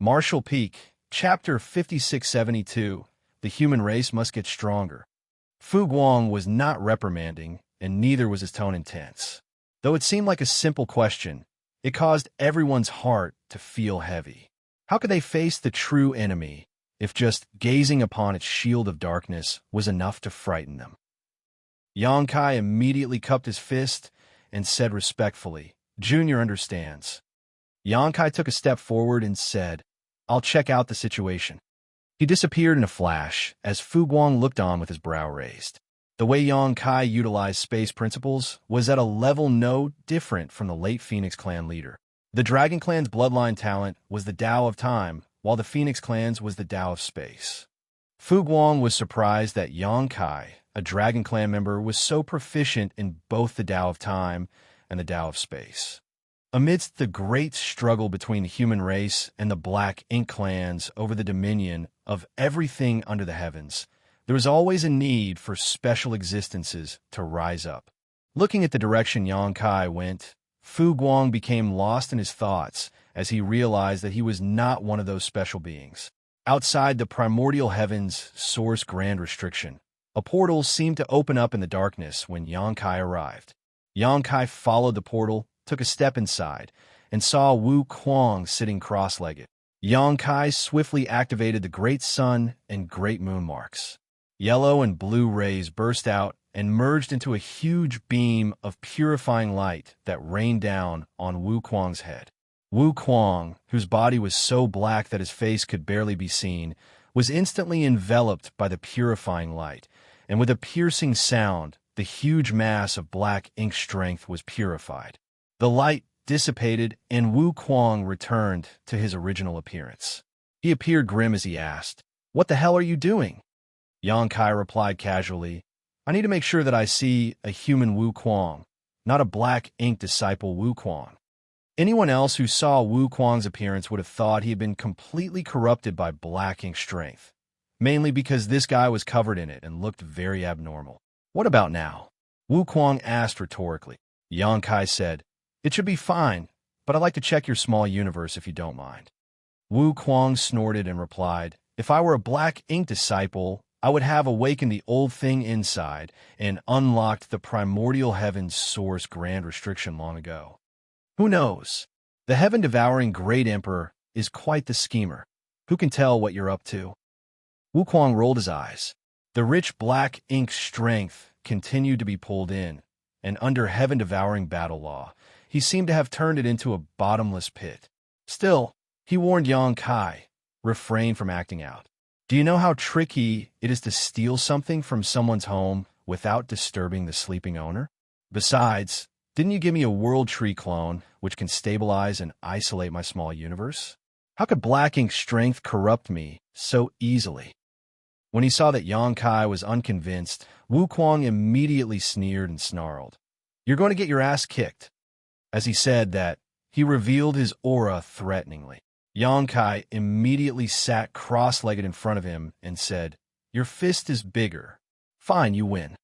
Martial Peak, Chapter 5672, The Human Race Must Get Stronger. Fu Guang was not reprimanding, and neither was his tone intense. Though it seemed like a simple question, it caused everyone's heart to feel heavy. How could they face the true enemy if just gazing upon its shield of darkness was enough to frighten them? Xianxia immediately cupped his fist and said respectfully, "Junior understands." Xianxia took a step forward and said, "I'll check out the situation." He disappeared in a flash as Fu Guang looked on with his brow raised. The way Xianxia utilized space principles was at a level no different from the late Phoenix Clan leader. The Dragon Clan's bloodline talent was the Tao of Time, while the Phoenix Clan's was the Tao of Space. Fu Guang was surprised that Xianxia, a Dragon Clan member, was so proficient in both the Tao of Time and the Tao of Space. Amidst the great struggle between the human race and the Black Ink clans over the dominion of everything under the heavens, there was always a need for special existences to rise up. Looking at the direction Xianxia went, Fu Guang became lost in his thoughts as he realized that he was not one of those special beings. Outside the primordial heavens' source grand restriction, a portal seemed to open up in the darkness when Xianxia arrived. Xianxia followed the portal, took a step inside, and saw Wu Kuang sitting cross-legged. Xianxia swiftly activated the Great Sun and Great Moon marks. Yellow and blue rays burst out and merged into a huge beam of purifying light that rained down on Wu Kuang's head. Wu Kuang, whose body was so black that his face could barely be seen, was instantly enveloped by the purifying light, and with a piercing sound, the huge mass of black ink strength was purified. The light dissipated, and Wu Kuang returned to his original appearance. He appeared grim as he asked, "What the hell are you doing?" Xianxia replied casually, "I need to make sure that I see a human Wu Kuang, not a black ink disciple Wu Kuang." Anyone else who saw Wu Kuang's appearance would have thought he had been completely corrupted by black ink strength, mainly because this guy was covered in it and looked very abnormal. "What about now?" Wu Kuang asked rhetorically. Xianxia said, "It should be fine, but I'd like to check your small universe if you don't mind." Wu Kuang snorted and replied, "If I were a black ink disciple, I would have awakened the old thing inside and unlocked the primordial heaven's source grand restriction long ago. Who knows? The heaven-devouring Great Emperor is quite the schemer. Who can tell what you're up to?" Wu Kuang rolled his eyes. The rich black ink strength continued to be pulled in, and under heaven-devouring battle law, he seemed to have turned it into a bottomless pit. Still, he warned Xianxia, "Refrain from acting out. Do you know how tricky it is to steal something from someone's home without disturbing the sleeping owner? Besides, didn't you give me a world tree clone which can stabilize and isolate my small universe? How could black ink strength corrupt me so easily?" When he saw that Xianxia was unconvinced, Wu Kuang immediately sneered and snarled, "You're going to get your ass kicked." As he said that, he revealed his aura threateningly. Xianxia immediately sat cross-legged in front of him and said, "Your fist is bigger. Fine, you win."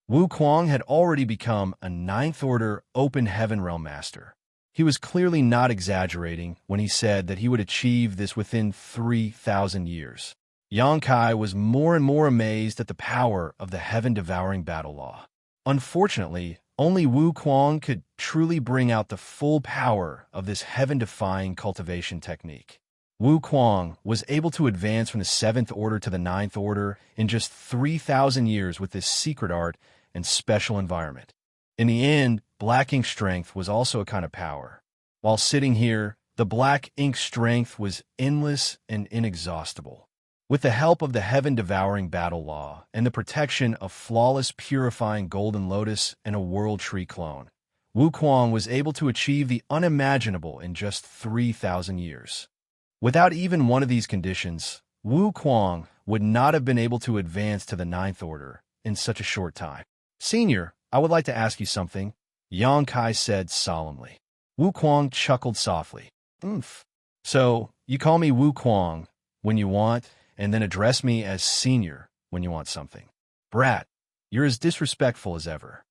Wu Kuang had already become a ninth-order open heaven realm master. He was clearly not exaggerating when he said that he would achieve this within 3,000 years. Xianxia was more and more amazed at the power of the heaven-devouring battle law. Unfortunately, only Wu Kuang could truly bring out the full power of this heaven-defying cultivation technique. Wu Kuang was able to advance from the 7th order to the 9th order in just 3,000 years with this secret art and special environment. In the end, black ink strength was also a kind of power. While sitting here, the black ink strength was endless and inexhaustible. With the help of the heaven-devouring battle law and the protection of flawless purifying golden lotus and a world tree clone, Wu Kuang was able to achieve the unimaginable in just 3,000 years. Without even one of these conditions, Wu Kuang would not have been able to advance to the 9th order in such a short time. "Senior, I would like to ask you something," Xianxia said solemnly. Wu Kuang chuckled softly. "So, you call me Wu Kuang when you want, and then address me as senior when you want something. Brat, you're as disrespectful as ever."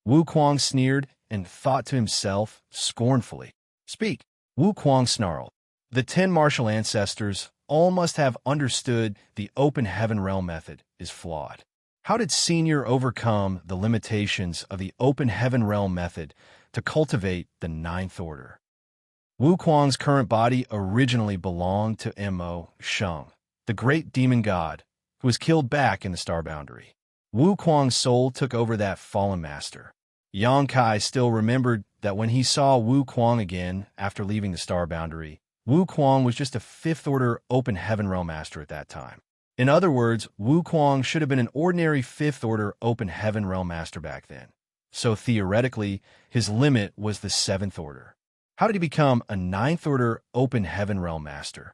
Wu Kuang sneered and thought to himself scornfully, "Speak." Wu Kuang snarled, The 10 martial ancestors all must have understood the open heaven realm method is flawed. How did Senior overcome the limitations of the open heaven realm method to cultivate the ninth order? Wuquang's current body originally belonged to Mo Sheng, the great demon god, who was killed back in the Star Boundary. Wuquang's soul took over that fallen master. Xianxia still remembered that when he saw Wuquang again after leaving the Star Boundary, Wuquang was just a fifth-order open heaven realm master at that time. In other words, Wuquang should have been an ordinary fifth-order open heaven realm master back then. So theoretically, his limit was the seventh order. How did he become a ninth-order open heaven realm master?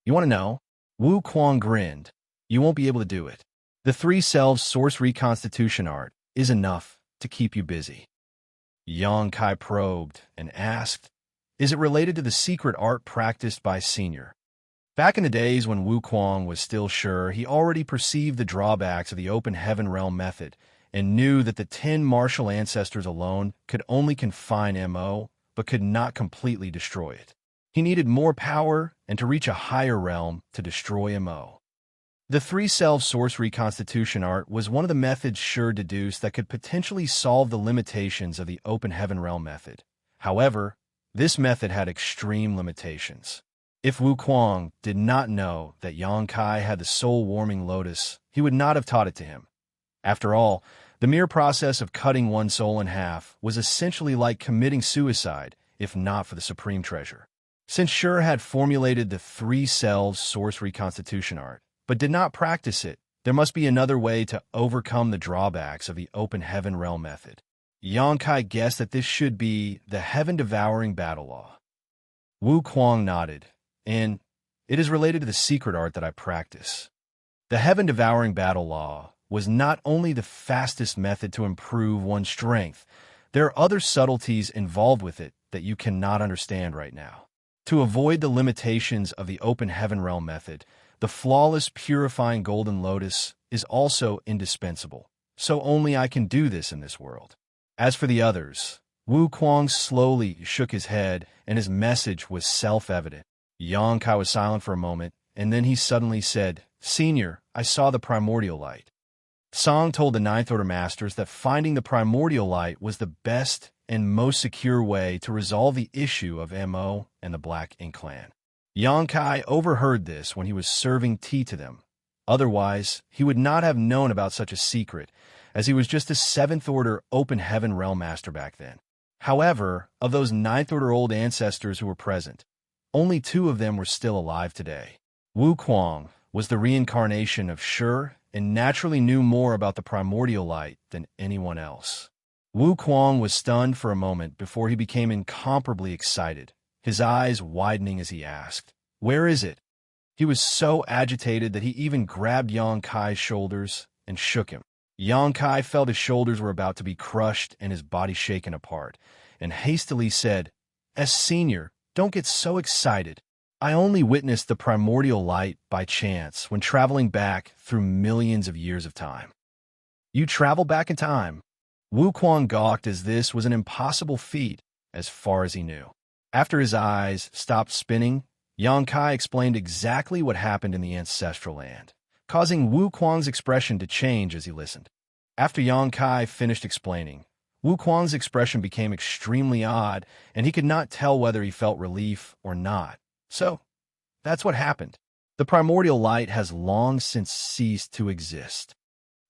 You want to know? Wuquang grinned. You won't be able to do it. The three selves source reconstitution art is enough to keep you busy. Xianxia probed and asked, is it related to the secret art practiced by Senior? Back in the days when Wuquang was still sure, he already perceived the drawbacks of the open heaven realm method and knew that the 10 martial ancestors alone could only confine Mo, but could not completely destroy it. He needed more power and to reach a higher realm to destroy Mo. The three selves source reconstitution art was one of the methods Sure deduced that could potentially solve the limitations of the open heaven realm method. However, this method had extreme limitations. If Wuquang did not know that Xianxia had the soul-warming lotus, he would not have taught it to him. After all, the mere process of cutting one soul in half was essentially like committing suicide, if not for the supreme treasure. Since Sure had formulated the three selves source reconstitution art, but did not practice it, there must be another way to overcome the drawbacks of the open heaven realm method. Xianxia guessed that this should be the heaven-devouring battle law. Wuquang nodded, and it is related to the secret art that I practice. The heaven-devouring battle law was not only the fastest method to improve one's strength, there are other subtleties involved with it that you cannot understand right now. To avoid the limitations of the open heaven realm method, the flawless purifying golden lotus is also indispensable, so only I can do this in this world. As for the others, Wuquang slowly shook his head, and his message was self-evident. Xianxia was silent for a moment, and then he suddenly said, Senior, I saw the primordial light. Song told the Ninth Order Masters that finding the primordial light was the best and most secure way to resolve the issue of Mo and the Black Ink Clan. Xianxia overheard this when he was serving tea to them. Otherwise, he would not have known about such a secret, as he was just a 7th Order Open Heaven Realm Master back then. However, of those 9th Order old ancestors who were present, only 2 of them were still alive today. Wuquang was the reincarnation of Sure and naturally knew more about the primordial light than anyone else. Wuquang was stunned for a moment before he became incomparably excited, his eyes widening as he asked, Where is it? He was so agitated that he even grabbed Xianxia's shoulders and shook him. Xianxia felt his shoulders were about to be crushed and his body shaken apart, and hastily said, Senior, don't get so excited. I only witnessed the primordial light by chance when traveling back through millions of years of time. You travel back in time? Wuquang gawked as this was an impossible feat as far as he knew. After his eyes stopped spinning, Xianxia explained exactly what happened in the ancestral land, causing Wuquang's expression to change as he listened. After Xianxia finished explaining, Wuquang's expression became extremely odd, and he could not tell whether he felt relief or not. So, that's what happened. The primordial light has long since ceased to exist.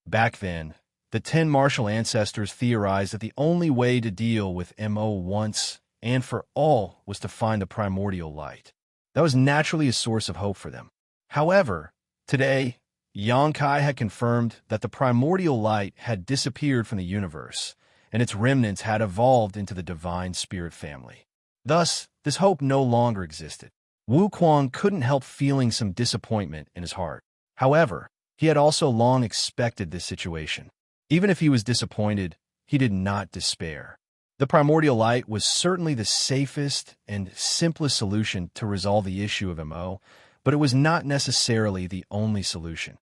Back then, the 10 martial ancestors theorized that the only way to deal with Mo once and for all was to find the primordial light. That was naturally a source of hope for them. However, today, Xianxia had confirmed that the primordial light had disappeared from the universe, and its remnants had evolved into the divine spirit family. Thus, this hope no longer existed. Wuquang couldn't help feeling some disappointment in his heart. However, he had also long expected this situation. Even if he was disappointed, he did not despair. The primordial light was certainly the safest and simplest solution to resolve the issue of Mo, but it was not necessarily the only solution.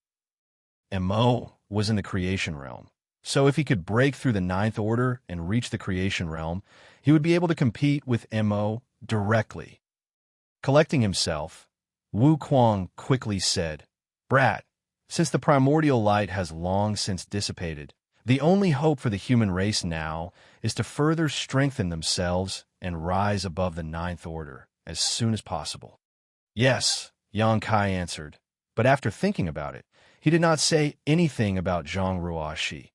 Mo was in the creation realm, so if he could break through the 9th Order and reach the creation realm, he would be able to compete with Mo directly. Collecting himself, Wu Kuang quickly said, "Brat, since the primordial light has long since dissipated, the only hope for the human race now is to further strengthen themselves and rise above the ninth order as soon as possible." "Yes," Yang Kai answered, but after thinking about it, he did not say anything about Zhang Ruoxi.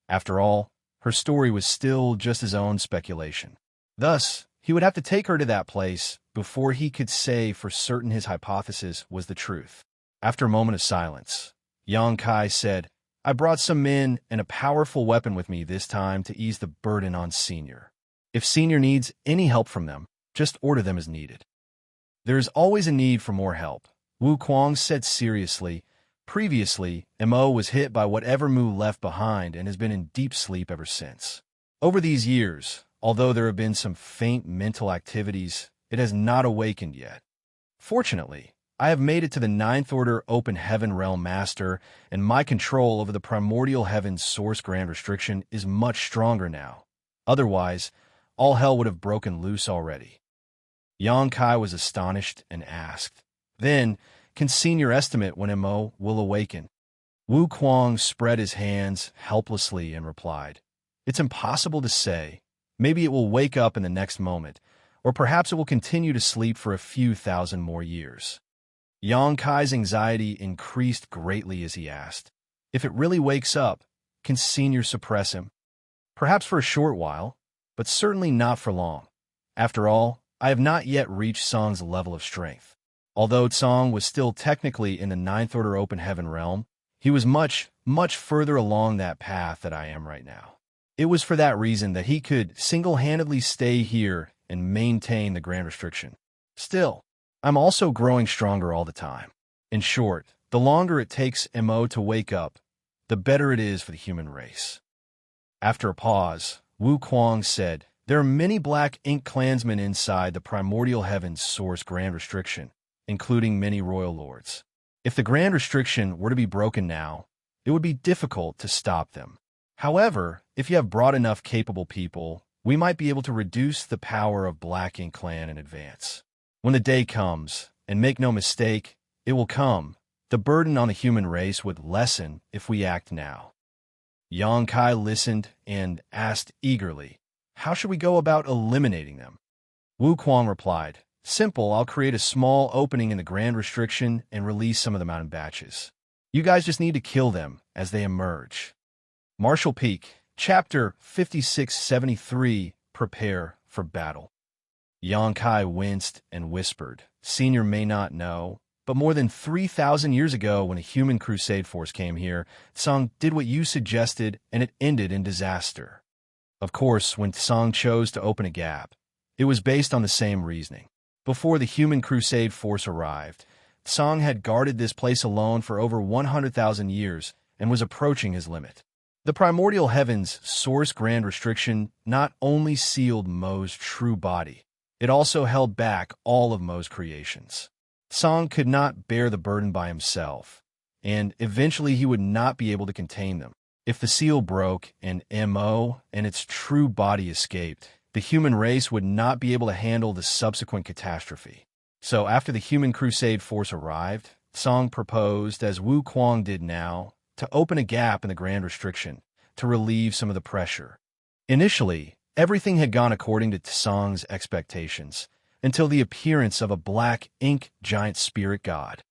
After all, her story was still just his own speculation. Thus, he would have to take her to that place before he could say for certain his hypothesis was the truth. After a moment of silence, Yang Kai said, "I brought some men and a powerful weapon with me this time to ease the burden on Senior. If Senior needs any help from them, just order them as needed." "There is always a need for more help," Wu Kuang said seriously. Previously, Mo was hit by whatever Mu left behind and has been in deep sleep ever since. Over these years, although there have been some faint mental activities, it has not awakened yet. Fortunately, I have made it to the Ninth Order Open Heaven Realm Master, and my control over the Primordial Heaven's Source Grand Restriction is much stronger now. Otherwise, all hell would have broken loose already. Yang Kai was astonished and asked, "Then, can Senior estimate when Mo will awaken?" Wu Kuang spread his hands helplessly and replied, "It's impossible to say. Maybe it will wake up in the next moment, or perhaps it will continue to sleep for a few thousand more years." Yang Kai's anxiety increased greatly as he asked, "If it really wakes up, can Senior suppress him?" "Perhaps for a short while, but certainly not for long. After all, I have not yet reached Song's level of strength. Although Song was still technically in the Ninth Order Open Heaven realm, he was much, much further along that path that I am right now. It was for that reason that he could single-handedly stay here and maintain the Grand Restriction. Still, I'm also growing stronger all the time. In short, the longer it takes Mo to wake up, the better it is for the human race." After a pause, Wu Kuang said, "There are many Black Ink clansmen inside the Primordial Heaven's Source Grand Restriction, including many royal lords. If the Grand Restriction were to be broken now, it would be difficult to stop them. However, if you have brought enough capable people, we might be able to reduce the power of Black Ink Clan in advance. When the day comes, and make no mistake, it will come, the burden on the human race would lessen if we act now." Yang Kai listened and asked eagerly, "How should we go about eliminating them?" Wu Kuang replied, "Simple, I'll create a small opening in the Grand Restriction and release some of them out in batches. You guys just need to kill them as they emerge." Martial Peak, Chapter 5673, Prepare for Battle. Yang Kai winced and whispered, "Senior may not know, but more than 3,000 years ago when a human crusade force came here, Tsang did what you suggested and it ended in disaster. Of course, when Tsang chose to open a gap, it was based on the same reasoning. Before the human crusade force arrived, Tsang had guarded this place alone for over 100,000 years and was approaching his limit. The Primordial Heaven's Source Grand Restriction not only sealed Mo's true body, it also held back all of Mo's creations. Tsang could not bear the burden by himself, and eventually he would not be able to contain them. If the seal broke and Mo and its true body escaped, the human race would not be able to handle the subsequent catastrophe. So after the human crusade force arrived, Tsang proposed, as Wu Kuang did now, to open a gap in the Grand Restriction to relieve some of the pressure. Initially, everything had gone according to Tsang's expectations, until the appearance of a Black Ink giant spirit god.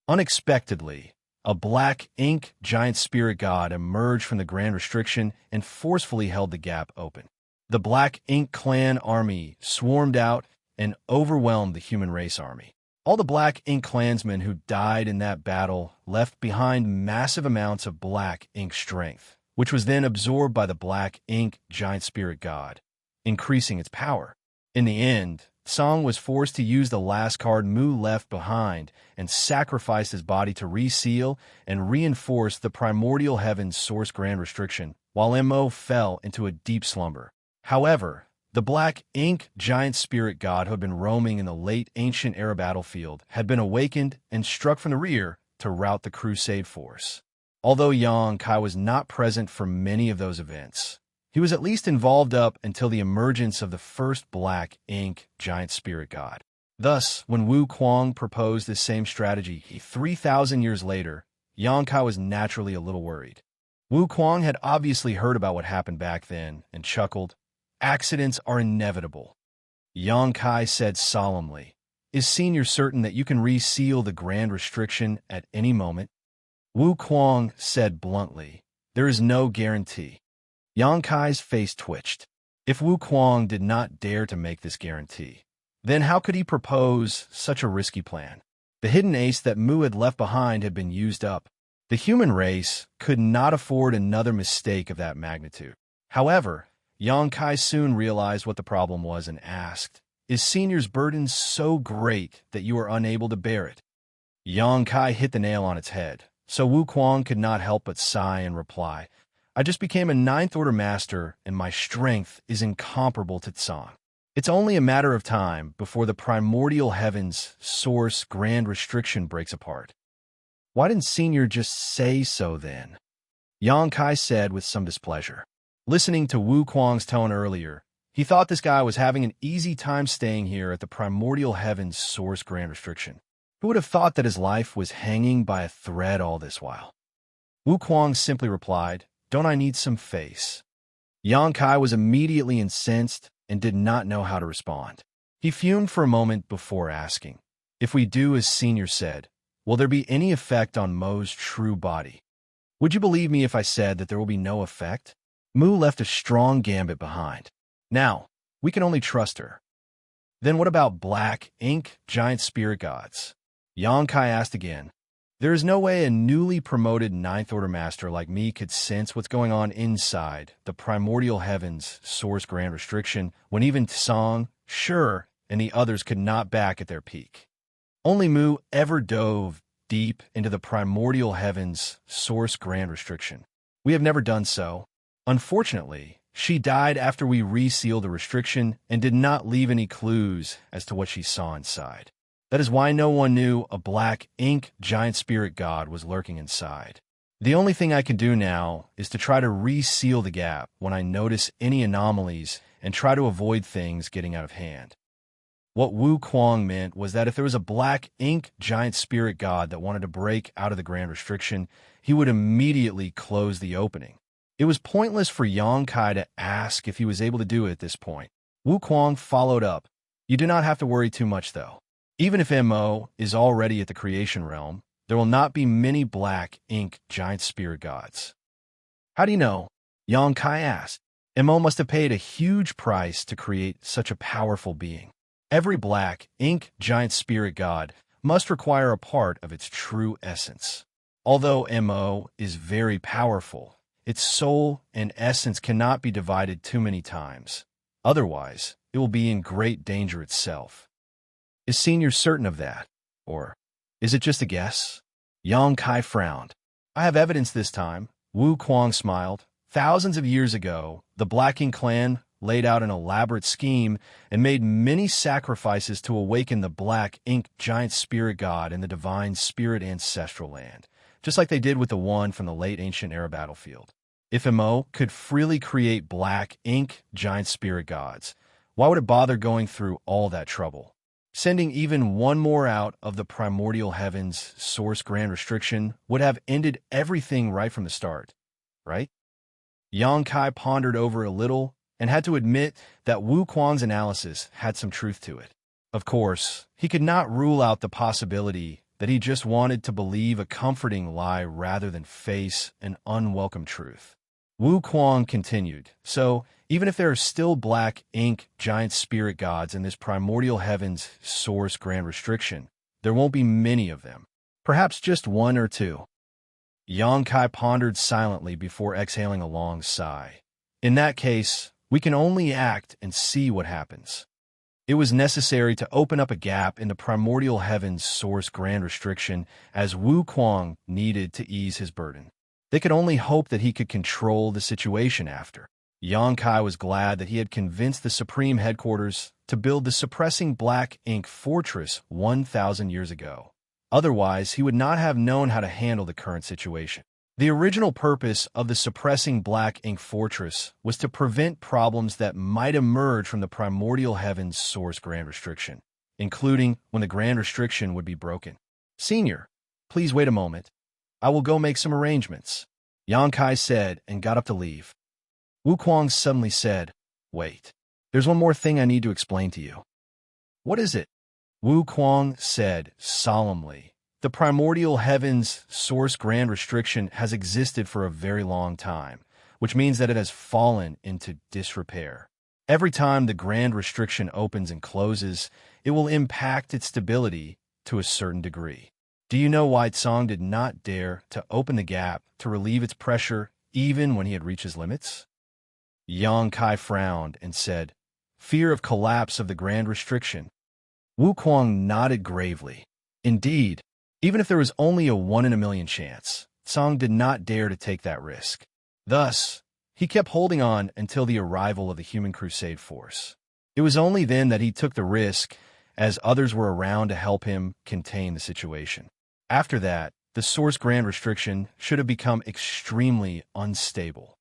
Unexpectedly, a Black Ink giant spirit god emerged from the Grand Restriction and forcefully held the gap open. The Black Ink clan army swarmed out and overwhelmed the human race army. All the Black Ink clansmen who died in that battle left behind massive amounts of Black Ink strength, which was then absorbed by the Black Ink giant spirit god, increasing its power. In the end, Tsang was forced to use the last card Mu left behind and sacrificed his body to reseal and reinforce the Primordial Heaven's Source Grand Restriction, while Mo fell into a deep slumber. However, the Black Ink giant spirit god who had been roaming in the late ancient era battlefield had been awakened and struck from the rear to rout the crusade force. Although Yang Kai was not present for many of those events, he was at least involved up until the emergence of the first Black Ink giant spirit god. Thus, when Wu Kuang proposed this same strategy 3,000 years later, Xianxia was naturally a little worried. Wu Kuang had obviously heard about what happened back then and chuckled. Accidents are inevitable. Xianxia said solemnly, "Is Senior certain that you can reseal the Grand Restriction at any moment?" Wu Kuang said bluntly, "There is no guarantee." Xianxia's face twitched. If Wu Kuang did not dare to make this guarantee, then how could he propose such a risky plan? The hidden ace that Mu had left behind had been used up. The human race could not afford another mistake of that magnitude. However, Xianxia soon realized what the problem was and asked, "Is Senior's burden so great that you are unable to bear it?" Xianxia hit the nail on its head, so Wu Kuang could not help but sigh and reply, "I just became a ninth order master, and my strength is incomparable to Tsang. It's only a matter of time before the primordial heavens source grand restriction breaks apart." "Why didn't Senior just say so then?" Xianxia said with some displeasure. Listening to Wu Kuang's tone earlier, he thought this guy was having an easy time staying here at the primordial heavens source grand restriction. Who would have thought that his life was hanging by a thread all this while? Wu Kuang simply replied, "Don't I need some face?" Xianxia was immediately incensed and did not know how to respond. He fumed for a moment before asking, "If we do as Senior said, will there be any effect on Mo's true body? Would you believe me if I said that there will be no effect? Mu left a strong gambit behind. Now, we can only trust her." "Then what about black ink giant spirit gods?" Xianxia asked again. "There is no way a newly promoted ninth order master like me could sense what's going on inside the primordial heavens source grand restriction when even Tsang, Sure, and the others could not back at their peak. Only Mu ever dove deep into the primordial heavens source grand restriction. We have never done so. Unfortunately, she died after we resealed the restriction and did not leave any clues as to what she saw inside. That is why no one knew a black ink giant spirit god was lurking inside. The only thing I can do now is to try to reseal the gap when I notice any anomalies and try to avoid things getting out of hand." What Wu Kuang meant was that if there was a black ink giant spirit god that wanted to break out of the grand restriction, he would immediately close the opening. It was pointless for Xianxia to ask if he was able to do it at this point. Wu Kuang followed up, "You do not have to worry too much, though. Even if Mo is already at the creation realm, there will not be many black ink giant spirit gods." "How do you know?" Xianxia asked. "Mo must have paid a huge price to create such a powerful being. Every black ink giant spirit god must require a part of its true essence. Although Mo is very powerful, its soul and essence cannot be divided too many times. Otherwise, it will be in great danger itself." "Is Senior certain of that? Or is it just a guess?" Xianxia frowned. "I have evidence this time." Wu Kuang smiled. "Thousands of years ago, the Black Ink clan laid out an elaborate scheme and made many sacrifices to awaken the black ink giant spirit god in the divine spirit ancestral land, just like they did with the one from the late ancient era battlefield. If Mo could freely create black ink giant spirit gods, why would it bother going through all that trouble? Sending even one more out of the primordial heavens source grand restriction would have ended everything right from the start, right?" Xianxia pondered over a little and had to admit that Wu Kuang's analysis had some truth to it. Of course, he could not rule out the possibility that he just wanted to believe a comforting lie rather than face an unwelcome truth. Wu Kuang continued, "So, even if there are still black ink giant spirit gods in this primordial heavens source grand restriction, there won't be many of them. Perhaps just one or two." Xianxia pondered silently before exhaling a long sigh. "In that case, we can only act and see what happens." It was necessary to open up a gap in the primordial heavens source grand restriction as Wu Kuang needed to ease his burden. They could only hope that he could control the situation after. Xianxia was glad that he had convinced the Supreme Headquarters to build the suppressing black ink fortress 1,000 years ago. Otherwise, he would not have known how to handle the current situation. The original purpose of the suppressing black ink fortress was to prevent problems that might emerge from the primordial heavens source grand restriction. including when the Grand Restriction would be broken. Senior, please wait a moment. I will go make some arrangements, Xianxia said and got up to leave. Wu Kuang suddenly said, Wait. There's one more thing I need to explain to you. What is it? Wu Kuang said solemnly. The primordial heaven's source Grand Restriction has existed for a very long time, which means that it has fallen into disrepair. Every time the Grand Restriction opens and closes, it will impact its stability to a certain degree. Do you know why Tsang did not dare to open the gap to relieve its pressure even when he had reached his limits? Xianxia frowned and said, Fear of collapse of the Grand Restriction. Wu Kuang nodded gravely. Indeed, even if there was only a 1 in a million chance, Tsang did not dare to take that risk. Thus, he kept holding on until the arrival of the Human Crusade force. It was only then that he took the risk, as others were around to help him contain the situation. After that, the source Grand Restriction should have become extremely unstable.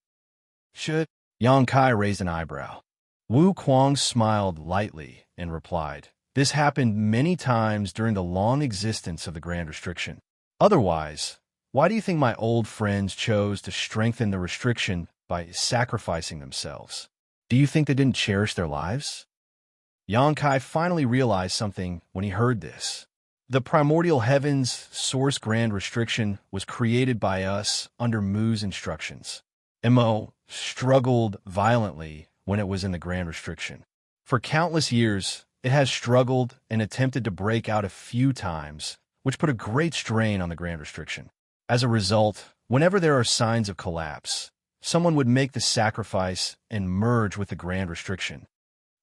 Should? Xianxia raised an eyebrow. Wu Kuang smiled lightly and replied, This happened many times during the long existence of the Grand Restriction. Otherwise, why do you think my old friends chose to strengthen the restriction by sacrificing themselves? Do you think they didn't cherish their lives? Xianxia finally realized something when he heard this. The primordial heaven's source Grand Restriction was created by us under Mu's instructions. Mo struggled violently when it was in the Grand Restriction. For countless years, it has struggled and attempted to break out a few times, which put a great strain on the Grand Restriction. As a result, whenever there are signs of collapse, someone would make the sacrifice and merge with the Grand Restriction.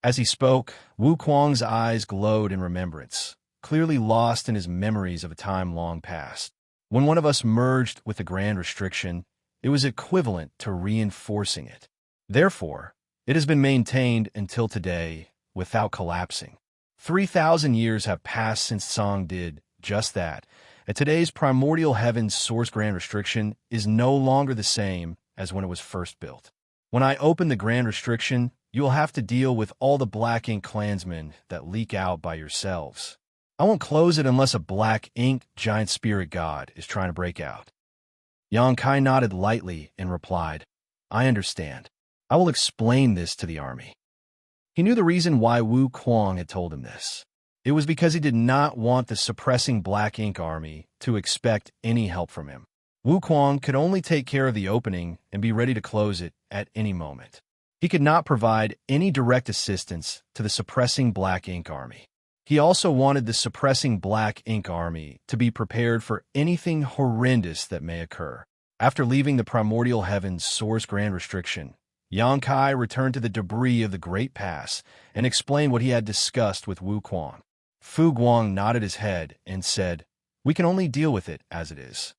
As he spoke, Wu Kuang's eyes glowed in remembrance, clearly lost in his memories of a time long past. When one of us merged with the Grand Restriction, it was equivalent to reinforcing it. Therefore, it has been maintained until today without collapsing. 3,000 years have passed since Tsang did just that, and today's primordial heaven's source Grand Restriction is no longer the same as when it was first built. When I open the Grand Restriction, you will have to deal with all the Black Ink clansmen that leak out by yourselves. I won't close it unless a Black Ink giant spirit god is trying to break out. Xianxia nodded lightly and replied, I understand. I will explain this to the army. He knew the reason why Wu Kuang had told him this. It was because he did not want the suppressing Black Ink army to expect any help from him. Wu Kuang could only take care of the opening and be ready to close it at any moment. He could not provide any direct assistance to the suppressing Black Ink army. He also wanted the suppressing Black Ink army to be prepared for anything horrendous that may occur. After leaving the primordial heaven's source Grand Restriction, Xianxia returned to the debris of the Great Pass and explained what he had discussed with Wu Kuang. Fu Guang nodded his head and said, We can only deal with it as it is.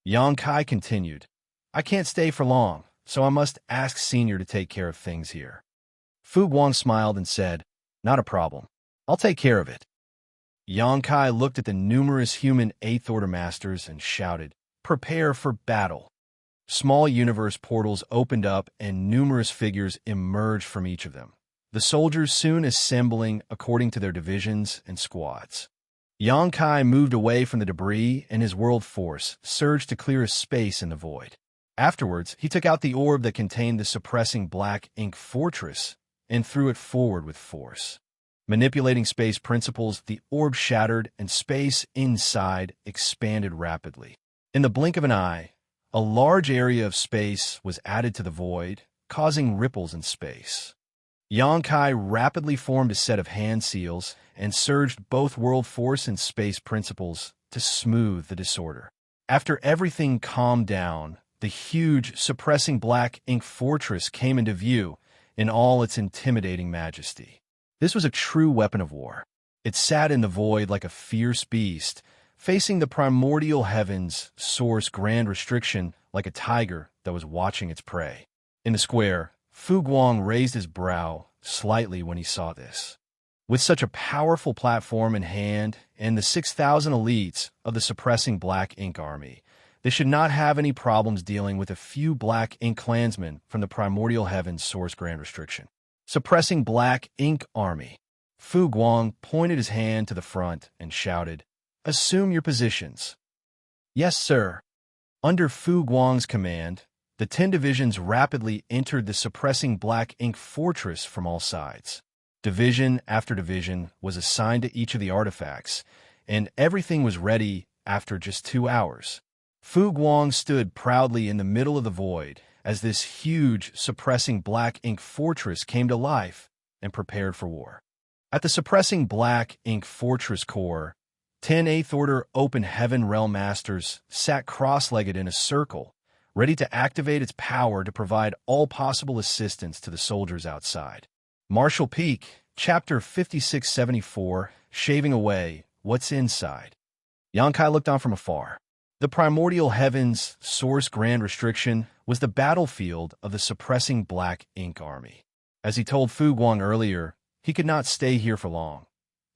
Xianxia continued, I can't stay for long, so I must ask Senior to take care of things here. Fu Guang smiled and said, Not a problem. I'll take care of it. Xianxia looked at the numerous human 8th Order Masters and shouted, Prepare for battle. Small universe portals opened up and numerous figures emerged from each of them, the soldiers soon assembling according to their divisions and squads. Xianxia moved away from the debris and his world force surged to clear a space in the void. Afterwards, he took out the orb that contained the suppressing Black Ink fortress and threw it forward with force. Manipulating space principles, the orb shattered and space inside expanded rapidly. In the blink of an eye, a large area of space was added to the void, causing ripples in space. Xianxia rapidly formed a set of hand seals and surged both world force and space principles to smooth the disorder. After everything calmed down, the huge, suppressing Black Ink fortress came into view in all its intimidating majesty. This was a true weapon of war. It sat in the void like a fierce beast, facing the primordial heaven's source Grand Restriction like a tiger that was watching its prey. In the square, Fu Guang raised his brow slightly when he saw this. With such a powerful platform in hand and the 6,000 elites of the suppressing Black Ink army, they should not have any problems dealing with a few Black Ink clansmen from the primordial heaven's source Grand Restriction. Suppressing Black Ink army. Fu Guang pointed his hand to the front and shouted, "Assume your positions." "Yes, sir." Under Fu Guang's command, the 10 divisions rapidly entered the suppressing black ink fortress from all sides. Division after division was assigned to each of the artifacts, and everything was ready after just 2 hours. Fu Guang stood proudly in the middle of the void as this huge, suppressing black ink fortress came to life and prepared for war. At the suppressing black ink fortress core, 10 Eighth Order Open Heaven Realm Masters sat cross-legged in a circle, ready to activate its power to provide all possible assistance to the soldiers outside. Martial Peak, Chapter 5674, Shaving Away What's Inside. Xianxia looked on from afar. The primordial heavens, source grand restriction, was the battlefield of the suppressing black ink army. As he told Fu Guang earlier, he could not stay here for long.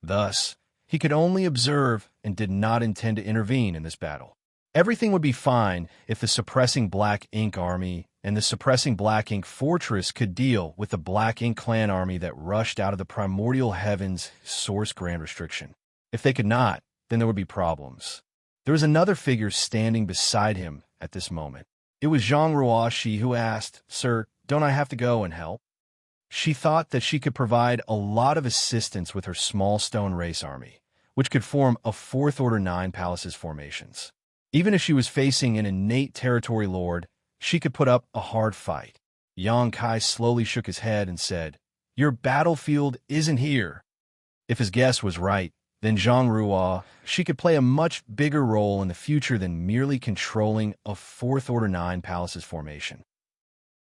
Thus, he could only observe and did not intend to intervene in this battle. Everything would be fine if the suppressing black ink army and the suppressing black ink fortress could deal with the black ink clan army that rushed out of the primordial heavens source grand restriction. If they could not, then there would be problems. There was another figure standing beside him at this moment. It was Zhang Ruoxi who asked, "Sir, don't I have to go and help?" She thought that she could provide a lot of assistance with her small stone race army, which could form a Fourth Order 9 palaces formations. Even if she was facing an innate territory lord, she could put up a hard fight. Yang Kai slowly shook his head and said, "Your battlefield isn't here." If his guess was right, then Zhang Ruo, she could play a much bigger role in the future than merely controlling a Fourth Order 9 palaces formation.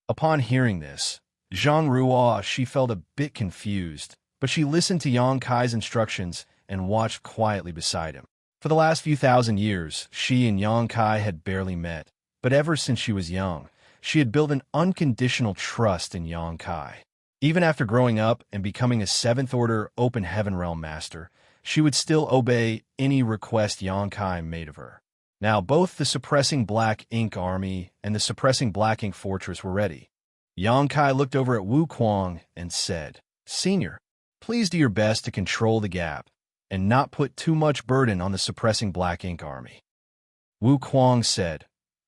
Upon hearing this, Zhang Ruo, she felt a bit confused, but she listened to Yang Kai's instructions and watched quietly beside him. For the last few thousand years, she and Yang Kai had barely met, but ever since she was young, she had built an unconditional trust in Yang Kai. Even after growing up and becoming a Seventh Order Open Heaven Realm Master, she would still obey any request Yang Kai made of her. Now, both the suppressing black ink army and the suppressing black ink fortress were ready. Yang Kai looked over at Wu Kuang and said, "Senior, please do your best to control the gap and not put too much burden on the suppressing black ink army." Wu Kuang said,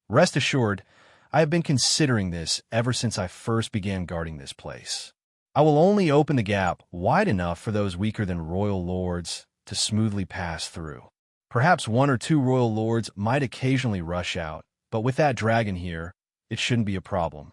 "Rest assured, I have been considering this ever since I first began guarding this place. I will only open the gap wide enough for those weaker than royal lords to smoothly pass through. Perhaps 1 or 2 royal lords might occasionally rush out, but with that dragon here, it shouldn't be a problem."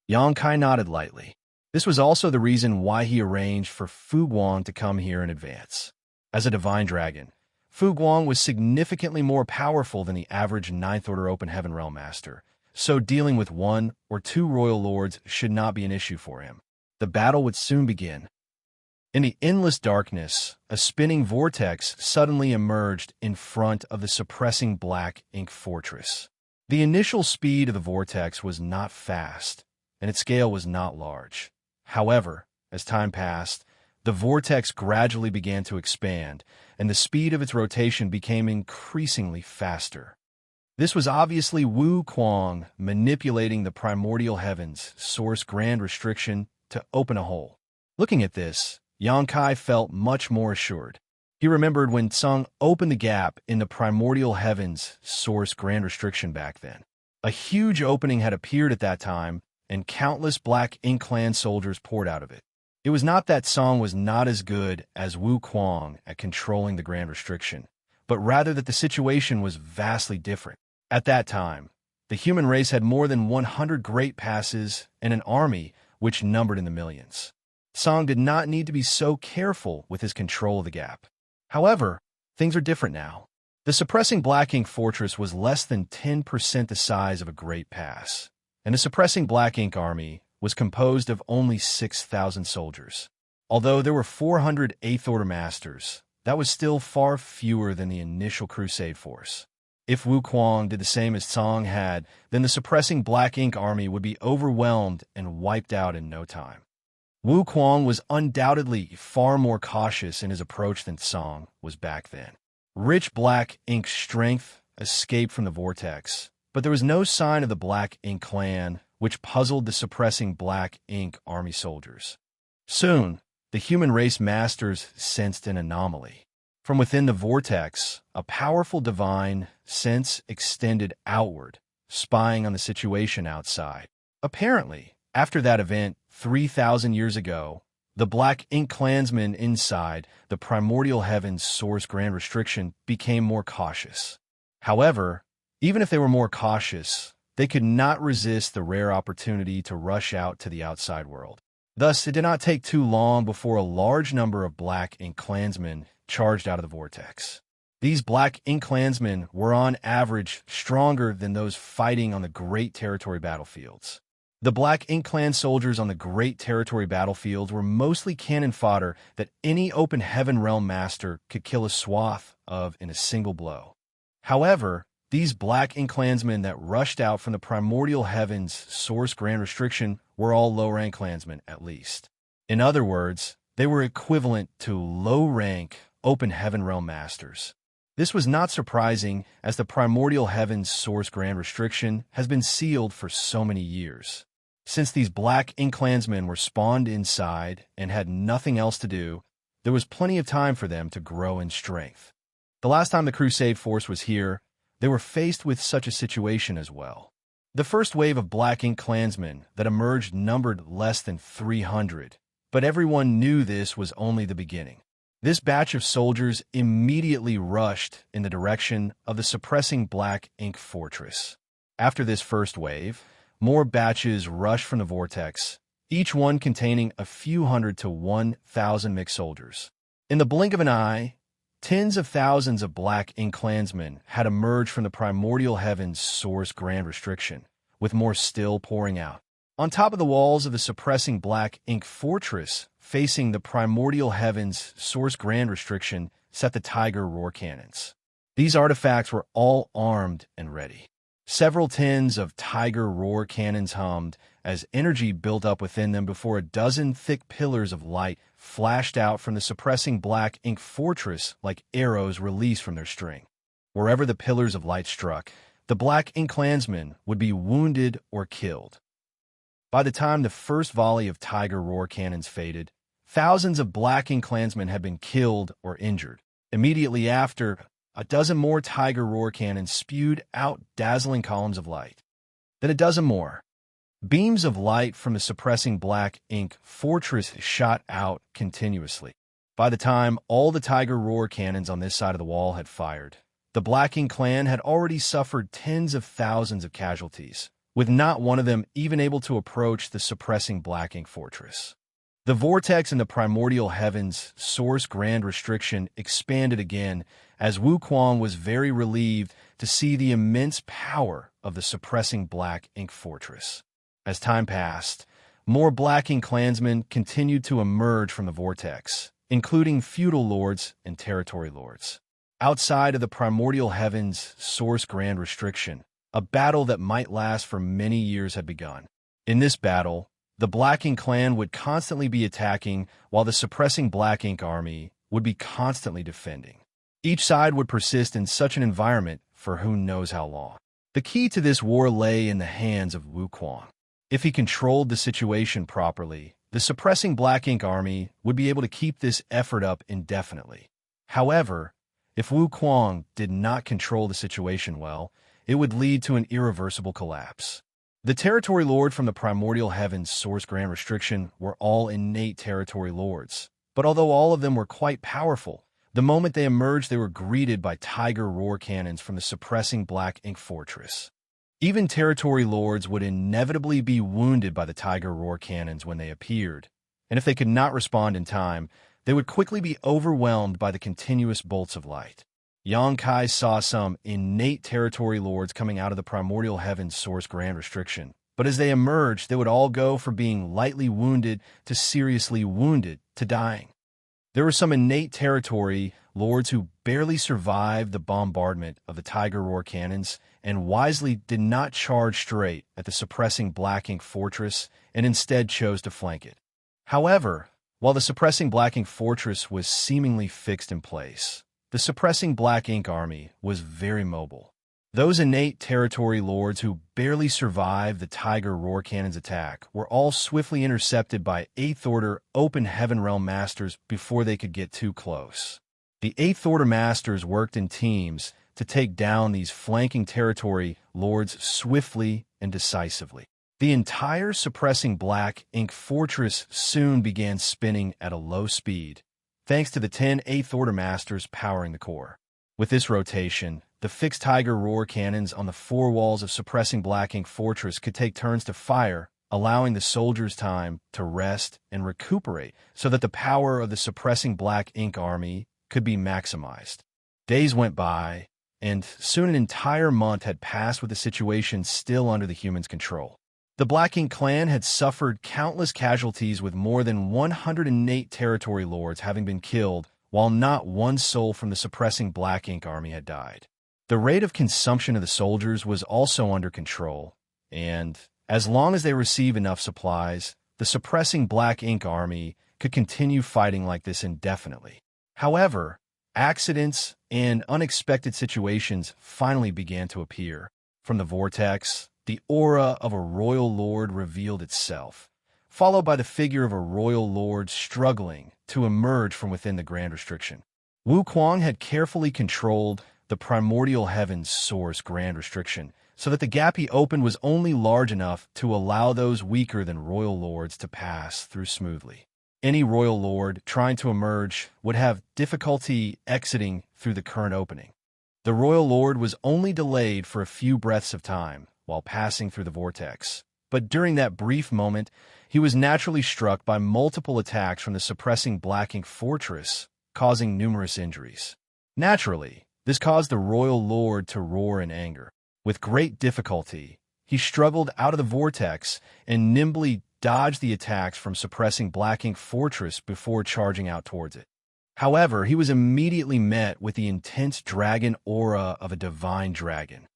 Yang Kai nodded lightly. This was also the reason why he arranged for Fu Guang to come here in advance. As a divine dragon, Fu Guang was significantly more powerful than the average Ninth Order Open Heaven Realm Master, so dealing with 1 or 2 royal lords should not be an issue for him. The battle would soon begin. In the endless darkness, a spinning vortex suddenly emerged in front of the suppressing black ink fortress. The initial speed of the vortex was not fast, and its scale was not large. However, as time passed, the vortex gradually began to expand, and the speed of its rotation became increasingly faster. This was obviously Wu Kuang manipulating the primordial heavens source grand restriction to open a hole. Looking at this, Yang Kai felt much more assured. He remembered when Tsung opened the gap in the primordial heavens source grand restriction back then. A huge opening had appeared at that time, and countless black ink clan soldiers poured out of it. It was not that Tsung was not as good as Wu Kuang at controlling the grand restriction, but rather that the situation was vastly different. At that time, the human race had more than 100 great passes and an army which numbered in the millions. Tsung did not need to be so careful with his control of the gap. However, things are different now. The suppressing black ink fortress was less than 10% the size of a great pass, and the suppressing black ink army was composed of only 6,000 soldiers. Although there were 400 Eighth Order Masters, that was still far fewer than the initial crusade force. If Wu Kuang did the same as Tsung had, then the suppressing black ink army would be overwhelmed and wiped out in no time. Wu Kuang was undoubtedly far more cautious in his approach than Tsung was back then. Rich black ink strength escaped from the vortex, but there was no sign of the black ink clan, which puzzled the suppressing black ink army soldiers. Soon, the human race masters sensed an anomaly. From within the vortex, a powerful divine sense extended outward, spying on the situation outside. Apparently, after that event 3,000 years ago, the Black Ink clansmen inside the primordial heavens source grand restriction became more cautious. However, even if they were more cautious, they could not resist the rare opportunity to rush out to the outside world. Thus, it did not take too long before a large number of Black Ink clansmen charged out of the vortex. These Black Ink clansmen were on average stronger than those fighting on the Great Territory battlefields. The Black Ink clan soldiers on the Great Territory battlefields were mostly cannon fodder that any open heaven realm master could kill a swath of in a single blow. However, these Black Ink clansmen that rushed out from the primordial heavens source grand restriction were all low-rank clansmen at least. In other words, they were equivalent to low-rank open heaven realm masters. This was not surprising, as the primordial heavens source grand restriction has been sealed for so many years. Since these Black Ink clansmen were spawned inside and had nothing else to do, there was plenty of time for them to grow in strength. The last time the Crusade force was here, they were faced with such a situation as well. The first wave of Black Ink clansmen that emerged numbered less than 300, but everyone knew this was only the beginning. This batch of soldiers immediately rushed in the direction of the suppressing Black Ink fortress. After this first wave, more batches rushed from the vortex, each one containing a few hundred to 1,000 mixed soldiers. In the blink of an eye, tens of thousands of Black Ink clansmen had emerged from the primordial heavens source grand restriction, with more still pouring out. On top of the walls of the suppressing Black Ink fortress, facing the primordial heavens source grand restriction, sat the Tiger Roar cannons. These artifacts were all armed and ready. Several tins of Tiger Roar cannons hummed as energy built up within them before a dozen thick pillars of light flashed out from the suppressing Black Ink fortress like arrows released from their string. Wherever the pillars of light struck, the Black Ink clansmen would be wounded or killed. By the time the first volley of Tiger Roar cannons faded, thousands of Black Ink clansmen had been killed or injured. Immediately after, a dozen more Tiger Roar cannons spewed out dazzling columns of light. Then a dozen more. Beams of light from the suppressing Black Ink fortress shot out continuously. By the time all the Tiger Roar cannons on this side of the wall had fired, the Black Ink clan had already suffered tens of thousands of casualties, with not one of them even able to approach the suppressing Black Ink fortress. The vortex in the primordial heavens source grand restriction expanded again, as Wuxia was very relieved to see the immense power of the suppressing Black Ink fortress. As time passed, more Black Ink clansmen continued to emerge from the vortex, including feudal lords and territory lords. Outside of the primordial heavens source grand restriction, a battle that might last for many years had begun. In this battle, the Black Ink clan would constantly be attacking, while the suppressing Black Ink army would be constantly defending. Each side would persist in such an environment for who knows how long. The key to this war lay in the hands of Wuxia. If he controlled the situation properly, the suppressing Black Ink army would be able to keep this effort up indefinitely. However, if Wuxia did not control the situation well, it would lead to an irreversible collapse. The territory lord from the primordial heavens source grand restriction were all innate territory lords, but although all of them were quite powerful, the moment they emerged they were greeted by Tiger Roar cannons from the suppressing Black Ink fortress. Even territory lords would inevitably be wounded by the Tiger Roar cannons when they appeared, and if they could not respond in time, they would quickly be overwhelmed by the continuous bolts of light. Xianxia saw some innate territory lords coming out of the primordial heavens source grand restriction, but as they emerged, they would all go from being lightly wounded to seriously wounded to dying. There were some innate territory lords who barely survived the bombardment of the Tiger Roar cannons and wisely did not charge straight at the suppressing Black Ink fortress and instead chose to flank it. However, while the suppressing Black Ink fortress was seemingly fixed in place, the suppressing Black Ink army was very mobile. Those innate territory lords who barely survived the Tiger Roar Cannon's attack were all swiftly intercepted by 8th Order Open Heaven Realm Masters before they could get too close. The 8th Order Masters worked in teams to take down these flanking territory lords swiftly and decisively. The entire suppressing black ink fortress soon began spinning at a low speed, thanks to the 10 8th Order Masters powering the core. With this rotation, the fixed Tiger Roar cannons on the 4 walls of suppressing black ink fortress could take turns to fire, allowing the soldiers time to rest and recuperate so that the power of the suppressing black ink army could be maximized. Days went by, and soon an entire month had passed with the situation still under the humans' control. The Black Ink clan had suffered countless casualties, with more than 108 territory lords having been killed, while not one soul from the suppressing Black Ink army had died. The rate of consumption of the soldiers was also under control, and as long as they received enough supplies, the suppressing Black Ink army could continue fighting like this indefinitely. However, accidents and unexpected situations finally began to appear. From the vortex, the aura of a royal lord revealed itself, followed by the figure of a royal lord struggling to emerge from within the Grand Restriction. Wu Kuang had carefully controlled the primordial heavens source Grand Restriction so that the gap he opened was only large enough to allow those weaker than royal lords to pass through smoothly. Any royal lord trying to emerge would have difficulty exiting through the current opening. The royal lord was only delayed for a few breaths of time while passing through the vortex, but during that brief moment, he was naturally struck by multiple attacks from the suppressing Black Ink fortress, causing numerous injuries. Naturally, this caused the royal lord to roar in anger. With great difficulty, he struggled out of the vortex and nimbly dodged the attacks from suppressing Black Ink fortress before charging out towards it. However, he was immediately met with the intense dragon aura of a divine dragon.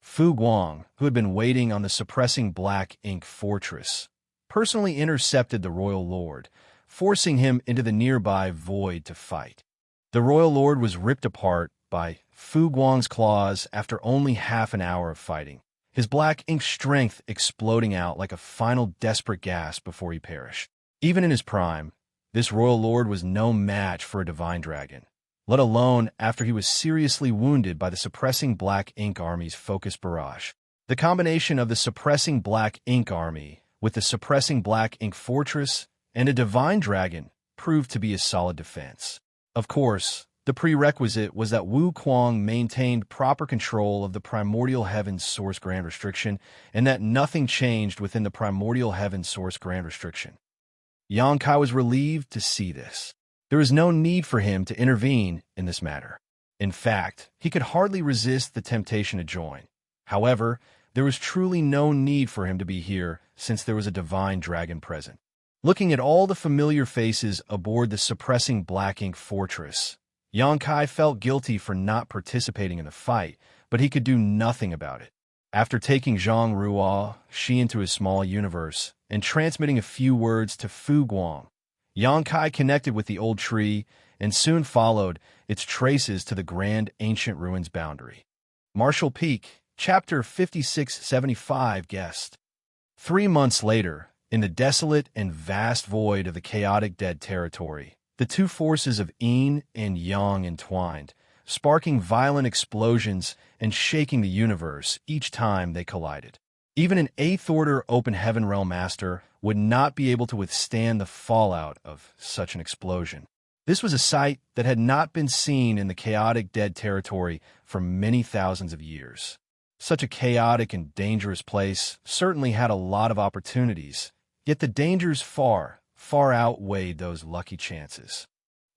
Fu Guang, who had been waiting on the suppressing Black Ink fortress, personally intercepted the royal lord, forcing him into the nearby void to fight. The royal lord was ripped apart by Fu Guang's claws after only half an hour of fighting, his black ink strength exploding out like a final desperate gasp before he perished. Even in his prime, this royal lord was no match for a divine dragon, let alone after he was seriously wounded by the suppressing Black Ink army's focus barrage. The combination of the suppressing Black Ink army with the suppressing Black Ink fortress and a divine dragon proved to be a solid defense. Of course, the prerequisite was that Wu Kuang maintained proper control of the primordial heavens source Grand Restriction and that nothing changed within the primordial heavens source Grand Restriction. Xianxia was relieved to see this. There was no need for him to intervene in this matter. In fact, he could hardly resist the temptation to join. However, there was truly no need for him to be here since there was a divine dragon present. Looking at all the familiar faces aboard the suppressing Black Ink fortress, Xianxia felt guilty for not participating in the fight, but he could do nothing about it. After taking Zhang Ruo, Shi into his small universe, and transmitting a few words to Fu Guang, Xianxia connected with the old tree and soon followed its traces to the grand ancient ruins boundary. Marshall Peak, Chapter 5675 Guest. 3 months later, in the desolate and vast void of the chaotic dead territory, the two forces of yin and yang entwined, sparking violent explosions and shaking the universe each time they collided. Even an 8th Order Open Heaven Realm Master would not be able to withstand the fallout of such an explosion. This was a sight that had not been seen in the chaotic dead territory for many thousands of years. Such a chaotic and dangerous place certainly had a lot of opportunities, yet the dangers far outweighed those lucky chances.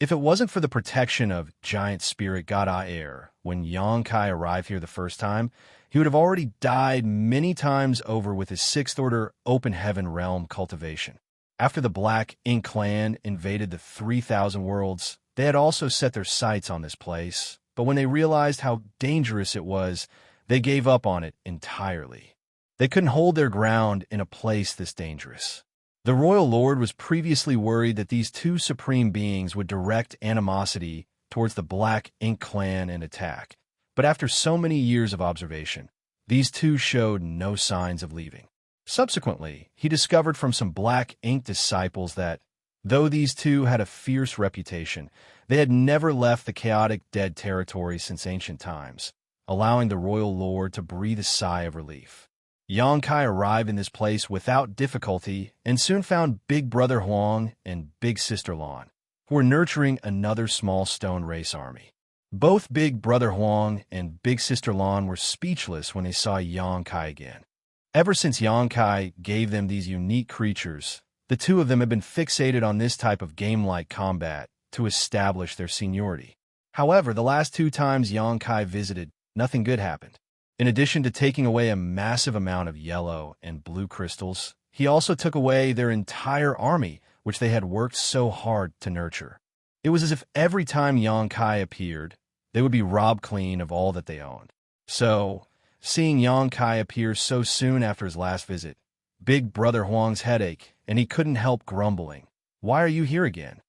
If it wasn't for the protection of giant spirit god Air when Xianxia arrived here the first time, he would have already died many times over with his 6th Order Open Heaven Realm Cultivation. After the Black Ink clan invaded the 3,000 worlds, they had also set their sights on this place, but when they realized how dangerous it was, they gave up on it entirely. They couldn't hold their ground in a place this dangerous. The Royal Lord was previously worried that these two supreme beings would direct animosity towards the Black Ink clan and attack, But after so many years of observation, these two showed no signs of leaving. Subsequently, he discovered from some black ink disciples that, though these two had a fierce reputation, they had never left the chaotic dead territory since ancient times, allowing the royal lord to breathe a sigh of relief. Xianxia arrived in this place without difficulty and soon found Big Brother Huang and Big Sister Lan, who were nurturing another small stone race army. Both Big Brother Huang and Big Sister Lan were speechless when they saw Xianxia again. Ever since Xianxia gave them these unique creatures, the two of them had been fixated on this type of game-like combat to establish their seniority. However, the last two times Xianxia visited, nothing good happened. In addition to taking away a massive amount of yellow and blue crystals, he also took away their entire army, which they had worked so hard to nurture. It was as if every time Xianxia appeared, they would be robbed clean of all that they owned. So, seeing Xianxia appear so soon after his last visit, Big Brother Huang's headache, and he couldn't help grumbling. "Why are you here again?"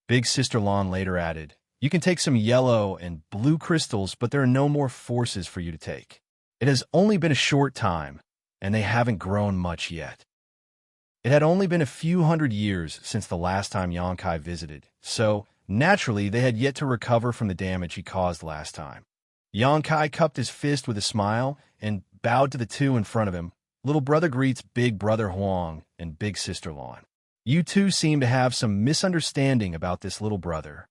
Big Sister Lan later added, "You can take some yellow and blue crystals, but there are no more forces for you to take. It has only been a short time, and they haven't grown much yet." It had only been a few hundred years since the last time Xianxia visited, so naturally they had yet to recover from the damage he caused last time. Xianxia cupped his fist with a smile and bowed to the two in front of him. "Little brother greets Big Brother Huang and Big Sister Lan. You two seem to have some misunderstanding about this little brother."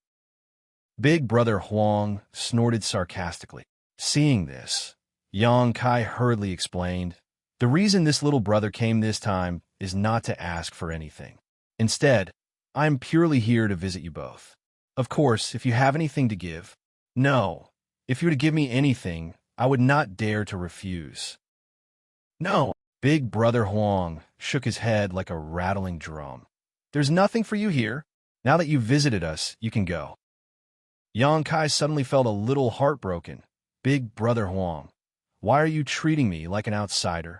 Big Brother Huang snorted sarcastically. Seeing this, Xianxia hurriedly explained, "The reason this little brother came this time is not to ask for anything. Instead, I am purely here to visit you both. Of course, if you have anything to give." "No, if you were to give me anything, I would not dare to refuse." "No." Big Brother Huang shook his head like a rattling drum. "There's nothing for you here. Now that you've visited us, you can go." Xianxia suddenly felt a little heartbroken. "Big Brother Huang, why are you treating me like an outsider?"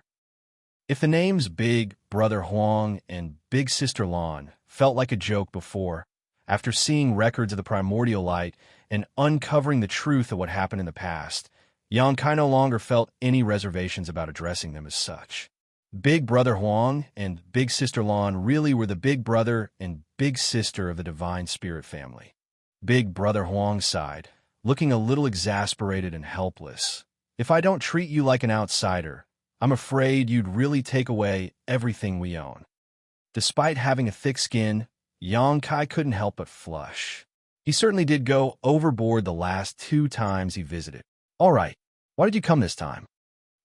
If the names Big Brother Huang and Big Sister Lan felt like a joke before, after seeing records of the primordial light and uncovering the truth of what happened in the past, Xianxia no longer felt any reservations about addressing them as such. Big Brother Huang and Big Sister Lan really were the big brother and big sister of the Divine Spirit family. Big Brother Huang sighed, looking a little exasperated and helpless. "If I don't treat you like an outsider, I'm afraid you'd really take away everything we own." Despite having a thick skin, Xianxia couldn't help but flush. He certainly did go overboard the last two times he visited. "All right, why did you come this time?"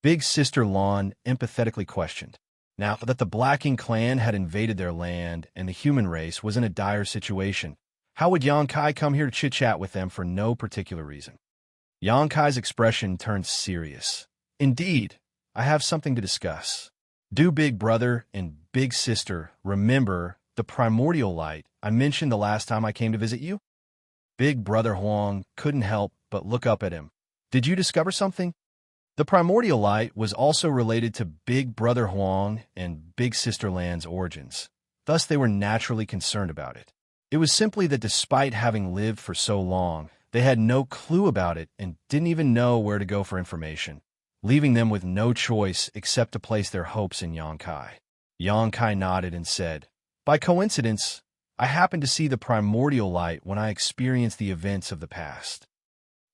Big Sister Lan empathetically questioned. Now that the Blacking clan had invaded their land and the human race was in a dire situation, how would Xianxia come here to chit-chat with them for no particular reason? Xianxia's expression turned serious. "Indeed, I have something to discuss. Do Big Brother and Big Sister remember the primordial light I mentioned the last time I came to visit you?" Big Brother Huang couldn't help but look up at him. "Did you discover something?" The primordial light was also related to Big Brother Huang and Big Sister Lan's origins. Thus, they were naturally concerned about it. It was simply that despite having lived for so long, they had no clue about it and didn't even know where to go for information, leaving them with no choice except to place their hopes in Xianxia. Xianxia nodded and said, "By coincidence, I happened to see the primordial light when I experienced the events of the past."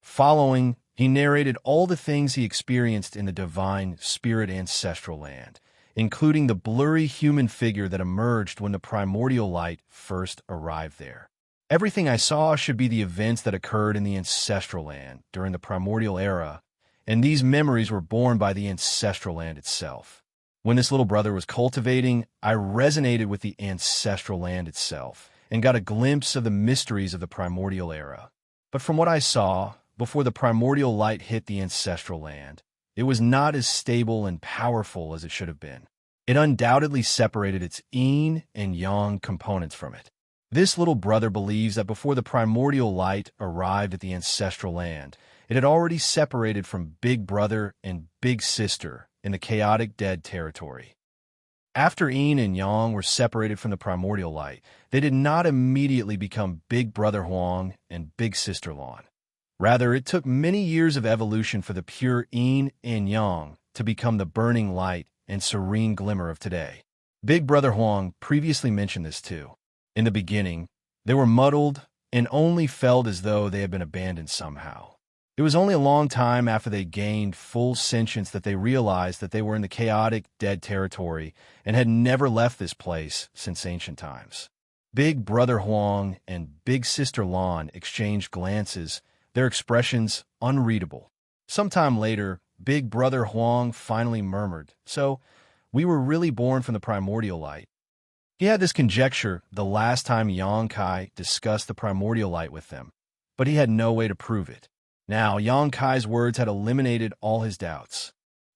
Following, he narrated all the things he experienced in the Divine Spirit ancestral land, including the blurry human figure that emerged when the primordial light first arrived there. "Everything I saw should be the events that occurred in the ancestral land during the primordial era, and these memories were born by the ancestral land itself. When this little brother was cultivating, I resonated with the ancestral land itself and got a glimpse of the mysteries of the primordial era. But from what I saw, before the primordial light hit the ancestral land, it was not as stable and powerful as it should have been. It undoubtedly separated its yin and yang components from it. This little brother believes that before the primordial light arrived at the ancestral land, it had already separated from Big Brother and Big Sister in the chaotic dead territory. After yin and yang were separated from the primordial light, they did not immediately become Big Brother Huang and Big Sister Lan. Rather, it took many years of evolution for the pure yin and yang to become the burning light and serene glimmer of today. Big Brother Huang previously mentioned this too. In the beginning, they were muddled and only felt as though they had been abandoned somehow. It was only a long time after they gained full sentience that they realized that they were in the chaotic, dead territory and had never left this place since ancient times. Big Brother Huang and Big Sister Lan exchanged glances, their expressions unreadable. Sometime later, Big Brother Huang finally murmured, "So, we were really born from the primordial light." He had this conjecture the last time Xianxia discussed the primordial light with them, but he had no way to prove it. Now, Xianxia's words had eliminated all his doubts.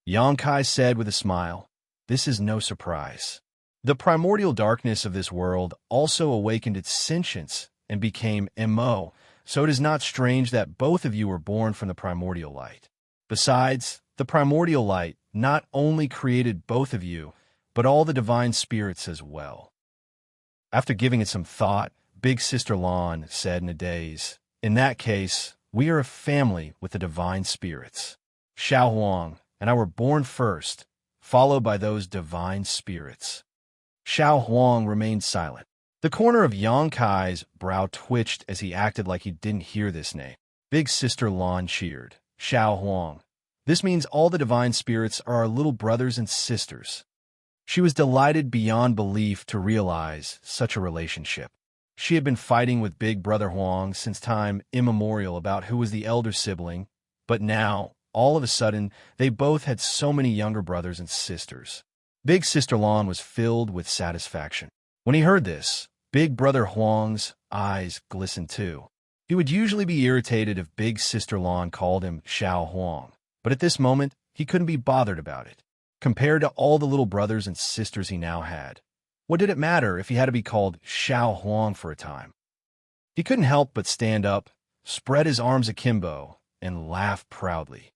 Xianxia said with a smile, "This is no surprise. The primordial darkness of this world also awakened its sentience and became MO, so it is not strange that both of you were born from the primordial light. Besides, the primordial light not only created both of you, but all the divine spirits as well." After giving it some thought, Big Sister Lan said in a daze, "In that case, we are a family with the divine spirits. Xiao Huang and I were born first, followed by those divine spirits." Xiao Huang remained silent. The corner of Xianxia's brow twitched as he acted like he didn't hear this name. Big Sister Lan cheered, "Xiao Huang. This means all the divine spirits are our little brothers and sisters." She was delighted beyond belief to realize such a relationship. She had been fighting with Big Brother Huang since time immemorial about who was the elder sibling, but now, all of a sudden, they both had so many younger brothers and sisters. Big Sister Lan was filled with satisfaction. When he heard this, Big Brother Huang's eyes glistened too. He would usually be irritated if Big Sister Lan called him Xiao Huang, but at this moment, he couldn't be bothered about it. Compared to all the little brothers and sisters he now had, what did it matter if he had to be called Xiao Huang for a time? He couldn't help but stand up, spread his arms akimbo, and laugh proudly.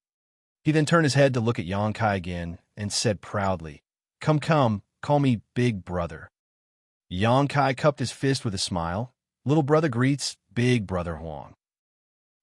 He then turned his head to look at Xianxia again and said proudly, "Come, come, call me Big Brother." Xianxia cupped his fist with a smile. Little brother greets Big Brother Huang.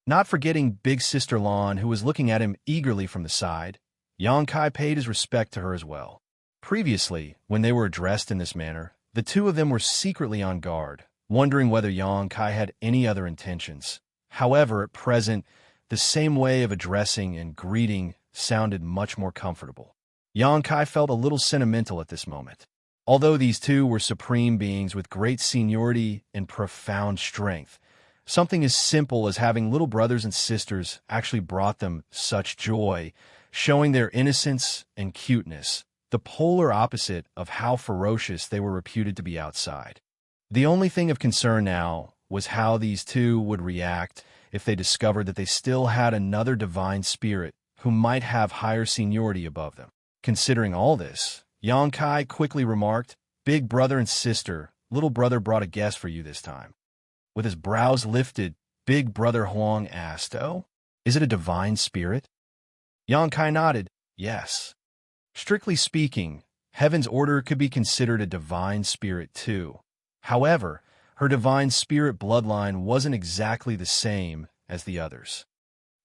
Not forgetting Big Sister Lan, who was looking at him eagerly from the side, Xianxia paid his respect to her as well. Previously, when they were addressed in this manner, the two of them were secretly on guard, wondering whether Xianxia had any other intentions. However, at present, the same way of addressing and greeting sounded much more comfortable. Xianxia felt a little sentimental at this moment. Although these two were supreme beings with great seniority and profound strength, something as simple as having little brothers and sisters actually brought them such joy, showing their innocence and cuteness, the polar opposite of how ferocious they were reputed to be outside. The only thing of concern now was how these two would react if they discovered that they still had another divine spirit who might have higher seniority above them. Considering all this, Xianxia quickly remarked, "Big brother and sister, little brother brought a guest for you this time." With his brows lifted, Big Brother Huang asked, "Oh, is it a divine spirit?" Xianxia nodded, "Yes." Strictly speaking, Heaven's Order could be considered a divine spirit too. However, her divine spirit bloodline wasn't exactly the same as the others.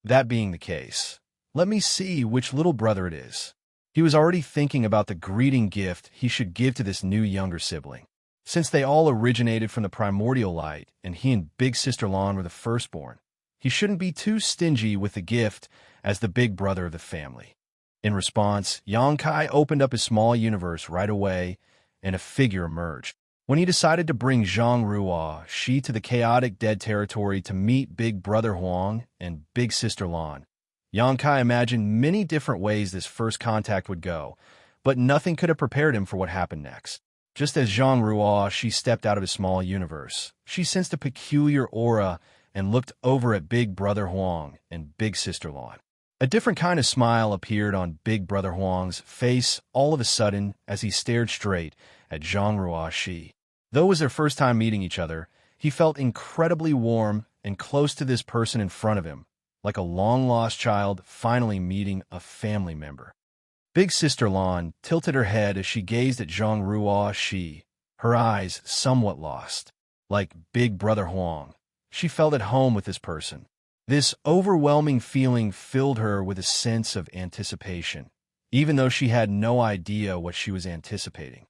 That being the case, let me see which little brother it is. He was already thinking about the greeting gift he should give to this new younger sibling. Since they all originated from the primordial light and he and Big Sister Lan were the firstborn, he shouldn't be too stingy with the gift as the big brother of the family. In response, Xianxia opened up his small universe right away, and a figure emerged. When he decided to bring Zhang Ruo Shi to the chaotic dead territory to meet Big Brother Huang and Big Sister Lan, Xianxia imagined many different ways this first contact would go, but nothing could have prepared him for what happened next. Just as Zhang Ruo Shi stepped out of his small universe, she sensed a peculiar aura and looked over at Big Brother Huang and Big Sister Lan. A different kind of smile appeared on Big Brother Huang's face all of a sudden as he stared straight at Zhang Ruo Shi. Though it was their first time meeting each other, he felt incredibly warm and close to this person in front of him, like a long-lost child finally meeting a family member. Big Sister Lan tilted her head as she gazed at Zhang Ruo Shi, her eyes somewhat lost. Like Big Brother Huang, she felt at home with this person, This overwhelming feeling filled her with a sense of anticipation, even though she had no idea what she was anticipating.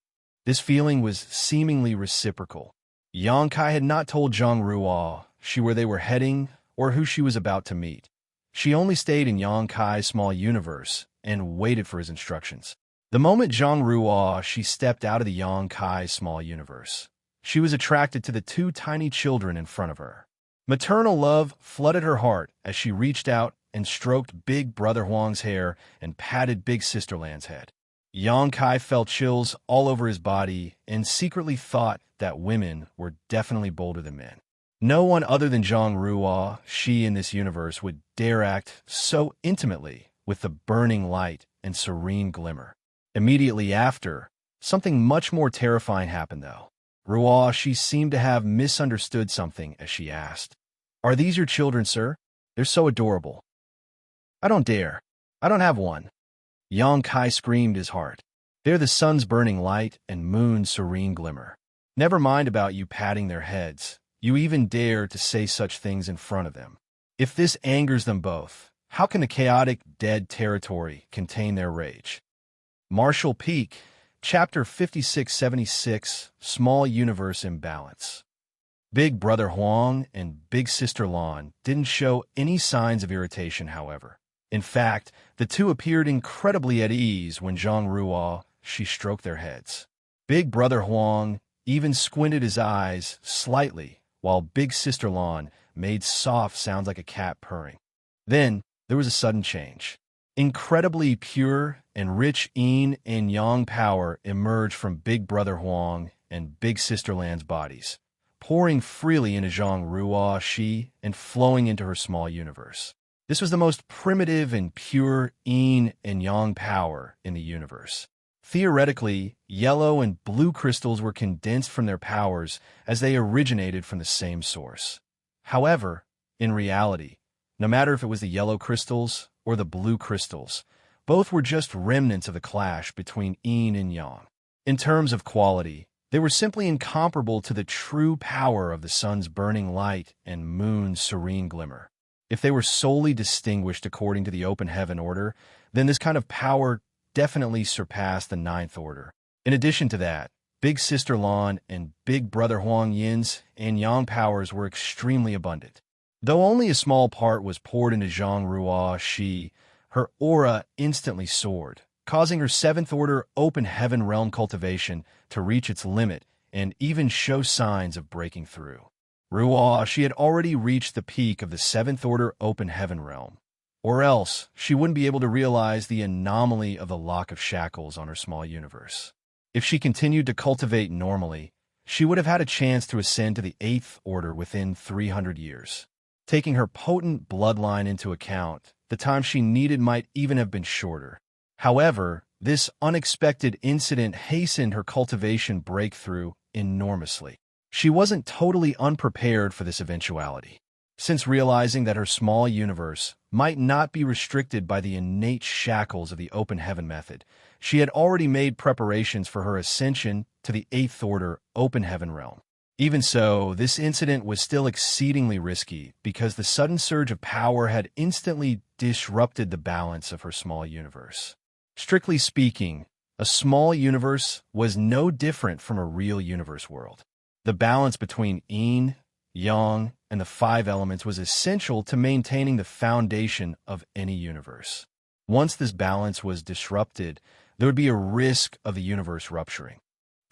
This feeling was seemingly reciprocal. Xianxia had not told Zhang Ruo where they were heading or who she was about to meet. She only stayed in Xianxia's small universe and waited for his instructions. The moment Zhang Ruo stepped out of the Xianxia's small universe, she was attracted to the two tiny children in front of her. Maternal love flooded her heart as she reached out and stroked Big Brother Huang's hair and patted Big Sister Lan's head. Xianxia felt chills all over his body and secretly thought that women were definitely bolder than men. No one other than Zhang Ruo, she in this universe, would dare act so intimately with the burning light and serene glimmer. Immediately after, something much more terrifying happened, though. Ruo, she seemed to have misunderstood something as she asked, "Are these your children, sir? They're so adorable." "I don't dare. I don't have one." Xianxia screamed his heart. "They're the sun's burning light and moon's serene glimmer. Never mind about you patting their heads. You even dare to say such things in front of them. If this angers them both, how can the chaotic, dead territory contain their rage?" Martial Peak, Chapter 5676, Small Universe Imbalance. Big Brother Huang and Big Sister Lan didn't show any signs of irritation, however. In fact, the two appeared incredibly at ease when Zhang Ruo, she stroked their heads. Big Brother Huang even squinted his eyes slightly, while Big Sister Lan made soft sounds like a cat purring. Then, there was a sudden change. Incredibly pure and rich yin and yang power emerged from Big Brother Huang and Big Sister Lan's bodies, pouring freely into Zhang Ruo she and flowing into her small universe. This was the most primitive and pure yin and yang power in the universe. Theoretically, yellow and blue crystals were condensed from their powers as they originated from the same source. However, in reality, no matter if it was the yellow crystals or the blue crystals, both were just remnants of the clash between yin and yang. In terms of quality, they were simply incomparable to the true power of the sun's burning light and moon's serene glimmer. If they were solely distinguished according to the open heaven order, then this kind of power definitely surpassed the ninth order. In addition to that, Big Sister Lan and Big Brother Huang Yin's and yang powers were extremely abundant. Though only a small part was poured into Zhang Ruo, her aura instantly soared, causing her seventh order open heaven realm cultivation to reach its limit and even show signs of breaking through. Ruo, she had already reached the peak of the seventh order open heaven realm, or else she wouldn't be able to realize the anomaly of the lock of shackles on her small universe. If she continued to cultivate normally, she would have had a chance to ascend to the eighth order within 300 years. Taking her potent bloodline into account, the time she needed might even have been shorter. However, this unexpected incident hastened her cultivation breakthrough enormously. She wasn't totally unprepared for this eventuality. Since realizing that her small universe might not be restricted by the innate shackles of the open heaven method, she had already made preparations for her ascension to the eighth order open heaven realm. Even so, this incident was still exceedingly risky because the sudden surge of power had instantly disrupted the balance of her small universe. Strictly speaking, a small universe was no different from a real universe world. The balance between yin, yang, and the five elements was essential to maintaining the foundation of any universe. Once this balance was disrupted, there would be a risk of the universe rupturing.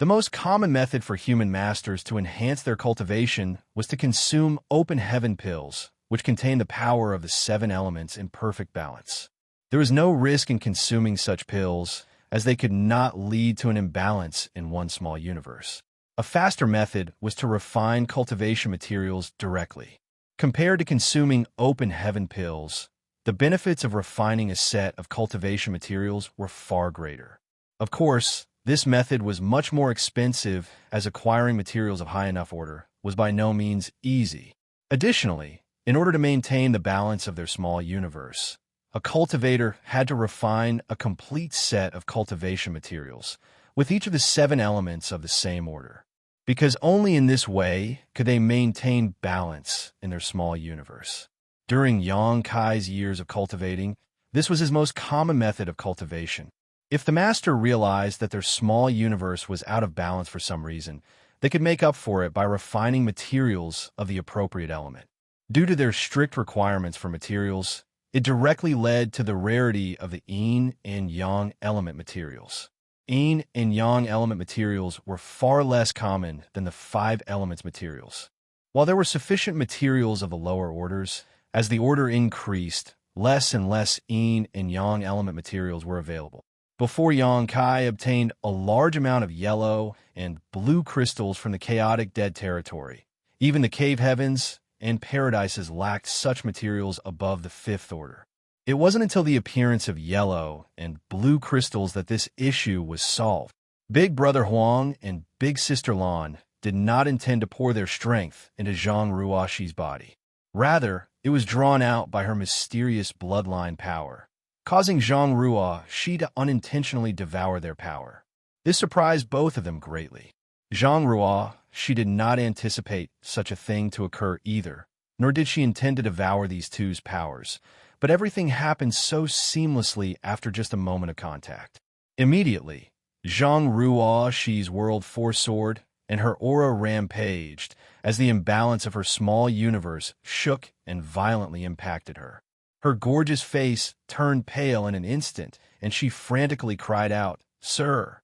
The most common method for human masters to enhance their cultivation was to consume open heaven pills, which contain the power of the seven elements in perfect balance. There was no risk in consuming such pills, as they could not lead to an imbalance in one small universe. A faster method was to refine cultivation materials directly. Compared to consuming open heaven pills, the benefits of refining a set of cultivation materials were far greater. Of course, this method was much more expensive, as acquiring materials of high enough order was by no means easy. Additionally, in order to maintain the balance of their small universe, a cultivator had to refine a complete set of cultivation materials, with each of the seven elements of the same order, because only in this way could they maintain balance in their small universe. During Yang Kai's years of cultivating, this was his most common method of cultivation. If the master realized that their small universe was out of balance for some reason, they could make up for it by refining materials of the appropriate element. Due to their strict requirements for materials, it directly led to the rarity of the yin and yang element materials. Yin and yang element materials were far less common than the five elements materials. While there were sufficient materials of the lower orders, as the order increased, less and less yin and yang element materials were available. Before Yang Kai obtained a large amount of yellow and blue crystals from the chaotic dead territory, even the cave heavens and paradises lacked such materials above the fifth order. It wasn't until the appearance of yellow and blue crystals that this issue was solved. Big Brother Huang and Big Sister Lan did not intend to pour their strength into Zhang Ruoxi's body. Rather, it was drawn out by her mysterious bloodline power, causing Zhang Ruoxi to unintentionally devour their power. This surprised both of them greatly. Zhang Ruoxi did not anticipate such a thing to occur either, nor did she intend to devour these two's powers, but everything happened so seamlessly after just a moment of contact. Immediately, Zhang Ruoxi's world soared, and her aura rampaged as the imbalance of her small universe shook and violently impacted her. Her gorgeous face turned pale in an instant, and she frantically cried out, "Sir!"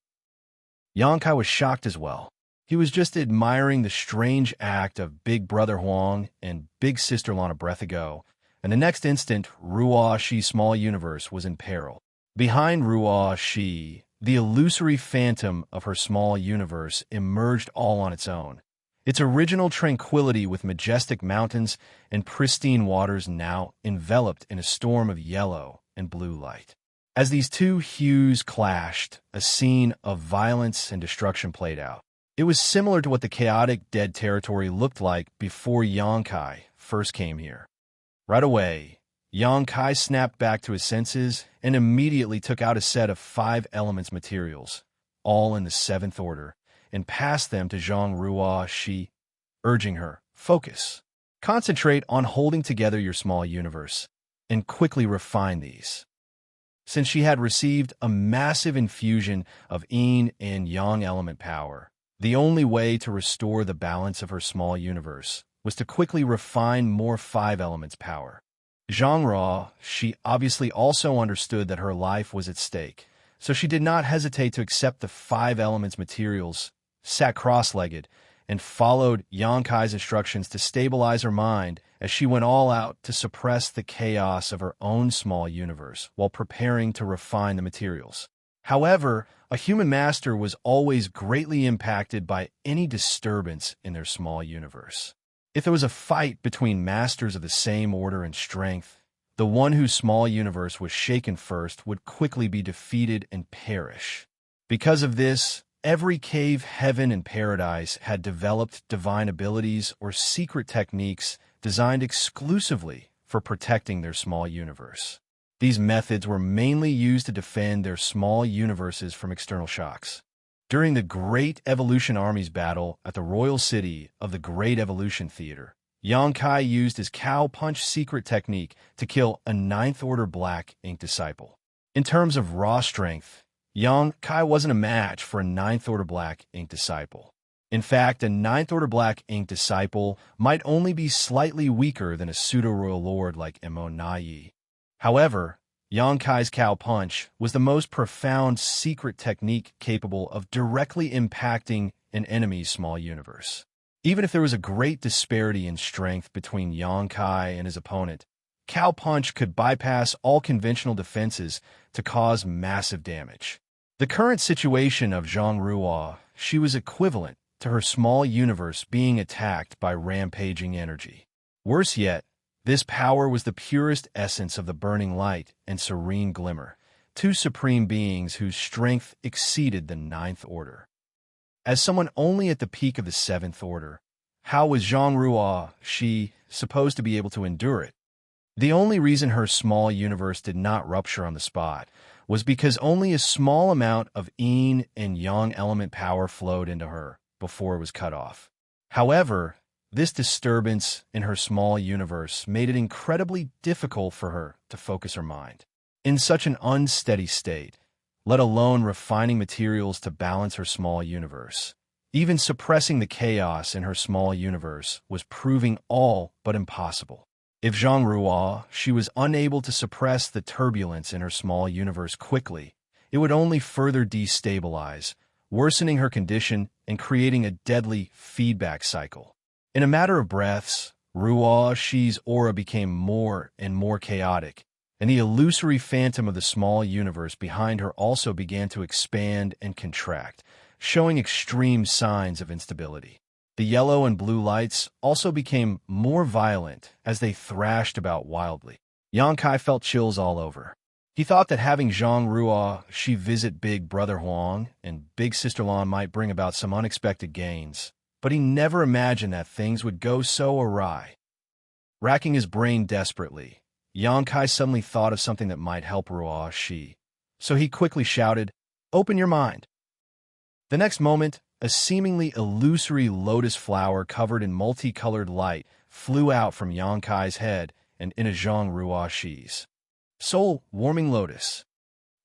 Yang Kai was shocked as well. He was just admiring the strange act of Big Brother Huang and Big Sister Lan a breath ago, and the next instant, Ruoxi's small universe was in peril. Behind Ruoxi, the illusory phantom of her small universe emerged all on its own. Its original tranquility with majestic mountains and pristine waters now enveloped in a storm of yellow and blue light. As these two hues clashed, a scene of violence and destruction played out. It was similar to what the chaotic dead territory looked like before Yang Kai first came here. Right away, Yang Kai snapped back to his senses and immediately took out a set of 5 elements materials, all in the 7th order, and passed them to Zhang Ruoxi, urging her, "Focus. Concentrate on holding together your small universe, and quickly refine these." Since she had received a massive infusion of yin and yang element power, the only way to restore the balance of her small universe was to quickly refine more 5 elements power. Zhang Ruoxi obviously also understood that her life was at stake, so she did not hesitate to accept the 5 elements materials, sat cross-legged, and followed Yang Kai's instructions to stabilize her mind as she went all out to suppress the chaos of her own small universe while preparing to refine the materials. However, a human master was always greatly impacted by any disturbance in their small universe. If there was a fight between masters of the same order and strength, the one whose small universe was shaken first would quickly be defeated and perish. Because of this, every cave, heaven, and paradise had developed divine abilities or secret techniques designed exclusively for protecting their small universe. These methods were mainly used to defend their small universes from external shocks. During the Great Evolution Army's battle at the Royal City of the Great Evolution Theater, Yang Kai used his cow punch secret technique to kill a 9th Order Black Ink disciple. In terms of raw strength, Yang Kai wasn't a match for a 9th Order Black Ink disciple. In fact, a 9th Order Black Ink disciple might only be slightly weaker than a pseudo-royal lord like Emo Nai. However, Yang Kai's cow punch was the most profound secret technique capable of directly impacting an enemy's small universe. Even if there was a great disparity in strength between Yang Kai and his opponent, cow punch could bypass all conventional defenses to cause massive damage. The current situation of Zhang Ruoxi was equivalent to her small universe being attacked by rampaging energy. Worse yet, this power was the purest essence of the burning light and serene glimmer, 2 supreme beings whose strength exceeded the 9th Order. As someone only at the peak of the 7th Order, how was Zhang Ruoxi supposed to be able to endure it? The only reason her small universe did not rupture on the spot was because only a small amount of yin and yang element power flowed into her before it was cut off. However, This disturbance in her small universe made it incredibly difficult for her to focus her mind. In such an unsteady state, let alone refining materials to balance her small universe, even suppressing the chaos in her small universe was proving all but impossible. If Xianxia, she was unable to suppress the turbulence in her small universe quickly, it would only further destabilize, worsening her condition and creating a deadly feedback cycle. In a matter of breaths, Ruoxi's aura became more and more chaotic, and the illusory phantom of the small universe behind her also began to expand and contract, showing extreme signs of instability. The yellow and blue lights also became more violent as they thrashed about wildly. Yang felt chills all over. He thought that having Xianxia visit Big Brother Huang and Big Sister Lan might bring about some unexpected gains, but he never imagined that things would go so awry. Racking his brain desperately, Yang suddenly thought of something that might help Ruoxi, so he quickly shouted, "Open your mind." The next moment, a seemingly illusory lotus flower covered in multicolored light flew out from Yang head and into Xianxi's soul-warming lotus.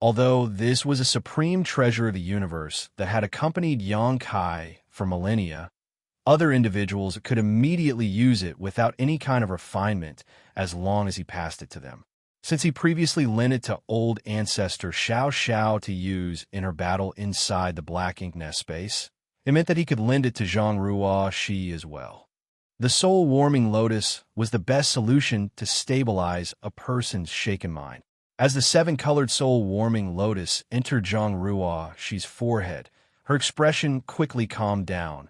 Although this was a supreme treasure of the universe that had accompanied Yang for millennia, other individuals could immediately use it without any kind of refinement as long as he passed it to them. Since he previously lent it to old ancestor Xiao to use in her battle inside the black ink nest space, it meant that he could lend it to Xianxia as well. The soul-warming lotus was the best solution to stabilize a person's shaken mind. As the seven-colored soul-warming lotus entered Xianxi's forehead, her expression quickly calmed down.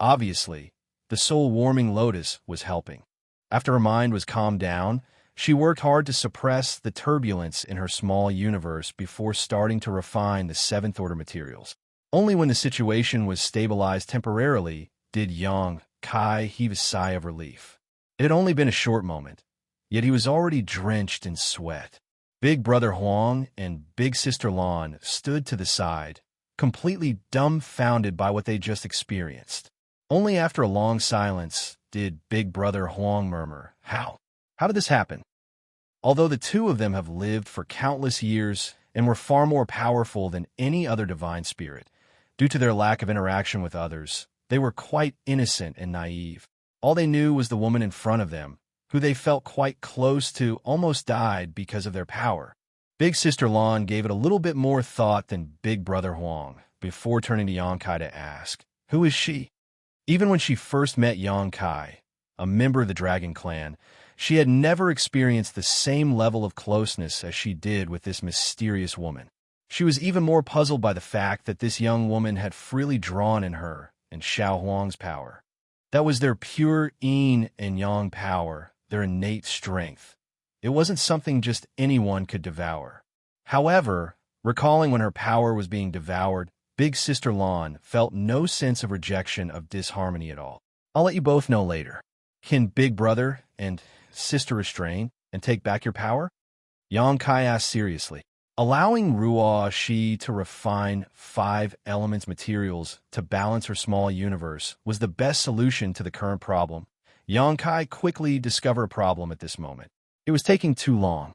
Obviously, the soul-warming lotus was helping. After her mind was calmed down, she worked hard to suppress the turbulence in her small universe before starting to refine the seventh-order materials. Only when the situation was stabilized temporarily did Yang heave a sigh of relief. It had only been a short moment, yet he was already drenched in sweat. Big Brother Huang and Big Sister Lan stood to the side, completely dumbfounded by what they just experienced. Only after a long silence did Big Brother Huang murmur, How did this happen?" Although the two of them have lived for countless years and were far more powerful than any other divine spirit, due to their lack of interaction with others, they were quite innocent and naive. All they knew was the woman in front of them, who they felt quite close to, almost died because of their power. Big Sister Lan gave it a little bit more thought than Big Brother Huang before turning to Yang to ask, "Who is she?" Even when she first met Yang a member of the Dragon Clan, she had never experienced the same level of closeness as she did with this mysterious woman. She was even more puzzled by the fact that this young woman had freely drawn in her and Xiao Huang's power. That was their pure yin and yang power, their innate strength. It wasn't something just anyone could devour. However, recalling when her power was being devoured, Big Sister Lan felt no sense of rejection of disharmony at all. "I'll let you both know later. Can Big Brother and Sister restrain and take back your power?" Yang asked seriously. Allowing Ruoxi to refine 5 elements materials to balance her small universe was the best solution to the current problem. Yang quickly discovered a problem at this moment. It was taking too long.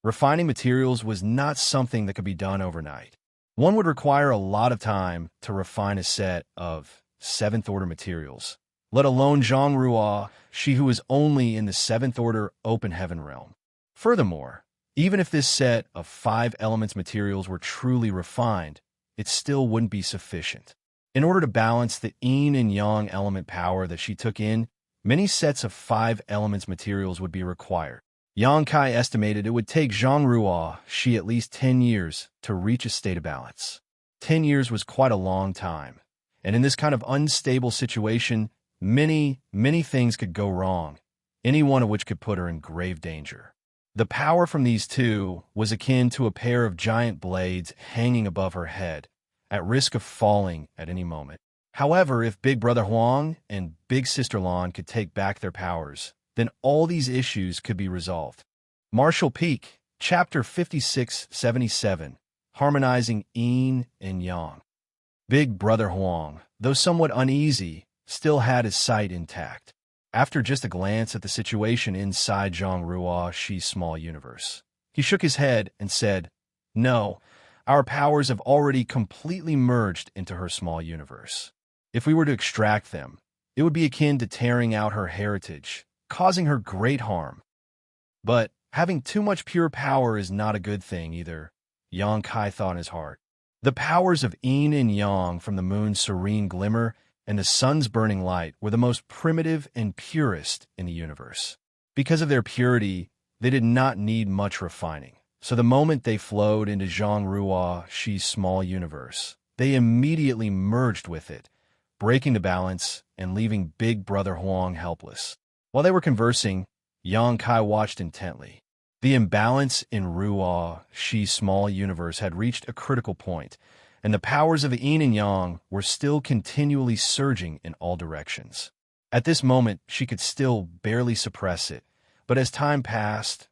Refining materials was not something that could be done overnight. One would require a lot of time to refine a set of 7th-order materials, let alone Xianxia, who was only in the 7th-order open heaven realm. Furthermore, even if this set of 5 elements materials were truly refined, it still wouldn't be sufficient. In order to balance the yin and yang element power that she took in, many sets of 5 elements materials would be required. Yang estimated it would take Xianxia at least 10 years to reach a state of balance. 10 years was quite a long time, and in this kind of unstable situation, many things could go wrong, any one of which could put her in grave danger. The power from these two was akin to a pair of giant blades hanging above her head, at risk of falling at any moment. However, if Big Brother Huang and Big Sister Lan could take back their powers, then all these issues could be resolved. Martial Peak, Chapter 5677, Harmonizing Yin and Yang. Big Brother Huang, though somewhat uneasy, still had his sight intact. After just a glance at the situation inside Zhang Ruo Shi's small universe, he shook his head and said, "No, our powers have already completely merged into her small universe. If we were to extract them, it would be akin to tearing out her heritage, causing her great harm. But having too much pure power is not a good thing either," Yang Kai thought in his heart. The powers of yin and yang from the moon's serene glimmer and the sun's burning light were the most primitive and purest in the universe. Because of their purity, they did not need much refining. So the moment they flowed into Zhang Ruo Shi's small universe, they immediately merged with it, breaking the balance and leaving Big Brother Huang helpless. While they were conversing, Yang Kai watched intently. The imbalance in Ruo Shi's small universe had reached a critical point, and the powers of the yin and yang were still continually surging in all directions. At this moment, she could still barely suppress it, but as time passed,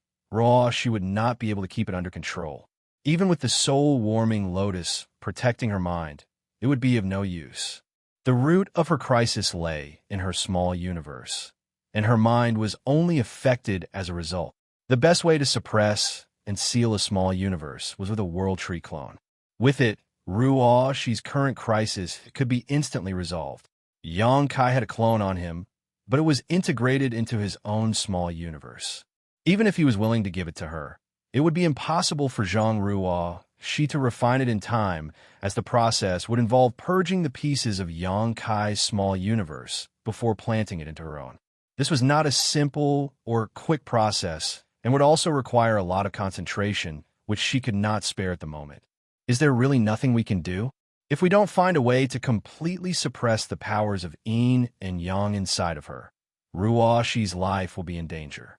she would not be able to keep it under control. Even with the soul-warming lotus protecting her mind, it would be of no use. The root of her crisis lay in her small universe, and her mind was only affected as a result. The best way to suppress and seal a small universe was with a World Tree clone. With it, Ruo Shi's current crisis could be instantly resolved. Yang Kai had a clone on him, but it was integrated into his own small universe. Even if he was willing to give it to her, it would be impossible for Zhang Ruo Shi to refine it in time, as the process would involve purging the pieces of Yang Kai's small universe before planting it into her own. This was not a simple or quick process and would also require a lot of concentration, which she could not spare at the moment. Is there really nothing we can do? If we don't find a way to completely suppress the powers of yin and yang inside of her, Ruo Shi's life will be in danger.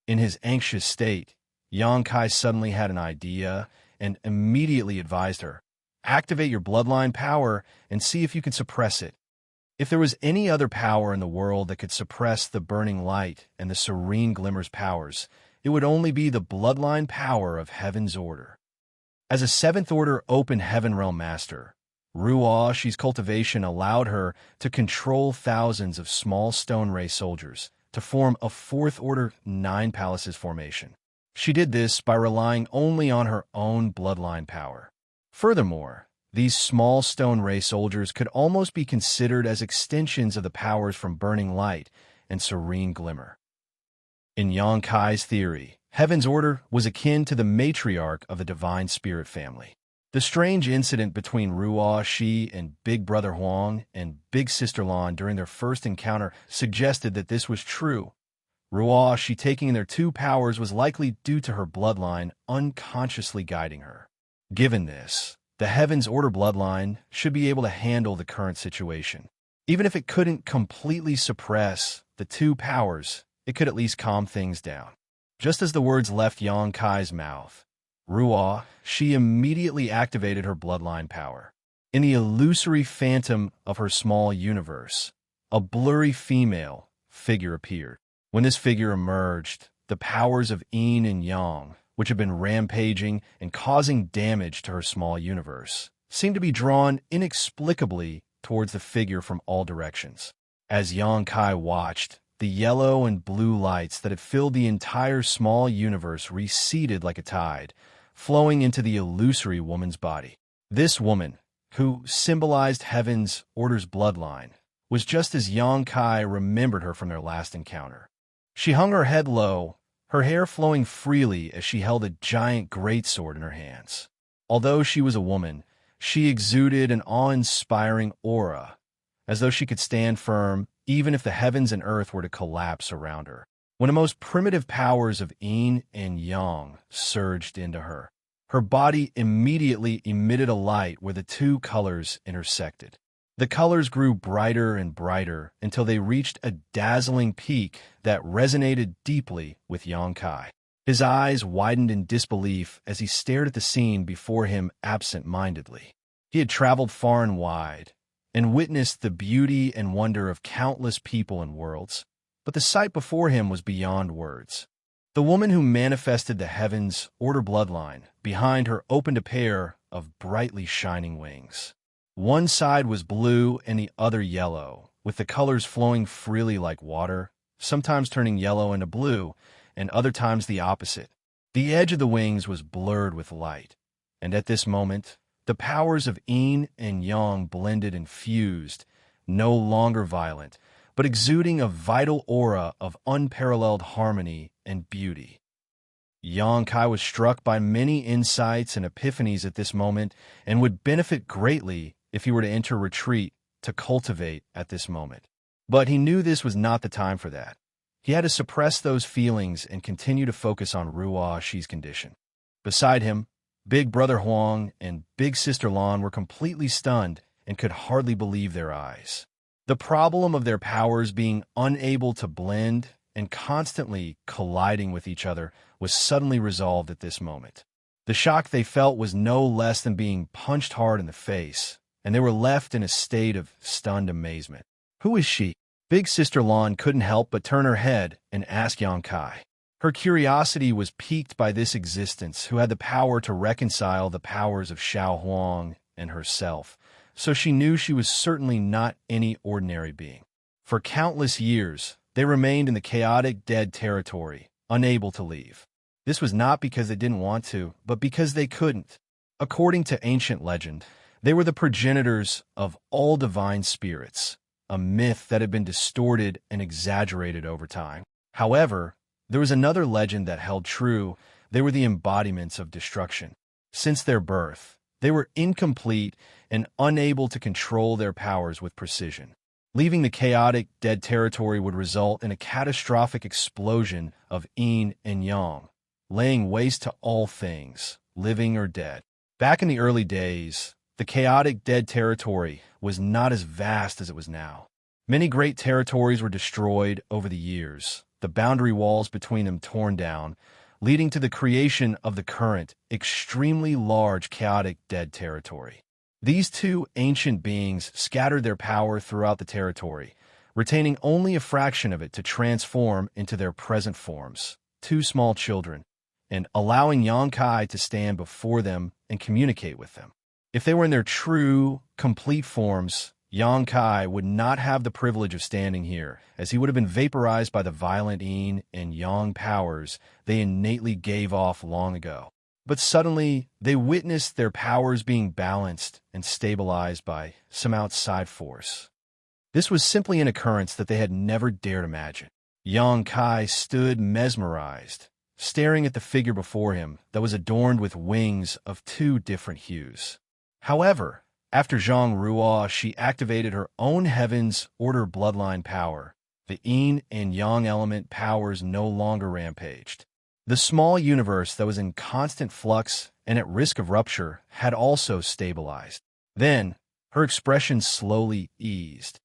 In his anxious state, Yang Kai suddenly had an idea and immediately advised her, "Activate your bloodline power and see if you can suppress it." If there was any other power in the world that could suppress the burning light and the serene glimmer's powers, it would only be the bloodline power of Heaven's Order. As a Seventh Order Open Heaven Realm Master, Ruo Shi's cultivation allowed her to control thousands of small stone ray soldiers to form a Fourth Order 9 Palaces formation. She did this by relying only on her own bloodline power. Furthermore, these small stone ray soldiers could almost be considered as extensions of the powers from burning light and serene glimmer. In Yang Kai's theory, Heaven's Order was akin to the matriarch of the Divine Spirit family. The strange incident between Ruo Shi and Big Brother Huang and Big Sister Lan during their first encounter suggested that this was true. Ruo Shi taking their two powers was likely due to her bloodline unconsciously guiding her. Given this, the Heaven's Order bloodline should be able to handle the current situation. Even if it couldn't completely suppress the two powers, it could at least calm things down. Just as the words left Yang Kai's mouth, Ruo Shi immediately activated her bloodline power. In the illusory phantom of her small universe, a blurry female figure appeared. When this figure emerged, the powers of yin and yang, which had been rampaging and causing damage to her small universe, seemed to be drawn inexplicably towards the figure from all directions. As Yang Kai watched, the yellow and blue lights that had filled the entire small universe receded like a tide, flowing into the illusory woman's body. This woman, who symbolized Heaven's Order's bloodline, was just as Yang Kai remembered her from their last encounter. She hung her head low, her hair flowing freely as she held a giant greatsword in her hands. Although she was a woman, she exuded an awe-inspiring aura, as though she could stand firm even if the heavens and earth were to collapse around her. When the most primitive powers of yin and yang surged into her, her body immediately emitted a light where the two colors intersected. The colors grew brighter and brighter until they reached a dazzling peak that resonated deeply with Yang Kai. His eyes widened in disbelief as he stared at the scene before him absent-mindedly. He had traveled far and wide and witnessed the beauty and wonder of countless people and worlds, but the sight before him was beyond words. The woman who manifested the Heaven's Order bloodline behind her opened a pair of brightly shining wings. One side was blue and the other yellow, with the colors flowing freely like water, sometimes turning yellow into blue, and other times the opposite. The edge of the wings was blurred with light, and at this moment, the powers of yin and yang blended and fused, no longer violent, but exuding a vital aura of unparalleled harmony and beauty. Xianxia was struck by many insights and epiphanies at this moment and would benefit greatly if he were to enter retreat to cultivate at this moment. But he knew this was not the time for that. He had to suppress those feelings and continue to focus on Ruoxi's condition. Beside him, Big Brother Huang and Big Sister Lan were completely stunned and could hardly believe their eyes. The problem of their powers being unable to blend and constantly colliding with each other was suddenly resolved at this moment. The shock they felt was no less than being punched hard in the face, and they were left in a state of stunned amazement. Who is she? Big Sister Lan couldn't help but turn her head and ask Xianxia. Her curiosity was piqued by this existence who had the power to reconcile the powers of Xiao Huang and herself, so she knew she was certainly not any ordinary being. For countless years, they remained in the chaotic dead territory, unable to leave. This was not because they didn't want to, but because they couldn't. According to ancient legend, they were the progenitors of all divine spirits, a myth that had been distorted and exaggerated over time. However, there was another legend that held true. They were the embodiments of destruction. Since their birth, they were incomplete and unable to control their powers with precision. Leaving the chaotic, dead territory would result in a catastrophic explosion of yin and yang, laying waste to all things, living or dead. Back in the early days, the chaotic, dead territory was not as vast as it was now. Many great territories were destroyed over the years, the boundary walls between them torn down, leading to the creation of the current, extremely large, chaotic, dead territory. These two ancient beings scattered their power throughout the territory, retaining only a fraction of it to transform into their present forms, two small children, and allowing Xianxia to stand before them and communicate with them. If they were in their true, complete forms, Xianxia would not have the privilege of standing here, as he would have been vaporized by the violent yin and yang powers they innately gave off long ago. But suddenly, they witnessed their powers being balanced and stabilized by some outside force. This was simply an occurrence that they had never dared imagine. Xianxia stood mesmerized, staring at the figure before him that was adorned with wings of two different hues. However, after Zhang Ruo, she activated her own Heaven's Order bloodline power. The yin and yang element powers no longer rampaged. The small universe that was in constant flux and at risk of rupture had also stabilized. Then, her expression slowly eased.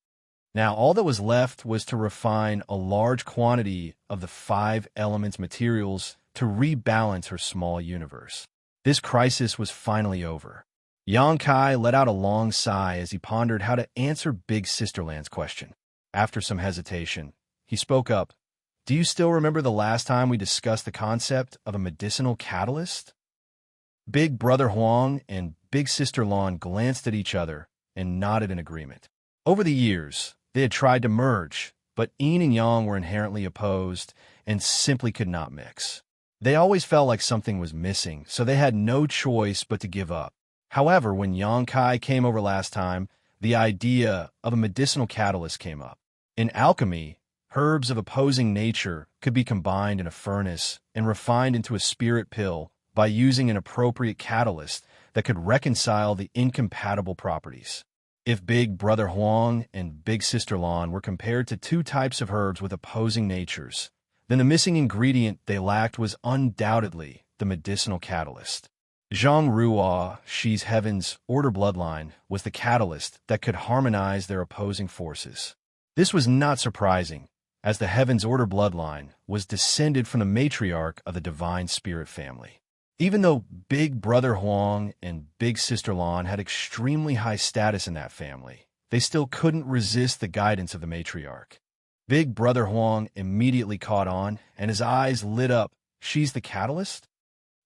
Now, all that was left was to refine a large quantity of the 5 elements materials to rebalance her small universe. This crisis was finally over. Xianxia let out a long sigh as he pondered how to answer Big Sister Lan's question. After some hesitation, he spoke up. Do you still remember the last time we discussed the concept of a medicinal catalyst? Big Brother Huang and Big Sister Lan glanced at each other and nodded in agreement. Over the years, they had tried to merge, but yin and yang were inherently opposed and simply could not mix. They always felt like something was missing, so they had no choice but to give up. However, when Xianxia came over last time, the idea of a medicinal catalyst came up. In alchemy, herbs of opposing nature could be combined in a furnace and refined into a spirit pill by using an appropriate catalyst that could reconcile the incompatible properties. If Big Brother Huang and Big Sister Lan were compared to two types of herbs with opposing natures, then the missing ingredient they lacked was undoubtedly the medicinal catalyst. Zhang Ruo, Shi's Heaven's Order bloodline, was the catalyst that could harmonize their opposing forces. This was not surprising, as the Heaven's Order bloodline was descended from the matriarch of the Divine Spirit family. Even though Big Brother Huang and Big Sister Lan had extremely high status in that family, they still couldn't resist the guidance of the matriarch. Big Brother Huang immediately caught on, and his eyes lit up. She's the catalyst?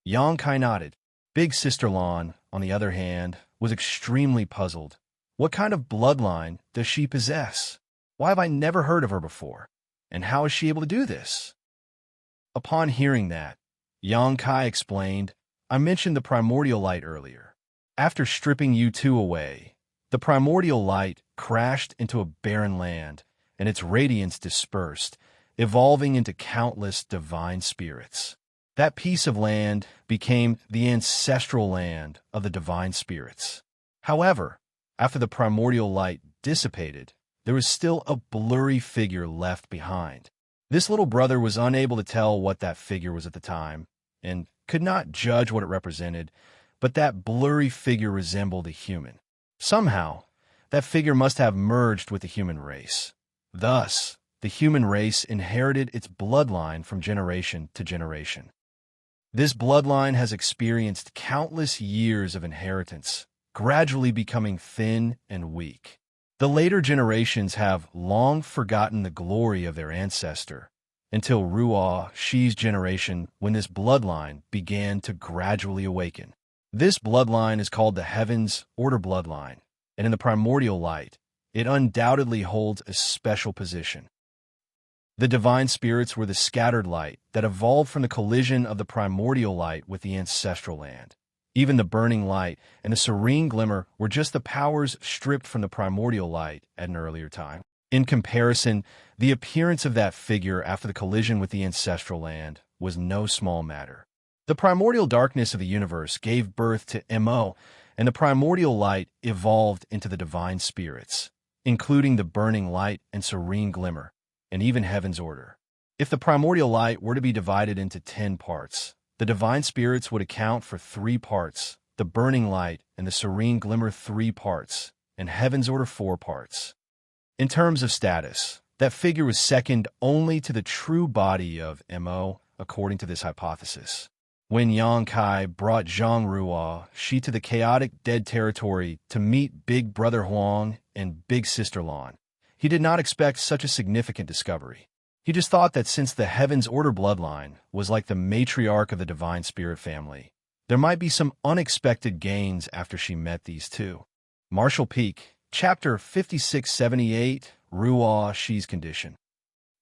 Xianxia nodded. Big Sister Lan, on the other hand, was extremely puzzled. What kind of bloodline does she possess? Why have I never heard of her before? And how is she able to do this? Upon hearing that, Xianxia explained, I mentioned the primordial light earlier. After stripping you two away, the primordial light crashed into a barren land, and its radiance dispersed, evolving into countless divine spirits. That piece of land became the ancestral land of the divine spirits. However, after the primordial light dissipated, there was still a blurry figure left behind. This little brother was unable to tell what that figure was at the time, and could not judge what it represented, but that blurry figure resembled a human. Somehow, that figure must have merged with the human race. Thus, the human race inherited its bloodline from generation to generation. This bloodline has experienced countless years of inheritance, gradually becoming thin and weak. The later generations have long forgotten the glory of their ancestor, until Wuxia's generation, when this bloodline began to gradually awaken. This bloodline is called the Heaven's Order bloodline, and in the primordial light, it undoubtedly holds a special position. The divine spirits were the scattered light that evolved from the collision of the primordial light with the ancestral land. Even the burning light and the serene glimmer were just the powers stripped from the primordial light at an earlier time. In comparison, the appearance of that figure after the collision with the ancestral land was no small matter. The primordial darkness of the universe gave birth to Mo, and the primordial light evolved into the divine spirits, including the burning light and serene glimmer, and even Heaven's Order. If the primordial light were to be divided into 10 parts, the divine spirits would account for 3 parts, the burning light and the serene glimmer 3 parts, and Heaven's Order 4 parts. In terms of status, that figure was second only to the true body of Mo, according to this hypothesis. When Xianxia brought Wuxia to the chaotic dead territory to meet Big Brother Huang and Big Sister Lan, he did not expect such a significant discovery. He just thought that since the Heaven's Order bloodline was like the matriarch of the Divine Spirit family, there might be some unexpected gains after she met these two. Marshall Peak, Chapter 5678, Wuxia's Condition.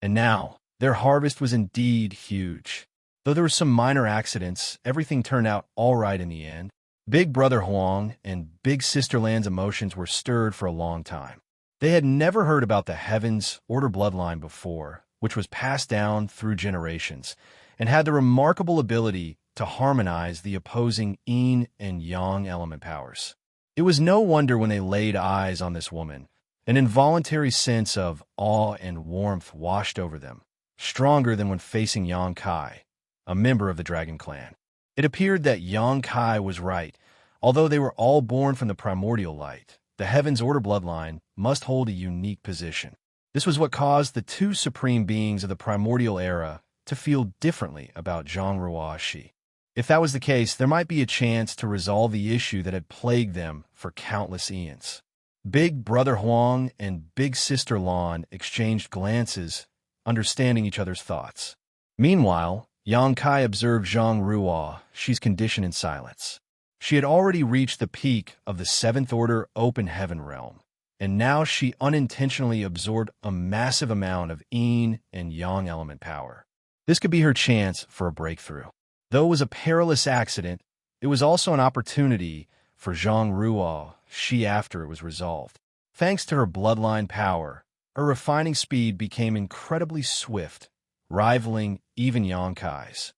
And now, their harvest was indeed huge. Though there were some minor accidents, everything turned out all right in the end. Big Brother Huang and Big Sister Lan's emotions were stirred for a long time. They had never heard about the Heaven's Order bloodline before, which was passed down through generations, and had the remarkable ability to harmonize the opposing yin and yang element powers. It was no wonder when they laid eyes on this woman, an involuntary sense of awe and warmth washed over them, stronger than when facing Xianxia, a member of the Dragon Clan. It appeared that Xianxia was right. Although they were all born from the primordial light, the Heaven's Order bloodline must hold a unique position. This was what caused the two supreme beings of the primordial era to feel differently about Wuxia. If that was the case, there might be a chance to resolve the issue that had plagued them for countless eons. Big Brother Huang and Big Sister Lan exchanged glances, understanding each other's thoughts. Meanwhile, Xianxia observed Wuxia's condition in silence. She had already reached the peak of the 7th Order Open Heaven realm, and now she unintentionally absorbed a massive amount of yin and yang element power. This could be her chance for a breakthrough. Though it was a perilous accident, it was also an opportunity for Wuxia after it was resolved. Thanks to her bloodline power, her refining speed became incredibly swift, rivaling even Xianxia's.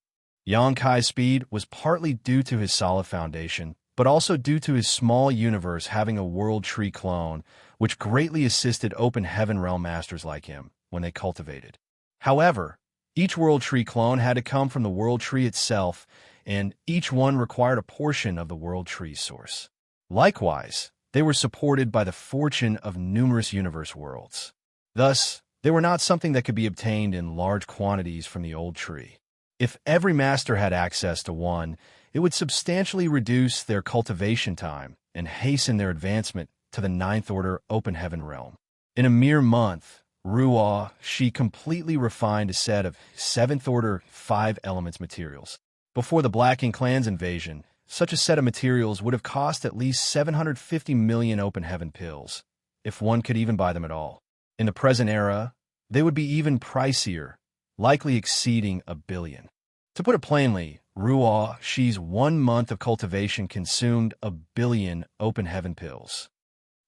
Xianxia's speed was partly due to his solid foundation, but also due to his small universe having a World Tree clone, which greatly assisted Open Heaven realm masters like him when they cultivated. However, each World Tree clone had to come from the World Tree itself, and each one required a portion of the World Tree source. Likewise, they were supported by the fortune of numerous universe worlds. Thus, they were not something that could be obtained in large quantities from the old tree. If every master had access to one, it would substantially reduce their cultivation time and hasten their advancement to the 9th Order Open Heaven realm. In a mere month, Wuxia completely refined a set of 7th Order 5 elements materials. Before the Black Ink Clan's invasion, such a set of materials would have cost at least 750 million Open Heaven pills, if one could even buy them at all. In the present era, they would be even pricier, likely exceeding $1 billion. To put it plainly, Ruo Shi's 1 month of cultivation consumed $1 billion open heaven pills.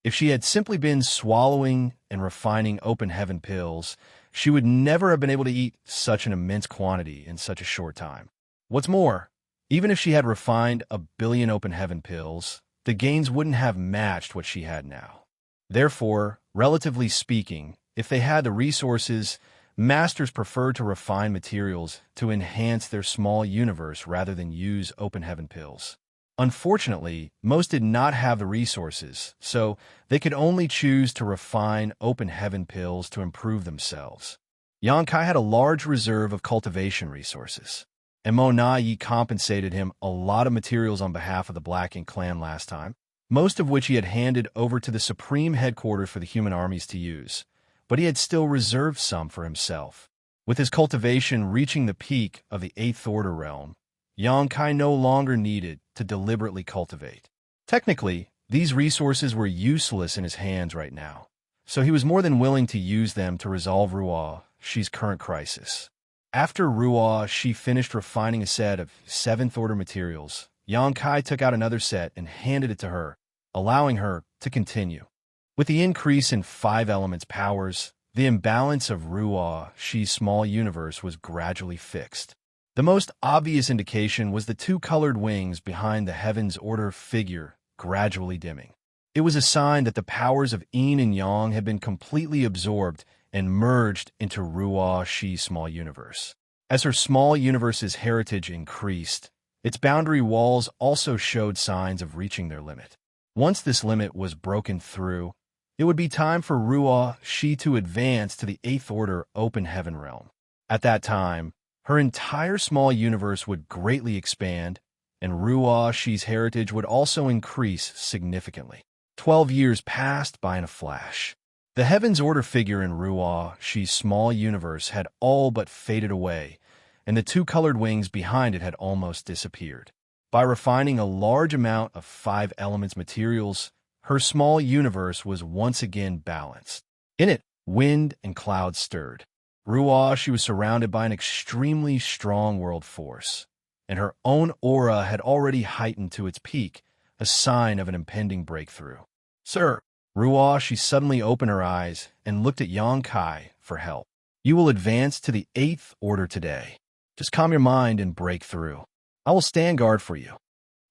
If she had simply been swallowing and refining open heaven pills, she would never have been able to eat such an immense quantity in such a short time. What's more, even if she had refined $1 billion open heaven pills, the gains wouldn't have matched what she had now. Therefore, relatively speaking, if they had the resources, masters preferred to refine materials to enhance their small universe rather than use open heaven pills. Unfortunately, most did not have the resources, so they could only choose to refine open heaven pills to improve themselves. Xianxia had a large reserve of cultivation resources, and Mo Na Yi compensated him a lot of materials on behalf of the Black Ink clan last time, most of which he had handed over to the supreme headquarters for the human armies to use, but he had still reserved some for himself. With his cultivation reaching the peak of the 8th Order realm, Xianxia no longer needed to deliberately cultivate. Technically, these resources were useless in his hands right now, so he was more than willing to use them to resolve Ruo Shi's current crisis. After Ruo Shi finished refining a set of 7th Order materials, Xianxia took out another set and handed it to her, allowing her to continue. With the increase in 5 elements powers, the imbalance of Ruo Shi's small universe was gradually fixed. The most obvious indication was the 2 colored wings behind the Heaven's Order figure gradually dimming. It was a sign that the powers of Yin and Yang had been completely absorbed and merged into Ruo Shi's small universe. As her small universe's heritage increased, its boundary walls also showed signs of reaching their limit. Once this limit was broken through, it would be time for Ruo Shi to advance to the 8th Order open heaven realm. At that time, her entire small universe would greatly expand, and Ruo Shi's heritage would also increase significantly. 12 years passed by in a flash. The Heaven's Order figure in Ruo Shi's small universe had all but faded away, and the 2 colored wings behind it had almost disappeared. By refining a large amount of 5 elements materials, her small universe was once again balanced. In it, wind and clouds stirred. Ruo Shi was surrounded by an extremely strong world force, and her own aura had already heightened to its peak, a sign of an impending breakthrough. "Sir," Ruo Shi suddenly opened her eyes and looked at Xianxia for help. "You will advance to the 8th Order today. Just calm your mind and break through. I will stand guard for you."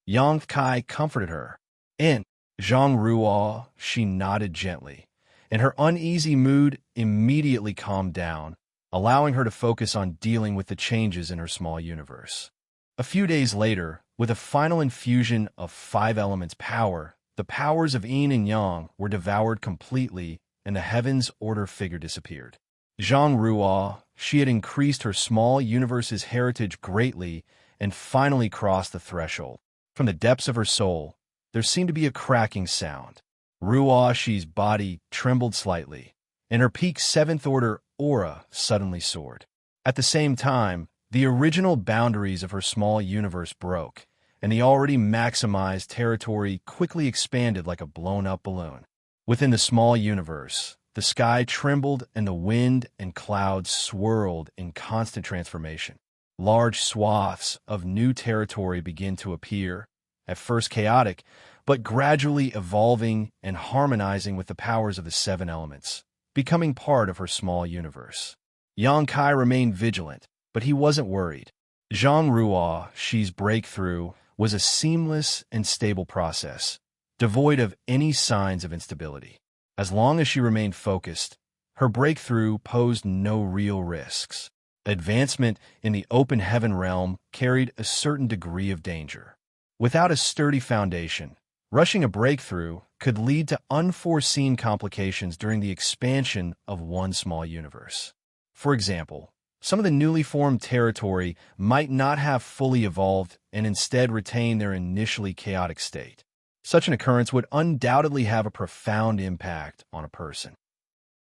Xianxia comforted her, and Zhang Ruo Shi nodded gently, and her uneasy mood immediately calmed down, allowing her to focus on dealing with the changes in her small universe. A few days later, with a final infusion of 5 elements power, the powers of Yin and Yang were devoured completely, and the Heaven's Order figure disappeared. Zhang Ruo Shi had increased her small universe's heritage greatly and finally crossed the threshold. From the depths of her soul, there seemed to be a cracking sound. Ruo Shi's body trembled slightly, and her peak 7th Order aura suddenly soared. At the same time, the original boundaries of her small universe broke, and the already maximized territory quickly expanded like a blown-up balloon. Within the small universe, the sky trembled and the wind and clouds swirled in constant transformation. Large swaths of new territory began to appear, at first chaotic, but gradually evolving and harmonizing with the powers of the 7 elements, becoming part of her small universe. Xianxia remained vigilant, but he wasn't worried. Zhang Ruo Shi's breakthrough was a seamless and stable process, devoid of any signs of instability. As long as she remained focused, her breakthrough posed no real risks. Advancement in the open heaven realm carried a certain degree of danger. Without a sturdy foundation, rushing a breakthrough could lead to unforeseen complications during the expansion of one small universe. For example, some of the newly formed territory might not have fully evolved and instead retain their initially chaotic state. Such an occurrence would undoubtedly have a profound impact on a person.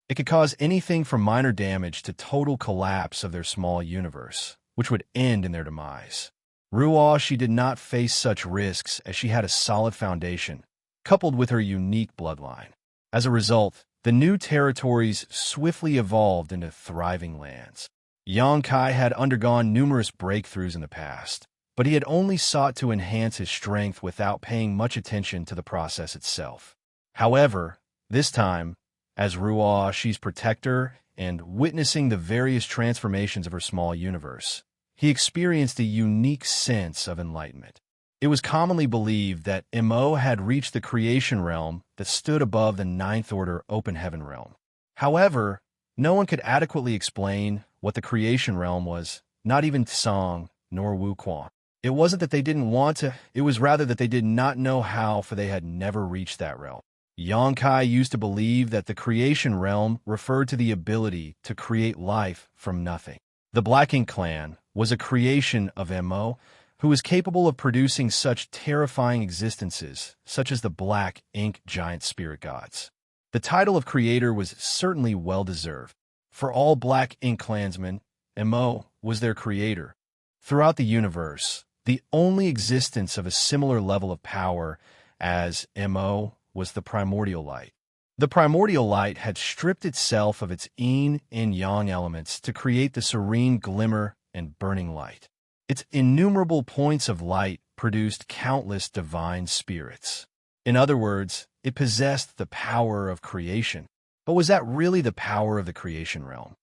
It could cause anything from minor damage to total collapse of their small universe, which would end in their demise. Ruo Shi did not face such risks as she had a solid foundation, coupled with her unique bloodline. As a result, The new territories swiftly evolved into thriving lands. Xianxia had undergone numerous breakthroughs in the past, but he had only sought to enhance his strength without paying much attention to the process itself. However, this time, as Ruoxi's protector and witnessing the various transformations of her small universe, he experienced a unique sense of enlightenment. It was commonly believed that Mo had reached the creation realm that stood above the Ninth Order open heaven realm. However, no one could adequately explain what the creation realm was, not even Tsang nor Wuquan. It wasn't that they didn't want to, it was rather that they did not know how, for they had never reached that realm. Xianxia used to believe that the creation realm referred to the ability to create life from nothing. The Black Ink clan was a creation of Mo, who was capable of producing such terrifying existences, such as the Black Ink giant spirit gods. The title of creator was certainly well-deserved. For all Black Ink clansmen, Mo was their creator. Throughout the universe, the only existence of a similar level of power as Mo was the primordial light. The primordial light had stripped itself of its yin and yang elements to create the serene glimmer and burning light. Its innumerable points of light produced countless divine spirits. In other words, it possessed the power of creation. But was that really the power of the creation realm?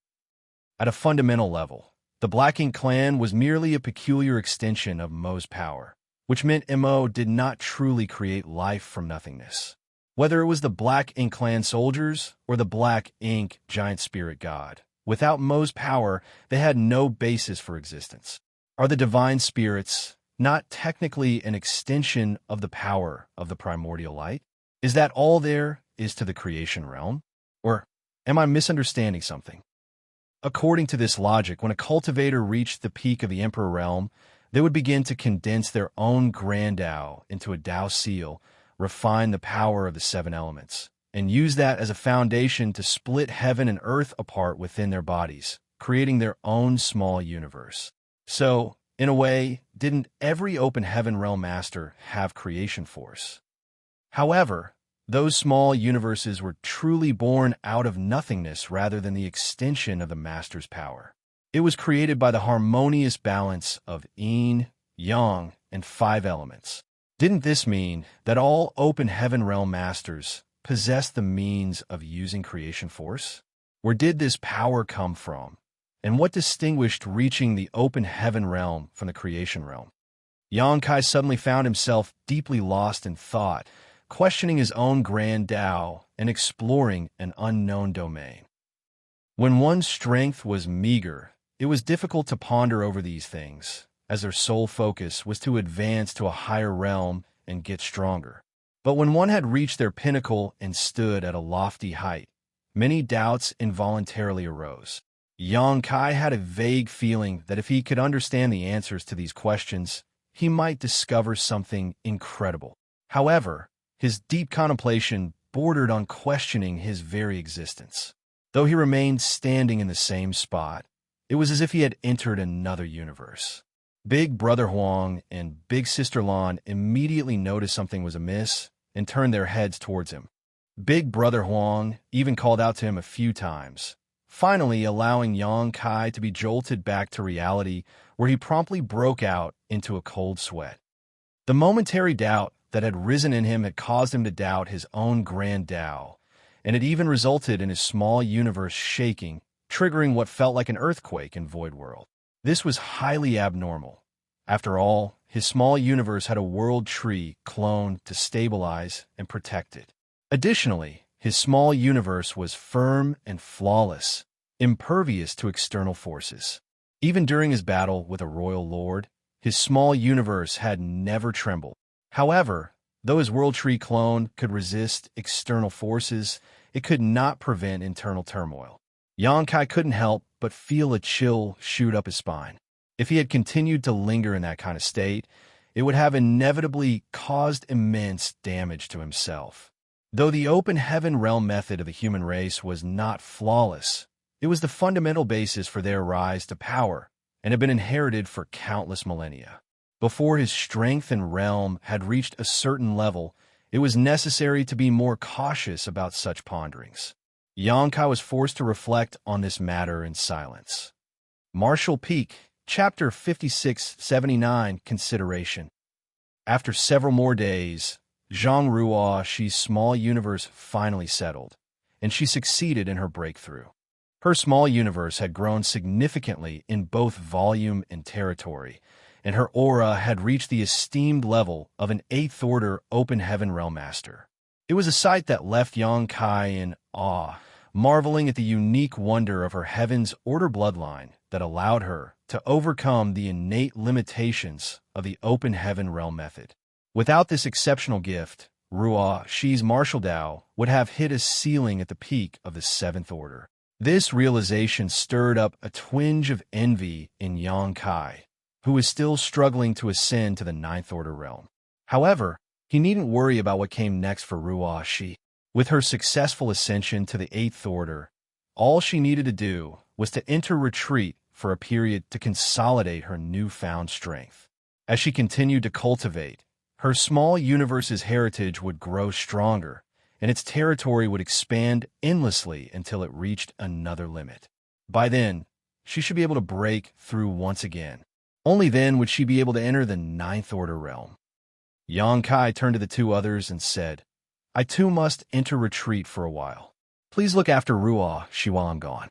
At a fundamental level, the Black Ink clan was merely a peculiar extension of Mo's power, which meant Mo did not truly create life from nothingness. Whether it was the Black Ink clan soldiers or the Black Ink giant spirit god, without Mo's power, they had no basis for existence. Are the divine spirits not technically an extension of the power of the primordial light? Is that all there is to the creation realm? Or am I misunderstanding something? According to this logic, when a cultivator reached the peak of the Emperor realm, they would begin to condense their own grand Tao into a Tao seal, refine the power of the seven elements, and use that as a foundation to split heaven and earth apart within their bodies, creating their own small universe. So, in a way, didn't every open heaven realm master have creation force? However, those small universes were truly born out of nothingness rather than the extension of the master's power. It was created by the harmonious balance of yin, yang, and five elements. Didn't this mean that all open heaven realm masters possessed the means of using creation force? Where did this power come from? And what distinguished reaching the open heaven realm from the creation realm? Xianxia suddenly found himself deeply lost in thought, questioning his own grand Tao and exploring an unknown domain. When one's strength was meager, it was difficult to ponder over these things, as their sole focus was to advance to a higher realm and get stronger. But when one had reached their pinnacle and stood at a lofty height, many doubts involuntarily arose. Xianxia had a vague feeling that if he could understand the answers to these questions, he might discover something incredible. However, his deep contemplation bordered on questioning his very existence. Though he remained standing in the same spot, it was as if he had entered another universe. Big Brother Huang and Big Sister Lan immediately noticed something was amiss and turned their heads towards him. Big Brother Huang even called out to him a few times, finally allowing Xianxia to be jolted back to reality, where he promptly broke out into a cold sweat. The momentary doubt that had risen in him had caused him to doubt his own grand Tao, and it even resulted in his small universe shaking, triggering what felt like an earthquake in Void World. This was highly abnormal. After all, his small universe had a world tree cloned to stabilize and protect it. Additionally, his small universe was firm and flawless, impervious to external forces. Even during his battle with a royal lord, his small universe had never trembled. However, though his world tree clone could resist external forces, it could not prevent internal turmoil. Xianxia couldn't help but feel a chill shoot up his spine. If he had continued to linger in that kind of state, it would have inevitably caused immense damage to himself. Though the open heaven realm method of the human race was not flawless, it was the fundamental basis for their rise to power and had been inherited for countless millennia. Before his strength and realm had reached a certain level, it was necessary to be more cautious about such ponderings. Xianxia was forced to reflect on this matter in silence. Martial Peak, Chapter 5679, Consideration. After several more days, Zhang Ruoxi's small universe finally settled, and she succeeded in her breakthrough. Her small universe had grown significantly in both volume and territory, and her aura had reached the esteemed level of an 8th-order Open Heaven Realm Master. It was a sight that left Xianxia in awe, marveling at the unique wonder of her Heaven's Order bloodline that allowed her to overcome the innate limitations of the Open Heaven Realm method. Without this exceptional gift, Ruoxi's martial Dao would have hit a ceiling at the peak of the 7th Order. This realization stirred up a twinge of envy in Xianxia, who was still struggling to ascend to the 9th Order realm. However, he needn't worry about what came next for Ruoxi. With her successful ascension to the 8th Order, all she needed to do was to enter retreat for a period to consolidate her newfound strength. As she continued to cultivate, her small universe's heritage would grow stronger, and its territory would expand endlessly until it reached another limit. By then, she should be able to break through once again. Only then would she be able to enter the 9th Order realm. Xianxia turned to the two others and said, "I too must enter retreat for a while. Please look after Ruoxi while I'm gone."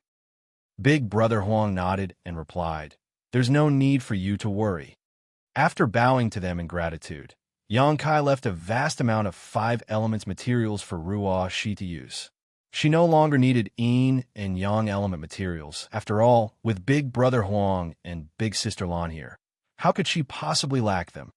Big Brother Huang nodded and replied, "There's no need for you to worry." After bowing to them in gratitude, Xianxia left a vast amount of 5 elements materials for Ruoxi to use. She no longer needed yin and yang element materials. After all, with Big Brother Huang and Big Sister Lan here, how could she possibly lack them?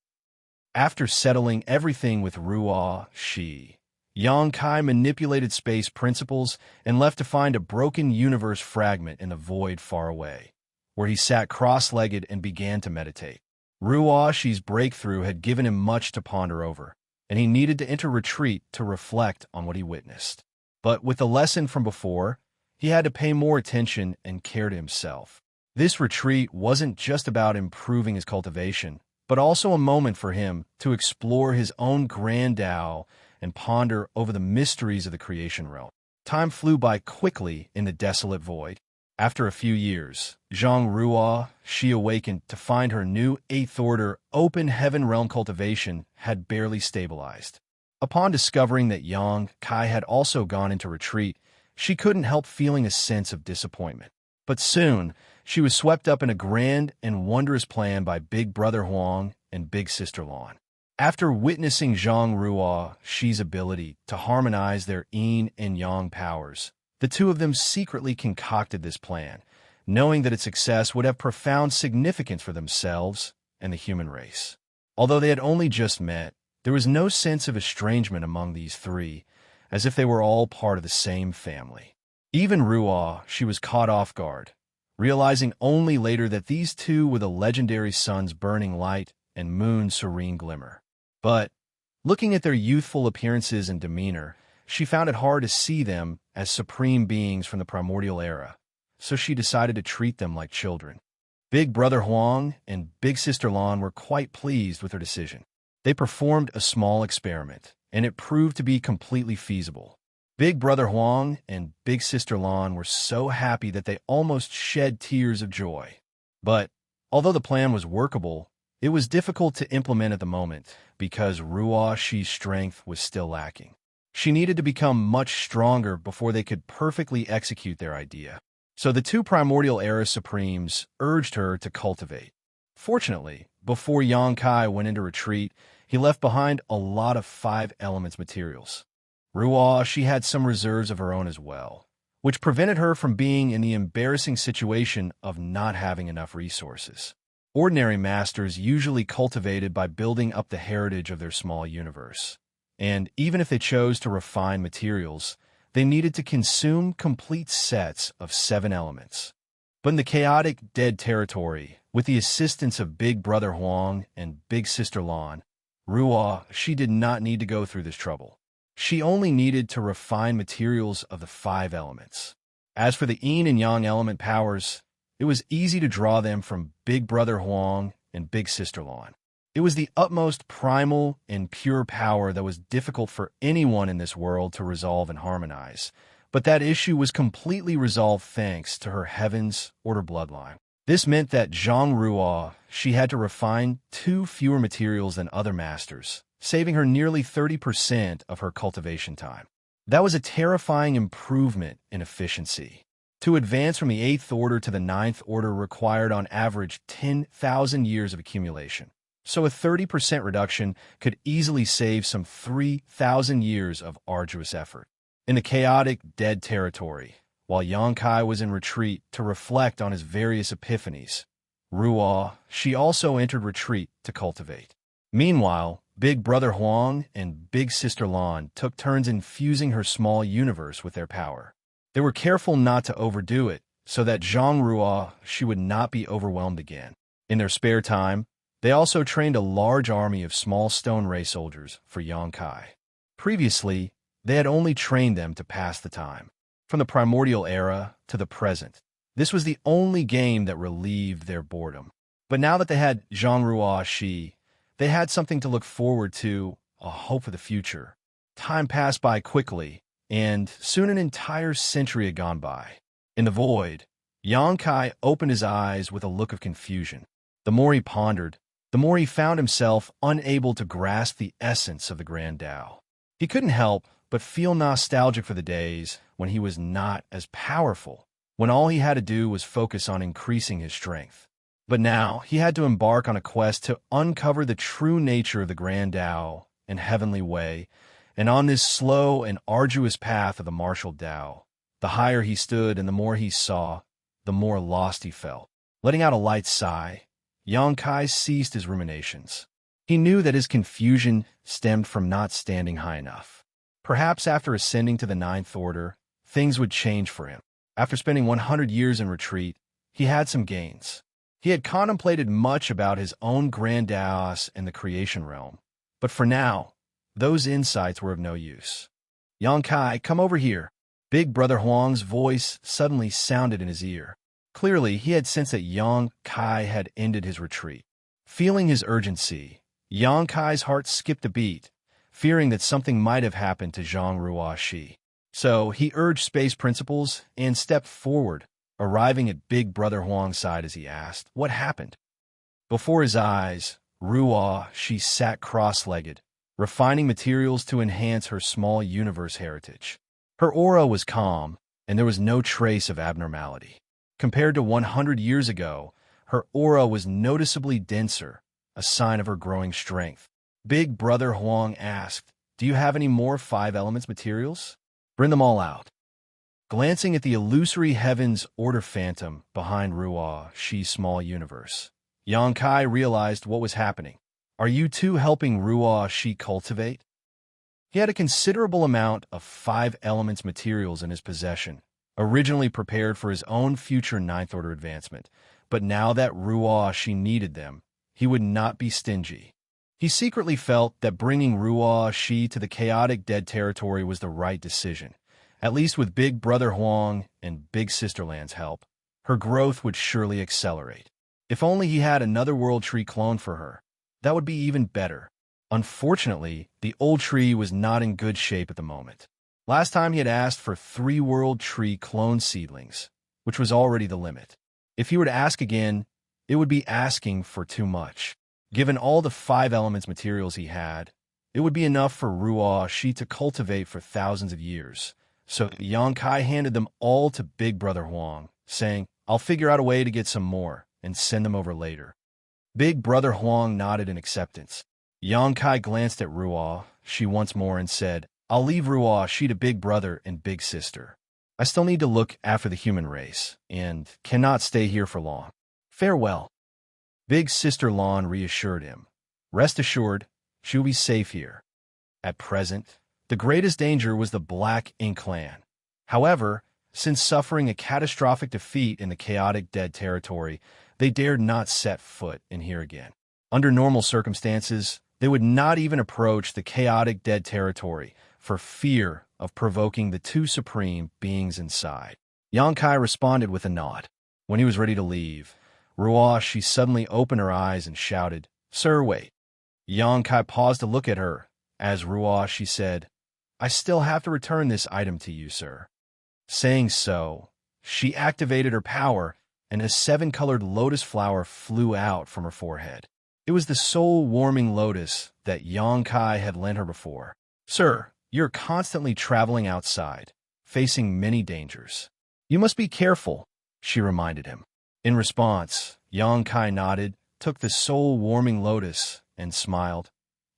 After settling everything with Ruoxi, Xianxia manipulated space principles and left to find a broken universe fragment in the void far away, where he sat cross-legged and began to meditate. Ruoxi's breakthrough had given him much to ponder over, and he needed to enter retreat to reflect on what he witnessed. But with the lesson from before, he had to pay more attention and care to himself. This retreat wasn't just about improving his cultivation, but also a moment for him to explore his own grand Tao and ponder over the mysteries of the creation realm. Time flew by quickly in the desolate void. After a few years, Zhang Ruoxi awakened to find her new 8th Order Open Heaven Realm cultivation had barely stabilized. Upon discovering that Xianxia had also gone into retreat, she couldn't help feeling a sense of disappointment. But soon, she was swept up in a grand and wondrous plan by Big Brother Huang and Big Sister Lan. After witnessing Zhang Ruoxi's ability to harmonize their yin and yang powers, the two of them secretly concocted this plan, knowing that its success would have profound significance for themselves and the human race. Although they had only just met, there was no sense of estrangement among these three, as if they were all part of the same family. Even Ruoxi was caught off guard, realizing only later that these two were the legendary sun's burning light and moon's serene glimmer. But, looking at their youthful appearances and demeanor, she found it hard to see them as supreme beings from the primordial era, so she decided to treat them like children. Big Brother Huang and Big Sister Lan were quite pleased with her decision. They performed a small experiment, and it proved to be completely feasible. Big Brother Huang and Big Sister Lan were so happy that they almost shed tears of joy. But, although the plan was workable, it was difficult to implement at the moment because Ruoxi's strength was still lacking. She needed to become much stronger before they could perfectly execute their idea. So the two primordial era supremes urged her to cultivate. Fortunately, before Xianxia went into retreat, he left behind a lot of 5 elements materials. Ruoxi had some reserves of her own as well, which prevented her from being in the embarrassing situation of not having enough resources. Ordinary masters usually cultivated by building up the heritage of their small universe, and even if they chose to refine materials, they needed to consume complete sets of 7 elements. But in the chaotic, dead territory, with the assistance of Big Brother Huang and Big Sister Lan, Ruoxi did not need to go through this trouble. She only needed to refine materials of the 5 elements. As for the yin and yang element powers, it was easy to draw them from Big Brother Huang and Big Sister Lan. It was the utmost primal and pure power that was difficult for anyone in this world to resolve and harmonize, But that issue was completely resolved thanks to her Heaven's Order bloodline. This meant that Zhang Ruo, she had to refine 2 fewer materials than other masters, saving her nearly 30% of her cultivation time. That was a terrifying improvement in efficiency. To advance from the 8th order to the 9th order required on average 10,000 years of accumulation. So a 30% reduction could easily save some 3,000 years of arduous effort. In the chaotic dead territory, while Xianxia was in retreat to reflect on his various epiphanies, Ruo, she also entered retreat to cultivate. Meanwhile, Big Brother Huang and Big Sister Lan took turns infusing her small universe with their power. They were careful not to overdo it, so that Zhang Ruo, she would not be overwhelmed again. In their spare time, they also trained a large army of small stone ray soldiers for Xianxia. Previously, they had only trained them to pass the time. From the primordial era to the present, this was the only game that relieved their boredom. But now that they had Zhang Ruo Shi, they had something to look forward to, a hope for the future. Time passed by quickly, and soon an entire century had gone by. In the void, Xianxia opened his eyes with a look of confusion. The more he pondered, the more he found himself unable to grasp the essence of the Grand Tao. He couldn't help but feel nostalgic for the days when he was not as powerful, when all he had to do was focus on increasing his strength. But now he had to embark on a quest to uncover the true nature of the Grand Tao and heavenly way, and on this slow and arduous path of the martial Tao, the higher he stood and the more he saw, the more lost he felt. Letting out a light sigh, Xianxia ceased his ruminations. He knew that his confusion stemmed from not standing high enough. Perhaps after ascending to the 9th order, things would change for him. After spending 100 years in retreat, he had some gains. He had contemplated much about his own Grand Taos and the creation realm, but for now, those insights were of no use. Xianxia, come over here. Big Brother Huang's voice suddenly sounded in his ear. Clearly, he had sensed that Xianxia had ended his retreat. Feeling his urgency, Xianxia's heart skipped a beat, fearing that something might have happened to Zhang Ruo Shi. So he urged space principles and stepped forward, arriving at Big Brother Huang's side as he asked, "What happened?" Before his eyes, Ruo Shi sat cross-legged, refining materials to enhance her small universe heritage. Her aura was calm, and there was no trace of abnormality. Compared to 100 years ago, her aura was noticeably denser, a sign of her growing strength. Big Brother Huang asked, "Do you have any more 5 elements materials? Bring them all out." Glancing at the illusory Heaven's Order phantom behind Ruo Shi's small universe, Xianxia realized what was happening. "Are you two helping Ruo Shi cultivate?" He had a considerable amount of 5 elements materials in his possession, originally prepared for his own future 9th order advancement, but now that Ruo Shi needed them, he would not be stingy. He secretly felt that bringing Ruo Shi to the chaotic dead territory was the right decision. At least with Big Brother Huang and Big Sister Lan's help, her growth would surely accelerate. If only he had another world tree clone for her, that would be even better. Unfortunately, the old tree was not in good shape at the moment. Last time he had asked for 3 world tree clone seedlings, which was already the limit. If he were to ask again, it would be asking for too much. Given all the 5 elements materials he had, it would be enough for Ruo Shi to cultivate for thousands of years. So Xianxia handed them all to Big Brother Huang, saying, "I'll figure out a way to get some more and send them over later." Big Brother Huang nodded in acceptance. Xianxia glanced at Ruo Shi once more and said, "I'll leave Ruo Shi to Big Brother and Big Sister. I still need to look after the human race, and cannot stay here for long. Farewell." Big Sister Lan reassured him. Rest assured, she will be safe here. At present, the greatest danger was the Black Ink clan. However, since suffering a catastrophic defeat in the chaotic dead territory, they dared not set foot in here again. Under normal circumstances, they would not even approach the chaotic dead territory for fear of provoking the 2 supreme beings inside. Xianxia responded with a nod. When he was ready to leave, Ruo Shi suddenly opened her eyes and shouted, "Sir, wait." Xianxia paused to look at her, as Ruo Shi said, "I still have to return this item to you, sir." Saying so, she activated her power, and a seven-colored lotus flower flew out from her forehead. It was the soul-warming lotus that Xianxia had lent her before. "Sir, you're constantly traveling outside, facing many dangers. You must be careful," she reminded him. In response, Xianxia nodded, took the soul-warming lotus, and smiled.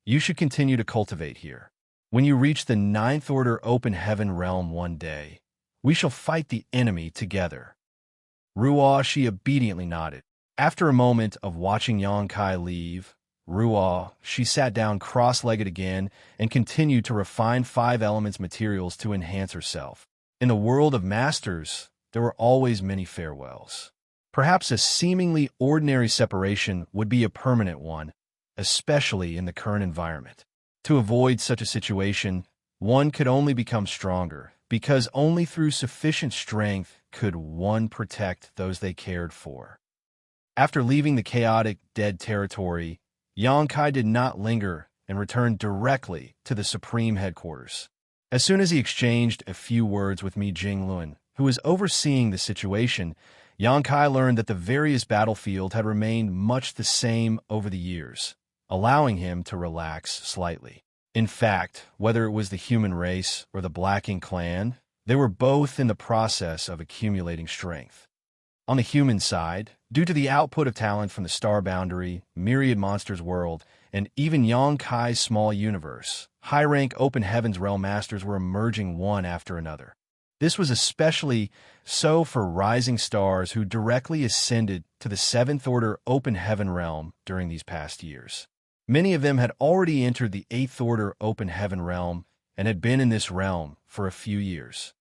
"You should continue to cultivate here. When you reach the ninth order open heaven realm one day, we shall fight the enemy together." She obediently nodded. After a moment of watching Xianxia leave, she sat down cross-legged again and continued to refine 5 elements materials to enhance herself. In the world of masters, there were always many farewells. Perhaps a seemingly ordinary separation would be a permanent one, especially in the current environment. To avoid such a situation, one could only become stronger, because only through sufficient strength could one protect those they cared for. After leaving the chaotic, dead territory, Xianxia did not linger and returned directly to the Supreme Headquarters. As soon as he exchanged a few words with Mi Jinglun, who was overseeing the situation, Xianxia learned that the various battlefield had remained much the same over the years, allowing him to relax slightly. In fact, whether it was the human race or the Black Ink clan, they were both in the process of accumulating strength. On the human side, due to the output of talent from the Star Boundary, Myriad Monsters World, and even Xianxia's small universe, high-rank Open Heavens Realm Masters were emerging one after another. This was especially so for rising stars who directly ascended to the 7th Order Open Heaven Realm during these past years. Many of them had already entered the 8th Order Open Heaven Realm and had been in this realm for a few years.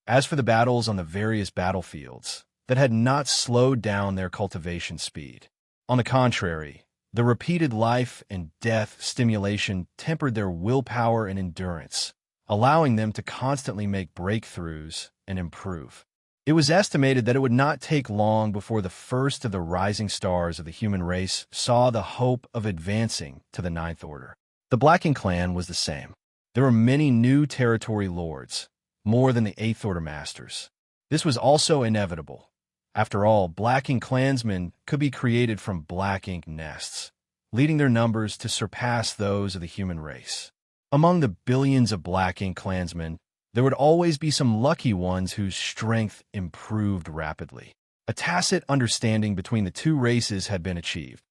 As for the battles on the various battlefields, that had not slowed down their cultivation speed. On the contrary, the repeated life and death stimulation tempered their willpower and endurance, allowing them to constantly make breakthroughs and improve. It was estimated that it would not take long before the first of the rising stars of the human race saw the hope of advancing to the 9th Order. The Black Ink clan was the same. There were many new territory lords, more than the 8th Order Masters. This was also inevitable. After all, Black Ink clansmen could be created from Black Ink nests, leading their numbers to surpass those of the human race. Among the billions of Black Ink clansmen, there would always be some lucky ones whose strength improved rapidly. A tacit understanding between the two races had been achieved.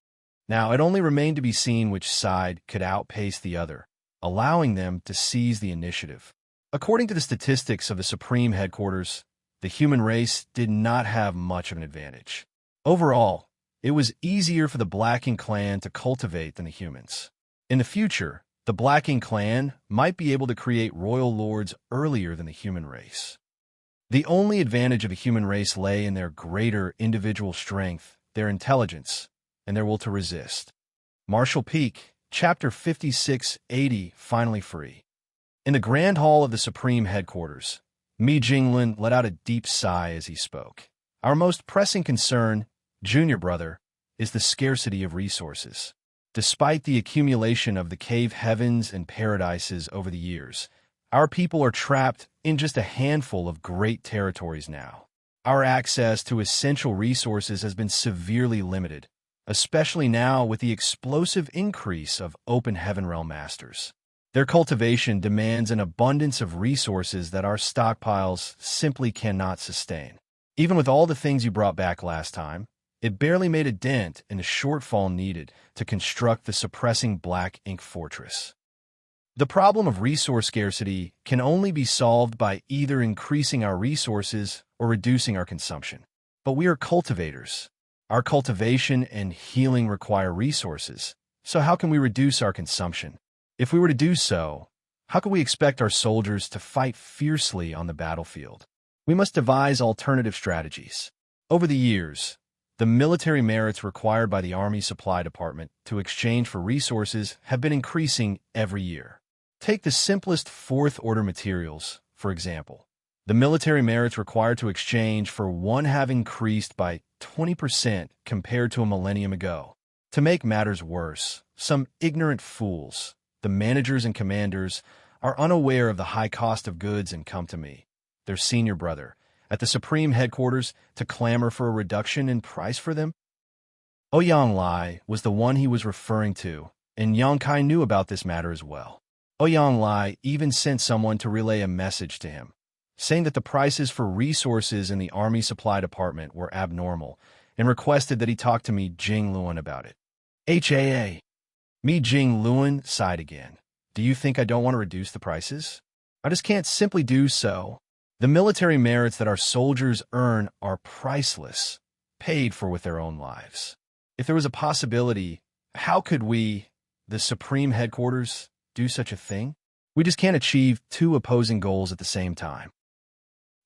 Now, it only remained to be seen which side could outpace the other, allowing them to seize the initiative. According to the statistics of the Supreme Headquarters, the human race did not have much of an advantage. Overall, it was easier for the Black Ink clan to cultivate than the humans. In the future, the Black Ink clan might be able to create royal lords earlier than the human race. The only advantage of the human race lay in their greater individual strength, their intelligence, and their will to resist. Martial Peak, Chapter 5680, Finally Free. In the Grand Hall of the Supreme Headquarters, Mi Jinglun let out a deep sigh as he spoke. "Our most pressing concern, junior brother, is the scarcity of resources. Despite the accumulation of the cave heavens and paradises over the years, our people are trapped in just a handful of great territories now. Our access to essential resources has been severely limited, especially now with the explosive increase of Open Heaven Realm Masters. Their cultivation demands an abundance of resources that our stockpiles simply cannot sustain. Even with all the things you brought back last time, it barely made a dent in the shortfall needed to construct the suppressing Black Ink fortress. The problem of resource scarcity can only be solved by either increasing our resources or reducing our consumption. But we are cultivators. Our cultivation and healing require resources, so how can we reduce our consumption? If we were to do so, how could we expect our soldiers to fight fiercely on the battlefield? We must devise alternative strategies. Over the years, the military merits required by the Army Supply Department to exchange for resources have been increasing every year. Take the simplest 4th Order materials, for example. The military merits required to exchange for one have increased by 20% compared to a millennium ago. To make matters worse, some ignorant fools, the managers and commanders, are unaware of the high cost of goods and come to me. their senior brother, at the Supreme Headquarters to clamor for a reduction in price for them? Ouyang was the one he was referring to, and Yang Kai knew about this matter as well. Ouyang even sent someone to relay a message to him, saying that the prices for resources in the Army Supply Department were abnormal, and requested that he talk to Mi Jingluan about it. HAA. Mi Jingluan sighed again. Do you think I don't want to reduce the prices? I just can't simply do so. The military merits that our soldiers earn are priceless, paid for with their own lives. If there was a possibility, how could we, the Supreme Headquarters, do such a thing? We just can't achieve two opposing goals at the same time.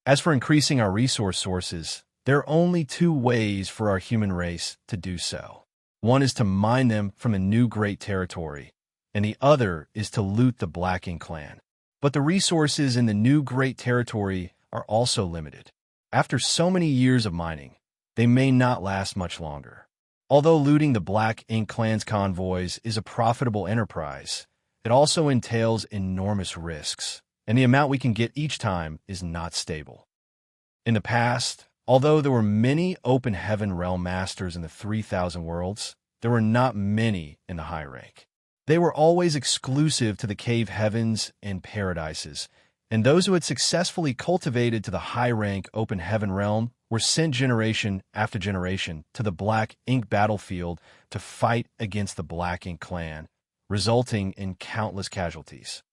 As for increasing our resource sources, there are only two ways for our human race to do so. One is to mine them from a new great territory, and the other is to loot the Black Ink clan. But the resources in the new great territory are also limited. After so many years of mining, they may not last much longer. Although looting the Black Ink clan's convoys is a profitable enterprise, it also entails enormous risks, and the amount we can get each time is not stable. In the past, although there were many open heaven realm masters in the 3,000 worlds, there were not many in the high rank. They were always exclusive to the cave heavens and paradises, and those who had successfully cultivated to the high-rank open heaven realm were sent generation after generation to the Black Ink battlefield to fight against the Black Ink clan, resulting in countless casualties.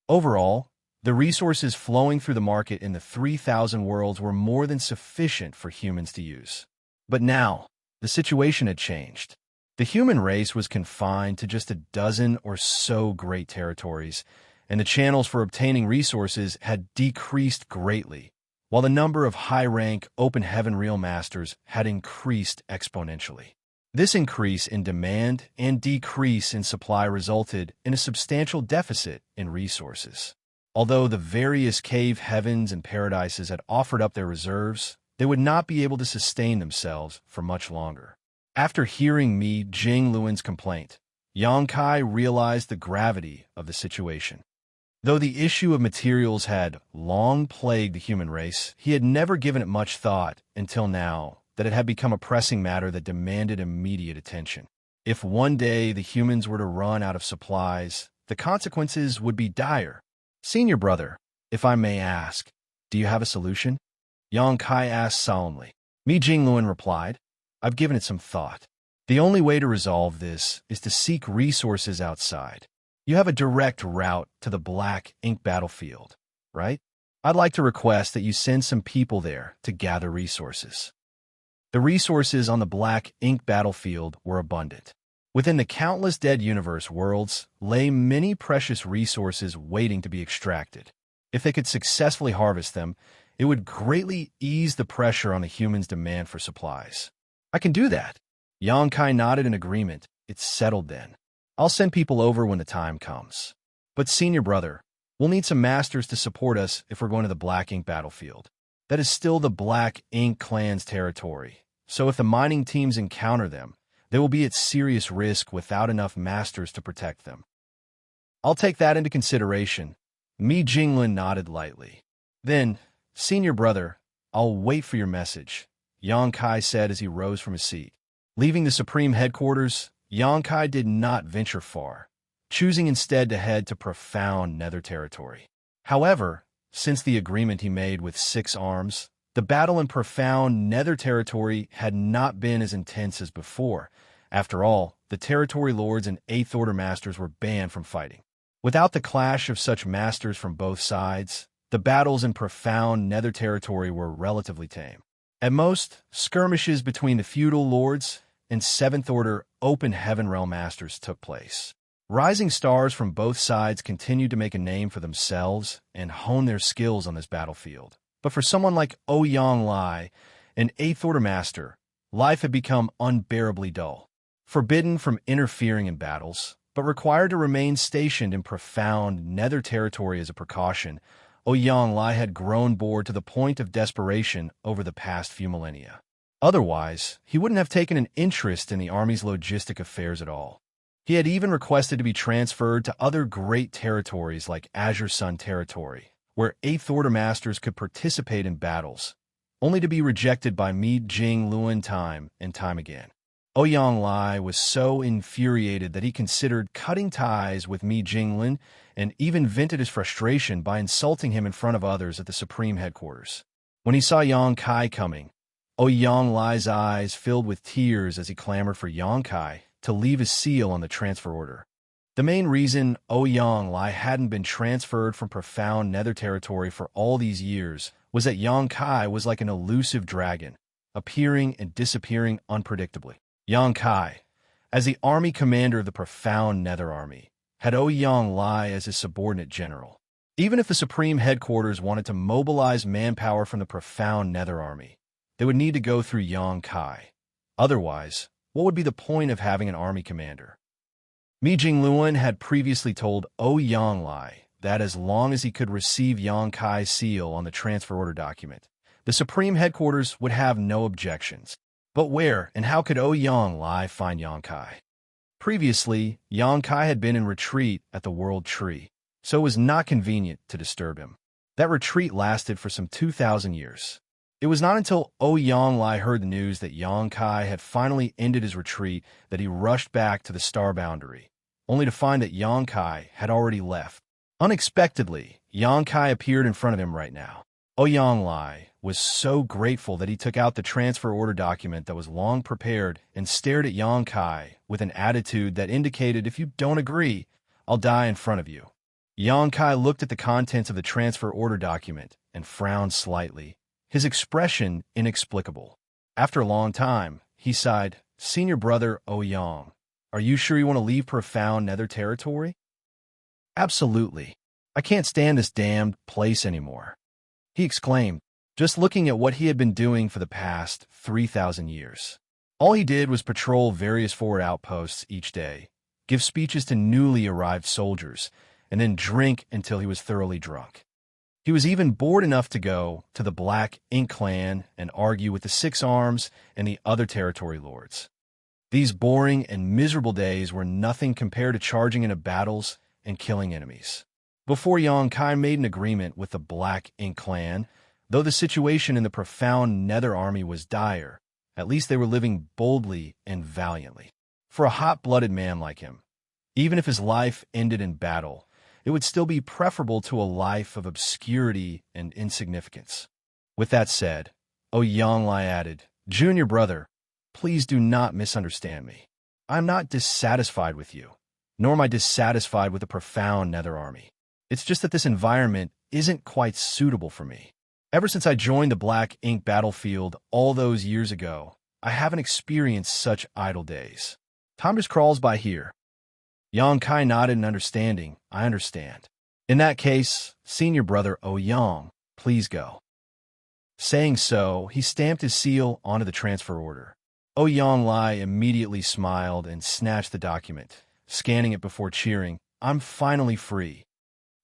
Overall, the resources flowing through the market in the 3,000 worlds were more than sufficient for humans to use. But now, the situation had changed. The human race was confined to just a dozen or so great territories, and the channels for obtaining resources had decreased greatly, while the number of high-rank open heaven realm masters had increased exponentially. This increase in demand and decrease in supply resulted in a substantial deficit in resources. Although the various cave heavens and paradises had offered up their reserves, they would not be able to sustain themselves for much longer. After hearing Mi Jingluan's complaint, Yang Kai realized the gravity of the situation. Though the issue of materials had long plagued the human race, he had never given it much thought until now that it had become a pressing matter that demanded immediate attention. If one day the humans were to run out of supplies, the consequences would be dire. Senior brother, if I may ask, do you have a solution? Yang Kai asked solemnly. Mi Jingluan replied, I've given it some thought. The only way to resolve this is to seek resources outside. You have a direct route to the Black Ink battlefield, right? I'd like to request that you send some people there to gather resources. The resources on the Black Ink battlefield were abundant. Within the countless dead universe worlds lay many precious resources waiting to be extracted. If they could successfully harvest them, it would greatly ease the pressure on the humans' demand for supplies. I can do that. Yang Kai nodded in agreement. It's settled then. I'll send people over when the time comes. But senior brother, we'll need some masters to support us if we're going to the Black Ink battlefield. That is still the Black Ink clan's territory, so if the mining teams encounter them, they will be at serious risk without enough masters to protect them. I'll take that into consideration. Mi Jingluan nodded lightly. Then, senior brother, I'll wait for your message, Yang Kai said as he rose from his seat. Leaving the Supreme Headquarters, Yang Kai did not venture far, choosing instead to head to profound Nether territory. However, since the agreement he made with Six Arms, the battle in profound Nether territory had not been as intense as before. After all, the territory lords and Eighth Order masters were banned from fighting. Without the clash of such masters from both sides, the battles in profound Nether territory were relatively tame. At most, skirmishes between the feudal lords and Seventh Order open heaven realm masters took place. Rising stars from both sides continued to make a name for themselves and hone their skills on this battlefield. But for someone like Ouyang, an Eighth Order master, life had become unbearably dull. Forbidden from interfering in battles, but required to remain stationed in profound Nether territory as a precaution, Ouyang had grown bored to the point of desperation over the past few millennia. Otherwise, he wouldn't have taken an interest in the army's logistic affairs at all. He had even requested to be transferred to other great territories like Azure Sun territory, where 8th Order Masters could participate in battles, only to be rejected by Mi Jingluan time and time again. Ouyang Lai was so infuriated that he considered cutting ties with Mi Jingluan and even vented his frustration by insulting him in front of others at the Supreme Headquarters. When he saw Yang Kai coming, Ouyang Lai's eyes filled with tears as he clamored for Yang Kai to leave his seal on the transfer order. The main reason Ouyang Lai hadn't been transferred from profound nether territory for all these years was that Yang Kai was like an elusive dragon, appearing and disappearing unpredictably. Yang Kai, as the army commander of the profound nether army, had Ouyang Lai as his subordinate general. Even if the Supreme Headquarters wanted to mobilize manpower from the profound nether army, they would need to go through Yang Kai. Otherwise, what would be the point of having an army commander? Mi Jingluan had previously told Ouyang Lai that as long as he could receive Yang Kai's seal on the transfer order document, the Supreme Headquarters would have no objections. But where and how could Ouyang Lai find Yang Kai? Previously, Yang Kai had been in retreat at the World Tree, so it was not convenient to disturb him. That retreat lasted for some 2,000 years. It was not until Ouyang Lai heard the news that Yang Kai had finally ended his retreat that he rushed back to the star boundary, only to find that Yang Kai had already left. Unexpectedly, Yang Kai appeared in front of him right now. Ouyang Lai was so grateful that he took out the transfer order document that was long prepared and stared at Yang Kai with an attitude that indicated, if you don't agree, I'll die in front of you. Yang Kai looked at the contents of the transfer order document and frowned slightly, his expression inexplicable. After a long time, he sighed, "Senior brother Ouyang, are you sure you want to leave profound nether territory?" "Absolutely. I can't stand this damned place anymore," he exclaimed, just looking at what he had been doing for the past 3,000 years. All he did was patrol various forward outposts each day, give speeches to newly arrived soldiers, and then drink until he was thoroughly drunk. He was even bored enough to go to the Black Ink Clan and argue with the Six Arms and the other territory lords. These boring and miserable days were nothing compared to charging into battles and killing enemies. Before Yang Kai made an agreement with the Black Ink Clan, though the situation in the profound nether army was dire, at least they were living boldly and valiantly. For a hot-blooded man like him, even if his life ended in battle, it would still be preferable to a life of obscurity and insignificance. With that said, Ouyang Lai added, "Junior brother, please do not misunderstand me. I am not dissatisfied with you, nor am I dissatisfied with the profound nether army. It's just that this environment isn't quite suitable for me. Ever since I joined the Black Ink battlefield all those years ago, I haven't experienced such idle days. Time just crawls by here." Yang Kai nodded in understanding. "I understand. In that case, senior brother Ouyang, please go." Saying so, he stamped his seal onto the transfer order. Ouyang Lai immediately smiled and snatched the document, scanning it before cheering, "I'm finally free."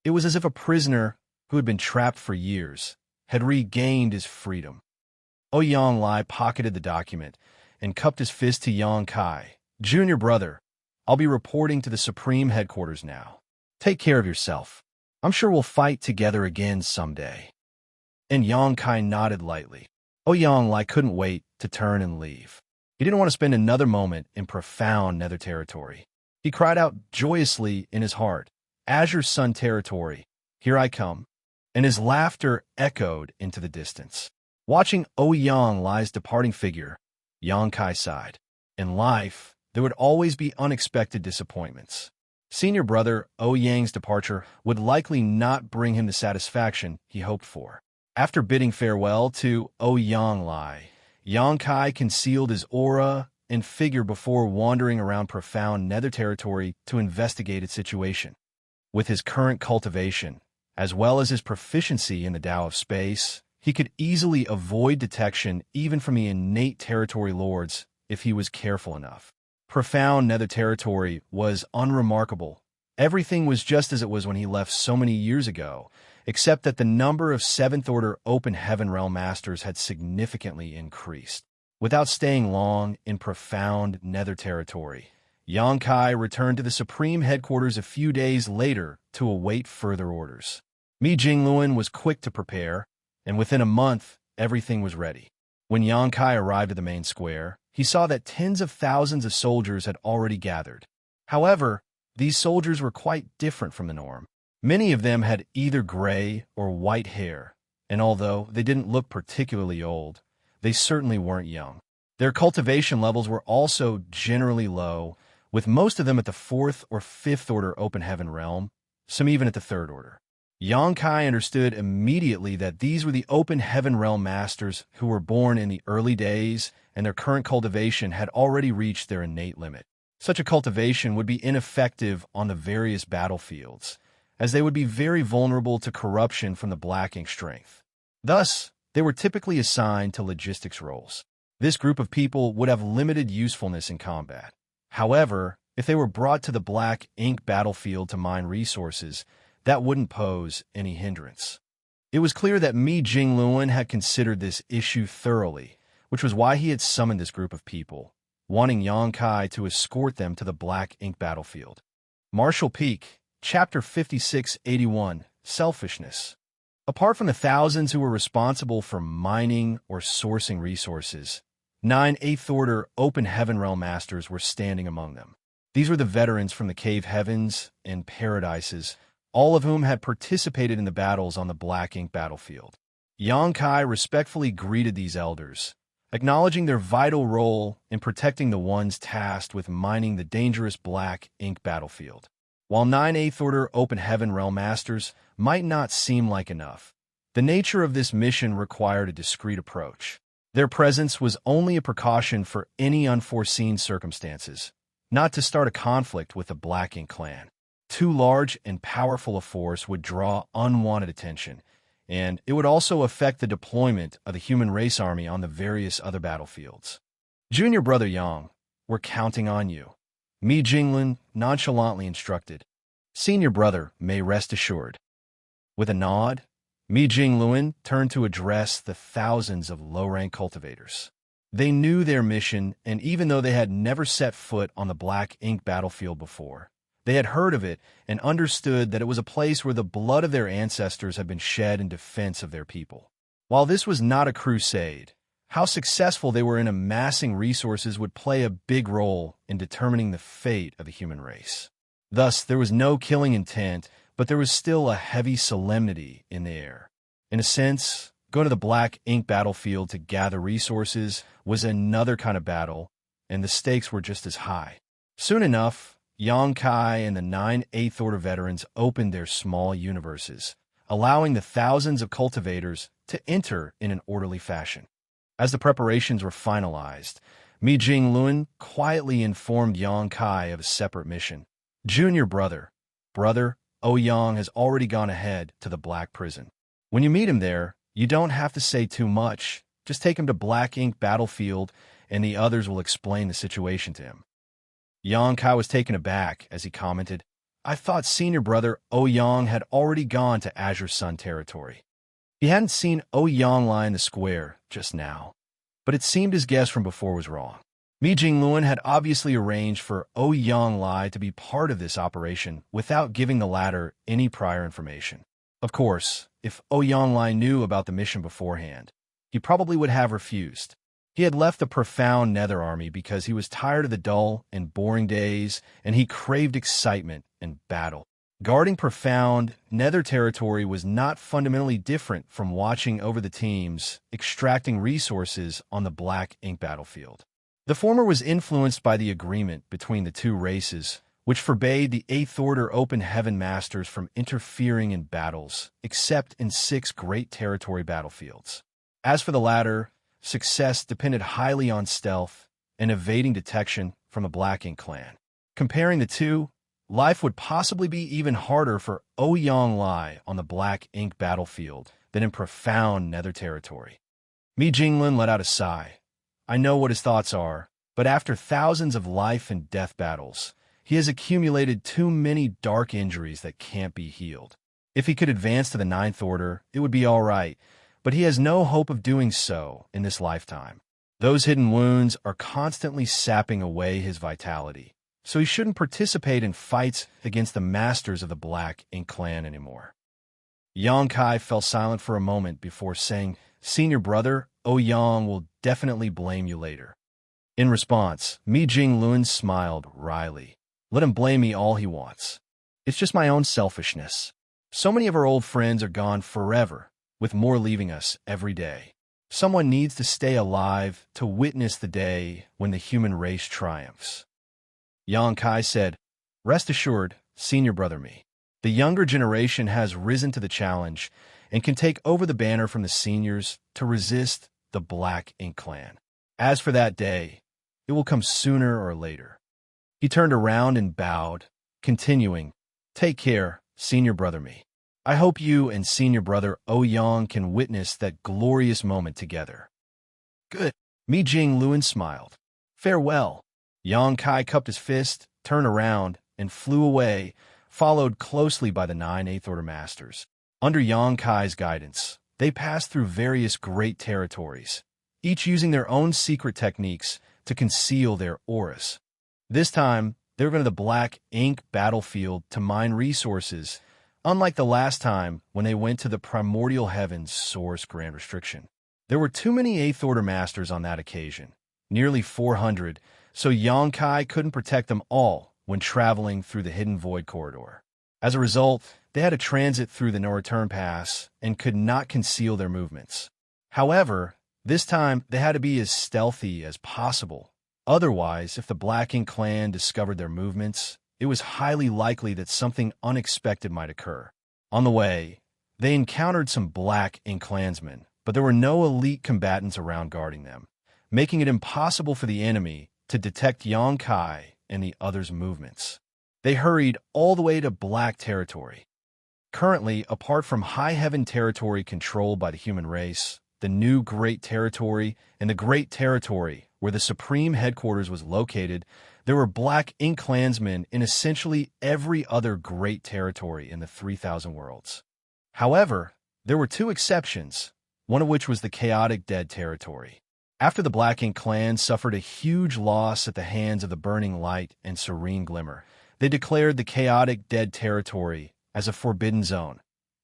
It was as if a prisoner who had been trapped for years had regained his freedom. Ouyang Lai pocketed the document and cupped his fist to Yang Kai. "Junior brother, I'll be reporting to the Supreme Headquarters now. Take care of yourself. I'm sure we'll fight together again someday." And Yang Kai nodded lightly. Ouyang Lai couldn't wait to turn and leave. He didn't want to spend another moment in profound nether territory. He cried out joyously in his heart, "Azure Sun territory, here I come." And his laughter echoed into the distance. Watching Ouyang Lai's departing figure, Yang Kai sighed. In life, there would always be unexpected disappointments. Senior brother Ouyang's departure would likely not bring him the satisfaction he hoped for. After bidding farewell to Ouyang Lai, Yang Kai concealed his aura and figure before wandering around profound nether territory to investigate its situation. With his current cultivation, as well as his proficiency in the Tao of Space, he could easily avoid detection even from the innate territory lords if he was careful enough. Profound nether territory was unremarkable. Everything was just as it was when he left so many years ago, except that the number of 7th Order Open Heaven Realm Masters had significantly increased. Without staying long in profound nether territory, Yang Kai returned to the Supreme Headquarters a few days later to await further orders. Mi Jingluan was quick to prepare, and within a month, everything was ready. When Yang Kai arrived at the main square, he saw that tens of thousands of soldiers had already gathered. However, these soldiers were quite different from the norm. Many of them had either gray or white hair, and although they didn't look particularly old, they certainly weren't young. Their cultivation levels were also generally low, with most of them at the 4th or 5th order open heaven realm, some even at the 3rd order. Yang Kai understood immediately that these were the open heaven realm masters who were born in the early days, and their current cultivation had already reached their innate limit. Such a cultivation would be ineffective on the various battlefields, as they would be very vulnerable to corruption from the black ink strength. Thus, they were typically assigned to logistics roles. This group of people would have limited usefulness in combat. However, if they were brought to the black ink battlefield to mine resources, that wouldn't pose any hindrance. It was clear that Mi Jingluan had considered this issue thoroughly, which was why he had summoned this group of people, wanting Yang Kai to escort them to the black ink battlefield. Martial Peak, Chapter 5681, Selfishness. Apart from the thousands who were responsible for mining or sourcing resources, 9 8th Order Open Heaven Realm Masters were standing among them. These were the veterans from the Cave Heavens and Paradises, all of whom had participated in the battles on the black ink battlefield. Yang Kai respectfully greeted these elders, acknowledging their vital role in protecting the ones tasked with mining the dangerous black ink battlefield. While 9 8th Order Open Heaven Realm Masters might not seem like enough, the nature of this mission required a discreet approach. Their presence was only a precaution for any unforeseen circumstances, not to start a conflict with the Black Ink clan. Too large and powerful a force would draw unwanted attention, and it would also affect the deployment of the human race army on the various other battlefields. Junior Brother Yang, we're counting on you, Mi Jingluan nonchalantly instructed. Senior Brother may rest assured. With a nod, Mi Jingluan turned to address the thousands of low-rank cultivators. They knew their mission, and even though they had never set foot on the Black Ink battlefield before, they had heard of it and understood that it was a place where the blood of their ancestors had been shed in defense of their people. While this was not a crusade, how successful they were in amassing resources would play a big role in determining the fate of the human race. Thus, there was no killing intent, but there was still a heavy solemnity in the air. In a sense, going to the Black Ink battlefield to gather resources was another kind of battle, and the stakes were just as high. Soon enough, Yang Kai and the 9 8th Order veterans opened their small universes, allowing the thousands of cultivators to enter in an orderly fashion. As the preparations were finalized, Mi Jingluan quietly informed Yang Kai of a separate mission. Junior Brother, Ouyang has already gone ahead to the Black Prison. When you meet him there, you don't have to say too much. Just take him to Black Ink battlefield, and the others will explain the situation to him. Yang Kai was taken aback as he commented, I thought Senior Brother Ouyang had already gone to Azure Sun territory. He hadn't seen Ouyang lie in the square just now, but it seemed his guess from before was wrong. Mi Jingluan had obviously arranged for Ouyang Lai to be part of this operation without giving the latter any prior information. Of course, if Ouyang Lai knew about the mission beforehand, he probably would have refused. He had left the profound Nether Army because he was tired of the dull and boring days, and he craved excitement and battle. Guarding profound Nether territory was not fundamentally different from watching over the teams extracting resources on the Black Ink battlefield. The former was influenced by the agreement between the two races, which forbade the 8th Order Open Heaven Masters from interfering in battles, except in 6 Great Territory battlefields. As for the latter, success depended highly on stealth and evading detection from the Black Ink clan. Comparing the two, life would possibly be even harder for Ouyang Lai on the Black Ink battlefield than in profound Nether territory. Mi Jingluan let out a sigh. I know what his thoughts are, but after thousands of life and death battles, he has accumulated too many dark injuries that can't be healed. If he could advance to the 9th Order, it would be all right, but he has no hope of doing so in this lifetime. Those hidden wounds are constantly sapping away his vitality, so he shouldn't participate in fights against the masters of the Black Ink clan anymore. Yang Kai fell silent for a moment before saying, "Senior brother, Yang will definitely blame you later." In response, Mi Jinglun smiled wryly. "Let him blame me all he wants. It's just my own selfishness. So many of our old friends are gone forever, with more leaving us every day. Someone needs to stay alive to witness the day when the human race triumphs." Yang Kai said, "Rest assured, senior brother Mi. The younger generation has risen to the challenge and can take over the banner from the seniors to resist the Black Ink Clan. As for that day, it will come sooner or later." He turned around and bowed, continuing, "Take care, senior brother Mi. I hope you and senior brother Yang can witness that glorious moment together." "Good." Mi Jinglun smiled. "Farewell." Yang Kai cupped his fist, turned around, and flew away, followed closely by the 9 Eighth Order Masters. Under Yang Kai's guidance, they passed through various great territories, each using their own secret techniques to conceal their auras. This time, they were going to the Black Ink battlefield to mine resources, unlike the last time when they went to the Primordial Heavens Source Grand Restriction. There were too many Eighth Order Masters on that occasion, nearly 400, so Yang Kai couldn't protect them all when traveling through the Hidden Void Corridor. As a result, they had to transit through the no-return pass and could not conceal their movements. However, this time they had to be as stealthy as possible. Otherwise, if the Black Ink Clan discovered their movements, it was highly likely that something unexpected might occur. On the way, they encountered some Black Ink Clansmen, but there were no elite combatants around guarding them, making it impossible for the enemy to detect Yang Kai and the others' movements. They hurried all the way to Black Territory. Currently, apart from High Heaven Territory controlled by the human race, the new Great Territory, and the Great Territory where the Supreme Headquarters was located, there were Black Ink Clansmen in essentially every other Great Territory in the 3,000 worlds. However, there were two exceptions, one of which was the Chaotic Dead Territory. After the Black Ink Clan suffered a huge loss at the hands of the Burning Light and Serene Glimmer, they declared the Chaotic Dead Territory as a forbidden zone,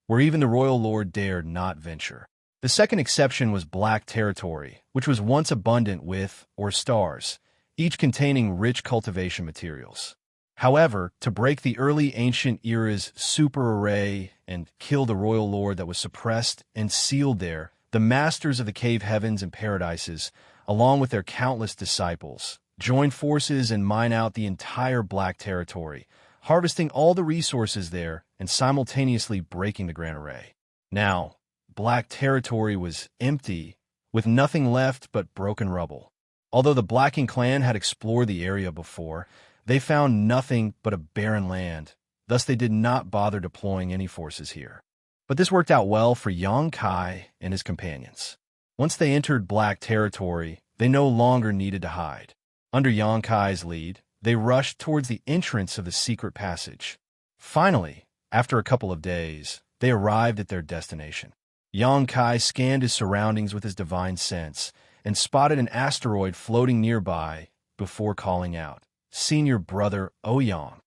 where even the Royal Lord dared not venture. The second exception was Black Territory, which was once abundant with, or stars, each containing rich cultivation materials. However, to break the early ancient era's super array and kill the Royal Lord that was suppressed and sealed there, the masters of the cave heavens and paradises, along with their countless disciples, join forces and mine out the entire Black Territory, harvesting all the resources there and simultaneously breaking the Grand Array. Now, Black Territory was empty, with nothing left but broken rubble. Although the Black Ink Clan had explored the area before, they found nothing but a barren land, thus they did not bother deploying any forces here. But this worked out well for Yang Kai and his companions. Once they entered Black Territory, they no longer needed to hide. Under Yang Kai's lead, they rushed towards the entrance of the secret passage. Finally, after a couple of days, they arrived at their destination. Yang Kai scanned his surroundings with his divine sense and spotted an asteroid floating nearby before calling out, "Senior brother Yang."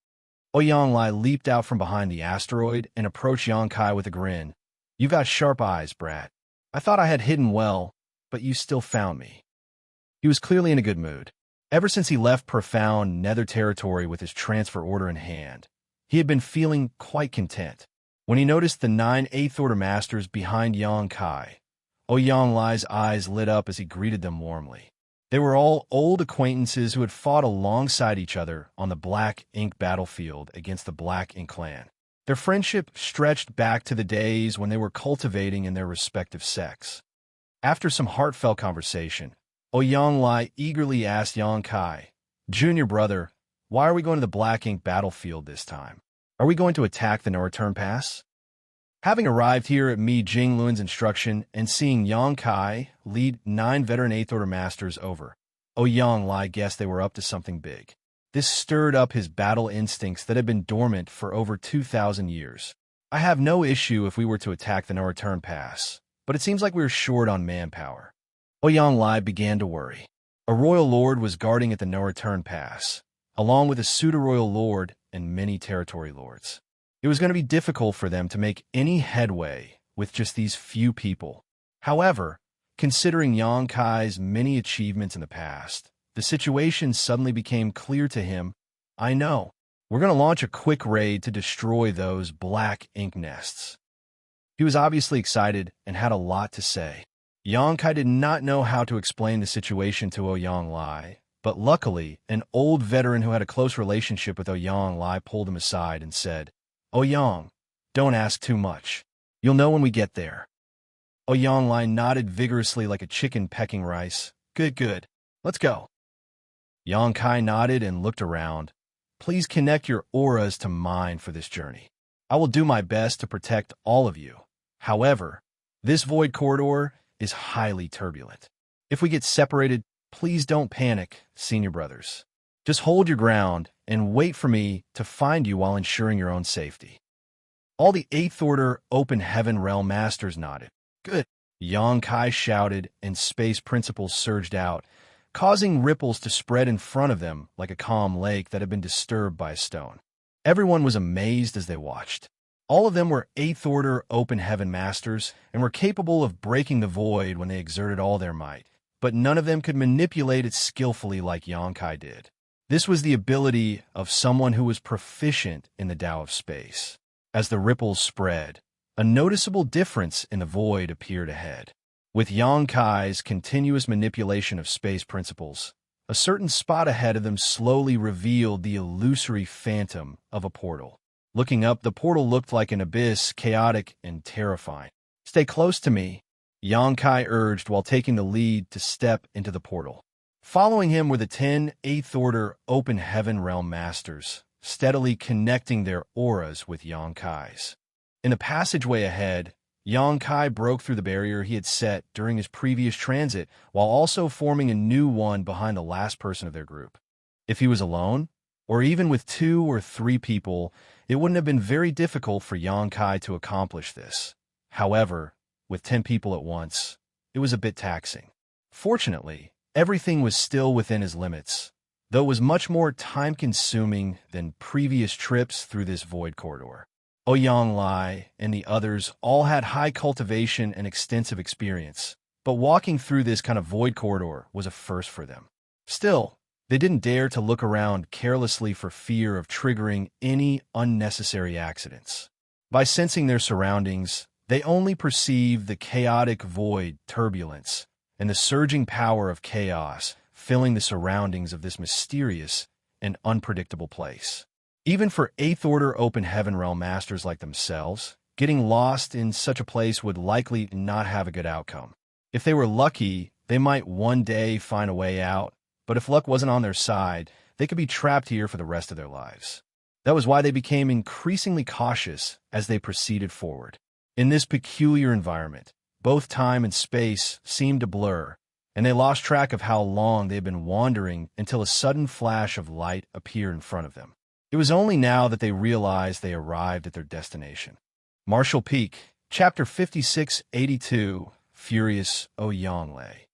Ouyang Lai leaped out from behind the asteroid and approached Yang Kai with a grin. "You got sharp eyes, brat. I thought I had hidden well, but you still found me." He was clearly in a good mood. Ever since he left profound Nether Territory with his transfer order in hand, he had been feeling quite content. When he noticed the 9 Eighth Order Masters behind Yang Kai, Ouyang Lai's eyes lit up as he greeted them warmly. They were all old acquaintances who had fought alongside each other on the Black Ink battlefield against the Black Ink Clan. Their friendship stretched back to the days when they were cultivating in their respective sects. After some heartfelt conversation, Ouyang Lai eagerly asked Yang Kai, "Junior brother, why are we going to the Black Ink battlefield this time? Are we going to attack the no-return pass?" Having arrived here at Mi Jinglun's instruction and seeing Yang Kai lead 9 veteran Eighth Order Masters over, Ouyang Lai guessed they were up to something big. This stirred up his battle instincts that had been dormant for over 2,000 years. "I have no issue if we were to attack the no-return pass, but it seems like we are short on manpower." Ouyang Lai began to worry. A Royal Lord was guarding at the no-return pass, along with a pseudo-Royal Lord and many territory lords. It was going to be difficult for them to make any headway with just these few people. However, considering Xianxia's many achievements in the past, the situation suddenly became clear to him. I know. We're going to launch a quick raid to destroy those black ink nests. He was obviously excited and had a lot to say. Xianxia did not know how to explain the situation to Ouyang Lai, but luckily, an old veteran who had a close relationship with Ouyang Lai pulled him aside and said, Ouyang, don't ask too much. You'll know when we get there. Ouyang Lai nodded vigorously like a chicken pecking rice. Good, good. Let's go. Xianxia nodded and looked around. Please connect your auras to mine for this journey. I will do my best to protect all of you. However, this void corridor is highly turbulent. If we get separated, please don't panic, senior brothers. Just hold your ground and wait for me to find you while ensuring your own safety. All the 8th Order Open Heaven Realm Masters nodded. Good. Xianxia shouted, and space principles surged out, causing ripples to spread in front of them like a calm lake that had been disturbed by a stone. Everyone was amazed as they watched. All of them were 8th Order Open Heaven Masters and were capable of breaking the void when they exerted all their might, but none of them could manipulate it skillfully like Xianxia did. This was the ability of someone who was proficient in the Tao of space. As the ripples spread, a noticeable difference in the void appeared ahead. With Xianxia's continuous manipulation of space principles, a certain spot ahead of them slowly revealed the illusory phantom of a portal. Looking up, the portal looked like an abyss, chaotic and terrifying. Stay close to me, Xianxia urged while taking the lead to step into the portal. Following him were the 10 8th Order Open Heaven Realm Masters, steadily connecting their auras with Xianxia's. In the passageway ahead, Xianxia broke through the barrier he had set during his previous transit while also forming a new one behind the last person of their group. If he was alone, or even with 2 or 3 people, it wouldn't have been very difficult for Xianxia to accomplish this. However, with 10 people at once, it was a bit taxing. Fortunately, everything was still within his limits, though it was much more time-consuming than previous trips through this void corridor. Ouyang Lai and the others all had high cultivation and extensive experience, but walking through this kind of void corridor was a first for them. Still, they didn't dare to look around carelessly for fear of triggering any unnecessary accidents. By sensing their surroundings, they only perceived the chaotic void turbulence and the surging power of chaos filling the surroundings of this mysterious and unpredictable place. Even for 8th Order Open Heaven Realm Masters like themselves, getting lost in such a place would likely not have a good outcome. If they were lucky, they might one day find a way out, but if luck wasn't on their side, they could be trapped here for the rest of their lives. That was why they became increasingly cautious as they proceeded forward. In this peculiar environment, both time and space seemed to blur, and they lost track of how long they had been wandering until a sudden flash of light appeared in front of them. It was only now that they realized they arrived at their destination. Marshall Peak, Chapter 5682, Furious Ouyang Lai.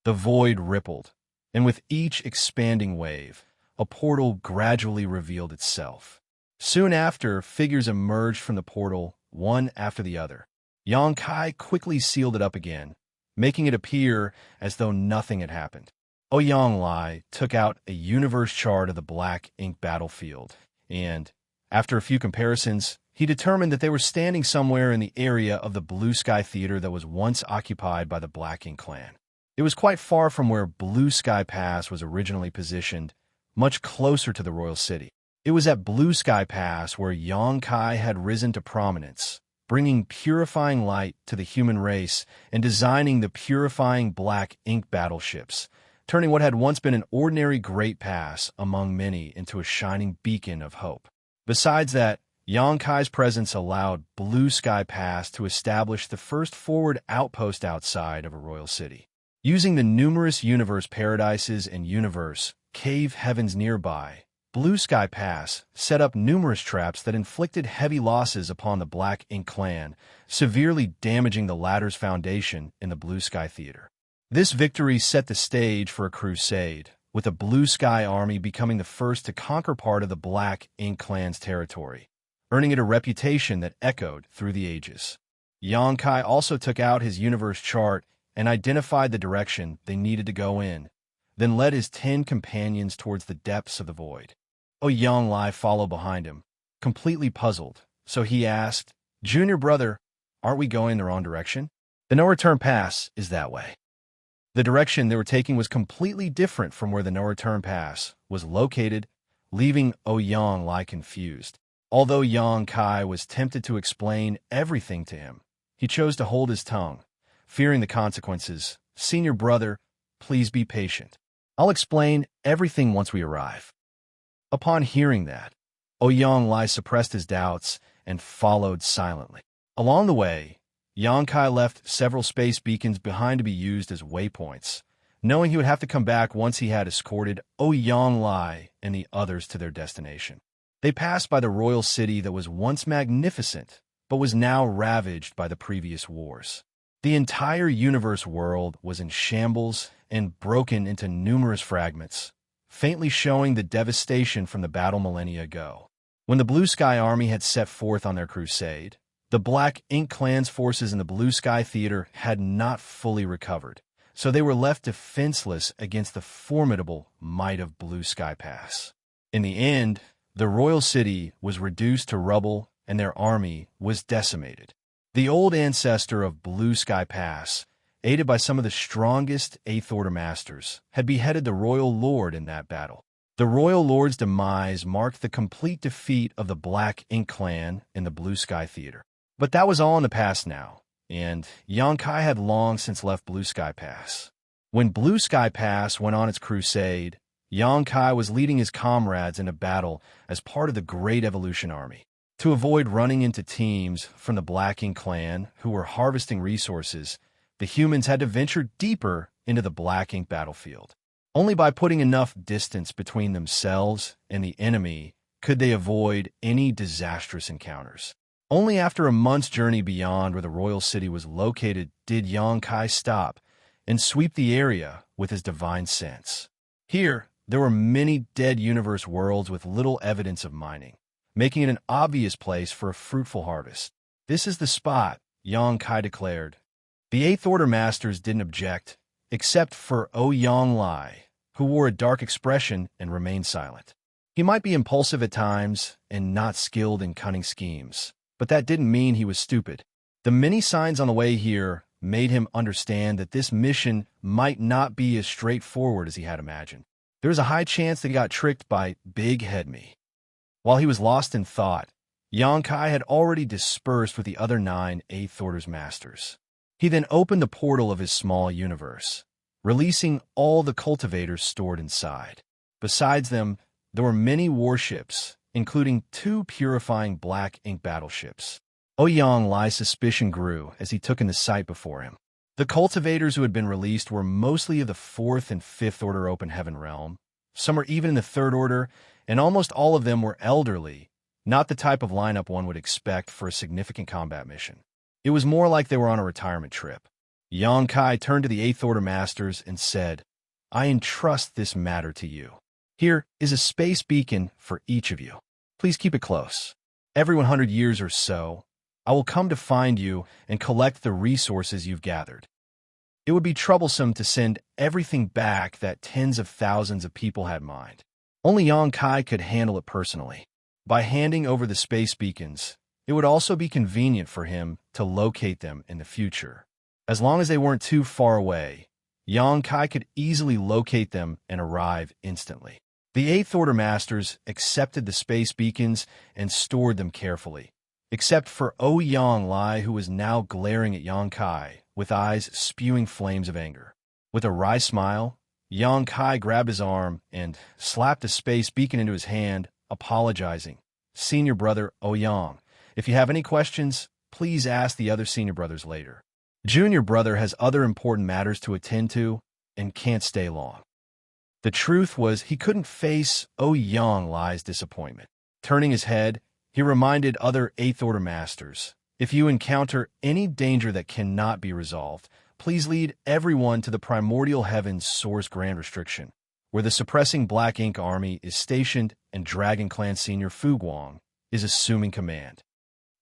The void rippled, and with each expanding wave, a portal gradually revealed itself. Soon after, figures emerged from the portal, one after the other. Xianxia quickly sealed it up again, making it appear as though nothing had happened. Ouyang Lai took out a universe chart of the black ink battlefield, and, after a few comparisons, he determined that they were standing somewhere in the area of the Blue Sky Theater that was once occupied by the Black Ink clan. It was quite far from where Blue Sky Pass was originally positioned, much closer to the royal city. It was at Blue Sky Pass where Xianxia had risen to prominence, bringing purifying light to the human race and designing the purifying black ink battleships, turning what had once been an ordinary great pass among many into a shining beacon of hope. Besides that, Xianxia's presence allowed Blue Sky Pass to establish the first forward outpost outside of a royal city. Using the numerous universe paradises and universe cave heavens nearby, Blue Sky Pass set up numerous traps that inflicted heavy losses upon the Black Ink clan, severely damaging the latter's foundation in the Blue Sky Theater. This victory set the stage for a crusade, with the Blue Sky Army becoming the first to conquer part of the Black Ink clan's territory. earning it a reputation that echoed through the ages. Xianxia also took out his universe chart and identified the direction they needed to go in, then led his 10 companions towards the depths of the void. Ouyang followed behind him, completely puzzled, so he asked, "Junior brother, aren't we going the wrong direction? The no-return pass is that way." The direction they were taking was completely different from where the no-return pass was located, leaving Ouyang confused. Although Xianxia was tempted to explain everything to him, he chose to hold his tongue, fearing the consequences. "Senior brother, please be patient. I'll explain everything once we arrive." Upon hearing that, Ouyang suppressed his doubts and followed silently. Along the way, Xianxia left several space beacons behind to be used as waypoints, knowing he would have to come back once he had escorted Ouyang and the others to their destination. They passed by the royal city that was once magnificent, but was now ravaged by the previous wars. The entire universe world was in shambles and broken into numerous fragments, faintly showing the devastation from the battle millennia ago. When the Blue Sky Army had set forth on their crusade, the Black Ink Clan's forces in the Blue Sky Theater had not fully recovered, so they were left defenseless against the formidable might of Blue Sky Pass. In the end, the royal city was reduced to rubble and their army was decimated. The old ancestor of Blue Sky Pass, aided by some of the strongest Eighth Order Masters, had beheaded the Royal Lord in that battle. The Royal Lord's demise marked the complete defeat of the Black Ink Clan in the Blue Sky Theater. But that was all in the past now, and Xianxia had long since left Blue Sky Pass. When Blue Sky Pass went on its crusade, Xianxia was leading his comrades into battle as part of the Great Evolution Army. To avoid running into teams from the Black Ink Clan who were harvesting resources, the humans had to venture deeper into the Black Ink battlefield. Only by putting enough distance between themselves and the enemy could they avoid any disastrous encounters. Only after a month's journey beyond where the royal city was located did Xianxia stop and sweep the area with his divine sense. Here, there were many dead universe worlds with little evidence of mining, making it an obvious place for a fruitful harvest. "This is the spot," Xianxia declared. The Eighth Order Masters didn't object, except for Ouyang, who wore a dark expression and remained silent. He might be impulsive at times and not skilled in cunning schemes, but that didn't mean he was stupid. The many signs on the way here made him understand that this mission might not be as straightforward as he had imagined. There was a high chance that he got tricked by Big Head Me. While he was lost in thought, Xianxia had already dispersed with the other 9 Eighth Order's Masters. He then opened the portal of his small universe, releasing all the cultivators stored inside. Besides them, there were many warships, including 2 purifying Black Ink battleships. Ouyang's suspicion grew as he took in the sight before him. The cultivators who had been released were mostly of the 4th and 5th Order Open Heaven realm. Some were even in the 3rd Order, and almost all of them were elderly, not the type of lineup one would expect for a significant combat mission. It was more like they were on a retirement trip. Xianxia turned to the Eighth Order Masters and said, "I entrust this matter to you. Here is a space beacon for each of you. Please keep it close. Every 100 years or so, I will come to find you and collect the resources you've gathered. It would be troublesome to send everything back that tens of thousands of people had mined. Only Xianxia could handle it personally. By handing over the space beacons, it would also be convenient for him to locate them in the future. As long as they weren't too far away, Xianxia could easily locate them and arrive instantly. The Eighth Order Masters accepted the space beacons and stored them carefully, except for Ouyang, who was now glaring at Xianxia with eyes spewing flames of anger. With a wry smile, Xianxia grabbed his arm and slapped a space beacon into his hand, apologizing. "Senior brother Ouyang, if you have any questions, please ask the other senior brothers later. Junior brother has other important matters to attend to and can't stay long." The truth was he couldn't face Ouyang's disappointment. Turning his head, he reminded other Eighth Order Masters, "If you encounter any danger that cannot be resolved, please lead everyone to the Primordial Heavens Source Grand Restriction, where the suppressing Black Ink Army is stationed and Dragon Clan Senior Fu Guang is assuming command.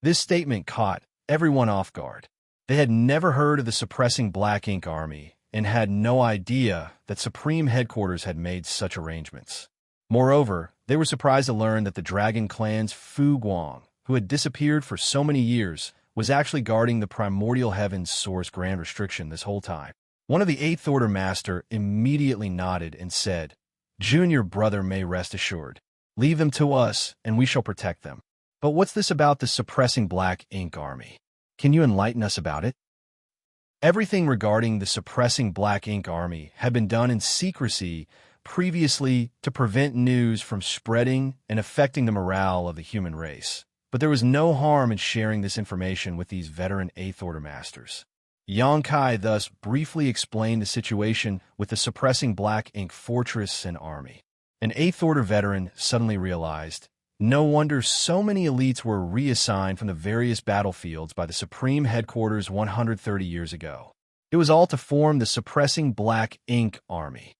This statement caught everyone off guard. They had never heard of the suppressing Black Ink Army and had no idea that Supreme Headquarters had made such arrangements. Moreover, they were surprised to learn that the Dragon Clan's Fu Guang, who had disappeared for so many years, was actually guarding the Primordial Heavens Source Grand Restriction this whole time. One of the Eighth Order Master immediately nodded and said, "Junior brother may rest assured. Leave them to us, and we shall protect them." But what's this about the suppressing Black Ink Army? Can you enlighten us about it? Everything regarding the suppressing Black Ink Army had been done in secrecy previously to prevent news from spreading and affecting the morale of the human race. But there was no harm in sharing this information with these veteran Eighth Order Masters. Xianxia thus briefly explained the situation with the suppressing Black Ink Fortress and Army. An Eighth Order veteran suddenly realized, no wonder so many elites were reassigned from the various battlefields by the Supreme Headquarters 130 years ago. It was all to form the suppressing Black Ink Army.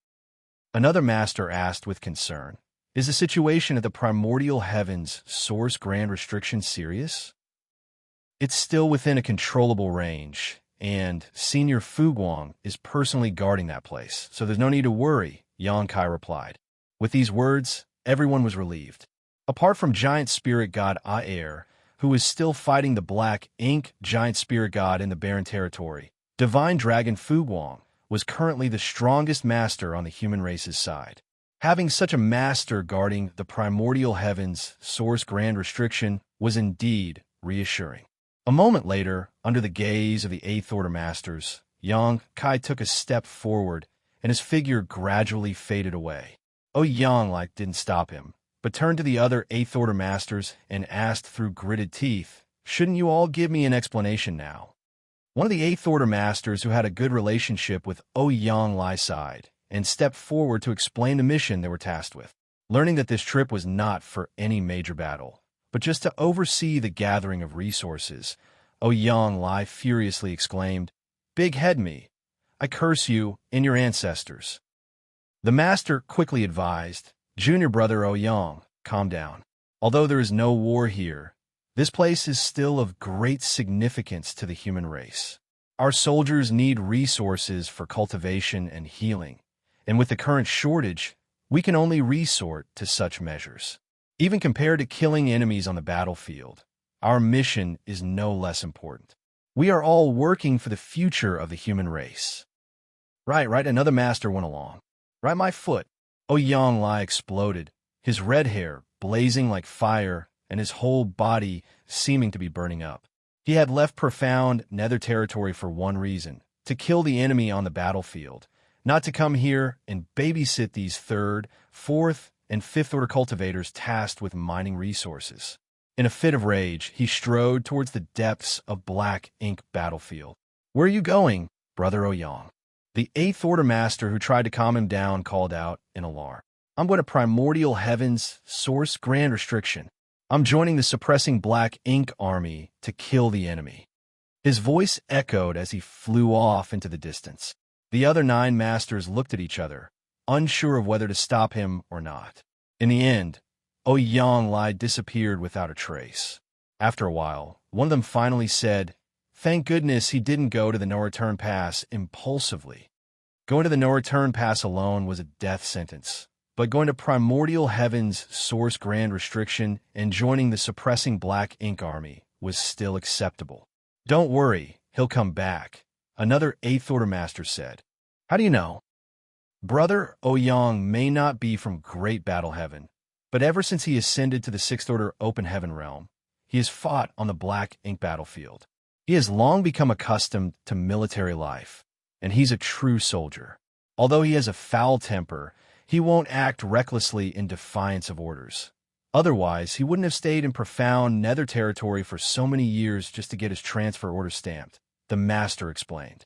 Another master asked with concern, "Is the situation at the Primordial Heavens Source Grand Restriction serious?" "It's still within a controllable range, and Senior Fu Guang is personally guarding that place, so there's no need to worry," Xianxia replied. With these words, everyone was relieved. Apart from Giant Spirit God Aer, who was still fighting the Black Ink Giant Spirit God in the Barren Territory, Divine Dragon Fu Guang was currently the strongest master on the human race's side. Having such a master guarding the Primordial Heavens Source Grand Restriction was indeed reassuring. A moment later, under the gaze of the Eighth Order Masters, Xianxia took a step forward, and his figure gradually faded away. Xianxia didn't stop him, but turned to the other Eighth Order Masters and asked through gritted teeth, "Shouldn't you all give me an explanation now?" One of the Eighth Order Masters who had a good relationship with Xianxia sighed and stepped forward to explain the mission they were tasked with. Learning that this trip was not for any major battle, but just to oversee the gathering of resources, Xianxia furiously exclaimed, "Big head me! I curse you and your ancestors." The master quickly advised, "Junior brother Xianxia, calm down. Although there is no war here, this place is still of great significance to the human race. Our soldiers need resources for cultivation and healing, and with the current shortage, we can only resort to such measures. Even compared to killing enemies on the battlefield, our mission is no less important. We are all working for the future of the human race." Right, another master went along. "Right, my foot." Xianxia exploded, his red hair blazing like fire and his whole body seeming to be burning up. He had left profound nether territory for one reason, to kill the enemy on the battlefield, not to come here and babysit these third, fourth, and fifth order cultivators tasked with mining resources. In a fit of rage, he strode towards the depths of Black Ink battlefield. "Where are you going, brother Xianxia?" The Eighth Order Master who tried to calm him down called out in alarm. "I'm going to Primordial Heavens Source Grand Restriction. I'm joining the suppressing Black Ink Army to kill the enemy." His voice echoed as he flew off into the distance. The other 9 masters looked at each other, unsure of whether to stop him or not. In the end, Xianxia disappeared without a trace. After a while, one of them finally said, "Thank goodness he didn't go to the no-return pass impulsively." Going to the no-return pass alone was a death sentence, but going to Primordial Heavens Source Grand Restriction and joining the suppressing Black Ink Army was still acceptable. "Don't worry, he'll come back," another Eighth Order Master said. "How do you know?" "Brother Xianxia may not be from Great Battle Heaven, but ever since he ascended to the Sixth Order Open Heaven realm, he has fought on the Black Ink battlefield. He has long become accustomed to military life, and he's a true soldier. Although he has a foul temper, he won't act recklessly in defiance of orders. Otherwise, he wouldn't have stayed in profound nether territory for so many years just to get his transfer order stamped," the master explained.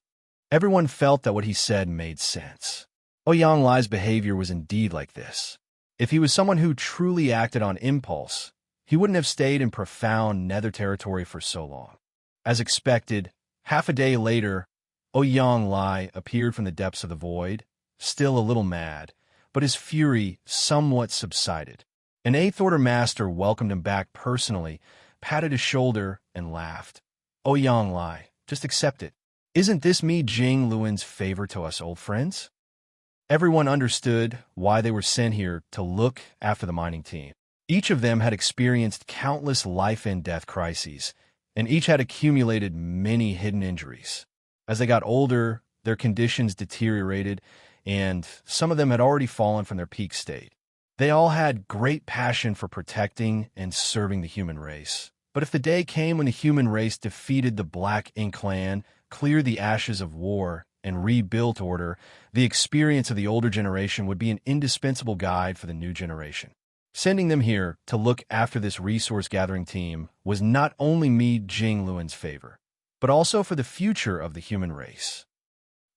Everyone felt that what he said made sense. Xianxia's behavior was indeed like this. If he was someone who truly acted on impulse, he wouldn't have stayed in profound nether territory for so long. As expected, half a day later, Xianxia appeared from the depths of the void, still a little mad, but his fury somewhat subsided. An Eighth Order master welcomed him back personally, patted his shoulder, and laughed. "Oh, Yang Lai, just accept it. Isn't this me Jing Luan's favor to us old friends?" Everyone understood why they were sent here to look after the mining team. Each of them had experienced countless life and death crises, and each had accumulated many hidden injuries. As they got older, their conditions deteriorated, and some of them had already fallen from their peak state. They all had great passion for protecting and serving the human race. But if the day came when the human race defeated the Black Ink clan, cleared the ashes of war, and rebuilt order, the experience of the older generation would be an indispensable guide for the new generation. Sending them here to look after this resource-gathering team was not only me Jing Luan's favor, but also for the future of the human race.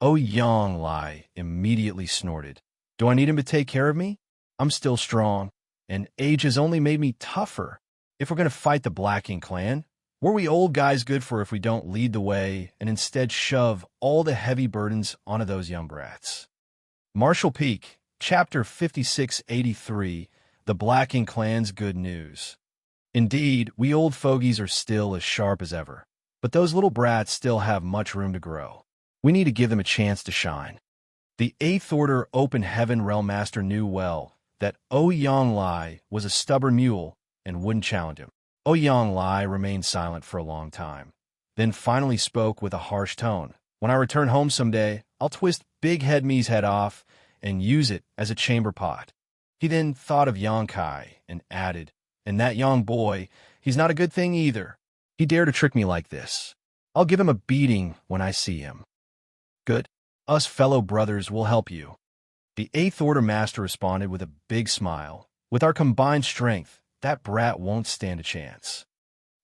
Oh, Yang Lai immediately snorted. "Do I need him to take care of me? I'm still strong, and age has only made me tougher. If we're going to fight the Black Ink clan, what are we old guys good for if we don't lead the way and instead shove all the heavy burdens onto those young brats?" Marshall Peak, Chapter 5683, The Black Ink Clan's Good News. Indeed, we old fogies are still as sharp as ever, but those little brats still have much room to grow. We need to give them a chance to shine. The Eighth Order Open Heaven Realm Master knew well that Oh Yang Lai was a stubborn mule and wouldn't challenge him. Oh Yang Lai remained silent for a long time, then finally spoke with a harsh tone. "When I return home someday, I'll twist Big Head Me's head off and use it as a chamber pot." He then thought of Yang Kai and added, "And that young boy, he's not a good thing either. He dared to trick me like this. I'll give him a beating when I see him." "Good. Us fellow brothers will help you." The Eighth Order Master responded with a big smile. "With our combined strength, that brat won't stand a chance."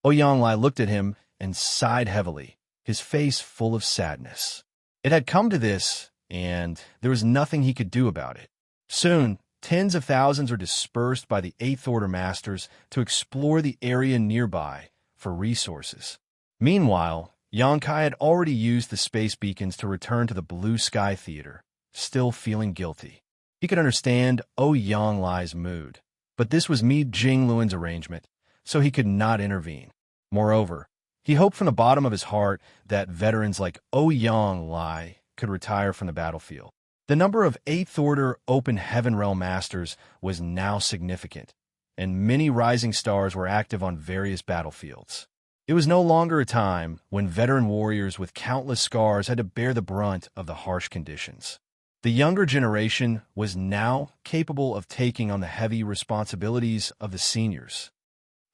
Oh Yang Lai looked at him and sighed heavily, his face full of sadness. It had come to this, and there was nothing he could do about it. Soon, tens of thousands were dispersed by the Eighth Order Masters to explore the area nearby for resources. Meanwhile, Yang Kai had already used the space beacons to return to the Blue Sky Theater, still feeling guilty. He could understand Oh Yang Lai's mood, but this was Mi Jing Luan's arrangement, so he could not intervene. Moreover, he hoped from the bottom of his heart that veterans like Oh Yang Lai could retire from the battlefield. The number of Eighth Order Open Heaven Realm Masters was now significant, and many rising stars were active on various battlefields. It was no longer a time when veteran warriors with countless scars had to bear the brunt of the harsh conditions. The younger generation was now capable of taking on the heavy responsibilities of the seniors.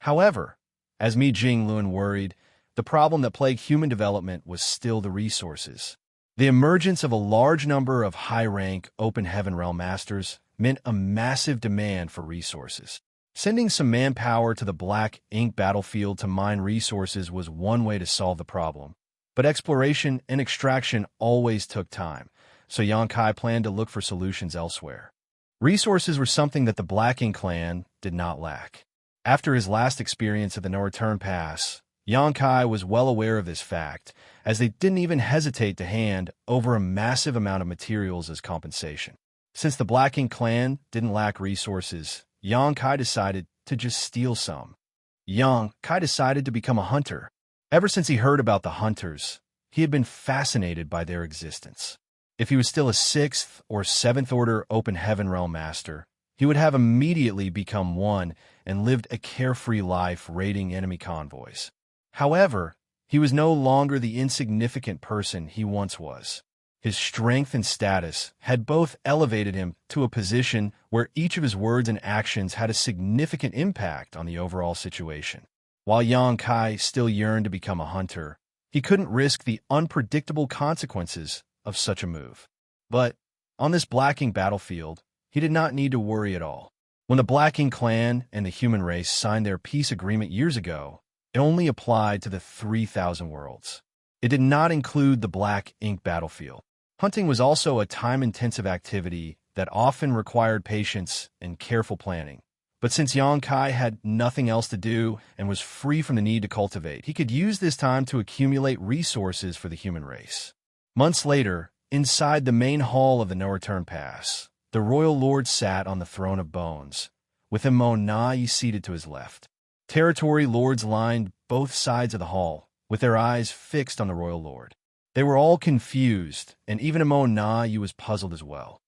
However, as Mi Jing Luan worried, the problem that plagued human development was still the resources. The emergence of a large number of high-rank Open Heaven Realm Masters meant a massive demand for resources. Sending some manpower to the Black Ink battlefield to mine resources was one way to solve the problem, but exploration and extraction always took time, so Yang Kai planned to look for solutions elsewhere. Resources were something that the Black Ink clan did not lack. After his last experience at the No Return Pass, Yang Kai was well aware of this fact, as they didn't even hesitate to hand over a massive amount of materials as compensation. Since the Black Ink clan didn't lack resources, Yang Kai decided to just steal some. Yang Kai decided to become a hunter. Ever since he heard about the hunters, he had been fascinated by their existence. If he was still a 6th or 7th Order Open Heaven Realm Master, he would have immediately become one and lived a carefree life raiding enemy convoys. However, he was no longer the insignificant person he once was. His strength and status had both elevated him to a position where each of his words and actions had a significant impact on the overall situation. While Yang Kai still yearned to become a hunter, he couldn't risk the unpredictable consequences of such a move. But on this Black Ink battlefield, he did not need to worry at all. When the Black Ink clan and the human race signed their peace agreement years ago, it only applied to the 3,000 worlds. It did not include the Black Ink battlefield. Hunting was also a time-intensive activity that often required patience and careful planning. But since Yang Kai had nothing else to do and was free from the need to cultivate, he could use this time to accumulate resources for the human race. Months later, inside the main hall of the No Return Pass, the royal lord sat on the throne of bones, with Xianxia seated to his left. Territory lords lined both sides of the hall, with their eyes fixed on the royal lord. They were all confused, and even Xianxia was puzzled as well.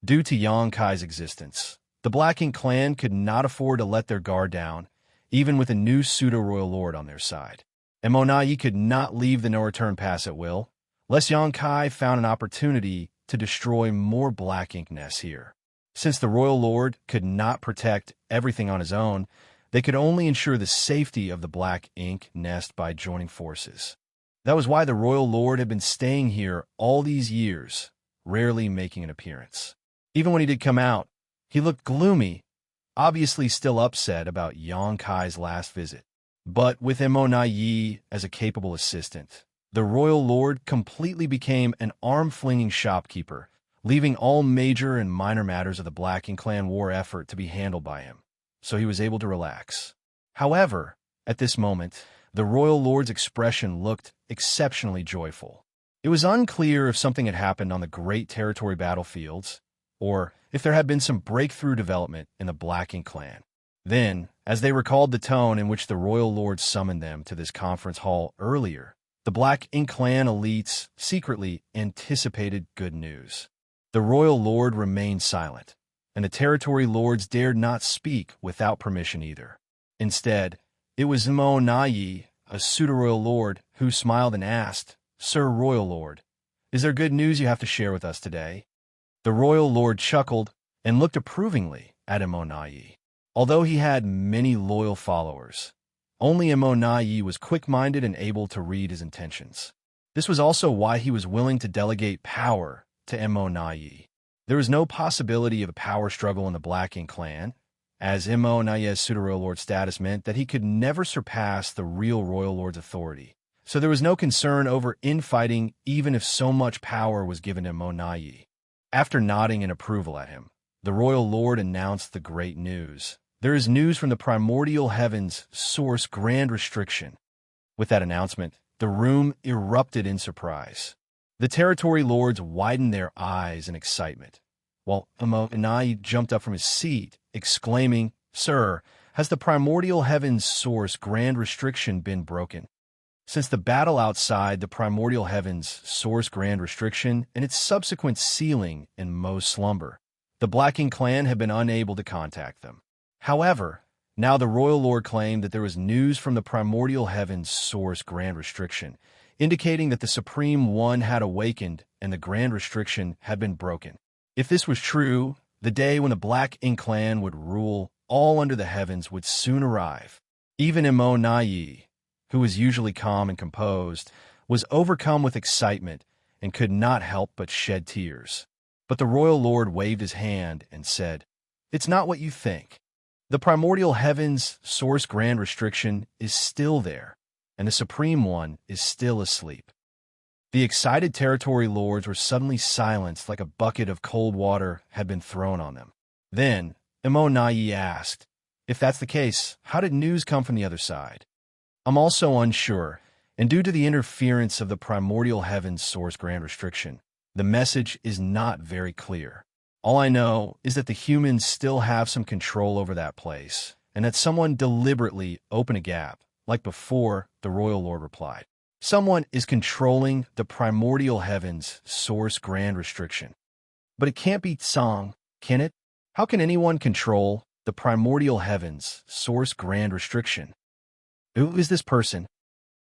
Due to Xianxia's existence, the Black Ink clan could not afford to let their guard down, even with a new pseudo-royal lord on their side. Xianxia could not leave the no-return pass at will, lest Xianxia found an opportunity to destroy more Black Ink nests here. Since the royal lord could not protect everything on his own, they could only ensure the safety of the Black Ink nest by joining forces. That was why the royal lord had been staying here all these years, rarely making an appearance. Even when he did come out, he looked gloomy, obviously still upset about Xianxia's last visit. But with Xianxia as a capable assistant, the royal lord completely became an arm-flinging shopkeeper, leaving all major and minor matters of the Black Ink clan war effort to be handled by him, so he was able to relax. However, at this moment, the royal lord's expression looked exceptionally joyful. It was unclear if something had happened on the great territory battlefields, or if there had been some breakthrough development in the Black Ink clan. Then, as they recalled the tone in which the royal lord summoned them to this conference hall earlier, the Black Ink clan elites secretly anticipated good news. The royal lord remained silent, and the territory lords dared not speak without permission either. Instead, it was Xianxia, a pseudo-royal lord, who smiled and asked, "Sir Royal Lord, is there good news you have to share with us today?" The royal lord chuckled and looked approvingly at Xianxia. Although he had many loyal followers, only Xianxia was quick-minded and able to read his intentions. This was also why he was willing to delegate power to Xianxia. There was no possibility of a power struggle in the Black Ink clan, as Xianxia's pseudo-royal lord status meant that he could never surpass the real royal lord's authority. So there was no concern over infighting even if so much power was given to Xianxia. After nodding in approval at him, the royal lord announced the great news. There is news from the primordial heavens source grand restriction. With that announcement, the room erupted in surprise. The territory lords widened their eyes in excitement, while Xianxia jumped up from his seat, exclaiming, "Sir, has the primordial heavens source grand restriction been broken?" Since the battle outside the primordial heavens source grand restriction and its subsequent sealing in Mo's slumber, the Black Ink clan had been unable to contact them. However, now the royal lord claimed that there was news from the primordial heavens source grand restriction, indicating that the Supreme One had awakened and the grand restriction had been broken. If this was true, the day when the Black Ink clan would rule all under the heavens would soon arrive. Even Xianxia, who was usually calm and composed, was overcome with excitement and could not help but shed tears. But the royal lord waved his hand and said, "It's not what you think. The primordial heavens source grand restriction is still there, and the Supreme One is still asleep." The excited territory lords were suddenly silenced like a bucket of cold water had been thrown on them. Then, Xianxia asked, "If that's the case, how did news come from the other side?" "I'm also unsure, and due to the interference of the primordial heavens source grand restriction, the message is not very clear. All I know is that the humans still have some control over that place, and that someone deliberately opened a gap, like before," the royal lord replied. "Someone is controlling the primordial heavens source grand restriction. But it can't be Tsang, can it? How can anyone control the primordial heavens source grand restriction? Who is this person?"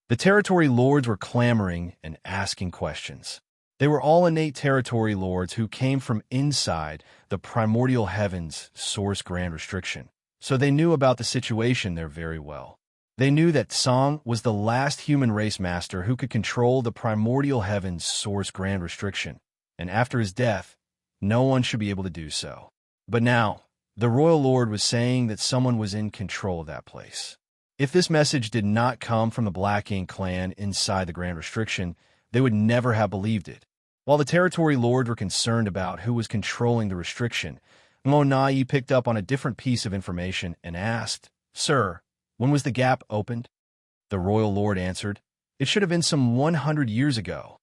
The territory lords were clamoring and asking questions. They were all innate territory lords who came from inside the primordial heavens source grand restriction, so they knew about the situation there very well. They knew that Tsang was the last human race master who could control the primordial heavens source grand restriction, and after his death, no one should be able to do so. But now, the royal lord was saying that someone was in control of that place. If this message did not come from the Black Ink clan inside the grand restriction, they would never have believed it. While the territory lords were concerned about who was controlling the restriction, Xianxia picked up on a different piece of information and asked, "Sir, when was the gap opened?" The royal lord answered, "It should have been some 100 years ago."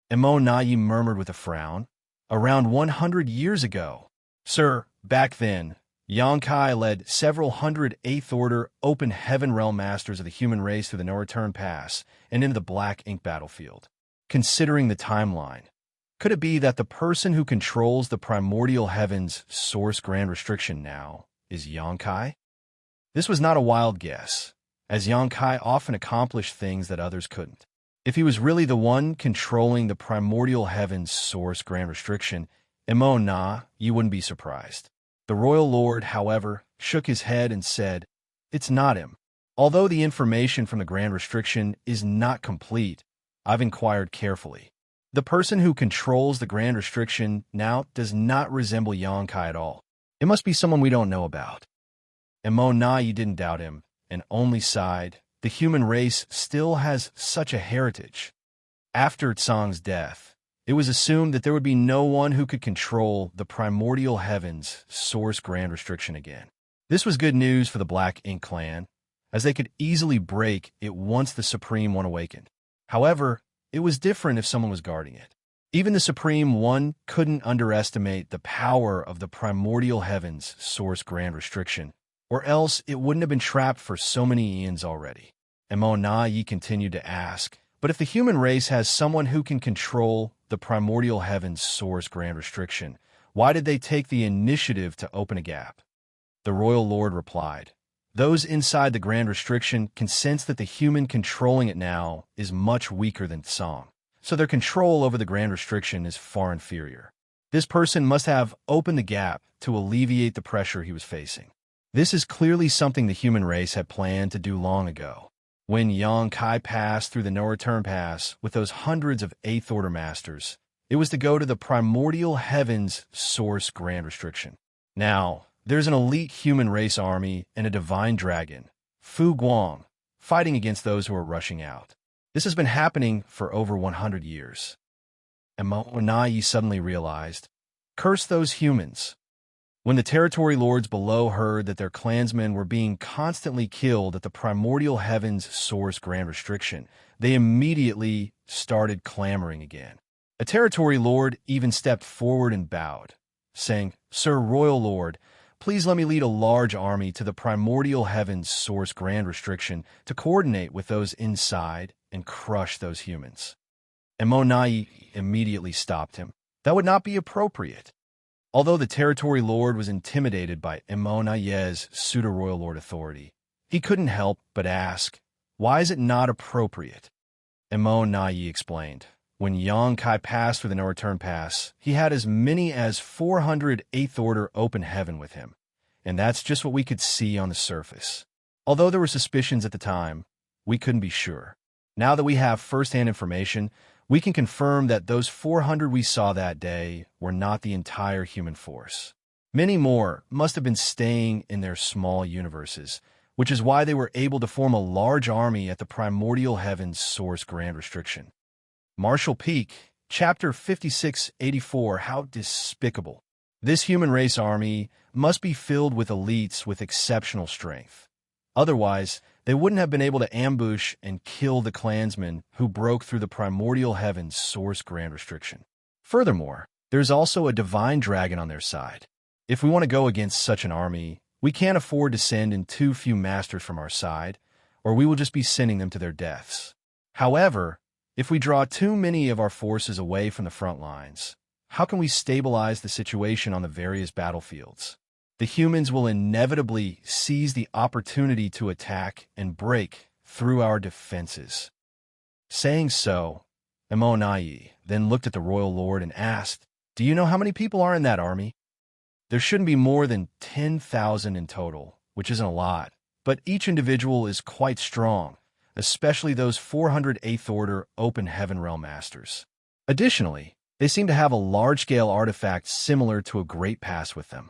Xianxia murmured with a frown, "Around 100 years ago. Sir, back then, Xianxia led several hundred Eighth Order Open Heaven Realm Masters of the human race through the no-return pass and into the Black Ink battlefield. Considering the timeline, could it be that the person who controls the primordial heaven's source grand restriction now is Xianxia? This was not a wild guess, as Xianxia often accomplished things that others couldn't. If he was really the one controlling the primordial heaven's source grand restriction, you wouldn't be surprised. The royal lord, however, shook his head and said, "It's not him. Although the information from the grand restriction is not complete, I've inquired carefully. The person who controls the grand restriction now does not resemble Xianxia at all. It must be someone we don't know about." Yi didn't doubt him, and only sighed. The human race still has such a heritage. After Tsang's death, it was assumed that there would be no one who could control the primordial heavens source grand restriction again. This was good news for the Black Ink clan, as they could easily break it once the Supreme One awakened. However, it was different if someone was guarding it. Even the Supreme One couldn't underestimate the power of the primordial heavens source grand restriction, or else it wouldn't have been trapped for so many eons already. Yi continued to ask, but if the human race has someone who can control the primordial heavens source grand restriction, why did they take the initiative to open a gap? The royal lord replied, "Those inside the grand restriction can sense that the human controlling it now is much weaker than Tsang, so their control over the grand restriction is far inferior. This person must have opened the gap to alleviate the pressure he was facing. This is clearly something the human race had planned to do long ago. When Xianxia passed through the no-return pass with those hundreds of Eighth Order Masters, it was to go to the primordial heavens source grand restriction. Now, there's an elite human race army and a divine dragon, Fu Guang, fighting against those who are rushing out. This has been happening for over 100 years. Yi suddenly realized, curse those humans. When the territory lords below heard that their clansmen were being constantly killed at the primordial heavens source grand restriction, they immediately started clamoring again. A territory lord even stepped forward and bowed, saying, "Sir Royal Lord, please let me lead a large army to the primordial heavens source grand restriction to coordinate with those inside and crush those humans." Yi immediately stopped him. That would not be appropriate. Although the territory lord was intimidated by Yi's pseudo-royal lord authority, he couldn't help but ask, "Why is it not appropriate?" Yi explained, when Xianxia passed through the no-return pass, he had as many as 400 Eighth Order Open Heaven with him, and that's just what we could see on the surface. Although there were suspicions at the time, we couldn't be sure. Now that we have first-hand information, we can confirm that those 400 we saw that day were not the entire human force. Many more must have been staying in their small universes, which is why they were able to form a large army at the primordial heavens source grand restriction. Martial Peak, Chapter 5684, How Despicable. This human race army must be filled with elites with exceptional strength. Otherwise, they wouldn't have been able to ambush and kill the clansmen who broke through the primordial heavens source grand restriction. Furthermore, there's also a divine dragon on their side. If we want to go against such an army, we can't afford to send in too few masters from our side, or we will just be sending them to their deaths. However, if we draw too many of our forces away from the front lines, how can we stabilize the situation on the various battlefields? The humans will inevitably seize the opportunity to attack and break through our defenses. Saying so, Yi then looked at the royal lord and asked, "Do you know how many people are in that army?" There shouldn't be more than 10,000 in total, which isn't a lot, but each individual is quite strong, especially those 400 Eighth Order Open Heaven Realm Masters. Additionally, they seem to have a large-scale artifact similar to a Great Pass with them.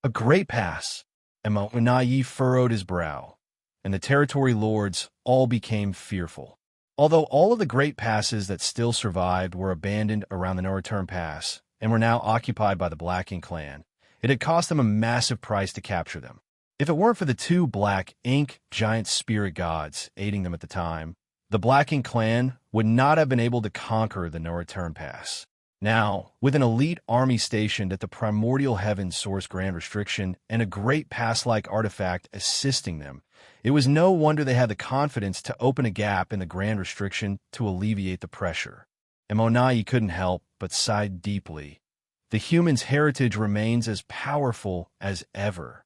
A Great Pass? Yi furrowed his brow, and the territory lords all became fearful. Although all of the Great Passes that still survived were abandoned around the No-Return Pass and were now occupied by the Black Ink clan, it had cost them a massive price to capture them. If it weren't for the two Black Ink giant spirit gods aiding them at the time, the Black Ink clan would not have been able to conquer the No-Return Pass. Now, with an elite army stationed at the primordial heavens source grand restriction and a great past-like artifact assisting them, it was no wonder they had the confidence to open a gap in the grand restriction to alleviate the pressure. Emonai couldn't help but sigh deeply. The human's heritage remains as powerful as ever.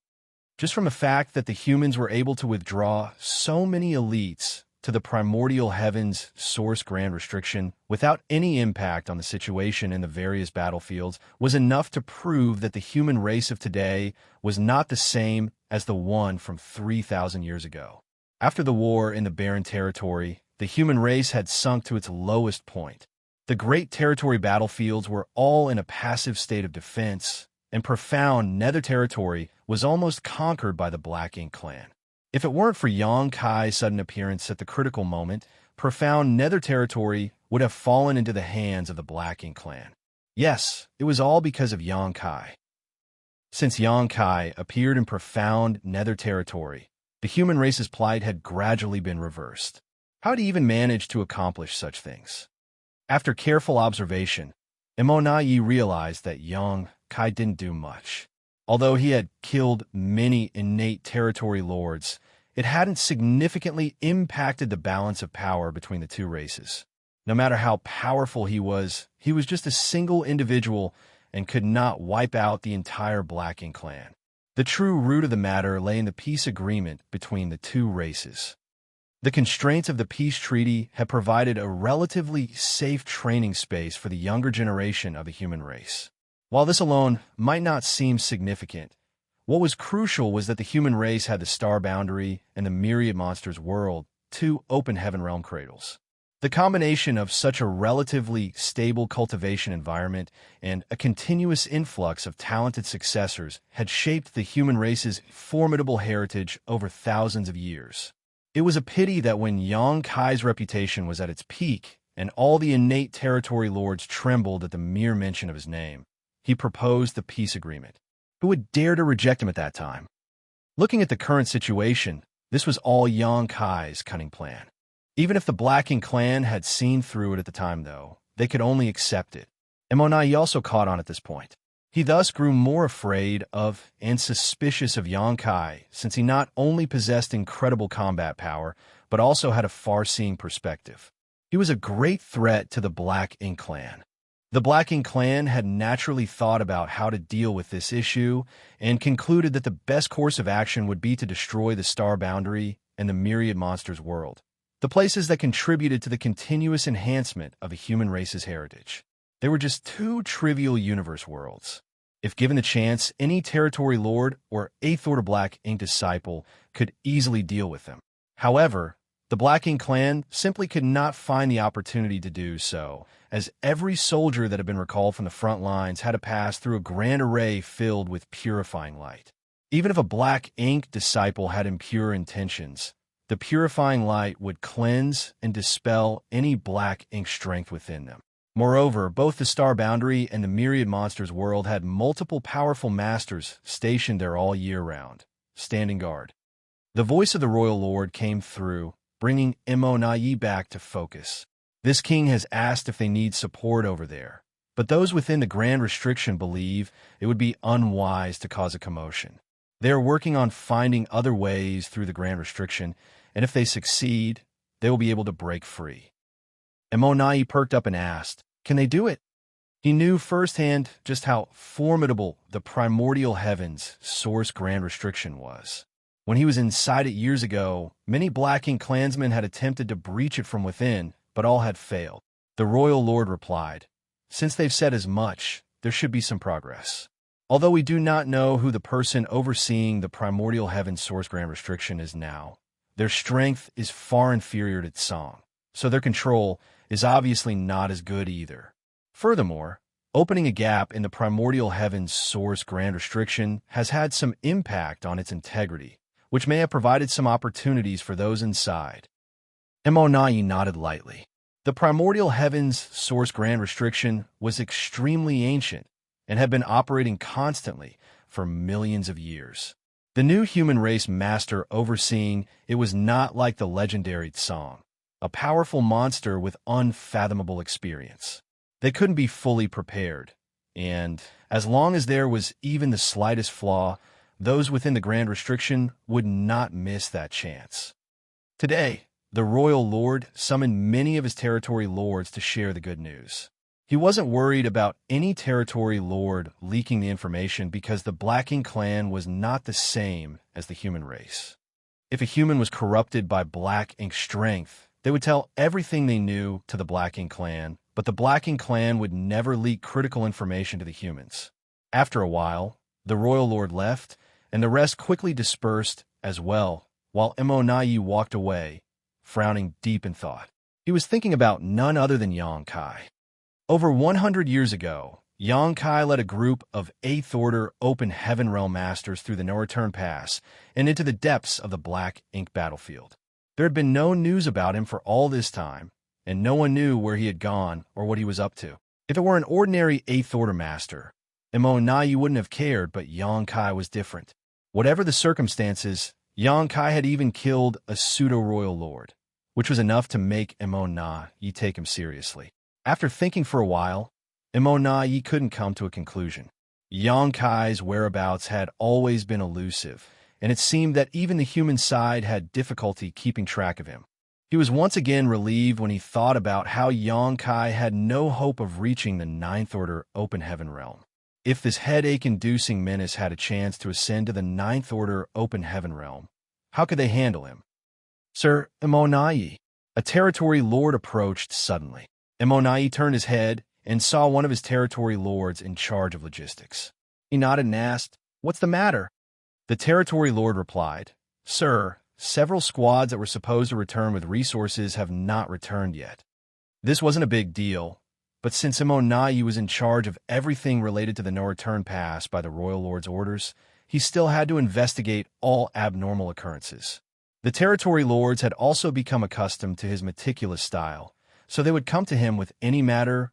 Just from the fact that the humans were able to withdraw so many elites to the primordial heavens source grand restriction without any impact on the situation in the various battlefields was enough to prove that the human race of today was not the same as the one from 3,000 years ago. After the war in the Barren Territory, the human race had sunk to its lowest point. The great territory battlefields were all in a passive state of defense, and profound Nether Territory was almost conquered by the Black Ink clan. If it weren't for Xianxia's sudden appearance at the critical moment, profound Nether Territory would have fallen into the hands of the Black Ink clan. Yes, it was all because of Xianxia. Since Xianxia appeared in profound Nether Territory, the human race's plight had gradually been reversed. How had he even managed to accomplish such things? After careful observation, Emonai realized that Xianxia didn't do much. Although he had killed many innate territory lords, it hadn't significantly impacted the balance of power between the two races. No matter how powerful he was just a single individual and could not wipe out the entire Black Ink clan. The true root of the matter lay in the peace agreement between the two races. The constraints of the peace treaty had provided a relatively safe training space for the younger generation of the human race. While this alone might not seem significant, what was crucial was that the human race had the star boundary and the myriad monsters world, two open heaven realm cradles. The combination of such a relatively stable cultivation environment and a continuous influx of talented successors had shaped the human race's formidable heritage over thousands of years. It was a pity that when Xianxia's reputation was at its peak and all the innate territory lords trembled at the mere mention of his name, he proposed the peace agreement. Who would dare to reject him at that time? Looking at the current situation, this was all Xianxia's cunning plan. Even if the Black Ink clan had seen through it at the time, though, they could only accept it. Emonai also caught on at this point. He thus grew more afraid of and suspicious of Xianxia, since he not only possessed incredible combat power, but also had a far-seeing perspective. He was a great threat to the Black Ink clan. The Black Ink clan had naturally thought about how to deal with this issue and concluded that the best course of action would be to destroy the star boundary and the myriad monsters world, the places that contributed to the continuous enhancement of a human race's heritage. They were just two trivial universe worlds. If given the chance, any territory lord or eighth order Black Ink disciple could easily deal with them. However, the Black Ink clan simply could not find the opportunity to do so, as every soldier that had been recalled from the front lines had to pass through a grand array filled with purifying light. Even if a Black Ink disciple had impure intentions, the purifying light would cleanse and dispel any Black Ink strength within them. Moreover, both the Star Boundary and the Myriad Monsters world had multiple powerful masters stationed there all year round, standing guard. The voice of the Royal Lord came through, bringing Emonai back to focus. This king has asked if they need support over there, but those within the Grand Restriction believe it would be unwise to cause a commotion. They are working on finding other ways through the Grand Restriction, and if they succeed, they will be able to break free. Emonai perked up and asked, "Can they do it?" He knew firsthand just how formidable the primordial heavens source Grand Restriction was. When he was inside it years ago, many Black Ink clansmen had attempted to breach it from within, but all had failed. The Royal Lord replied, "Since they've said as much, there should be some progress. Although we do not know who the person overseeing the primordial heavens source Grand Restriction is now, their strength is far inferior to Tsong, so their control is obviously not as good either. Furthermore, opening a gap in the primordial heavens source Grand Restriction has had some impact on its integrity, which may have provided some opportunities for those inside." Emonai nodded lightly. The primordial heavens source Grand Restriction was extremely ancient and had been operating constantly for millions of years. The new human race master overseeing it was not like the legendary Tsong, a powerful monster with unfathomable experience. They couldn't be fully prepared, and as long as there was even the slightest flaw, those within the Grand Restriction would not miss that chance. Today, the royal lord summoned many of his territory lords to share the good news. He wasn't worried about any territory lord leaking the information because the Black Ink clan was not the same as the human race. If a human was corrupted by Black Ink strength, they would tell everything they knew to the Black Ink clan, but the Black Ink clan would never leak critical information to the humans. After a while, the royal lord left, and the rest quickly dispersed as well, while Xianxia walked away, frowning deep in thought. He was thinking about none other than Xianxia. Over 100 years ago, Xianxia led a group of 8th Order Open Heaven Realm Masters through the No Return Pass and into the depths of the Black Ink battlefield. There had been no news about him for all this time, and no one knew where he had gone or what he was up to. If it were an ordinary 8th Order Master, Xianxia wouldn't have cared, but Xianxia was different. Whatever the circumstances, Xianxia had even killed a pseudo-royal lord, which was enough to make Xianxia take him seriously. After thinking for a while, Xianxia couldn't come to a conclusion. Xianxia's whereabouts had always been elusive, and it seemed that even the human side had difficulty keeping track of him. He was once again relieved when he thought about how Xianxia had no hope of reaching the 9th Order Open Heaven Realm. If this headache-inducing menace had a chance to ascend to the 9th Order Open Heaven Realm, how could they handle him? Sir Xianxia, a territory lord approached suddenly. Xianxia turned his head and saw one of his territory lords in charge of logistics. He nodded and asked, "What's the matter?" The territory lord replied, "Sir, several squads that were supposed to return with resources have not returned yet." This wasn't a big deal, but since Xianxia was in charge of everything related to the No Return Pass by the royal lord's orders, he still had to investigate all abnormal occurrences. The territory lords had also become accustomed to his meticulous style, so they would come to him with any matter,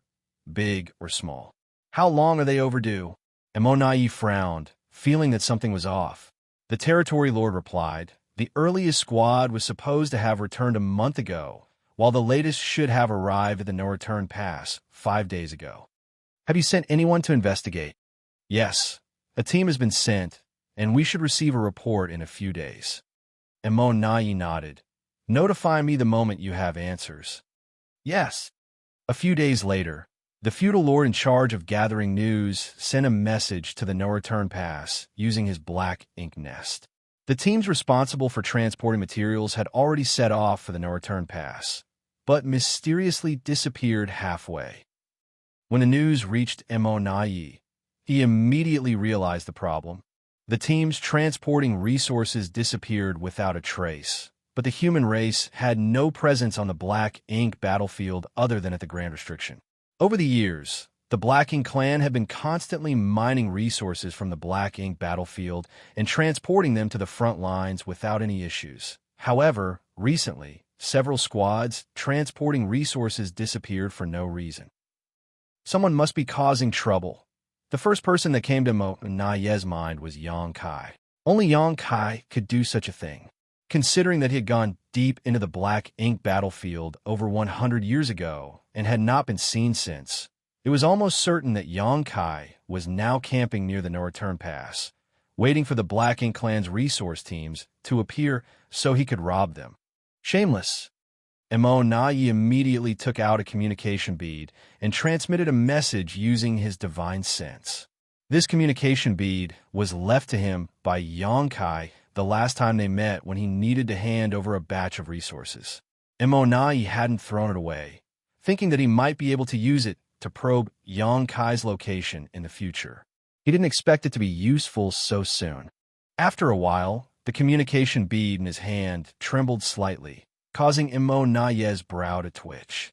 big or small. "How long are they overdue?" Xianxia frowned, feeling that something was off. The territory lord replied, "The earliest squad was supposed to have returned a month ago, while the latest should have arrived at the No Return Pass 5 days ago." "Have you sent anyone to investigate?" "Yes, a team has been sent, and we should receive a report in a few days." Xianxia nodded. "Notify me the moment you have answers." "Yes." A few days later, the feudal lord in charge of gathering news sent a message to the No Return Pass using his Black Ink nest. The teams responsible for transporting materials had already set off for the No Return Pass, but mysteriously disappeared halfway. When the news reached Xianxia, he immediately realized the problem. The teams transporting resources disappeared without a trace, but the human race had no presence on the Black Ink battlefield other than at the Grand Restriction. Over the years, the Black Ink clan had been constantly mining resources from the Black Ink battlefield and transporting them to the front lines without any issues. However, recently, several squads transporting resources disappeared for no reason. Someone must be causing trouble. The first person that came to Xianxia's mind was Xianxia. Only Xianxia could do such a thing. Considering that he had gone deep into the Black Ink battlefield over 100 years ago and had not been seen since, it was almost certain that Xianxia was now camping near the No Return Pass, waiting for the Black Ink clan's resource teams to appear so he could rob them. Shameless. Xianxia immediately took out a communication bead and transmitted a message using his divine sense. This communication bead was left to him by Xianxia the last time they met when he needed to hand over a batch of resources. Xianxia hadn't thrown it away, thinking that he might be able to use it to probe Xianxia's location in the future. He didn't expect it to be useful so soon. After a while, the communication bead in his hand trembled slightly, causing Xianxia's brow to twitch.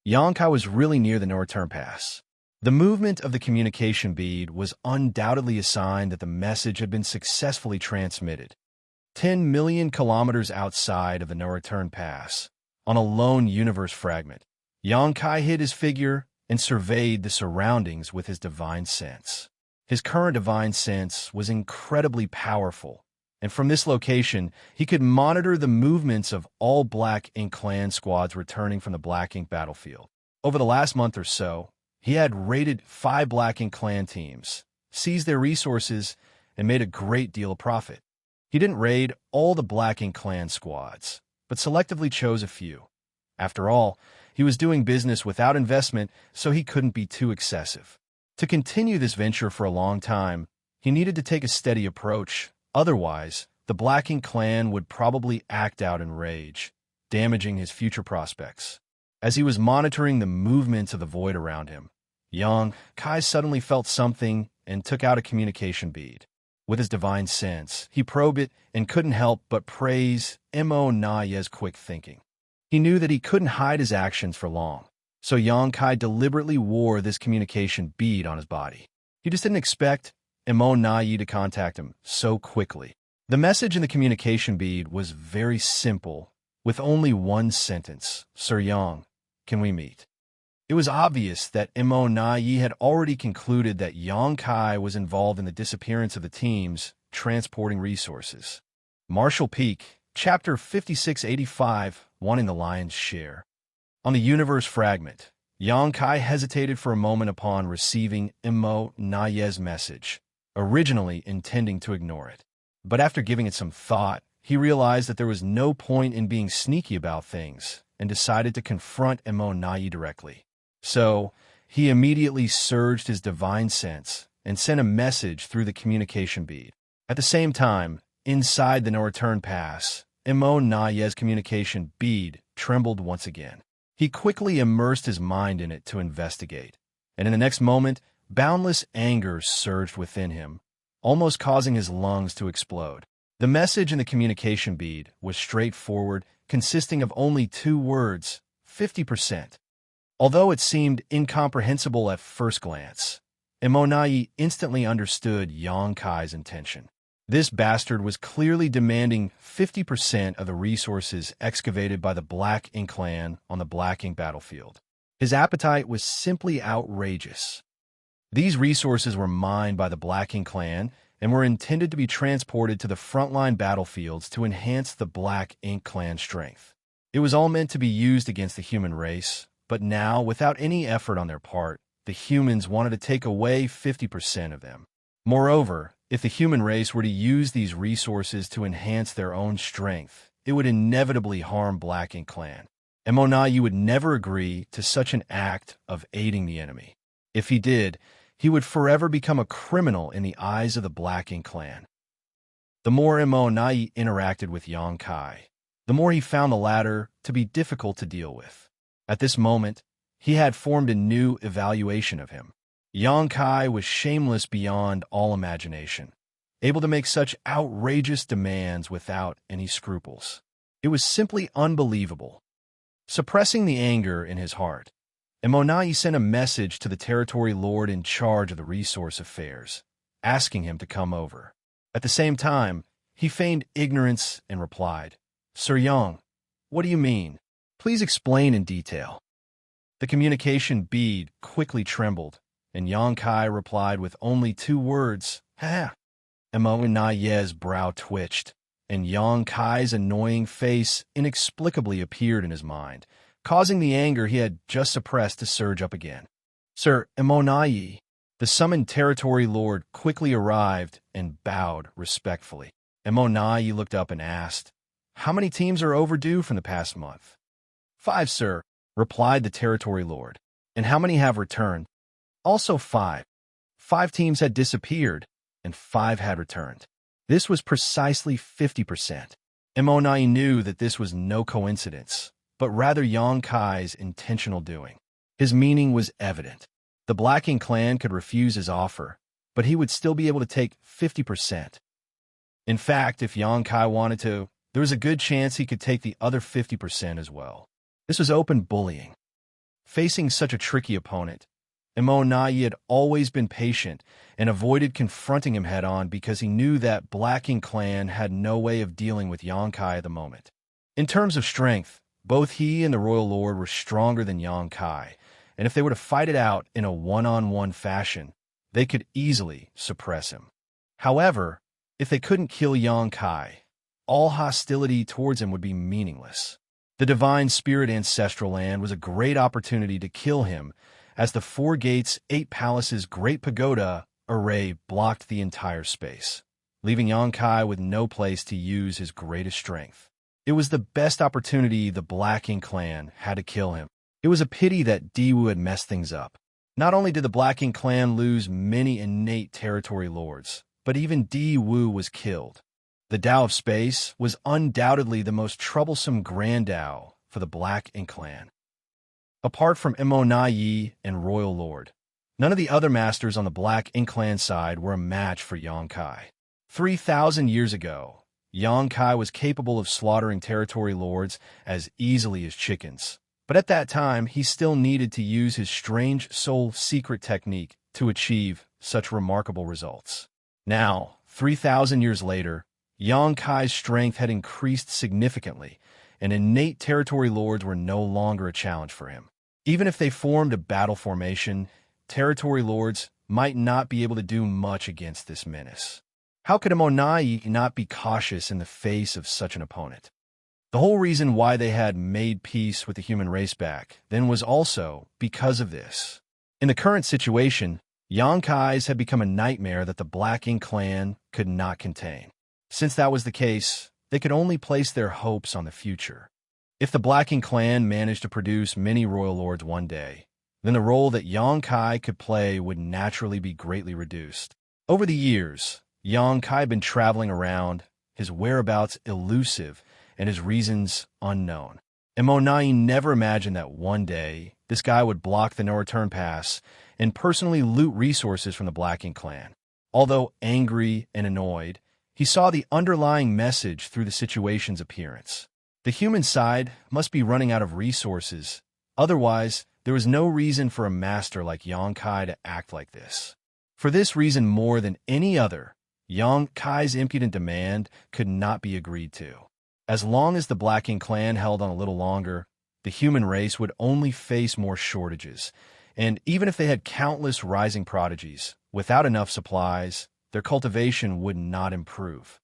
Xianxia was really near the No Return Pass. The movement of the communication bead was undoubtedly a sign that the message had been successfully transmitted. 10 million kilometers outside of the No Return Pass, on a lone universe fragment, Xianxia hid his figure and surveyed the surroundings with his divine sense. His current divine sense was incredibly powerful, and from this location, he could monitor the movements of all Black Ink clan squads returning from the Black Ink battlefield. Over the last month or so, He had raided 5 Black Ink clan teams, seized their resources, and made a great deal of profit. He didn't raid all the Black Ink clan squads, but selectively chose a few. After all, he was doing business without investment, so he couldn't be too excessive. To continue this venture for a long time, he needed to take a steady approach. Otherwise, the Black Ink clan would probably act out in rage, damaging his future prospects. As he was monitoring the movements of the void around him, Xianxia suddenly felt something and took out a communication bead. With his divine sense, he probed it and couldn't help but praise Xianxia's quick thinking. He knew that he couldn't hide his actions for long, so Xianxia deliberately wore this communication bead on his body. He just didn't expect Xianxia to contact him so quickly. The message in the communication bead was very simple, with only one sentence: "Sir Yang, can we meet?" It was obvious that Xianxia had already concluded that Xianxia was involved in the disappearance of the teams transporting resources. Marshall Peak, Chapter 5685, Wanting the Lion's Share. On the universe fragment, Xianxia hesitated for a moment upon receiving Xianxia's message, originally intending to ignore it. But after giving it some thought, he realized that there was no point in being sneaky about things and decided to confront Xianxia directly. So, he immediately surged his divine sense and sent a message through the communication bead. At the same time, inside the no-return pass, Xianxia's communication bead trembled once again. He quickly immersed his mind in it to investigate, and in the next moment, boundless anger surged within him, almost causing his lungs to explode. The message in the communication bead was straightforward, consisting of only 2 words: 50%. Although it seemed incomprehensible at first glance, Xianxia instantly understood Xianxia's intention. This bastard was clearly demanding 50% of the resources excavated by the Black Ink clan on the Black Ink battlefield. His appetite was simply outrageous. These resources were mined by the Black Ink clan and were intended to be transported to the frontline battlefields to enhance the Black Ink clan strength. It was all meant to be used against the human race, but now, without any effort on their part, the humans wanted to take away 50% of them. Moreover, if the human race were to use these resources to enhance their own strength, it would inevitably harm Black Ink clan. Xianxia would never agree to such an act of aiding the enemy. If he did, he would forever become a criminal in the eyes of the Black Ink clan. The more Xianxia interacted with Xianxia, the more he found the latter to be difficult to deal with. At this moment, he had formed a new evaluation of him. Xianxia was shameless beyond all imagination, able to make such outrageous demands without any scruples. It was simply unbelievable. Suppressing the anger in his heart, Xianxia sent a message to the territory lord in charge of the resource affairs, asking him to come over. At the same time, he feigned ignorance and replied, "Sir Yang, what do you mean? Please explain in detail." The communication bead quickly trembled, and Xianxia replied with only 2 words, "Ha!" Xianxia's brow twitched, and Xianxia's annoying face inexplicably appeared in his mind, causing the anger he had just suppressed to surge up again. "Sir Xianxia," the summoned territory lord quickly arrived and bowed respectfully. Xianxia looked up and asked, "How many teams are overdue from the past month?" "5, sir," replied the territory lord. "And how many have returned?" "Also 5. 5 teams had disappeared, and 5 had returned." This was precisely 50%. Xianxia knew that this was no coincidence, but rather Xianxia's intentional doing. His meaning was evident. The Black Ink clan could refuse his offer, but he would still be able to take 50%. In fact, if Xianxia wanted to, there was a good chance he could take the other 50% as well. This was open bullying. Facing such a tricky opponent, Xianxia had always been patient and avoided confronting him head-on because he knew that Black Ink clan had no way of dealing with Xianxia at the moment. In terms of strength, both he and the Royal Lord were stronger than Xianxia, and if they were to fight it out in a one-on-one fashion, they could easily suppress him. However, if they couldn't kill Xianxia, all hostility towards him would be meaningless. The Divine Spirit Ancestral Land was a great opportunity to kill him, as the four gates, 8 palaces, great pagoda array blocked the entire space, leaving Yongkai with no place to use his greatest strength. It was the best opportunity the Black Ink clan had to kill him. It was a pity that Diwu had messed things up. Not only did the Black Ink clan lose many innate territory lords, but even Diwu was killed. The Tao of Space was undoubtedly the most troublesome Grand Tao for the Black Ink clan. Apart from Imo and Royal Lord, none of the other masters on the Black Ink clan side were a match for Yongkai. 3,000 years ago, Yongkai was capable of slaughtering territory lords as easily as chickens. But at that time, he still needed to use his strange soul secret technique to achieve such remarkable results. Now, 3,000 years later, Yongkai's strength had increased significantly, and innate territory lords were no longer a challenge for him. Even if they formed a battle formation, territory lords might not be able to do much against this menace. How could Imonai not be cautious in the face of such an opponent? The whole reason why they had made peace with the human race back then was also because of this. In the current situation, Yonkais had become a nightmare that the Black Ink clan could not contain. Since that was the case, they could only place their hopes on the future. If the Black Ink clan managed to produce many royal lords one day, then the role that Yongkai could play would naturally be greatly reduced. Over the years, Yongkai had been traveling around, his whereabouts elusive and his reasons unknown. Imonai never imagined that one day this guy would block the no-return pass and personally loot resources from the Black Ink clan. Although angry and annoyed, he saw the underlying message through the situation's appearance. The human side must be running out of resources. Otherwise, there was no reason for a master like Yongkai to act like this. For this reason more than any other, Yongkai's impudent demand could not be agreed to. As long as the Black Ink clan held on a little longer, the human race would only face more shortages, and even if they had countless rising prodigies, without enough supplies, their cultivation would not improve.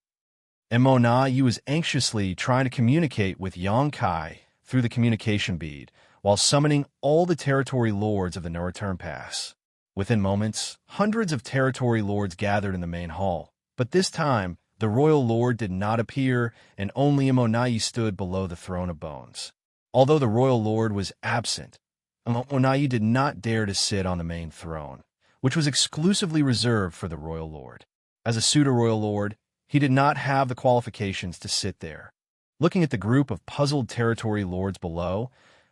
Imonai was anxiously trying to communicate with Yongkai through the communication bead, while summoning all the territory lords of the no-return pass. Within moments, hundreds of territory lords gathered in the main hall, but this time, the royal lord did not appear, and only Imonai stood below the throne of bones. Although the royal lord was absent, Imonai did not dare to sit on the main throne, which was exclusively reserved for the royal lord. As a pseudo-royal lord, he did not have the qualifications to sit there. Looking at the group of puzzled territory lords below,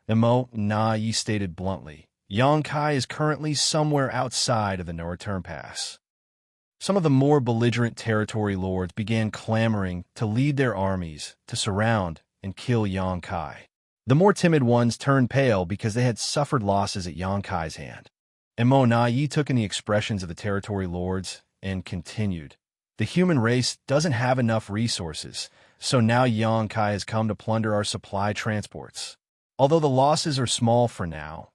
Imonai stated bluntly, Yongkai is currently somewhere outside of the no-return pass. Some of the more belligerent territory lords began clamoring to lead their armies to surround and kill Yongkai. The more timid ones turned pale because they had suffered losses at Yonkai's hand. Imonai took in the expressions of the territory lords and continued. The human race doesn't have enough resources, so now Yongkai has come to plunder our supply transports. Although the losses are small for now,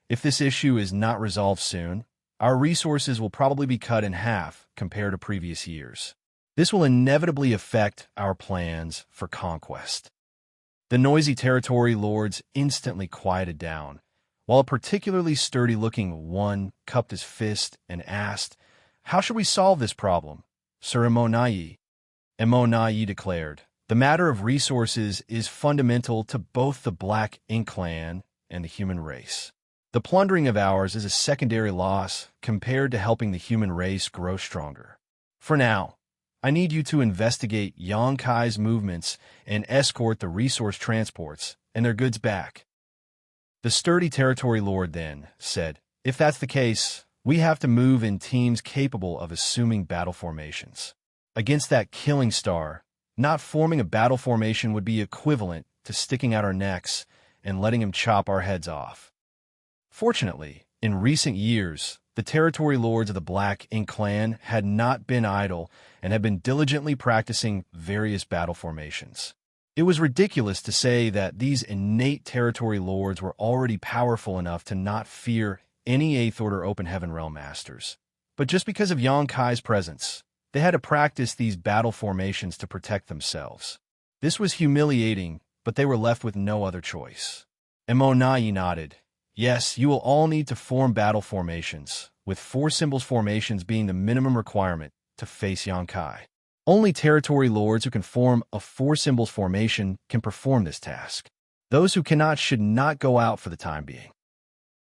if this issue is not resolved soon, our resources will probably be cut in half compared to previous years. This will inevitably affect our plans for conquest. The noisy territory lords instantly quieted down, while a particularly sturdy-looking one cupped his fist and asked, "How should we solve this problem, Sir Imonai?" Imonai declared, "The matter of resources is fundamental to both the Black Ink clan and the human race. The plundering of ours is a secondary loss compared to helping the human race grow stronger. For now, I need you to investigate Yonkai's movements and escort the resource transports and their goods back." The sturdy territory lord then said, "If that's the case, we have to move in teams capable of assuming battle formations. Against that killing star, not forming a battle formation would be equivalent to sticking out our necks and letting him chop our heads off." Fortunately, in recent years, the territory lords of the Black Ink clan had not been idle and had been diligently practicing various battle formations. It was ridiculous to say that these innate territory lords were already powerful enough to not fear any Eighth Order Open Heaven Realm Masters. But just because of Yonkai's presence, they had to practice these battle formations to protect themselves. This was humiliating, but they were left with no other choice. Imonai nodded. Yes, you will all need to form battle formations, with 4 symbols formations being the minimum requirement to face Yangkai. Only territory lords who can form a 4 symbols formation can perform this task. Those who cannot should not go out for the time being.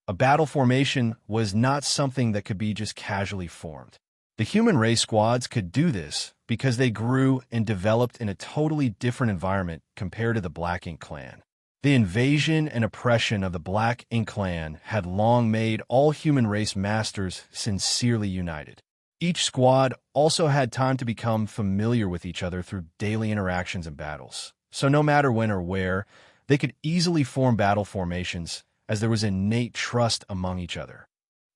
A battle formation was not something that could be just casually formed. The human race squads could do this because they grew and developed in a totally different environment compared to the Black Ink clan. The invasion and oppression of the Black Ink clan had long made all human race masters sincerely united. Each squad also had time to become familiar with each other through daily interactions and battles. So no matter when or where, they could easily form battle formations as there was innate trust among each other.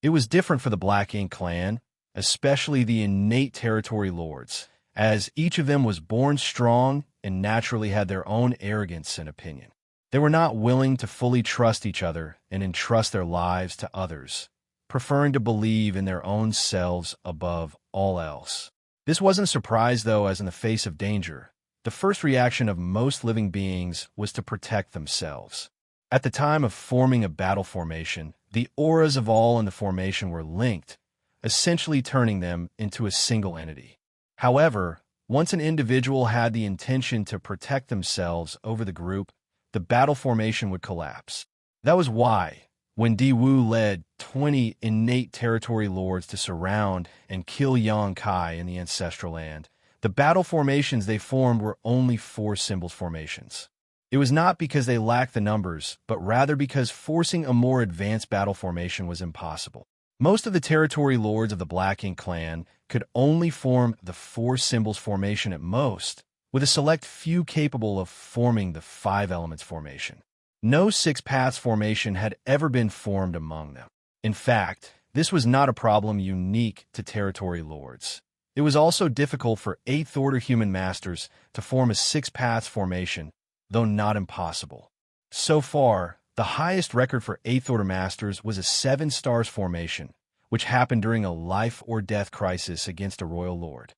It was different for the Black Ink clan, especially the innate territory lords, as each of them was born strong and naturally had their own arrogance and opinion. They were not willing to fully trust each other and entrust their lives to others, preferring to believe in their own selves above all else. This wasn't a surprise, though, as in the face of danger, the first reaction of most living beings was to protect themselves. At the time of forming a battle formation, the auras of all in the formation were linked, essentially turning them into a single entity. However, once an individual had the intention to protect themselves over the group, the battle formation would collapse. That was why, when Di Wu led 20 innate territory lords to surround and kill Yang Kai in the ancestral land, the battle formations they formed were only 4 symbols formations. It was not because they lacked the numbers, but rather because forcing a more advanced battle formation was impossible. Most of the territory lords of the Black Ink clan could only form the 4 symbols formation at most, with a select few capable of forming the 5 elements formation. No 6 paths formation had ever been formed among them. In fact, this was not a problem unique to territory lords. It was also difficult for 8th order human masters to form a 6 paths formation, though not impossible. So far, the highest record for 8th order masters was a 7 stars formation, which happened during a life or death crisis against a royal lord.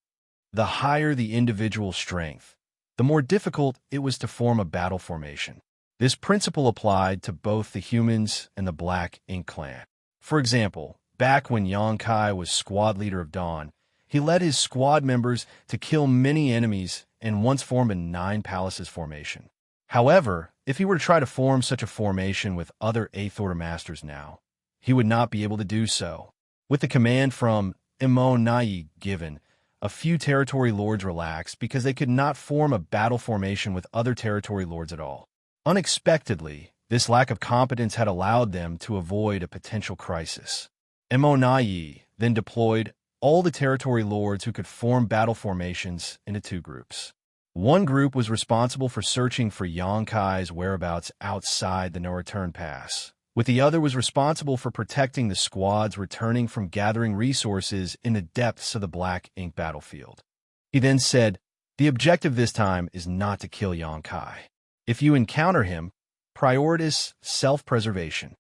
The higher the individual strength, the more difficult it was to form a battle formation. This principle applied to both the humans and the Black Ink clan. For example, back when Yang Kai was squad leader of Dawn, he led his squad members to kill many enemies and once formed a 9 palaces formation. However, if he were to try to form such a formation with other 8th order masters now, he would not be able to do so. With the command from Immortality given, a few territory lords relaxed because they could not form a battle formation with other territory lords at all. Unexpectedly, this lack of competence had allowed them to avoid a potential crisis. Immortality then deployed all the territory lords who could form battle formations into 2 groups. One group was responsible for searching for Yang Kai's whereabouts outside the no-return pass, with the other was responsible for protecting the squads returning from gathering resources in the depths of the Black Ink battlefield. He then said, "The objective this time is not to kill Yang Kai. If you encounter him, prioritize self-preservation."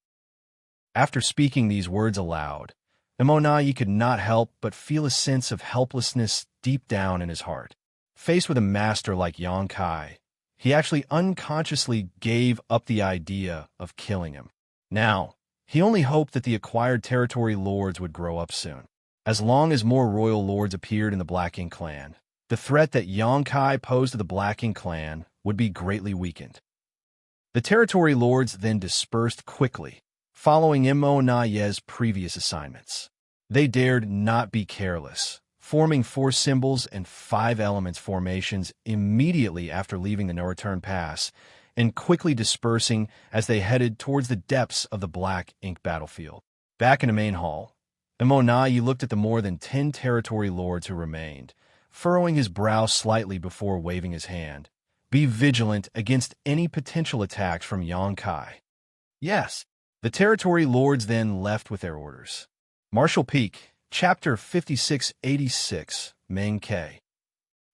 After speaking these words aloud, Immortality could not help but feel a sense of helplessness deep down in his heart. Faced with a master like Yang Kai, he actually unconsciously gave up the idea of killing him. Now, he only hoped that the acquired territory lords would grow up soon. As long as more royal lords appeared in the Black Ink clan, the threat that Yang Kai posed to the Black Ink clan would be greatly weakened. The territory lords then dispersed quickly, following Immortality's previous assignments. They dared not be careless, forming 4 symbols and 5 elements formations immediately after leaving the no-return pass, and quickly dispersing as they headed towards the depths of the Black Ink battlefield. Back in the main hall, Immortality looked at the more than 10 territory lords who remained, furrowing his brow slightly before waving his hand. "Be vigilant against any potential attacks from Yang Kai." Yes, the territory lords then left with their orders. Marshall Peak, Chapter 5686, Main K.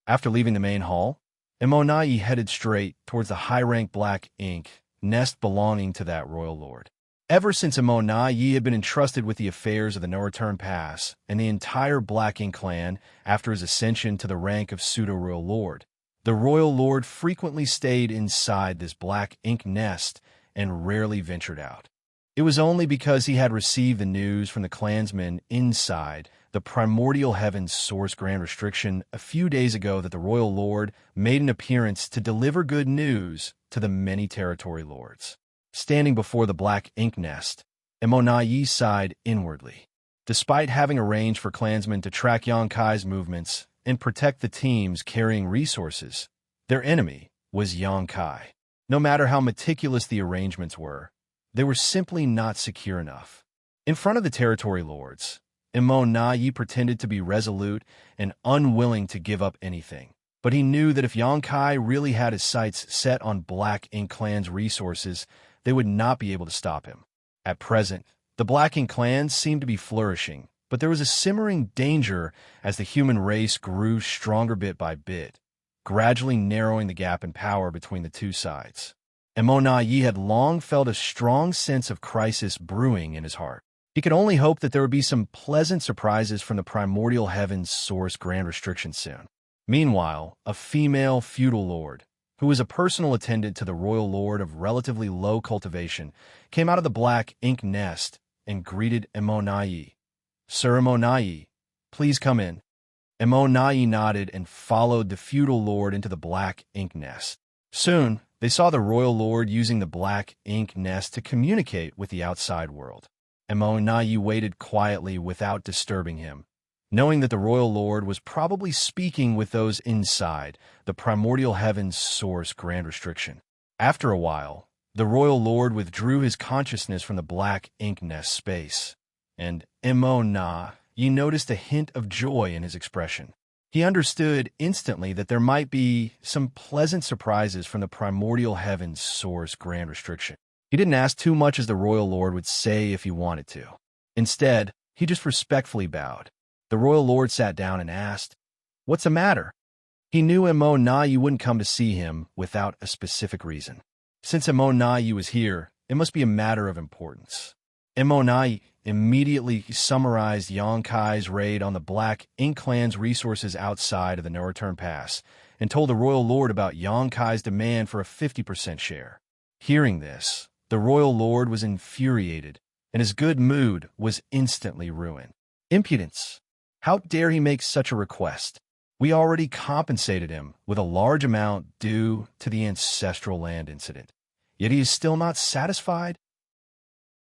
After leaving the main hall, Immortality headed straight towards the high-rank Black Ink nest belonging to that royal lord. Ever since Immortality had been entrusted with the affairs of the no-return pass and the entire Black Ink clan after his ascension to the rank of pseudo-royal lord, the royal lord frequently stayed inside this Black Ink nest and rarely ventured out. It was only because he had received the news from the clansmen inside the primordial heaven's source grand restriction a few days ago that the royal lord made an appearance to deliver good news to the many territory lords. Standing before the black ink nest, Imonayi sighed inwardly. Despite having arranged for clansmen to track Xianxia's movements and protect the teams carrying resources, their enemy was Xianxia. No matter how meticulous the arrangements were, they were simply not secure enough. In front of the territory lords, Imonayi pretended to be resolute and unwilling to give up anything. But he knew that if Xianxia really had his sights set on Black Ink Clan's resources, they would not be able to stop him. At present, the Black Ink Clan seemed to be flourishing, but there was a simmering danger as the human race grew stronger bit by bit, gradually narrowing the gap in power between the two sides. Imonayi had long felt a strong sense of crisis brewing in his heart. He could only hope that there would be some pleasant surprises from the primordial heaven's source grand restriction soon. Meanwhile, a female feudal lord, who was a personal attendant to the royal lord of relatively low cultivation, came out of the black ink nest and greeted Imonayi. "Sir Imonayi, please come in." Imonayi nodded and followed the feudal lord into the black ink nest. Soon, they saw the royal lord using the black ink nest to communicate with the outside world. Imonayi waited quietly without disturbing him, knowing that the royal lord was probably speaking with those inside the primordial heaven's source grand restriction. After a while, the royal lord withdrew his consciousness from the black ink nest space, and Imonayi noticed a hint of joy in his expression. He understood instantly that there might be some pleasant surprises from the primordial heaven's source grand restriction. He didn't ask too much as the royal lord would say if he wanted to. Instead, he just respectfully bowed. The royal lord sat down and asked, "What's the matter?" He knew Imonayi wouldn't come to see him without a specific reason. Since Imonayi was here, it must be a matter of importance. Imonayi immediately summarized Xianxia's raid on the Black Ink Clan's resources outside of the no-return pass and told the royal lord about Xianxia's demand for a 50% share. Hearing this, the royal lord was infuriated, and his good mood was instantly ruined. Impudence! How dare he make such a request? We already compensated him with a large amount due to the ancestral land incident. Yet he is still not satisfied?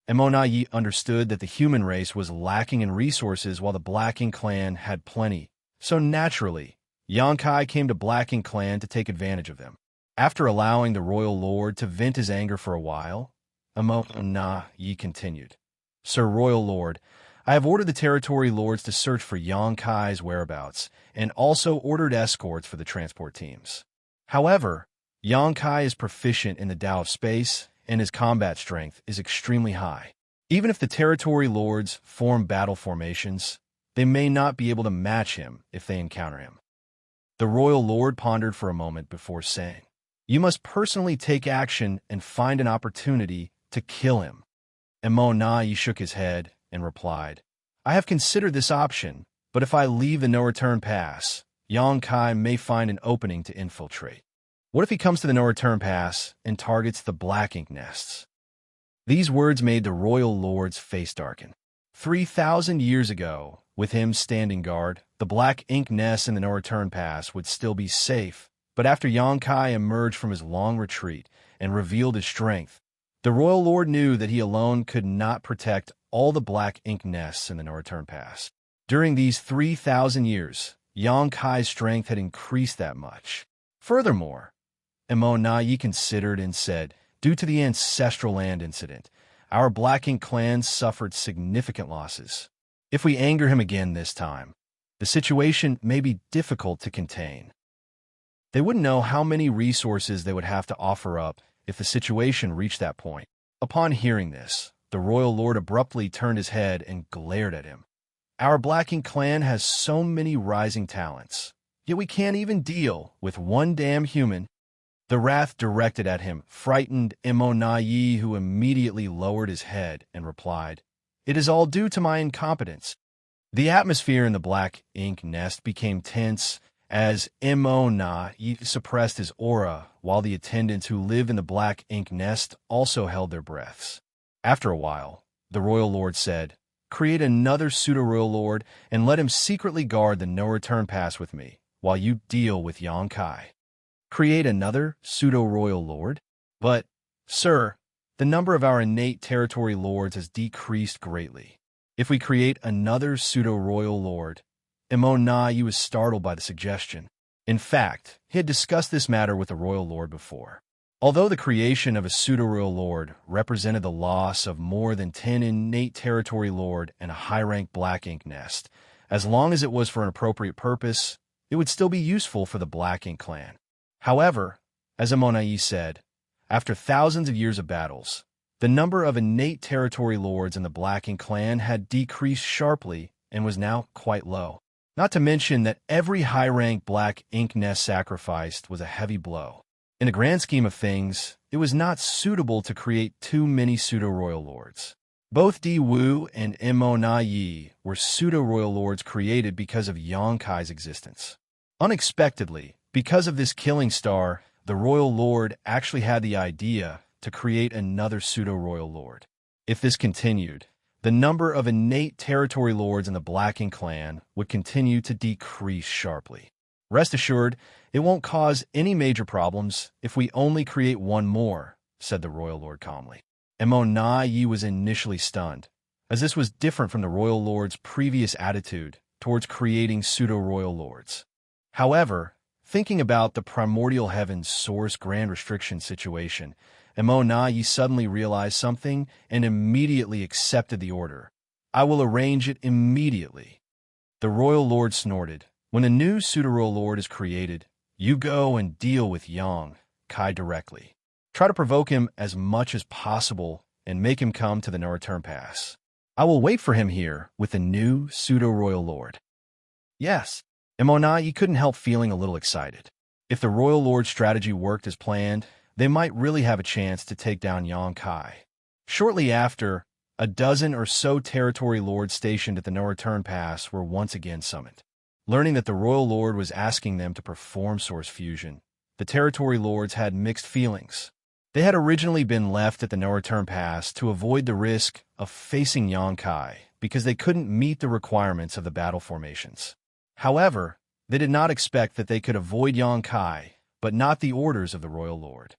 Imonayi understood that the human race was lacking in resources while the Black Ink Clan had plenty, so naturally, Xianxia came to Black Ink Clan to take advantage of them. After allowing the royal lord to vent his anger for a while, Imonayi continued, "Sir Royal Lord, I have ordered the territory lords to search for Xianxia's whereabouts and also ordered escorts for the transport teams. However, Xianxia is proficient in the Tao of Space, and his combat strength is extremely high. Even if the territory lords form battle formations, they may not be able to match him if they encounter him." The royal lord pondered for a moment before saying, "You must personally take action and find an opportunity to kill him." Imonayi shook his head and replied, "I have considered this option, but if I leave the no-return pass, Xianxia may find an opening to infiltrate. What if he comes to the no-return pass and targets the black ink nests?" These words made the royal lord's face darken. 3,000 years ago, with him standing guard, the black ink nests in the no-return pass would still be safe, but after Xianxia emerged from his long retreat and revealed his strength, the royal lord knew that he alone could not protect all the black ink nests in the no-return pass. During these 3,000 years, Xianxia's strength had increased that much. Furthermore, Imonayi considered and said, "Due to the ancestral land incident, our Black Ink Clan suffered significant losses. If we anger him again this time, the situation may be difficult to contain." They wouldn't know how many resources they would have to offer up if the situation reached that point. Upon hearing this, the royal lord abruptly turned his head and glared at him. "Our Black Ink Clan has so many rising talents, yet we can't even deal with one damn human." The wrath directed at him frightened Imonayi, who immediately lowered his head and replied, "It is all due to my incompetence." The atmosphere in the black ink nest became tense as Imonayi suppressed his aura, while the attendants who lived in the black ink nest also held their breaths. After a while, the royal lord said, "Create another pseudo-royal lord and let him secretly guard the no-return pass with me, while you deal with Xianxia." Create another pseudo-royal lord? But, sir, the number of our innate territory lords has decreased greatly. If we create another pseudo-royal lord, Immortality was startled by the suggestion. In fact, he had discussed this matter with the royal lord before. Although the creation of a pseudo-royal lord represented the loss of more than 10 innate territory lord and a high-rank black ink nest, as long as it was for an appropriate purpose, it would still be useful for the Black Ink clan. However, as Immortality said, after thousands of years of battles, the number of innate territory lords in the Black Ink clan had decreased sharply and was now quite low. Not to mention that every high-rank black ink nest sacrificed was a heavy blow. In the grand scheme of things, it was not suitable to create too many pseudo-royal lords. Both Di Wu and Immortality were pseudo-royal lords created because of Xianxia's existence. Unexpectedly, because of this killing star, the royal lord actually had the idea to create another pseudo-royal lord. If this continued, the number of innate territory lords in the Black Ink clan would continue to decrease sharply. "Rest assured, it won't cause any major problems if we only create one more," said the royal lord calmly. Immortality was initially stunned, as this was different from the royal lord's previous attitude towards creating pseudo-royal lords. However, thinking about the primordial heaven's source grand restriction situation, Immortality suddenly realized something and immediately accepted the order. "I will arrange it immediately." The royal lord snorted. "When a new pseudo-royal lord is created, you go and deal with Xianxia directly. Try to provoke him as much as possible and make him come to the no-return pass. I will wait for him here with the new pseudo-royal lord." Yes, Immortality couldn't help feeling a little excited. If the royal lord's strategy worked as planned, they might really have a chance to take down Xianxia. Shortly after, a dozen or so territory lords stationed at the no-return pass were once again summoned. Learning that the royal lord was asking them to perform source fusion, the territory lords had mixed feelings. They had originally been left at the no-return pass to avoid the risk of facing Xianxia because they couldn't meet the requirements of the battle formations. However, they did not expect that they could avoid Xianxia, but not the orders of the royal lord.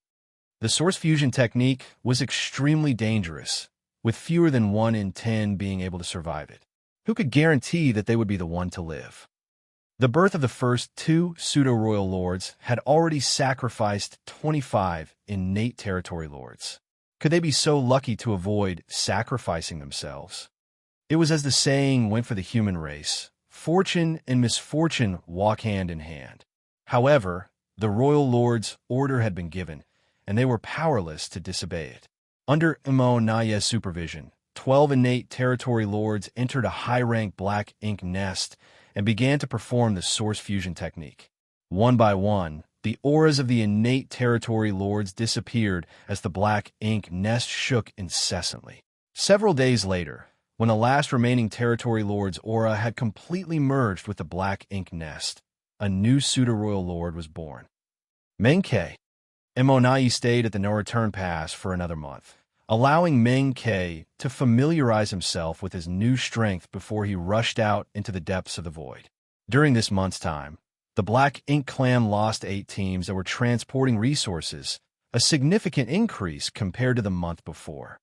The source fusion technique was extremely dangerous, with fewer than 1 in 10 being able to survive it. Who could guarantee that they would be the one to live? The birth of the first 2 pseudo-royal lords had already sacrificed 25 innate territory lords. Could they be so lucky to avoid sacrificing themselves? It was as the saying went for the human race: fortune and misfortune walk hand in hand. However, the royal lord's order had been given, and they were powerless to disobey it. Under Immortality's supervision, 12 innate territory lords entered a high-rank black ink nest and began to perform the source fusion technique. One by one, the auras of the innate territory lords disappeared as the black ink nest shook incessantly. Several days later, when the last remaining territory lord's aura had completely merged with the black ink nest, a new pseudo-royal lord was born. Meng-Ke. Immortality stayed at the no-return pass for another month, allowing Meng-Ke to familiarize himself with his new strength before he rushed out into the depths of the void. During this month's time, the Black Ink clan lost 8 teams that were transporting resources, a significant increase compared to the month before.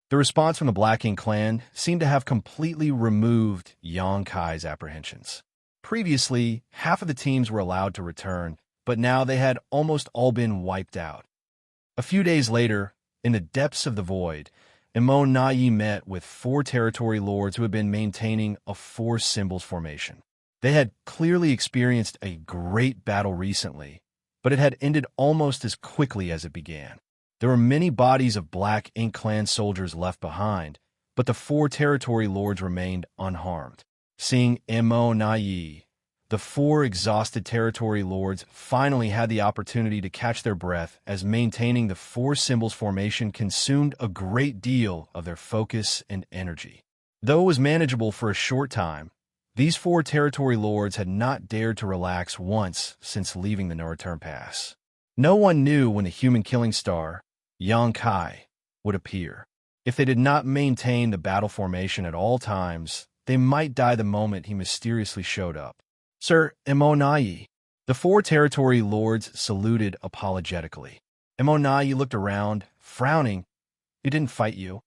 The response from the Black Ink clan seemed to have completely removed Xianxia's apprehensions. Previously, half of the teams were allowed to return, but now they had almost all been wiped out. A few days later, in the depths of the void, Immortality met with 4 territory lords who had been maintaining a 4 symbols formation. They had clearly experienced a great battle recently, but it had ended almost as quickly as it began. There were many bodies of Black Ink clan soldiers left behind, but the 4 territory lords remained unharmed. Seeing Immortality, the 4 exhausted territory lords finally had the opportunity to catch their breath, as maintaining the 4 symbols formation consumed a great deal of their focus and energy. Though it was manageable for a short time, these 4 territory lords had not dared to relax once since leaving the no-return pass. No one knew when the human killing star, Xianxia, would appear. If they did not maintain the battle formation at all times, they might die the moment he mysteriously showed up. Sir Immortality. The four territory lords saluted apologetically. Immortality looked around, frowning. He didn't fight you.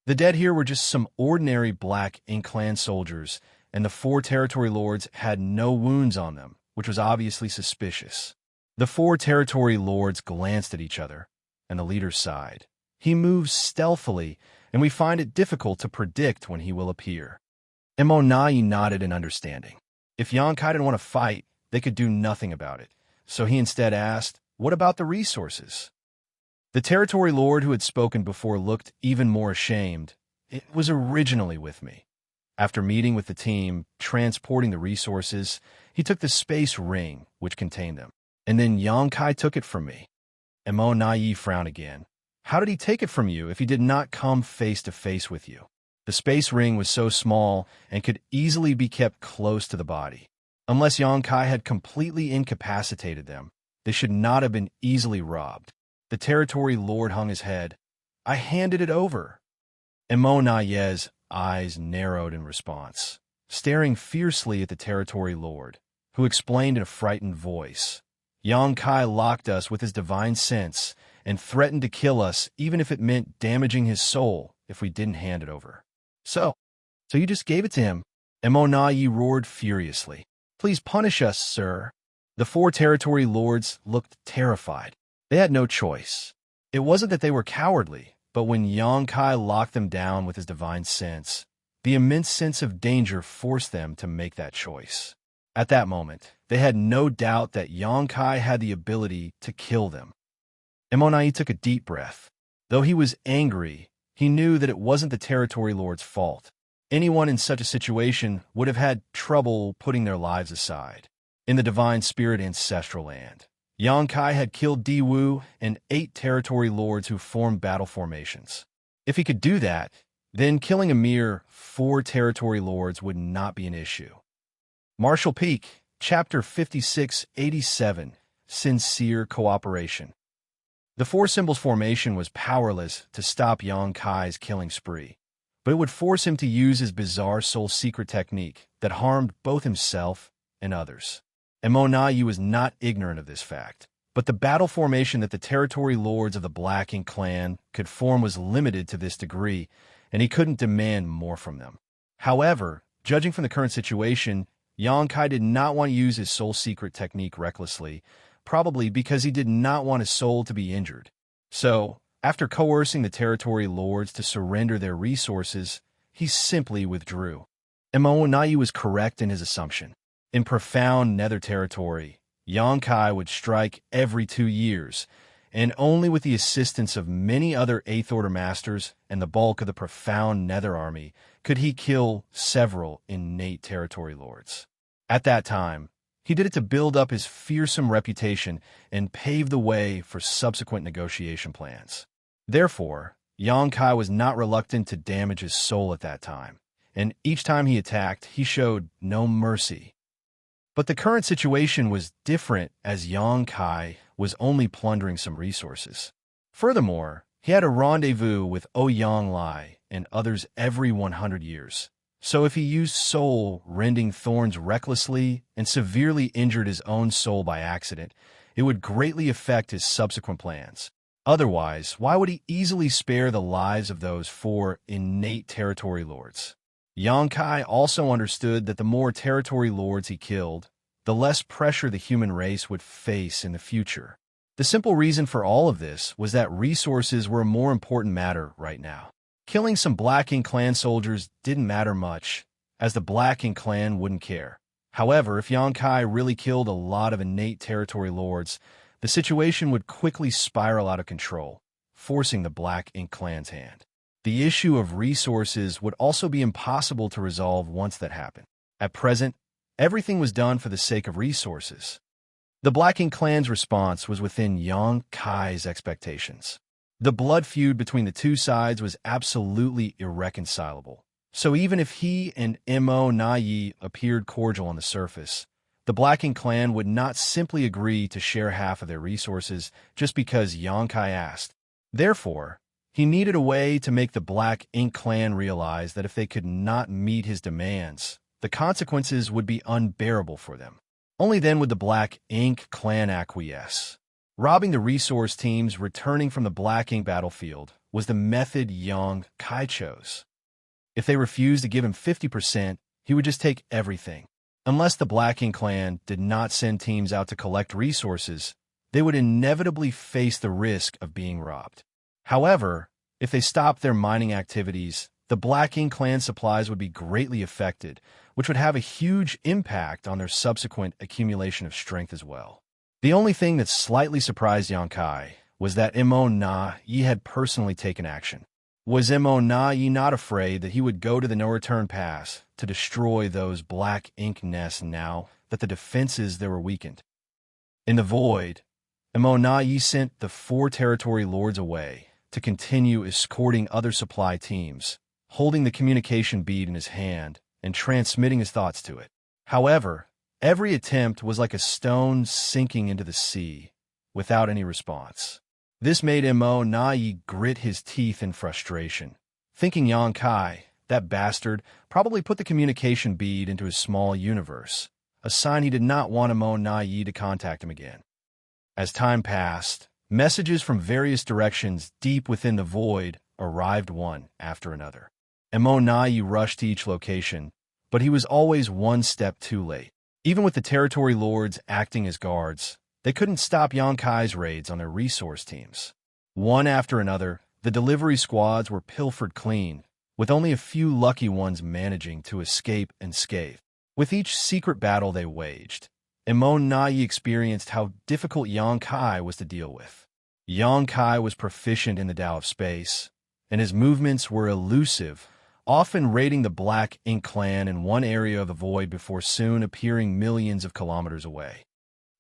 The dead here were just some ordinary black ink clan soldiers, and the four territory lords had no wounds on them, which was obviously suspicious. The four territory lords glanced at each other, and the leader sighed. He moves stealthily, and we find it difficult to predict when he will appear. Immortality nodded in understanding. If Xianxia didn't want to fight, they could do nothing about it, so he instead asked, "What about the resources?" The territory lord who had spoken before looked even more ashamed. "It was originally with me. After meeting with the team, transporting the resources, he took the space ring, which contained them. And then Xianxia took it from me." Immortality frowned again. "How did he take it from you if he did not come face to face with you?" The space ring was so small and could easily be kept close to the body. Unless Xianxia had completely incapacitated them, they should not have been easily robbed. The territory lord hung his head. "I handed it over." Immortality's eyes narrowed in response, staring fiercely at the territory lord, who explained in a frightened voice. "Xianxia locked us with his divine sense and threatened to kill us even if it meant damaging his soul if we didn't hand it over." So you just gave it to him?" Immortality roared furiously. "Please punish us, sir." The four territory lords looked terrified. They had no choice. It wasn't that they were cowardly, but when Xianxia locked them down with his divine sense, the immense sense of danger forced them to make that choice. At that moment, they had no doubt that Xianxia had the ability to kill them. Immortality took a deep breath. Though he was angry, he knew that it wasn't the territory lord's fault. Anyone in such a situation would have had trouble putting their lives aside. In the divine spirit ancestral land, Xianxia had killed Diwu and 8 territory lords who formed battle formations. If he could do that, then killing a mere 4 territory lords would not be an issue. Martial Peak, Chapter 5687, Sincere Cooperation. The Four Symbols formation was powerless to stop Xianxia's killing spree, but it would force him to use his bizarre soul secret technique that harmed both himself and others. Immortality was not ignorant of this fact, but the battle formation that the territory lords of the Black Ink clan could form was limited to this degree, and he couldn't demand more from them. However, judging from the current situation, Xianxia did not want to use his soul secret technique recklessly, probably because he did not want his soul to be injured. So, after coercing the territory lords to surrender their resources, he simply withdrew. Immortality was correct in his assumption. In profound nether territory, Xianxia would strike every 2 years, and only with the assistance of many other 8th Order Masters and the bulk of the profound nether army could he kill several innate territory lords. At that time, he did it to build up his fearsome reputation and pave the way for subsequent negotiation plans. Therefore, Xianxia was not reluctant to damage his soul at that time, and each time he attacked, he showed no mercy. But the current situation was different, as Xianxia was only plundering some resources. Furthermore, he had a rendezvous with Ouyang Lai and others every 100 years. So if he used soul-rending thorns recklessly and severely injured his own soul by accident, it would greatly affect his subsequent plans. Otherwise, why would he easily spare the lives of those 4 innate territory lords? Xianxia also understood that the more territory lords he killed, the less pressure the human race would face in the future. The simple reason for all of this was that resources were a more important matter right now. Killing some Black Ink clan soldiers didn't matter much, as the Black Ink clan wouldn't care. However, if Xianxia really killed a lot of innate territory lords, the situation would quickly spiral out of control, forcing the Black Ink clan's hand. The issue of resources would also be impossible to resolve once that happened. At present, everything was done for the sake of resources. The Black Ink clan's response was within Xianxia's expectations. The blood feud between the two sides was absolutely irreconcilable. So even if he and Immortality appeared cordial on the surface, the Black Ink clan would not simply agree to share half of their resources just because Xianxia asked. Therefore, He needed a way to make the Black Ink clan realize that if they could not meet his demands, the consequences would be unbearable for them. Only then would the Black Ink clan acquiesce. Robbing the resource teams returning from the Black Ink battlefield was the method Xianxia chose. If they refused to give him 50%, he would just take everything. Unless the Black Ink clan did not send teams out to collect resources, they would inevitably face the risk of being robbed. However, if they stopped their mining activities, the Black Ink clan supplies would be greatly affected, which would have a huge impact on their subsequent accumulation of strength as well. The only thing that slightly surprised Xianxia was that Immortality had personally taken action. Was Immortality not afraid that he would go to the no-return pass to destroy those Black Ink nests now that the defenses there were weakened? In the void, Immortality sent the 4 territory lords away to continue escorting other supply teams, holding the communication bead in his hand and transmitting his thoughts to it. However, every attempt was like a stone sinking into the sea without any response. This made Immortality grit his teeth in frustration, thinking Xianxia, that bastard, probably put the communication bead into his small universe, a sign he did not want Immortality to contact him again. As time passed, messages from various directions deep within the void arrived one after another. Immortality rushed to each location, but he was always one step too late. Even with the territory lords acting as guards, they couldn't stop Xianxia's raids on their resource teams. One after another, the delivery squads were pilfered clean, with only a few lucky ones managing to escape unscathed. With each secret battle they waged, Immortality experienced how difficult Xianxia was to deal with. Xianxia was proficient in the Tao of space, and his movements were elusive, often raiding the Black Ink clan in one area of the void before soon appearing millions of kilometers away.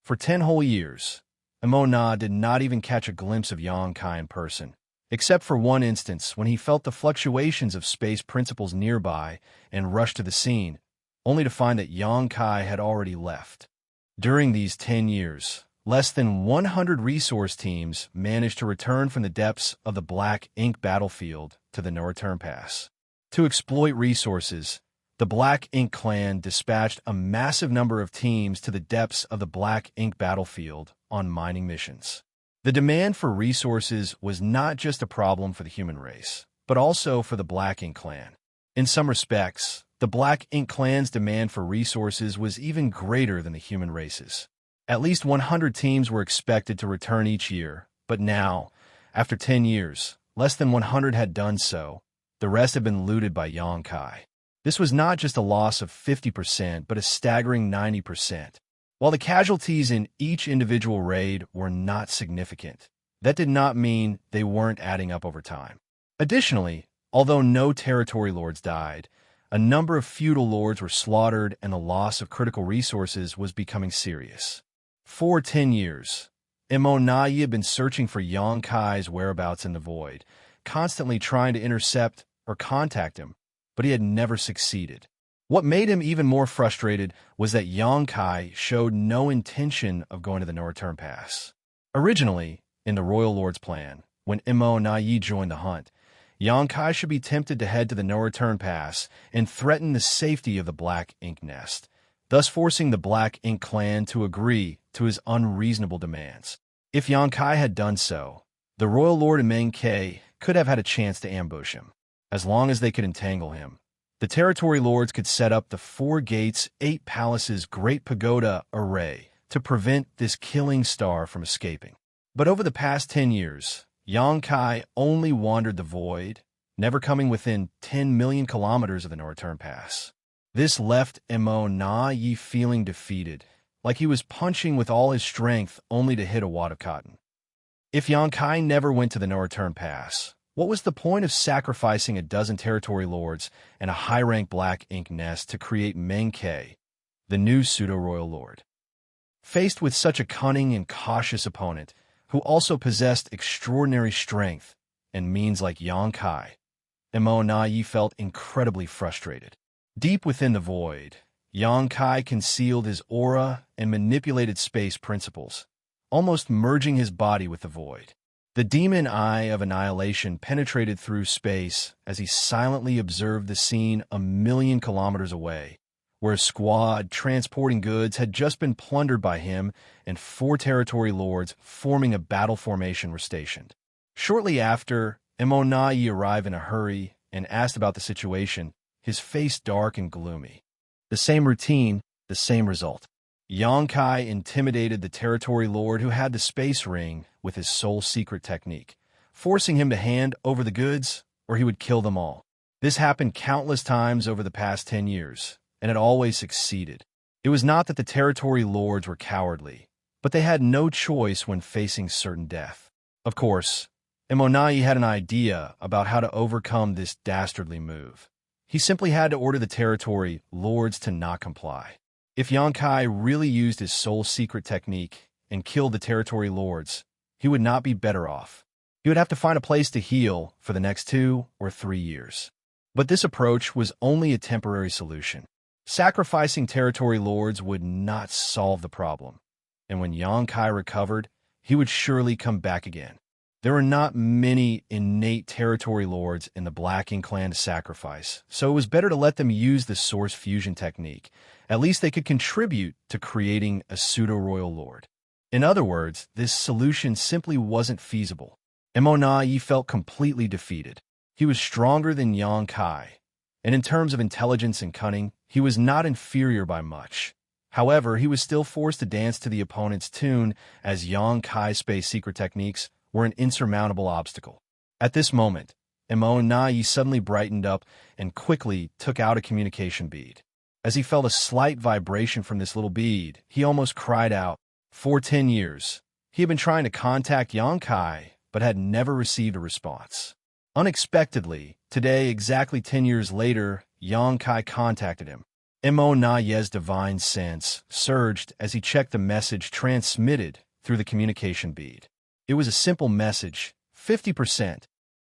For 10 whole years, Immortality did not even catch a glimpse of Xianxia in person, except for one instance when he felt the fluctuations of space principles nearby and rushed to the scene, only to find that Xianxia had already left. During these 10 years, less than 100 resource teams managed to return from the depths of the Black Ink battlefield to the no-return pass. To exploit resources, the Black Ink clan dispatched a massive number of teams to the depths of the Black Ink battlefield on mining missions. The demand for resources was not just a problem for the human race, but also for the Black Ink clan. In some respects, the Black Ink clan's demand for resources was even greater than the human race's. At least 100 teams were expected to return each year, but now, after 10 years, less than 100 had done so. The rest had been looted by Xianxia. This was not just a loss of 50%, but a staggering 90%. While the casualties in each individual raid were not significant, that did not mean they weren't adding up over time. Additionally, although no territory lords died, a number of feudal lords were slaughtered and the loss of critical resources was becoming serious. For 10 years, Immortality had been searching for Xianxia's whereabouts in the void, constantly trying to intercept or contact him, but he had never succeeded. What made him even more frustrated was that Xianxia showed no intention of going to the no-return pass. Originally, in the Royal Lord's plan, when Immortality joined the hunt, Xianxia should be tempted to head to the no-return pass and threaten the safety of the Black Ink nest, thus forcing the Black Ink clan to agree to his unreasonable demands. If Xianxia had done so, the Royal Lord and Meng Ke could have had a chance to ambush him. As long as they could entangle him, the territory lords could set up the 4 gates, 8 palaces, Great Pagoda array to prevent this killing star from escaping. But over the past 10 years, Xianxia only wandered the void, never coming within 10 million kilometers of the no-return pass. This left Immortality feeling defeated, like he was punching with all his strength only to hit a wad of cotton. If Xianxia never went to the no-return pass, what was the point of sacrificing a dozen territory lords and a high-rank Black Ink nest to create Meng Ke, the new pseudo-royal lord? Faced with such a cunning and cautious opponent, who also possessed extraordinary strength and means like Xianxia, Immortality felt incredibly frustrated. Deep within the void, Xianxia concealed his aura and manipulated space principles, almost merging his body with the void. The demon eye of annihilation penetrated through space as he silently observed the scene 1,000,000 kilometers away, where a squad transporting goods had just been plundered by him and 4 territory lords forming a battle formation were stationed. Shortly after, Immortality arrived in a hurry and asked about the situation, his face dark and gloomy. The same routine, the same result. Xianxia intimidated the territory lord who had the space ring with his sole secret technique, forcing him to hand over the goods or he would kill them all. This happened countless times over the past 10 years, and it always succeeded. It was not that the territory lords were cowardly, but they had no choice when facing certain death. Of course, Immortality had an idea about how to overcome this dastardly move. He simply had to order the territory lords to not comply. If Xianxia really used his sole secret technique and killed the territory lords, he would not be better off. He would have to find a place to heal for the next 2 or 3 years. But this approach was only a temporary solution. Sacrificing territory lords would not solve the problem, and when Xianxia recovered, he would surely come back again. There were not many innate territory lords in the Black Ink clan to sacrifice, so it was better to let them use the source fusion technique. At least they could contribute to creating a pseudo-royal lord. In other words, this solution simply wasn't feasible. Immortality felt completely defeated. He was stronger than Xianxia, and in terms of intelligence and cunning, he was not inferior by much. However, he was still forced to dance to the opponent's tune as Xianxia's space secret techniques were an insurmountable obstacle. At this moment, Immortality suddenly brightened up and quickly took out a communication bead. As he felt a slight vibration from this little bead, he almost cried out. For 10 years, he had been trying to contact Xianxia, but had never received a response. Unexpectedly, today, exactly 10 years later, Xianxia contacted him. Immortality's divine sense surged as he checked the message transmitted through the communication bead. It was a simple message, 50%.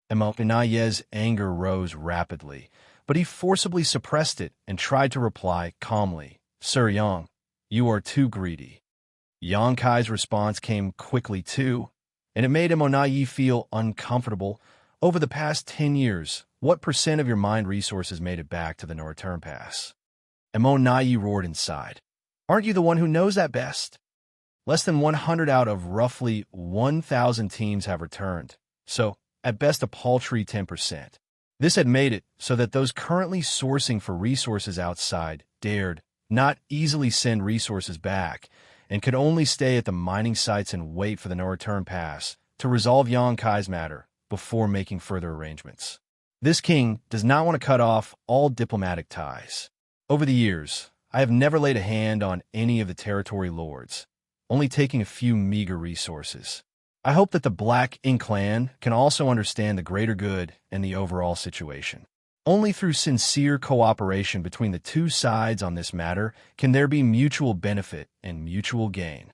Immortality's anger rose rapidly, but he forcibly suppressed it and tried to reply calmly, "Sir Yang, you are too greedy." Xianxia's response came quickly too, and it made Immortality feel uncomfortable. Over the past 10 years, what percent of your mind resources made it back to the no-return pass? Immortality roared inside. Aren't you the one who knows that best? Less than 100 out of roughly 1,000 teams have returned, so at best a paltry 10%. This had made it so that those currently sourcing for resources outside dared not easily send resources back and could only stay at the mining sites and wait for the no-return pass to resolve Xianxia's matter before making further arrangements. This king does not want to cut off all diplomatic ties. Over the years, I have never laid a hand on any of the territory lords, only taking a few meager resources. I hope that the Black Ink clan can also understand the greater good and the overall situation. Only through sincere cooperation between the two sides on this matter can there be mutual benefit and mutual gain.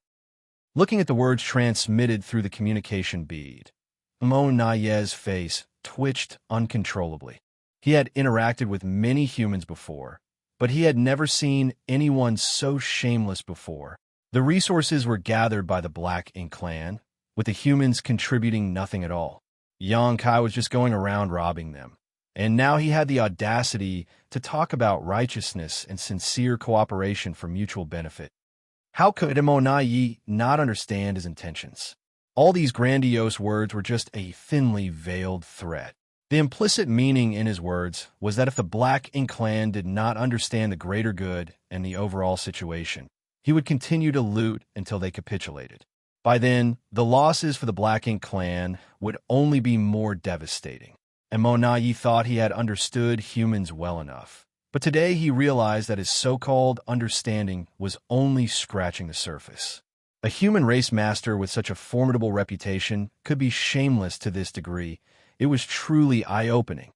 Looking at the words transmitted through the communication bead, Immortality's face twitched uncontrollably. He had interacted with many humans before, but he had never seen anyone so shameless before. The resources were gathered by the Black Ink clan, with the humans contributing nothing at all. Xianxia was just going around robbing them. And now he had the audacity to talk about righteousness and sincere cooperation for mutual benefit. How could Immortality not understand his intentions? All these grandiose words were just a thinly veiled threat. The implicit meaning in his words was that if the Black Ink clan did not understand the greater good and the overall situation, he would continue to loot until they capitulated. By then, the losses for the Black Ink clan would only be more devastating. Immortality thought he had understood humans well enough, but today he realized that his so-called understanding was only scratching the surface. A human race master with such a formidable reputation could be shameless to this degree. It was truly eye-opening.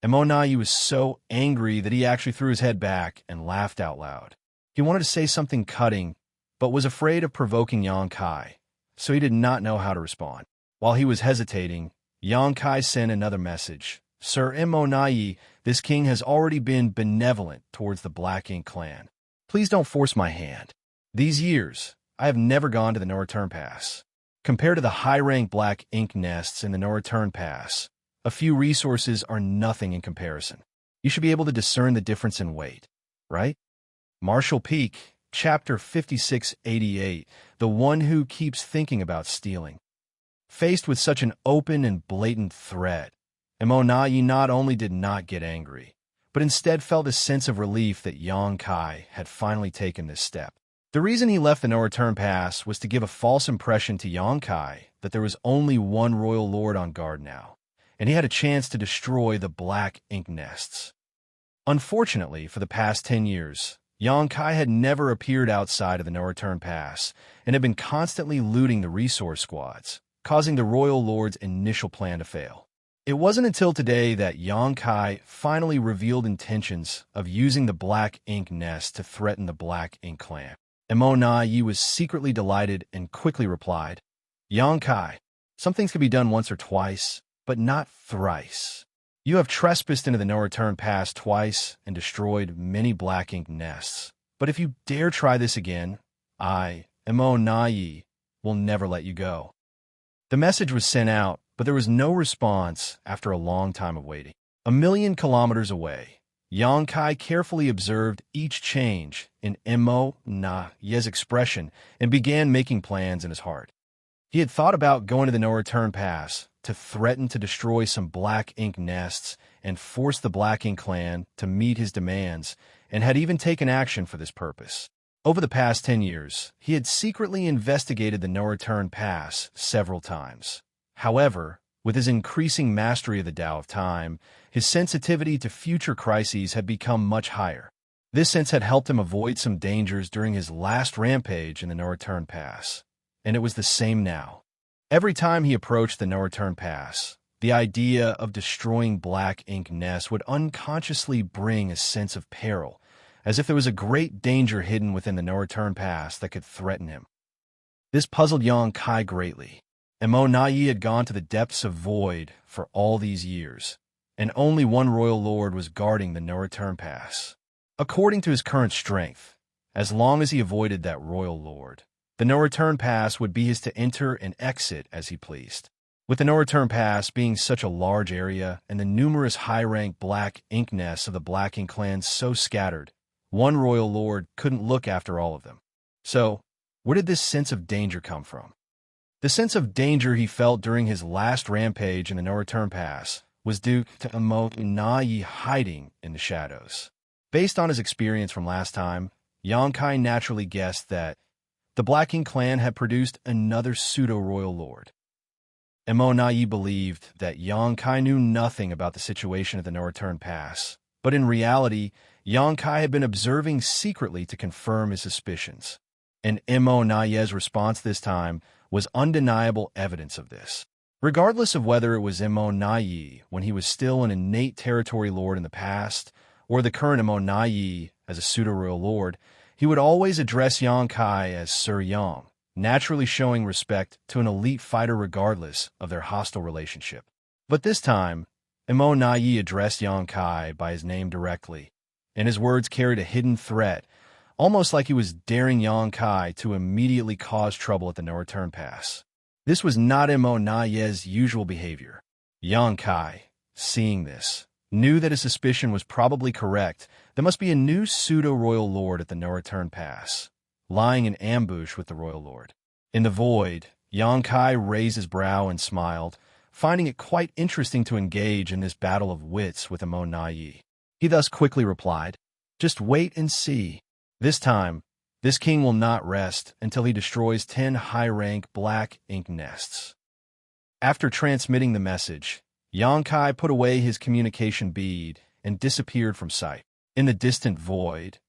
Immortality was so angry that he actually threw his head back and laughed out loud. He wanted to say something cutting, but was afraid of provoking Xianxia, so he did not know how to respond. While he was hesitating, Xianxia sent another message. "Sir Immortality, this king has already been benevolent towards the Black Ink clan. Please don't force my hand. These years, I have never gone to the no-return pass. Compared to the high-rank black ink nests in the no-return pass, a few resources are nothing in comparison. You should be able to discern the difference in weight, right? Marshall Peak, Chapter 5688, the one who keeps thinking about stealing. Faced with such an open and blatant threat, Imonayi not only did not get angry, but instead felt a sense of relief that Xianxia had finally taken this step. The reason he left the no-return pass was to give a false impression to Xianxia that there was only one royal lord on guard now, and he had a chance to destroy the black ink nests. Unfortunately, for the past 10 years, Xianxia had never appeared outside of the no-return pass and had been constantly looting the resource squads, causing the royal lord's initial plan to fail. It wasn't until today that Xianxia finally revealed intentions of using the black ink nest to threaten the black ink clan. Imonayi was secretly delighted and quickly replied, "Xianxia, some things can be done once or twice, but not thrice. You have trespassed into the no-return pass twice and destroyed many black ink nests. But if you dare try this again, I, Imonayi, will never let you go." The message was sent out, but there was no response after a long time of waiting. 1,000,000 kilometers away, Xianxia carefully observed each change in Imonayi's expression and began making plans in his heart. He had thought about going to the no-return pass to threaten to destroy some black ink nests and force the black ink clan to meet his demands, and had even taken action for this purpose. Over the past 10 years, he had secretly investigated the no-return pass several times. However, with his increasing mastery of the Tao of Time, his sensitivity to future crises had become much higher. This sense had helped him avoid some dangers during his last rampage in the no-return pass, and it was the same now. Every time he approached the no-return pass, the idea of destroying black ink nests would unconsciously bring a sense of peril, as if there was a great danger hidden within the no-return pass that could threaten him. This puzzled Xianxia greatly. Imonayi had gone to the depths of void for all these years, and only one royal lord was guarding the no-return pass. According to his current strength, as long as he avoided that royal lord, the no-return pass would be his to enter and exit as he pleased. With the no-return pass being such a large area and the numerous high-rank black ink nests of the black ink clans so scattered, one royal lord couldn't look after all of them. So, where did this sense of danger come from? The sense of danger he felt during his last rampage in the no-return pass was due to Imonayi hiding in the shadows. Based on his experience from last time, Xianxia naturally guessed that the Black Ink clan had produced another pseudo-royal lord. Imonayi believed that Xianxia knew nothing about the situation at the no-return pass, but in reality, Xianxia had been observing secretly to confirm his suspicions. And Imonayi's response this time was undeniable evidence of this. Regardless of whether it was Imonayi when he was still an innate territory lord in the past, or the current Imonayi as a pseudo-royal lord, he would always address Xianxia as Sir Yang, naturally showing respect to an elite fighter regardless of their hostile relationship. But this time, Imonayi addressed Xianxia by his name directly, and his words carried a hidden threat, almost like he was daring Xianxia to immediately cause trouble at the no-return pass. This was not Imonayi's usual behavior. Xianxia, seeing this, knew that his suspicion was probably correct. There must be a new pseudo-royal lord at the no-return pass, lying in ambush with the royal lord. In the void, Xianxia raised his brow and smiled, finding it quite interesting to engage in this battle of wits with Imonayi. He thus quickly replied, "Just wait and see. This time, this king will not rest until he destroys 10 high-rank black ink nests." After transmitting the message, Xianxia put away his communication bead and disappeared from sight. In the distant void,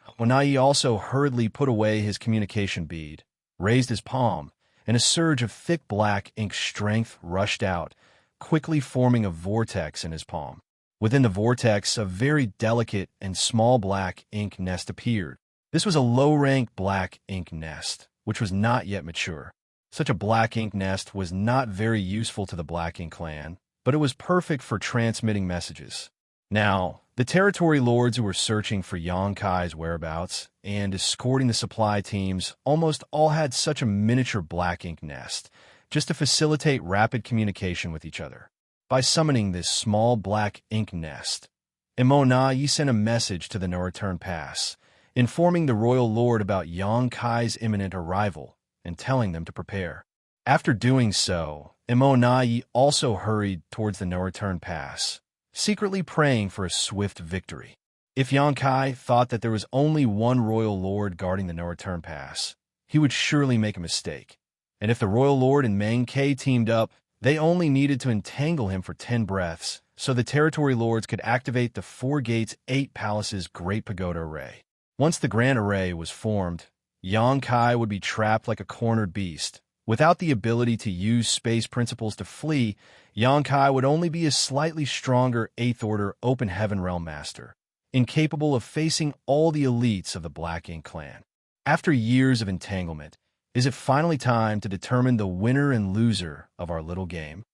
Imonayi also hurriedly put away his communication bead, raised his palm, and a surge of thick black ink strength rushed out, quickly forming a vortex in his palm. Within the vortex, a very delicate and small black ink nest appeared. This was a low-rank black ink nest, which was not yet mature. Such a black ink nest was not very useful to the Black Ink clan, but it was perfect for transmitting messages. Now, The territory lords who were searching for Xianxia's whereabouts and escorting the supply teams almost all had such a miniature black ink nest, just to facilitate rapid communication with each other. By summoning this small black ink nest, Immortality sent a message to the No-Return Pass, informing the royal lord about Xianxia's imminent arrival and telling them to prepare. After doing so, Immortality also hurried towards the No-Return Pass, secretly praying for a swift victory. If Xianxia thought that there was only one royal lord guarding the No-Return Pass, he would surely make a mistake. And if the royal lord and Meng Ke teamed up, they only needed to entangle him for 10 breaths, so the territory lords could activate the 4 Gates 8 Palaces Great Pagoda Array. Once the Grand Array was formed, Xianxia would be trapped like a cornered beast. Without the ability to use space principles to flee, Xianxia would only be a slightly stronger 8th Order Open Heaven Realm Master, incapable of facing all the elites of the Black Ink clan. After years of entanglement, is it finally time to determine the winner and loser of our little game?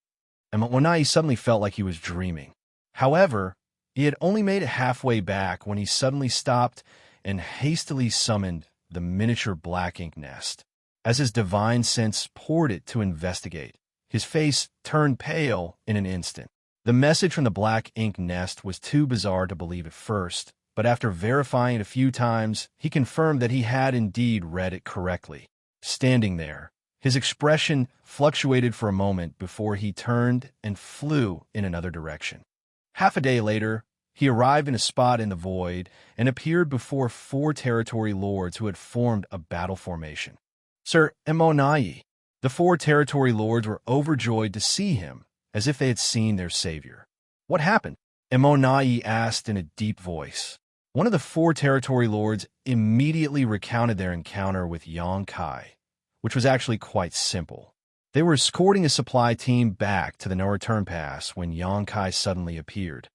And Immortality suddenly felt like he was dreaming. However, he had only made it halfway back when he suddenly stopped and hastily summoned the miniature black ink nest. As his divine sense poured it to investigate, his face turned pale in an instant. The message from the black ink nest was too bizarre to believe at first, but after verifying it a few times, he confirmed that he had indeed read it correctly. Standing there, his expression fluctuated for a moment before he turned and flew in another direction. Half a day later, he arrived in a spot in the void and appeared before 4 territory lords who had formed a battle formation. Sir Immortality. The 4 territory lords were overjoyed to see him, as if they had seen their savior. What happened? Immortality asked in a deep voice. One of the 4 territory lords immediately recounted their encounter with Xianxia, which was actually quite simple. They were escorting a supply team back to the No-Return Pass when Xianxia suddenly appeared.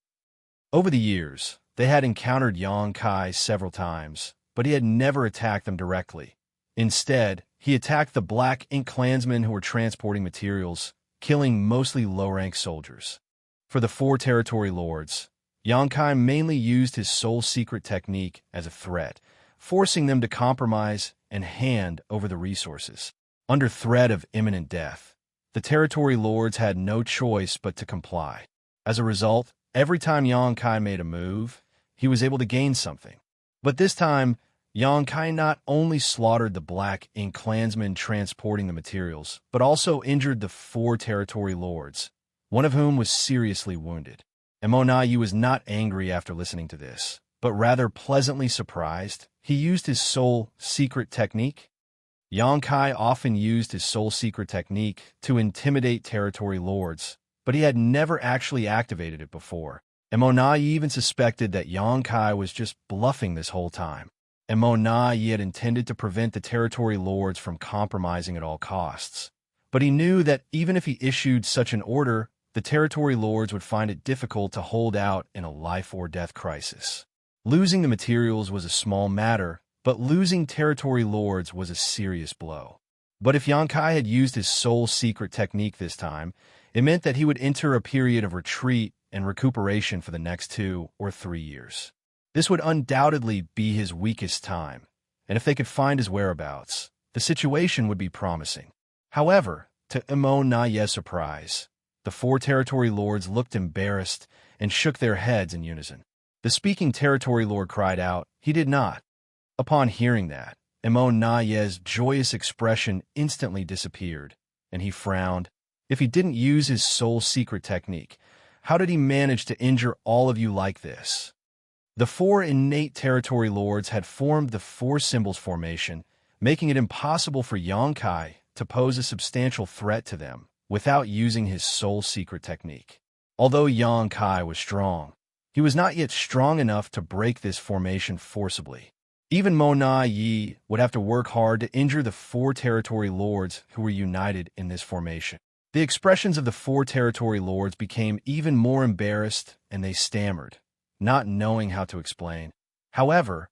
Over the years, they had encountered Xianxia several times, but he had never attacked them directly. Instead, he attacked the Black Ink clansmen who were transporting materials, killing mostly low-rank soldiers. For the 4 territory lords, Xianxia mainly used his soul secret technique as a threat, forcing them to compromise and hand over the resources. Under threat of imminent death, the territory lords had no choice but to comply. As a result, every time Xianxia made a move, he was able to gain something. But this time, Xianxia not only slaughtered the Black Ink clansmen transporting the materials, but also injured the 4 territory lords, one of whom was seriously wounded. Immortality was not angry after listening to this, but rather pleasantly surprised. He used his soul secret technique. Xianxia often used his soul secret technique to intimidate territory lords, but he had never actually activated it before. Immortality even suspected that Xianxia was just bluffing this whole time. Immortality had intended to prevent the territory lords from compromising at all costs, but he knew that even if he issued such an order, the territory lords would find it difficult to hold out in a life-or-death crisis. Losing the materials was a small matter, but losing territory lords was a serious blow. But if Xianxia had used his soul secret technique this time, it meant that he would enter a period of retreat and recuperation for the next 2 or 3 years. This would undoubtedly be his weakest time, and if they could find his whereabouts, the situation would be promising. However, to Immortality's surprise, the 4 territory lords looked embarrassed and shook their heads in unison. The speaking territory lord cried out, he did not. Upon hearing that, Immortality's joyous expression instantly disappeared, and he frowned. If he didn't use his soul secret technique, how did he manage to injure all of you like this? The 4 innate territory lords had formed the 4 symbols formation, making it impossible for Xianxia to pose a substantial threat to them without using his soul secret technique. Although Xianxia was strong, he was not yet strong enough to break this formation forcibly. Even Immortality would have to work hard to injure the 4 territory lords who were united in this formation. The expressions of the 4 territory lords became even more embarrassed, and they stammered, not knowing how to explain. However,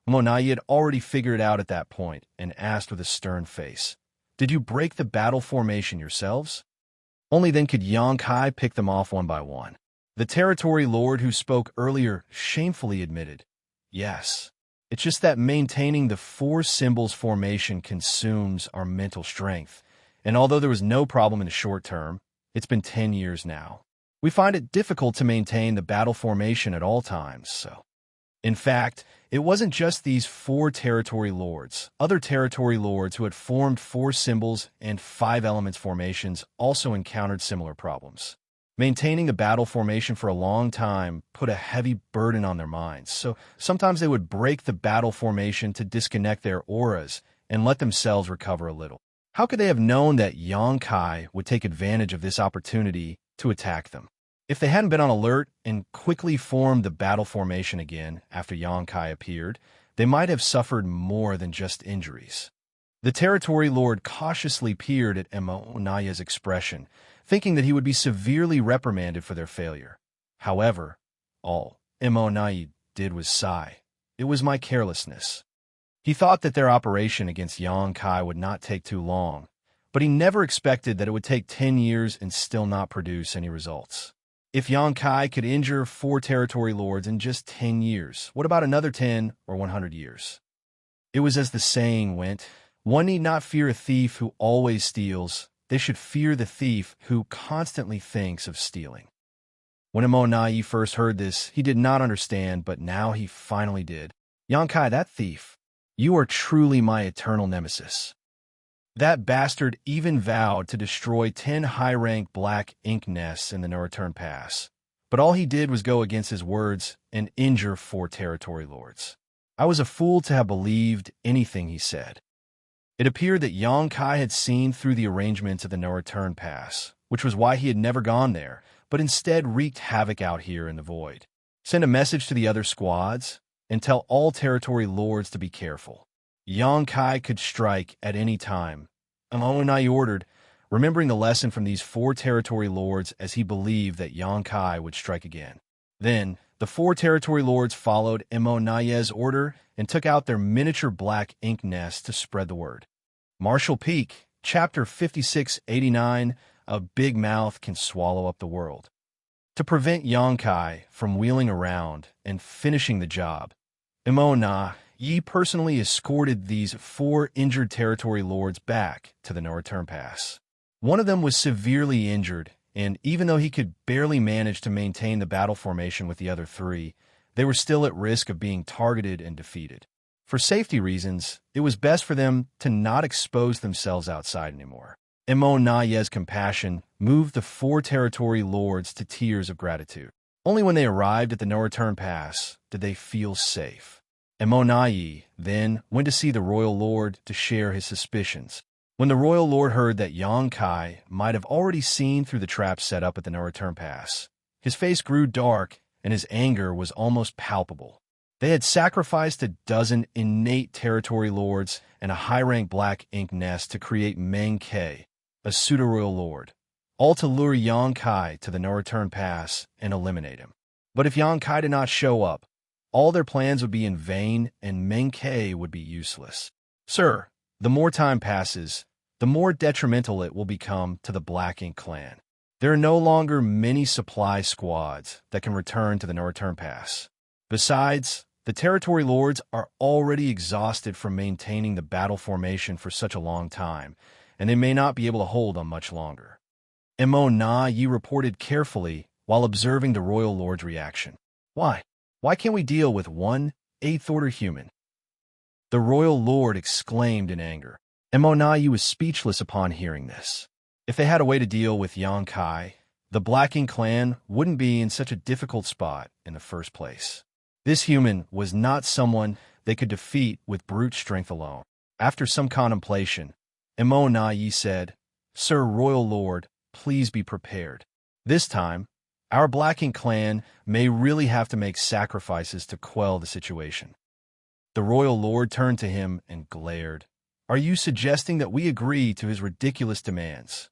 Immortality had already figured it out at that point and asked with a stern face, "Did you break the battle formation yourselves?" Only then could Xianxia pick them off one by one. The territory lord who spoke earlier shamefully admitted, "Yes. It's just that maintaining the four symbols formation consumes our mental strength, and although there was no problem in the short term, it's been 10 years now. We find it difficult to maintain the battle formation at all times, so." In fact, it wasn't just these four territory lords. Other territory lords who had formed four symbols and five elements formations also encountered similar problems. Maintaining the battle formation for a long time put a heavy burden on their minds, so sometimes they would break the battle formation to disconnect their auras and let themselves recover a little. How could they have known that Xianxia would take advantage of this opportunity to attack them? If they hadn't been on alert and quickly formed the battle formation again after Xianxia appeared, they might have suffered more than just injuries. The territory lord cautiously peered at Immortal's expression, thinking that he would be severely reprimanded for their failure. However, all Immortal did was sigh. "It was my carelessness." He thought that their operation against Xianxia would not take too long, but he never expected that it would take 10 years and still not produce any results. If Xianxia could injure four territory lords in just 10 years, what about another 10 or 100 years? It was as the saying went, one need not fear a thief who always steals. They should fear the thief who constantly thinks of stealing. When Immortal first heard this, he did not understand, but now he finally did. "Xianxia, that thief, you are truly my eternal nemesis. That bastard even vowed to destroy 10 high-rank black ink nests in the No-Return Pass. But all he did was go against his words and injure 4 territory lords. I was a fool to have believed anything he said." It appeared that Xianxia had seen through the arrangements of the No-Return Pass, which was why he had never gone there, but instead wreaked havoc out here in the void. "Send a message to the other squads and tell all territory lords to be careful. Xianxia could strike at any time." Immortal ordered, remembering the lesson from these 4 territory lords as he believed that Xianxia would strike again. Then, the 4 territory lords followed Immortal's order and took out their miniature black ink nests to spread the word. Martial Peak, Chapter 5689, A Big Mouth Can Swallow Up the World. To prevent Xianxia from wheeling around and finishing the job, Immortal personally escorted these 4 injured territory lords back to the No-Return Pass. One of them was severely injured, and even though he could barely manage to maintain the battle formation with the other 3, they were still at risk of being targeted and defeated. For safety reasons, it was best for them to not expose themselves outside anymore. Immortal's compassion moved the 4 territory lords to tears of gratitude. Only when they arrived at the No-Return Pass did they feel safe. Immortal then went to see the royal lord to share his suspicions. When the royal lord heard that Xianxia might have already seen through the trap set up at the No-Return Pass, his face grew dark and his anger was almost palpable. They had sacrificed a dozen innate territory lords and a high-rank black ink nest to create Meng Ke, a pseudo-royal lord, all to lure Xianxia to the No-Return Pass and eliminate him. But if Xianxia did not show up, all their plans would be in vain and Meng Ke would be useless. "Sir, the more time passes, the more detrimental it will become to the Black Ink clan. There are no longer many supply squads that can return to the No-Return Pass. Besides, the territory lords are already exhausted from maintaining the battle formation for such a long time, and they may not be able to hold on much longer." Immortal reported carefully while observing the royal lord's reaction. Why can't we deal with one 8th-order human?" The royal lord exclaimed in anger. Immortal was speechless upon hearing this. If they had a way to deal with Xianxia, the Black Ink clan wouldn't be in such a difficult spot in the first place. This human was not someone they could defeat with brute strength alone. After some contemplation, Immortal said, "Sir Royal Lord, please be prepared. This time, our Black Ink clan may really have to make sacrifices to quell the situation." The royal lord turned to him and glared. "Are you suggesting that we agree to his ridiculous demands?"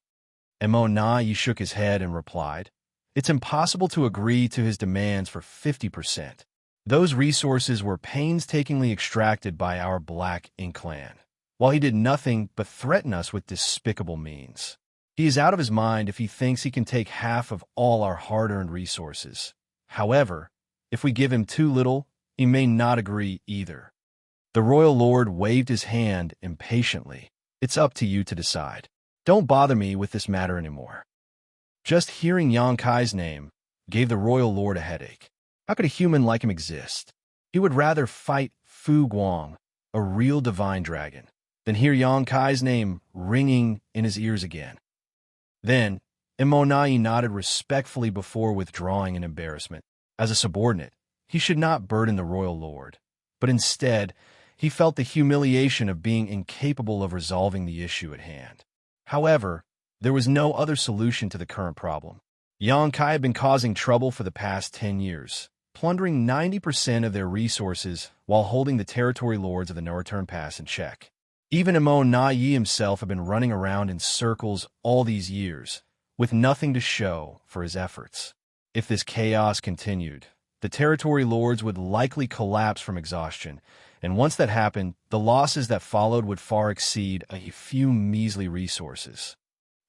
Immortal shook his head and replied, "It's impossible to agree to his demands for 50%. Those resources were painstakingly extracted by our Black Ink clan, while he did nothing but threaten us with despicable means." He is out of his mind if he thinks he can take half of all our hard-earned resources. However, if we give him too little, he may not agree either." The royal lord waved his hand impatiently. "It's up to you to decide. Don't bother me with this matter anymore." Just hearing Xianxia's name gave the royal lord a headache. How could a human like him exist? He would rather fight Fu Guang, a real divine dragon, than hear Xianxia's name ringing in his ears again. Then, Immortality nodded respectfully before withdrawing in embarrassment. As a subordinate, he should not burden the royal lord, but instead, he felt the humiliation of being incapable of resolving the issue at hand. However, there was no other solution to the current problem. Xianxia had been causing trouble for the past 10 years, plundering 90% of their resources while holding the territory lords of the No-Return Pass in check. Even Immortality himself had been running around in circles all these years, with nothing to show for his efforts. If this chaos continued, the territory lords would likely collapse from exhaustion, and once that happened, the losses that followed would far exceed a few measly resources.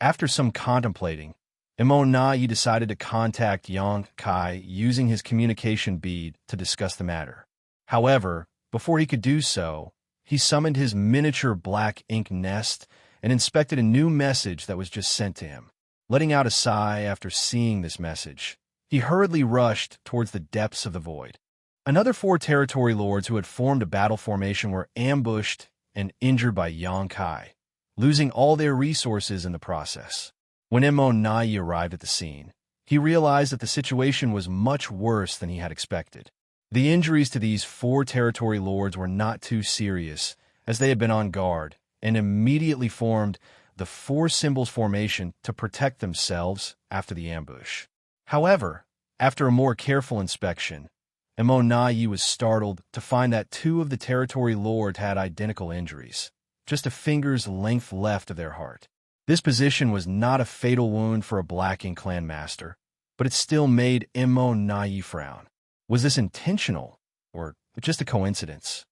After some contemplating, Immortality decided to contact Xianxia using his communication bead to discuss the matter. However, before he could do so, he summoned his miniature black ink nest and inspected a new message that was just sent to him. Letting out a sigh after seeing this message, he hurriedly rushed towards the depths of the void. Another 4 territory lords who had formed a battle formation were ambushed and injured by Xianxia, losing all their resources in the process. When Immortality arrived at the scene, he realized that the situation was much worse than he had expected. The injuries to these 4 territory lords were not too serious, as they had been on guard and immediately formed the 4 symbols formation to protect themselves after the ambush. However, after a more careful inspection, Immortality was startled to find that 2 of the territory lords had identical injuries, just a finger's length left of their heart. This position was not a fatal wound for a Black Ink clan master, but it still made Immortality frown. Was this intentional, or just a coincidence?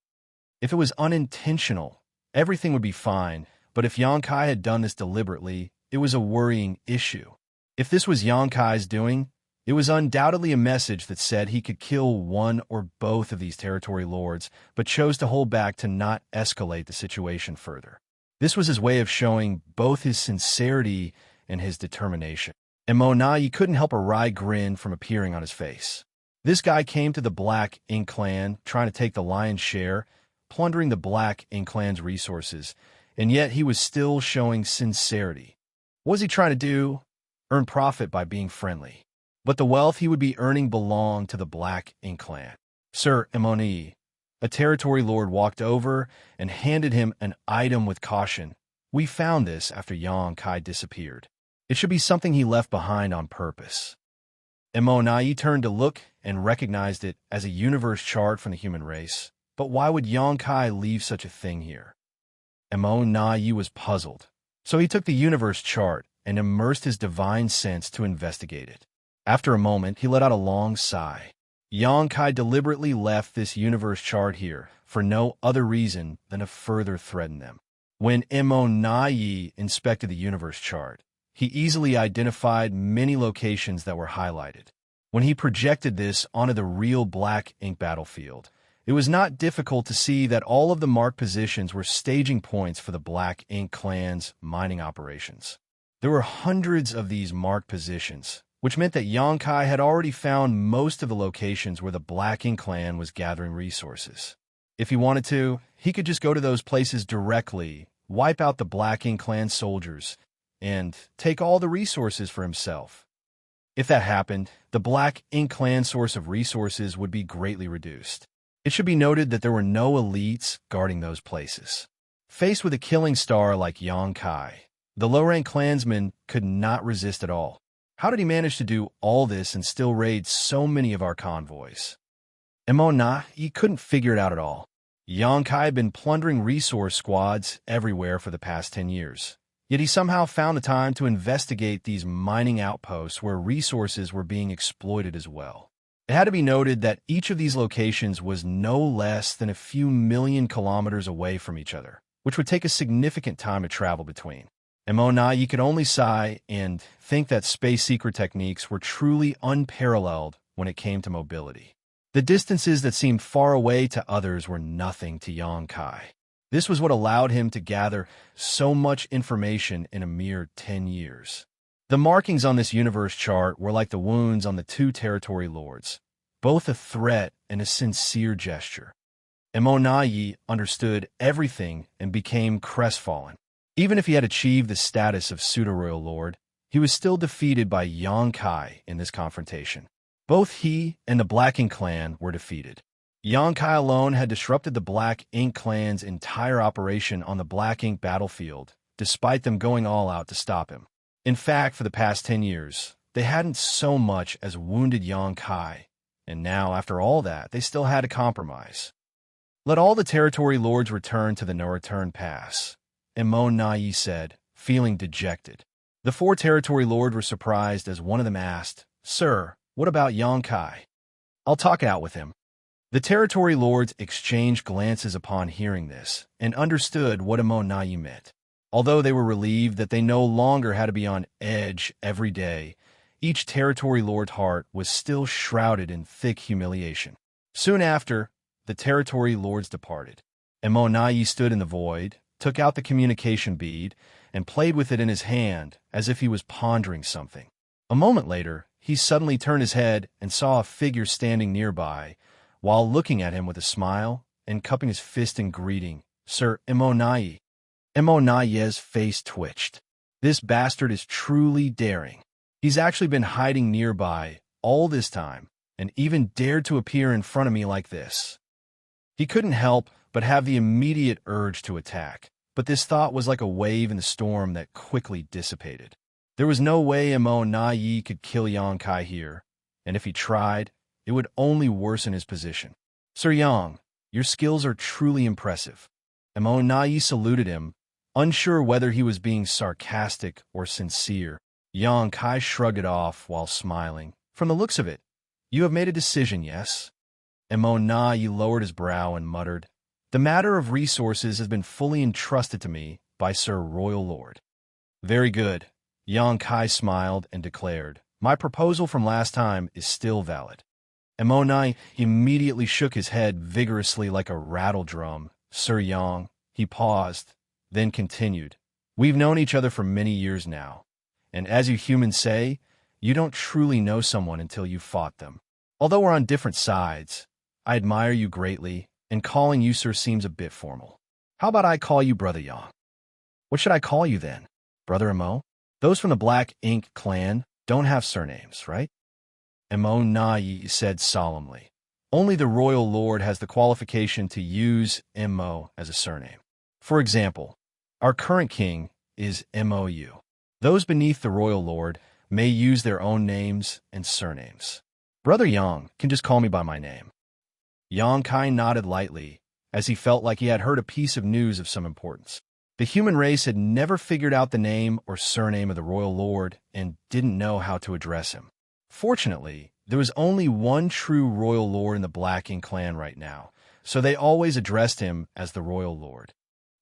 If it was unintentional, everything would be fine, but if Xianxia had done this deliberately, it was a worrying issue. If this was Xianxia's doing, it was undoubtedly a message that said he could kill one or both of these territory lords, but chose to hold back to not escalate the situation further. This was his way of showing both his sincerity and his determination. And Immortality couldn't help a wry grin from appearing on his face. This guy came to the Black Ink clan trying to take the lion's share, plundering the Black Ink clan's resources, and yet he was still showing sincerity. What was he trying to do? Earn profit by being friendly. But the wealth he would be earning belonged to the Black Ink clan. "Sir Immortality," a territory lord walked over and handed him an item with caution. "We found this after Xianxia disappeared. It should be something he left behind on purpose." Immortality turned to look and recognized it as a universe chart from the human race. But why would Xianxia leave such a thing here? Immortality was puzzled, so he took the universe chart and immersed his divine sense to investigate it. After a moment, he let out a long sigh. Xianxia deliberately left this universe chart here for no other reason than to further threaten them. When Immortality inspected the universe chart, he easily identified many locations that were highlighted. When he projected this onto the real Black Ink battlefield, it was not difficult to see that all of the marked positions were staging points for the Black Ink clan's mining operations. There were hundreds of these marked positions, which meant that Xianxia had already found most of the locations where the Black Ink clan was gathering resources. If he wanted to, he could just go to those places directly, wipe out the Black Ink clan soldiers, and take all the resources for himself. If that happened, the Black Ink clan source of resources would be greatly reduced. It should be noted that there were no elites guarding those places. Faced with a killing star like Xianxia, the low-rank clansman could not resist at all. How did he manage to do all this and still raid so many of our convoys? He couldn't figure it out at all. Xianxia had been plundering resource squads everywhere for the past 10 years. Yet he somehow found the time to investigate these mining outposts where resources were being exploited as well. It had to be noted that each of these locations was no less than a few million kilometers away from each other, which would take a significant time to travel between. Imo could only sigh and think that space secret techniques were truly unparalleled when it came to mobility. The distances that seemed far away to others were nothing to Xianxia. This was what allowed him to gather so much information in a mere 10 years. The markings on this universe chart were like the wounds on the two territory lords, both a threat and a sincere gesture. Imo understood everything and became crestfallen. Even if he had achieved the status of pseudo-royal lord, he was still defeated by Xianxia in this confrontation. Both he and the Black Ink clan were defeated. Xianxia alone had disrupted the Black Ink clan's entire operation on the Black Ink battlefield, despite them going all out to stop him. In fact, for the past 10 years, they hadn't so much as wounded Xianxia, and now, after all that, they still had a compromise. Let all the territory lords return to the no-return pass, Imo said, feeling dejected. The 4 territory lords were surprised as one of them asked, "Sir, what about Xianxia? I'll talk it out with him." The territory lords exchanged glances upon hearing this and understood what Imo meant. Although they were relieved that they no longer had to be on edge every day, each territory lord's heart was still shrouded in thick humiliation. Soon after, the territory lords departed. Imo stood in the void, took out the communication bead, and played with it in his hand as if he was pondering something. A moment later, he suddenly turned his head and saw a figure standing nearby, while looking at him with a smile and cupping his fist in greeting. "Sir Imo." Imo face twitched. This bastard is truly daring. He's actually been hiding nearby all this time, and even dared to appear in front of me like this. He couldn't help but have the immediate urge to attack, but this thought was like a wave in the storm that quickly dissipated. There was no way Imo could kill Xianxia here, and if he tried, it would only worsen his position. "Sir Yang, your skills are truly impressive." Imo saluted him, unsure whether he was being sarcastic or sincere. Xianxia shrugged it off while smiling. "From the looks of it, you have made a decision, yes?" Imo lowered his brow and muttered, "The matter of resources has been fully entrusted to me by Sir Royal Lord." "Very good." Xianxia smiled and declared, "My proposal from last time is still valid." Imo immediately shook his head vigorously like a rattle drum. "Sir Yang," he paused, then continued, "We've known each other for many years now, and as you humans say, you don't truly know someone until you've fought them. Although we're on different sides, I admire you greatly, and calling you sir seems a bit formal. How about I call you Brother Yang?" "What should I call you then? Brother Imo? Those from the Black Ink clan don't have surnames, right?" Imo said solemnly. "Only the Royal Lord has the qualification to use Imo as a surname. For example, our current king is Mou. Those beneath the Royal Lord may use their own names and surnames. Brother Yang can just call me by my name." Xianxia nodded lightly, as he felt like he had heard a piece of news of some importance. The human race had never figured out the name or surname of the Royal Lord and didn't know how to address him. Fortunately, there was only one true Royal Lord in the Black Ink clan right now, so they always addressed him as the Royal Lord.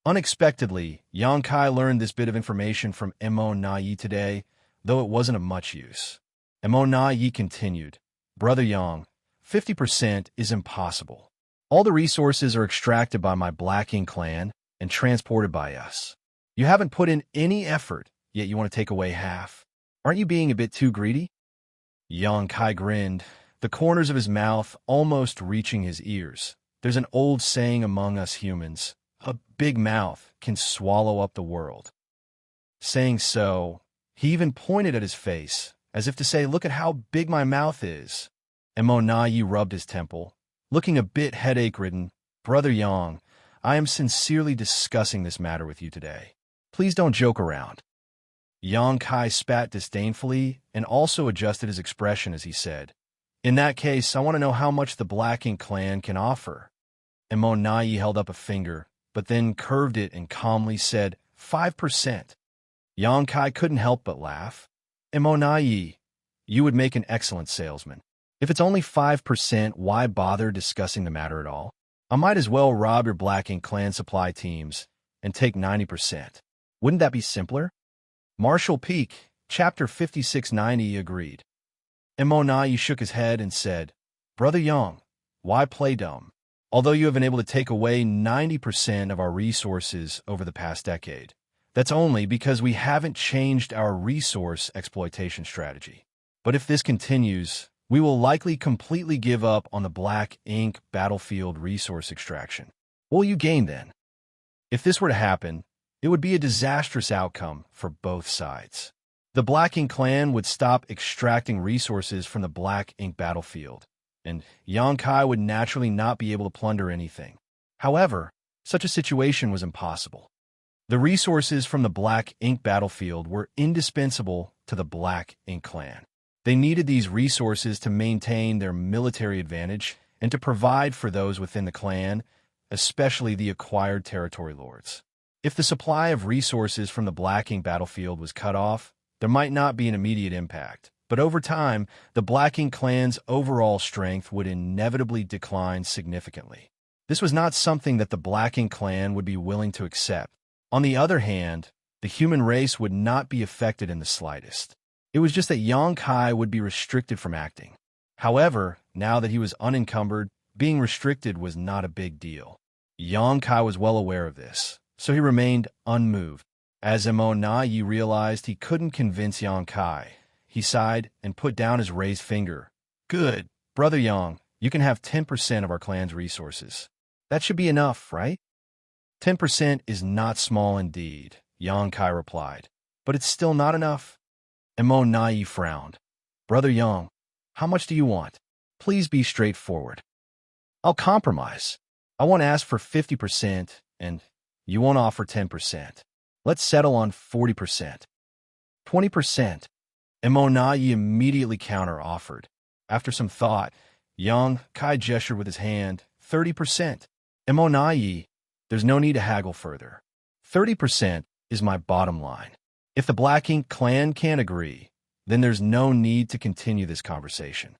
Unexpectedly, Xianxia learned this bit of information from Imo today, though it wasn't of much use. Imo continued, "Brother Yang, 50% is impossible. All the resources are extracted by my Black Ink clan and transported by us. You haven't put in any effort, yet you want to take away half. Aren't you being a bit too greedy?" Xianxia grinned, the corners of his mouth almost reaching his ears. "There's an old saying among us humans, a big mouth can swallow up the world." Saying so, he even pointed at his face, as if to say, "Look at how big my mouth is." Imo rubbed his temple, looking a bit headache-ridden. "Brother Yang, I am sincerely discussing this matter with you today. Please don't joke around." Xianxia spat disdainfully and also adjusted his expression as he said, "In that case, I want to know how much the Black Ink clan can offer." Imo held up a finger, but then curved it and calmly said, 5%. Xianxia couldn't help but laugh. "Imo you would make an excellent salesman. If it's only 5%, why bother discussing the matter at all? I might as well rob your Black Ink clan supply teams and take 90%. Wouldn't that be simpler?" Marshall Peak, Chapter 5690 agreed. Immortality shook his head and said, Brother Yang, why play dumb? Although you have been able to take away 90% of our resources over the past decade, that's only because we haven't changed our resource exploitation strategy. But if this continues, we will likely completely give up on the black ink battlefield resource extraction. What will you gain then? If this were to happen, it would be a disastrous outcome for both sides. The Black Ink clan would stop extracting resources from the black ink battlefield, and Xianxia would naturally not be able to plunder anything. However, such a situation was impossible. The resources from the black ink battlefield were indispensable to the Black Ink clan. They needed these resources to maintain their military advantage and to provide for those within the clan, especially the acquired territory lords. If the supply of resources from the black ink battlefield was cut off, there might not be an immediate impact, but over time, the Black Ink clan's overall strength would inevitably decline significantly. This was not something that the Black Ink clan would be willing to accept. On the other hand, the human race would not be affected in the slightest. It was just that Xianxia would be restricted from acting. However, now that he was unencumbered, being restricted was not a big deal. Xianxia was well aware of this, so he remained unmoved. As Immortality realized he couldn't convince Xianxia, he sighed and put down his raised finger. Good, Brother Yang, you can have 10% of our clan's resources. That should be enough, right? 10% is not small indeed, Xianxia replied, but it's still not enough. Immortality frowned. Brother Yang, how much do you want? Please be straightforward. I'll compromise. I won't ask for 50%, and you won't offer 10%. Let's settle on 40%. 20%. Immortality immediately counter-offered. After some thought, Xianxia gestured with his hand, 30%. Immortality, there's no need to haggle further. 30% is my bottom line. If the Black Ink clan can't agree, then there's no need to continue this conversation.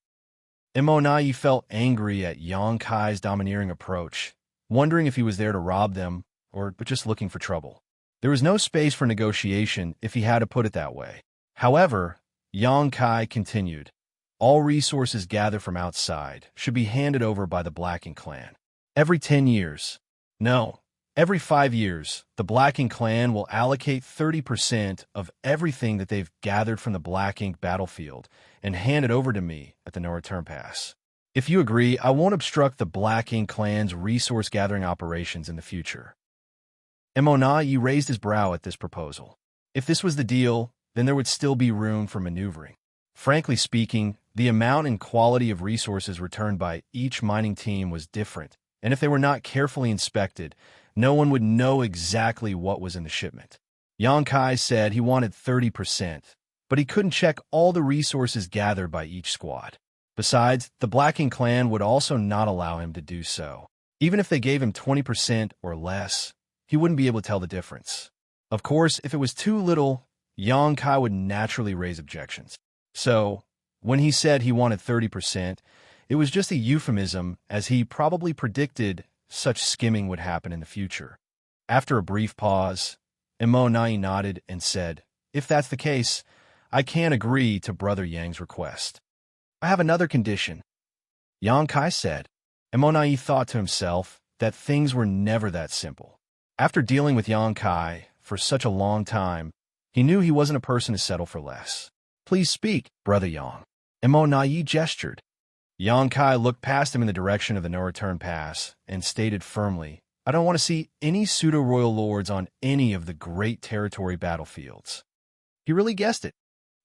Immortality felt angry at Xianxia's domineering approach, wondering if he was there to rob them or just looking for trouble. There was no space for negotiation if he had to put it that way. However, Xianxia continued, all resources gathered from outside should be handed over by the Black Ink clan. Every 10 years. No, every 5 years, the Black Ink clan will allocate 30% of everything that they've gathered from the Black Ink battlefield and hand it over to me at the no-return pass. If you agree, I won't obstruct the Black Ink clan's resource-gathering operations in the future. Immortality raised his brow at this proposal. If this was the deal, then there would still be room for maneuvering. Frankly speaking, the amount and quality of resources returned by each mining team was different, and if they were not carefully inspected, no one would know exactly what was in the shipment. Xianxia said he wanted 30%, but he couldn't check all the resources gathered by each squad. Besides, the Black Ink clan would also not allow him to do so. Even if they gave him 20% or less, he wouldn't be able to tell the difference. Of course, if it was too little, Xianxia would naturally raise objections. So, when he said he wanted 30%, it was just a euphemism, as he probably predicted such skimming would happen in the future. After a brief pause, Immortality nodded and said, if that's the case, I can't agree to Brother Yang's request. I have another condition. Xianxia said. Immortality thought to himself that things were never that simple. After dealing with Xianxia for such a long time, he knew he wasn't a person to settle for less. Please speak, Brother Yang. Immortality gestured. Xianxia looked past him in the direction of the no-return pass and stated firmly, I don't want to see any pseudo-royal lords on any of the great territory battlefields. He really guessed it.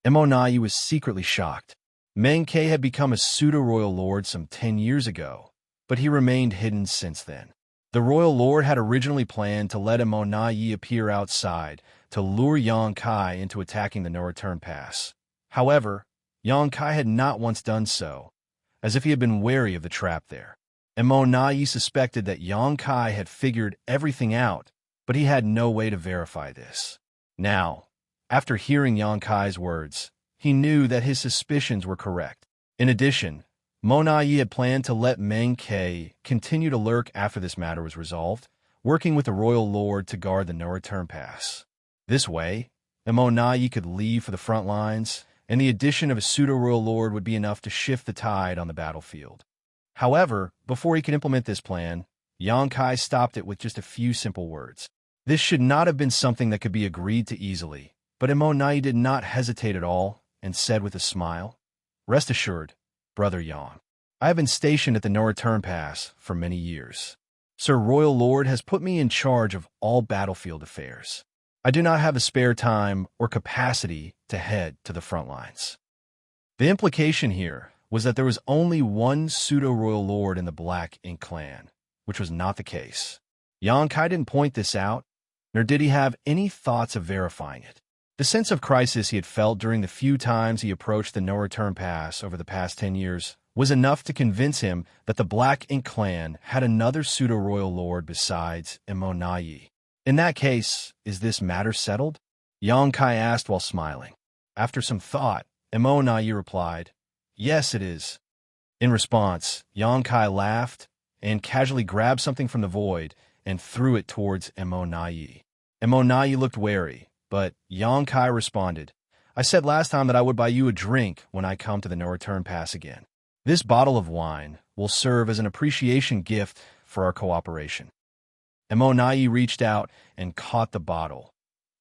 Immortality was secretly shocked. Meng Ke had become a pseudo-royal lord some 10 years ago, but he remained hidden since then. The royal lord had originally planned to let Immortality appear outside to lure Xianxia into attacking the no-return pass. However, Xianxia had not once done so, as if he had been wary of the trap there. Immortality suspected that Xianxia had figured everything out, but he had no way to verify this. Now, after hearing Xianxia's words, he knew that his suspicions were correct. In addition, Immortality had planned to let Meng Ke continue to lurk after this matter was resolved, working with the royal lord to guard the no-return pass. This way, Immonayi could leave for the front lines, and the addition of a pseudo-royal lord would be enough to shift the tide on the battlefield. However, before he could implement this plan, Xianxia stopped it with just a few simple words. This should not have been something that could be agreed to easily, but Immonayi did not hesitate at all and said with a smile, "Rest assured, Brother Yang. I have been stationed at the no-return pass for many years. Sir Royal Lord has put me in charge of all battlefield affairs. I do not have the spare time or capacity to head to the front lines." The implication here was that there was only one pseudo-royal lord in the Black Ink clan, which was not the case. Xianxia didn't point this out, nor did he have any thoughts of verifying it. The sense of crisis he had felt during the few times he approached the no-return pass over the past 10 years was enough to convince him that the Black Ink clan had another pseudo-royal lord besides Immonayi. In that case, is this matter settled? Xianxia asked while smiling. After some thought, Immonayi replied, "Yes, it is." In response, Xianxia laughed and casually grabbed something from the void and threw it towards Immonayi. Immonayi looked wary, but Xianxia responded, "I said last time that I would buy you a drink when I come to the no-return pass again. This bottle of wine will serve as an appreciation gift for our cooperation." Immonayi reached out and caught the bottle,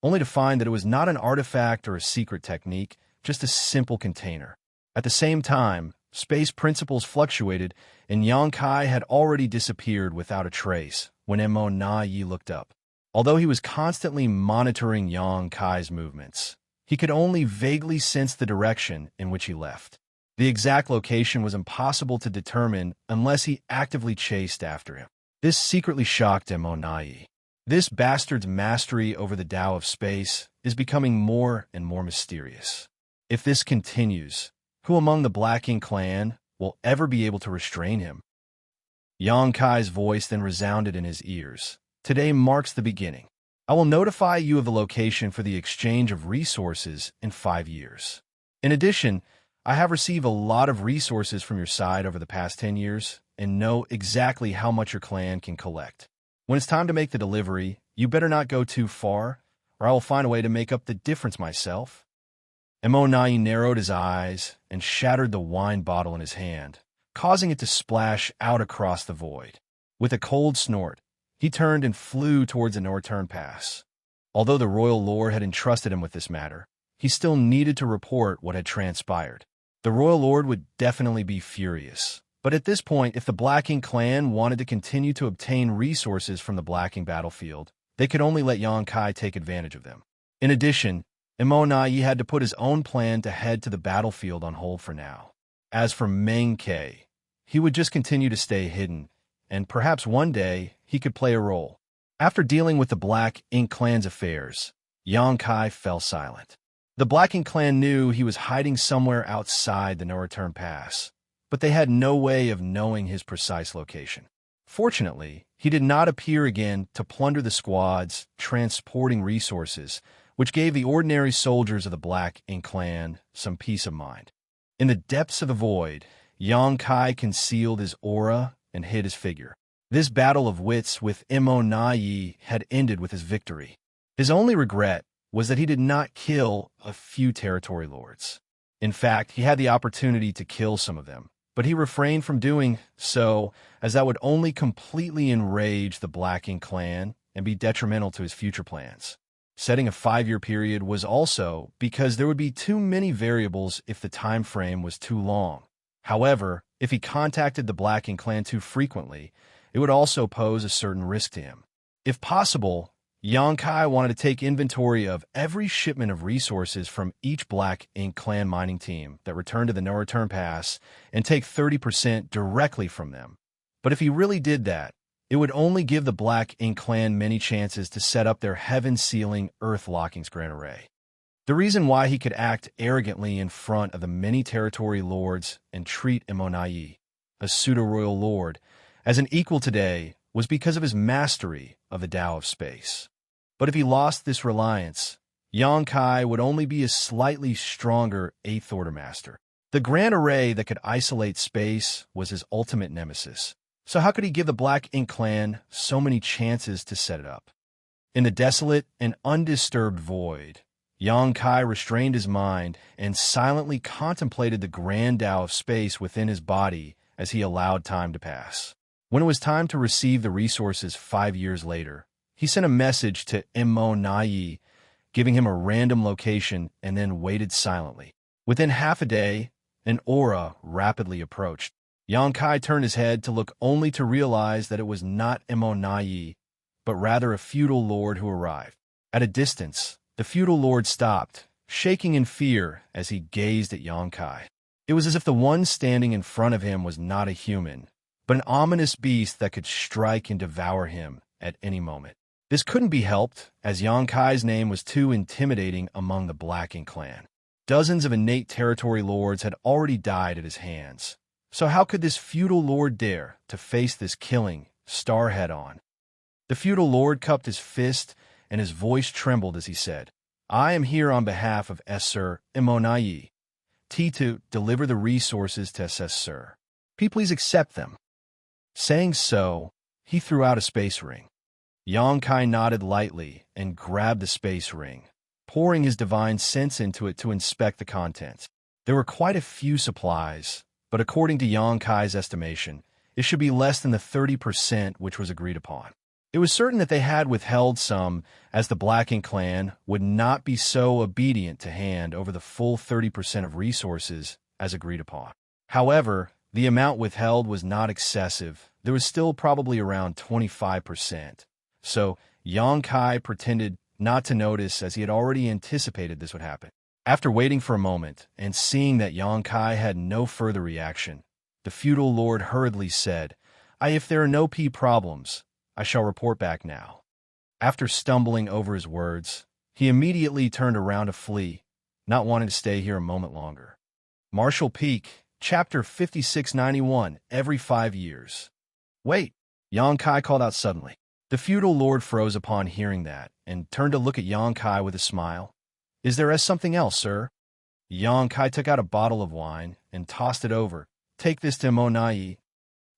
only to find that it was not an artifact or a secret technique, just a simple container. At the same time, space principles fluctuated, and Xianxia had already disappeared without a trace when Immonayi looked up. Although he was constantly monitoring Xianxia's movements, he could only vaguely sense the direction in which he left. The exact location was impossible to determine unless he actively chased after him. This secretly shocked Immonayi. This bastard's mastery over the Tao of space is becoming more and more mysterious. If this continues, who among the Black Ink clan will ever be able to restrain him? Xianxia's voice then resounded in his ears. "Today marks the beginning. I will notify you of the location for the exchange of resources in 5 years. In addition, I have received a lot of resources from your side over the past 10 years and know exactly how much your clan can collect. When it's time to make the delivery, you better not go too far, or I will find a way to make up the difference myself." Immonayi narrowed his eyes and shattered the wine bottle in his hand, causing it to splash out across the void. With a cold snort, he turned and flew towards the no-return pass. Although the royal lord had entrusted him with this matter, he still needed to report what had transpired. The royal lord would definitely be furious. But at this point, if the Black Ink clan wanted to continue to obtain resources from the Black Ink battlefield, they could only let Xianxia take advantage of them. In addition, Immonayi had to put his own plan to head to the battlefield on hold for now. As for Meng Ke, he would just continue to stay hidden, and perhaps one day he could play a role. After dealing with the Black Ink clan's affairs, Xianxia fell silent. The Black Ink clan knew he was hiding somewhere outside the no-return pass, but they had no way of knowing his precise location. Fortunately, he did not appear again to plunder the squads transporting resources, which gave the ordinary soldiers of the Black Ink clan some peace of mind. In the depths of the void, Xianxia concealed his aura and hid his figure. This battle of wits with Immonayi had ended with his victory. His only regret was that he did not kill a few territory lords. In fact, he had the opportunity to kill some of them, but he refrained from doing so, as that would only completely enrage the Black Ink clan and be detrimental to his future plans. Setting a 5-year period was also because there would be too many variables if the time frame was too long. However, if he contacted the Black Ink clan too frequently, it would also pose a certain risk to him. If possible, Xianxia wanted to take inventory of every shipment of resources from each Black Ink clan mining team that returned to the no-return pass and take 30% directly from them. But if he really did that, it would only give the Black Ink clan many chances to set up their heaven-sealing Earth-locking grand array. The reason why he could act arrogantly in front of the many territory lords and treat Immonayi, a pseudo-royal lord, as an equal today was because of his mastery of the Tao of space. But if he lost this reliance, Xianxia would only be a slightly stronger 8th Order master. The grand array that could isolate space was his ultimate nemesis. So how could he give the Black Ink clan so many chances to set it up? In the desolate and undisturbed void, Yang Kai restrained his mind and silently contemplated the grand Tao of space within his body as he allowed time to pass. When it was time to receive the resources 5 years later, he sent a message to Immortality, giving him a random location, and then waited silently. Within half a day, an aura rapidly approached. Yang Kai turned his head to look only to realize that it was not Immortality, but rather a feudal lord who arrived. At a distance, the feudal lord stopped, shaking in fear as he gazed at Yang Kai. It was as if the one standing in front of him was not a human, but an ominous beast that could strike and devour him at any moment. This couldn't be helped, as Yang Kai's name was too intimidating among the Black Ink clan. Dozens of innate territory lords had already died at his hands. So how could this feudal lord dare to face this killing star head-on? The feudal lord cupped his fist, and his voice trembled as he said, "I am here on behalf of Sir Immortality. To deliver the resources to Sir. Please accept them." Saying so, he threw out a space ring. Yang Kai nodded lightly and grabbed the space ring, pouring his divine sense into it to inspect the contents. There were quite a few supplies, but according to Yang Kai's estimation, it should be less than the 30% which was agreed upon. It was certain that they had withheld some, as the Black Ink clan would not be so obedient to hand over the full 30% of resources as agreed upon. However, the amount withheld was not excessive. There was still probably around 25%. So Yang Kai pretended not to notice, as he had already anticipated this would happen. After waiting for a moment and seeing that Yang Kai had no further reaction, the feudal lord hurriedly said, If there are no problems, I shall report back now." After stumbling over his words, he immediately turned around to flee, not wanting to stay here a moment longer. Marshall Peak, Chapter 5691, Every 5 years. "Wait!" Yang Kai called out suddenly. The feudal lord froze upon hearing that, and turned to look at Yang Kai with a smile. "Is there something else, sir?" Yang Kai took out a bottle of wine and tossed it over. "Take this to Immortality."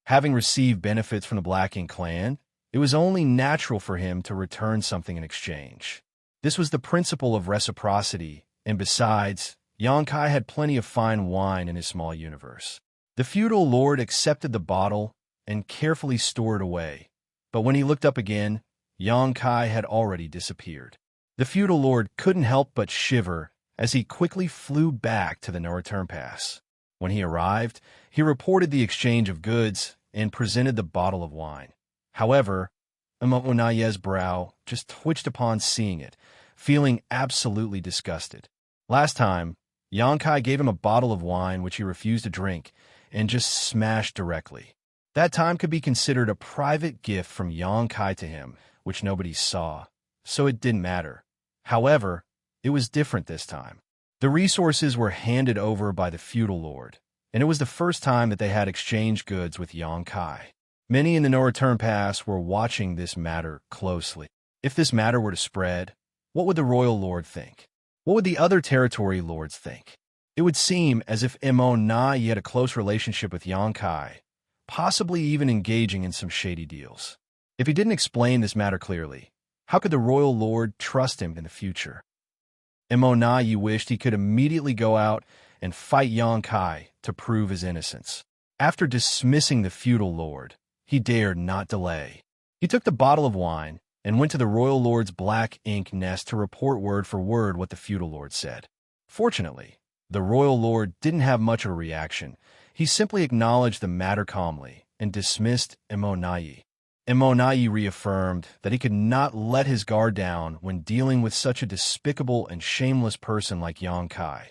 Having received benefits from the Black Ink clan, it was only natural for him to return something in exchange. This was the principle of reciprocity, and besides, Yang Kai had plenty of fine wine in his small universe. The feudal lord accepted the bottle and carefully stored it away, but when he looked up again, Yang Kai had already disappeared. The feudal lord couldn't help but shiver as he quickly flew back to the no-return pass. When he arrived, he reported the exchange of goods and presented the bottle of wine. However, Immortality's brow just twitched upon seeing it, feeling absolutely disgusted. Last time, Yang Kai gave him a bottle of wine which he refused to drink and just smashed directly. That time could be considered a private gift from Yang Kai to him, which nobody saw, so it didn't matter. However, it was different this time. The resources were handed over by the feudal lord, and it was the first time that they had exchanged goods with Yang Kai. Many in the no-return pass were watching this matter closely. If this matter were to spread, what would the royal lord think? What would the other territory lords think? It would seem as if Immortality had a close relationship with Yang Kai, possibly even engaging in some shady deals. If he didn't explain this matter clearly, how could the royal lord trust him in the future? Immortality wished he could immediately go out and fight Yang Kai to prove his innocence. After dismissing the feudal lord, he dared not delay. He took the bottle of wine and went to the royal lord's Black Ink nest to report word for word what the feudal lord said. Fortunately, the royal lord didn't have much of a reaction. He simply acknowledged the matter calmly and dismissed Immortality. Immortality reaffirmed that he could not let his guard down when dealing with such a despicable and shameless person like Yang Kai.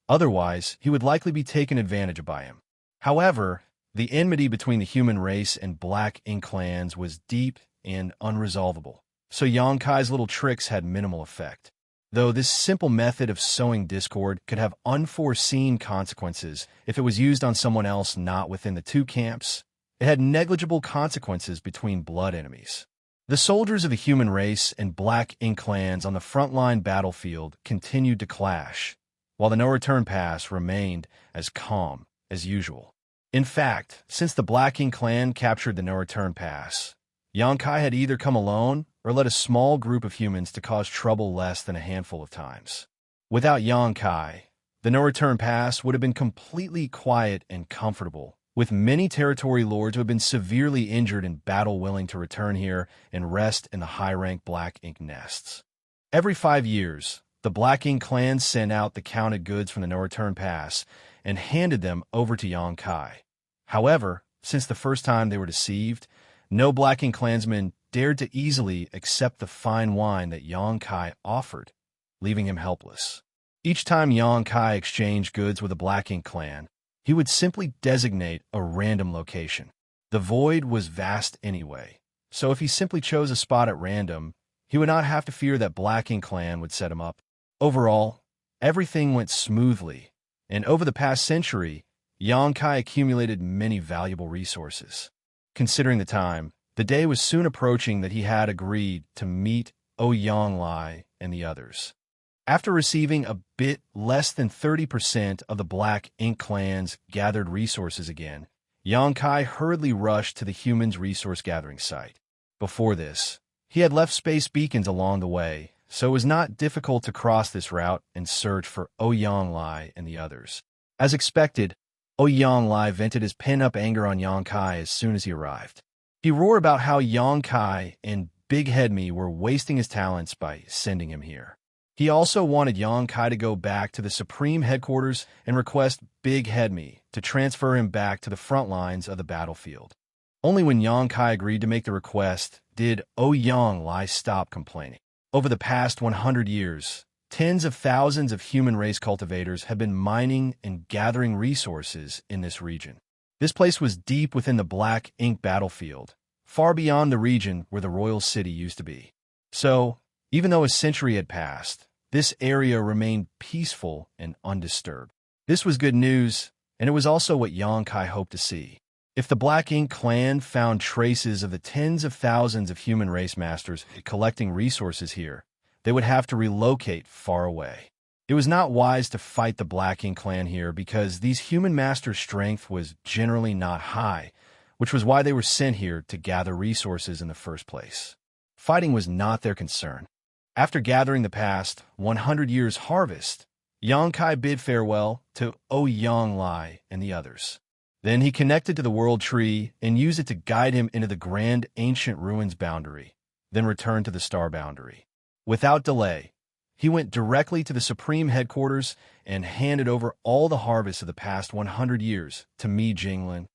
Otherwise, he would likely be taken advantage of by him. However, the enmity between the human race and Black Ink clans was deep and unresolvable, so Yang Kai's little tricks had minimal effect. Though this simple method of sowing discord could have unforeseen consequences if it was used on someone else not within the two camps, it had negligible consequences between blood enemies. The soldiers of the human race and Black Ink clans on the frontline battlefield continued to clash, while the no-return pass remained as calm as usual. In fact, since the Black Ink clan captured the no-return pass, Yang Kai had either come alone or led a small group of humans to cause trouble less than a handful of times. Without Yangkai, the no-return pass would have been completely quiet and comfortable, with many territory lords who have been severely injured in battle willing to return here and rest in the high-rank Black Ink nests. Every 5 years, the Black Ink clans sent out the counted goods from the no-return pass and handed them over to Yangkai. However, since the first time they were deceived, no Black Ink clansman dared to easily accept the fine wine that Yangkai offered, leaving him helpless. Each time Yangkai exchanged goods with a Black Ink clan, he would simply designate a random location. The void was vast anyway, so if he simply chose a spot at random, he would not have to fear that Black Ink clan would set him up. Overall, everything went smoothly, and over the past century, Yangkai accumulated many valuable resources. Considering the time, the day was soon approaching that he had agreed to meet Yonglai and the others. After receiving a bit less than 30% of the Black Ink clan's gathered resources again, Yangkai hurriedly rushed to the humans' resource gathering site. Before this, he had left space beacons along the way, so it was not difficult to cross this route and search for Yonglai and the others. As expected, Yonglai vented his pent-up anger on Yangkai as soon as he arrived. He roared about how Yangkai and Big Head Me were wasting his talents by sending him here. He also wanted Yangkai to go back to the Supreme Headquarters and request Big Head Me to transfer him back to the front lines of the battlefield. Only when Yangkai agreed to make the request did Yonglai stop complaining. Over the past 100 years, tens of thousands of human race cultivators have been mining and gathering resources in this region. This place was deep within the Black Ink battlefield, far beyond the region where the royal city used to be. So, even though a century had passed, this area remained peaceful and undisturbed. This was good news, and it was also what Yangkai hoped to see. If the Black Ink clan found traces of the tens of thousands of human race masters collecting resources here, they would have to relocate far away. It was not wise to fight the Black Ink clan here because these human masters' strength was generally not high, which was why they were sent here to gather resources in the first place. Fighting was not their concern. After gathering the past 100 years' harvest, Yangkai bid farewell to Yonglai and the others. Then he connected to the World Tree and used it to guide him into the grand ancient ruins boundary, then returned to the star boundary. Without delay, he went directly to the Supreme Headquarters and handed over all the harvests of the past 100 years to Mi Jinglun.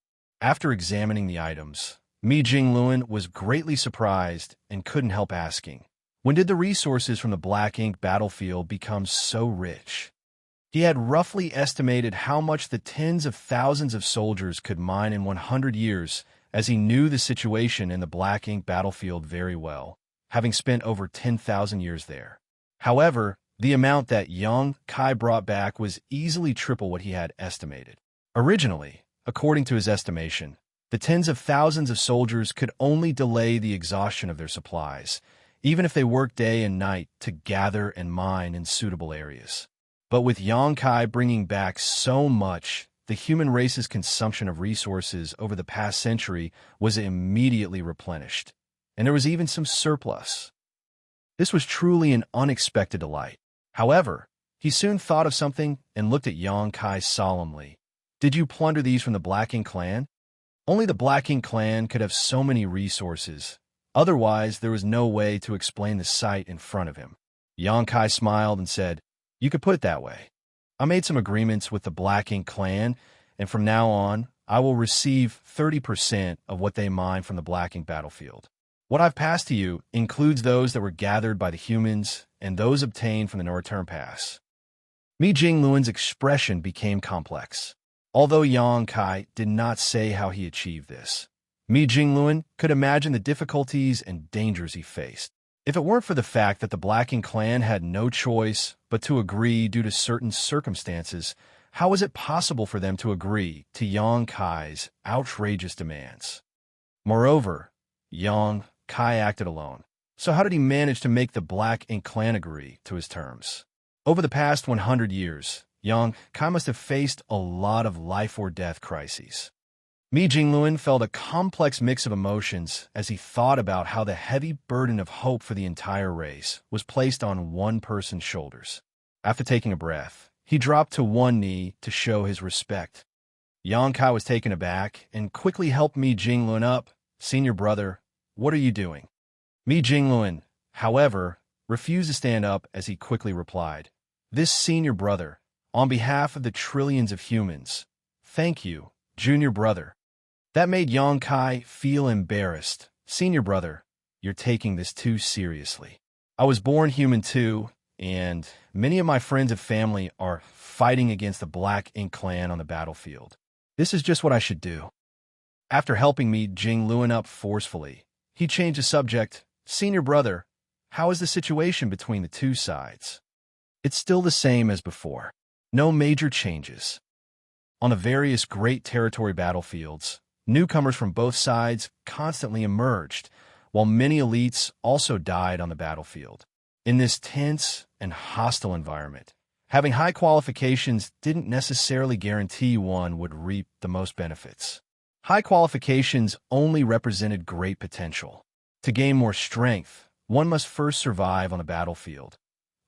After examining the items, Mi Jinglun was greatly surprised and couldn't help asking, when did the resources from the Black Ink battlefield become so rich? He had roughly estimated how much the tens of thousands of soldiers could mine in 100 years, as he knew the situation in the Black Ink battlefield very well, having spent over 10,000 years there. However, the amount that Yangkai brought back was easily triple what he had estimated. Originally, according to his estimation, the tens of thousands of soldiers could only delay the exhaustion of their supplies, even if they worked day and night to gather and mine in suitable areas. But with Yangkai bringing back so much, the human race's consumption of resources over the past century was immediately replenished, and there was even some surplus. This was truly an unexpected delight. However, he soon thought of something and looked at Yangkai solemnly. Did you plunder these from the Black Ink clan? Only the Black Ink clan could have so many resources. Otherwise, there was no way to explain the sight in front of him. Yangkai smiled and said, "You could put it that way. I made some agreements with the Black Ink clan, and from now on, I will receive 30% of what they mine from the Black Ink battlefield. What I've passed to you includes those that were gathered by the humans and those obtained from the no-return pass." Mi Jinglun's expression became complex. Although Yangkai did not say how he achieved this, Mi Jinglun could imagine the difficulties and dangers he faced. If it weren't for the fact that the Black Ink clan had no choice but to agree due to certain circumstances, how was it possible for them to agree to Yangkai's outrageous demands? Moreover, Yangkai acted alone. So how did he manage to make the Black Ink clan agree to his terms? Over the past 100 years, Yangkai must have faced a lot of life-or-death crises. Mi Jinglun felt a complex mix of emotions as he thought about how the heavy burden of hope for the entire race was placed on one person's shoulders. After taking a breath, he dropped to one knee to show his respect. Xianxia was taken aback and quickly helped Mi Jinglun up. Senior brother, what are you doing? Mi Jinglun, however, refused to stand up as he quickly replied, This senior brother, on behalf of the trillions of humans, thank you, junior brother. That made Xianxia feel embarrassed. Senior brother, you're taking this too seriously. I was born human too, and many of my friends and family are fighting against the Black Ink clan on the battlefield. This is just what I should do. After helping me Jinglun up forcefully, he changed the subject. Senior brother, how is the situation between the two sides? It's still the same as before. No major changes. On the various great territory battlefields, newcomers from both sides constantly emerged, while many elites also died on the battlefield. In this tense and hostile environment, having high qualifications didn't necessarily guarantee one would reap the most benefits. High qualifications only represented great potential. To gain more strength, one must first survive on the battlefield.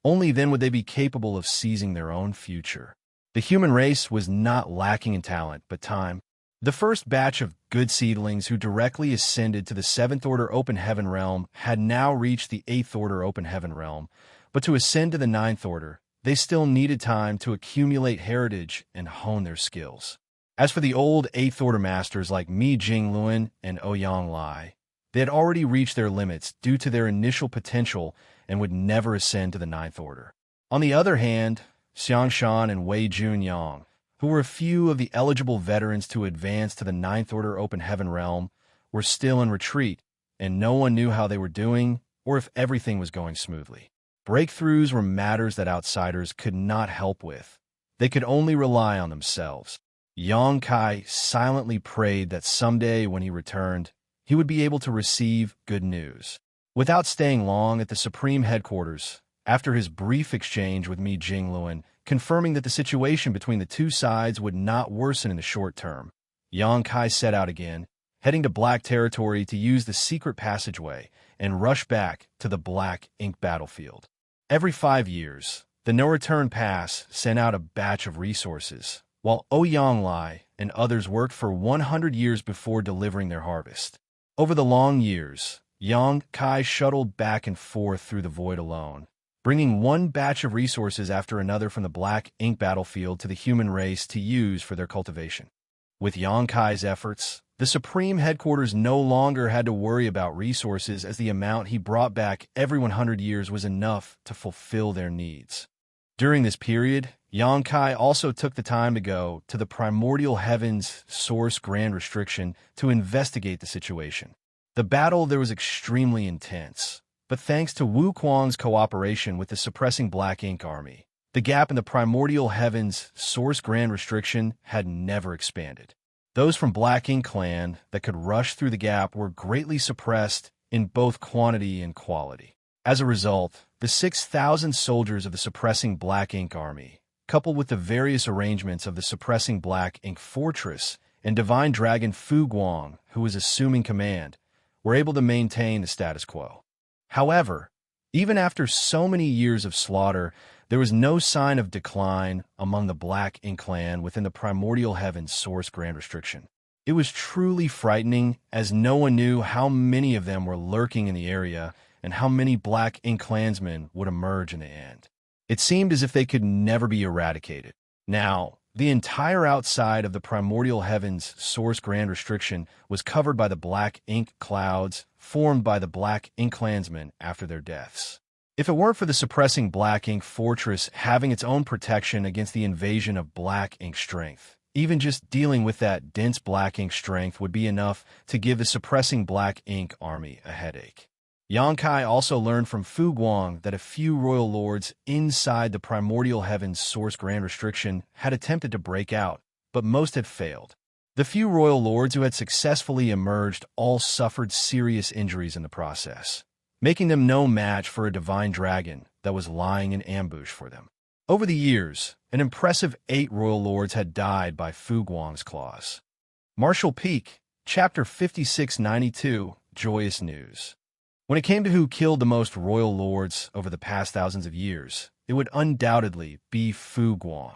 Only then would they be capable of seizing their own future. The human race was not lacking in talent, but time. The first batch of good seedlings who directly ascended to the 7th Order Open Heaven Realm had now reached the 8th Order Open Heaven Realm, but to ascend to the 9th Order, they still needed time to accumulate heritage and hone their skills. As for the old 8th Order masters like Mi Jinglun and Ouyang Lai, they had already reached their limits due to their initial potential and would never ascend to the 9th Order. On the other hand, Xianxia and Wei Junyang, who were a few of the eligible veterans to advance to the 9th Order Open Heaven Realm, were still in retreat, and no one knew how they were doing or if everything was going smoothly. Breakthroughs were matters that outsiders could not help with. They could only rely on themselves. Xianxia silently prayed that someday when he returned, he would be able to receive good news. Without staying long at the Supreme Headquarters, after his brief exchange with Mi Jinglun, confirming that the situation between the two sides would not worsen in the short term, Xianxia set out again, heading to Black Territory to use the secret passageway and rush back to the Black Ink battlefield. Every 5 years, the No-Return Pass sent out a batch of resources, while Ouyang Lai and others worked for 100 years before delivering their harvest. Over the long years, Xianxia shuttled back and forth through the void alone, bringing one batch of resources after another from the Black Ink battlefield to the human race to use for their cultivation. With Xianxia's efforts, the Supreme Headquarters no longer had to worry about resources as the amount he brought back every 100 years was enough to fulfill their needs. During this period, Xianxia also took the time to go to the Primordial Heavens Source Grand Restriction to investigate the situation. The battle there was extremely intense, but thanks to Wu Kuang's cooperation with the suppressing Black Ink army, the gap in the Primordial Heavens Source Grand Restriction had never expanded. Those from Black Ink clan that could rush through the gap were greatly suppressed in both quantity and quality. As a result, the 6,000 soldiers of the suppressing Black Ink army, coupled with the various arrangements of the suppressing Black Ink fortress and Divine Dragon Fu Guang, who was assuming command, were able to maintain the status quo. However, even after so many years of slaughter, there was no sign of decline among the Black Ink clan within the Primordial Heavens Source Grand Restriction. It was truly frightening, as no one knew how many of them were lurking in the area and how many Black Ink clansmen would emerge in the end. It seemed as if they could never be eradicated. Now, the entire outside of the Primordial Heavens Source Grand Restriction was covered by the Black Ink clouds formed by the Black Ink clansmen after their deaths. If it weren't for the suppressing Black Ink fortress having its own protection against the invasion of Black Ink strength, even just dealing with that dense Black Ink strength would be enough to give the suppressing Black Ink army a headache. Xianxia also learned from Fu Guang that a few royal lords inside the Primordial Heavens Source Grand Restriction had attempted to break out, but most had failed. The few royal lords who had successfully emerged all suffered serious injuries in the process, making them no match for a divine dragon that was lying in ambush for them. Over the years, an impressive 8 royal lords had died by Fu Guang's claws. Martial Peak, Chapter 5692, Joyous News. When it came to who killed the most royal lords over the past thousands of years, it would undoubtedly be Fu Guang.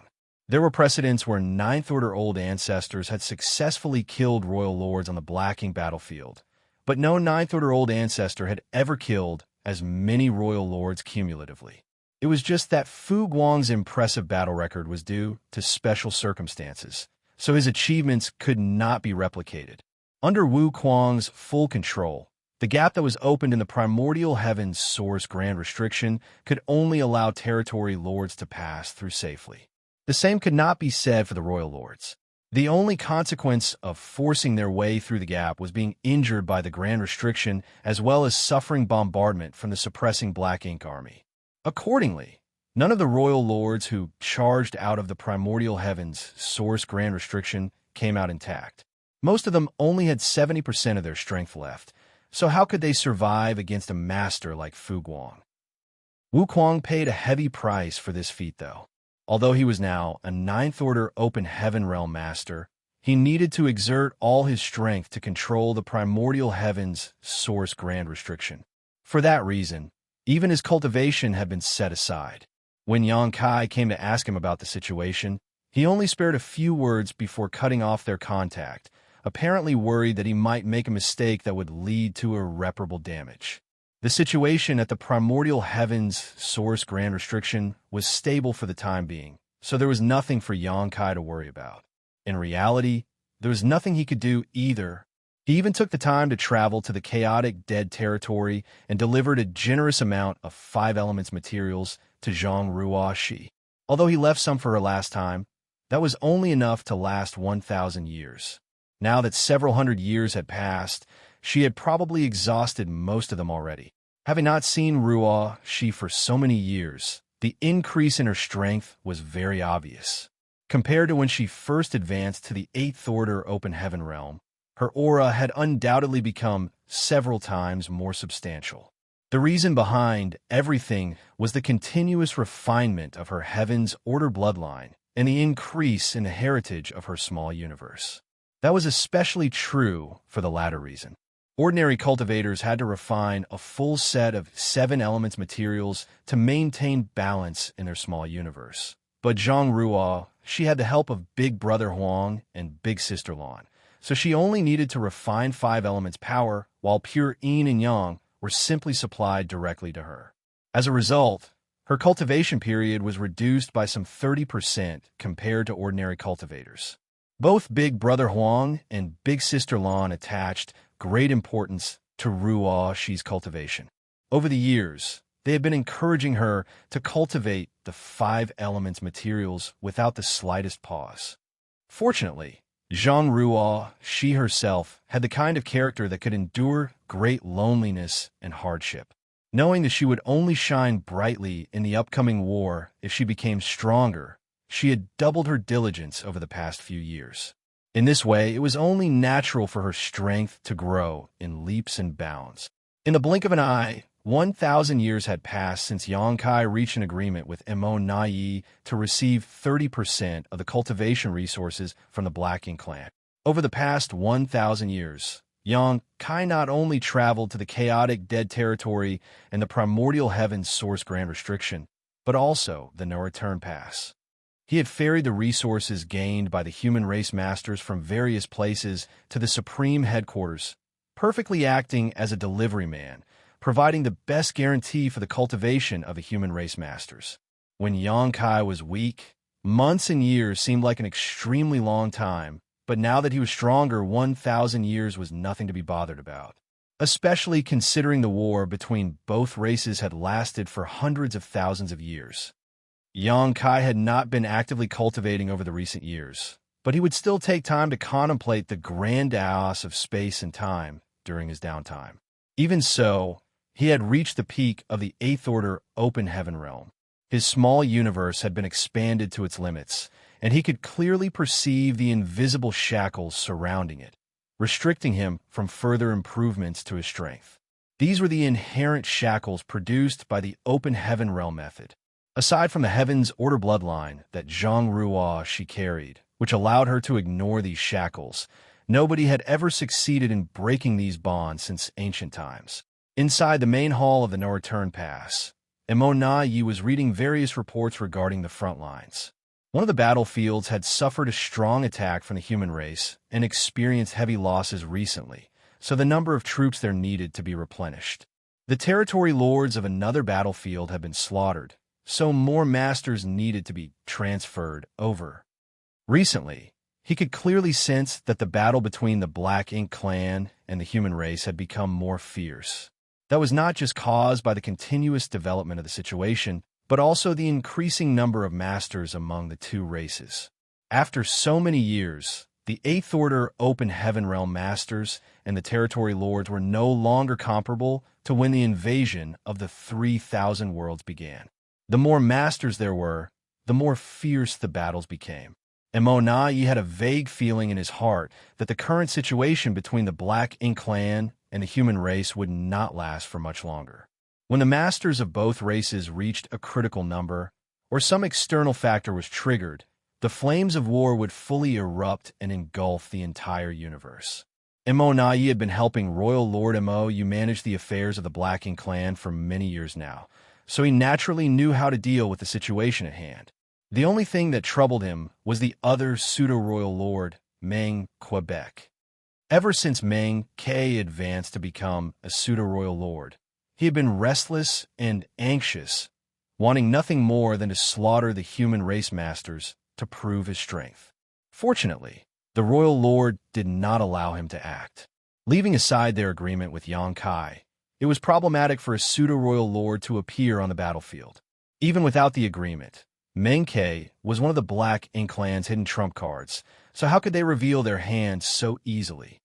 There were precedents where Ninth-Order Old Ancestors had successfully killed royal lords on the Black Ink battlefield, but no Ninth-Order Old Ancestor had ever killed as many royal lords cumulatively. It was just that Fu Guang's impressive battle record was due to special circumstances, so his achievements could not be replicated. Under Wu Kuang's full control, the gap that was opened in the primordial heavens source grand restriction could only allow territory lords to pass through safely. The same could not be said for the royal lords. The only consequence of forcing their way through the gap was being injured by the grand restriction as well as suffering bombardment from the suppressing Black Ink army. Accordingly, none of the royal lords who charged out of the primordial heavens source grand restriction came out intact. Most of them only had 70% of their strength left, so how could they survive against a master like Fu Guang? Wu Kuang paid a heavy price for this feat, though. Although he was now a Ninth-Order Open Heaven Realm Master, he needed to exert all his strength to control the primordial heavens source grand restriction. For that reason, even his cultivation had been set aside. When Yang Kai came to ask him about the situation, he only spared a few words before cutting off their contact, apparently worried that he might make a mistake that would lead to irreparable damage. The situation at the primordial heavens source grand restriction was stable for the time being, so there was nothing for Yang Kai to worry about. In reality, there was nothing he could do either. He even took the time to travel to the chaotic dead territory and delivered a generous amount of 5 elements materials to Zhang Ruo Shi. Although he left some for her last time, that was only enough to last 1,000 years. Now that several hundred years had passed, she had probably exhausted most of them already. Having not seen Ruo Shi for so many years, the increase in her strength was very obvious. Compared to when she first advanced to the 8th Order Open Heaven Realm, her aura had undoubtedly become several times more substantial. The reason behind everything was the continuous refinement of her Heaven's Order bloodline and the increase in the heritage of her small universe. That was especially true for the latter reason. Ordinary cultivators had to refine a full set of 7 elements materials to maintain balance in their small universe. But Zhang Ruo, she had the help of Big Brother Huang and Big Sister Lan, so she only needed to refine 5 elements power, while pure yin and yang were simply supplied directly to her. As a result, her cultivation period was reduced by some 30% compared to ordinary cultivators. Both Big Brother Huang and Big Sister Lan attached great importance to Ruo Shi's cultivation. Over the years, they had been encouraging her to cultivate the 5 elements materials without the slightest pause. Fortunately, Zhang Ruo Shi herself had the kind of character that could endure great loneliness and hardship. Knowing that she would only shine brightly in the upcoming war if she became stronger, she had doubled her diligence over the past few years. In this way, it was only natural for her strength to grow in leaps and bounds. In the blink of an eye, 1,000 years had passed since Yang Kai reached an agreement with Mo Nai to receive 30% of the cultivation resources from the Black Ink clan. Over the past 1,000 years, Yang Kai not only traveled to the chaotic dead territory and the primordial heavens source grand restriction, but also the no-return pass. He had ferried the resources gained by the human race masters from various places to the supreme headquarters, perfectly acting as a delivery man, providing the best guarantee for the cultivation of the human race masters. When Yang Kai was weak, months and years seemed like an extremely long time, but now that he was stronger, 1,000 years was nothing to be bothered about. Especially considering the war between both races had lasted for hundreds of thousands of years. Yang Kai had not been actively cultivating over the recent years, but he would still take time to contemplate the grand chaos of space and time during his downtime. Even so, he had reached the peak of the 8th Order Open Heaven Realm. His small universe had been expanded to its limits, and he could clearly perceive the invisible shackles surrounding it, restricting him from further improvements to his strength. These were the inherent shackles produced by the Open Heaven Realm method. Aside from the Heaven's Order bloodline that Zhang Ruo Shi carried, which allowed her to ignore these shackles, nobody had ever succeeded in breaking these bonds since ancient times. Inside the main hall of the No-Return Pass, Imo Na-yi was reading various reports regarding the front lines. One of the battlefields had suffered a strong attack from the human race and experienced heavy losses recently, so the number of troops there needed to be replenished. The territory lords of another battlefield had been slaughtered, so more masters needed to be transferred over. Recently, he could clearly sense that the battle between the Black Ink clan and the human race had become more fierce. That was not just caused by the continuous development of the situation, but also the increasing number of masters among the two races. After so many years, the Eighth Order Open Heaven Realm Masters and the Territory Lords were no longer comparable to when the invasion of the 3,000 worlds began. The more masters there were, the more fierce the battles became. Imo Na-yi had a vague feeling in his heart that the current situation between the Black Ink clan and the human race would not last for much longer. When the masters of both races reached a critical number, or some external factor was triggered, the flames of war would fully erupt and engulf the entire universe. Imo Na-yi had been helping Royal Lord Imo manage the affairs of the Black Ink clan for many years now, so he naturally knew how to deal with the situation at hand. The only thing that troubled him was the other pseudo-royal lord, Meng Quebec. Ever since Meng Ke advanced to become a pseudo-royal lord, he had been restless and anxious, wanting nothing more than to slaughter the human race masters to prove his strength. Fortunately, the royal lord did not allow him to act. Leaving aside their agreement with Xianxia, it was problematic for a pseudo-royal lord to appear on the battlefield. Even without the agreement, Meng Ke was one of the Black Ink clan's hidden trump cards, so how could they reveal their hand so easily?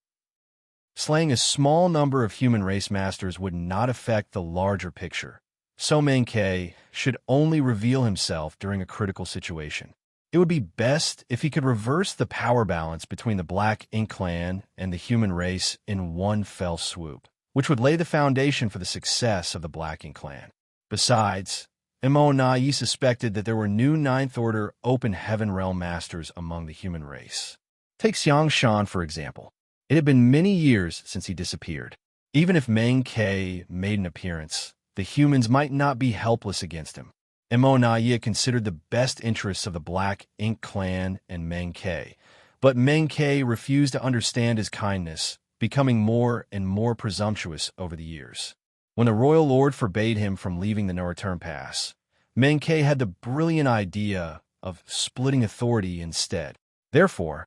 Slaying a small number of human race masters would not affect the larger picture, so Meng Ke should only reveal himself during a critical situation. It would be best if he could reverse the power balance between the Black Ink clan and the human race in one fell swoop, which would lay the foundation for the success of the Black Ink clan. Besides, Imo Na-yi suspected that there were new Ninth Order Open Heaven Realm Masters among the human race. Take Xianxia, for example. It had been many years since he disappeared. Even if Meng Ke made an appearance, the humans might not be helpless against him. Imo Na-yi considered the best interests of the Black Ink clan and Meng Ke, but Meng Ke refused to understand his kindness, becoming more and more presumptuous over the years. When the royal lord forbade him from leaving the no-return pass, Meng Ke had the brilliant idea of splitting authority instead. Therefore,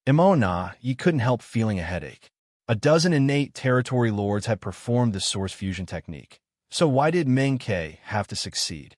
Imo Na-yi couldn't help feeling a headache. A dozen innate territory lords had performed the source fusion technique, so why did Meng Ke have to succeed?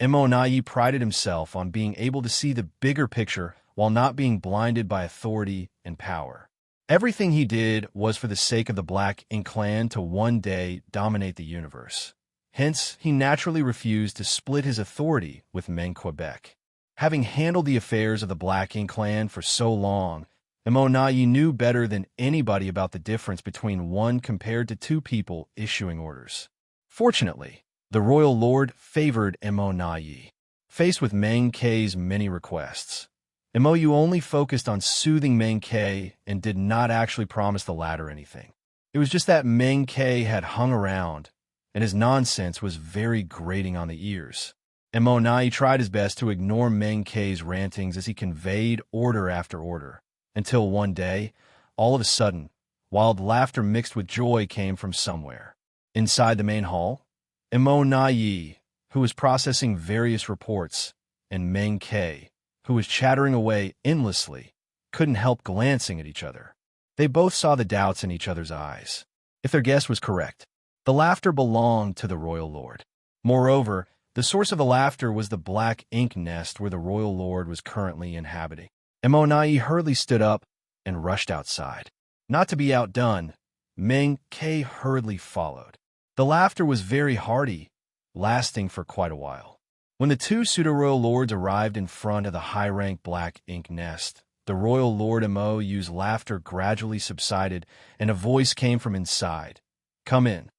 Imo Na-yi prided himself on being able to see the bigger picture while not being blinded by authority and power. Everything he did was for the sake of the Black Ink clan to one day dominate the universe. Hence, he naturally refused to split his authority with Meng Quebec. Having handled the affairs of the Black Ink clan for so long, Imo Na-yi knew better than anybody about the difference between one compared to two people issuing orders. Fortunately, the royal lord favored Imo Na-yi. Faced with Meng Ke's many requests, Imo only focused on soothing Meng Ke and did not actually promise the latter anything. It was just that Meng Ke had hung around, and his nonsense was very grating on the ears. Imo Na-yi tried his best to ignore Meng Ke's rantings as he conveyed order after order, until one day, all of a sudden, wild laughter mixed with joy came from somewhere. Inside the main hall, Imo Na-yi, who was processing various reports, and Meng Ke, who was chattering away endlessly, couldn't help glancing at each other. They both saw the doubts in each other's eyes. If their guess was correct, the laughter belonged to the royal lord. Moreover, the source of the laughter was the Black Ink nest where the royal lord was currently inhabiting. Imo Na-yi hurriedly stood up and rushed outside. Not to be outdone, Meng Ke hurriedly followed. The laughter was very hearty, lasting for quite a while. When the two pseudo-royal lords arrived in front of the high-rank Black Ink nest, the royal lord Imo's laughter gradually subsided, and a voice came from inside. "Come in."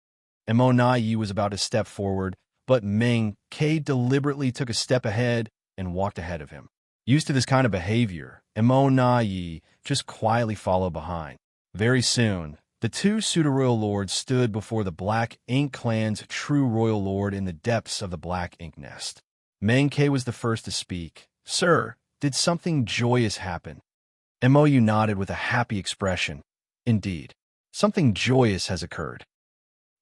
Imo Na-yi was about to step forward, but Meng Ke deliberately took a step ahead and walked ahead of him. Used to this kind of behavior, Imo Na-yi just quietly followed behind. Very soon, The two pseudo-royal lords stood before the Black Ink clan's true royal lord in the depths of the Black Ink nest. Meng Ke was the first to speak. "Sir, did something joyous happen?" Mou nodded with a happy expression. "Indeed, something joyous has occurred."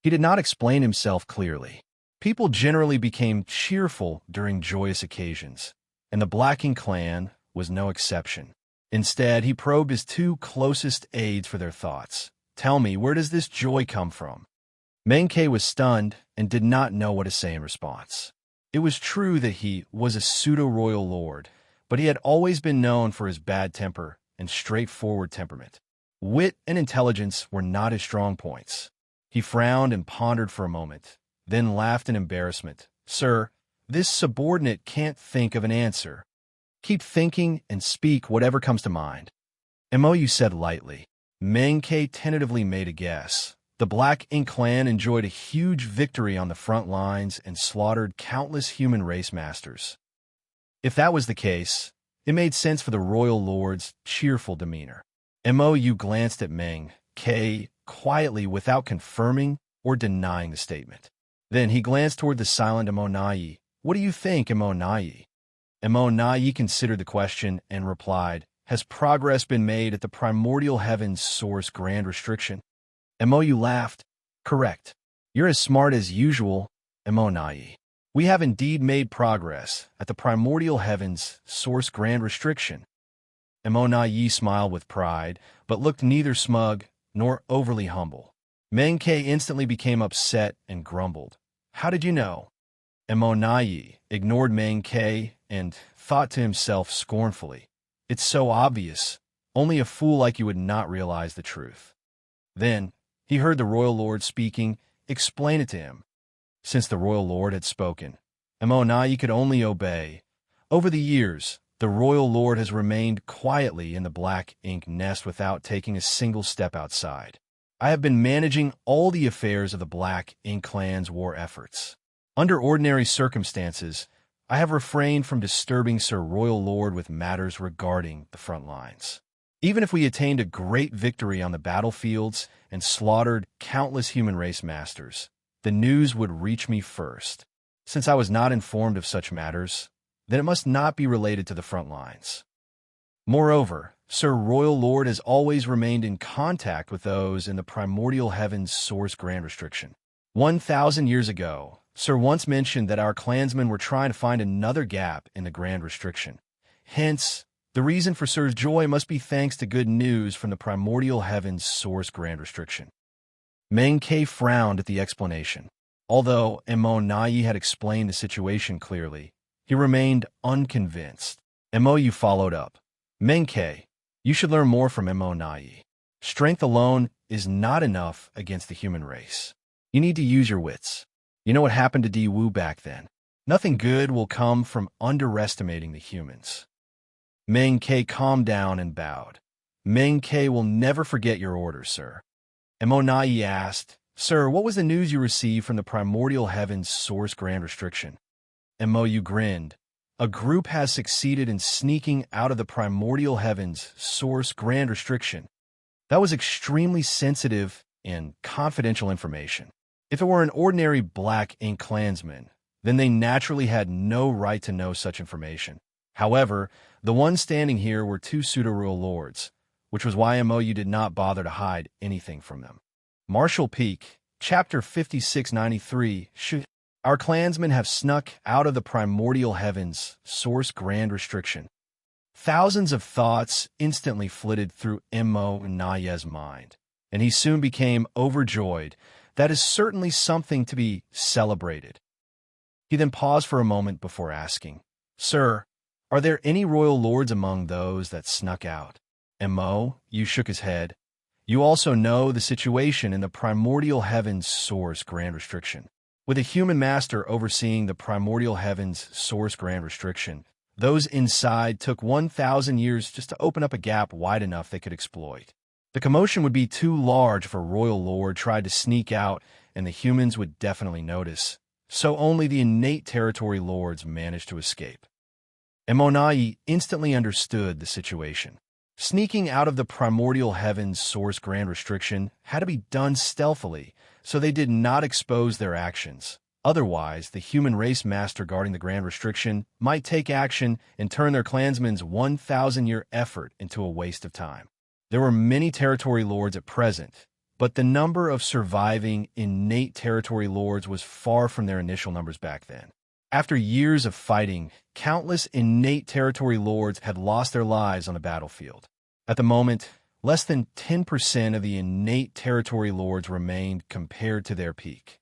He did not explain himself clearly. People generally became cheerful during joyous occasions, and the Black Ink clan was no exception. Instead, he probed his two closest aides for their thoughts. "Tell me, where does this joy come from?" Meng Ke was stunned and did not know what to say in response. It was true that he was a pseudo-royal lord, but he had always been known for his bad temper and straightforward temperament. Wit and intelligence were not his strong points. He frowned and pondered for a moment, then laughed in embarrassment. "Sir, this subordinate can't think of an answer. Keep thinking and speak whatever comes to mind." Mou said lightly. Meng Ke tentatively made a guess. The Black Ink clan enjoyed a huge victory on the front lines and slaughtered countless human race masters. If that was the case, it made sense for the royal lord's cheerful demeanor. Mou glanced at Meng Ke quietly without confirming or denying the statement. Then he glanced toward the silent Immo. "What do you think, Immo?" Immo considered the question and replied, "Has progress been made at the primordial heaven's source grand restriction?" Mou laughed. "Correct. You're as smart as usual, Immo. We have indeed made progress at the primordial heaven's source grand restriction." Immo smiled with pride, but looked neither smug nor overly humble. Meng Ke instantly became upset and grumbled. "How did you know?" Immo ignored Meng Ke and thought to himself scornfully, "It's so obvious. Only a fool like you would not realize the truth." Then he heard the royal lord speaking. Explain it to him. Since the royal lord had spoken, Immo could only obey. Over the years, the royal lord has remained quietly in the Black Ink nest without taking a single step outside. "I have been managing all the affairs of the Black Ink clan's war efforts. Under ordinary circumstances, I have refrained from disturbing Sir Royal Lord with matters regarding the front lines. Even if we attained a great victory on the battlefields and slaughtered countless human race masters, the news would reach me first. Since I was not informed of such matters, then it must not be related to the front lines. Moreover, Sir Royal Lord has always remained in contact with those in the primordial heaven's source grand restriction. 1,000 years ago, Sir once mentioned that our clansmen were trying to find another gap in the grand restriction. Hence, the reason for Sir's joy must be thanks to good news from the primordial heaven's source grand restriction." Meng Ke frowned at the explanation. Although Immo had explained the situation clearly, he remained unconvinced. Mou followed up. "Meng Ke, you should learn more from Immo. Strength alone is not enough against the human race. You need to use your wits. You know what happened to Di Wu back then. Nothing good will come from underestimating the humans." Meng Ke calmed down and bowed. "Meng Ke will never forget your orders, sir." Immo asked, "Sir, what was the news you received from the primordial heaven's source grand restriction?" Mou grinned. "A group has succeeded in sneaking out of the primordial heaven's source grand restriction. That was extremely sensitive and confidential information. If it were an ordinary Black Ink clansman, then they naturally had no right to know such information. However, the ones standing here were two pseudo-royal lords, which was why Mou did not bother to hide anything from them." Martial Peak, Chapter 5693. Our clansmen have snuck out of the primordial heaven's source grand restriction. Thousands of thoughts instantly flitted through Immo's mind, and he soon became overjoyed. That is certainly something to be celebrated. He then paused for a moment before asking, "Sir, are there any royal lords among those that snuck out?" Immo shook his head. "You also know the situation in the primordial heaven's source grand restriction. With a human master overseeing the primordial heaven's source grand restriction, those inside took 1,000 years just to open up a gap wide enough they could exploit. The commotion would be too large if a royal lord tried to sneak out, and the humans would definitely notice. So only the innate territory lords managed to escape." Immo instantly understood the situation. Sneaking out of the primordial heavens source grand restriction had to be done stealthily, so they did not expose their actions. Otherwise, the human race master guarding the grand restriction might take action and turn their clansmen's 1,000-year effort into a waste of time. There were many territory lords at present, but the number of surviving innate territory lords was far from their initial numbers back then. After years of fighting, countless innate territory lords had lost their lives on the battlefield. At the moment, less than 10% of the innate territory lords remained compared to their peak.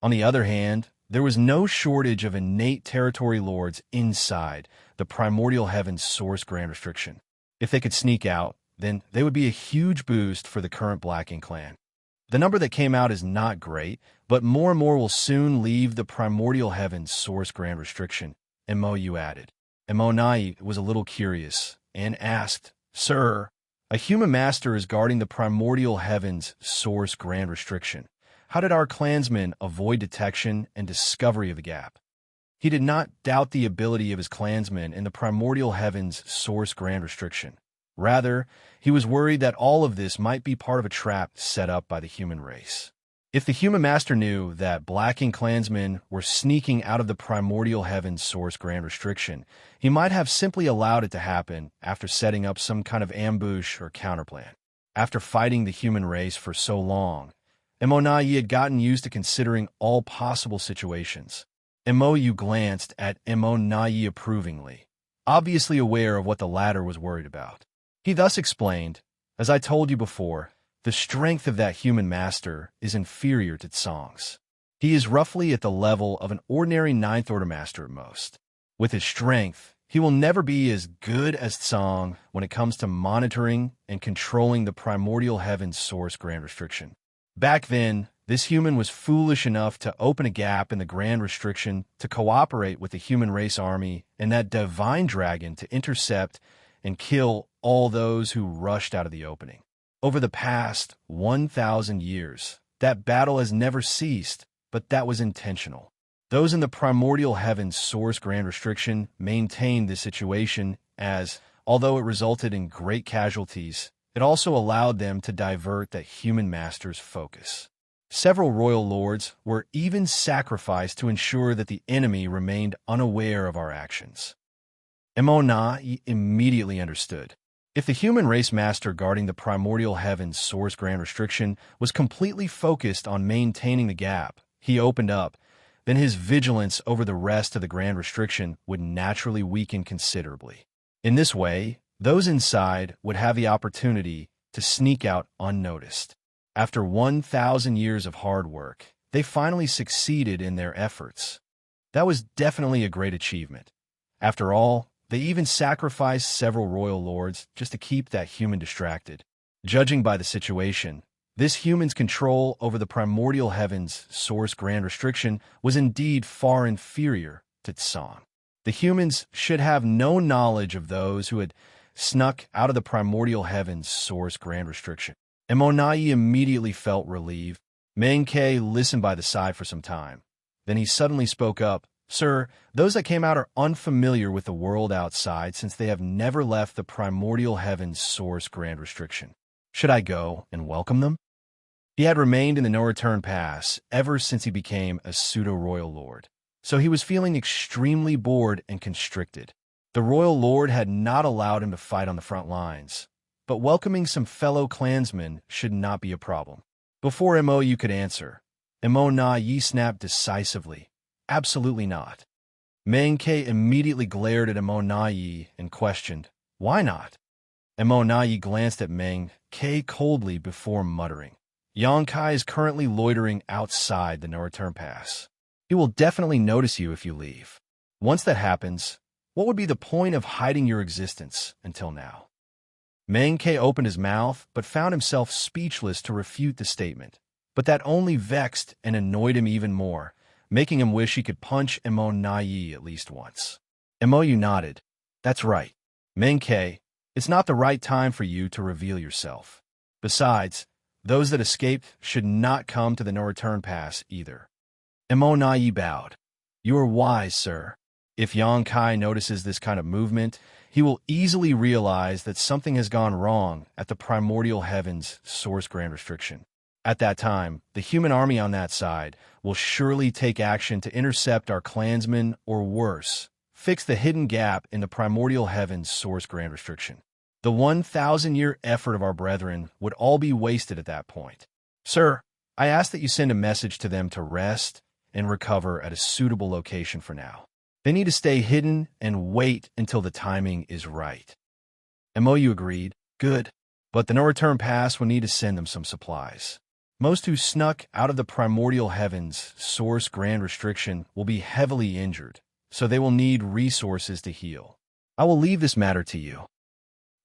On the other hand, there was no shortage of innate territory lords inside the primordial heavens source grand restriction. If they could sneak out, then they would be a huge boost for the current Black Ink clan. The number that came out is not great, but more and more will soon leave the primordial heavens source grand restriction, Mo added. Mo was a little curious and asked, "Sir, a human master is guarding the primordial heavens source grand restriction. How did our clansmen avoid detection and discovery of the gap?" He did not doubt the ability of his clansmen in the primordial heavens source grand restriction. Rather, he was worried that all of this might be part of a trap set up by the human race. If the human master knew that Black Ink clansmen were sneaking out of the primordial heavens source grand restriction, he might have simply allowed it to happen after setting up some kind of ambush or counterplan. After fighting the human race for so long, Mo had gotten used to considering all possible situations. Mo glanced at Mo approvingly, obviously aware of what the latter was worried about. He thus explained, "As I told you before, the strength of that human master is inferior to Tsong's. He is roughly at the level of an ordinary Ninth Order master at most. With his strength, he will never be as good as Tsong when it comes to monitoring and controlling the primordial heavens source grand restriction." Back then, this human was foolish enough to open a gap in the grand restriction to cooperate with the human race army and that divine dragon to intercept and kill all those who rushed out of the opening. Over the past 1,000 years, that battle has never ceased, but that was intentional. Those in the primordial heavens source grand restriction maintained this situation as, although it resulted in great casualties, it also allowed them to divert the human master's focus. Several royal lords were even sacrificed to ensure that the enemy remained unaware of our actions. Mo immediately understood. If the human race master guarding the primordial heavens source grand restriction was completely focused on maintaining the gap he opened up, then his vigilance over the rest of the grand restriction would naturally weaken considerably. In this way, those inside would have the opportunity to sneak out unnoticed. After 1,000 years of hard work, they finally succeeded in their efforts. That was definitely a great achievement. After all, they even sacrificed several royal lords just to keep that human distracted. Judging by the situation, this human's control over the primordial heavens source grand restriction was indeed far inferior to Tsong. The humans should have no knowledge of those who had snuck out of the primordial heavens source grand restriction. Mo immediately felt relieved. Meng Ke listened by the side for some time. Then he suddenly spoke up, "Sir, those that came out are unfamiliar with the world outside since they have never left the primordial heavens source grand restriction. Should I go and welcome them?" He had remained in the no-return pass ever since he became a pseudo-royal lord, so he was feeling extremely bored and constricted. The royal lord had not allowed him to fight on the front lines, but welcoming some fellow clansmen should not be a problem. Before Mo could answer, Mo snapped decisively, "Absolutely not." Meng Ke immediately glared at Mo and questioned, "Why not?" Mo glanced at Meng Ke coldly before muttering, "Xianxia is currently loitering outside the no-return pass. He will definitely notice you if you leave. Once that happens, what would be the point of hiding your existence until now?" Meng Ke opened his mouth but found himself speechless to refute the statement. But that only vexed and annoyed him even more, making him wish he could punch Mo at least once. Mo nodded. "That's right. Meng Ke, it's not the right time for you to reveal yourself. Besides, those that escaped should not come to the no-return pass either." Mo bowed. "You are wise, sir. If Xianxia notices this kind of movement, he will easily realize that something has gone wrong at the primordial heavens source grand restriction. At that time, the human army on that side will surely take action to intercept our clansmen, or worse, fix the hidden gap in the primordial heavens source grand restriction. The 1,000-year effort of our brethren would all be wasted at that point. Sir, I ask that you send a message to them to rest and recover at a suitable location for now. They need to stay hidden and wait until the timing is right. MOU agreed. Good. But the no-return pass will need to send them some supplies. Most who snuck out of the primordial heavens source grand restriction will be heavily injured, so they will need resources to heal. I will leave this matter to you.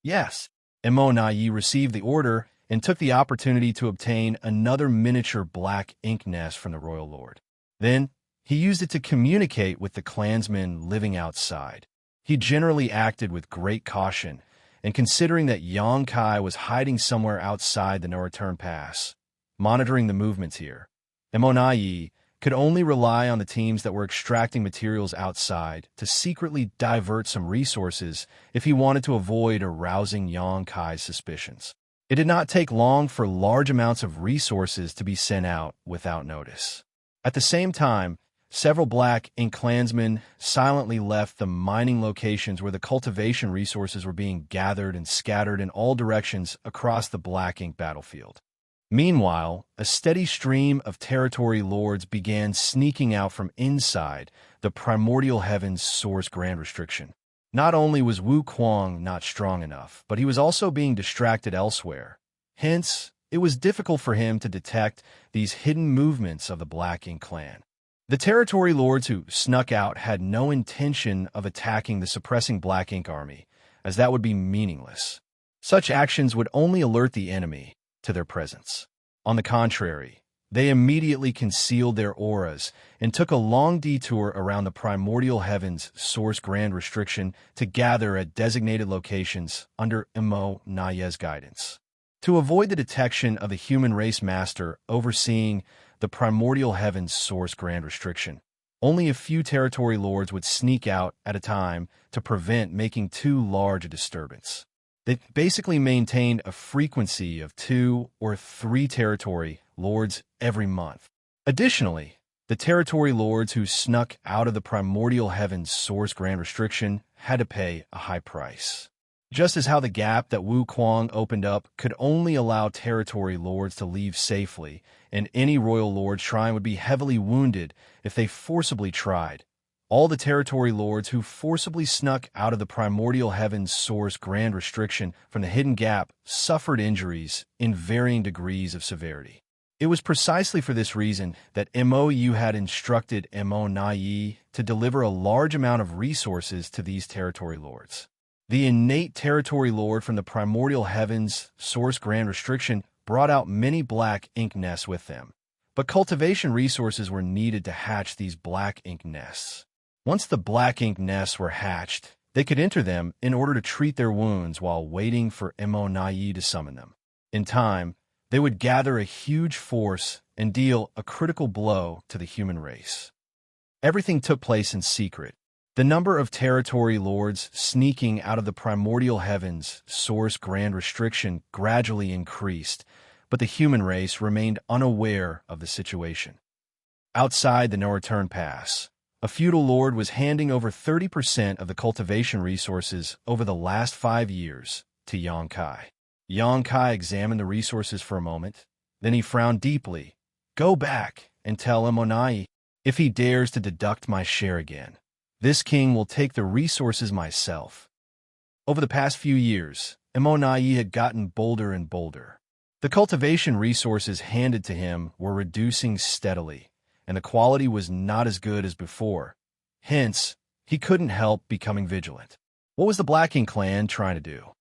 Yes. Mo received the order and took the opportunity to obtain another miniature black ink nest from the royal lord. Then, he used it to communicate with the clansmen living outside. He generally acted with great caution, and considering that Xianxia was hiding somewhere outside the no-return pass, monitoring the movements here, Mo could only rely on the teams that were extracting materials outside to secretly divert some resources if he wanted to avoid arousing Xianxia's suspicions. It did not take long for large amounts of resources to be sent out without notice. At the same time, several Black Ink clansmen silently left the mining locations where the cultivation resources were being gathered and scattered in all directions across the Black Ink battlefield. Meanwhile, a steady stream of territory lords began sneaking out from inside the primordial heavens source grand restriction. Not only was Wu Kuang not strong enough, but he was also being distracted elsewhere. Hence, it was difficult for him to detect these hidden movements of the Black Ink clan. The territory lords who snuck out had no intention of attacking the suppressing Black Ink army, as that would be meaningless. Such actions would only alert the enemy to their presence. On the contrary, they immediately concealed their auras and took a long detour around the primordial heavens source grand restriction to gather at designated locations under Mo Naye's guidance. To avoid the detection of the human race master overseeing the primordial heavens source grand restriction, only a few territory lords would sneak out at a time to prevent making too large a disturbance. They basically maintained a frequency of 2 or 3 territory lords every month. Additionally, the territory lords who snuck out of the primordial heavens source grand restriction had to pay a high price. Just as how the gap that Wu Kuang opened up could only allow territory lords to leave safely, and any royal lord's shrine would be heavily wounded if they forcibly tried, all the territory lords who forcibly snuck out of the primordial heavens source grand restriction from the hidden gap suffered injuries in varying degrees of severity. It was precisely for this reason that MOU had instructed Mo Nayi to deliver a large amount of resources to these territory lords. The innate territory lord from the primordial heavens source grand restriction brought out many Black Ink nests with them, but cultivation resources were needed to hatch these Black Ink nests. Once the Black Ink nests were hatched, they could enter them in order to treat their wounds while waiting for Mo Nayi to summon them. In time, they would gather a huge force and deal a critical blow to the human race. Everything took place in secret. The number of territory lords sneaking out of the primordial heavens source grand restriction gradually increased, but the human race remained unaware of the situation. Outside the no-return pass, a feudal lord was handing over 30% of the cultivation resources over the last 5 years to Xianxia. Xianxia examined the resources for a moment, then he frowned deeply. Go back and tell Emonai, if he dares to deduct my share again, this king will take the resources myself. Over the past few years, Emonai had gotten bolder and bolder. The cultivation resources handed to him were reducing steadily, and the quality was not as good as before. Hence, he couldn't help becoming vigilant. What was the Black Ink clan trying to do?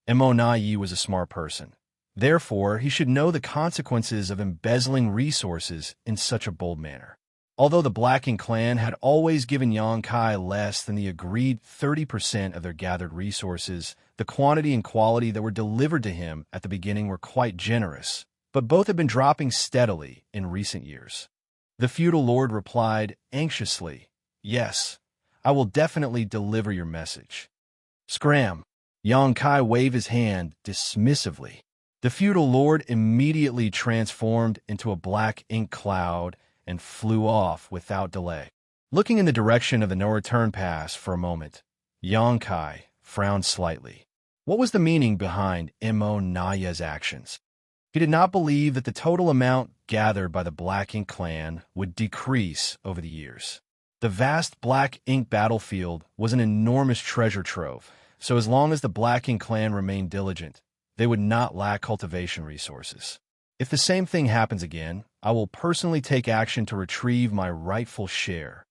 Mo Nayi was a smart person. Therefore, he should know the consequences of embezzling resources in such a bold manner. Although the Black Ink clan had always given Xianxia less than the agreed 30% of their gathered resources, the quantity and quality that were delivered to him at the beginning were quite generous, but both had been dropping steadily in recent years. The feudal lord replied anxiously, Yes, I will definitely deliver your message. Scram! Xianxia waved his hand dismissively. The feudal lord immediately transformed into a black ink cloud and flew off without delay. Looking in the direction of the no-return pass for a moment, Xianxia frowned slightly. What was the meaning behind Naya's actions? He did not believe that the total amount gathered by the Black Ink clan would decrease over the years. The vast Black Ink battlefield was an enormous treasure trove, so as long as the Black Ink clan remained diligent, they would not lack cultivation resources. If the same thing happens again, I will personally take action to retrieve my rightful share.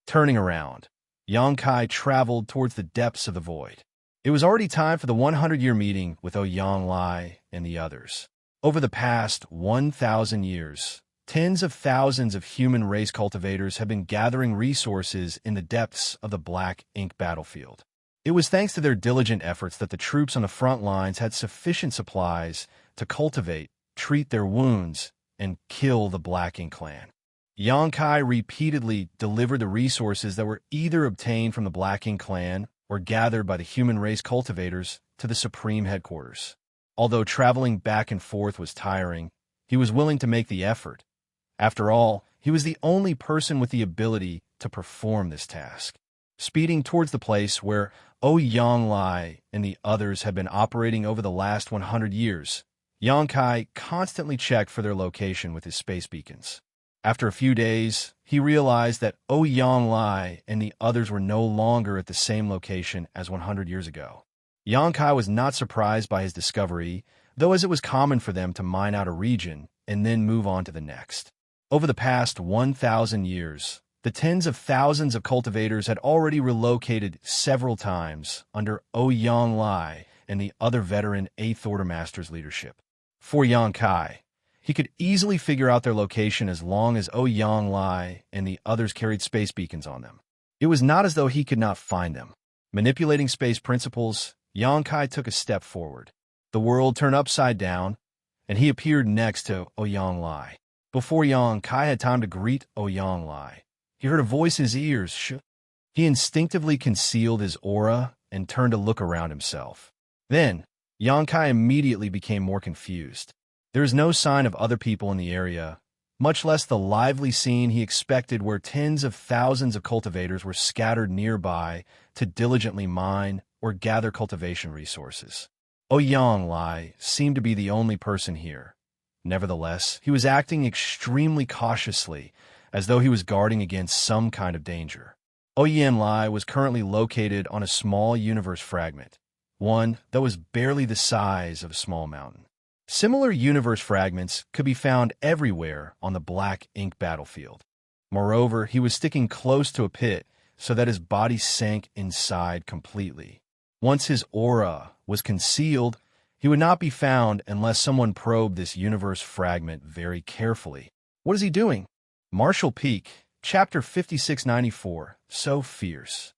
Turning around, Xianxia traveled towards the depths of the void. It was already time for the 100-year meeting with Ouyang and the others. Over the past 1,000 years, tens of thousands of human race cultivators have been gathering resources in the depths of the Black Ink battlefield. It was thanks to their diligent efforts that the troops on the front lines had sufficient supplies to cultivate, treat their wounds, and kill the Black Ink clan. Xianxia repeatedly delivered the resources that were either obtained from the Black Ink clan or gathered by the human race cultivators to the supreme headquarters. Although traveling back and forth was tiring, he was willing to make the effort. After all, he was the only person with the ability to perform this task. Speeding towards the place where Ouyang and the others had been operating over the last 100 years, Xianxia constantly checked for their location with his space beacons. After a few days, he realized that Ouyang and the others were no longer at the same location as 100 years ago. Xianxia was not surprised by his discovery, though, as it was common for them to mine out a region and then move on to the next. Over the past 1,000 years, the tens of thousands of cultivators had already relocated several times under Ouyang and the other veteran 8th Order Master's leadership. For Xianxia, he could easily figure out their location as long as Ouyang and the others carried space beacons on them. It was not as though he could not find them. Manipulating space principles, Xianxia took a step forward. The world turned upside down, and he appeared next to Ouyang. Before Xianxia had time to greet Ouyang, he heard a voice in his ears. He instinctively concealed his aura and turned to look around himself. Then, Xianxia immediately became more confused. There is no sign of other people in the area, much less the lively scene he expected where tens of thousands of cultivators were scattered nearby to diligently mine or gather cultivation resources. Ouyang seemed to be the only person here. Nevertheless, he was acting extremely cautiously, as though he was guarding against some kind of danger. Ouyang was currently located on a small universe fragment, one that was barely the size of a small mountain. Similar universe fragments could be found everywhere on the Black Ink battlefield. Moreover, he was sticking close to a pit so that his body sank inside completely. Once his aura was concealed, he would not be found unless someone probed this universe fragment very carefully. What is he doing? Martial Peak, Chapter 5694, So Fierce.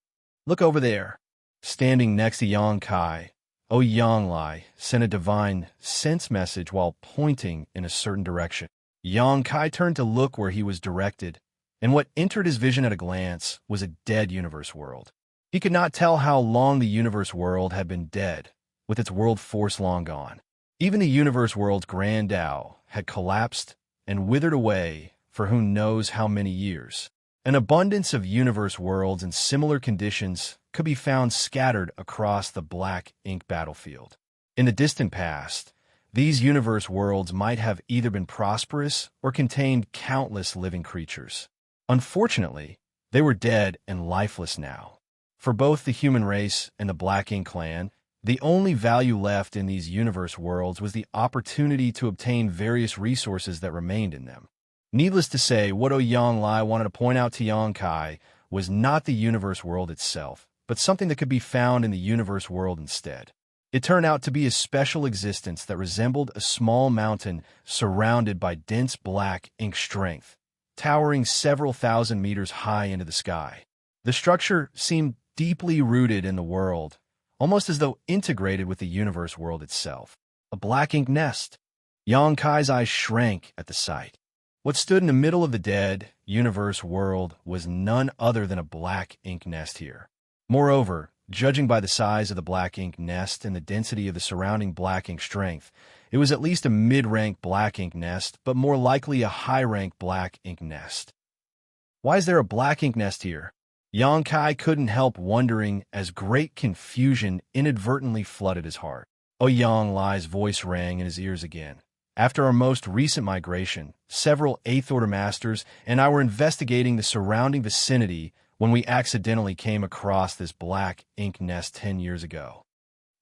Look over there. Standing next to Xianxia, Ouyang sent a divine sense message while pointing in a certain direction. Xianxia turned to look where he was directed, and what entered his vision at a glance was a dead universe world. He could not tell how long the universe world had been dead, with its world force long gone. Even the universe world's Grand Tao had collapsed and withered away for who knows how many years. An abundance of universe worlds in similar conditions could be found scattered across the Black Ink battlefield. In the distant past, these universe worlds might have either been prosperous or contained countless living creatures. Unfortunately, they were dead and lifeless now. For both the human race and the Black Ink clan, the only value left in these universe worlds was the opportunity to obtain various resources that remained in them. Needless to say, what Ouyang wanted to point out to Xianxia was not the universe world itself, but something that could be found in the universe world instead. It turned out to be a special existence that resembled a small mountain surrounded by dense Black Ink strength, towering several thousand meters high into the sky. The structure seemed deeply rooted in the world, almost as though integrated with the universe world itself. A Black Ink nest. Xianxia's eyes shrank at the sight. What stood in the middle of the dead universe world was none other than a black ink nest here. Moreover, judging by the size of the black ink nest and the density of the surrounding black ink strength, it was at least a mid-rank black ink nest, but more likely a high-rank black ink nest. Why is there a black ink nest here? Xianxia couldn't help wondering as great confusion inadvertently flooded his heart. Ouyang voice rang in his ears again. After our most recent migration, several 8th Order Masters and I were investigating the surrounding vicinity when we accidentally came across this black ink nest 10 years ago.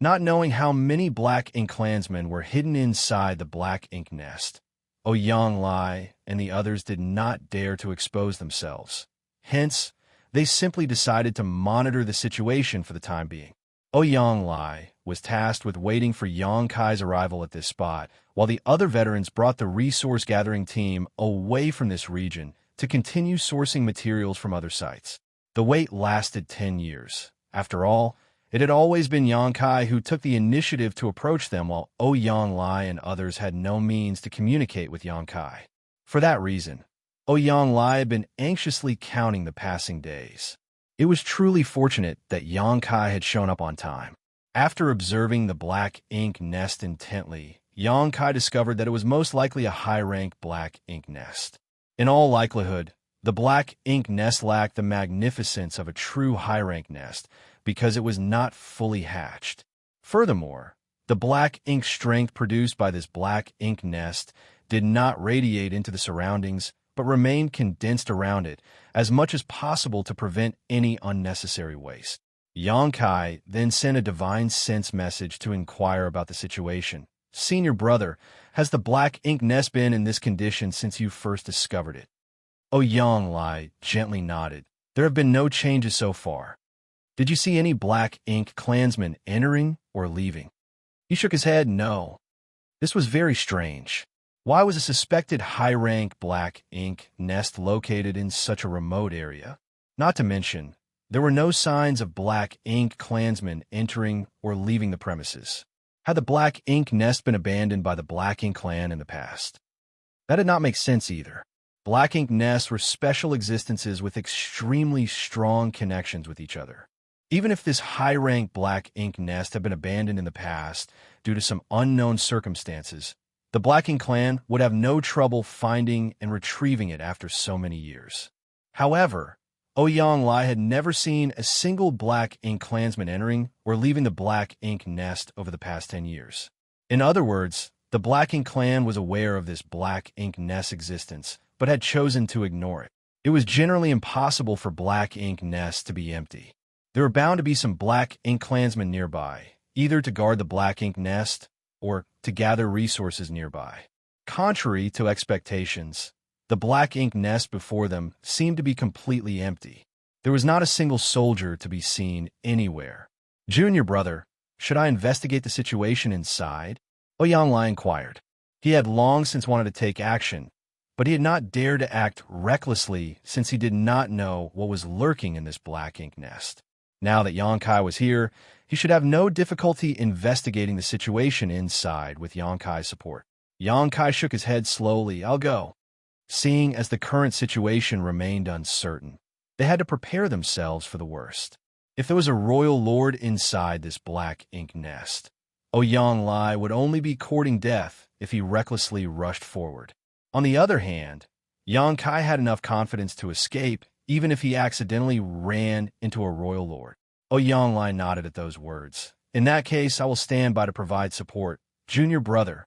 Not knowing how many black ink clansmen were hidden inside the black ink nest, Ouyang and the others did not dare to expose themselves. Hence, they simply decided to monitor the situation for the time being. Ouyang was tasked with waiting for Xianxia's arrival at this spot, while the other veterans brought the resource-gathering team away from this region to continue sourcing materials from other sites. The wait lasted 10 years. After all, it had always been Xianxia who took the initiative to approach them, while Ouyang and others had no means to communicate with Xianxia. For that reason, Ouyang had been anxiously counting the passing days. It was truly fortunate that Xianxia had shown up on time. After observing the black ink nest intently, Xianxia discovered that it was most likely a high-rank black ink nest. In all likelihood, the black ink nest lacked the magnificence of a true high-rank nest because it was not fully hatched. Furthermore, the black ink strength produced by this black ink nest did not radiate into the surroundings, but remained condensed around it as much as possible to prevent any unnecessary waste. Xianxia then sent a divine sense message to inquire about the situation. Senior brother, has the black ink nest been in this condition since you first discovered it? Ouyang gently nodded. There have been no changes so far. Did you see any black ink clansmen entering or leaving? He shook his head. No. This was very strange. Why was a suspected high-rank black ink nest located in such a remote area? Not to mention, there were no signs of black ink clansmen entering or leaving the premises. Had the black ink nest been abandoned by the black ink clan in the past? That did not make sense either. Black ink nests were special existences with extremely strong connections with each other. Even if this high-rank black ink nest had been abandoned in the past due to some unknown circumstances, the Black Ink clan would have no trouble finding and retrieving it after so many years. However, Ouyang had never seen a single Black Ink clansman entering or leaving the Black Ink nest over the past 10 years. In other words, the Black Ink clan was aware of this Black Ink nest's existence, but had chosen to ignore it. It was generally impossible for Black Ink nests to be empty. There were bound to be some Black Ink clansmen nearby, either to guard the Black Ink nest or to gather resources nearby. Contrary to expectations, the black ink nest before them seemed to be completely empty. There was not a single soldier to be seen anywhere. Junior brother, should I investigate the situation inside? Ouyang inquired. He had long since wanted to take action, but he had not dared to act recklessly since he did not know what was lurking in this black ink nest. Now that Xianxia was here, he should have no difficulty investigating the situation inside with Xianxia's support. Xianxia shook his head slowly. I'll go. Seeing as the current situation remained uncertain, they had to prepare themselves for the worst. If there was a royal lord inside this black ink nest, Ouyang would only be courting death if he recklessly rushed forward. On the other hand, Xianxia had enough confidence to escape even if he accidentally ran into a royal lord. Ouyang nodded at those words. In that case, I will stand by to provide support. Junior brother.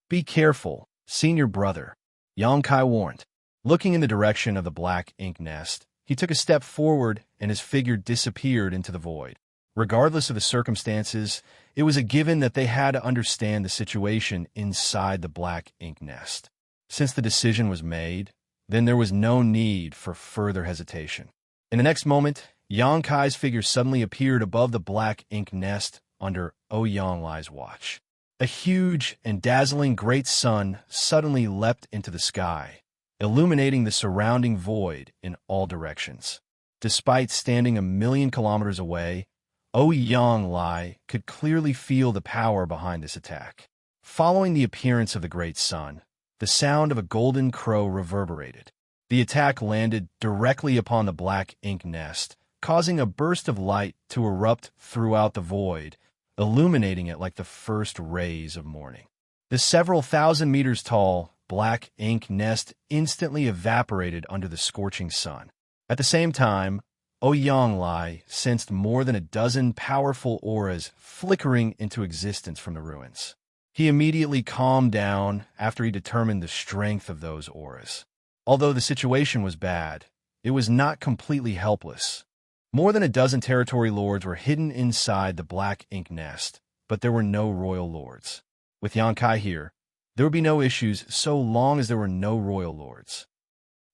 Be careful, senior brother, Xianxia warned. Looking in the direction of the black ink nest, he took a step forward and his figure disappeared into the void. Regardless of the circumstances, it was a given that they had to understand the situation inside the black ink nest. Since the decision was made, then there was no need for further hesitation. In the next moment, Xianxia's figure suddenly appeared above the black ink nest under Ouyang watch. A huge and dazzling great sun suddenly leapt into the sky, illuminating the surrounding void in all directions. Despite standing 1,000,000 kilometers away, Ouyang could clearly feel the power behind this attack. Following the appearance of the great sun, the sound of a golden crow reverberated. The attack landed directly upon the black ink nest, causing a burst of light to erupt throughout the void, illuminating it like the first rays of morning. The several thousand meters tall black ink nest instantly evaporated under the scorching sun. At the same time, Ouyang sensed more than a dozen powerful auras flickering into existence from the ruins. He immediately calmed down after he determined the strength of those auras. Although the situation was bad, it was not completely helpless. More than a dozen territory lords were hidden inside the black ink nest, but there were no royal lords. With Xianxia here, there would be no issues so long as there were no royal lords.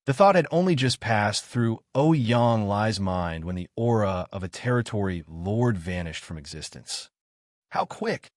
The thought had only just passed through Ouyang mind when the aura of a territory lord vanished from existence. How quick!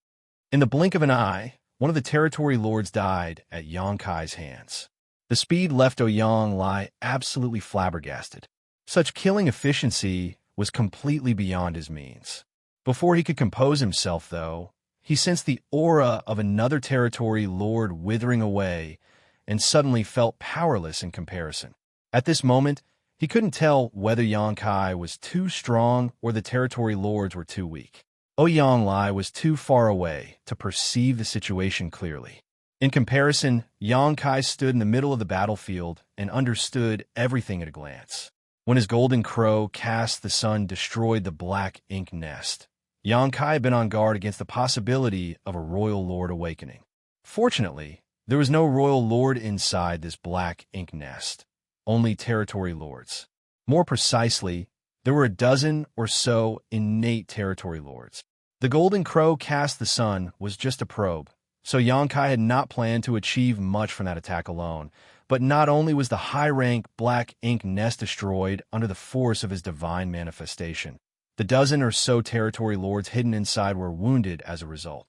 In the blink of an eye, one of the territory lords died at Xianxia's hands. The speed left Ouyang absolutely flabbergasted. Such killing efficiency was completely beyond his means. Before he could compose himself, though, he sensed the aura of another territory lord withering away and suddenly felt powerless in comparison. At this moment, he couldn't tell whether Xianxia was too strong or the territory lords were too weak. Ouyang was too far away to perceive the situation clearly. In comparison, Xianxia stood in the middle of the battlefield and understood everything at a glance. When his golden crow cast the sun destroyed the black ink nest, Xianxia had been on guard against the possibility of a royal lord awakening. Fortunately, there was no royal lord inside this black ink nest, only territory lords. More precisely, there were a dozen or so innate territory lords. The golden crow cast the sun was just a probe, so Xianxia had not planned to achieve much from that attack alone. But not only was the high-rank black ink nest destroyed under the force of his divine manifestation, the dozen or so territory lords hidden inside were wounded as a result.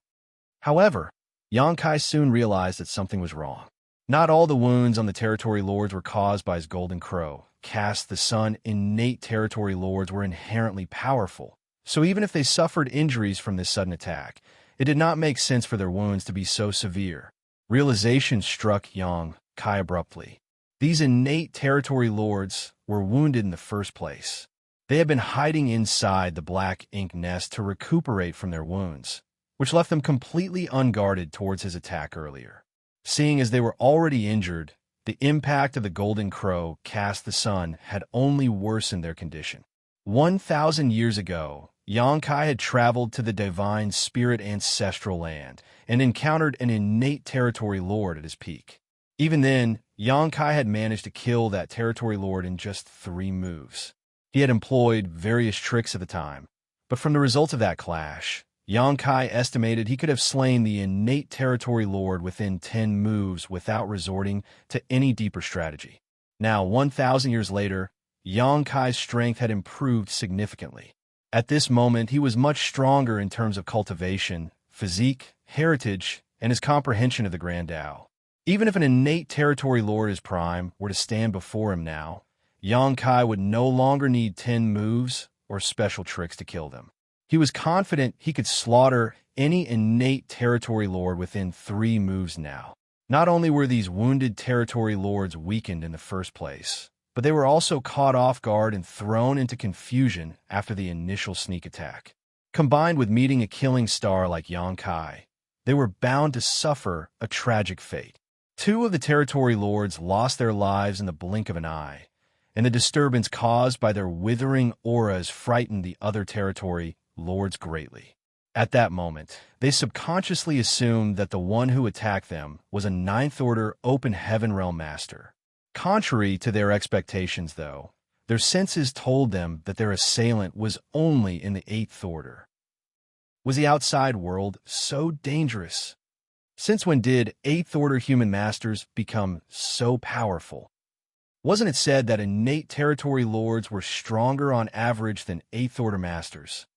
However, Xianxia soon realized that something was wrong. Not all the wounds on the territory lords were caused by his golden crow. Cast the sun innate territory lords were inherently powerful, so even if they suffered injuries from this sudden attack, it did not make sense for their wounds to be so severe. Realization struck Xianxia abruptly. These innate territory lords were wounded in the first place. They had been hiding inside the black ink nest to recuperate from their wounds, which left them completely unguarded towards his attack earlier. Seeing as they were already injured, the impact of the golden crow cast the sun had only worsened their condition. 1,000 years ago, Xianxia had traveled to the divine spirit ancestral land and encountered an innate territory lord at his peak. Even then, Xianxia had managed to kill that territory lord in just 3 moves. He had employed various tricks at the time, but from the results of that clash, Xianxia estimated he could have slain the innate territory lord within 10 moves without resorting to any deeper strategy. Now, 1,000 years later, Xianxia's strength had improved significantly. At this moment, he was much stronger in terms of cultivation, physique, heritage, and his comprehension of the Grand Tao. Even if an innate territory lord as prime were to stand before him now, Xianxia would no longer need 10 moves or special tricks to kill them. He was confident he could slaughter any innate territory lord within 3 moves now. Not only were these wounded territory lords weakened in the first place, but they were also caught off guard and thrown into confusion after the initial sneak attack. Combined with meeting a killing star like Xianxia, they were bound to suffer a tragic fate. 2 of the territory lords lost their lives in the blink of an eye, and the disturbance caused by their withering auras frightened the other territory lords greatly. At that moment, they subconsciously assumed that the one who attacked them was a 9th Order Open Heaven Realm Master. Contrary to their expectations, though, their senses told them that their assailant was only in the 8th Order. Was the outside world so dangerous? Since when did 8th Order human masters become so powerful? Wasn't it said that innate territory lords were stronger on average than 8th Order masters?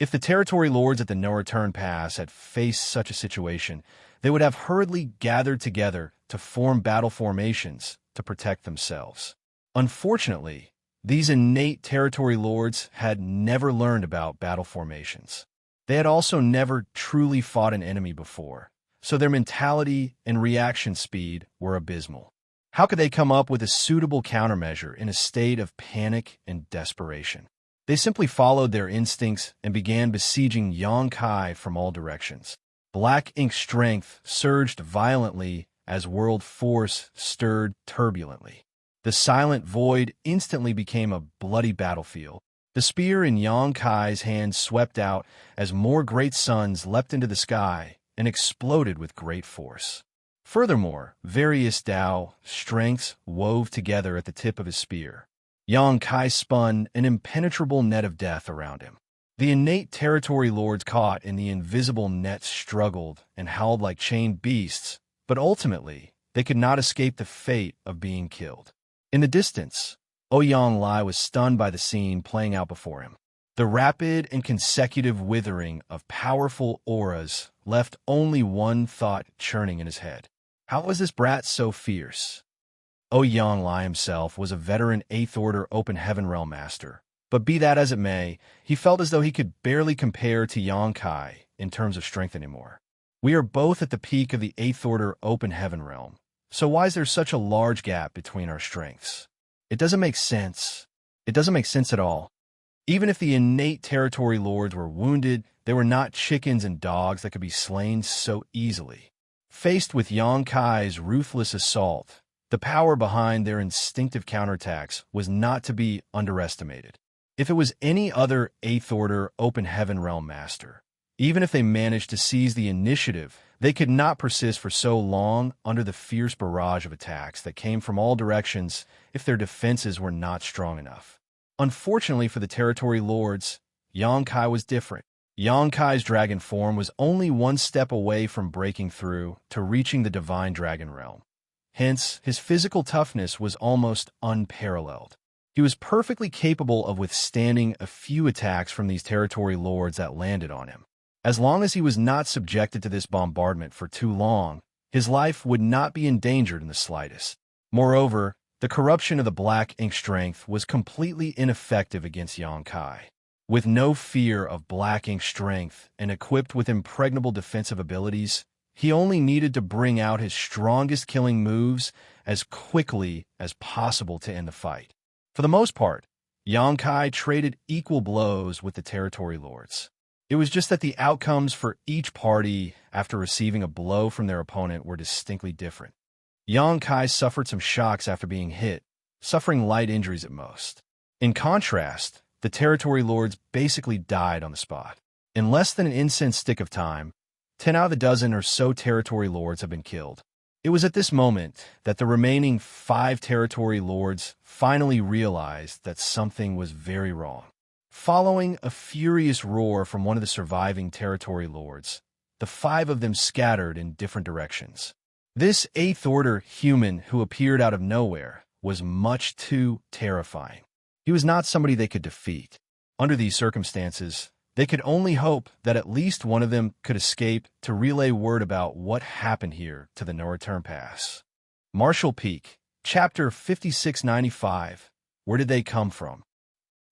If the territory lords at the No Return Pass had faced such a situation, they would have hurriedly gathered together to form battle formations to protect themselves. Unfortunately, these innate territory lords had never learned about battle formations. They had also never truly fought an enemy before, so their mentality and reaction speed were abysmal. How could they come up with a suitable countermeasure in a state of panic and desperation? They simply followed their instincts and began besieging Yangkai from all directions. Black Ink's strength surged violently as world force stirred turbulently. The silent void instantly became a bloody battlefield. The spear in Yangkai's hand swept out as more great suns leapt into the sky and exploded with great force. Furthermore, various Tao strengths wove together at the tip of his spear. Yangkai spun an impenetrable net of death around him. The innate territory lords caught in the invisible net struggled and howled like chained beasts, but ultimately, they could not escape the fate of being killed. In the distance, Ouyang Lai was stunned by the scene playing out before him. The rapid and consecutive withering of powerful auras left only one thought churning in his head. How was this brat so fierce? Ouyang Lai himself was a veteran 8th Order Open Heaven Realm Master, but be that as it may, he felt as though he could barely compare to Yangkai in terms of strength anymore. We are both at the peak of the 8th Order Open Heaven Realm, so why is there such a large gap between our strengths? It doesn't make sense. It doesn't make sense at all. Even if the innate territory lords were wounded, they were not chickens and dogs that could be slain so easily. Faced with Yangkai's ruthless assault, the power behind their instinctive counterattacks was not to be underestimated. If it was any other 8th Order Open Heaven Realm Master, even if they managed to seize the initiative, they could not persist for so long under the fierce barrage of attacks that came from all directions if their defenses were not strong enough. Unfortunately for the territory lords, Yangkai was different. Yangkai's dragon form was only one step away from breaking through to reaching the divine dragon realm. Hence, his physical toughness was almost unparalleled. He was perfectly capable of withstanding a few attacks from these territory lords that landed on him. As long as he was not subjected to this bombardment for too long, his life would not be endangered in the slightest. Moreover, the corruption of the Black Ink strength was completely ineffective against Yangkai. With no fear of Black Ink strength and equipped with impregnable defensive abilities, he only needed to bring out his strongest killing moves as quickly as possible to end the fight. For the most part, Yangkai traded equal blows with the territory lords. It was just that the outcomes for each party after receiving a blow from their opponent were distinctly different. Yangkai suffered some shocks after being hit, suffering light injuries at most. In contrast, the territory lords basically died on the spot. In less than an incense stick of time, 10 out of the dozen or so territory lords have been killed. It was at this moment that the remaining 5 territory lords finally realized that something was very wrong. Following a furious roar from one of the surviving territory lords, the 5 of them scattered in different directions. This 8th Order human who appeared out of nowhere was much too terrifying. He was not somebody they could defeat. Under these circumstances, they could only hope that at least one of them could escape to relay word about what happened here to the No Return Pass. Marshall Peak, Chapter 5695. Where did they come from?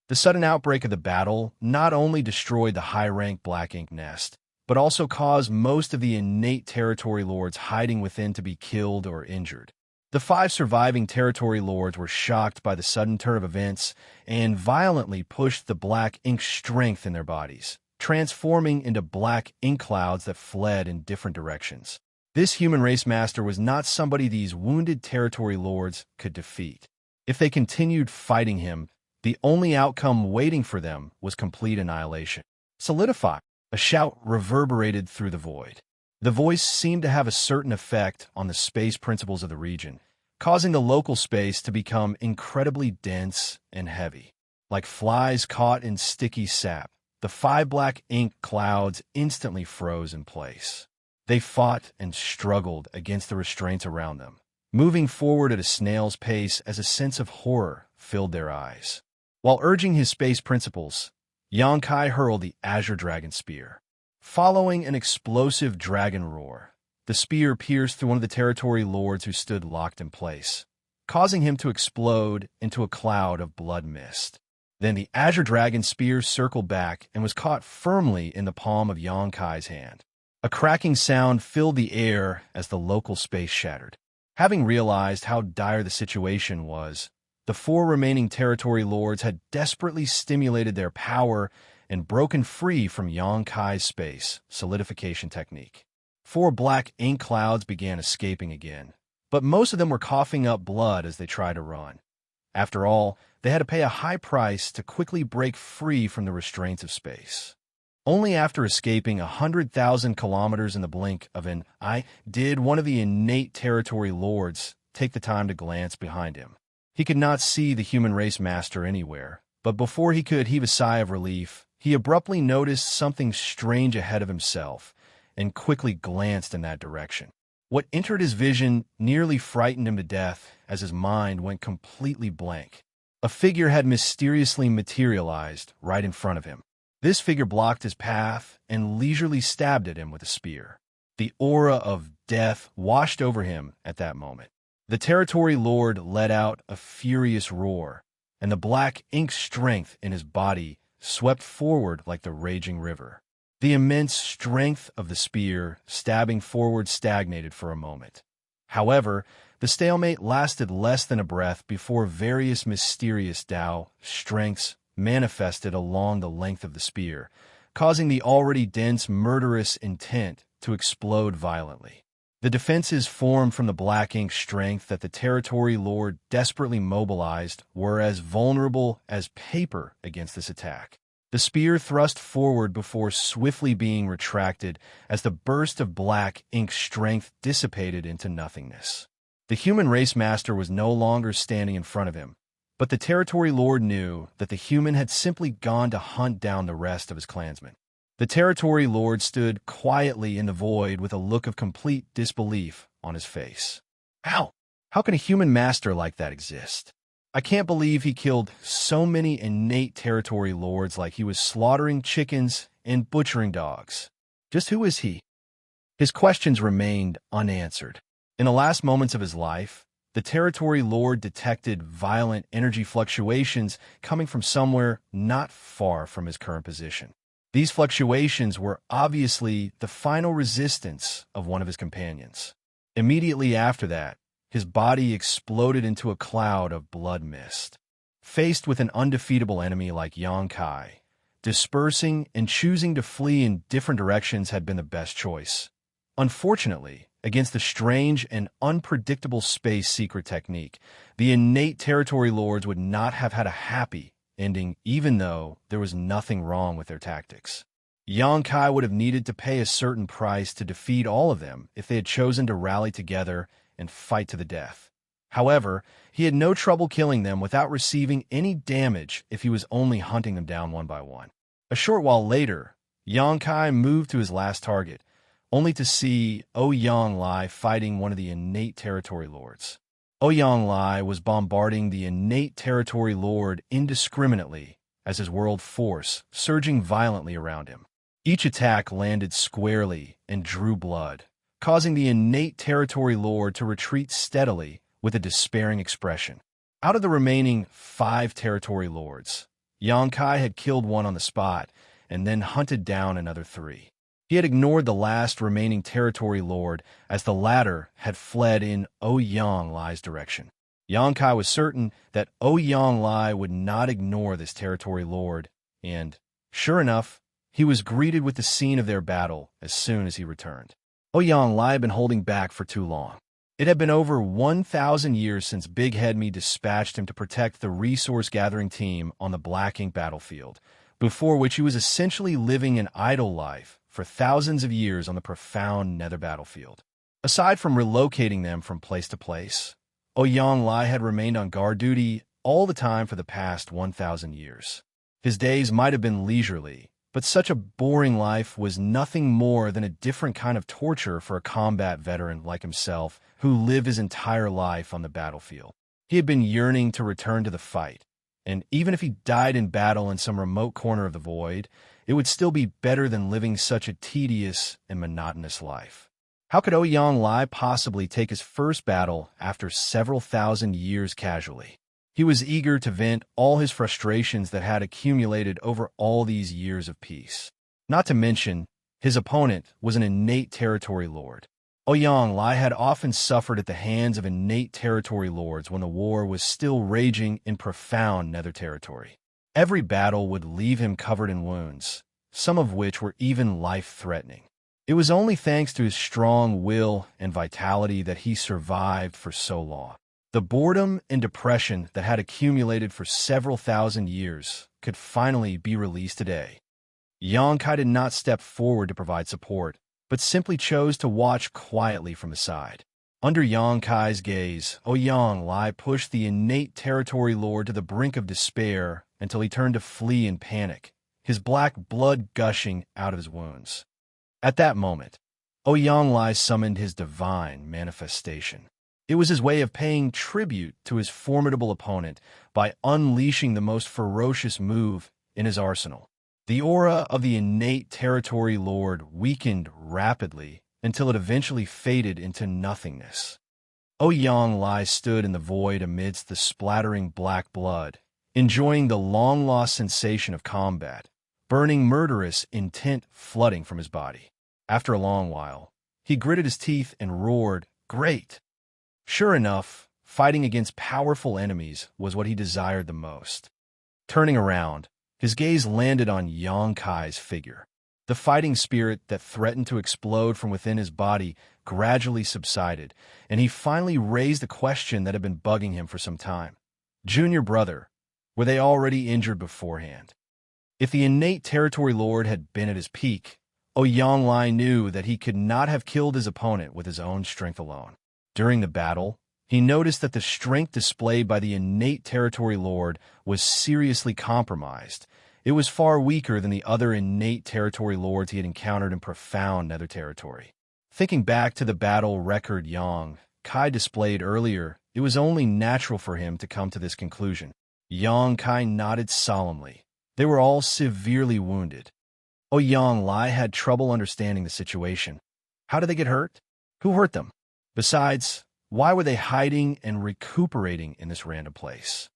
The sudden outbreak of the battle not only destroyed the high-rank Black Ink nest, but also caused most of the innate territory lords hiding within to be killed or injured. The 5 surviving territory lords were shocked by the sudden turn of events and violently pushed the Black Ink strength in their bodies, transforming into Black Ink clouds that fled in different directions. This human race master was not somebody these wounded territory lords could defeat. If they continued fighting him, the only outcome waiting for them was complete annihilation. Solidify! A shout reverberated through the void. The voice seemed to have a certain effect on the space principles of the region, causing the local space to become incredibly dense and heavy. Like flies caught in sticky sap, the 5 Black Ink clouds instantly froze in place. They fought and struggled against the restraints around them, moving forward at a snail's pace as a sense of horror filled their eyes. While urging his space principles, Yangkai hurled the Azure Dragon Spear. Following an explosive dragon roar, the spear pierced through one of the territory lords who stood locked in place, causing him to explode into a cloud of blood mist. Then the Azure Dragon Spear circled back and was caught firmly in the palm of Yangkai's hand. A cracking sound filled the air as the local space shattered. Having realized how dire the situation was, the four remaining territory lords had desperately stimulated their power and broken free from Xianxia's space solidification technique. Four black ink clouds began escaping again, but most of them were coughing up blood as they tried to run. After all, they had to pay a high price to quickly break free from the restraints of space. Only after escaping 100,000 kilometers in the blink of an eye did one of the innate territory lords take the time to glance behind him. He could not see the human race master anywhere, but before he could heave a sigh of relief, he abruptly noticed something strange ahead of himself and quickly glanced in that direction. What entered his vision nearly frightened him to death as his mind went completely blank. A figure had mysteriously materialized right in front of him. This figure blocked his path and leisurely stabbed at him with a spear. The aura of death washed over him at that moment. The territory lord let out a furious roar, and the black ink strength in his body swept forward like the raging river. The immense strength of the spear stabbing forward stagnated for a moment. However, the stalemate lasted less than a breath before various mysterious Tao strengths manifested along the length of the spear, causing the already dense murderous intent to explode violently. The defenses formed from the black ink strength that the territory lord desperately mobilized were as vulnerable as paper against this attack. The spear thrust forward before swiftly being retracted as the burst of black ink strength dissipated into nothingness. The human race master was no longer standing in front of him, but the territory lord knew that the human had simply gone to hunt down the rest of his clansmen. The territory lord stood quietly in the void with a look of complete disbelief on his face. How? How can a human master like that exist? I can't believe he killed so many innate territory lords like he was slaughtering chickens and butchering dogs. Just who is he? His questions remained unanswered. In the last moments of his life, the territory lord detected violent energy fluctuations coming from somewhere not far from his current position. These fluctuations were obviously the final resistance of one of his companions. Immediately after that, his body exploded into a cloud of blood mist. Faced with an undefeatable enemy like Xianxia, dispersing and choosing to flee in different directions had been the best choice. Unfortunately, against the strange and unpredictable space secret technique, the innate territory lords would not have had a happy ending even though there was nothing wrong with their tactics. Xianxia would have needed to pay a certain price to defeat all of them if they had chosen to rally together and fight to the death. However, he had no trouble killing them without receiving any damage if he was only hunting them down one by one. A short while later, Xianxia moved to his last target, only to see Xianxia fighting one of the innate territory lords. Xianxia was bombarding the innate territory lord indiscriminately as his world force surging violently around him. Each attack landed squarely and drew blood, causing the innate territory lord to retreat steadily with a despairing expression. Out of the remaining 5 territory lords, Xianxia had killed one on the spot and then hunted down another 3. He had ignored the last remaining territory lord as the latter had fled in Xianxia's direction. Xianxia was certain that Xianxia would not ignore this territory lord, and, sure enough, he was greeted with the scene of their battle as soon as he returned. Xianxia had been holding back for too long. It had been over 1,000 years since Big Head Me dispatched him to protect the resource-gathering team on the Black Ink battlefield, before which he was essentially living an idle life for thousands of years on the profound Nether battlefield. Aside from relocating them from place to place, Xianxia had remained on guard duty all the time for the past 1,000 years. His days might have been leisurely, but such a boring life was nothing more than a different kind of torture for a combat veteran like himself who lived his entire life on the battlefield. He had been yearning to return to the fight, and even if he died in battle in some remote corner of the void, it would still be better than living such a tedious and monotonous life. How could Xianxia possibly take his first battle after several thousand years casually? He was eager to vent all his frustrations that had accumulated over all these years of peace. Not to mention, his opponent was an innate territory lord. Ouyang Lai had often suffered at the hands of innate territory lords when the war was still raging in profound nether territory. Every battle would leave him covered in wounds, some of which were even life-threatening. It was only thanks to his strong will and vitality that he survived for so long. The boredom and depression that had accumulated for several thousand years could finally be released today. Yangkai did not step forward to provide support, but simply chose to watch quietly from the side. Under Yangkai's gaze, Ouyang Lai pushed the innate territory lord to the brink of despair until he turned to flee in panic, his black blood gushing out of his wounds. At that moment, Ouyang Lai summoned his divine manifestation. It was his way of paying tribute to his formidable opponent by unleashing the most ferocious move in his arsenal. The aura of the innate territory lord weakened rapidly until it eventually faded into nothingness. Ouyang Lai stood in the void amidst the splattering black blood, enjoying the long-lost sensation of combat, burning murderous intent flooding from his body. After a long while, he gritted his teeth and roared, "Great!" Sure enough, fighting against powerful enemies was what he desired the most. Turning around, his gaze landed on Yangkai's figure. The fighting spirit that threatened to explode from within his body gradually subsided, and he finally raised a question that had been bugging him for some time. Junior brother, were they already injured beforehand? If the innate territory lord had been at his peak, Ouyang Lai knew that he could not have killed his opponent with his own strength alone. During the battle, he noticed that the strength displayed by the innate territory lord was seriously compromised. It was far weaker than the other innate territory lords he had encountered in profound nether territory. Thinking back to the battle record Yang Kai displayed earlier, it was only natural for him to come to this conclusion. Yang Kai nodded solemnly. They were all severely wounded. Ouyang Lai had trouble understanding the situation. How did they get hurt? Who hurt them? Besides, why were they hiding and recuperating in this random place?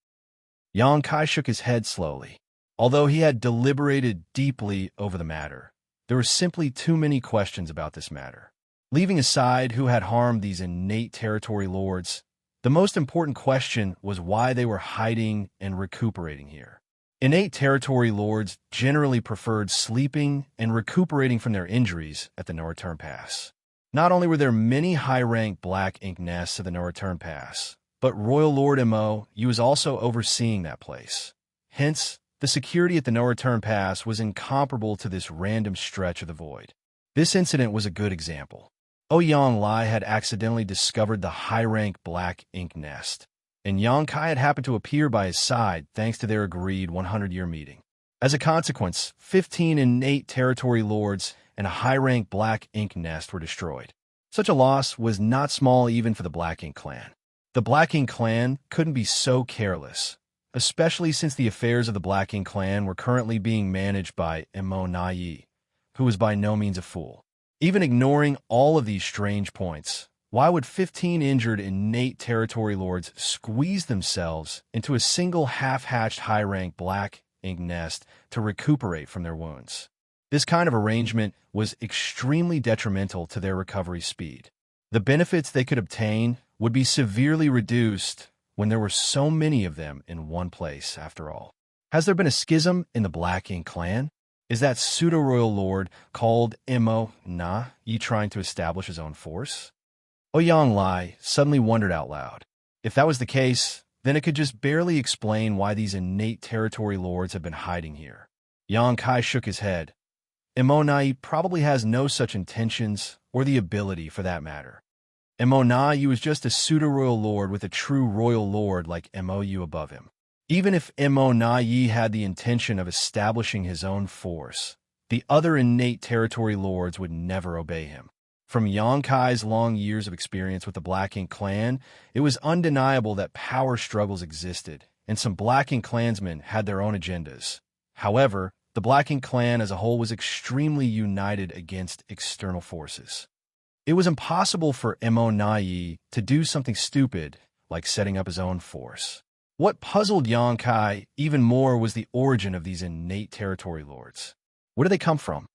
Yang Kai shook his head slowly. Although he had deliberated deeply over the matter, there were simply too many questions about this matter. Leaving aside who had harmed these innate territory lords, the most important question was why they were hiding and recuperating here. Innate territory lords generally preferred sleeping and recuperating from their injuries at the No Return Pass. Not only were there many high-rank black ink nests at the No Return Pass, but Royal Lord Mo was also overseeing that place. Hence, the security at the No Return Pass was incomparable to this random stretch of the void. This incident was a good example. Ouyang Lai had accidentally discovered the high-rank black ink nest, and Yang Kai had happened to appear by his side thanks to their agreed 100-year meeting. As a consequence, 15 innate territory lords and a high-rank black ink nest were destroyed. Such a loss was not small even for the Black Ink clan. The Black Ink clan couldn't be so careless, especially since the affairs of the Black Ink clan were currently being managed by Imo Yi, who was by no means a fool. Even ignoring all of these strange points, why would 15 injured innate territory lords squeeze themselves into a single half-hatched high-rank black ink nest to recuperate from their wounds? This kind of arrangement was extremely detrimental to their recovery speed. The benefits they could obtain would be severely reduced when there were so many of them in one place, after all. Has there been a schism in the Black Ink clan? Is that pseudo-royal lord called Imo Yi trying to establish his own force? Ouyang Lai suddenly wondered out loud. If that was the case, then it could just barely explain why these innate territory lords had been hiding here. Yang Kai shook his head. Imo Yi probably has no such intentions, or the ability for that matter. Imo Yi was just a pseudo-royal lord with a true royal lord like Mou above him. Even if Imo Yi had the intention of establishing his own force, the other innate territory lords would never obey him. From Yang Kai's long years of experience with the Black Ink clan, it was undeniable that power struggles existed, and some Black Ink clansmen had their own agendas. However, the Black Ink clan as a whole was extremely united against external forces. It was impossible for Imo Yi to do something stupid, like setting up his own force. What puzzled Yang Kai even more was the origin of these innate territory lords. Where do they come from?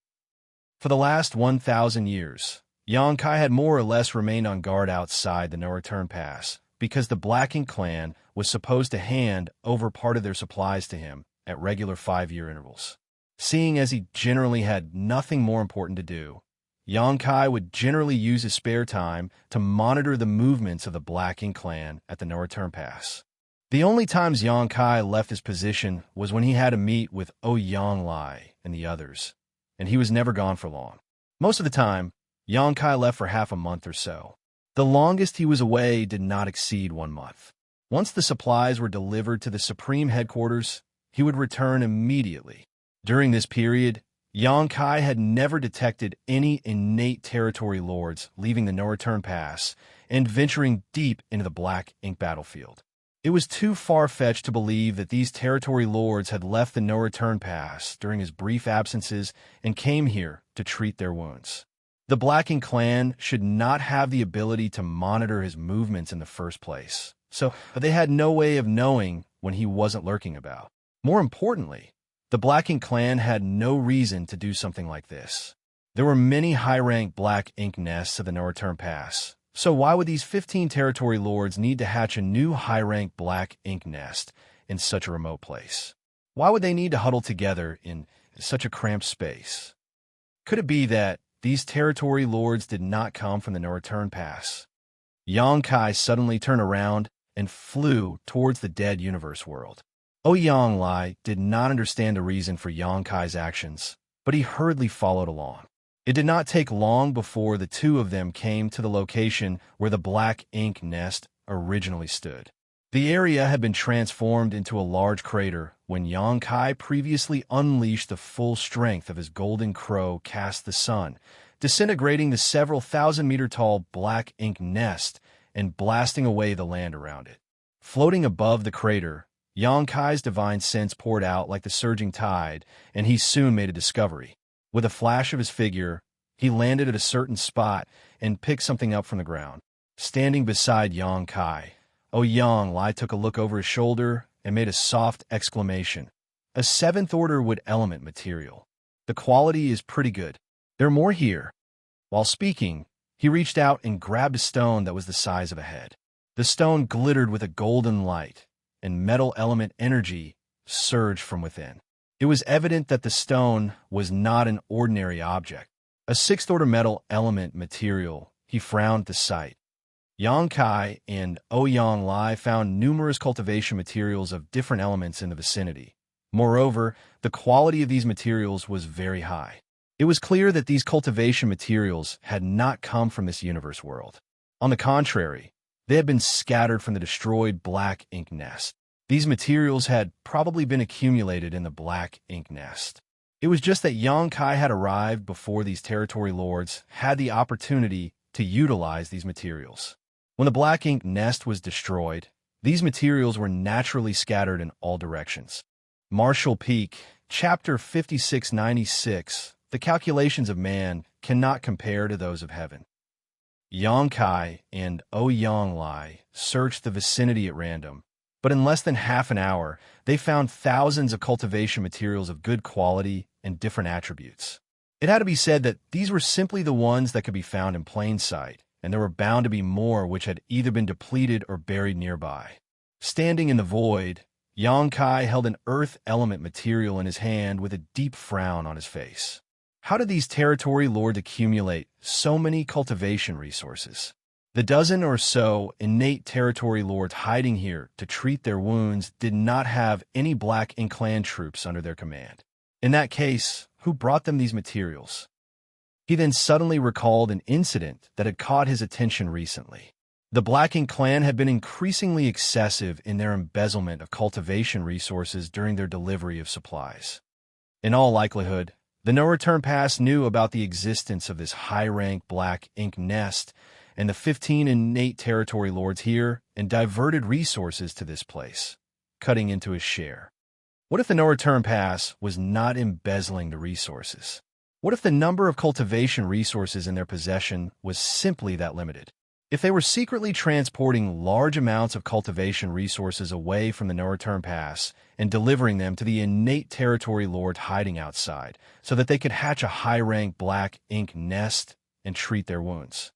For the last 1,000 years, Xianxia had more or less remained on guard outside the no-return pass because the Black Ink clan was supposed to hand over part of their supplies to him at regular 5-year intervals. Seeing as he generally had nothing more important to do, Xianxia would generally use his spare time to monitor the movements of the Black Ink clan at the no-return pass. The only times Xianxia left his position was when he had to meet with Ouyang and the others, and he was never gone for long. Most of the time, Xianxia left for half a month or so. The longest he was away did not exceed 1 month. Once the supplies were delivered to the Supreme Headquarters, he would return immediately. During this period, Xianxia had never detected any innate territory lords leaving the no-return pass and venturing deep into the Black Ink battlefield. It was too far-fetched to believe that these territory lords had left the no-return pass during his brief absences and came here to treat their wounds. The Black Ink clan should not have the ability to monitor his movements in the first place, so they had no way of knowing when he wasn't lurking about. More importantly, the Black Ink clan had no reason to do something like this. There were many high-ranked Black Ink nests of the no-return pass, so why would these 15 territory lords need to hatch a new high-ranked Black Ink nest in such a remote place? Why would they need to huddle together in such a cramped space? Could it be that these territory lords did not come from the no-return pass? Xianxia suddenly turned around and flew towards the dead universe world. Ouyang did not understand the reason for Xianxia's actions, but he hurriedly followed along. It did not take long before the two of them came to the location where the Black Ink nest originally stood. The area had been transformed into a large crater when Xianxia previously unleashed the full strength of his golden crow cast the sun, disintegrating the several thousand-meter-tall Black Ink nest and blasting away the land around it. Floating above the crater, Xianxia's divine sense poured out like the surging tide, and he soon made a discovery. With a flash of his figure, he landed at a certain spot and picked something up from the ground. Standing beside Xianxia, Ouyang took a look over his shoulder and made a soft exclamation. A 7th-order wood element material. The quality is pretty good. There are more here. While speaking, he reached out and grabbed a stone that was the size of a head. The stone glittered with a golden light, and metal element energy surged from within. It was evident that the stone was not an ordinary object. A 6th-order metal element material, he frowned at the sight. Xianxia and Ouyang found numerous cultivation materials of different elements in the vicinity. Moreover, the quality of these materials was very high. It was clear that these cultivation materials had not come from this universe world. On the contrary, they had been scattered from the destroyed Black Ink nest. These materials had probably been accumulated in the Black Ink nest. It was just that Xianxia had arrived before these territory lords had the opportunity to utilize these materials. When the Black Ink nest was destroyed, these materials were naturally scattered in all directions. Martial Peak, Chapter 5696, The Calculations of Man Cannot Compare to Those of Heaven. Xianxia and Ouyang searched the vicinity at random, but in less than half an hour, they found thousands of cultivation materials of good quality and different attributes. It had to be said that these were simply the ones that could be found in plain sight, and there were bound to be more which had either been depleted or buried nearby. Standing in the void, Xianxia held an earth element material in his hand with a deep frown on his face. How did these territory lords accumulate so many cultivation resources? The dozen or so innate territory lords hiding here to treat their wounds did not have any Black Ink clan troops under their command. In that case, who brought them these materials? He then suddenly recalled an incident that had caught his attention recently. The Black Ink clan had been increasingly excessive in their embezzlement of cultivation resources during their delivery of supplies. In all likelihood, the no-return pass knew about the existence of this high-ranked Black Ink nest and the 15 innate territory lords here and diverted resources to this place, cutting into his share. What if the no-return pass was not embezzling the resources? What if the number of cultivation resources in their possession was simply that limited? If they were secretly transporting large amounts of cultivation resources away from the no-return pass and delivering them to the innate territory lord hiding outside so that they could hatch a high-ranked Black Ink nest and treat their wounds.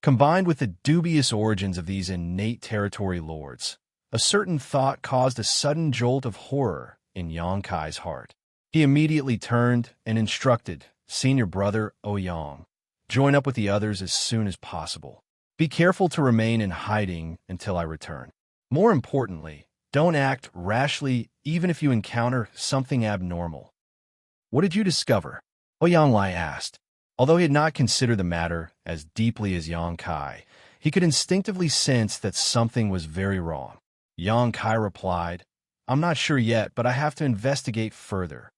Combined with the dubious origins of these innate territory lords, a certain thought caused a sudden jolt of horror in Xianxia's heart. He immediately turned and instructed senior brother Ouyang, "Join up with the others as soon as possible. Be careful to remain in hiding until I return. More importantly, don't act rashly even if you encounter something abnormal." "What did you discover?" Ouyang Lai asked. Although he had not considered the matter as deeply as Yang Kai, he could instinctively sense that something was very wrong. Yang Kai replied, "I'm not sure yet, but I have to investigate further."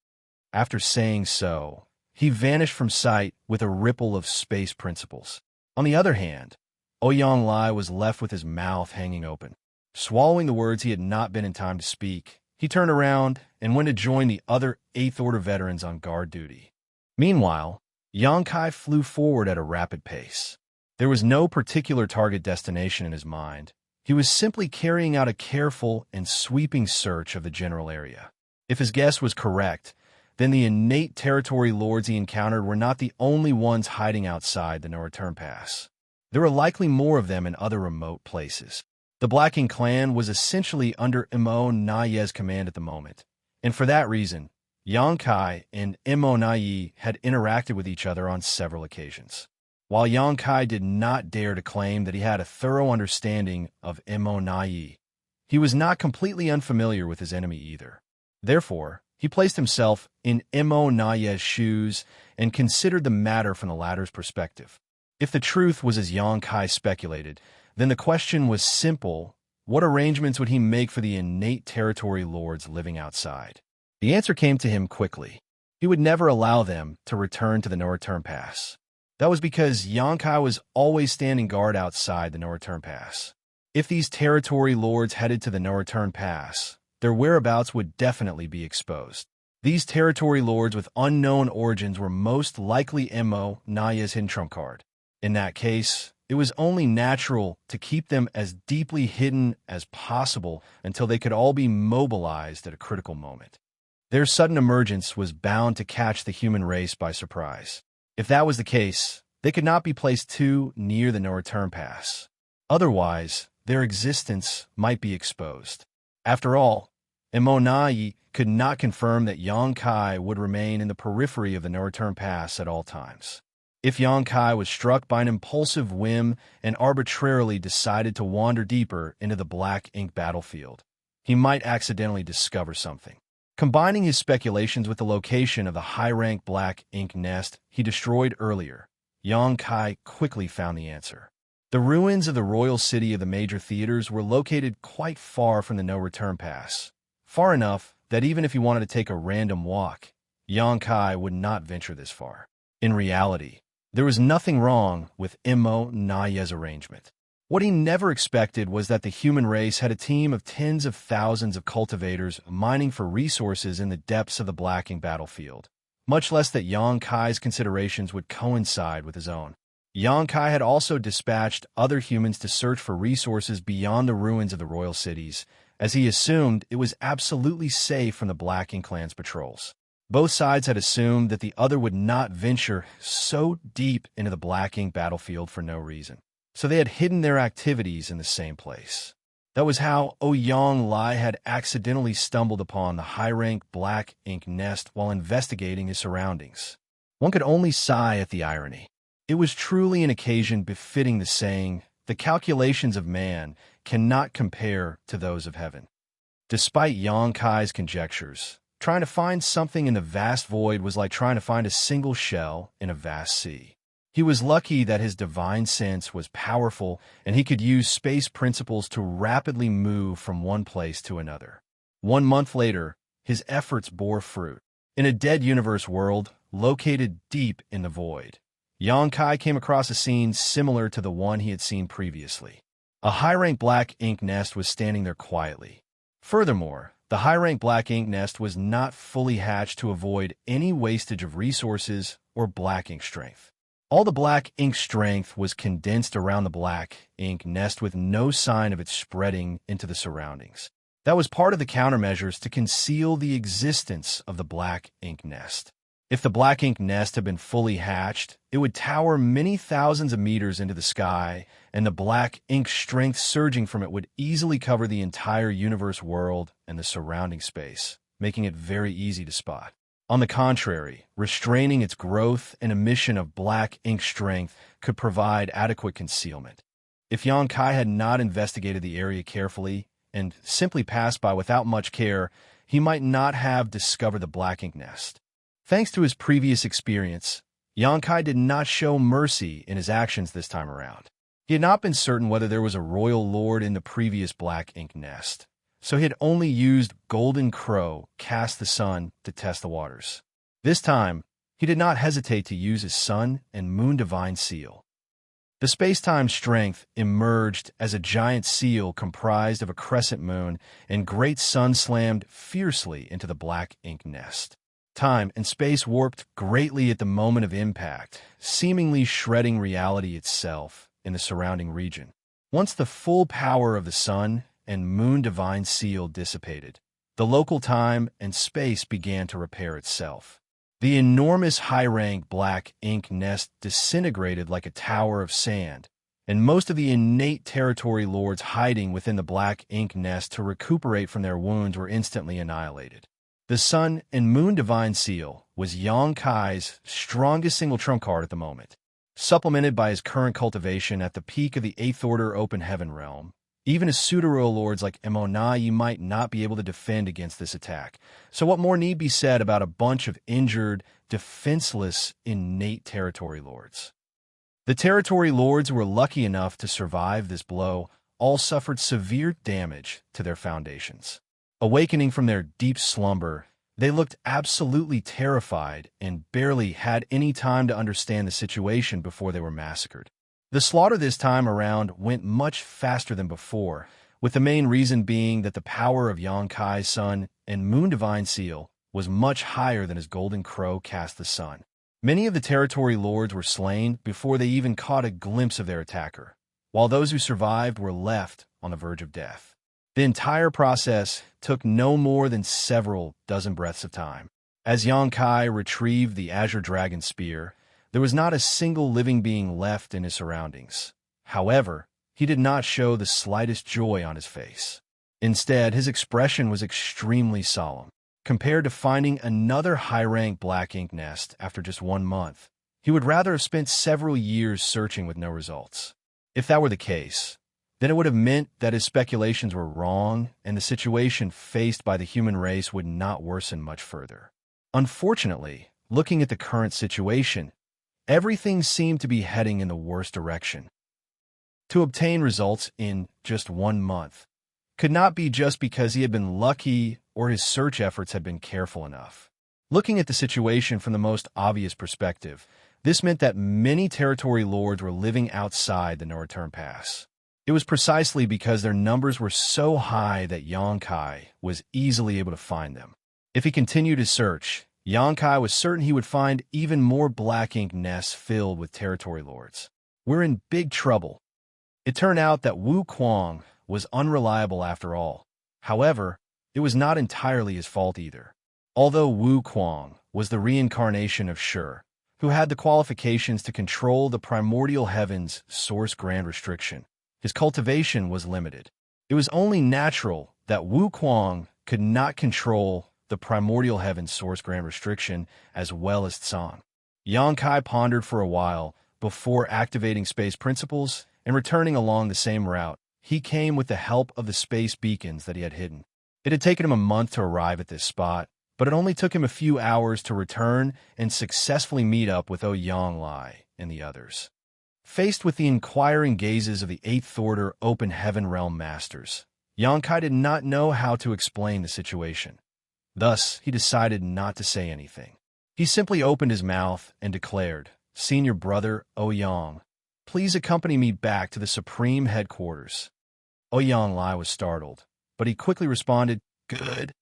After saying so, he vanished from sight with a ripple of space principles. On the other hand, Ouyang Lai was left with his mouth hanging open. Swallowing the words he had not been in time to speak, he turned around and went to join the other 8th Order veterans on guard duty. Meanwhile, Yang Kai flew forward at a rapid pace. There was no particular target destination in his mind. He was simply carrying out a careful and sweeping search of the general area. If his guess was correct, then the innate territory lords he encountered were not the only ones hiding outside the no-return pass. There were likely more of them in other remote places. The Black Ink clan was essentially under Imo Naye's command at the moment, and for that reason, Yang Kai and Imo Naye had interacted with each other on several occasions. While Yang Kai did not dare to claim that he had a thorough understanding of Imo Naye, he was not completely unfamiliar with his enemy either. Therefore, he placed himself in Imo Naye's shoes and considered the matter from the latter's perspective. If the truth was as Yang Kai speculated, then the question was simple: what arrangements would he make for the innate territory lords living outside? The answer came to him quickly. He would never allow them to return to the no-return pass. That was because Yang Kai was always standing guard outside the no-return pass. If these territory lords headed to the no-return pass, their whereabouts would definitely be exposed. These territory lords with unknown origins were most likely Imo Naye's hidden trump card. In that case, it was only natural to keep them as deeply hidden as possible until they could all be mobilized at a critical moment. Their sudden emergence was bound to catch the human race by surprise. If that was the case, they could not be placed too near the no-return pass. Otherwise, their existence might be exposed. After all, Imo Naye could not confirm that Yang Kai would remain in the periphery of the no-return pass at all times. If Yang Kai was struck by an impulsive whim and arbitrarily decided to wander deeper into the Black Ink battlefield, he might accidentally discover something. Combining his speculations with the location of the high-rank Black Ink nest he destroyed earlier, Yang Kai quickly found the answer. The ruins of the royal city of the major theaters were located quite far from the no-return pass, far enough that even if he wanted to take a random walk, Yang Kai would not venture this far. In reality, there was nothing wrong with Imo Naye's arrangement. What he never expected was that the human race had a team of tens of thousands of cultivators mining for resources in the depths of the Black Ink battlefield, much less that Yang Kai's considerations would coincide with his own. Yang Kai had also dispatched other humans to search for resources beyond the ruins of the royal cities, as he assumed it was absolutely safe from the Black Ink clan's patrols. Both sides had assumed that the other would not venture so deep into the Black Ink battlefield for no reason. So they had hidden their activities in the same place. That was how Ouyang Lai had accidentally stumbled upon the high-rank Black Ink nest while investigating his surroundings. One could only sigh at the irony. It was truly an occasion befitting the saying, "The calculations of man cannot compare to those of heaven." Despite Yang Kai's conjectures, trying to find something in the vast void was like trying to find a single shell in a vast sea. He was lucky that his divine sense was powerful and he could use space principles to rapidly move from one place to another. 1 month later, his efforts bore fruit. In a dead universe world, located deep in the void, Yang Kai came across a scene similar to the one he had seen previously. A high-rank Black Ink nest was standing there quietly. Furthermore, the high-rank Black Ink nest was not fully hatched to avoid any wastage of resources or Black Ink strength. All the Black Ink strength was condensed around the Black Ink nest with no sign of it spreading into the surroundings. That was part of the countermeasures to conceal the existence of the Black Ink nest. If the black ink nest had been fully hatched, it would tower many thousands of meters into the sky, and the black ink strength surging from it would easily cover the entire universe world and the surrounding space, making it very easy to spot. On the contrary, restraining its growth and emission of black ink strength could provide adequate concealment. If Xianxia had not investigated the area carefully and simply passed by without much care, he might not have discovered the black ink nest. Thanks to his previous experience, Xianxia did not show mercy in his actions this time around. He had not been certain whether there was a royal lord in the previous black ink nest, so he had only used Golden Crow, Cast the Sun, to test the waters. This time, he did not hesitate to use his Sun and Moon Divine Seal. The space-time strength emerged as a giant seal comprised of a crescent moon, and great sun slammed fiercely into the black ink nest. Time and space warped greatly at the moment of impact, seemingly shredding reality itself in the surrounding region. Once the full power of the Sun and Moon Divine Seal dissipated, the local time and space began to repair itself. The enormous high-rank black ink nest disintegrated like a tower of sand, and most of the innate territory lords hiding within the black ink nest to recuperate from their wounds were instantly annihilated. The Sun and Moon Divine Seal was Xianxia's strongest single trump card at the moment. Supplemented by his current cultivation at the peak of the 8th Order Open Heaven realm, even as pseudo-royal lords like Immortality might not be able to defend against this attack. So what more need be said about a bunch of injured, defenseless, innate territory lords? The territory lords who were lucky enough to survive this blow all suffered severe damage to their foundations. Awakening from their deep slumber, they looked absolutely terrified and barely had any time to understand the situation before they were massacred. The slaughter this time around went much faster than before, with the main reason being that the power of Xianxia's Sun and Moon Divine Seal was much higher than his Golden Crow Cast the Sun. Many of the territory lords were slain before they even caught a glimpse of their attacker, while those who survived were left on the verge of death. The entire process took no more than several dozen breaths of time. As Xianxia retrieved the Azure Dragon Spear, there was not a single living being left in his surroundings. However, he did not show the slightest joy on his face. Instead, his expression was extremely solemn. Compared to finding another high-rank black ink nest after just 1 month, he would rather have spent several years searching with no results. If that were the case, then it would have meant that his speculations were wrong and the situation faced by the human race would not worsen much further. Unfortunately, looking at the current situation, everything seemed to be heading in the worst direction. To obtain results in just 1 month could not be just because he had been lucky or his search efforts had been careful enough. Looking at the situation from the most obvious perspective, this meant that many territory lords were living outside the no-return pass. It was precisely because their numbers were so high that Xianxia was easily able to find them. If he continued his search, Xianxia was certain he would find even more black ink nests filled with territory lords. We're in big trouble. It turned out that Wu Kuang was unreliable after all. However, it was not entirely his fault either. Although Wu Kuang was the reincarnation of Shi, who had the qualifications to control the primordial heaven's source grand restriction, his cultivation was limited. It was only natural that Wu Kuang could not control the primordial heaven's source grand restriction as well as Tsang. Xianxia pondered for a while before activating space principles and returning along the same route. He came with the help of the space beacons that he had hidden. It had taken him a month to arrive at this spot, but it only took him a few hours to return and successfully meet up with Ouyang and the others. Faced with the inquiring gazes of the 8th Order Open Heaven Realm Masters, Xianxia did not know how to explain the situation. Thus, he decided not to say anything. He simply opened his mouth and declared, "Senior brother Ouyang, please accompany me back to the Supreme Headquarters." Ouyang was startled, but he quickly responded, "Good."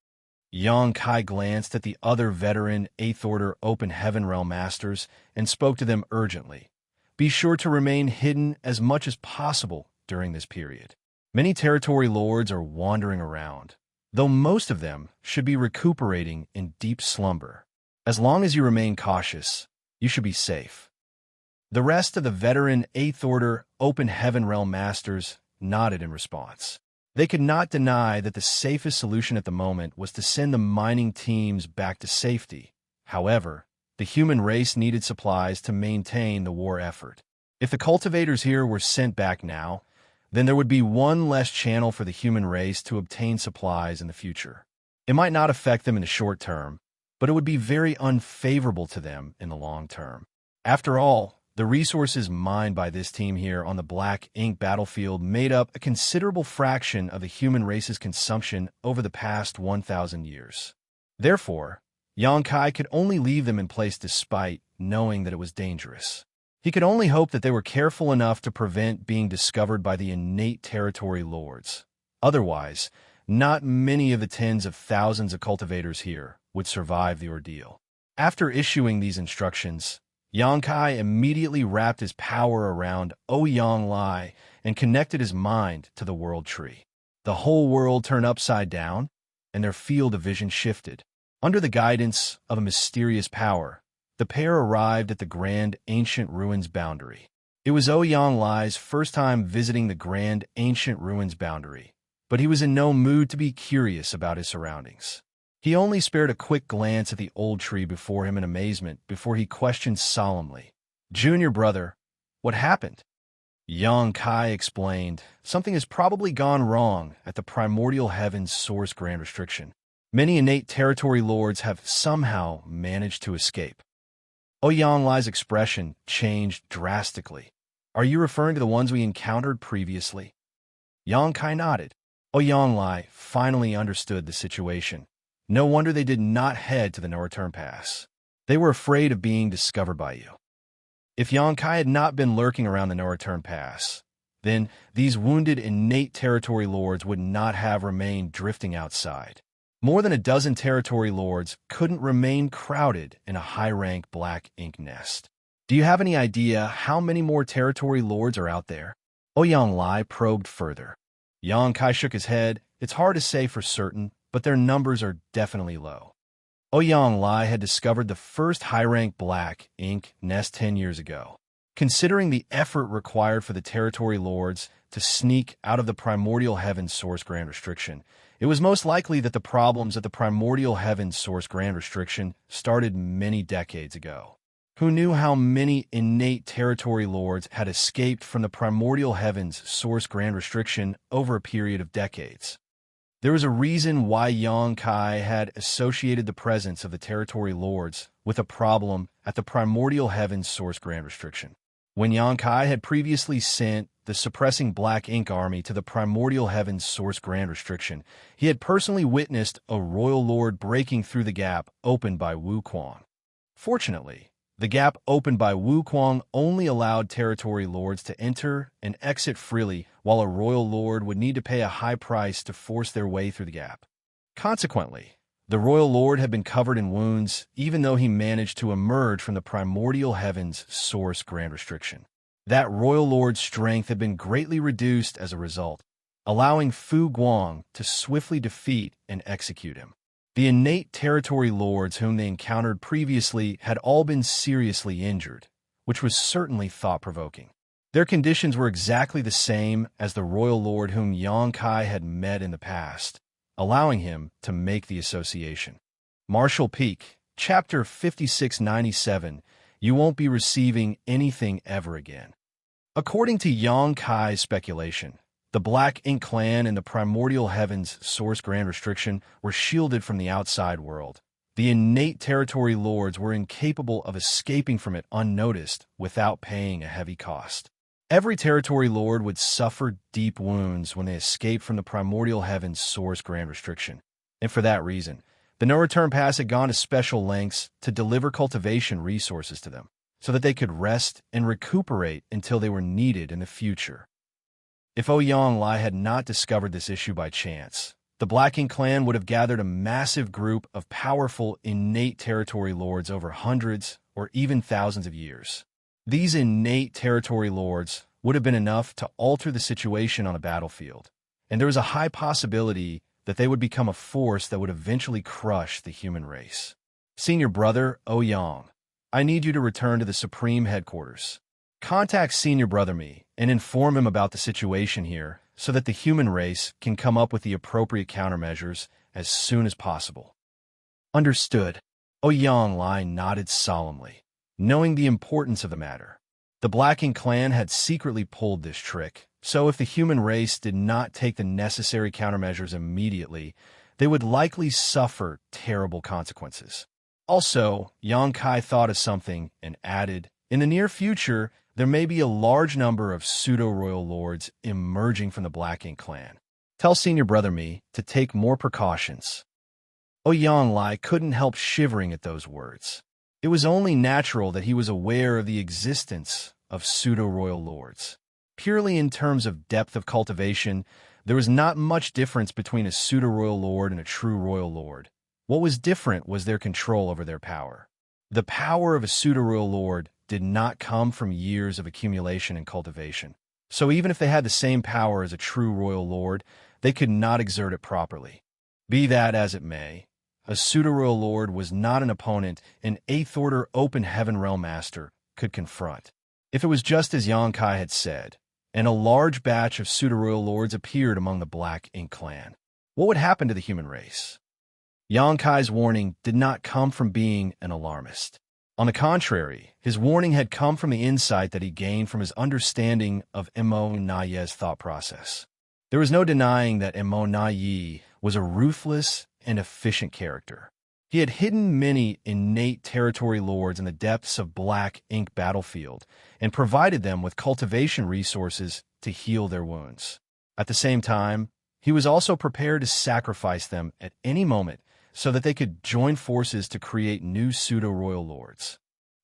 Xianxia glanced at the other veteran 8th Order Open Heaven Realm Masters and spoke to them urgently. Be sure to remain hidden as much as possible during this period. Many territory lords are wandering around, though most of them should be recuperating in deep slumber. As long as you remain cautious, you should be safe. The rest of the veteran 8th Order Open Heaven Realm Masters nodded in response. They could not deny that the safest solution at the moment was to send the mining teams back to safety. However, the human race needed supplies to maintain the war effort. If the cultivators here were sent back now, then there would be one less channel for the human race to obtain supplies in the future. It might not affect them in the short term, but it would be very unfavorable to them in the long term. After all, the resources mined by this team here on the Black Ink battlefield made up a considerable fraction of the human race's consumption over the past 1,000 years. Therefore, Xianxia could only leave them in place despite knowing that it was dangerous. He could only hope that they were careful enough to prevent being discovered by the innate territory lords. Otherwise, not many of the tens of thousands of cultivators here would survive the ordeal. After issuing these instructions, Xianxia immediately wrapped his power around Ouyang and connected his mind to the world tree. The whole world turned upside down, and their field of vision shifted. Under the guidance of a mysterious power, the pair arrived at the Grand Ancient Ruins boundary. It was Ouyang first time visiting the Grand Ancient Ruins boundary, but he was in no mood to be curious about his surroundings. He only spared a quick glance at the old tree before him in amazement before he questioned solemnly, "Junior brother, what happened?" Xianxia explained, "Something has probably gone wrong at the Primordial Heavens Source Grand Restriction. Many innate territory lords have somehow managed to escape." Ouyang expression changed drastically. "Are you referring to the ones we encountered previously?" Xianxia nodded. Ouyang finally understood the situation. No wonder they did not head to the no-return pass. They were afraid of being discovered by you. If Xianxia had not been lurking around the no-return pass, then these wounded innate territory lords would not have remained drifting outside. More than a dozen territory lords couldn't remain crowded in a high-rank black ink nest. Do you have any idea how many more territory lords are out there? Ouyang probed further. Xianxia shook his head. It's hard to say for certain, but their numbers are definitely low. Ouyang had discovered the first high-rank black ink nest 10 years ago. Considering the effort required for the territory lords to sneak out of the Primordial Heavens Source Grand Restriction, it was most likely that the problems at the Primordial Heavens Source Grand Restriction started many decades ago. Who knew how many innate territory lords had escaped from the Primordial Heavens Source Grand Restriction over a period of decades? There was a reason why Xianxia had associated the presence of the territory lords with a problem at the Primordial Heavens Source Grand Restriction. When Xianxia had previously sent the suppressing Black Ink army to the Primordial Heavens Source Grand Restriction, he had personally witnessed a royal lord breaking through the gap opened by Wuxia. Fortunately, the gap opened by Wuxia only allowed territory lords to enter and exit freely, while a royal lord would need to pay a high price to force their way through the gap. Consequently, the royal lord had been covered in wounds even though he managed to emerge from the Primordial Heavens Source Grand Restriction. That royal lord's strength had been greatly reduced as a result, allowing Fu Guang to swiftly defeat and execute him. The innate territory lords whom they encountered previously had all been seriously injured, which was certainly thought-provoking. Their conditions were exactly the same as the royal lord whom Xianxia had met in the past, allowing him to make the association. Martial Peak, Chapter 5697, You Won't Be Receiving Anything Ever Again. According to Xianxia's speculation, the Black Ink clan and the Primordial Heavens Source Grand Restriction were shielded from the outside world. The innate territory lords were incapable of escaping from it unnoticed without paying a heavy cost. Every territory lord would suffer deep wounds when they escaped from the Primordial Heavens Source Grand Restriction, and for that reason, the no-return pass had gone to special lengths to deliver cultivation resources to them, so that they could rest and recuperate until they were needed in the future. If Ouyang had not discovered this issue by chance, the Black Ink clan would have gathered a massive group of powerful innate territory lords over hundreds or even thousands of years. These innate territory lords would have been enough to alter the situation on a battlefield, and there was a high possibility that they would become a force that would eventually crush the human race. Senior Brother Ouyang, I need you to return to the Supreme Headquarters. Contact Senior Brother Me and inform him about the situation here so that the human race can come up with the appropriate countermeasures as soon as possible. Understood. Ouyang Lai nodded solemnly, knowing the importance of the matter. The Black Ink clan had secretly pulled this trick, so if the human race did not take the necessary countermeasures immediately, they would likely suffer terrible consequences. Also, Yang Kai thought of something and added, in the near future, there may be a large number of pseudo-royal lords emerging from the Black Ink clan. Tell Senior Brother Me to take more precautions. Ouyang Lai couldn't help shivering at those words. It was only natural that he was aware of the existence of pseudo-royal lords. Purely in terms of depth of cultivation, there was not much difference between a pseudo-royal lord and a true royal lord. What was different was their control over their power. The power of a pseudo-royal lord did not come from years of accumulation and cultivation. So even if they had the same power as a true royal lord, they could not exert it properly. Be that as it may, a pseudo-royal lord was not an opponent an 8th Order Open Heaven Realm Master could confront. If it was just as Yang Kai had said, and a large batch of pseudo-royal lords appeared among the Black Ink clan, what would happen to the human race? Yang Kai's warning did not come from being an alarmist. On the contrary, his warning had come from the insight that he gained from his understanding of Imo Naye's thought process. There was no denying that Imo Naye was a ruthless and efficient character. He had hidden many innate territory lords in the depths of Black Ink battlefield and provided them with cultivation resources to heal their wounds. At the same time, he was also prepared to sacrifice them at any moment so that they could join forces to create new pseudo-royal lords.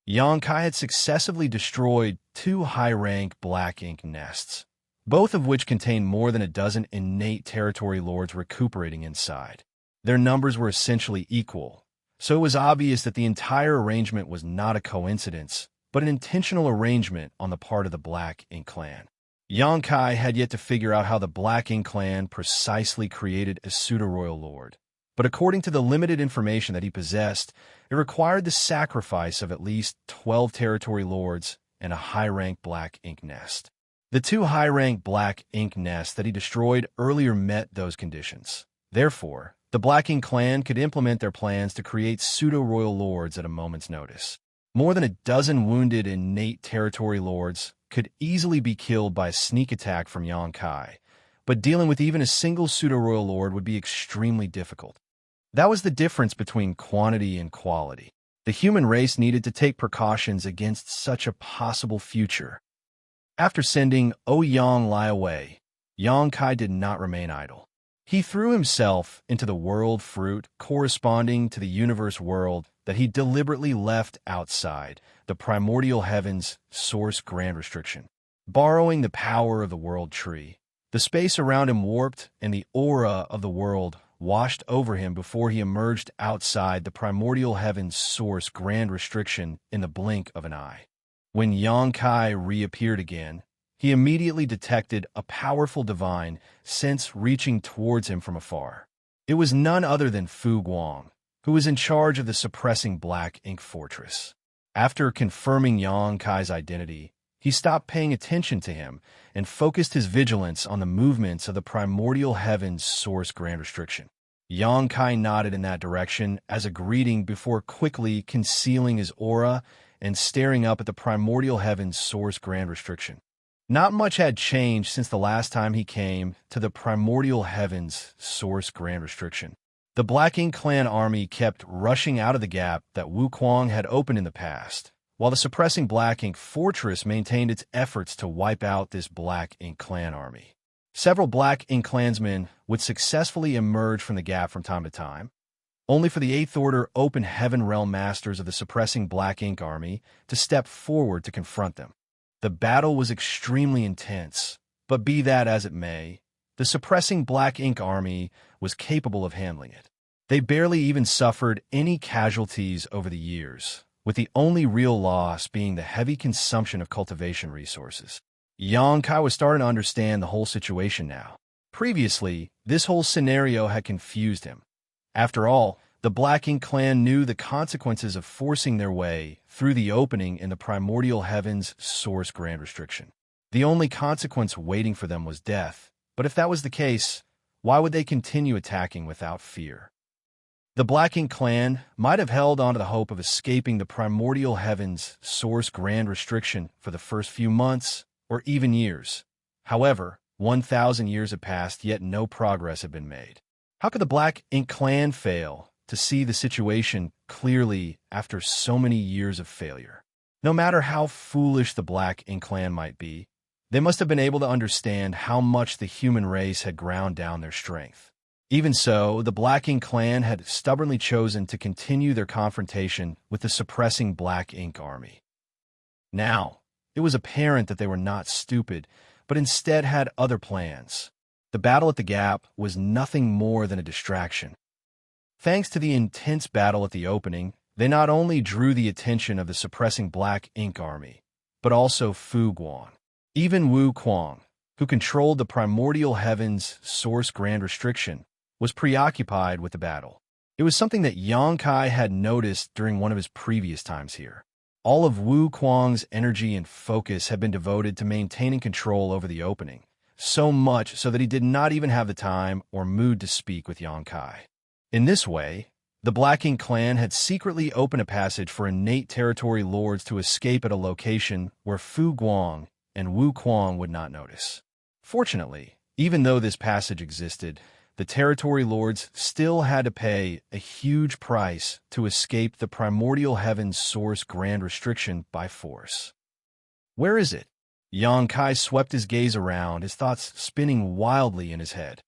Yang Kai had successively destroyed 2 high-rank Black Ink nests, both of which contained more than a dozen innate territory lords recuperating inside. Their numbers were essentially equal, so it was obvious that the entire arrangement was not a coincidence, but an intentional arrangement on the part of the Black Ink clan. Yang Kai had yet to figure out how the Black Ink clan precisely created a pseudo-royal lord, but according to the limited information that he possessed, it required the sacrifice of at least 12 territory lords and a high-rank Black Ink nest. The 2 high-rank Black Ink nests that he destroyed earlier met those conditions. Therefore, the Black Ink clan could implement their plans to create pseudo-royal lords at a moment's notice. More than a dozen wounded innate territory lords could easily be killed by a sneak attack from Yang Kai, but dealing with even a single pseudo-royal lord would be extremely difficult. That was the difference between quantity and quality. The human race needed to take precautions against such a possible future. After sending Ouyang Lai away, Yang Kai did not remain idle. He threw himself into the world fruit corresponding to the universe world that he deliberately left outside the primordial heaven's source grand restriction. Borrowing the power of the world tree, the space around him warped and the aura of the world washed over him before he emerged outside the primordial heaven's source grand restriction in the blink of an eye. When Yang Kai reappeared again, he immediately detected a powerful divine sense reaching towards him from afar. It was none other than Fu Guang, who was in charge of the suppressing Black Ink fortress. After confirming Yang Kai's identity, he stopped paying attention to him and focused his vigilance on the movements of the primordial heaven's source grand restriction. Yang Kai nodded in that direction as a greeting before quickly concealing his aura and staring up at the primordial heaven's source grand restriction. Not much had changed since the last time he came to the primordial heaven's source grand restriction. The Black Ink clan army kept rushing out of the gap that Wuquang had opened in the past, while the suppressing Black Ink fortress maintained its efforts to wipe out this Black Ink clan army. Several Black Ink clansmen would successfully emerge from the gap from time to time, only for the 8th Order Open Heaven Realm Masters of the suppressing Black Ink army to step forward to confront them. The battle was extremely intense, but be that as it may, the suppressing Black Ink army was capable of handling it. They barely even suffered any casualties over the years, with the only real loss being the heavy consumption of cultivation resources. Yang Kai was starting to understand the whole situation now. Previously, this whole scenario had confused him. After all, The Black Ink clan knew the consequences of forcing their way through the opening in the primordial heavens source grand restriction. The only consequence waiting for them was death, but if that was the case, why would they continue attacking without fear? The Black Ink clan might have held on to the hope of escaping the primordial heavens source grand restriction for the first few months or even years. However, 1,000 years had passed, yet no progress had been made. How could the Black Ink clan fail to see the situation clearly after so many years of failure? No matter how foolish the Black Ink clan might be, they must have been able to understand how much the human race had ground down their strength. Even so, the Black Ink clan had stubbornly chosen to continue their confrontation with the suppressing Black Ink army. Now, it was apparent that they were not stupid, but instead had other plans. The battle at the Gap was nothing more than a distraction. Thanks to the intense battle at the opening, they not only drew the attention of the suppressing Black Ink army, but also Fu Guang. Even Wu Kuang, who controlled the primordial heavens source grand restriction, was preoccupied with the battle. It was something that Xianxia had noticed during one of his previous times here. All of Wu Kuang's energy and focus had been devoted to maintaining control over the opening, so much so that he did not even have the time or mood to speak with Xianxia. In this way, the Black Ink clan had secretly opened a passage for innate territory lords to escape at a location where Fu Guang and Wu Kuang would not notice. Fortunately, even though this passage existed, the territory lords still had to pay a huge price to escape the primordial heavens source grand restriction by force. Where is it? Xianxia swept his gaze around, his thoughts spinning wildly in his head.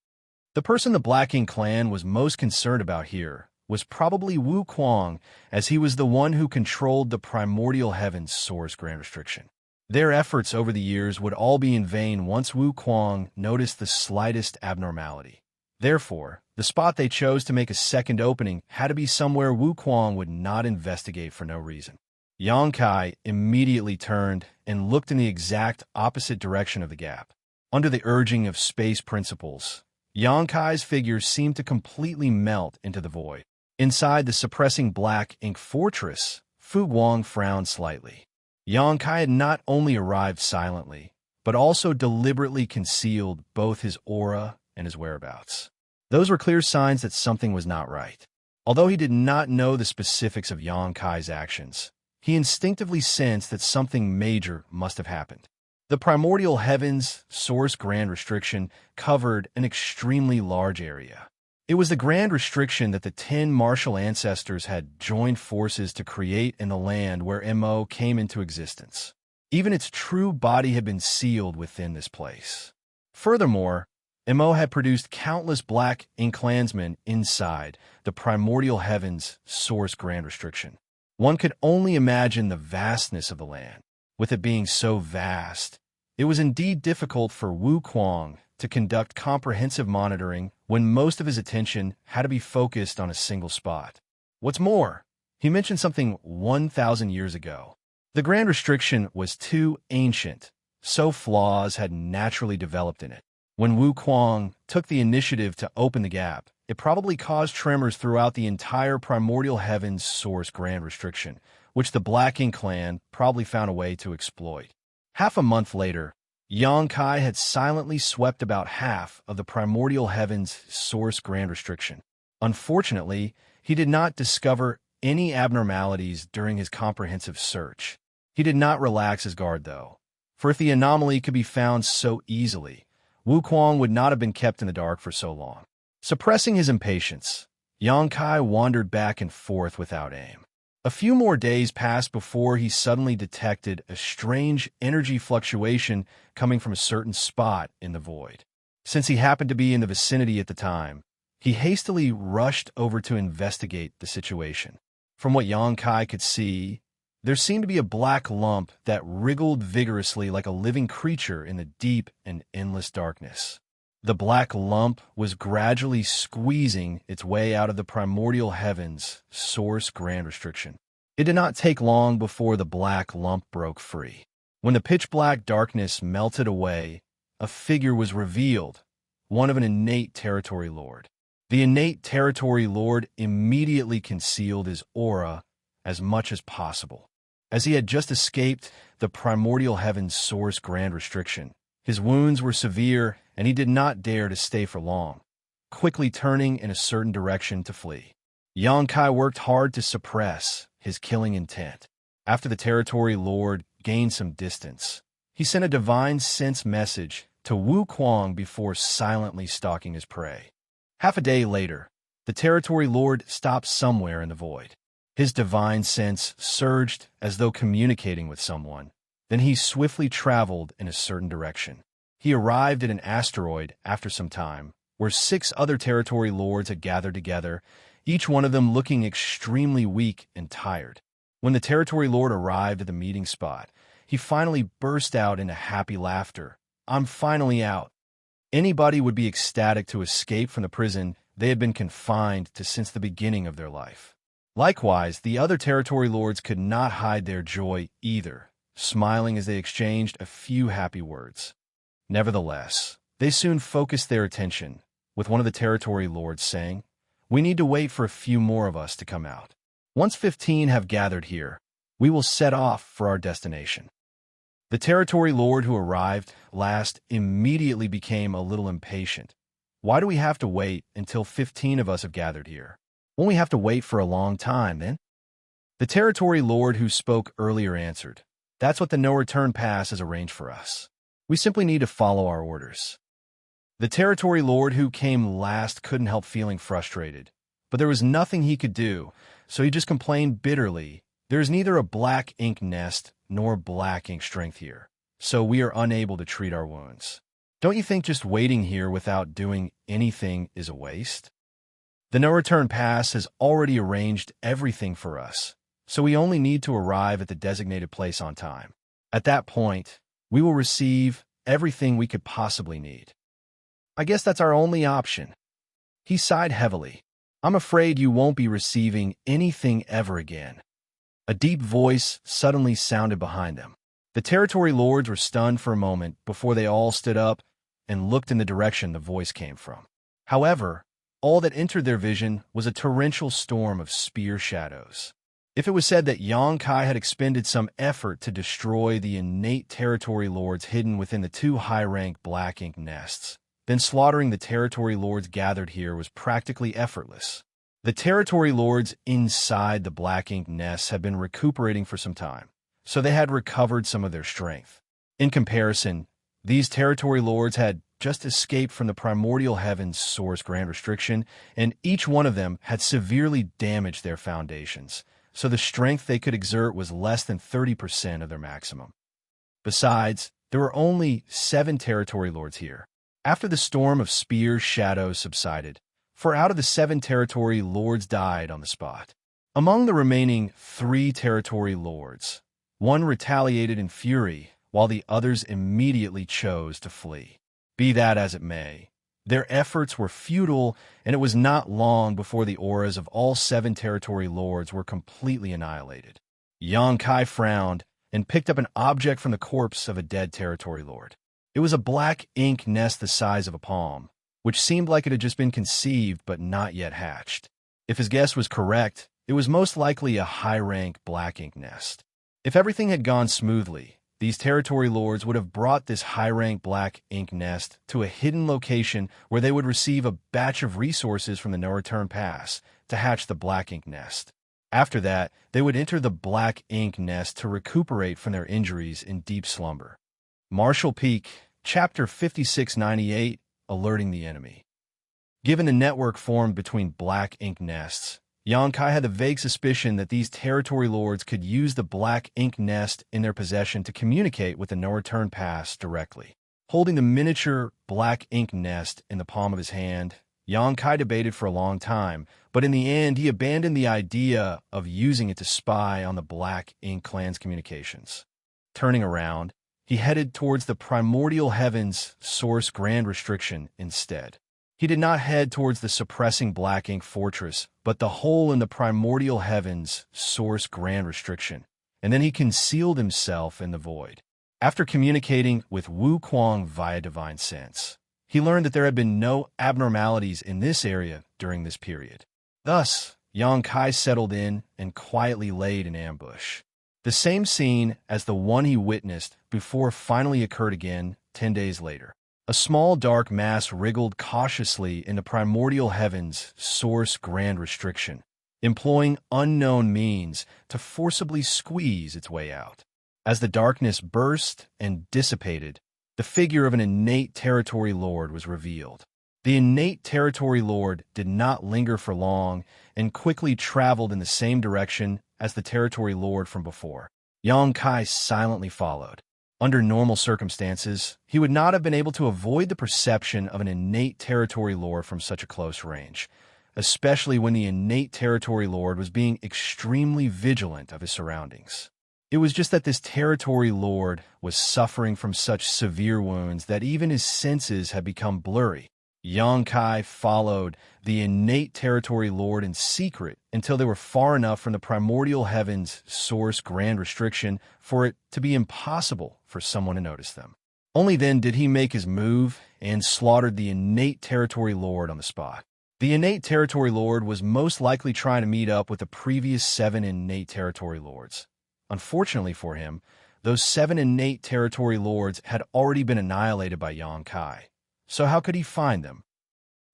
The person the Black Ink clan was most concerned about here was probably Wu Kuang, as he was the one who controlled the primordial heavens source grand restriction. Their efforts over the years would all be in vain once Wu Kuang noticed the slightest abnormality. Therefore, the spot they chose to make a second opening had to be somewhere Wu Kuang would not investigate for no reason. Xianxia immediately turned and looked in the exact opposite direction of the gap. Under the urging of space principles, Xianxia's figure seemed to completely melt into the void. Inside the suppressing Black Ink fortress, Fu Guang frowned slightly. Xianxia had not only arrived silently, but also deliberately concealed both his aura and his whereabouts. Those were clear signs that something was not right. Although he did not know the specifics of Xianxia's actions, he instinctively sensed that something major must have happened. The primordial heavens source grand restriction covered an extremely large area. It was the grand restriction that the 10 martial ancestors had joined forces to create in the land where Mo came into existence. Even its true body had been sealed within this place. Furthermore, Mo had produced countless Black Ink clansmen inside the primordial heavens source grand restriction. One could only imagine the vastness of the land. With it being so vast, it was indeed difficult for Wu Kuang to conduct comprehensive monitoring when most of his attention had to be focused on a single spot. What's more, he mentioned something 1,000 years ago. The grand restriction was too ancient, so flaws had naturally developed in it. When Wu Kuang took the initiative to open the gap, it probably caused tremors throughout the entire primordial heavens source grand restriction, which the Black Ink clan probably found a way to exploit. Half a month later, Xianxia had silently swept about half of the primordial heavens source grand restriction. Unfortunately, he did not discover any abnormalities during his comprehensive search. He did not relax his guard, though, for if the anomaly could be found so easily, Wu Kuang would not have been kept in the dark for so long. Suppressing his impatience, Xianxia wandered back and forth without aim. A few more days passed before he suddenly detected a strange energy fluctuation coming from a certain spot in the void. Since he happened to be in the vicinity at the time, he hastily rushed over to investigate the situation. From what Xianxia could see, there seemed to be a black lump that wriggled vigorously like a living creature in the deep and endless darkness. The black lump was gradually squeezing its way out of the primordial heavens source grand restriction. It did not take long before the black lump broke free. When the pitch-black darkness melted away, a figure was revealed, one of an innate territory lord. The innate territory lord immediately concealed his aura as much as possible. As he had just escaped the primordial heaven's source grand restriction, his wounds were severe and he did not dare to stay for long, quickly turning in a certain direction to flee. Xianxia worked hard to suppress his killing intent. After the territory lord gained some distance, he sent a divine sense message to Wuxia before silently stalking his prey. Half a day later, the territory lord stopped somewhere in the void. His divine sense surged as though communicating with someone. Then he swiftly traveled in a certain direction. He arrived at an asteroid after some time, where 6 other territory lords had gathered together, each one of them looking extremely weak and tired. When the territory lord arrived at the meeting spot, he finally burst out into happy laughter. "I'm finally out." Anybody would be ecstatic to escape from the prison they had been confined to since the beginning of their life. Likewise, the other territory lords could not hide their joy either, smiling as they exchanged a few happy words. Nevertheless, they soon focused their attention, with one of the territory lords saying, "We need to wait for a few more of us to come out. Once 15 have gathered here, we will set off for our destination." The territory lord who arrived last immediately became a little impatient. "Why do we have to wait until 15 of us have gathered here? Won't we have to wait for a long time, then?" The territory lord who spoke earlier answered, "That's what the no-return pass has arranged for us. We simply need to follow our orders." The territory lord who came last couldn't help feeling frustrated, but there was nothing he could do, so he just complained bitterly, "There is neither a black ink nest nor black ink strength here, so we are unable to treat our wounds. Don't you think just waiting here without doing anything is a waste? The no-return pass has already arranged everything for us, so we only need to arrive at the designated place on time. At that point, we will receive everything we could possibly need. I guess that's our only option." He sighed heavily. "I'm afraid you won't be receiving anything ever again." A deep voice suddenly sounded behind them. The territory lords were stunned for a moment before they all stood up and looked in the direction the voice came from. However, all that entered their vision was a torrential storm of spear shadows. If it was said that Xianxia had expended some effort to destroy the innate territory lords hidden within the 2 high-rank black ink nests, then slaughtering the territory lords gathered here was practically effortless. The territory lords inside the black ink nests had been recuperating for some time, so they had recovered some of their strength. In comparison, these territory lords had just escaped from the primordial heaven's source grand restriction, and each one of them had severely damaged their foundations, so the strength they could exert was less than 30% of their maximum. Besides, there were only 7 territory lords here. After the storm of spear shadows subsided, 4 out of the 7 territory lords died on the spot. Among the remaining 3 territory lords, 1 retaliated in fury, while the others immediately chose to flee. Be that as it may, their efforts were futile, and it was not long before the auras of all 7 territory lords were completely annihilated. Xianxia frowned and picked up an object from the corpse of a dead territory lord. It was a black ink nest the size of a palm, which seemed like it had just been conceived but not yet hatched. If his guess was correct, it was most likely a high-rank black ink nest. If everything had gone smoothly, these territory lords would have brought this high-rank black ink nest to a hidden location where they would receive a batch of resources from the no-return pass to hatch the black ink nest. After that, they would enter the black ink nest to recuperate from their injuries in deep slumber. Marshall Peak, Chapter 5698, Alerting the Enemy. Given the network formed between black ink nests, Xianxia had the vague suspicion that these territory lords could use the black ink nest in their possession to communicate with the no-return pass directly. Holding the miniature black ink nest in the palm of his hand, Xianxia debated for a long time, but in the end he abandoned the idea of using it to spy on the black ink clan's communications. Turning around, he headed towards the primordial heavens source grand restriction instead. He did not head towards the suppressing black ink fortress, but the hole in the primordial heavens source grand restriction, and then he concealed himself in the void. After communicating with Wuxia via divine sense, he learned that there had been no abnormalities in this area during this period. Thus, Yang Kai settled in and quietly laid in ambush. The same scene as the one he witnessed before finally occurred again 10 days later. A small dark mass wriggled cautiously in the primordial heavens' source grand restriction, employing unknown means to forcibly squeeze its way out. As the darkness burst and dissipated, the figure of an innate territory lord was revealed. The innate territory lord did not linger for long and quickly traveled in the same direction as the territory lord from before. Yang Kai silently followed. Under normal circumstances, he would not have been able to avoid the perception of an innate territory lord from such a close range, especially when the innate territory lord was being extremely vigilant of his surroundings. It was just that this territory lord was suffering from such severe wounds that even his senses had become blurry. Yang Kai followed the innate territory lord in secret until they were far enough from the primordial heavens' source grand restriction for it to be impossible for someone to notice them. Only then did he make his move and slaughtered the innate territory lord on the spot. The innate territory lord was most likely trying to meet up with the previous 7 innate territory lords. Unfortunately for him, those 7 innate territory lords had already been annihilated by Yang Kai. So how could he find them?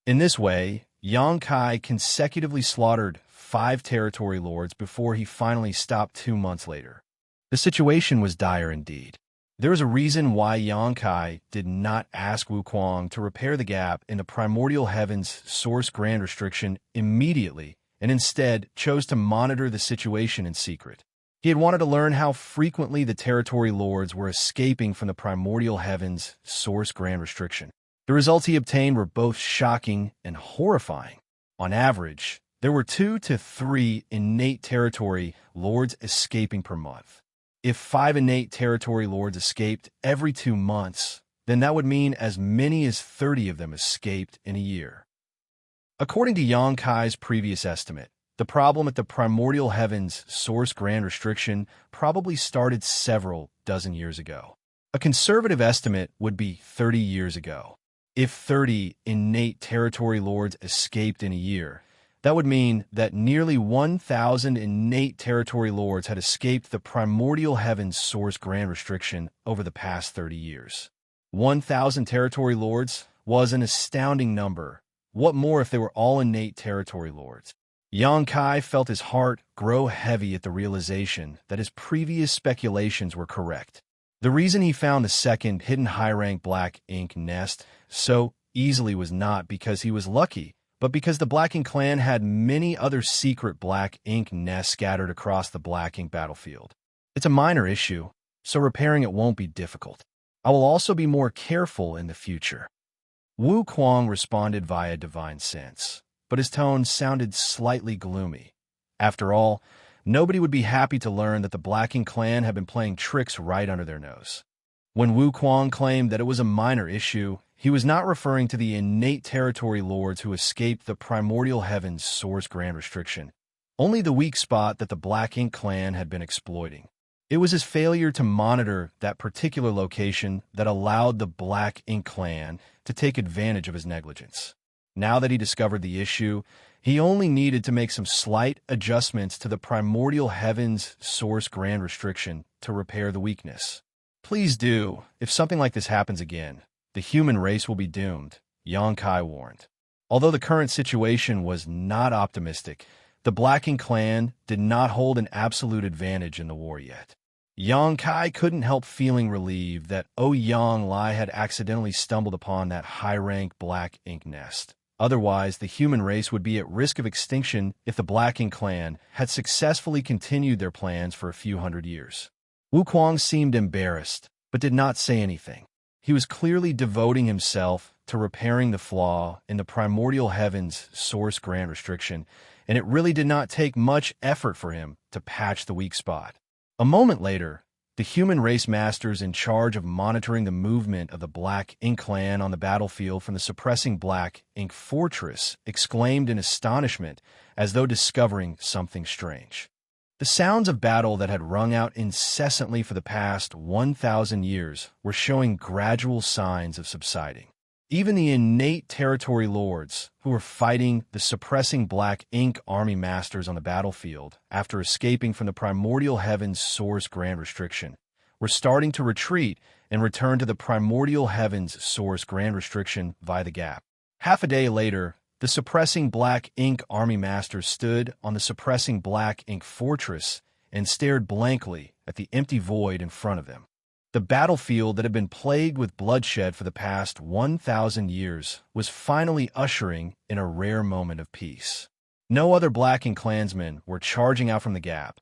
In this way, Yang Kai consecutively slaughtered 5 territory lords before he finally stopped 2 months later. The situation was dire indeed. There was a reason why Yang Kai did not ask Wu Kuang to repair the gap in the primordial heavens source grand restriction immediately and instead chose to monitor the situation in secret. He had wanted to learn how frequently the territory lords were escaping from the primordial heavens source grand restriction. The results he obtained were both shocking and horrifying. On average, there were 2 to 3 innate territory lords escaping per month. If 5 innate territory lords escaped every 2 months, then that would mean as many as 30 of them escaped in a year. According to Yang Kai's previous estimate, the problem at the primordial heavens source grand restriction probably started several dozen years ago. A conservative estimate would be 30 years ago. If 30 innate territory lords escaped in a year, that would mean that nearly 1,000 innate territory lords had escaped the primordial heavens source grand restriction over the past 30 years. 1,000 territory lords was an astounding number. What more if they were all innate territory lords? Yang Kai felt his heart grow heavy at the realization that his previous speculations were correct. The reason he found the second hidden high-rank black ink nest so easily was not because he was lucky, but because the Black Ink clan had many other secret black ink nests scattered across the black ink battlefield. It's a minor issue, so repairing it won't be difficult. I will also be more careful in the future. Wu Kuang responded via divine sense, but his tone sounded slightly gloomy. After all, nobody would be happy to learn that the Black Ink clan had been playing tricks right under their nose. When Wu Kuang claimed that it was a minor issue, he was not referring to the innate territory lords who escaped the primordial heavens source grand restriction, only the weak spot that the Black Ink clan had been exploiting. It was his failure to monitor that particular location that allowed the Black Ink clan to take advantage of his negligence. Now that he discovered the issue, he only needed to make some slight adjustments to the primordial heavens source grand restriction to repair the weakness. Please do. If something like this happens again, the human race will be doomed, Yang Kai warned. Although the current situation was not optimistic, the Black Ink clan did not hold an absolute advantage in the war yet. Yang Kai couldn't help feeling relieved that Yang Lai had accidentally stumbled upon that high-rank black ink nest. Otherwise, the human race would be at risk of extinction if the Black Ink clan had successfully continued their plans for a few hundred years. Wu Kuang seemed embarrassed, but did not say anything. He was clearly devoting himself to repairing the flaw in the primordial heavens source grand restriction, and it really did not take much effort for him to patch the weak spot. A moment later, the human race masters in charge of monitoring the movement of the Black Ink clan on the battlefield from the suppressing Black Ink fortress exclaimed in astonishment as though discovering something strange. The sounds of battle that had rung out incessantly for the past 1,000 years were showing gradual signs of subsiding. Even the innate territory lords, who were fighting the suppressing Black Ink army masters on the battlefield after escaping from the primordial heavens source grand restriction, were starting to retreat and return to the primordial heavens source grand restriction via the gap. Half a day later, the suppressing Black Ink army masters stood on the suppressing Black Ink fortress and stared blankly at the empty void in front of them. The battlefield that had been plagued with bloodshed for the past 1,000 years was finally ushering in a rare moment of peace. No other Black Ink clansmen were charging out from the gap.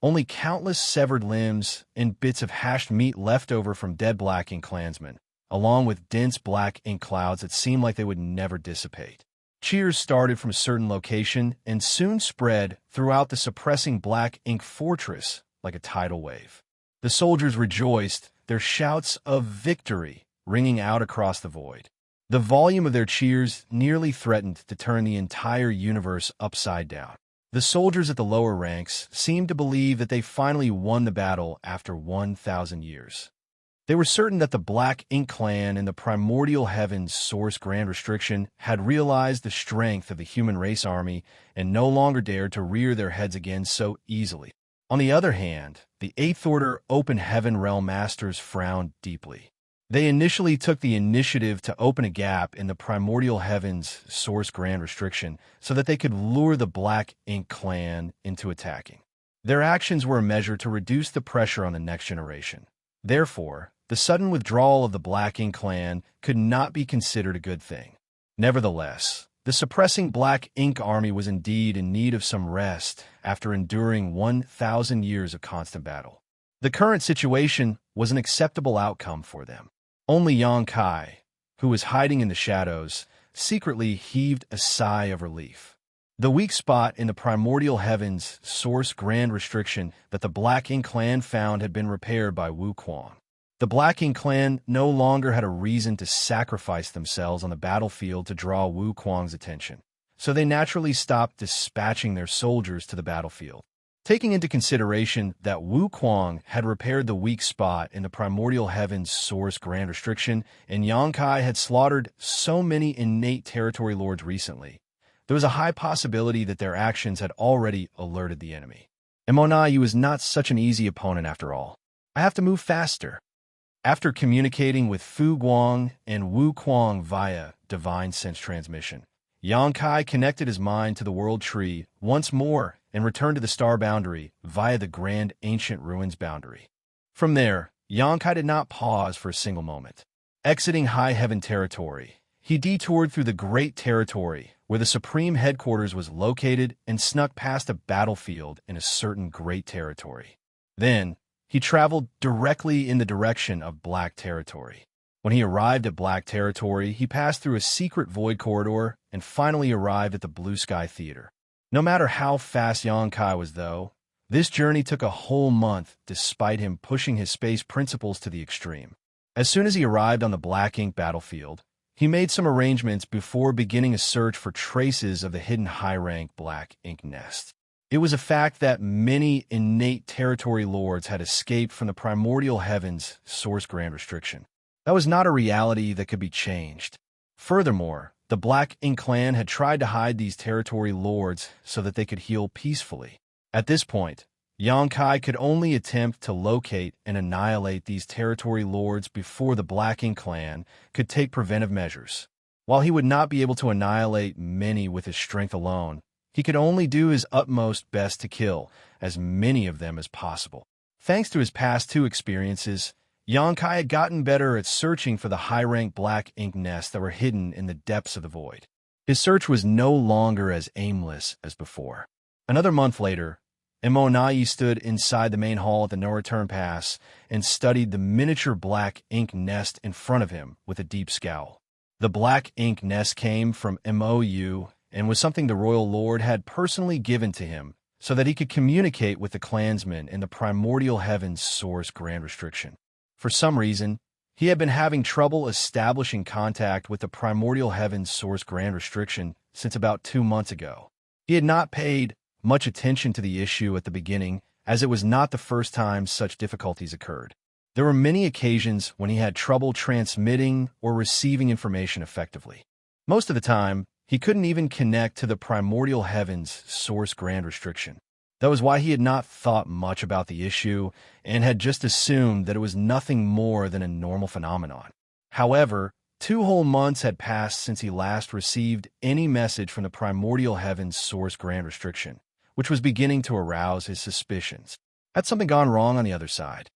Only countless severed limbs and bits of hashed meat left over from dead Black Ink clansmen, along with dense Black Ink clouds that seemed like they would never dissipate. Cheers started from a certain location and soon spread throughout the suppressing Black Ink fortress like a tidal wave. The soldiers rejoiced, their shouts of victory ringing out across the void. The volume of their cheers nearly threatened to turn the entire universe upside down. The soldiers at the lower ranks seemed to believe that they finally won the battle after 1,000 years. They were certain that the Black Ink clan and the primordial heavens source grand restriction had realized the strength of the human race army and no longer dared to rear their heads again so easily. On the other hand, the Eighth Order Open Heaven Realm Masters frowned deeply. They initially took the initiative to open a gap in the primordial heavens source grand restriction so that they could lure the Black Ink clan into attacking. Their actions were a measure to reduce the pressure on the next generation. Therefore, the sudden withdrawal of the Black Ink clan could not be considered a good thing. Nevertheless, the suppressing Black Ink army was indeed in need of some rest after enduring 1,000 years of constant battle. The current situation was an acceptable outcome for them. Only Xianxia, who was hiding in the shadows, secretly heaved a sigh of relief. The weak spot in the primordial heavens source grand restriction that the Black Ink clan found had been repaired by Wuxia. The Black Ink clan no longer had a reason to sacrifice themselves on the battlefield to draw Wuxia's attention, so they naturally stopped dispatching their soldiers to the battlefield. Taking into consideration that Wuxia had repaired the weak spot in the primordial heavens source grand restriction and Xianxia had slaughtered so many innate territory lords recently, there was a high possibility that their actions had already alerted the enemy. Immortality was not such an easy opponent after all. I have to move faster. After communicating with Fu Guang and Wuxia via divine sense transmission, Xianxia connected his mind to the world tree once more and returned to the star boundary via the grand ancient ruins boundary. From there, Xianxia did not pause for a single moment. Exiting high heaven territory, he detoured through the great territory where the supreme headquarters was located and snuck past a battlefield in a certain great territory. Then, he traveled directly in the direction of Black Territory. When he arrived at Black Territory, he passed through a secret void corridor and finally arrived at the Blue Sky Theater. No matter how fast Xianxia was, though, this journey took a whole month despite him pushing his space principles to the extreme. As soon as he arrived on the Black Ink battlefield, he made some arrangements before beginning a search for traces of the hidden high-rank Black Ink nest. It was a fact that many innate territory lords had escaped from the primordial heavens source grand restriction. That was not a reality that could be changed. Furthermore, the Black Ink clan had tried to hide these territory lords so that they could heal peacefully. At this point, Xianxia could only attempt to locate and annihilate these territory lords before the Black Ink clan could take preventive measures. While he would not be able to annihilate many with his strength alone, he could only do his utmost best to kill as many of them as possible. Thanks to his past two experiences, Xianxia had gotten better at searching for the high-rank Black Ink nests that were hidden in the depths of the void. His search was no longer as aimless as before. Another month later, Immortality stood inside the main hall at the no-return pass and studied the miniature Black Ink nest in front of him with a deep scowl. The Black Ink nest came from MOU and was something the Royal Lord had personally given to him so that he could communicate with the clansmen in the primordial heavens source grand restriction. For some reason, he had been having trouble establishing contact with the primordial heavens source grand restriction since about 2 months ago. He had not paid much attention to the issue at the beginning, as it was not the first time such difficulties occurred. There were many occasions when he had trouble transmitting or receiving information effectively. Most of the time, he couldn't even connect to the primordial heavens source grand restriction. That was why he had not thought much about the issue and had just assumed that it was nothing more than a normal phenomenon. However, 2 whole months had passed since he last received any message from the primordial heavens source grand restriction, which was beginning to arouse his suspicions. Had something gone wrong on the other side?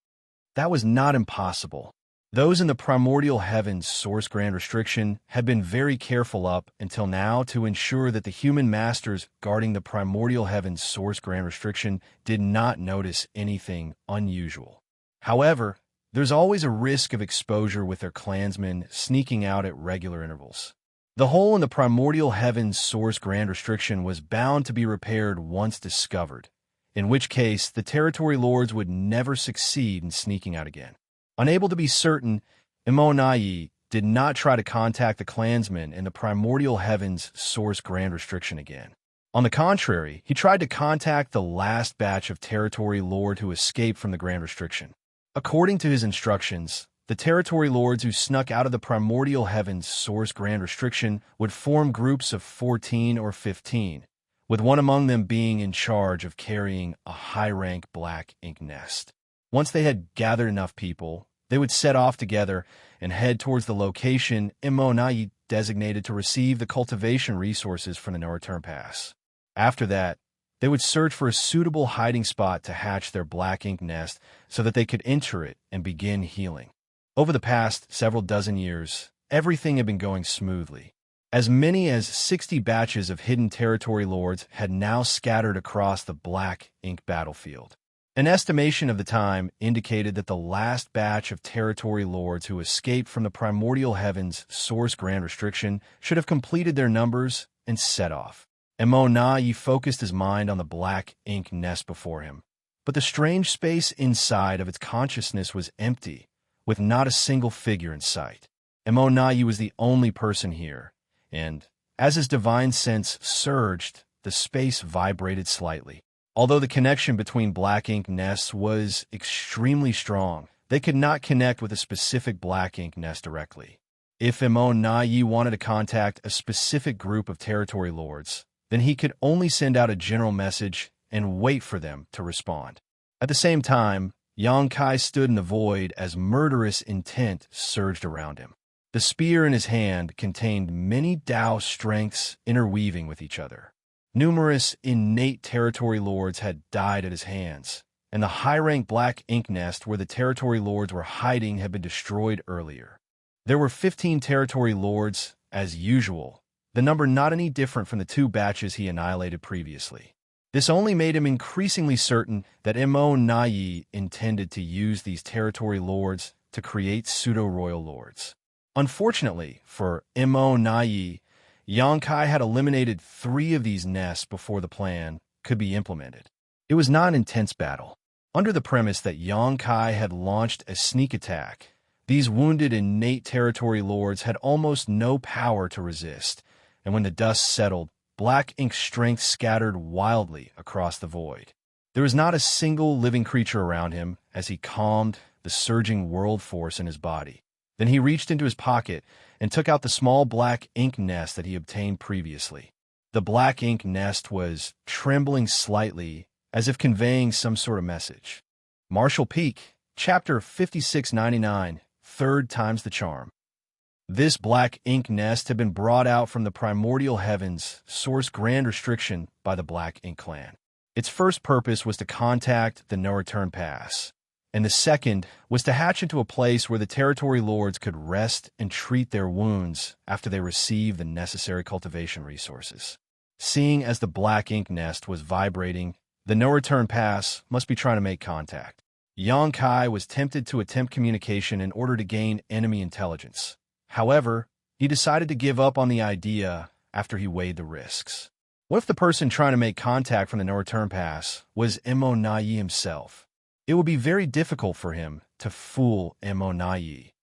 That was not impossible. Those in the primordial heavens source grand restriction had been very careful up until now to ensure that the human masters guarding the primordial heavens source grand restriction did not notice anything unusual. However, there's always a risk of exposure with their clansmen sneaking out at regular intervals. The hole in the primordial heavens source grand restriction was bound to be repaired once discovered, in which case the territory lords would never succeed in sneaking out again. Unable to be certain, Immortality did not try to contact the clansmen in the primordial heavens source grand restriction again. On the contrary, he tried to contact the last batch of territory lord who escaped from the grand restriction. According to his instructions, the territory lords who snuck out of the primordial heavens source grand restriction would form groups of 14 or 15, with one among them being in charge of carrying a high-rank black ink nest. Once they had gathered enough people, they would set off together and head towards the location Immortality designated to receive the cultivation resources from the no return pass. After that, they would search for a suitable hiding spot to hatch their black ink nest so that they could enter it and begin healing. Over the past several dozen years, everything had been going smoothly. As many as 60 batches of hidden territory lords had now scattered across the black ink battlefield. An estimation of the time indicated that the last batch of territory lords who escaped from the primordial heavens source grand restriction should have completed their numbers and set off. Immortality focused his mind on the black ink nest before him, but the strange space inside of its consciousness was empty, with not a single figure in sight. Immortality was the only person here, and, as his divine sense surged, the space vibrated slightly. Although the connection between black ink nests was extremely strong, they could not connect with a specific black ink nest directly. If Immortality wanted to contact a specific group of territory lords, then he could only send out a general message and wait for them to respond. At the same time, Xianxia stood in the void as murderous intent surged around him. The spear in his hand contained many Tao strengths interweaving with each other. Numerous innate territory lords had died at his hands, and the high-rank black ink nest where the territory lords were hiding had been destroyed earlier. There were 15 territory lords, as usual, the number not any different from the 2 batches he annihilated previously. This only made him increasingly certain that Immortality intended to use these territory lords to create pseudo-royal lords. Unfortunately for Immortality, Xianxia had eliminated 3 of these nests before the plan could be implemented. It was not an intense battle. Under the premise that Xianxia had launched a sneak attack, these wounded innate territory lords had almost no power to resist, and when the dust settled, black ink strength scattered wildly across the void. There was not a single living creature around him as he calmed the surging world force in his body. Then he reached into his pocket and took out the small black ink nest that he obtained previously. The black ink nest was trembling slightly, as if conveying some sort of message. Martial Peak, Chapter 5699, Third Time's the Charm. This black ink nest had been brought out from the primordial heavens, source grand restriction by the Black Ink Clan. Its first purpose was to contact the no-return pass, and the second was to hatch into a place where the territory lords could rest and treat their wounds after they received the necessary cultivation resources. Seeing as the black ink nest was vibrating, the no-return pass must be trying to make contact. Xianxia was tempted to attempt communication in order to gain enemy intelligence. However, he decided to give up on the idea after he weighed the risks. What if the person trying to make contact from the no-return pass was Immortality himself? It would be very difficult for him to fool Immortality.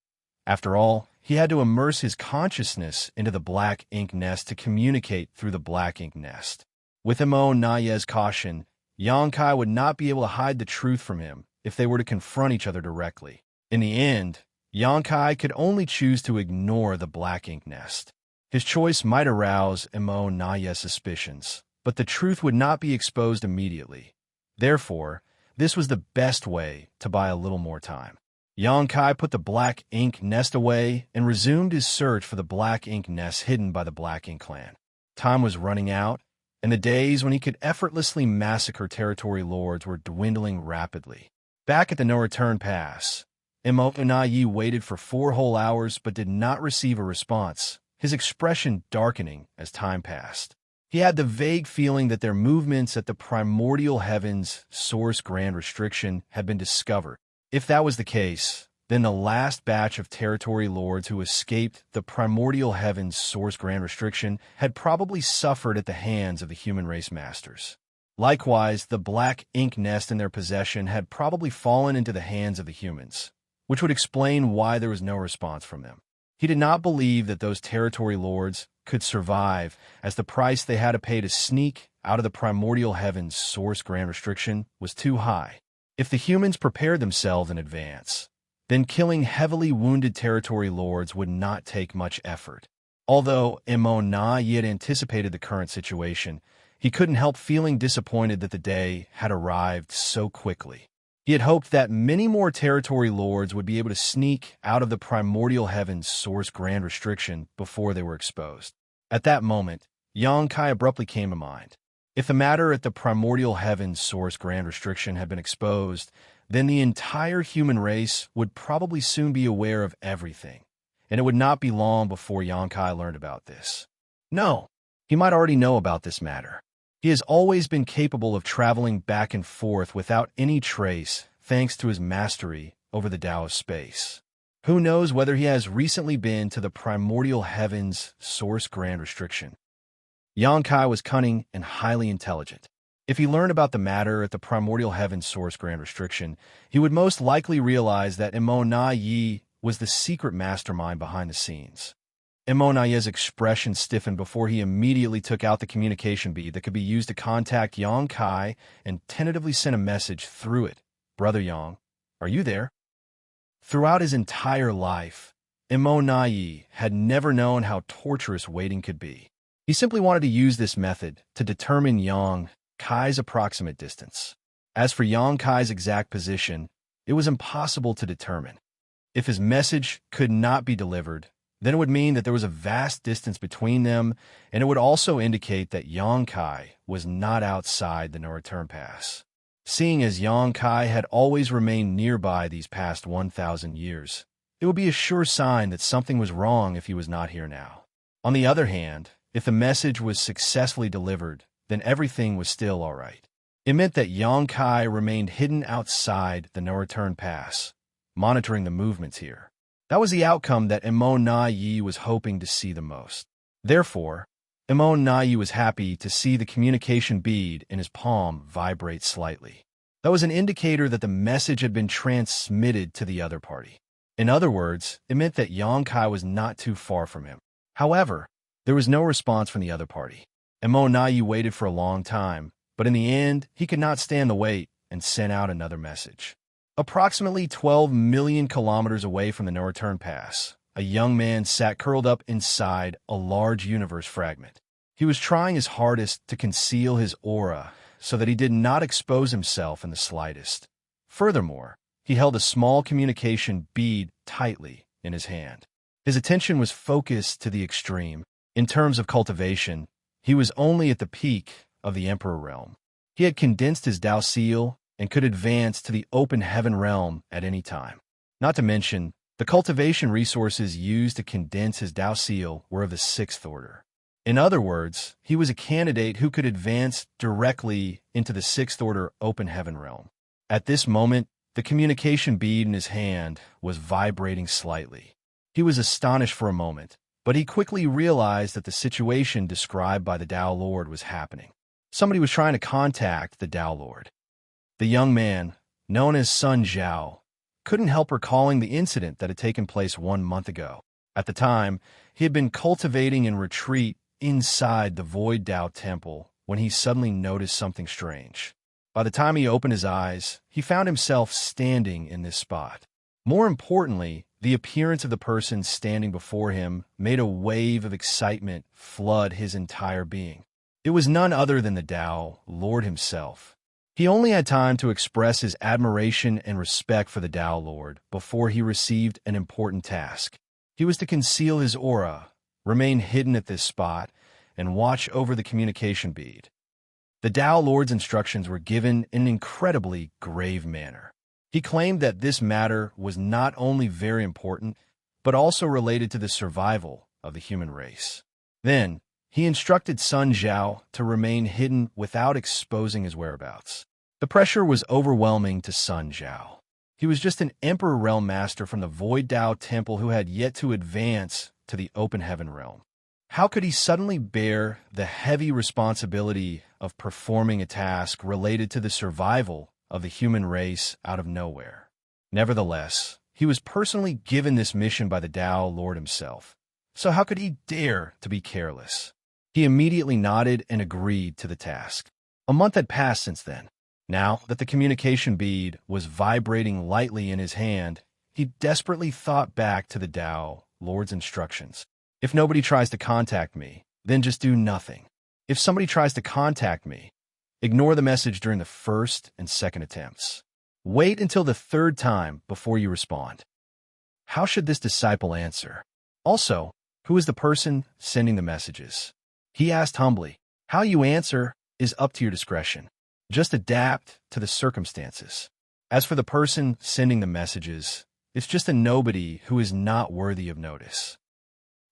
After all, he had to immerse his consciousness into the black ink nest to communicate through the black ink nest. With Immortality's caution, Xianxia would not be able to hide the truth from him if they were to confront each other directly. In the end, Xianxia could only choose to ignore the black ink nest. His choice might arouse Immortal's suspicions, but the truth would not be exposed immediately. Therefore, this was the best way to buy a little more time. Xianxia put the black ink nest away and resumed his search for the black ink nest hidden by the Black Ink clan. Time was running out, and the days when he could effortlessly massacre territory lords were dwindling rapidly. Back at the no-return pass, Immortal waited for 4 whole hours but did not receive a response, his expression darkening as time passed. He had the vague feeling that their movements at the primordial heavens source grand restriction had been discovered. If that was the case, then the last batch of territory lords who escaped the primordial heavens source grand restriction had probably suffered at the hands of the human race masters. Likewise, the black ink nest in their possession had probably fallen into the hands of the humans, which would explain why there was no response from them. He did not believe that those territory lords could survive, as the price they had to pay to sneak out of the primordial heavens source grand restriction was too high. If the humans prepared themselves in advance, then killing heavily wounded territory lords would not take much effort. Although Immortal had anticipated the current situation, he couldn't help feeling disappointed that the day had arrived so quickly. He had hoped that many more territory lords would be able to sneak out of the primordial heavens source grand restriction before they were exposed. At that moment, Xianxia abruptly came to mind. If the matter at the primordial heavens source grand restriction had been exposed, then the entire human race would probably soon be aware of everything, and it would not be long before Xianxia learned about this. No, he might already know about this matter. He has always been capable of traveling back and forth without any trace, thanks to his mastery over the Tao of space. Who knows whether he has recently been to the primordial heavens source grand restriction. Xianxia was cunning and highly intelligent. If he learned about the matter at the primordial heavens source grand restriction, he would most likely realize that Immortal was the secret mastermind behind the scenes. Immortal's expression stiffened before he immediately took out the communication bead that could be used to contact Xianxia and tentatively sent a message through it. Brother Yang, are you there? Throughout his entire life, Immortal had never known how torturous waiting could be. He simply wanted to use this method to determine Xianxia's approximate distance. As for Xianxia's exact position, it was impossible to determine. If his message could not be delivered, then it would mean that there was a vast distance between them, and it would also indicate that Xianxia was not outside the no-return pass. Seeing as Xianxia had always remained nearby these past 1,000 years, it would be a sure sign that something was wrong if he was not here now. On the other hand, if the message was successfully delivered, then everything was still all right. It meant that Xianxia remained hidden outside the no-return pass, monitoring the movements here. That was the outcome that Immortal was hoping to see the most. Therefore, Immortal was happy to see the communication bead in his palm vibrate slightly. That was an indicator that the message had been transmitted to the other party. In other words, it meant that Xianxia was not too far from him. However, there was no response from the other party. Immortal waited for a long time, but in the end, he could not stand the wait and sent out another message. Approximately 12 million kilometers away from the no-return pass, a young man sat curled up inside a large universe fragment. He was trying his hardest to conceal his aura so that he did not expose himself in the slightest. Furthermore, he held a small communication bead tightly in his hand. His attention was focused to the extreme. In terms of cultivation, he was only at the peak of the Emperor realm. He had condensed his Tao seal and could advance to the open heaven realm at any time. Not to mention, the cultivation resources used to condense his Tao seal were of the 6th order. In other words, he was a candidate who could advance directly into the 6th order open heaven realm. At this moment, the communication bead in his hand was vibrating slightly. He was astonished for a moment, but he quickly realized that the situation described by the Tao Lord was happening. Somebody was trying to contact the Tao Lord. The young man, known as Sun Zhao, couldn't help recalling the incident that had taken place 1 month ago. At the time, he had been cultivating in retreat inside the Void Tao Temple when he suddenly noticed something strange. By the time he opened his eyes, he found himself standing in this spot. More importantly, the appearance of the person standing before him made a wave of excitement flood his entire being. It was none other than the Tao Lord himself. He only had time to express his admiration and respect for the Tao Lord before he received an important task. He was to conceal his aura, remain hidden at this spot, and watch over the communication bead. The Tao Lord's instructions were given in an incredibly grave manner. He claimed that this matter was not only very important, but also related to the survival of the human race. Then, he instructed Sun Zhao to remain hidden without exposing his whereabouts. The pressure was overwhelming to Sun Zhao. He was just an Emperor Realm Master from the Void Tao Temple who had yet to advance to the Open Heaven Realm. How could he suddenly bear the heavy responsibility of performing a task related to the survival of the human race out of nowhere? Nevertheless, he was personally given this mission by the Tao Lord himself. So how could he dare to be careless? He immediately nodded and agreed to the task. A month had passed since then. Now that the communication bead was vibrating lightly in his hand, he desperately thought back to the Tao Lord's instructions. If nobody tries to contact me, then just do nothing. If somebody tries to contact me, ignore the message during the first and second attempts. Wait until the third time before you respond. How should this disciple answer? Also, who is the person sending the messages? He asked humbly. How you answer is up to your discretion. Just adapt to the circumstances. As for the person sending the messages, it's just a nobody who is not worthy of notice.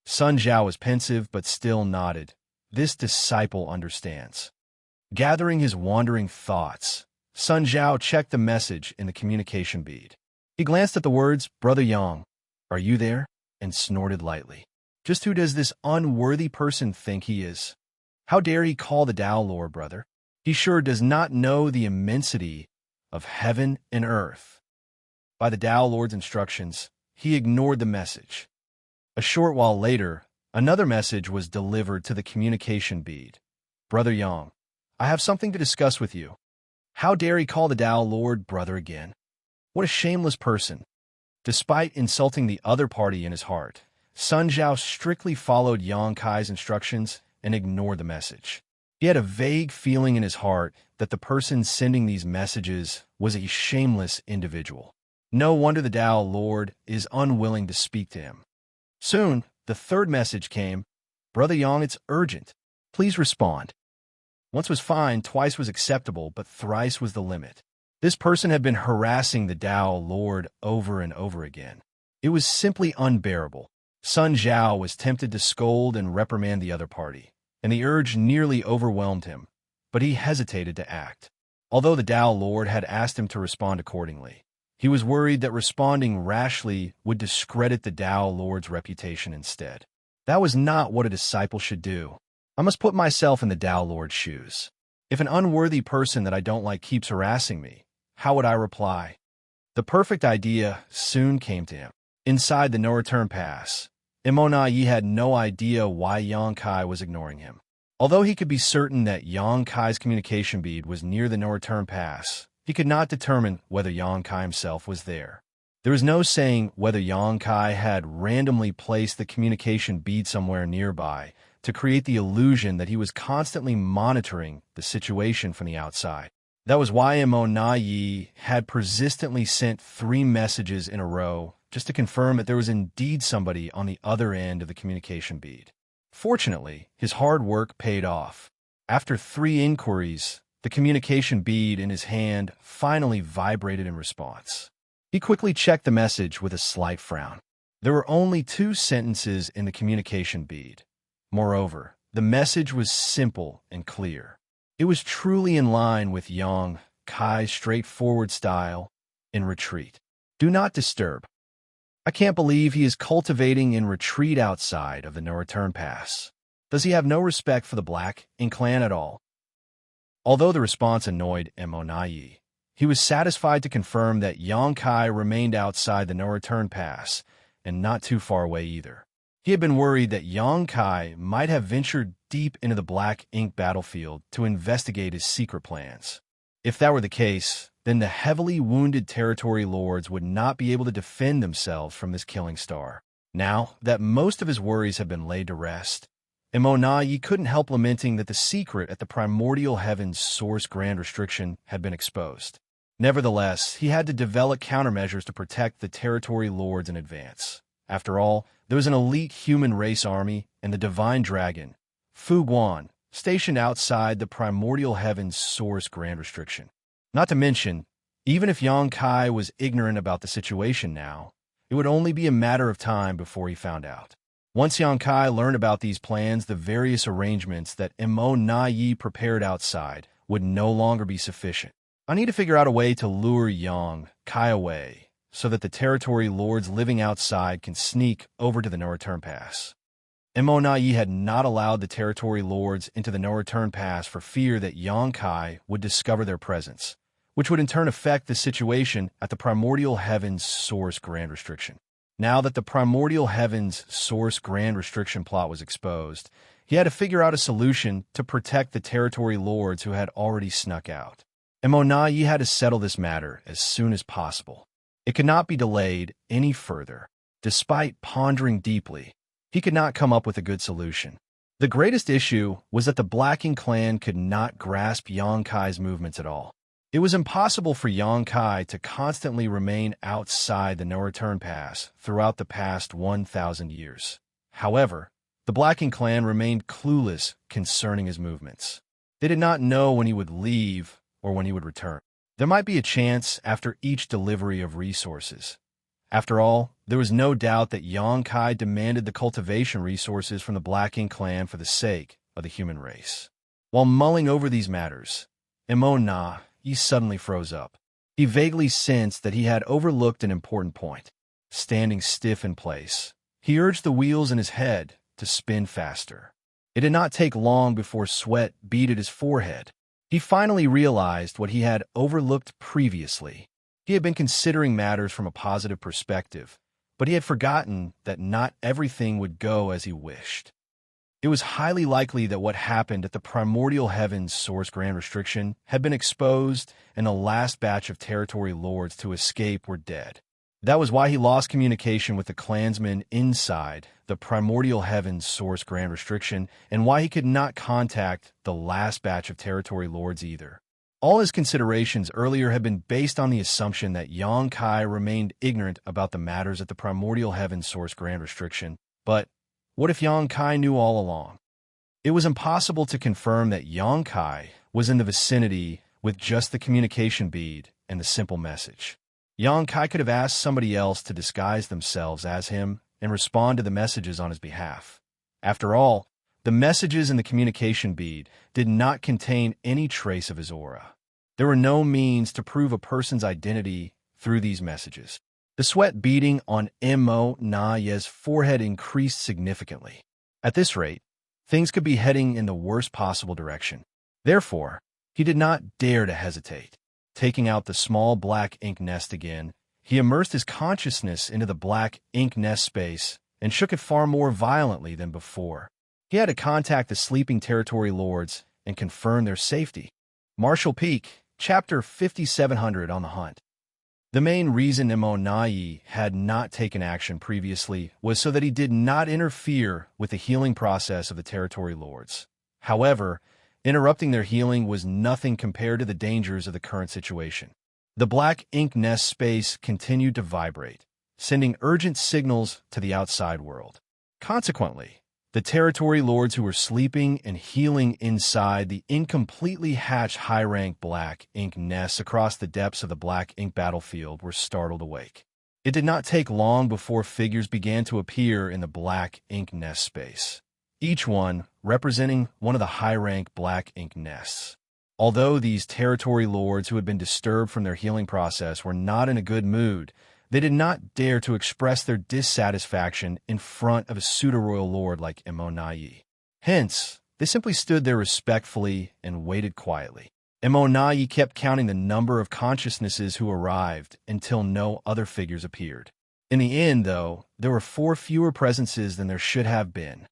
Sun Zhao was pensive but still nodded. This disciple understands. Gathering his wandering thoughts, Sun Zhao checked the message in the communication bead. He glanced at the words, "Brother Yang, are you there?" and snorted lightly. Just who does this unworthy person think he is? How dare he call the Tao Lord brother? He sure does not know the immensity of heaven and earth. By the Tao Lord's instructions, he ignored the message. A short while later, another message was delivered to the communication bead. "Brother Yang, I have something to discuss with you." How dare he call the Tao Lord brother again? What a shameless person. Despite insulting the other party in his heart, Sun Zhao strictly followed Yang Kai's instructions and ignored the message. He had a vague feeling in his heart that the person sending these messages was a shameless individual. No wonder the Tao Lord is unwilling to speak to him. Soon, the third message came. "Brother Yang, it's urgent. Please respond." Once was fine, twice was acceptable, but thrice was the limit. This person had been harassing the Tao Lord over and over again. It was simply unbearable. Sun Zhao was tempted to scold and reprimand the other party, and the urge nearly overwhelmed him, but he hesitated to act. Although the Tao Lord had asked him to respond accordingly, he was worried that responding rashly would discredit the Tao Lord's reputation instead. That was not what a disciple should do. I must put myself in the Tao Lord's shoes. If an unworthy person that I don't like keeps harassing me, how would I reply? The perfect idea soon came to him. Inside the no-return pass, Immortal Yi had no idea why Yang Kai was ignoring him. Although he could be certain that Yang Kai's communication bead was near the no-return pass, he could not determine whether Yang Kai himself was there. There was no saying whether Yang Kai had randomly placed the communication bead somewhere nearby to create the illusion that he was constantly monitoring the situation from the outside. That was why Immortal Yi had persistently sent 3 messages in a row just to confirm that there was indeed somebody on the other end of the communication bead. Fortunately, his hard work paid off. After 3 inquiries, the communication bead in his hand finally vibrated in response. He quickly checked the message with a slight frown. There were only 2 sentences in the communication bead. Moreover, the message was simple and clear. It was truly in line with Yang Kai's straightforward style in retreat. Do not disturb. I can't believe he is cultivating in retreat outside of the no-return pass. Does he have no respect for the Black Ink clan at all? Although the response annoyed Immortal Yi, he was satisfied to confirm that Yang Kai remained outside the no-return pass and not too far away either. He had been worried that Yang Kai might have ventured deep into the Black Ink battlefield to investigate his secret plans. If that were the case, then the heavily wounded territory lords would not be able to defend themselves from this killing star. Now that most of his worries had been laid to rest, Immortality couldn't help lamenting that the secret at the primordial heaven's source grand restriction had been exposed. Nevertheless, he had to develop countermeasures to protect the territory lords in advance. After all, there was an elite human race army and the divine dragon, Fu Guan, stationed outside the primordial heaven's source grand restriction. Not to mention, even if Yang Kai was ignorant about the situation now, it would only be a matter of time before he found out. Once Yang Kai learned about these plans, the various arrangements that Immortality prepared outside would no longer be sufficient. I need to figure out a way to lure Yang Kai away so that the territory lords living outside can sneak over to the no-return pass. Immortality had not allowed the territory lords into the no-return pass for fear that Yang Kai would discover their presence, which would in turn affect the situation at the primordial heaven's source grand restriction. Now that the primordial heaven's source grand restriction plot was exposed, he had to figure out a solution to protect the territory lords who had already snuck out. Immortality had to settle this matter as soon as possible. It could not be delayed any further. Despite pondering deeply, he could not come up with a good solution. The greatest issue was that the Blacking clan could not grasp Yang Kai's movements at all. It was impossible for Yang Kai to constantly remain outside the no-return pass throughout the past 1,000 years. However, the Blacking clan remained clueless concerning his movements. They did not know when he would leave or when he would return. There might be a chance after each delivery of resources. After all, there was no doubt that Yang Kai demanded the cultivation resources from the Blacking clan for the sake of the human race. While mulling over these matters, he suddenly froze up. He vaguely sensed that he had overlooked an important point. Standing stiff in place, he urged the wheels in his head to spin faster. It did not take long before sweat beaded his forehead. He finally realized what he had overlooked previously. He had been considering matters from a positive perspective, but he had forgotten that not everything would go as he wished. It was highly likely that what happened at the primordial heaven's source grand restriction had been exposed and the last batch of territory lords to escape were dead. That was why he lost communication with the clansmen inside the primordial heaven's source grand restriction and why he could not contact the last batch of territory lords either. All his considerations earlier had been based on the assumption that Yang Kai remained ignorant about the matters at the primordial heaven's source grand restriction, but what if Yang Kai knew all along? It was impossible to confirm that Yang Kai was in the vicinity with just the communication bead and the simple message. Yang Kai could have asked somebody else to disguise themselves as him and respond to the messages on his behalf. After all, the messages in the communication bead did not contain any trace of his aura. There were no means to prove a person's identity through these messages. The sweat beading on Immortality's forehead increased significantly. At this rate, things could be heading in the worst possible direction. Therefore, he did not dare to hesitate. Taking out the small black ink nest again, he immersed his consciousness into the black ink nest space and shook it far more violently than before. He had to contact the sleeping territory lords and confirm their safety. Marshall Peak, Chapter 5700 on the Hunt. The main reason Immortality had not taken action previously was so that he did not interfere with the healing process of the territory lords. However, interrupting their healing was nothing compared to the dangers of the current situation. The black ink nest space continued to vibrate, sending urgent signals to the outside world. Consequently, the territory lords who were sleeping and healing inside the incompletely hatched high-rank black ink nests across the depths of the black ink battlefield were startled awake. It did not take long before figures began to appear in the black ink nest space, each one representing one of the high-rank black ink nests. Although these territory lords who had been disturbed from their healing process were not in a good mood, they did not dare to express their dissatisfaction in front of a pseudo-royal lord like Immortality. Hence, they simply stood there respectfully and waited quietly. Immortality kept counting the number of consciousnesses who arrived until no other figures appeared. In the end, though, there were 4 fewer presences than there should have been.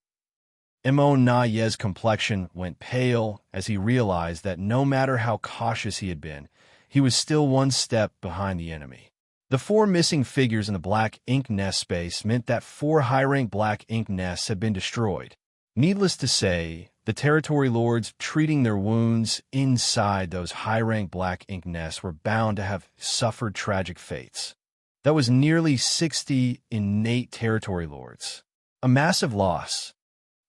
Immortality's complexion went pale as he realized that no matter how cautious he had been, he was still one step behind the enemy. The 4 missing figures in the black ink nest space meant that 4 high-rank black ink nests had been destroyed. Needless to say, the territory lords treating their wounds inside those high-rank black ink nests were bound to have suffered tragic fates. That was nearly 60 innate territory lords. A massive loss.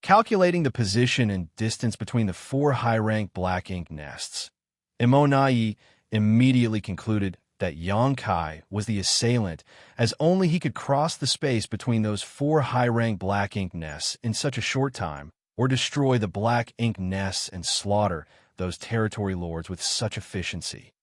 Calculating the position and distance between the 4 high-rank black ink nests, Immortality immediately concluded that Xianxia was the assailant, as only he could cross the space between those 4 high-rank black ink nests in such a short time, or destroy the black ink nests and slaughter those territory lords with such efficiency.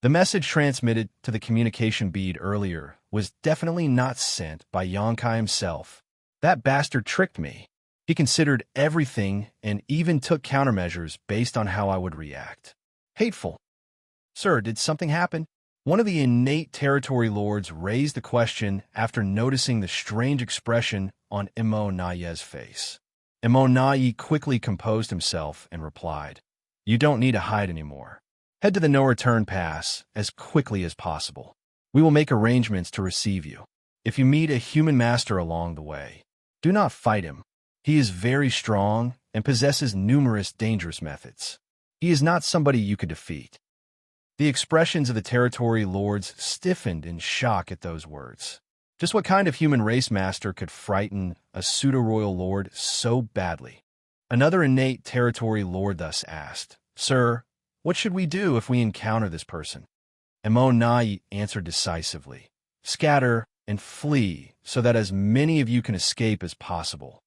The message transmitted to the communication bead earlier was definitely not sent by Xianxia himself. That bastard tricked me. He considered everything and even took countermeasures based on how I would react. Hateful. Sir, did something happen? One of the innate territory lords raised the question after noticing the strange expression on Immortal's face. Immortal quickly composed himself and replied, "You don't need to hide anymore. Head to the no-return pass as quickly as possible. We will make arrangements to receive you. If you meet a human master along the way, do not fight him. He is very strong and possesses numerous dangerous methods. He is not somebody you could defeat." The expressions of the territory lords stiffened in shock at those words. Just what kind of human race master could frighten a pseudo-royal lord so badly? Another innate territory lord thus asked, "Sir, what should we do if we encounter this person?" Immortal answered decisively, "Scatter and flee so that as many of you can escape as possible."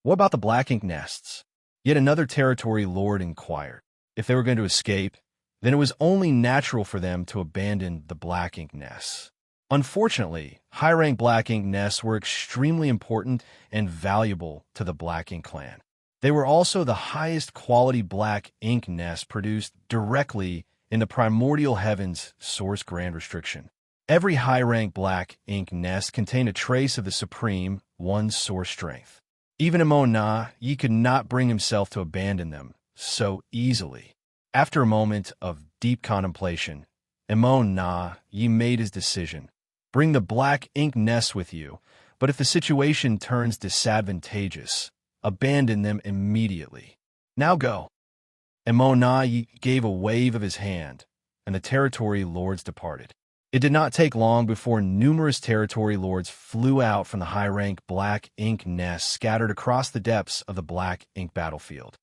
"What about the black ink nests?" Yet another territory lord inquired. If they were going to escape, then it was only natural for them to abandon the black ink nests. Unfortunately, high-rank black ink nests were extremely important and valuable to the black ink clan. They were also the highest quality black ink nests produced directly in the primordial heavens source grand restriction. Every high-rank black ink nest contained a trace of the supreme one's source strength. Even Immortal could not bring himself to abandon them so easily. After a moment of deep contemplation, Immortal made his decision. Bring the black ink nests with you, but if the situation turns disadvantageous, abandon them immediately. Now go. Immortal gave a wave of his hand, and the territory lords departed. It did not take long before numerous territory lords flew out from the high-rank black ink nests scattered across the depths of the black ink battlefield.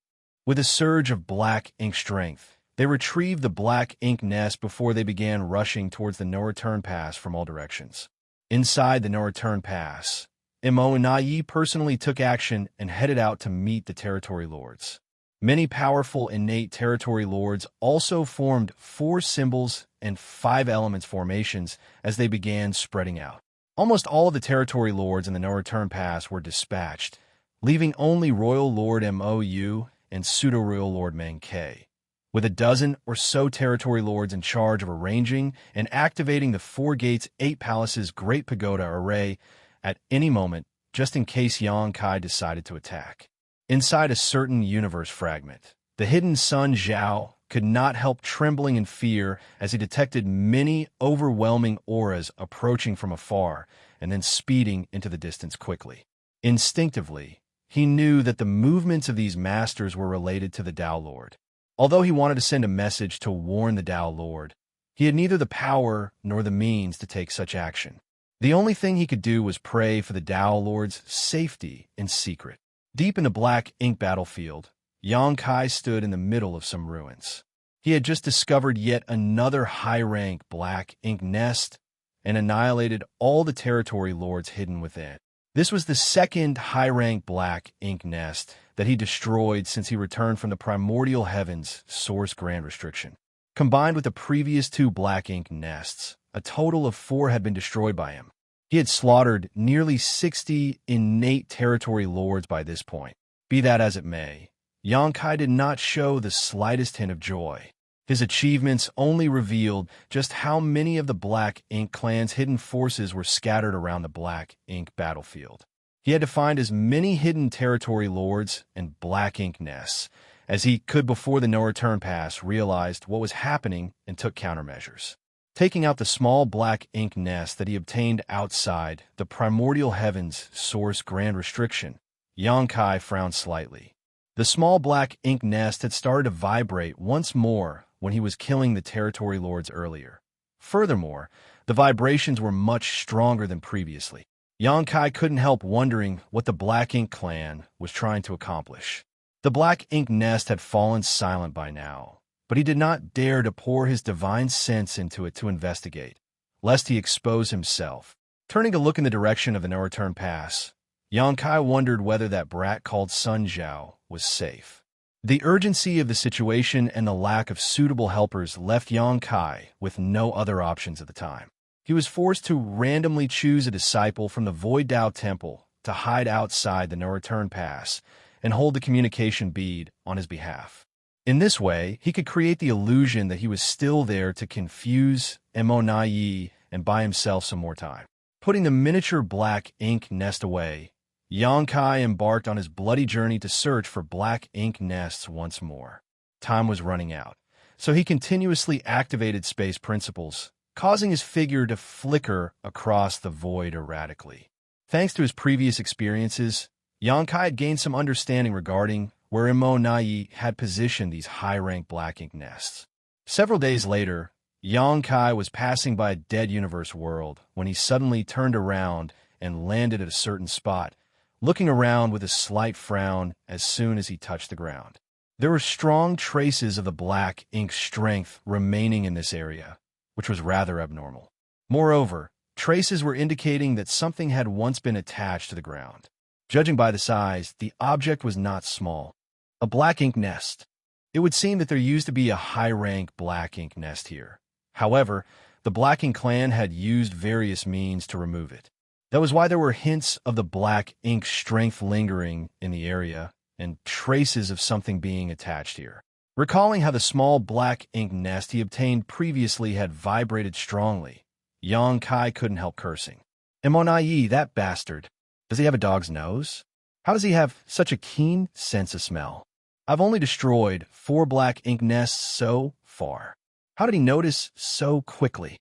With a surge of black ink strength, they retrieved the black ink nest before they began rushing towards the no-return pass from all directions. Inside the no-return pass, Immortal personally took action and headed out to meet the territory lords. Many powerful innate territory lords also formed 4 symbols and 5 elements formations as they began spreading out. Almost all of the territory lords in the no-return pass were dispatched, leaving only Royal Lord Mou and Pseudo-Royal Lord Mankei, with a dozen or so territory lords in charge of arranging and activating the 4 gates 8 palaces Great Pagoda array at any moment, just in case Xianxia decided to attack. Inside a certain universe fragment, the hidden Sun Zhao could not help trembling in fear as he detected many overwhelming auras approaching from afar and then speeding into the distance quickly. Instinctively, he knew that the movements of these masters were related to the Tao Lord. Although he wanted to send a message to warn the Tao Lord, he had neither the power nor the means to take such action. The only thing he could do was pray for the Tao Lord's safety in secret. Deep in the black ink battlefield, Xianxia stood in the middle of some ruins. He had just discovered yet another high-rank black ink nest and annihilated all the territory lords hidden within. This was the second high-rank black ink nest that he destroyed since he returned from the primordial heavens source grand restriction. Combined with the previous 2 black ink nests, a total of 4 had been destroyed by him. He had slaughtered nearly 60 innate territory lords by this point. Be that as it may, Xianxia did not show the slightest hint of joy. His achievements only revealed just how many of the Black Ink clan's hidden forces were scattered around the Black Ink battlefield. He had to find as many hidden territory lords and Black Ink nests as he could before the no-return pass, realized what was happening and took countermeasures. Taking out the small black ink nest that he obtained outside the primordial heavens source grand restriction, Xianxia frowned slightly. The small black ink nest had started to vibrate once more when he was killing the territory lords earlier. Furthermore, the vibrations were much stronger than previously. Xianxia couldn't help wondering what the Black Ink clan was trying to accomplish. The black ink nest had fallen silent by now, but he did not dare to pour his divine sense into it to investigate, lest he expose himself. Turning to look in the direction of the no-return pass, Xianxia wondered whether that brat called Sun Zhao was safe. The urgency of the situation and the lack of suitable helpers left Xianxia with no other options at the time. He was forced to randomly choose a disciple from the Void Dao Temple to hide outside the no-return pass and hold the communication bead on his behalf. In this way, he could create the illusion that he was still there to confuse Yi and buy himself some more time. Putting the miniature black ink nest away, Xianxia embarked on his bloody journey to search for black ink nests once more. Time was running out, so he continuously activated space principles, causing his figure to flicker across the void erratically. Thanks to his previous experiences, Xianxia had gained some understanding regarding where Yi had positioned these high-rank black ink nests. Several days later, Xianxia was passing by a dead universe world when he suddenly turned around and landed at a certain spot, looking around with a slight frown as soon as he touched the ground. There were strong traces of the black ink strength remaining in this area, which was rather abnormal. Moreover, traces were indicating that something had once been attached to the ground. Judging by the size, the object was not small. A black ink nest. It would seem that there used to be a high-rank black ink nest here. However, the Black Ink clan had used various means to remove it. That was why there were hints of the black ink strength lingering in the area and traces of something being attached here. Recalling how the small black ink nest he obtained previously had vibrated strongly, Xianxia couldn't help cursing. Yi, that bastard. Does he have a dog's nose? How does he have such a keen sense of smell? I've only destroyed 4 black ink nests so far. How did he notice so quickly?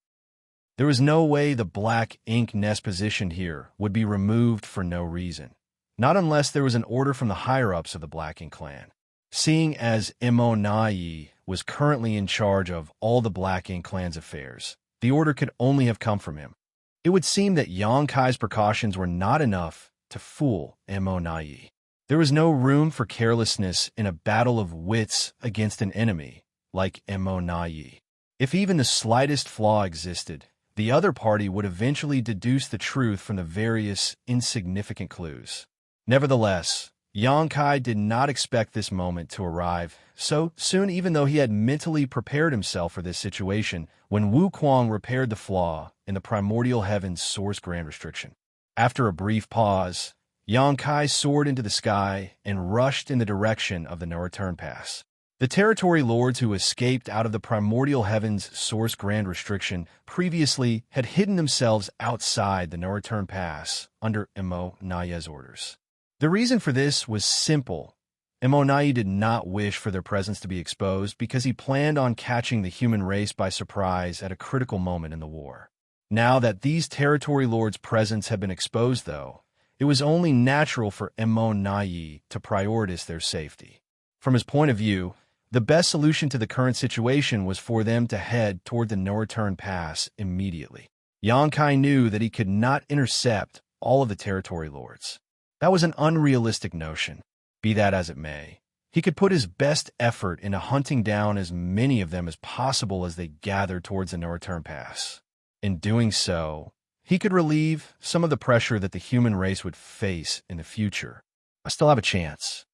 There was no way the black ink nest positioned here would be removed for no reason, not unless there was an order from the higher-ups of the Black Ink clan. Seeing as Yi was currently in charge of all the Black Ink clan's affairs, the order could only have come from him. It would seem that Xianxia's precautions were not enough to fool Yi. There was no room for carelessness in a battle of wits against an enemy like Yi. If even the slightest flaw existed, the other party would eventually deduce the truth from the various insignificant clues. Nevertheless, Xianxia did not expect this moment to arrive so soon, even though he had mentally prepared himself for this situation when Wu Kuang repaired the flaw in the primordial heavens source grand restriction. After a brief pause, Xianxia soared into the sky and rushed in the direction of the no-return pass. The territory lords who escaped out of the primordial heavens source grand restriction previously had hidden themselves outside the no-return pass under Yi's orders. The reason for this was simple. Yi did not wish for their presence to be exposed because he planned on catching the human race by surprise at a critical moment in the war. Now that these territory lords' presence had been exposed, though, it was only natural for Yi to prioritize their safety. From his point of view, the best solution to the current situation was for them to head toward the no-return pass immediately. Xianxia knew that he could not intercept all of the territory lords. That was an unrealistic notion. Be that as it may, he could put his best effort into hunting down as many of them as possible as they gathered towards the no-return pass. In doing so, he could relieve some of the pressure that the human race would face in the future. I still have a chance.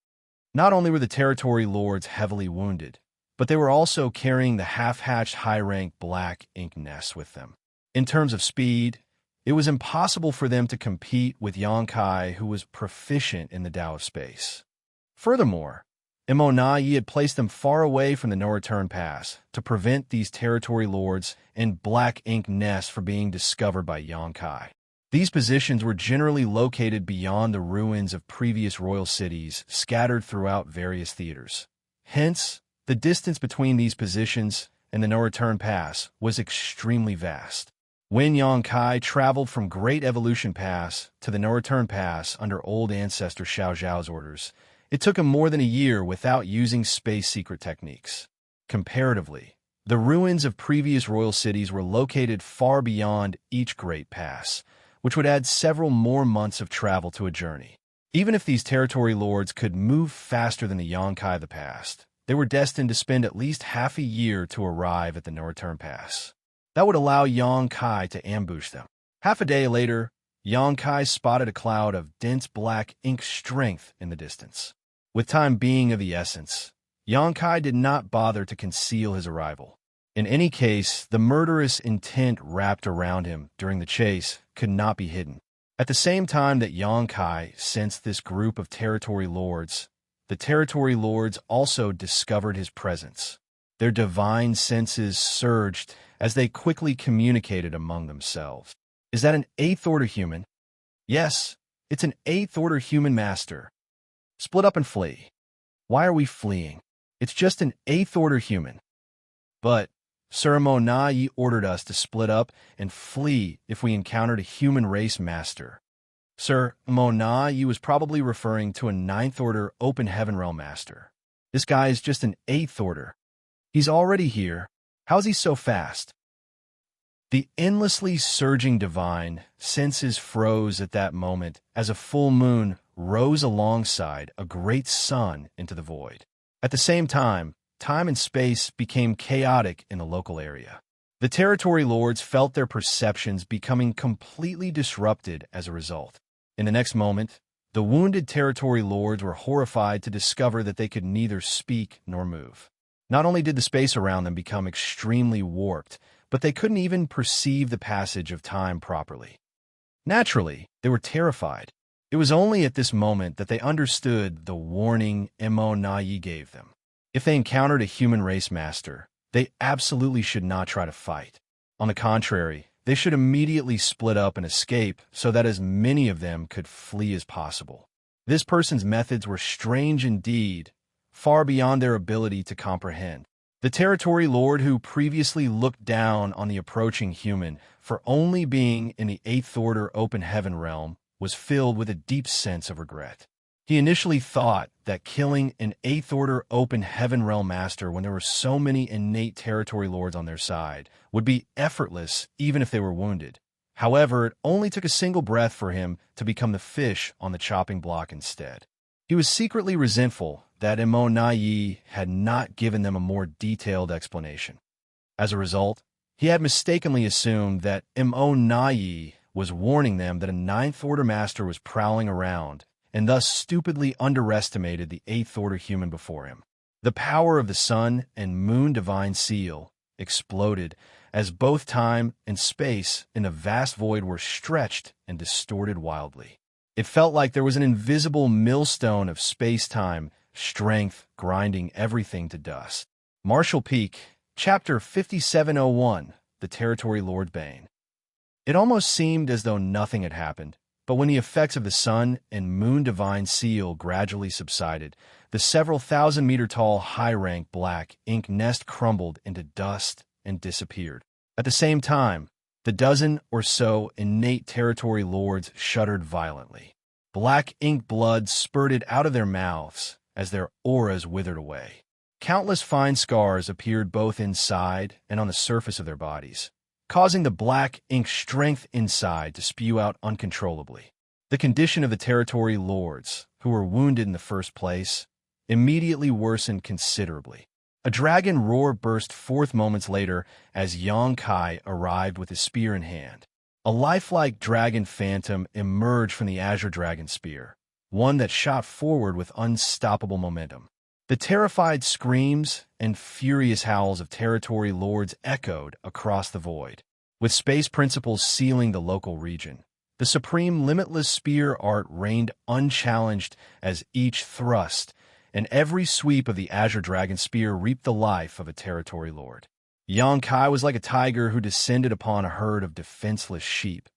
Not only were the territory lords heavily wounded, but they were also carrying the half-hatched high-rank black ink nests with them. In terms of speed, it was impossible for them to compete with Xianxia, who was proficient in the Tao of space. Furthermore, Yi had placed them far away from the no-return pass to prevent these territory lords and black ink nests from being discovered by Xianxia. These positions were generally located beyond the ruins of previous royal cities scattered throughout various theaters. Hence, the distance between these positions and the no-return pass was extremely vast. When Yangkai traveled from Great Evolution Pass to the no-return pass under old ancestor Xiao Zhao's orders, it took him more than a year without using space secret techniques. Comparatively, the ruins of previous royal cities were located far beyond each great pass, which would add several more months of travel to a journey. Even if these territory lords could move faster than the Yangkai of the past, they were destined to spend at least half a year to arrive at the no-return pass. That would allow Yangkai to ambush them. Half a day later, Yangkai spotted a cloud of dense black ink strength in the distance. With time being of the essence, Yangkai did not bother to conceal his arrival. In any case, the murderous intent wrapped around him during the chase could not be hidden. At the same time that Yangkai sensed this group of territory lords, the territory lords also discovered his presence. Their divine senses surged as they quickly communicated among themselves. Is that an 8th-order human? Yes, it's an 8th-order human master. Split up and flee. Why are we fleeing? It's just an 8th-order human. But Sir Mo-Na-Yi ordered us to split up and flee if we encountered a human race master. Sir Mo-Na-Yi was probably referring to a 9th-order open heaven realm master. This guy is just an 8th-order. He's already here. How's he so fast? The endlessly surging divine senses froze at that moment as a full moon rose alongside a great sun into the void. At the same time and space became chaotic in the local area. The territory lords felt their perceptions becoming completely disrupted as a result. In the next moment, the wounded territory lords were horrified to discover that they could neither speak nor move. Not only did the space around them become extremely warped, but they couldn't even perceive the passage of time properly. Naturally, they were terrified. It was only at this moment that they understood the warning Mo-Na-Yi gave them. If they encountered a human race master, they absolutely should not try to fight. On the contrary, they should immediately split up and escape so that as many of them could flee as possible. This person's methods were strange indeed, far beyond their ability to comprehend. The territory lord who previously looked down on the approaching human for only being in the 8th-order open heaven realm was filled with a deep sense of regret. He initially thought that killing an 8th-order open heaven realm master when there were so many innate territory lords on their side would be effortless even if they were wounded. However, it only took a single breath for him to become the fish on the chopping block instead. He was secretly resentful that Mo-Na-Yi had not given them a more detailed explanation. As a result, he had mistakenly assumed that Mo-Na-Yi was warning them that a 9th-order master was prowling around, and thus stupidly underestimated the 8th-order human before him. The power of the sun and moon divine seal exploded as both time and space in the vast void were stretched and distorted wildly. It felt like there was an invisible millstone of space-time strength grinding everything to dust. Martial Peak, Chapter 5701, The Territory Lord Bane. It almost seemed as though nothing had happened, but when the effects of the sun and moon divine seal gradually subsided, the several thousand-meter-tall high-rank black ink nest crumbled into dust and disappeared. At the same time, the dozen or so innate territory lords shuddered violently. Black ink blood spurted out of their mouths as their auras withered away. Countless fine scars appeared both inside and on the surface of their bodies, causing the black ink strength inside to spew out uncontrollably. The condition of the territory lords, who were wounded in the first place, immediately worsened considerably. A dragon roar burst forth moments later as Yangkai arrived with his spear in hand. A lifelike dragon phantom emerged from the Azure Dragon Spear, one that shot forward with unstoppable momentum. The terrified screams and furious howls of territory lords echoed across the void. With space principles sealing the local region, the supreme limitless spear art reigned unchallenged as each thrust and every sweep of the Azure Dragon Spear reaped the life of a territory lord. Yangkai was like a tiger who descended upon a herd of defenseless sheep.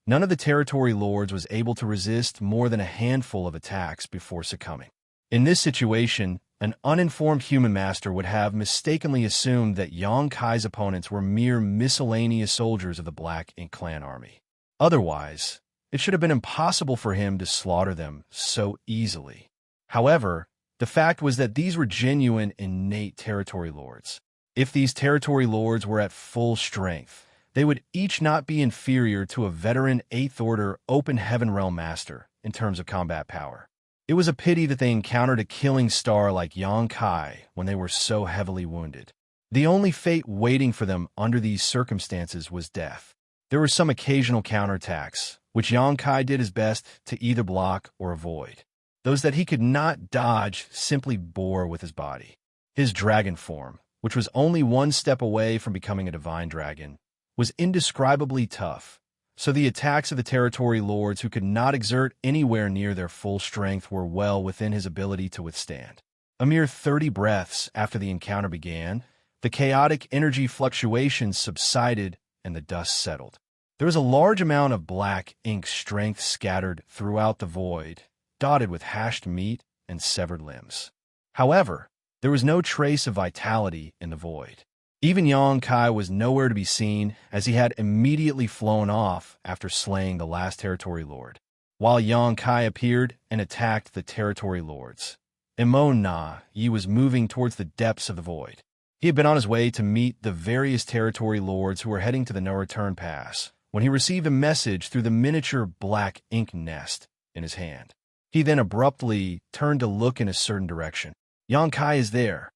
None of the territory lords was able to resist more than a handful of attacks before succumbing. In this situation, An uninformed human master would have mistakenly assumed that Yang Kai's opponents were mere miscellaneous soldiers of the Black Ink clan army. Otherwise, it should have been impossible for him to slaughter them so easily. However, the fact was that these were genuine, innate territory lords. If these territory lords were at full strength, they would each not be inferior to a veteran 8th Order Open Heaven Realm Master in terms of combat power. It was a pity that they encountered a killing star like Yang Kai when they were so heavily wounded. The only fate waiting for them under these circumstances was death. There were some occasional counterattacks, which Yang Kai did his best to either block or avoid. Those that he could not dodge simply bore with his body. His dragon form, which was only one step away from becoming a divine dragon, was indescribably tough. So the attacks of the territory lords who could not exert anywhere near their full strength were well within his ability to withstand. A mere 30 breaths after the encounter began, the chaotic energy fluctuations subsided and the dust settled. There was a large amount of black ink strength scattered throughout the void, dotted with hashed meat and severed limbs. However, there was no trace of vitality in the void. Even Yang Kai was nowhere to be seen, as he had immediately flown off after slaying the last territory lord. While Yang Kai appeared and attacked the territory lords, Immortal Ballad was moving towards the depths of the void. He had been on his way to meet the various territory lords who were heading to the no-return pass when he received a message through the miniature black ink nest in his hand. He then abruptly turned to look in a certain direction. Yang Kai is there.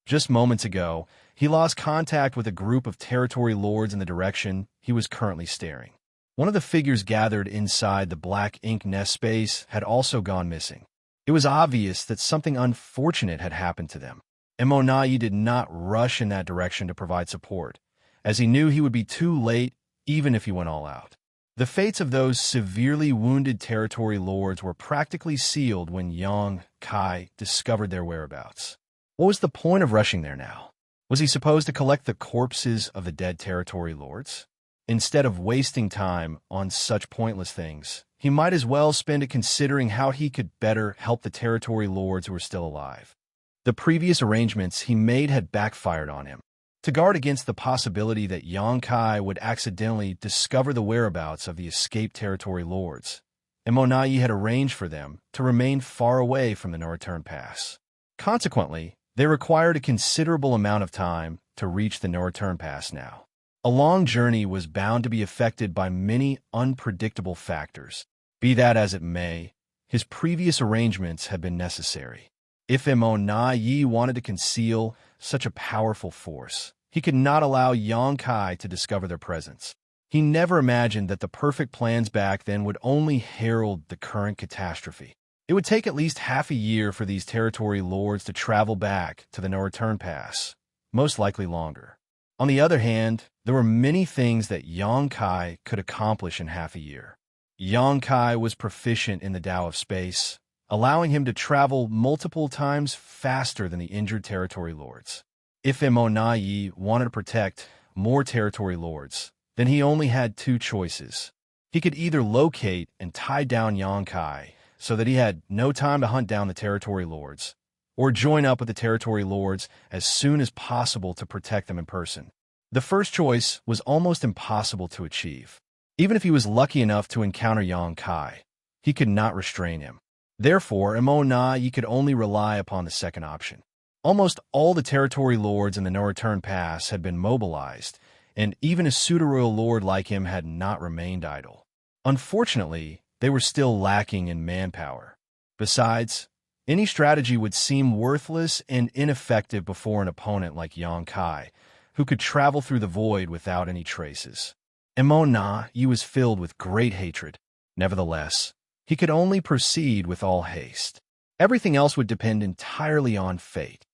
Just moments ago, he lost contact with a group of territory lords in the direction he was currently staring. One of the figures gathered inside the black ink nest space had also gone missing. It was obvious that something unfortunate had happened to them. Immortal Ballad did not rush in that direction to provide support, as he knew he would be too late even if he went all out. The fates of those severely wounded territory lords were practically sealed when Yang Kai discovered their whereabouts. What was the point of rushing there now? Was he supposed to collect the corpses of the dead territory lords? Instead of wasting time on such pointless things, he might as well spend it considering how he could better help the territory lords who were still alive. The previous arrangements he made had backfired on him. To guard against the possibility that Yang Kai would accidentally discover the whereabouts of the escaped territory lords, Immortal Ballad had arranged for them to remain far away from the no-return pass. Consequently, they required a considerable amount of time to reach the no-return pass now. A long journey was bound to be affected by many unpredictable factors. Be that as it may, his previous arrangements had been necessary. If Immortal Ballad wanted to conceal such a powerful force, he could not allow Yang Kai to discover their presence. He never imagined that the perfect plans back then would only herald the current catastrophe. It would take at least half a year for these territory lords to travel back to the no-return pass, most likely longer. On the other hand, there were many things that Yang Kai could accomplish in half a year. Yang Kai was proficient in the Tao of space, allowing him to travel multiple times faster than the injured territory lords. If Immortal Ballad wanted to protect more territory lords, then he only had two choices. He could either locate and tie down Yang Kai so that he had no time to hunt down the territory lords, or join up with the territory lords as soon as possible to protect them in person. The first choice was almost impossible to achieve. Even if he was lucky enough to encounter Yang Kai, he could not restrain him. Therefore, Immortal Ballad could only rely upon the second option. Almost all the territory lords in the no-return pass had been mobilized, and even a pseudo-royal lord like him had not remained idle. Unfortunately, they were still lacking in manpower. Besides, any strategy would seem worthless and ineffective before an opponent like Yang Kai, who could travel through the void without any traces. Immortal Ballad was filled with great hatred. Nevertheless, he could only proceed with all haste. Everything else would depend entirely on fate.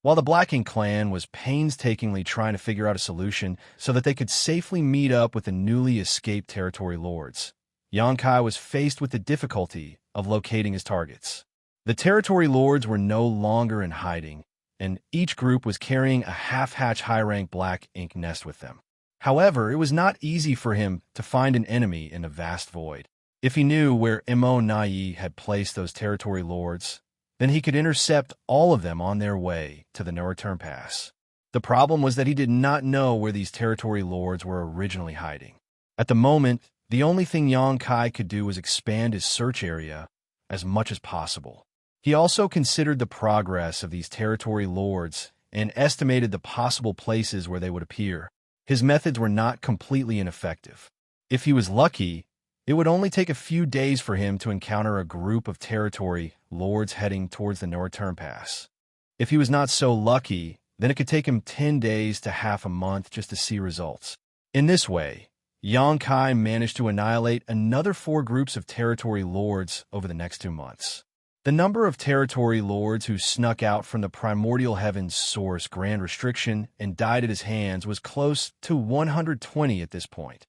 While the Black Ink clan was painstakingly trying to figure out a solution so that they could safely meet up with the newly escaped territory lords, Yang Kai was faced with the difficulty of locating his targets. The territory lords were no longer in hiding, and each group was carrying a half-hatch high-rank black ink nest with them. However, it was not easy for him to find an enemy in a vast void. If he knew where Immortal Ballad had placed those territory lords, then he could intercept all of them on their way to the no-return pass. The problem was that he did not know where these territory lords were originally hiding. At the moment, the only thing Yang Kai could do was expand his search area as much as possible. He also considered the progress of these territory lords and estimated the possible places where they would appear. His methods were not completely ineffective. If he was lucky, it would only take a few days for him to encounter a group of territory lords heading towards the no-return pass. If he was not so lucky, then it could take him 10 days to half a month just to see results. In this way, Yang Kai managed to annihilate another 4 groups of territory lords over the next 2 months. The number of territory lords who snuck out from the primordial heavens source grand restriction and died at his hands was close to 120 at this point.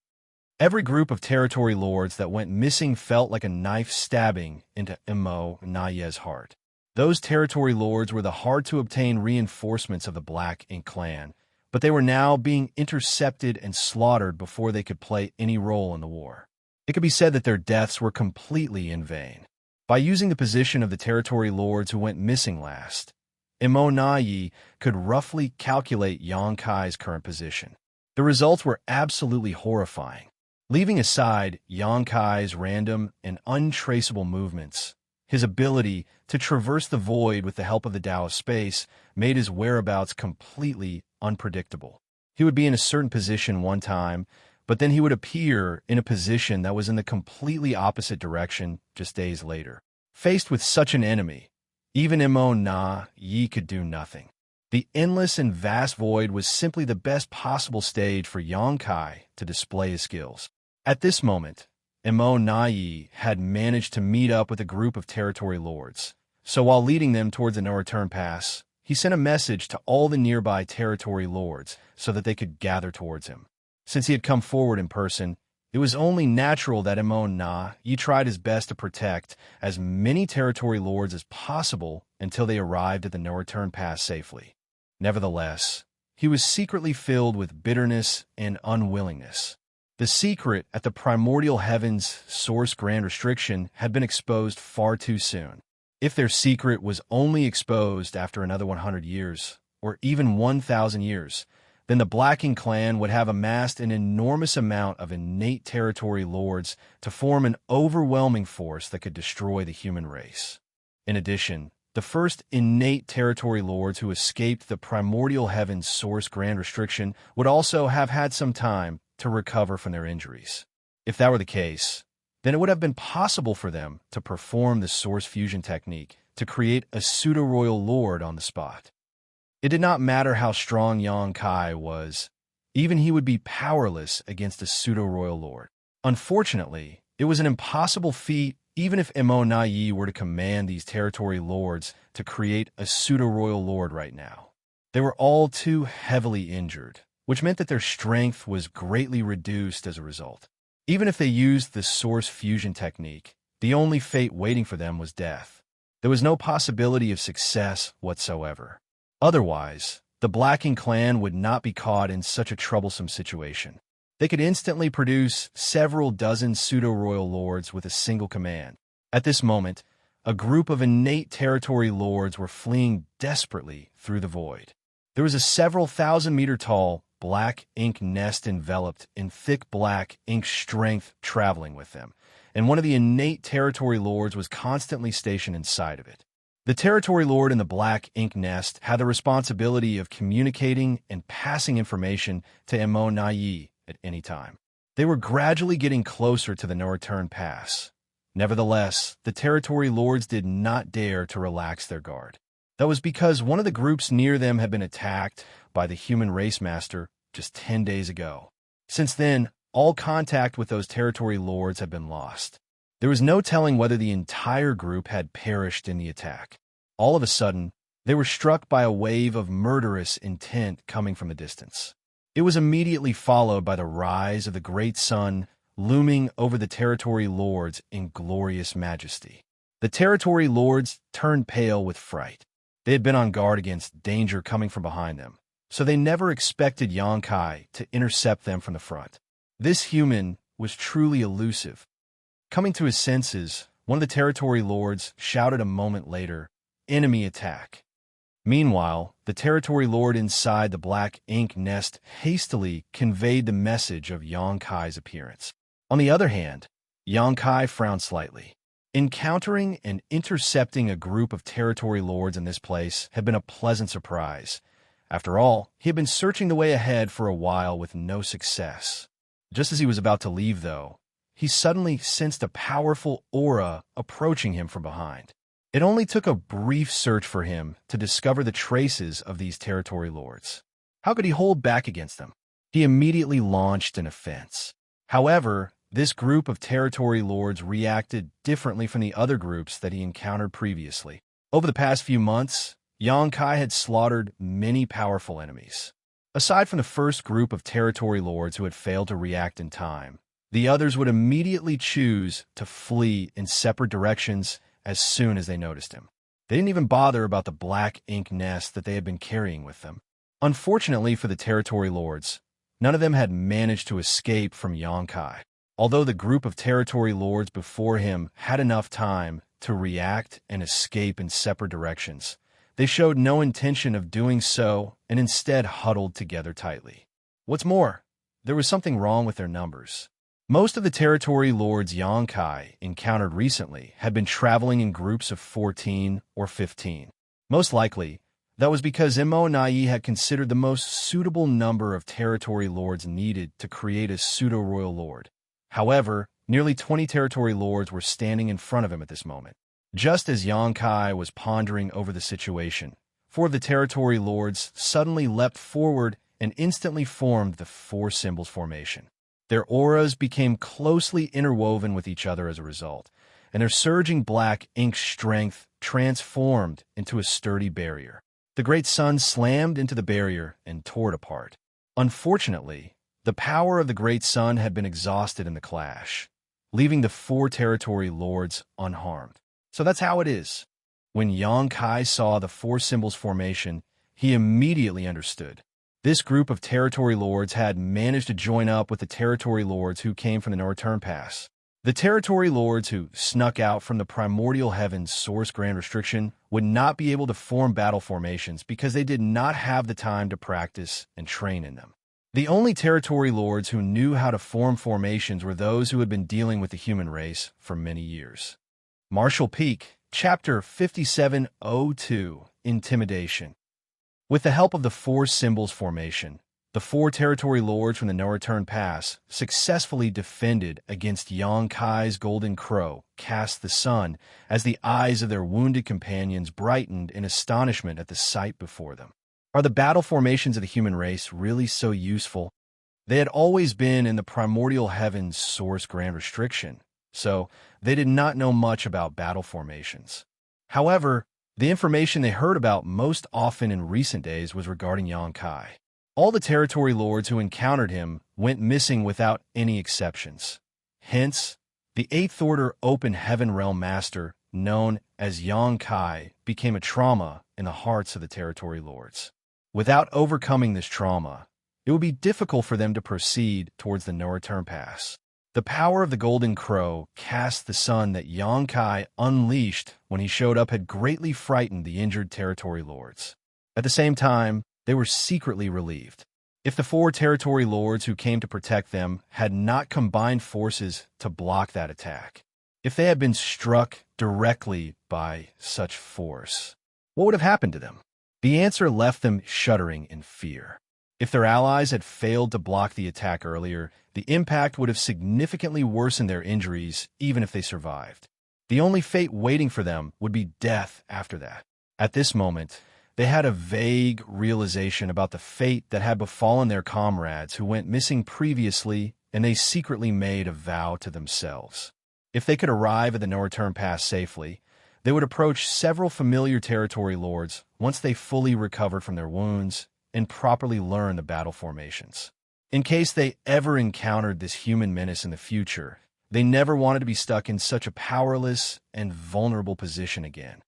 Every group of territory lords that went missing felt like a knife stabbing into Imo Naye's heart. Those territory lords were the hard-to-obtain reinforcements of the Black Ink clan, but they were now being intercepted and slaughtered before they could play any role in the war. It could be said that their deaths were completely in vain. By using the position of the territory lords who went missing last, Imo Naye could roughly calculate Yang Kai's current position. The results were absolutely horrifying. Leaving aside Yang Kai's random and untraceable movements, his ability to traverse the void with the help of the Tao of Space made his whereabouts completely unpredictable. He would be in a certain position one time, but then he would appear in a position that was in the completely opposite direction just days later. Faced with such an enemy, even Imo Naye could do nothing. The endless and vast void was simply the best possible stage for Yang Kai to display his skills. At this moment, Imo Naye had managed to meet up with a group of territory lords, so while leading them towards the no-return pass, he sent a message to all the nearby territory lords so that they could gather towards him. Since he had come forward in person, it was only natural that Imo Naye tried his best to protect as many territory lords as possible until they arrived at the no-return pass safely. Nevertheless, he was secretly filled with bitterness and unwillingness. The secret at the primordial heavens source grand restriction had been exposed far too soon. If their secret was only exposed after another 100 years, or even 1,000 years, then the Black Ink clan would have amassed an enormous amount of innate territory lords to form an overwhelming force that could destroy the human race. In addition, the first innate territory lords who escaped the primordial heavens source grand restriction would also have had some time to recover from their injuries. If that were the case, then it would have been possible for them to perform the source fusion technique to create a pseudo-royal lord on the spot. It did not matter how strong Yang Kai was, even he would be powerless against a pseudo-royal lord. Unfortunately, it was an impossible feat even if Imo Naye were to command these territory lords to create a pseudo-royal lord right now. They were all too heavily injured, which meant that their strength was greatly reduced as a result. Even if they used the source fusion technique, the only fate waiting for them was death. There was no possibility of success whatsoever. Otherwise, the Black Ink clan would not be caught in such a troublesome situation. They could instantly produce several dozen pseudo-royal lords with a single command. At this moment, a group of innate territory lords were fleeing desperately through the void. There was a several thousand-meter-tall black ink nest enveloped in thick black ink strength traveling with them, and one of the innate territory lords was constantly stationed inside of it. The territory lord in the black ink nest had the responsibility of communicating and passing information to Imo Naye at any time. They were gradually getting closer to the no-return pass. Nevertheless, the territory lords did not dare to relax their guard. That was because one of the groups near them had been attacked by the human race master just 10 days ago. Since then, all contact with those territory lords had been lost. There was no telling whether the entire group had perished in the attack. All of a sudden, they were struck by a wave of murderous intent coming from a distance. It was immediately followed by the rise of the great sun looming over the territory lords in glorious majesty. The territory lords turned pale with fright. They had been on guard against danger coming from behind them, so they never expected Yang Kai to intercept them from the front. This human was truly elusive. Coming to his senses, one of the territory lords shouted a moment later, enemy attack. Meanwhile, the territory lord inside the black ink nest hastily conveyed the message of Yang Kai's appearance. On the other hand, Yang Kai frowned slightly. Encountering and intercepting a group of territory lords in this place had been a pleasant surprise. After all, he had been searching the way ahead for a while with no success. Just as he was about to leave, though, he suddenly sensed a powerful aura approaching him from behind. It only took a brief search for him to discover the traces of these territory lords. How could he hold back against them? He immediately launched an offense. However, this group of territory lords reacted differently from the other groups that he encountered previously. Over the past few months, Yang Kai had slaughtered many powerful enemies. Aside from the first group of territory lords who had failed to react in time, the others would immediately choose to flee in separate directions as soon as they noticed him. They didn't even bother about the black ink nest that they had been carrying with them. Unfortunately for the territory lords, none of them had managed to escape from Yang Kai. Although the group of territory lords before him had enough time to react and escape in separate directions, they showed no intention of doing so and instead huddled together tightly. What's more, there was something wrong with their numbers. Most of the territory lords Yang Kai encountered recently had been traveling in groups of 14 or 15. Most likely, that was because Immo and Nai had considered the most suitable number of territory lords needed to create a pseudo-royal lord. However, nearly 20 territory lords were standing in front of him at this moment. Just as Yang Kai was pondering over the situation, 4 of the territory lords suddenly leapt forward and instantly formed the 4 symbols formation. Their auras became closely interwoven with each other as a result, and their surging black ink strength transformed into a sturdy barrier. The great sun slammed into the barrier and tore it apart. Unfortunately, the power of the great sun had been exhausted in the clash, leaving the 4 territory lords unharmed. So that's how it is. When Yang Kai saw the 4 symbols formation, he immediately understood. This group of territory lords had managed to join up with the territory lords who came from the No Return Pass. The territory lords who snuck out from the primordial heaven's source grand restriction would not be able to form battle formations because they did not have the time to practice and train in them. The only territory lords who knew how to form formations were those who had been dealing with the human race for many years. Martial Peak, Chapter 5702, Intimidation. With the help of the 4 symbols formation, the 4 territory lords from the No Return Pass successfully defended against Yang Kai's golden crow, Cast the Sun, as the eyes of their wounded companions brightened in astonishment at the sight before them. Are the battle formations of the human race really so useful? They had always been in the primordial heaven's source grand restriction, so they did not know much about battle formations. However, the information they heard about most often in recent days was regarding Yang Kai. All the territory lords who encountered him went missing without any exceptions. Hence, the 8th Order Open Heaven Realm Master, known as Yang Kai, became a trauma in the hearts of the territory lords. Without overcoming this trauma, it would be difficult for them to proceed towards the No Return Pass. The power of the Golden Crow, Cast the Sun, that Yang Kai unleashed when he showed up had greatly frightened the injured territory lords. At the same time, they were secretly relieved. If the 4 territory lords who came to protect them had not combined forces to block that attack, if they had been struck directly by such force, what would have happened to them? The answer left them shuddering in fear. If their allies had failed to block the attack earlier, the impact would have significantly worsened their injuries, even if they survived. The only fate waiting for them would be death after that. At this moment, they had a vague realization about the fate that had befallen their comrades who went missing previously, and they secretly made a vow to themselves. If they could arrive at the No Return Pass safely, they would approach several familiar territory lords once they fully recovered from their wounds and properly learned the battle formations. In case they ever encountered this human menace in the future, they never wanted to be stuck in such a powerless and vulnerable position again.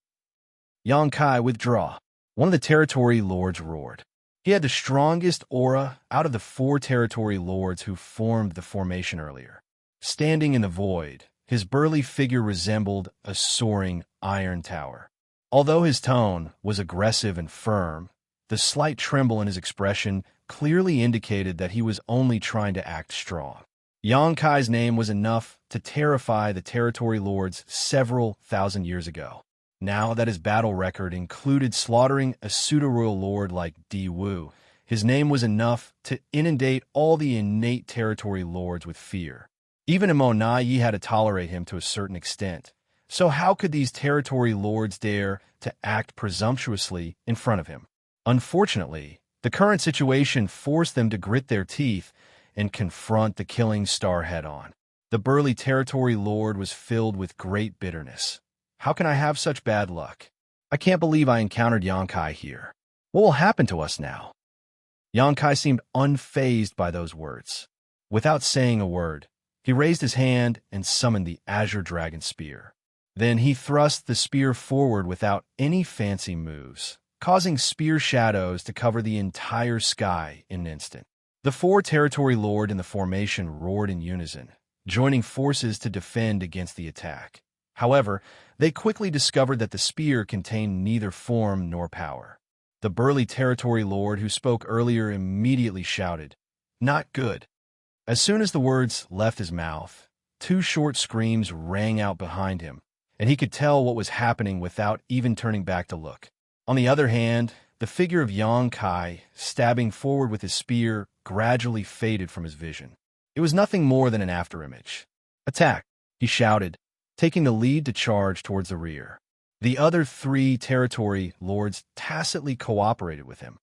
Yang Kai, withdraw. One of the territory lords roared. He had the strongest aura out of the 4 territory lords who formed the formation earlier. Standing in the void, his burly figure resembled a soaring iron tower. Although his tone was aggressive and firm, the slight tremble in his expression clearly indicated that he was only trying to act strong. Xianxia's name was enough to terrify the territory lords several thousand years ago. Now that his battle record included slaughtering a pseudo-royal lord like Di Wu, his name was enough to inundate all the innate territory lords with fear. Even Imo Yi had to tolerate him to a certain extent. So how could these territory lords dare to act presumptuously in front of him? Unfortunately, the current situation forced them to grit their teeth and confront the killing star head-on. The burly territory lord was filled with great bitterness. How can I have such bad luck? I can't believe I encountered Xianxia here. What will happen to us now? Xianxia seemed unfazed by those words. Without saying a word, he raised his hand and summoned the azure dragon spear. Then he thrust the spear forward without any fancy moves, causing spear shadows to cover the entire sky in an instant. The four territory lords in the formation roared in unison, joining forces to defend against the attack. However, they quickly discovered that the spear contained neither form nor power. The burly territory lord who spoke earlier immediately shouted, "Not good." As soon as the words left his mouth, two short screams rang out behind him, and he could tell what was happening without even turning back to look. On the other hand, the figure of Xianxia, stabbing forward with his spear, gradually faded from his vision. It was nothing more than an afterimage. "Attack!" he shouted, taking the lead to charge towards the rear. The other three territory lords tacitly cooperated with him.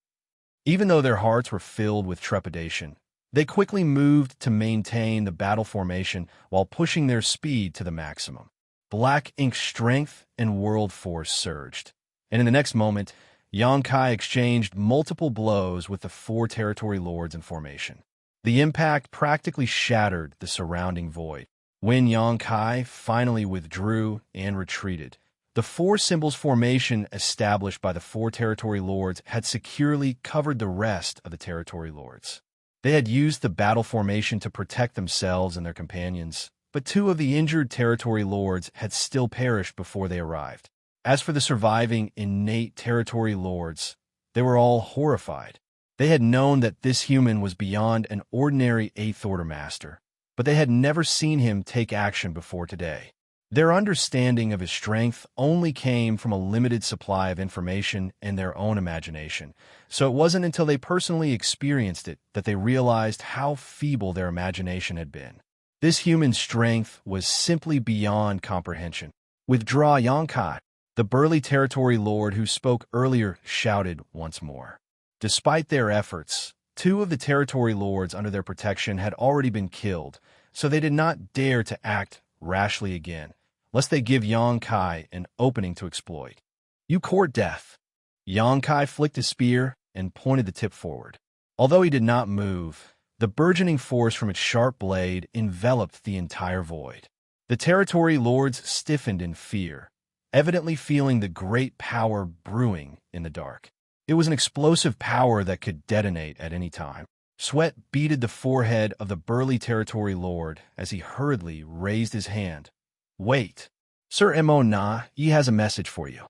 Even though their hearts were filled with trepidation, they quickly moved to maintain the battle formation while pushing their speed to the maximum. Black Ink's strength and world force surged, and in the next moment, Xianxia exchanged multiple blows with the four territory lords in formation. The impact practically shattered the surrounding void. When Xianxia finally withdrew and retreated, the four symbols formation established by the four territory lords had securely covered the rest of the territory lords. They had used the battle formation to protect themselves and their companions, but two of the injured territory lords had still perished before they arrived. As for the surviving innate territory lords, they were all horrified. They had known that this human was beyond an ordinary Eighth Order master, but they had never seen him take action before today. Their understanding of his strength only came from a limited supply of information and their own imagination, so it wasn't until they personally experienced it that they realized how feeble their imagination had been. This human strength was simply beyond comprehension. "Withdraw, Xianxia!" The burly territory lord who spoke earlier shouted once more. Despite their efforts, two of the territory lords under their protection had already been killed, so they did not dare to act rashly again, lest they give Xianxia an opening to exploit. "You court death." Xianxia flicked his spear and pointed the tip forward. Although he did not move, the burgeoning force from its sharp blade enveloped the entire void. The territory lords stiffened in fear, evidently feeling the great power brewing in the dark. It was an explosive power that could detonate at any time. Sweat beaded the forehead of the burly territory lord as he hurriedly raised his hand. "Wait. Sir Imo Yi has a message for you."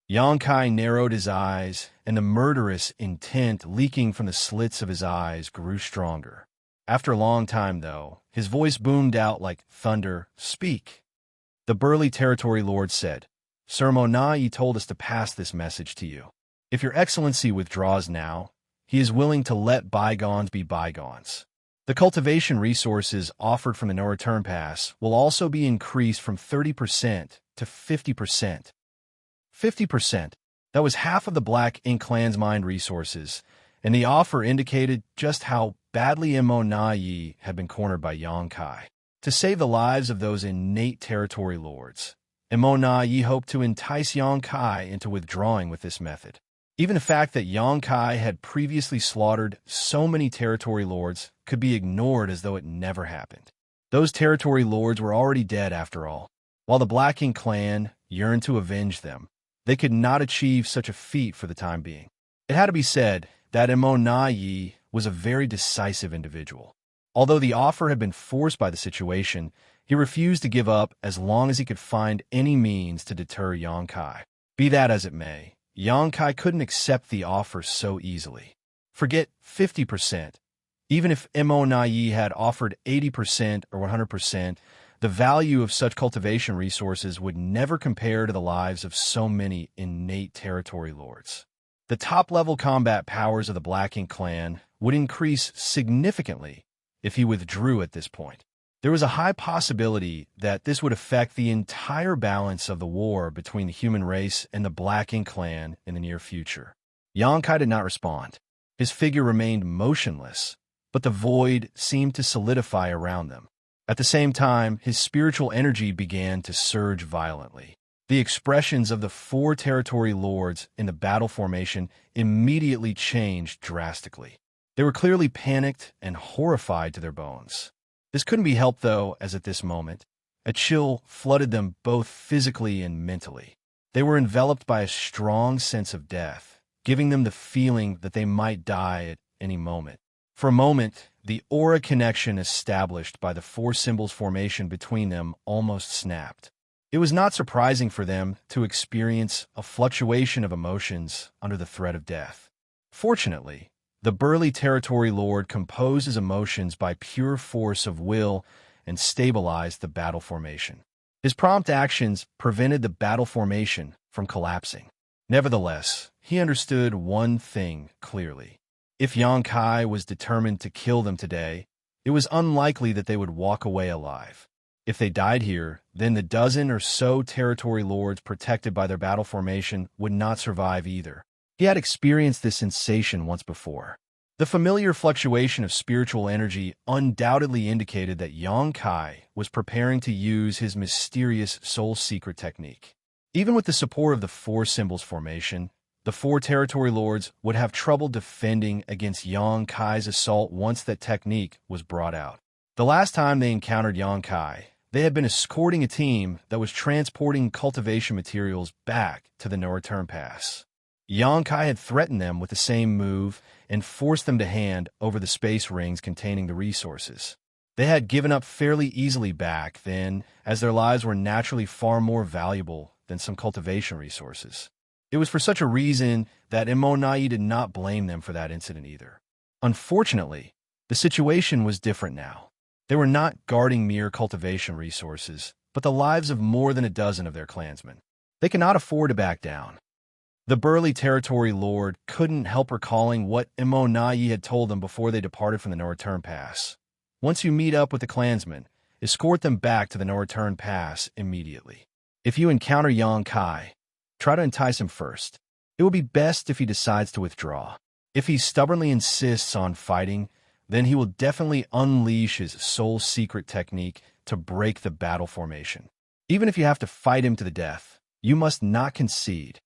Xianxia narrowed his eyes, and the murderous intent leaking from the slits of his eyes grew stronger. After a long time, though, his voice boomed out like thunder, "Speak." The burly territory lord said, "Sir Yi told us to pass this message to you. If your excellency withdraws now, he is willing to let bygones be bygones. The cultivation resources offered from the no-return pass will also be increased from 30% to 50%. 50%. That was half of the Black Ink clan's mined resources, and the offer indicated just how badly Imo Yi had been cornered by Xianxia. To save the lives of those innate territory lords, Imo Yi hoped to entice Xianxia into withdrawing with this method. Even the fact that Xianxia had previously slaughtered so many territory lords could be ignored as though it never happened. Those territory lords were already dead after all. While the Black Ink clan yearned to avenge them, they could not achieve such a feat for the time being. It had to be said that Imo Yi was a very decisive individual. Although the offer had been forced by the situation, he refused to give up as long as he could find any means to deter Xianxia. Be that as it may, Yang Kai couldn't accept the offer so easily. Forget 50%. Even if Mo Nai had offered 80% or 100%, the value of such cultivation resources would never compare to the lives of so many innate territory lords. The top-level combat powers of the Black Ink clan would increase significantly if he withdrew at this point. There was a high possibility that this would affect the entire balance of the war between the human race and the Black Ink clan in the near future. Yang Kai did not respond. His figure remained motionless, but the void seemed to solidify around them. At the same time, his spiritual energy began to surge violently. The expressions of the 4 territory lords in the battle formation immediately changed drastically. They were clearly panicked and horrified to their bones. This couldn't be helped, though, as at this moment, a chill flooded them both physically and mentally. They were enveloped by a strong sense of death, giving them the feeling that they might die at any moment. For a moment, the aura connection established by the 4 symbols formation between them almost snapped. It was not surprising for them to experience a fluctuation of emotions under the threat of death. Fortunately, the burly territory lord composed his emotions by pure force of will and stabilized the battle formation. His prompt actions prevented the battle formation from collapsing. Nevertheless, he understood one thing clearly. If Yang Kai was determined to kill them today, it was unlikely that they would walk away alive. If they died here, then the dozen or so territory lords protected by their battle formation would not survive either. He had experienced this sensation once before. The familiar fluctuation of spiritual energy undoubtedly indicated that Yang Kai was preparing to use his mysterious soul secret technique. Even with the support of the 4 symbols formation, the 4 territory lords would have trouble defending against Yang Kai's assault once that technique was brought out. The last time they encountered Yang Kai, they had been escorting a team that was transporting cultivation materials back to the no-return pass. Yang Kai had threatened them with the same move and forced them to hand over the space rings containing the resources. They had given up fairly easily back then, as their lives were naturally far more valuable than some cultivation resources. It was for such a reason that Mo Nai did not blame them for that incident either. Unfortunately, the situation was different now. They were not guarding mere cultivation resources, but the lives of more than a dozen of their clansmen. They cannot afford to back down. The burly territory lord couldn't help recalling what Mo Nai had told them before they departed from the no-return pass. Once you meet up with the clansmen, escort them back to the no-return pass immediately. If you encounter Yang Kai, try to entice him first. It will be best if he decides to withdraw. If he stubbornly insists on fighting, then he will definitely unleash his soul secret technique to break the battle formation. Even if you have to fight him to the death, you must not concede.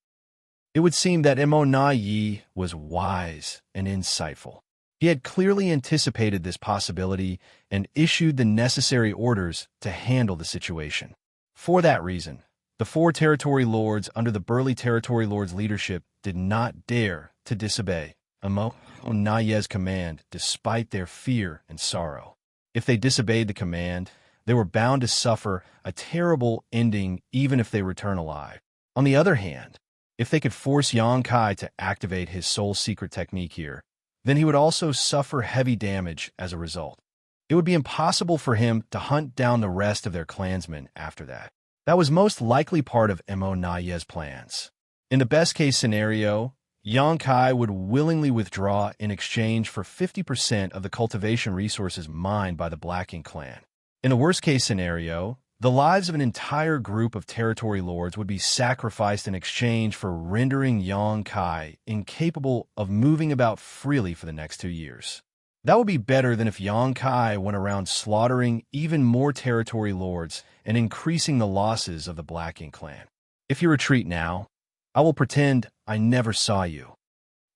It would seem that Mo Nai was wise and insightful. He had clearly anticipated this possibility and issued the necessary orders to handle the situation. For that reason, the 4 territory lords under the burly territory lord's leadership did not dare to disobey Mo Nai's command despite their fear and sorrow. If they disobeyed the command, they were bound to suffer a terrible ending even if they return alive. On the other hand, if they could force Yang Kai to activate his soul secret technique here, then he would also suffer heavy damage as a result. It would be impossible for him to hunt down the rest of their clansmen after that. That was most likely part of Mo Nai's plans. In the best-case scenario, Yang Kai would willingly withdraw in exchange for 50% of the cultivation resources mined by the Black Ink clan. In the worst-case scenario, the lives of an entire group of territory lords would be sacrificed in exchange for rendering Yang Kai incapable of moving about freely for the next 2 years. That would be better than if Yang Kai went around slaughtering even more territory lords and increasing the losses of the Black Ink clan. If you retreat now, I will pretend I never saw you.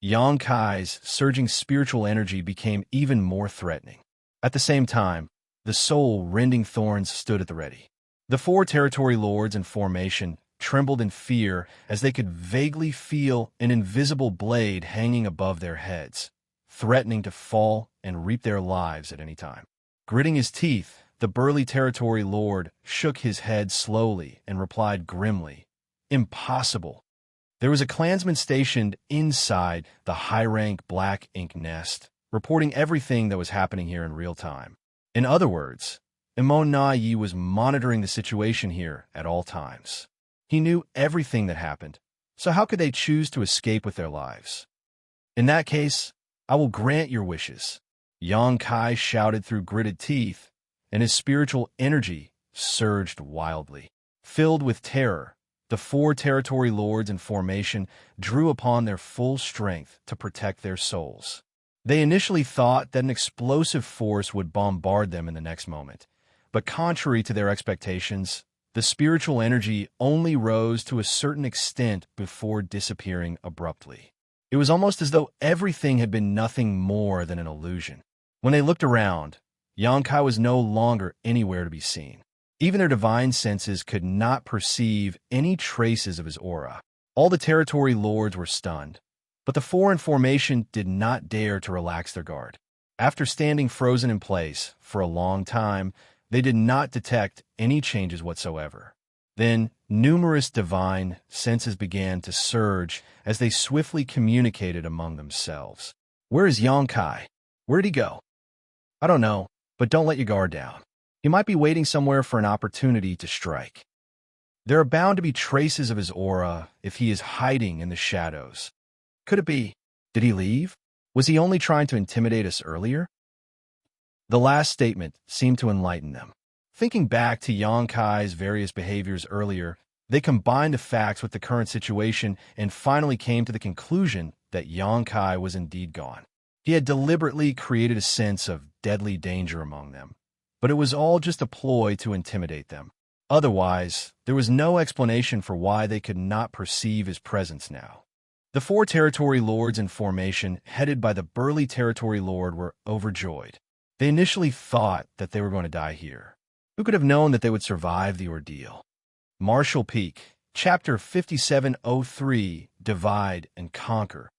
Yang Kai's surging spiritual energy became even more threatening. At the same time, the soul-rending thorns stood at the ready. The 4 territory lords in formation trembled in fear as they could vaguely feel an invisible blade hanging above their heads, threatening to fall and reap their lives at any time. Gritting his teeth, the burly territory lord shook his head slowly and replied grimly, "Impossible. There was a clansman stationed inside the high-rank black ink nest, reporting everything that was happening here in real time. In other words, Immortality was monitoring the situation here at all times. He knew everything that happened, so how could they choose to escape with their lives? In that case, I will grant your wishes. Xianxia shouted through gritted teeth, and his spiritual energy surged wildly. Filled with terror, the 4 territory lords in formation drew upon their full strength to protect their souls. They initially thought that an explosive force would bombard them in the next moment, but contrary to their expectations, the spiritual energy only rose to a certain extent before disappearing abruptly. It was almost as though everything had been nothing more than an illusion. When they looked around, Xianxia was no longer anywhere to be seen. Even their divine senses could not perceive any traces of his aura. All the territory lords were stunned, but the 4 in formation did not dare to relax their guard. After standing frozen in place for a long time, they did not detect any changes whatsoever. Then, numerous divine senses began to surge as they swiftly communicated among themselves. Where is Xianxia? Where did he go? I don't know, but don't let your guard down. He might be waiting somewhere for an opportunity to strike. There are bound to be traces of his aura if he is hiding in the shadows. Could it be? Did he leave? Was he only trying to intimidate us earlier? The last statement seemed to enlighten them. Thinking back to Xianxia's various behaviors earlier, they combined the facts with the current situation and finally came to the conclusion that Xianxia was indeed gone. He had deliberately created a sense of deadly danger among them, but it was all just a ploy to intimidate them. Otherwise, there was no explanation for why they could not perceive his presence now. The 4 territory lords in formation, headed by the burly territory lord, were overjoyed. They initially thought that they were going to die here. Who could have known that they would survive the ordeal? Martial Peak, Chapter 5703, Divide and Conquer.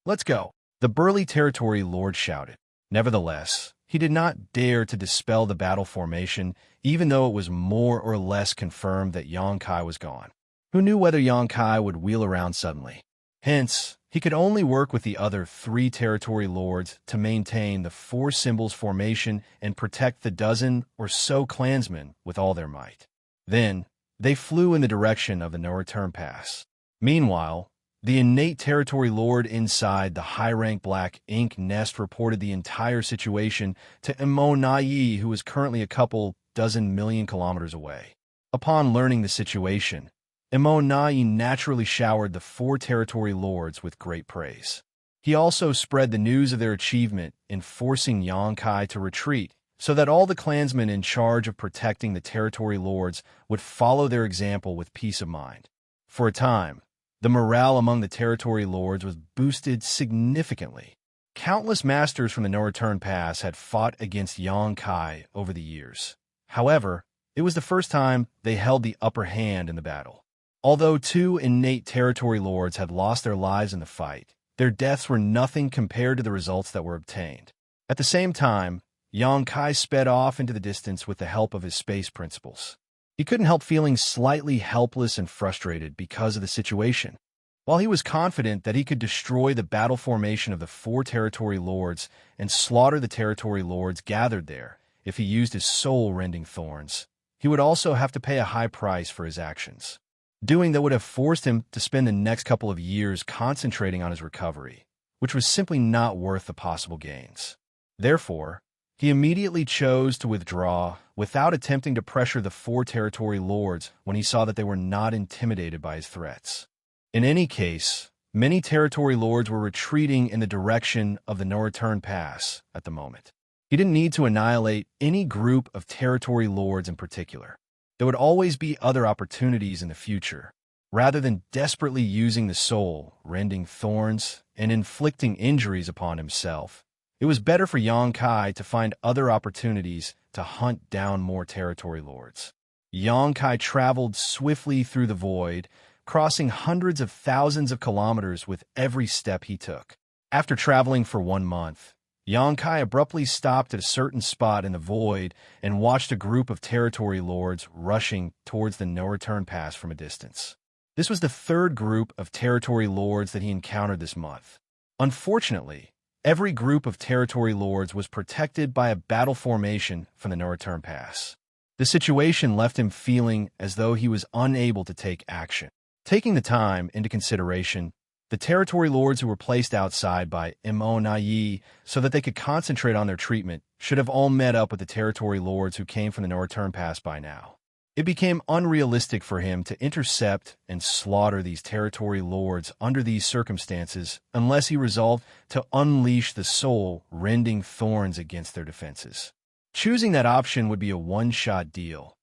Let's go, the burly territory lord shouted. Nevertheless, he did not dare to dispel the battle formation, even though it was more or less confirmed that Xianxia was gone. Who knew whether Xianxia would wheel around suddenly? Hence, he could only work with the other 3 territory lords to maintain the 4 symbols formation and protect the dozen or so clansmen with all their might. Then, they flew in the direction of the no-return pass. Meanwhile, the innate territory lord inside the high-rank black ink nest reported the entire situation to Immortality, who was currently a couple dozen million kilometers away. Upon learning the situation, Immortality naturally showered the 4 territory lords with great praise. He also spread the news of their achievement in forcing Xianxia to retreat, so that all the clansmen in charge of protecting the territory lords would follow their example with peace of mind. For a time, the morale among the territory lords was boosted significantly. Countless masters from the no-return pass had fought against Xianxia over the years. However, it was the first time they held the upper hand in the battle. Although 2 innate territory lords had lost their lives in the fight, their deaths were nothing compared to the results that were obtained. At the same time, Xianxia sped off into the distance with the help of his space principles. He couldn't help feeling slightly helpless and frustrated because of the situation. While he was confident that he could destroy the battle formation of the 4 territory lords and slaughter the territory lords gathered there if he used his soul-rending thorns, he would also have to pay a high price for his actions. Doing that would have forced him to spend the next couple of years concentrating on his recovery, which was simply not worth the possible gains. Therefore, he immediately chose to withdraw without attempting to pressure the 4 territory lords when he saw that they were not intimidated by his threats. In any case, many territory lords were retreating in the direction of the no-return pass at the moment. He didn't need to annihilate any group of territory lords in particular. There would always be other opportunities in the future. Rather than desperately using the soul, rending thorns, and inflicting injuries upon himself, it was better for Xianxia to find other opportunities to hunt down more territory lords. Xianxia traveled swiftly through the void, crossing hundreds of thousands of kilometers with every step he took. After traveling for 1 month, Xianxia abruptly stopped at a certain spot in the void and watched a group of territory lords rushing towards the no-return pass from a distance. This was the third group of territory lords that he encountered this month. Unfortunately, every group of territory lords was protected by a battle formation from the no-return pass. The situation left him feeling as though he was unable to take action. Taking the time into consideration, the territory lords who were placed outside by Immortality so that they could concentrate on their treatment should have all met up with the territory lords who came from the no-return pass by now. It became unrealistic for him to intercept and slaughter these territory lords under these circumstances unless he resolved to unleash the soul-rending thorns against their defenses. Choosing that option would be a one-shot deal.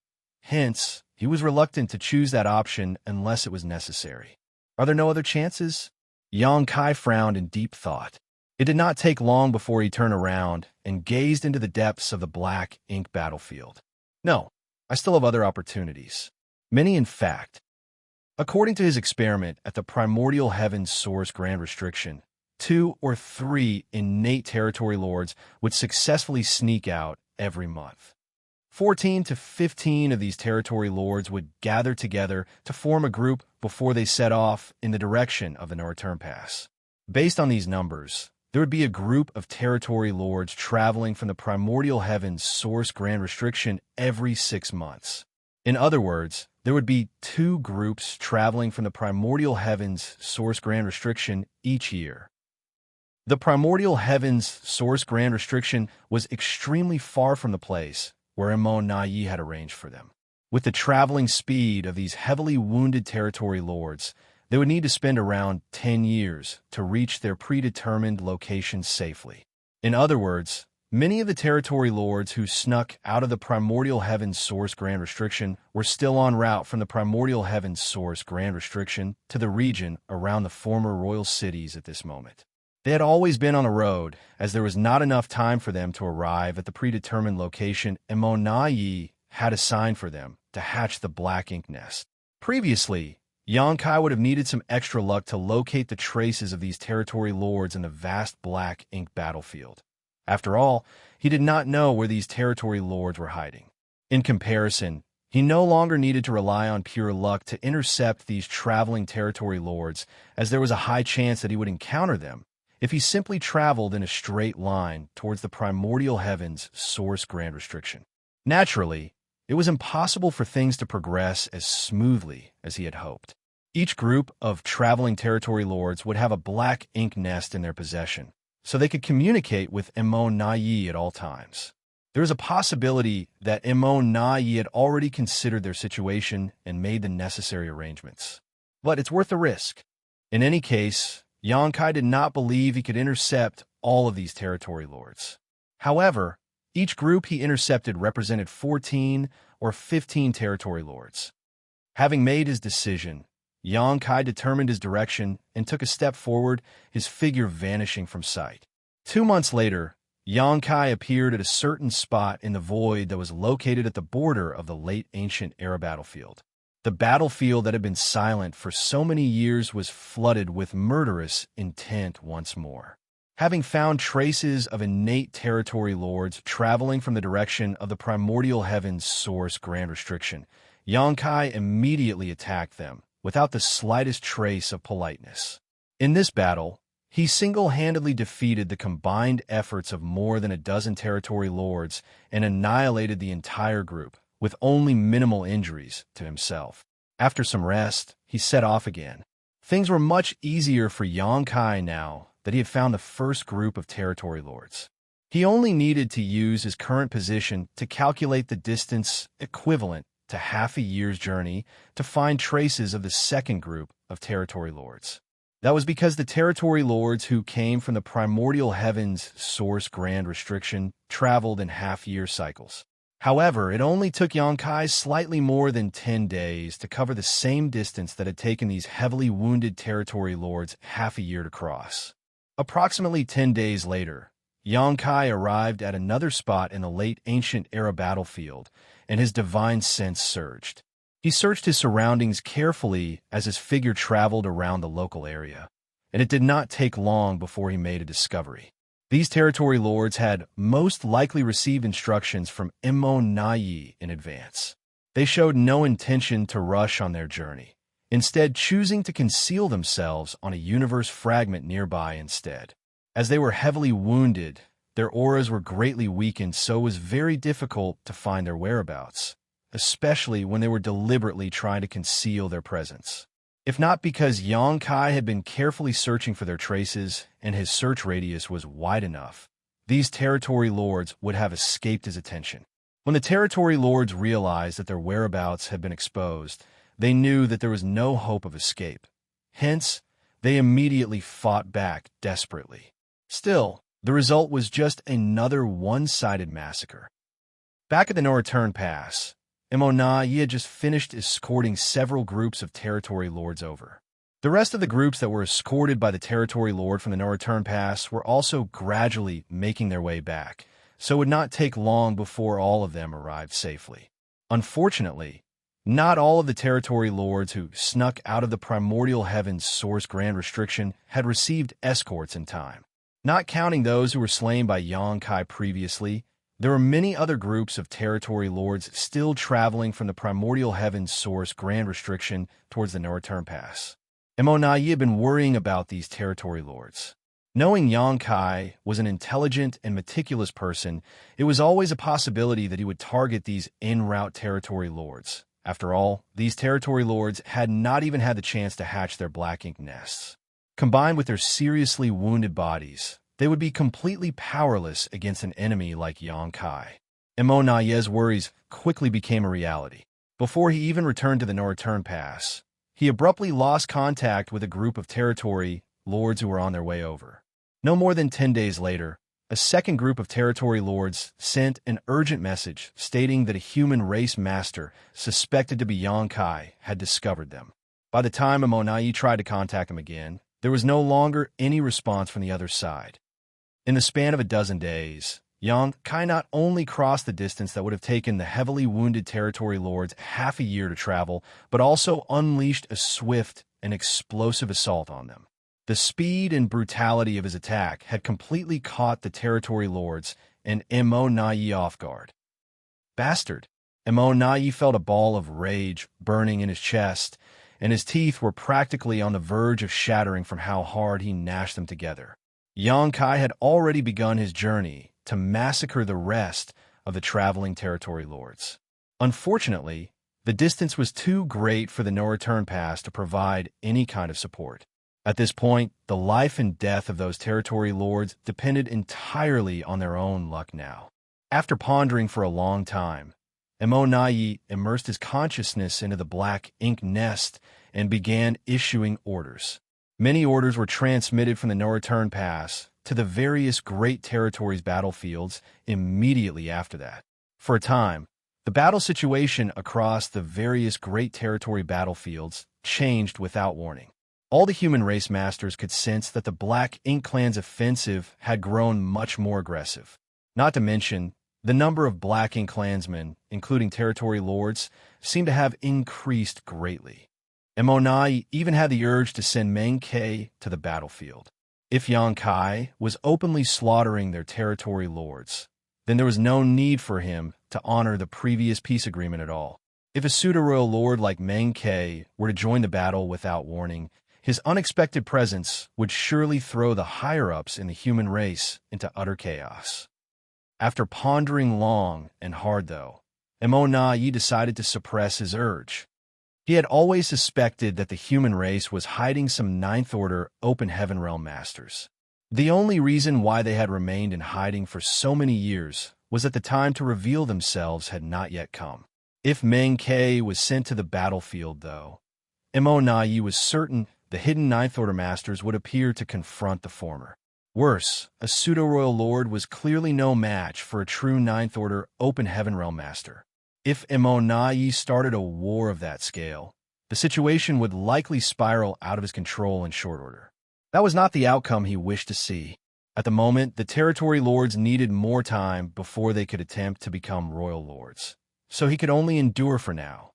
Hence, he was reluctant to choose that option unless it was necessary. Are there no other chances? Xianxia frowned in deep thought. It did not take long before he turned around and gazed into the depths of the black ink battlefield. No, I still have other opportunities. Many, in fact. According to his experiment at the primordial heavens source grand restriction, 2 or 3 innate territory lords would successfully sneak out every month. 14 to 15 of these territory lords would gather together to form a group before they set off in the direction of the no-return pass. Based on these numbers, there would be a group of territory lords traveling from the primordial heavens source grand restriction every 6 months. In other words, there would be 2 groups traveling from the primordial heavens source grand restriction each year. The primordial heavens source grand restriction was extremely far from the place where Immortality had arranged for them. With the traveling speed of these heavily wounded territory lords, they would need to spend around 10 years to reach their predetermined location safely. In other words, many of the territory lords who snuck out of the primordial heavens source grand restriction were still en route from the primordial heavens source grand restriction to the region around the former royal cities at this moment. They had always been on the road, as there was not enough time for them to arrive at the predetermined location Immortality had assigned for them to hatch the black ink nest. Previously, Xianxia would have needed some extra luck to locate the traces of these territory lords in the vast black ink battlefield. After all, he did not know where these territory lords were hiding. In comparison, he no longer needed to rely on pure luck to intercept these traveling territory lords, as there was a high chance that he would encounter them if he simply traveled in a straight line towards the primordial heavens source grand restriction. Naturally, it was impossible for things to progress as smoothly as he had hoped. Each group of traveling territory lords would have a black ink nest in their possession, so they could communicate with Immortality at all times. There is a possibility that Immortality had already considered their situation and made the necessary arrangements. But it's worth the risk. In any case, Xianxia did not believe he could intercept all of these territory lords. However, each group he intercepted represented 14 or 15 territory lords. Having made his decision, Xianxia determined his direction and took a step forward, his figure vanishing from sight. 2 months later, Xianxia appeared at a certain spot in the void that was located at the border of the late ancient era battlefield. The battlefield that had been silent for so many years was flooded with murderous intent once more. Having found traces of innate territory lords traveling from the direction of the primordial heavens source grand restriction, Xianxia immediately attacked them without the slightest trace of politeness. In this battle, he single-handedly defeated the combined efforts of more than a dozen territory lords and annihilated the entire group, with only minimal injuries to himself. After some rest, he set off again. Things were much easier for Xianxia now that he had found the first group of territory lords. He only needed to use his current position to calculate the distance equivalent to half a year's journey to find traces of the second group of territory lords. That was because the territory lords who came from the primordial heavens source grand restriction traveled in half-year cycles. However, it only took Xianxia slightly more than 10 days to cover the same distance that had taken these heavily wounded territory lords half a year to cross. Approximately 10 days later, Xianxia arrived at another spot in the late ancient era battlefield, and his divine sense surged. He searched his surroundings carefully as his figure traveled around the local area, and it did not take long before he made a discovery. These territory lords had most likely received instructions from Immortality in advance. They showed no intention to rush on their journey. instead choosing to conceal themselves on a universe fragment nearby instead. As they were heavily wounded, their auras were greatly weakened, so it was very difficult to find their whereabouts, especially when they were deliberately trying to conceal their presence. If not because Xianxia had been carefully searching for their traces and his search radius was wide enough, these territory lords would have escaped his attention. When the territory lords realized that their whereabouts had been exposed, they knew that there was no hope of escape. Hence, they immediately fought back desperately. Still, the result was just another one-sided massacre. Back at the No Return Pass, Immortality had just finished escorting several groups of territory lords over. The rest of the groups that were escorted by the territory lord from the No Return Pass were also gradually making their way back, so it would not take long before all of them arrived safely. Unfortunately, not all of the territory lords who snuck out of the primordial heaven's source grand restriction had received escorts in time. Not counting those who were slain by Xianxia previously, there were many other groups of territory lords still traveling from the primordial heaven's source grand restriction towards the No Return Pass. Immortality had been worrying about these territory lords. Knowing Xianxia was an intelligent and meticulous person, it was always a possibility that he would target these en route territory lords. After all, these territory lords had not even had the chance to hatch their black ink nests. Combined with their seriously wounded bodies, they would be completely powerless against an enemy like Xianxia. Immortality's worries quickly became a reality. Before he even returned to the No Return Pass, he abruptly lost contact with a group of territory lords who were on their way over. No more than 10 days later, a second group of territory lords sent an urgent message stating that a human race master suspected to be Xianxia had discovered them. By the time Immortality tried to contact him again, there was no longer any response from the other side. In the span of a dozen days, Xianxia not only crossed the distance that would have taken the heavily wounded territory lords half a year to travel, but also unleashed a swift and explosive assault on them. The speed and brutality of his attack had completely caught the territory lords and Immortality off guard. Bastard! Immortality felt a ball of rage burning in his chest, and his teeth were practically on the verge of shattering from how hard he gnashed them together. Xianxia had already begun his journey to massacre the rest of the traveling territory lords. Unfortunately, the distance was too great for the No Return Pass to provide any kind of support. At this point, the life and death of those territory lords depended entirely on their own luck now. After pondering for a long time, Immortality immersed his consciousness into the black ink nest and began issuing orders. Many orders were transmitted from the No Return Pass to the various great territories' battlefields immediately after that. For a time, the battle situation across the various great territory battlefields changed without warning. All the human race masters could sense that the Black Ink Clan's offensive had grown much more aggressive. Not to mention, the number of Black Ink Clansmen, including territory lords, seemed to have increased greatly. Immortality even had the urge to send Meng Ke to the battlefield. If Xianxia was openly slaughtering their territory lords, then there was no need for him to honor the previous peace agreement at all. If a pseudo-royal lord like Meng Ke were to join the battle without warning, his unexpected presence would surely throw the higher-ups in the human race into utter chaos. After pondering long and hard, though, Immortality decided to suppress his urge. He had always suspected that the human race was hiding some Ninth-Order Open Heaven Realm Masters. The only reason why they had remained in hiding for so many years was that the time to reveal themselves had not yet come. If Meng Ke was sent to the battlefield, though, Immortality was certain the hidden Ninth Order Masters would appear to confront the former. Worse, a pseudo-royal lord was clearly no match for a true Ninth Order Open Heaven Realm Master. If Immortality started a war of that scale, the situation would likely spiral out of his control in short order. That was not the outcome he wished to see. At the moment, the territory lords needed more time before they could attempt to become royal lords, so he could only endure for now.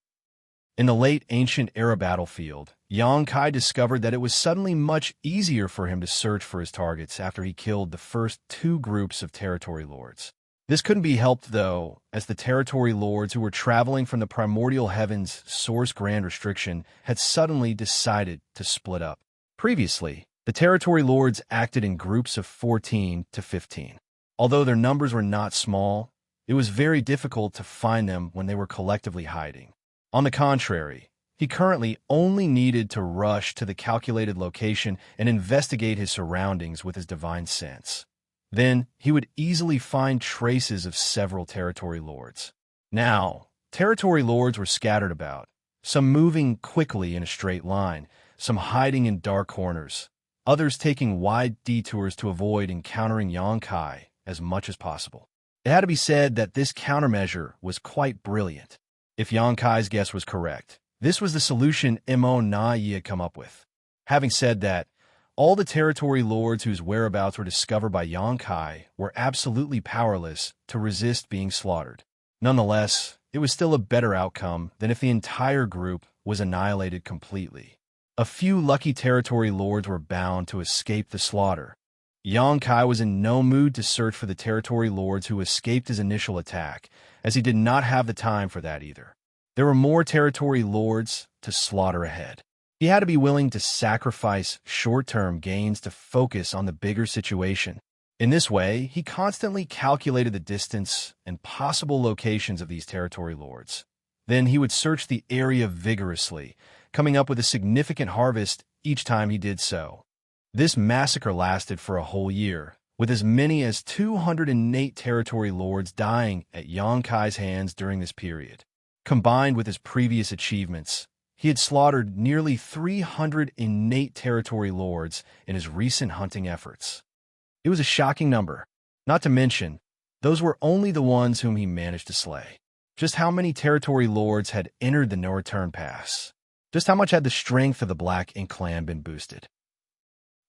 In the late ancient era battlefield, Xianxia discovered that it was suddenly much easier for him to search for his targets after he killed the first two groups of territory lords. This couldn't be helped, though, as the territory lords who were traveling from the primordial heavens source grand restriction had suddenly decided to split up. Previously, the territory lords acted in groups of 14 to 15. Although their numbers were not small, it was very difficult to find them when they were collectively hiding. On the contrary, he currently only needed to rush to the calculated location and investigate his surroundings with his divine sense. Then he would easily find traces of several territory lords. Now, territory lords were scattered about, some moving quickly in a straight line, some hiding in dark corners, others taking wide detours to avoid encountering Xianxia as much as possible. It had to be said that this countermeasure was quite brilliant. If Xianxia's guess was correct, this was the solution Immortality had come up with. Having said that, all the territory lords whose whereabouts were discovered by Xianxia were absolutely powerless to resist being slaughtered. Nonetheless, it was still a better outcome than if the entire group was annihilated completely. A few lucky territory lords were bound to escape the slaughter. Xianxia was in no mood to search for the territory lords who escaped his initial attack, as he did not have the time for that either. There were more territory lords to slaughter ahead. He had to be willing to sacrifice short-term gains to focus on the bigger situation. In this way, he constantly calculated the distance and possible locations of these territory lords. Then he would search the area vigorously, coming up with a significant harvest each time he did so. This massacre lasted for a whole year, with as many as 208 territory lords dying at Xianxia's hands during this period. Combined with his previous achievements, he had slaughtered nearly 300 innate territory lords in his recent hunting efforts. It was a shocking number. Not to mention, those were only the ones whom he managed to slay. Just how many territory lords had entered the No Return Pass? Just how much had the strength of the Black Ink clan been boosted?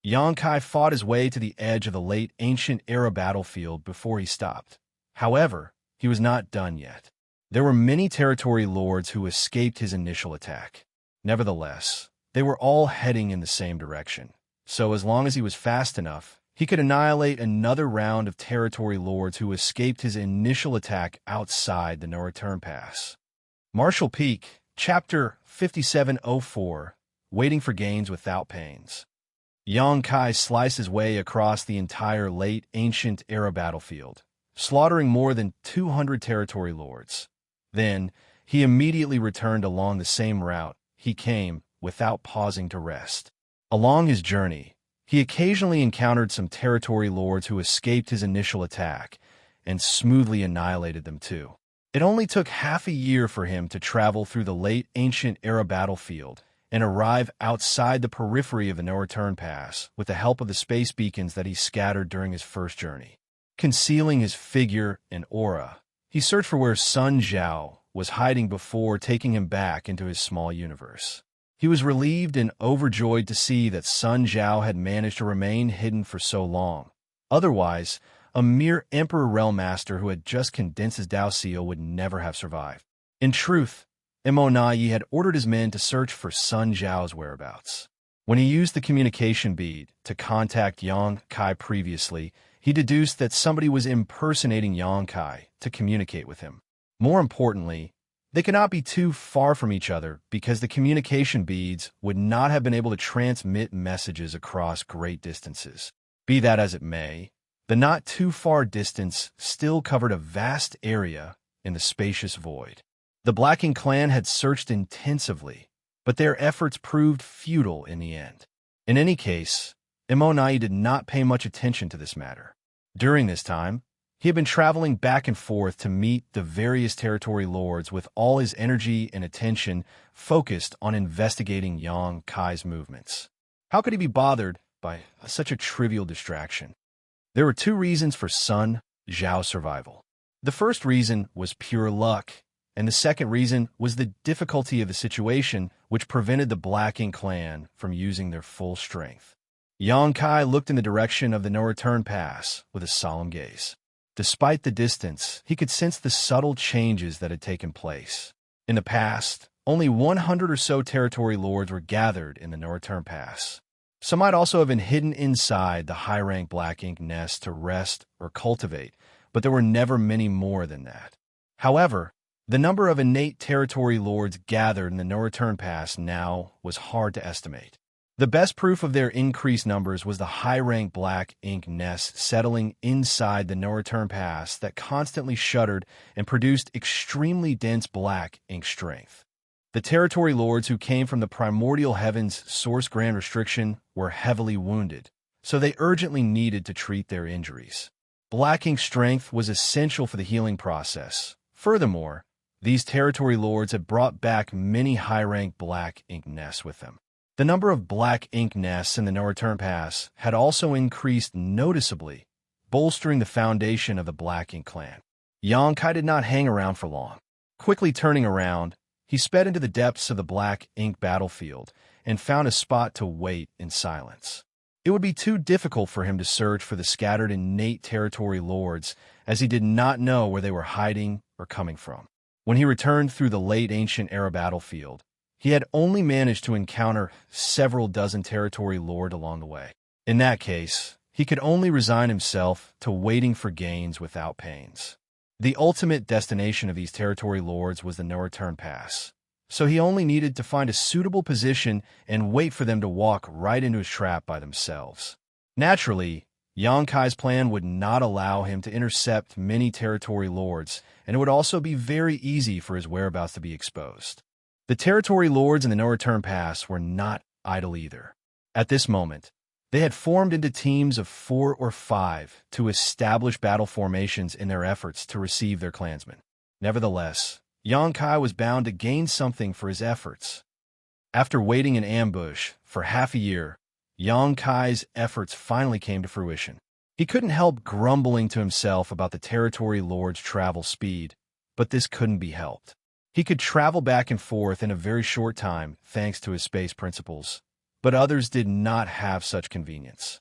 Xianxia fought his way to the edge of the late ancient era battlefield before he stopped. However, he was not done yet. There were many territory lords who escaped his initial attack. Nevertheless, they were all heading in the same direction. So as long as he was fast enough, he could annihilate another round of territory lords who escaped his initial attack outside the No Return Pass. Martial Peak, Chapter 5704, Waiting for Gains Without Pains. Xianxia sliced his way across the entire late ancient era battlefield, slaughtering more than 200 territory lords. Then, he immediately returned along the same route he came without pausing to rest. Along his journey, he occasionally encountered some territory lords who escaped his initial attack and smoothly annihilated them too. It only took half a year for him to travel through the late ancient era battlefield and arrive outside the periphery of the No Return Pass with the help of the space beacons that he scattered during his first journey. Concealing his figure and aura, he searched for where Sun Zhao was hiding before taking him back into his small universe. He was relieved and overjoyed to see that Sun Zhao had managed to remain hidden for so long. Otherwise, a mere Emperor Realm Master who had just condensed his Dao Seal would never have survived. In truth, Immortality had ordered his men to search for Sun Zhao's whereabouts. When he used the communication bead to contact Xianxia previously, he deduced that somebody was impersonating Xianxia to communicate with him. More importantly, they could not be too far from each other because the communication beads would not have been able to transmit messages across great distances. Be that as it may, the not too far distance still covered a vast area in the spacious void. The Black Ink clan had searched intensively, but their efforts proved futile in the end. In any case, Immortality did not pay much attention to this matter. During this time, he had been traveling back and forth to meet the various territory lords with all his energy and attention focused on investigating Xianxia's movements. How could he be bothered by such a trivial distraction? There were two reasons for Sun Zhao's survival. The first reason was pure luck, and the second reason was the difficulty of the situation which prevented the Black Ink clan from using their full strength. Xianxia looked in the direction of the No Return Pass with a solemn gaze. Despite the distance, he could sense the subtle changes that had taken place. In the past, only 100 or so territory lords were gathered in the No Return Pass. Some might also have been hidden inside the high-rank Black Ink nest to rest or cultivate, but there were never many more than that. However, the number of innate territory lords gathered in the no-return pass now was hard to estimate. The best proof of their increased numbers was the high-rank black ink nest settling inside the no-return pass that constantly shuddered and produced extremely dense black ink strength. The territory lords who came from the primordial heavens source grand restriction were heavily wounded, so they urgently needed to treat their injuries. Black ink strength was essential for the healing process. Furthermore, these territory lords had brought back many high-rank black ink nests with them. The number of black ink nests in the no-return pass had also increased noticeably, bolstering the foundation of the black ink clan. Xianxia did not hang around for long. Quickly turning around, he sped into the depths of the black ink battlefield and found a spot to wait in silence. It would be too difficult for him to search for the scattered innate territory lords, as he did not know where they were hiding or coming from. When he returned through the late ancient era battlefield, he had only managed to encounter several dozen territory lords along the way. In that case, he could only resign himself to waiting for gains without pains. The ultimate destination of these territory lords was the no-return pass, so he only needed to find a suitable position and wait for them to walk right into his trap by themselves. Naturally, Xianxia's plan would not allow him to intercept many territory lords, and it would also be very easy for his whereabouts to be exposed. The territory lords in the no-return pass were not idle either. At this moment, they had formed into teams of 4 or 5 to establish battle formations in their efforts to receive their clansmen. Nevertheless, Xianxia was bound to gain something for his efforts. After waiting in ambush for half a year, Xianxia's efforts finally came to fruition. He couldn't help grumbling to himself about the territory lord's travel speed, but this couldn't be helped. He could travel back and forth in a very short time thanks to his space principles, but others did not have such convenience.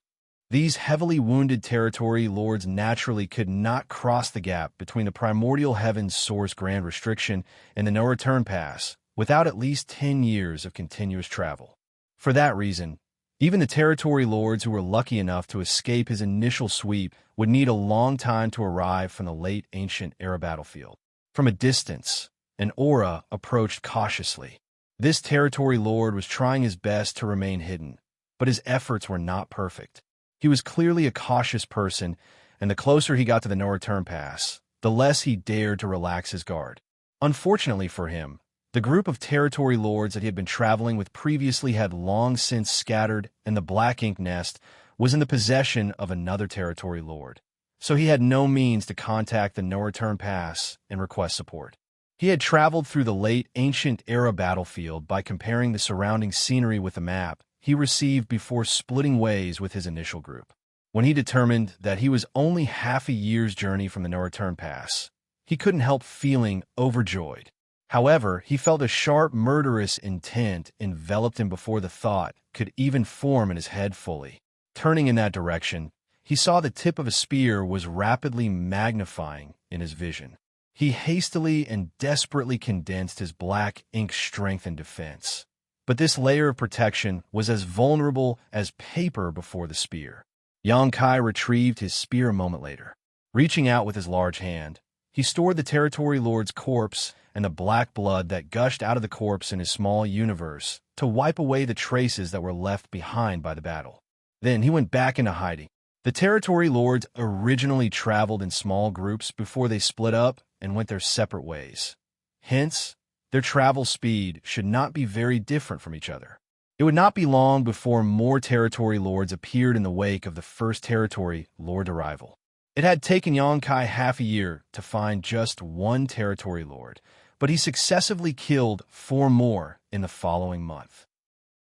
These heavily wounded territory lords naturally could not cross the gap between the primordial heavens source grand restriction and the no-return pass without at least 10 years of continuous travel. For that reason, even the territory lords who were lucky enough to escape his initial sweep would need a long time to arrive from the late ancient era battlefield. From a distance, an aura approached cautiously. This territory lord was trying his best to remain hidden, but his efforts were not perfect. He was clearly a cautious person, and the closer he got to the no-return pass, the less he dared to relax his guard. Unfortunately for him, the group of territory lords that he had been traveling with previously had long since scattered, and the black ink nest was in the possession of another territory lord, so he had no means to contact the no-return pass and request support. He had traveled through the late ancient era battlefield by comparing the surrounding scenery with the map he received before splitting ways with his initial group. When he determined that he was only half a year's journey from the no-return pass, he couldn't help feeling overjoyed. However, he felt a sharp, murderous intent enveloped him before the thought could even form in his head fully. Turning in that direction, he saw the tip of a spear was rapidly magnifying in his vision. He hastily and desperately condensed his black ink strength and defense. But this layer of protection was as vulnerable as paper before the spear. Xianxia retrieved his spear a moment later. Reaching out with his large hand, he stored the territory lord's corpse and the black blood that gushed out of the corpse in his small universe to wipe away the traces that were left behind by the battle. Then he went back into hiding. The territory lords originally traveled in small groups before they split up and went their separate ways. Hence, their travel speed should not be very different from each other. It would not be long before more territory lords appeared in the wake of the first territory lord arrival. It had taken Xianxia half a year to find just one territory lord, but he successively killed 4 more in the following month.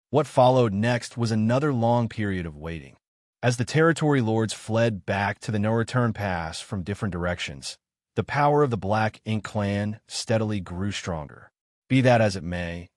What followed next was another long period of waiting. As the territory lords fled back to the no-return pass from different directions, the power of the Black Ink clan steadily grew stronger. Be that as it may,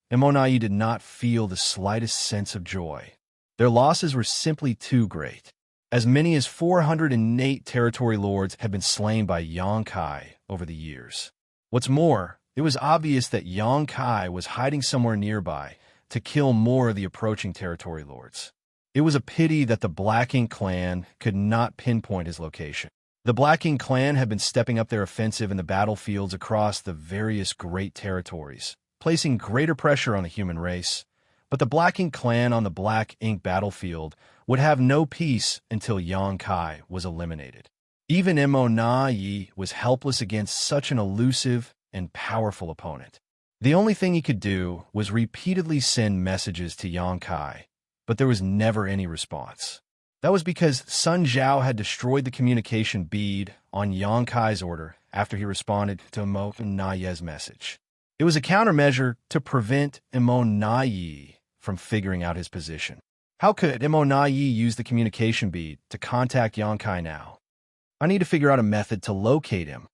Immortality did not feel the slightest sense of joy. Their losses were simply too great. As many as 408 territory lords had been slain by Xianxia over the years. What's more, it was obvious that Xianxia was hiding somewhere nearby to kill more of the approaching territory lords. It was a pity that the Black Ink clan could not pinpoint his location. The Black Ink clan had been stepping up their offensive in the battlefields across the various great territories, placing greater pressure on the human race. But the Black Ink clan on the Black Ink battlefield would have no peace until Xianxia was eliminated. Even Yi was helpless against such an elusive and powerful opponent. The only thing he could do was repeatedly send messages to Xianxia, but there was never any response. That was because Sun Zhao had destroyed the communication bead on Xianxia's order after he responded to Yi message. It was a countermeasure to prevent Yi from figuring out his position. How could Yi use the communication bead to contact Xianxia now? I need to figure out a method to locate him.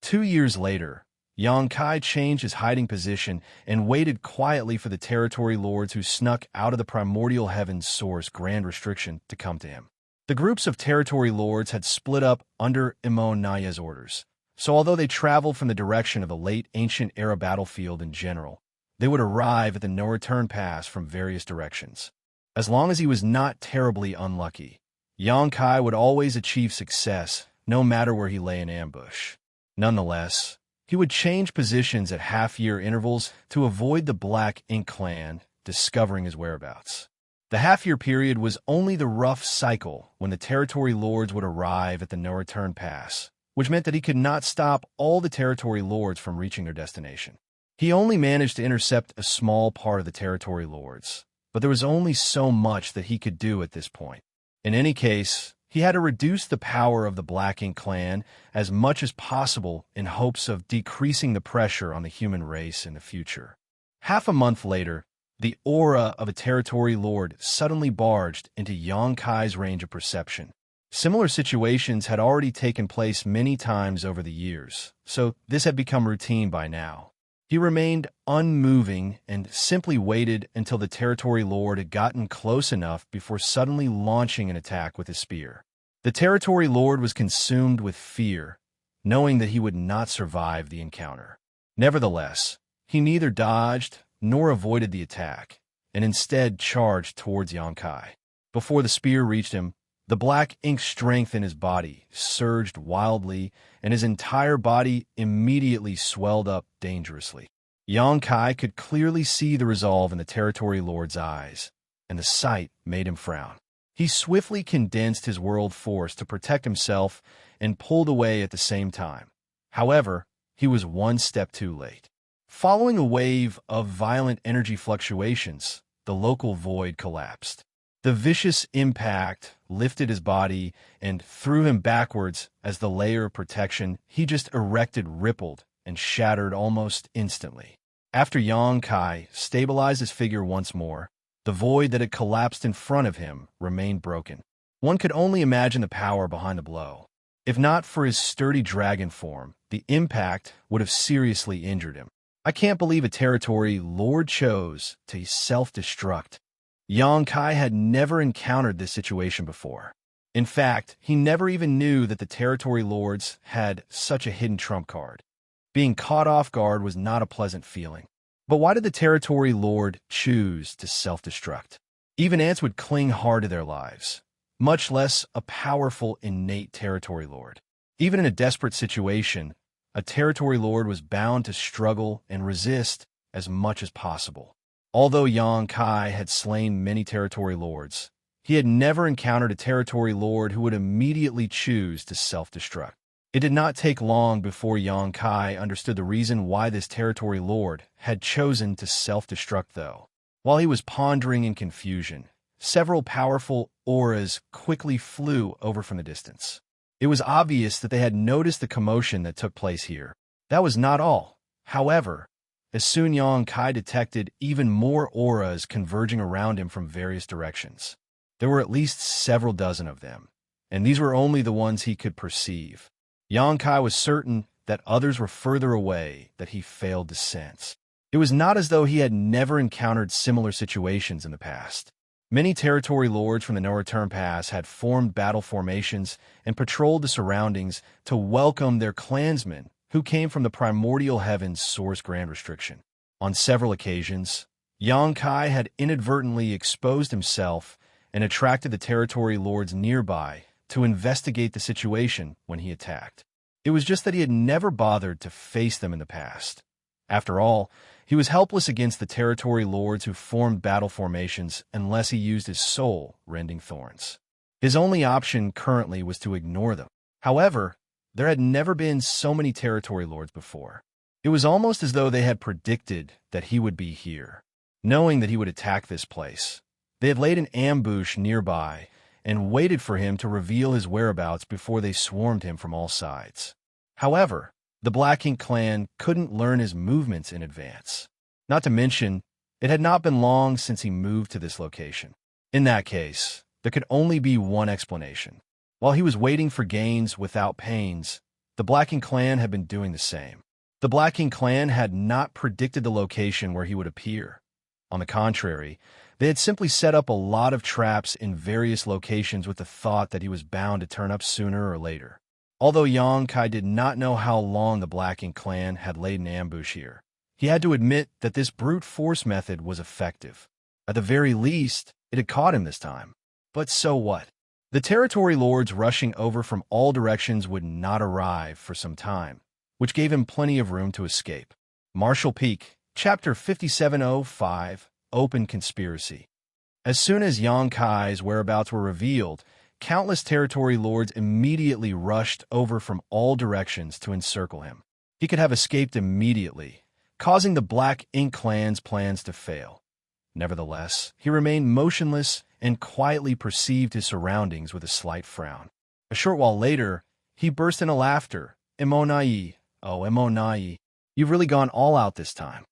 2 years later, Xianxia changed his hiding position and waited quietly for the territory lords who snuck out of the primordial heavens source grand restriction to come to him. The groups of territory lords had split up under Yi's orders, so although they traveled from the direction of the late ancient era battlefield in general, they would arrive at the no-return pass from various directions. As long as he was not terribly unlucky, Xianxia would always achieve success, no matter where he lay in ambush. Nonetheless, he would change positions at half-year intervals to avoid the Black Ink clan discovering his whereabouts. The half-year period was only the rough cycle when the territory lords would arrive at the no-return pass, which meant that he could not stop all the territory lords from reaching their destination. He only managed to intercept a small part of the territory lords, but there was only so much that he could do at this point. In any case, he had to reduce the power of the Black Ink clan as much as possible in hopes of decreasing the pressure on the human race in the future. Half a month later, the aura of a territory lord suddenly barged into Xianxia's range of perception. Similar situations had already taken place many times over the years, so this had become routine by now. He remained unmoving and simply waited until the territory lord had gotten close enough before suddenly launching an attack with his spear. The territory lord was consumed with fear, knowing that he would not survive the encounter. Nevertheless, he neither dodged nor avoided the attack, and instead charged towards Xianxia. Before the spear reached him, the Black Ink strength in his body surged wildly, and his entire body immediately swelled up dangerously. Xianxia could clearly see the resolve in the territory lord's eyes, and the sight made him frown. He swiftly condensed his world force to protect himself and pulled away at the same time. However, he was one step too late. Following a wave of violent energy fluctuations, the local void collapsed. The vicious impact lifted his body and threw him backwards as the layer of protection he just erected rippled and shattered almost instantly. After Xianxia stabilized his figure once more, the void that had collapsed in front of him remained broken. One could only imagine the power behind the blow. If not for his sturdy dragon form, the impact would have seriously injured him. I can't believe a territory lord chose to self-destruct. Xianxia had never encountered this situation before. In fact, he never even knew that the territory lords had such a hidden trump card. Being caught off guard was not a pleasant feeling. But why did the territory lord choose to self-destruct? Even ants would cling hard to their lives, much less a powerful innate territory lord. Even in a desperate situation, a territory lord was bound to struggle and resist as much as possible. Although Xianxia had slain many territory lords, he had never encountered a territory lord who would immediately choose to self-destruct. It did not take long before Xianxia understood the reason why this territory lord had chosen to self-destruct, though. While he was pondering in confusion, several powerful auras quickly flew over from the distance. It was obvious that they had noticed the commotion that took place here. That was not all. However, as soon Xianxia detected even more auras converging around him from various directions. There were at least several dozen of them, and these were only the ones he could perceive. Xianxia was certain that others were further away that he failed to sense. It was not as though he had never encountered similar situations in the past. Many territory lords from the No-Return Pass had formed battle formations and patrolled the surroundings to welcome their clansmen who came from the primordial heavens source grand restriction. On several occasions, Xianxia had inadvertently exposed himself and attracted the territory lords nearby to investigate the situation when he attacked. It was just that he had never bothered to face them in the past. After all, he was helpless against the territory lords who formed battle formations unless he used his soul, rending thorns. His only option currently was to ignore them. However, there had never been so many territory lords before. It was almost as though they had predicted that he would be here. Knowing that he would attack this place, they had laid an ambush nearby and waited for him to reveal his whereabouts before they swarmed him from all sides. However, the Black Ink clan couldn't learn his movements in advance. Not to mention, it had not been long since he moved to this location. In that case, there could only be one explanation. While he was waiting for gains without pains, the Black Ink clan had been doing the same. The Black Ink clan had not predicted the location where he would appear. On the contrary, they had simply set up a lot of traps in various locations with the thought that he was bound to turn up sooner or later. Although Xianxia did not know how long the Black Ink clan had laid an ambush here, he had to admit that this brute force method was effective. At the very least, it had caught him this time. But so what? The territory lords rushing over from all directions would not arrive for some time, which gave him plenty of room to escape. Marshall Peak, Chapter 5705, Open Conspiracy. As soon as Xianxia's whereabouts were revealed, countless territory lords immediately rushed over from all directions to encircle him. He could have escaped immediately, causing the Black Ink clan's plans to fail. Nevertheless, he remained motionless and quietly perceived his surroundings with a slight frown. A short while later, he burst into laughter. Immortality, oh Immortality, you've really gone all out this time.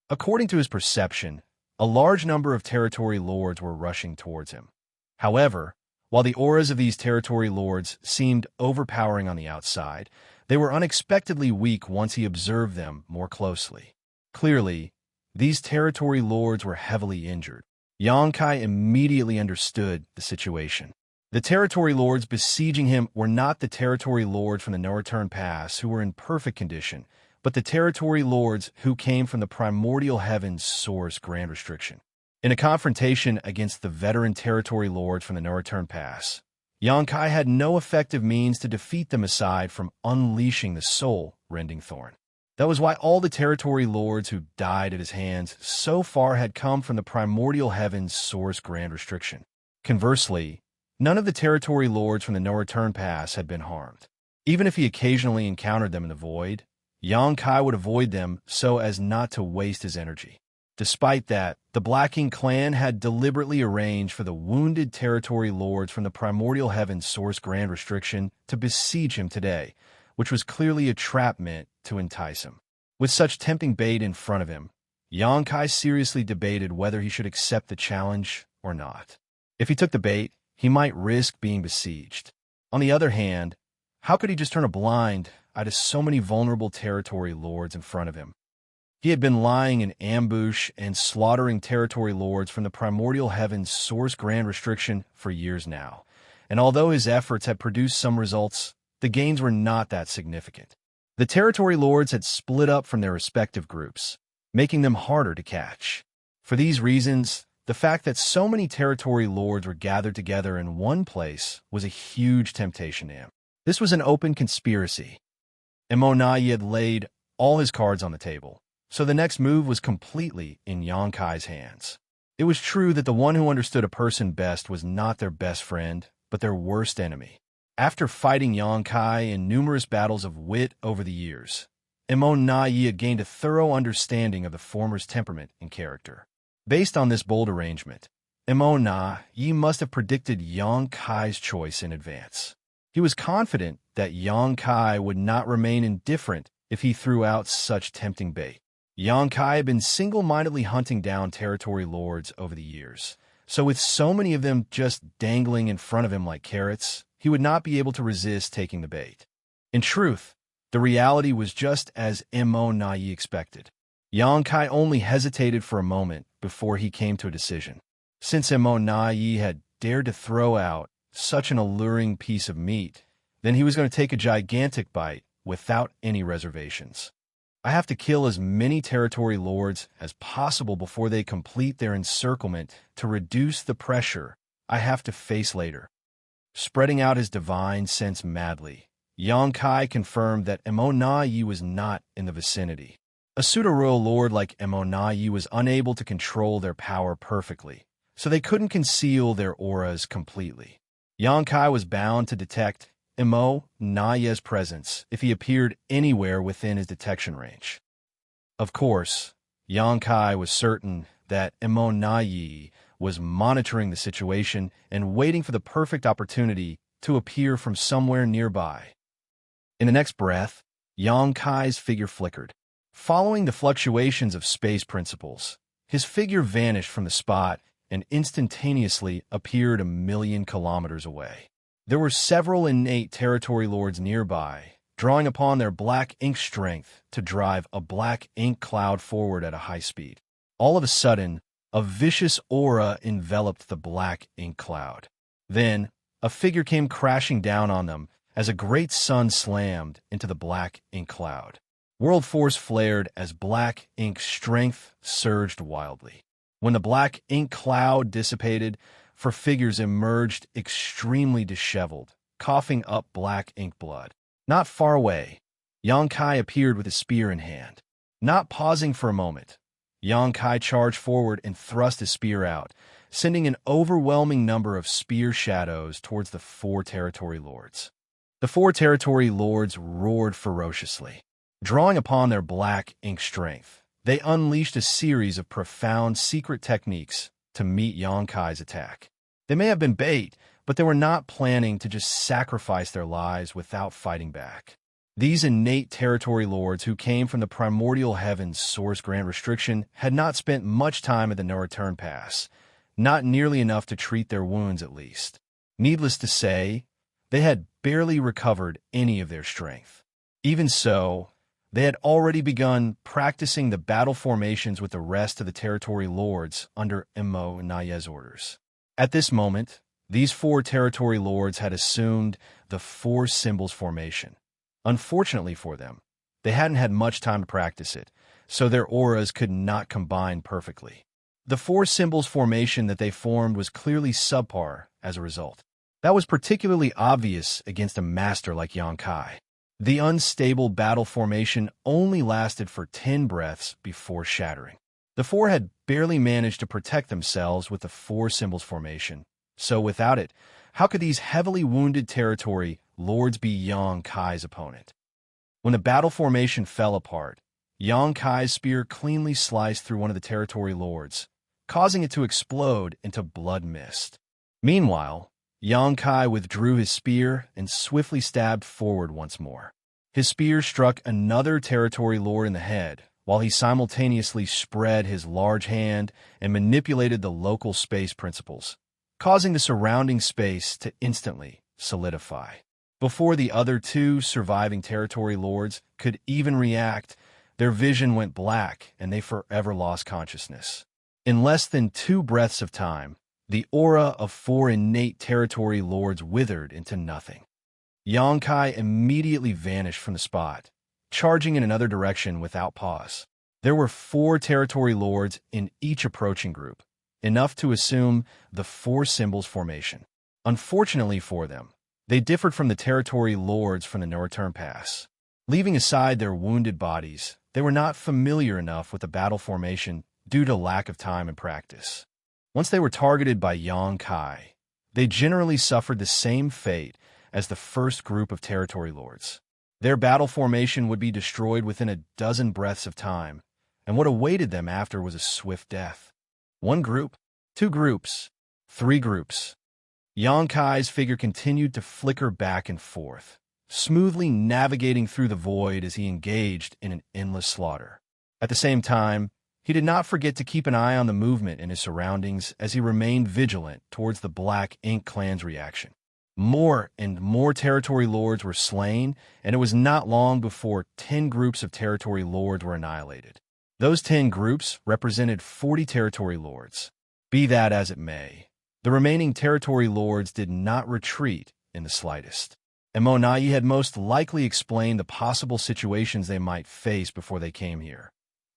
According to his perception, a large number of territory lords were rushing towards him. However, while the auras of these territory lords seemed overpowering on the outside, they were unexpectedly weak once he observed them more closely. Clearly, these territory lords were heavily injured. Xianxia immediately understood the situation. The territory lords besieging him were not the territory lords from the No Return Pass who were in perfect condition, but the territory lords who came from the primordial heaven's source Grand Restriction. In a confrontation against the veteran territory lords from the No Return Pass, Xianxia had no effective means to defeat them aside from unleashing the soul-rending thorn. That was why all the territory lords who died at his hands so far had come from the primordial heaven's source Grand Restriction. Conversely, none of the territory lords from the No Return Pass had been harmed. Even if he occasionally encountered them in the void, Xianxia would avoid them so as not to waste his energy. Despite that, the Black Ink clan had deliberately arranged for the wounded territory lords from the primordial heaven's source Grand Restriction to besiege him today, which was clearly a trap meant to entice him. With such tempting bait in front of him, Xianxia seriously debated whether he should accept the challenge or not. If he took the bait, he might risk being besieged. On the other hand, how could he just turn a blind eye to so many vulnerable territory lords in front of him? He had been lying in ambush and slaughtering territory lords from the primordial heaven's source Grand Restriction for years now, and although his efforts had produced some results, the gains were not that significant. The territory lords had split up from their respective groups, making them harder to catch. For these reasons, the fact that so many territory lords were gathered together in one place was a huge temptation to him. This was an open conspiracy. Immortality had laid all his cards on the table, so the next move was completely in Xianxia's hands. It was true that the one who understood a person best was not their best friend, but their worst enemy. After fighting Xianxia in numerous battles of wit over the years, Immortality had gained a thorough understanding of the former's temperament and character. Based on this bold arrangement, Immortality must have predicted Xianxia's choice in advance. He was confident that Xianxia would not remain indifferent if he threw out such tempting bait. Xianxia had been single-mindedly hunting down territory lords over the years, so with so many of them just dangling in front of him like carrots, he would not be able to resist taking the bait. In truth, the reality was just as Immortality expected. Xianxia only hesitated for a moment before he came to a decision. Since Immortality had dared to throw out such an alluring piece of meat, then he was going to take a gigantic bite without any reservations. I have to kill as many territory lords as possible before they complete their encirclement to reduce the pressure I have to face later. Spreading out his divine sense madly, Xianxia confirmed that Immortality was not in the vicinity. A pseudo-royal lord like Immortality was unable to control their power perfectly, so they couldn't conceal their auras completely. Xianxia was bound to detect Immortality's presence if he appeared anywhere within his detection range. Of course, Xianxia was certain that Immortality was monitoring the situation and waiting for the perfect opportunity to appear from somewhere nearby. In the next breath, Xianxia's figure flickered. Following the fluctuations of space principles, his figure vanished from the spot and instantaneously appeared 1,000,000 kilometers away. There were several innate territory lords nearby, drawing upon their black ink strength to drive a black ink cloud forward at a high speed. All of a sudden, a vicious aura enveloped the black ink cloud. Then, a figure came crashing down on them as a great sun slammed into the black ink cloud. World force flared as black ink strength surged wildly. When the black ink cloud dissipated, four figures emerged extremely disheveled, coughing up black ink blood. Not far away, Xianxia appeared with his spear in hand. Not pausing for a moment, Xianxia charged forward and thrust his spear out, sending an overwhelming number of spear shadows towards the 4 territory lords. The 4 territory lords roared ferociously. Drawing upon their black ink strength, they unleashed a series of profound secret techniques to meet Xianxia's attack. They may have been bait, but they were not planning to just sacrifice their lives without fighting back. These innate territory lords who came from the primordial heavens source grand restriction had not spent much time at the no-return pass, not nearly enough to treat their wounds at least. Needless to say, they had barely recovered any of their strength. Even so, they had already begun practicing the battle formations with the rest of the territory lords under Immortality's orders. At this moment, these 4 territory lords had assumed the 4 symbols formation. Unfortunately for them, they hadn't had much time to practice it, so their auras could not combine perfectly. The 4 symbols formation that they formed was clearly subpar as a result. That was particularly obvious against a master like Xianxia. The unstable battle formation only lasted for 10 breaths before shattering. The 4 had barely managed to protect themselves with the 4 symbols formation, so without it, how could these heavily wounded territory lords be Xianxia's opponent? When the battle formation fell apart, Xianxia's spear cleanly sliced through one of the territory lords, causing it to explode into blood mist. Meanwhile, Xianxia withdrew his spear and swiftly stabbed forward once more. His spear struck another territory lord in the head, while he simultaneously spread his large hand and manipulated the local space principles, causing the surrounding space to instantly solidify. Before the other 2 surviving territory lords could even react, their vision went black and they forever lost consciousness. In less than 2 breaths of time, the aura of 4 innate territory lords withered into nothing. Xianxia immediately vanished from the spot, charging in another direction without pause. There were 4 territory lords in each approaching group, enough to assume the 4 symbols formation. Unfortunately for them, they differed from the territory lords from the no-return pass. Leaving aside their wounded bodies, they were not familiar enough with the battle formation due to lack of time and practice. Once they were targeted by Xianxia, they generally suffered the same fate as the first group of territory lords. Their battle formation would be destroyed within a dozen breaths of time, and what awaited them after was a swift death. 1 group, 2 groups, 3 groups. Xianxia's figure continued to flicker back and forth, smoothly navigating through the void as he engaged in an endless slaughter. At the same time, he did not forget to keep an eye on the movement in his surroundings as he remained vigilant towards the Black Ink clan's reaction. More and more territory lords were slain, and it was not long before 10 groups of territory lords were annihilated. Those 10 groups represented 40 territory lords. Be that as it may, the remaining territory lords did not retreat in the slightest. Immortality had most likely explained the possible situations they might face before they came here.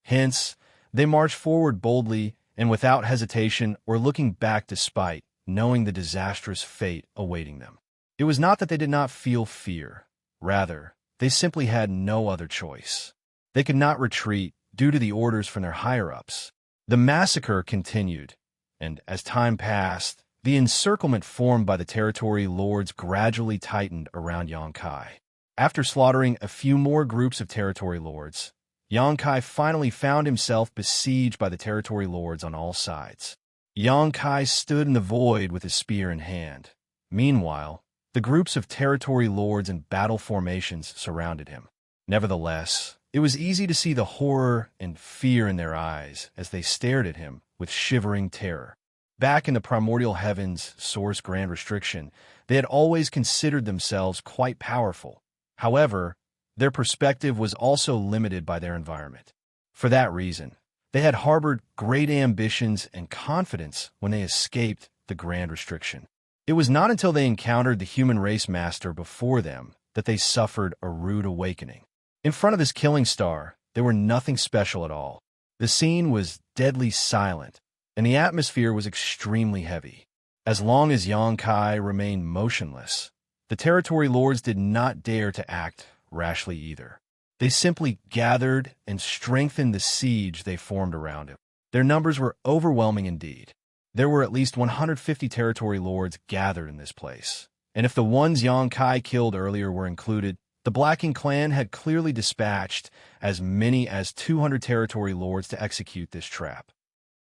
Hence, they marched forward boldly and without hesitation or looking back despite knowing the disastrous fate awaiting them. It was not that they did not feel fear. Rather, they simply had no other choice. They could not retreat due to the orders from their higher-ups. The massacre continued, and as time passed, the encirclement formed by the territory lords gradually tightened around Xianxia. After slaughtering a few more groups of territory lords, Xianxia finally found himself besieged by the territory lords on all sides. Xianxia stood in the void with his spear in hand. Meanwhile, the groups of territory lords in battle formations surrounded him. Nevertheless, it was easy to see the horror and fear in their eyes as they stared at him with shivering terror. Back in the primordial heavens source grand restriction, they had always considered themselves quite powerful. However, their perspective was also limited by their environment. For that reason, they had harbored great ambitions and confidence when they escaped the grand restriction. It was not until they encountered the human race master before them that they suffered a rude awakening. In front of this killing star, they were nothing special at all. The scene was deadly silent, and the atmosphere was extremely heavy. As long as Xianxia remained motionless, the territory lords did not dare to act rashly either. They simply gathered and strengthened the siege they formed around him. Their numbers were overwhelming indeed. There were at least 150 territory lords gathered in this place, and if the ones Xianxia killed earlier were included, the Black Ink clan had clearly dispatched as many as 200 territory lords to execute this trap.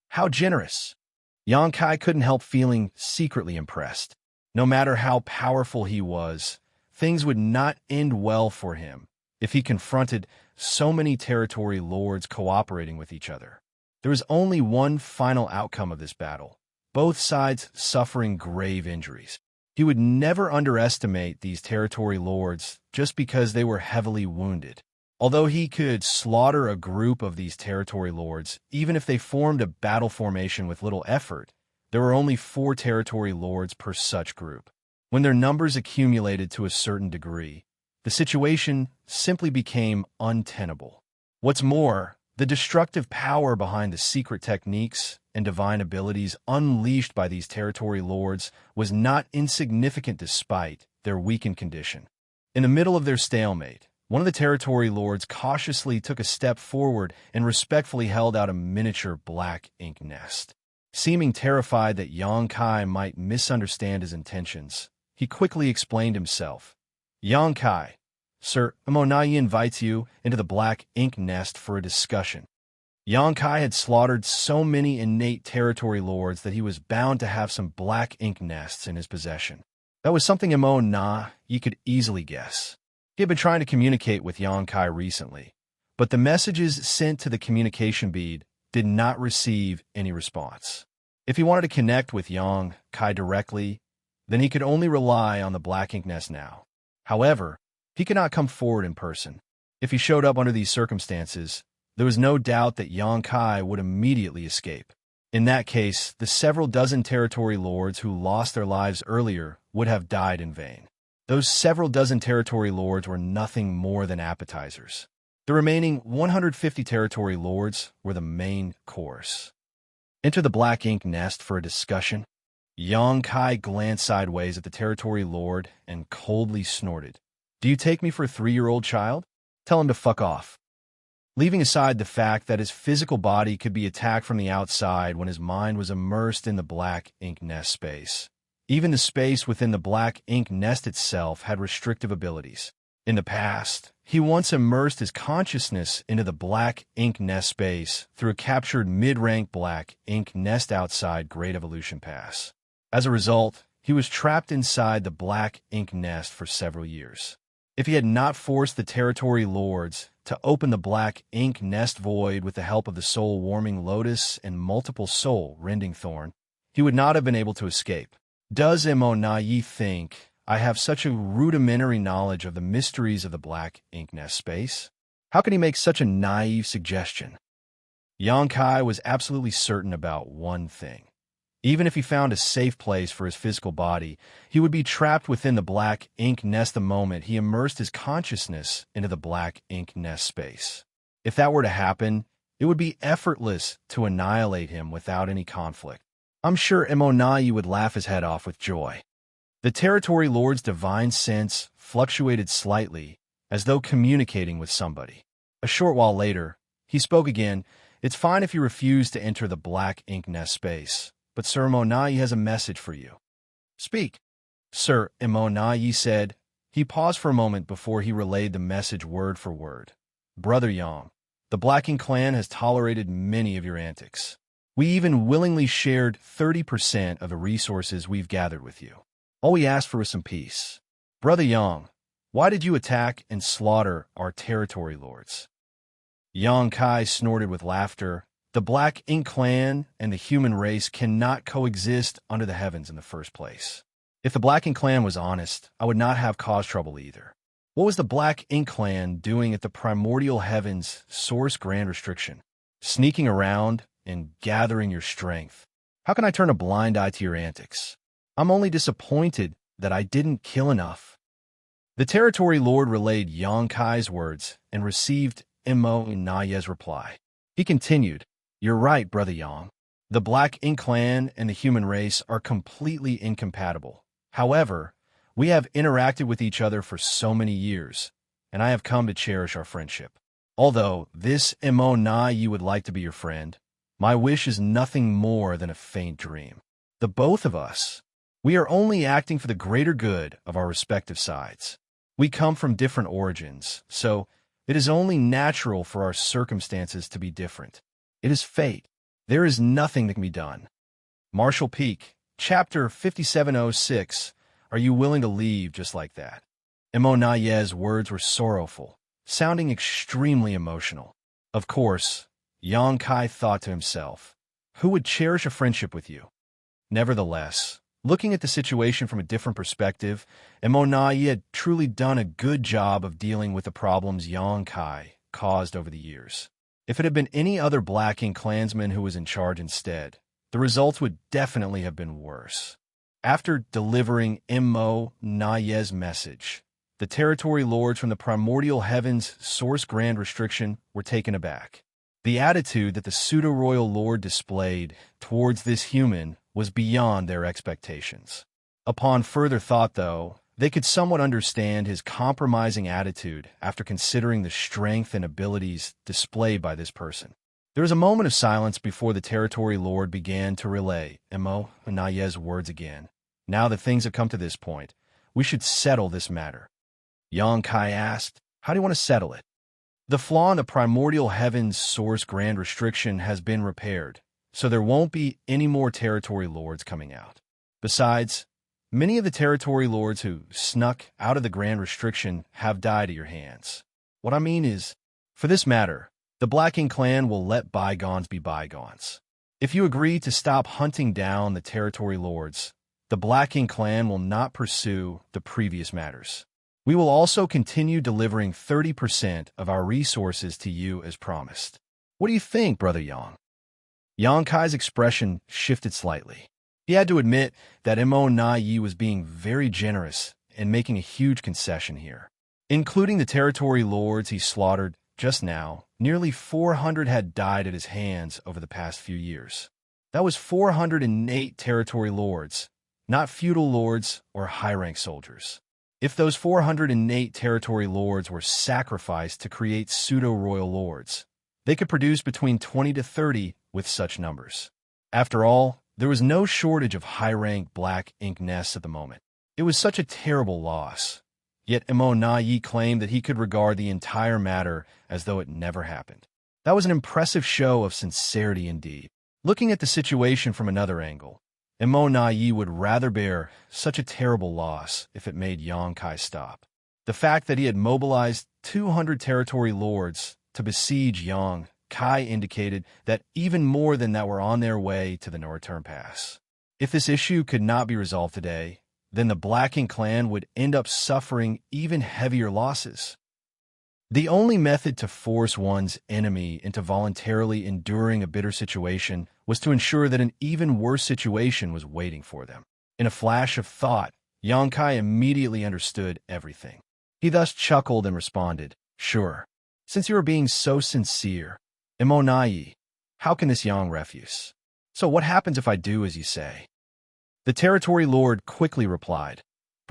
How generous! Xianxia couldn't help feeling secretly impressed. No matter how powerful he was, things would not end well for him if he confronted so many territory lords cooperating with each other. There was only one final outcome of this battle, both sides suffering grave injuries. He would never underestimate these territory lords just because they were heavily wounded. Although he could slaughter a group of these territory lords, even if they formed a battle formation with little effort, there were only 4 territory lords per such group. When their numbers accumulated to a certain degree, the situation simply became untenable. What's more, the destructive power behind the secret techniques and divine abilities unleashed by these territory lords was not insignificant despite their weakened condition. In the middle of their stalemate, one of the territory lords cautiously took a step forward and respectfully held out a miniature black ink nest. Seeming terrified that Xianxia might misunderstand his intentions, he quickly explained himself. Xianxia, Sir Immortality invites you into the black ink nest for a discussion. Xianxia had slaughtered so many innate territory lords that he was bound to have some black ink nests in his possession. That was something Immortality could easily guess. He had been trying to communicate with Xianxia recently, but the messages sent to the communication bead did not receive any response. If he wanted to connect with Xianxia directly, then he could only rely on the black ink nest now. However, he could not come forward in person. If he showed up under these circumstances, there was no doubt that Xianxia would immediately escape. In that case, the several dozen territory lords who lost their lives earlier would have died in vain. Those several dozen territory lords were nothing more than appetizers. The remaining 150 territory lords were the main course. Enter the black ink nest for a discussion. Xianxia glanced sideways at the territory lord and coldly snorted. Do you take me for a 3-year-old child? Tell him to fuck off. Leaving aside the fact that his physical body could be attacked from the outside when his mind was immersed in the black ink nest space. Even the space within the black ink nest itself had restrictive abilities. In the past, he once immersed his consciousness into the black ink nest space through a captured mid-rank black ink nest outside Great Evolution Pass. As a result, he was trapped inside the black ink nest for several years. If he had not forced the territory lords to open the black ink nest void with the help of the soul-warming lotus and multiple soul-rending thorn, he would not have been able to escape. Does Immortality think I have such a rudimentary knowledge of the mysteries of the black ink nest space? How can he make such a naive suggestion? Xianxia was absolutely certain about one thing. Even if he found a safe place for his physical body, he would be trapped within the black ink nest the moment he immersed his consciousness into the black ink nest space. If that were to happen, it would be effortless to annihilate him without any conflict. I'm sure Immortality would laugh his head off with joy. The territory lord's divine sense fluctuated slightly, as though communicating with somebody. A short while later, he spoke again. It's fine if you refuse to enter the black ink nest space, but Sir Monayi has a message for you. Speak. Sir Monayi said. He paused for a moment before he relayed the message word for word. Brother Yang, the Black Ink clan has tolerated many of your antics. We even willingly shared 30% of the resources we've gathered with you. All we asked for was some peace. Brother Yang, why did you attack and slaughter our territory lords? Yang Kai snorted with laughter. The Black Ink clan and the human race cannot coexist under the heavens in the first place. If the Black Ink clan was honest, I would not have caused trouble either. What was the Black Ink clan doing at the primordial heavens source grand restriction? Sneaking around and gathering your strength. How can I turn a blind eye to your antics? I'm only disappointed that I didn't kill enough. The territory lord relayed Yang Kai's words and received Naye's reply. He continued, You're right, Brother Yang. The Black Ink clan and the human race are completely incompatible. However, we have interacted with each other for so many years, and I have come to cherish our friendship. Although this Naye would like to be your friend, my wish is nothing more than a faint dream. The both of us, we are only acting for the greater good of our respective sides. We come from different origins, so it is only natural for our circumstances to be different. It is fate. There is nothing that can be done. Marshall Peak, Chapter 5706, Are you willing to leave just like that? Naye's words were sorrowful, sounding extremely emotional. Of course, Yang Kai thought to himself, who would cherish a friendship with you? Nevertheless, looking at the situation from a different perspective, Naye had truly done a good job of dealing with the problems Yang Kai caused over the years. If it had been any other Black Ink clansman who was in charge instead, the results would definitely have been worse. After delivering Naye's message, the territory lords from the primordial heavens source grand restriction were taken aback. The attitude that the pseudo-royal lord displayed towards this human was beyond their expectations. Upon further thought, though, they could somewhat understand his compromising attitude after considering the strength and abilities displayed by this person. There was a moment of silence before the territory lord began to relay Naye's words again. Now that things have come to this point, we should settle this matter. Yang Kai asked, How do you want to settle it? The flaw in the primordial heavens source grand restriction has been repaired, so there won't be any more territory lords coming out. Besides, many of the territory lords who snuck out of the grand restriction have died at your hands. What I mean is, for this matter, the Black Ink clan will let bygones be bygones. If you agree to stop hunting down the territory lords, the Black Ink clan will not pursue the previous matters. We will also continue delivering 30% of our resources to you as promised. What do you think, Brother Yang? Yang Kai's expression shifted slightly. He had to admit that Naye was being very generous and making a huge concession here. Including the territory lords he slaughtered just now, nearly 400 had died at his hands over the past few years. That was 408 territory lords, not feudal lords or high-rank soldiers. If those 408 territory lords were sacrificed to create pseudo-royal lords, they could produce between 20 to 30 with such numbers. After all, there was no shortage of high-rank Black Ink nests at the moment. It was such a terrible loss. Yet Naye claimed that he could regard the entire matter as though it never happened. That was an impressive show of sincerity indeed. Looking at the situation from another angle, Naye would rather bear such a terrible loss if it made Yang Kai stop. The fact that he had mobilized 200 territory lords to besiege Yang Kai indicated that even more than that were on their way to the no-return pass. If this issue could not be resolved today, then the Black Ink clan would end up suffering even heavier losses. The only method to force one's enemy into voluntarily enduring a bitter situation was to ensure that an even worse situation was waiting for them. In a flash of thought, Yang Kai immediately understood everything. He thus chuckled and responded, Sure, since you are being so sincere, Naye, how can this Yang refuse? So what happens if I do as you say? The territory lord quickly replied,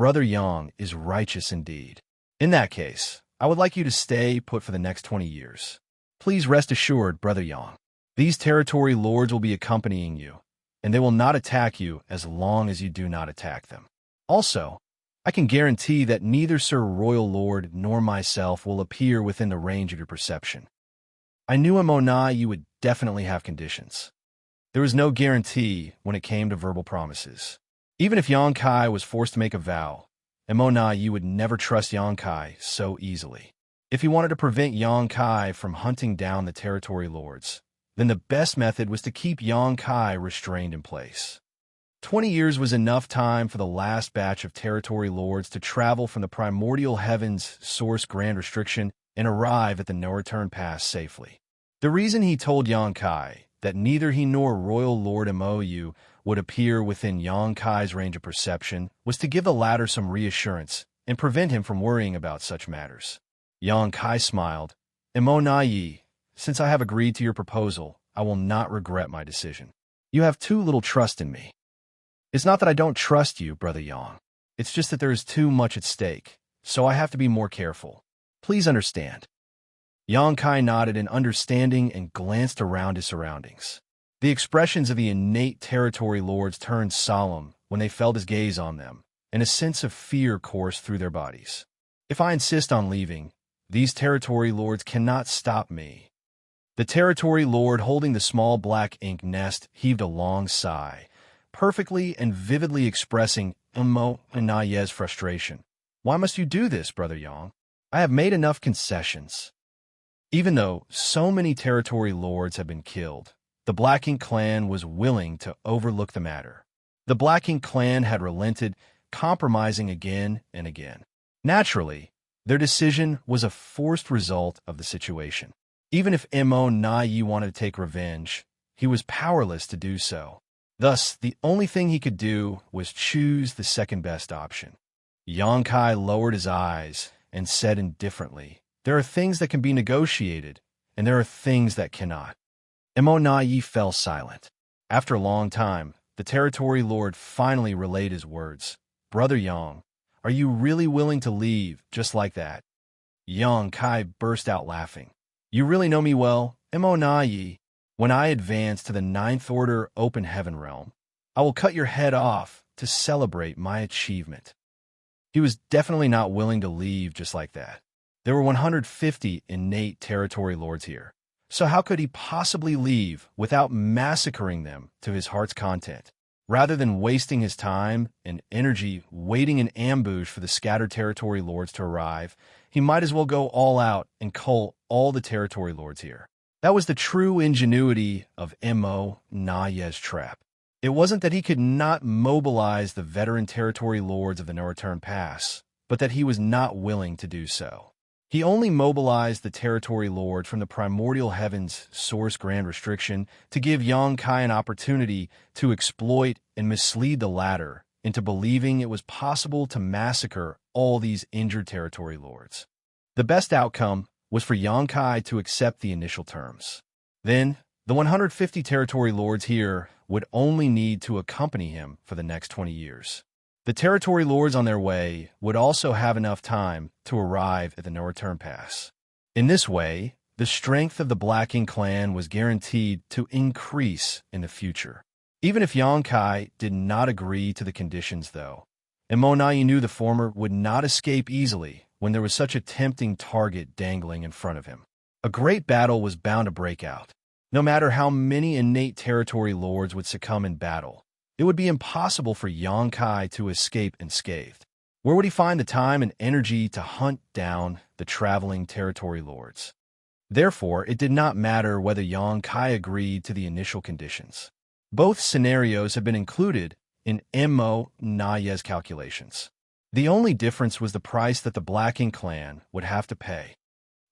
Brother Yang is righteous indeed. In that case, I would like you to stay put for the next 20 years. Please rest assured, Brother Yang. These territory lords will be accompanying you, and they will not attack you as long as you do not attack them. Also, I can guarantee that neither Sir Royal Lord nor myself will appear within the range of your perception. I knew Imona you would definitely have conditions. There was no guarantee when it came to verbal promises. Even if Yang Kai was forced to make a vow, Imona you would never trust Yang Kai so easily. If he wanted to prevent Yang Kai from hunting down the territory lords, then the best method was to keep Yang Kai restrained in place. 20 years was enough time for the last batch of territory lords to travel from the primordial heavens source grand restriction and arrive at the no-return pass safely. The reason he told Yang Kai that neither he nor Royal Lord Mou would appear within Yang Kai's range of perception was to give the latter some reassurance and prevent him from worrying about such matters. Yang Kai smiled. Imona Yi, since I have agreed to your proposal, I will not regret my decision. You have too little trust in me. It's not that I don't trust you, Brother Yang. It's just that there is too much at stake, so I have to be more careful. Please understand. Yang Kai nodded in understanding and glanced around his surroundings. The expressions of the innate territory lords turned solemn when they felt his gaze on them, and a sense of fear coursed through their bodies. If I insist on leaving, these territory lords cannot stop me. The territory lord holding the small black ink nest heaved a long sigh, perfectly and vividly expressing Immona's frustration. Why must you do this, Brother Yang? I have made enough concessions. Even though so many territory lords have been killed, the Black Ink clan was willing to overlook the matter. The Black Ink clan had relented, compromising again and again. Naturally, their decision was a forced result of the situation. Even if Imona wanted to take revenge, he was powerless to do so. Thus, the only thing he could do was choose the second-best option. Yang Kai lowered his eyes and said indifferently, "There are things that can be negotiated, and there are things that cannot." Imona fell silent. After a long time, the territory lord finally relayed his words. "Brother Yang, are you really willing to leave just like that?" Yang Kai burst out laughing. "You really know me well, Imona. When I advance to the Ninth Order Open Heaven Realm, I will cut your head off to celebrate my achievement." He was definitely not willing to leave just like that. There were 150 innate territory lords here, so how could he possibly leave without massacring them to his heart's content? Rather than wasting his time and energy waiting in ambush for the scattered territory lords to arrive, he might as well go all out and cull all the territory lords here. That was the true ingenuity of Immona's trap. It wasn't that he could not mobilize the veteran territory lords of the No-Return Pass, but that he was not willing to do so. He only mobilized the territory lord from the primordial heavens source grand restriction to give Yang Kai an opportunity to exploit and mislead the latter into believing it was possible to massacre all these injured territory lords. The best outcome was for Yang Kai to accept the initial terms. Then, the 150 territory lords here would only need to accompany him for the next 20 years. The territory lords on their way would also have enough time to arrive at the No-Return Pass. In this way, the strength of the Black Ink clan was guaranteed to increase in the future. Even if Yang Kai did not agree to the conditions, though, Imona knew the former would not escape easily when there was such a tempting target dangling in front of him. A great battle was bound to break out. No matter how many innate territory lords would succumb in battle, it would be impossible for Yang Kai to escape unscathed. Where would he find the time and energy to hunt down the traveling territory lords? Therefore, it did not matter whether Yang Kai agreed to the initial conditions. Both scenarios had been included in Immona's calculations. The only difference was the price that the Black Ink clan would have to pay.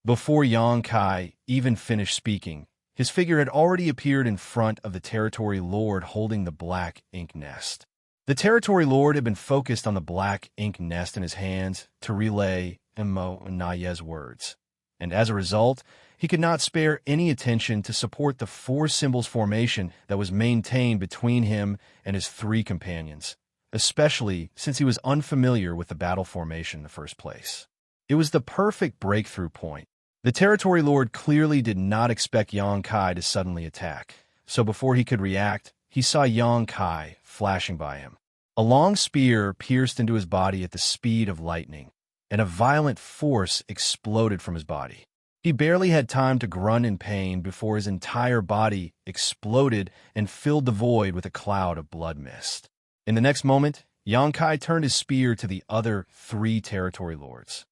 Before Yang Kai even finished speaking, his figure had already appeared in front of the territory lord holding the black ink nest. The territory lord had been focused on the black ink nest in his hands to relay Immona's words, and as a result, he could not spare any attention to support the four symbols formation that was maintained between him and his three companions, especially since he was unfamiliar with the battle formation in the first place. It was the perfect breakthrough point. The Territory Lord clearly did not expect Yang Kai to suddenly attack, so before he could react, he saw Yang Kai flashing by him. A long spear pierced into his body at the speed of lightning, and a violent force exploded from his body. He barely had time to grunt in pain before his entire body exploded and filled the void with a cloud of blood mist. In the next moment, Yang Kai turned his spear to the other 3 Territory Lords.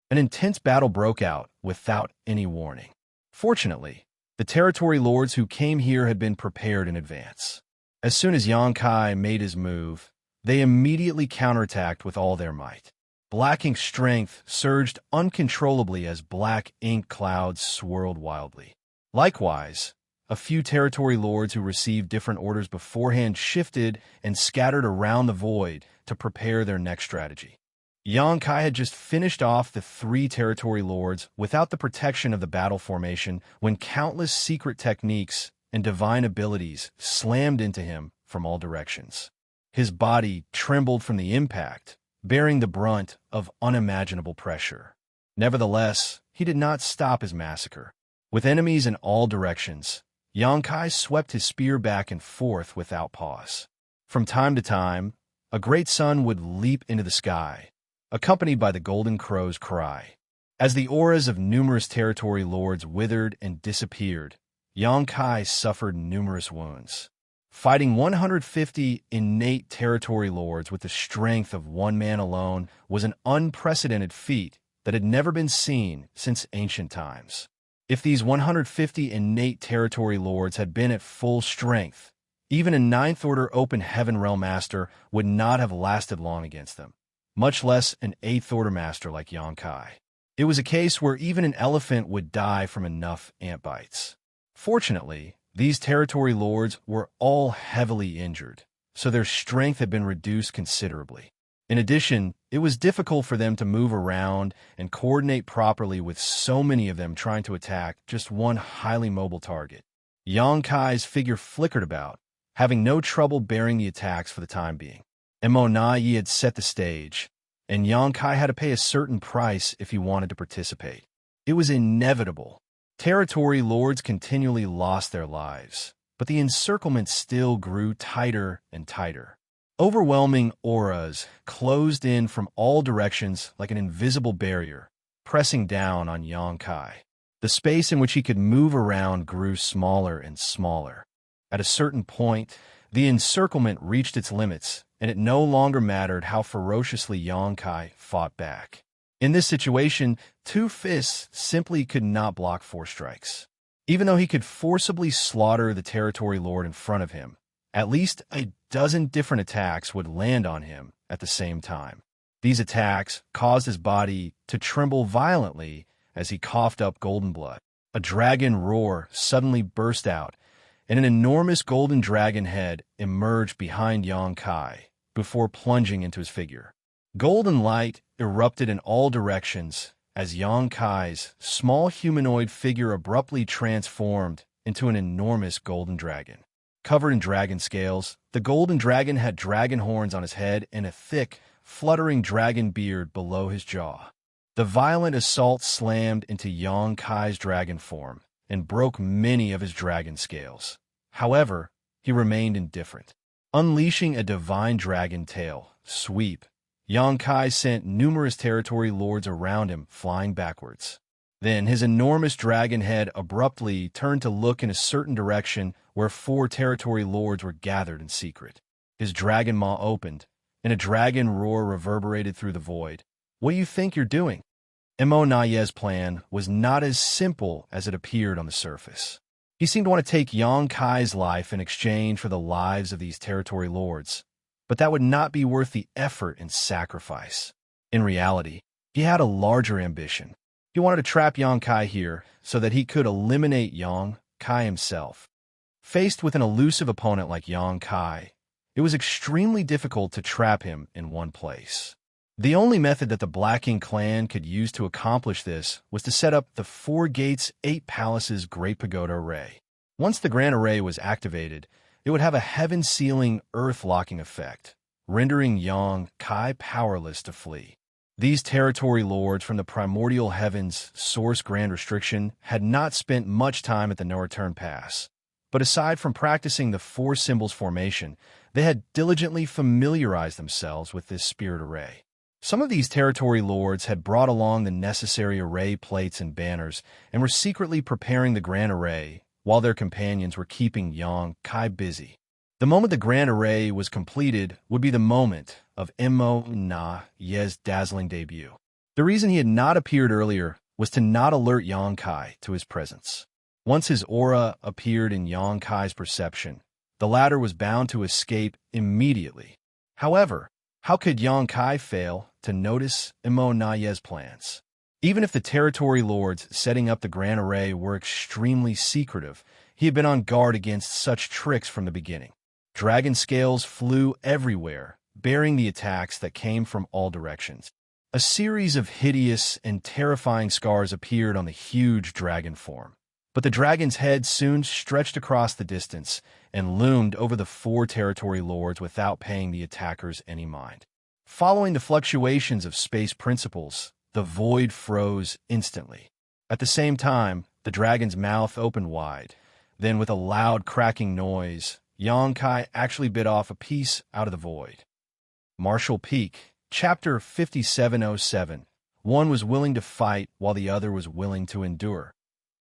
An intense battle broke out without any warning. Fortunately, the Territory Lords who came here had been prepared in advance. As soon as Yang Kai made his move, they immediately counterattacked with all their might. Black ink strength surged uncontrollably as black ink clouds swirled wildly. Likewise, a few Territory Lords who received different orders beforehand shifted and scattered around the void to prepare their next strategy. Yang Kai had just finished off the 3 Territory Lords without the protection of the battle formation when countless secret techniques and divine abilities slammed into him from all directions. His body trembled from the impact, bearing the brunt of unimaginable pressure. Nevertheless, he did not stop his massacre. With enemies in all directions, Yang Kai swept his spear back and forth without pause. From time to time, a great sun would leap into the sky, accompanied by the golden crow's cry. As the auras of numerous Territory Lords withered and disappeared, Yang Kai suffered numerous wounds. Fighting 150 innate Territory Lords with the strength of one man alone was an unprecedented feat that had never been seen since ancient times. If these 150 innate Territory Lords had been at full strength, even a 9th Order Open Heaven Realm Master would not have lasted long against them, much less an 8th Order Master like Yang Kai. It was a case where even an elephant would die from enough ant bites. Fortunately, these Territory Lords were all heavily injured, so their strength had been reduced considerably. In addition, it was difficult for them to move around and coordinate properly with so many of them trying to attack just one highly mobile target. Yang Kai's figure flickered about, having no trouble bearing the attacks for the time being. Immortal Yi had set the stage, and Yang Kai had to pay a certain price if he wanted to participate. It was inevitable. Territory Lords continually lost their lives, but the encirclement still grew tighter and tighter. Overwhelming auras closed in from all directions like an invisible barrier, pressing down on Yang Kai. The space in which he could move around grew smaller and smaller. At a certain point, the encirclement reached its limits, and it no longer mattered how ferociously Yang Kai fought back. In this situation, 2 fists simply could not block 4 strikes. Even though he could forcibly slaughter the Territory Lord in front of him, at least a dozen different attacks would land on him at the same time. These attacks caused his body to tremble violently as he coughed up golden blood. A dragon roar suddenly burst out, and an enormous golden dragon head emerged behind Yang Kai before plunging into his figure. Golden light erupted in all directions as Yang Kai's small humanoid figure abruptly transformed into an enormous golden dragon. Covered in dragon scales, the golden dragon had dragon horns on his head and a thick, fluttering dragon beard below his jaw. The violent assault slammed into Yang Kai's dragon form and broke many of his dragon scales. However, he remained indifferent. Unleashing a divine dragon tail sweep, Yang Kai sent numerous Territory Lords around him flying backwards. Then his enormous dragon head abruptly turned to look in a certain direction where 4 Territory Lords were gathered in secret. His dragon maw opened, and a dragon roar reverberated through the void. "What do you think you're doing?" Immortal's plan was not as simple as it appeared on the surface. He seemed to want to take Yang Kai's life in exchange for the lives of these Territory Lords, but that would not be worth the effort and sacrifice. In reality, he had a larger ambition. He wanted to trap Yang Kai here so that he could eliminate Yang Kai himself. Faced with an elusive opponent like Yang Kai, it was extremely difficult to trap him in one place. The only method that the Black Ink clan could use to accomplish this was to set up the 4 Gates, 8 Palaces Great Pagoda Array. Once the Grand Array was activated, it would have a heaven-sealing, earth-locking effect, rendering Xianxia powerless to flee. These territory lords from the primordial heavens source Grand Restriction had not spent much time at the No-Return Pass. But aside from practicing the four symbols formation, they had diligently familiarized themselves with this spirit array. Some of these territory lords had brought along the necessary array plates and banners and were secretly preparing the grand array, while their companions were keeping Xianxia busy. The moment the grand array was completed would be the moment of Immortal Ballad's dazzling debut. The reason he had not appeared earlier was to not alert Xianxia to his presence. Once his aura appeared in Xianxia's perception, the latter was bound to escape immediately. However, how could Xianxia fail to notice Immortal Ballad's plans? Even if the territory lords setting up the grand array were extremely secretive, he had been on guard against such tricks from the beginning. Dragon scales flew everywhere, bearing the attacks that came from all directions. A series of hideous and terrifying scars appeared on the huge dragon form. But the dragon's head soon stretched across the distance and loomed over the four territory lords without paying the attackers any mind. Following the fluctuations of space principles, the void froze instantly. At the same time, the dragon's mouth opened wide. Then, with a loud cracking noise, Xianxia actually bit off a piece out of the void. Martial Peak, Chapter 5707. One was willing to fight while the other was willing to endure.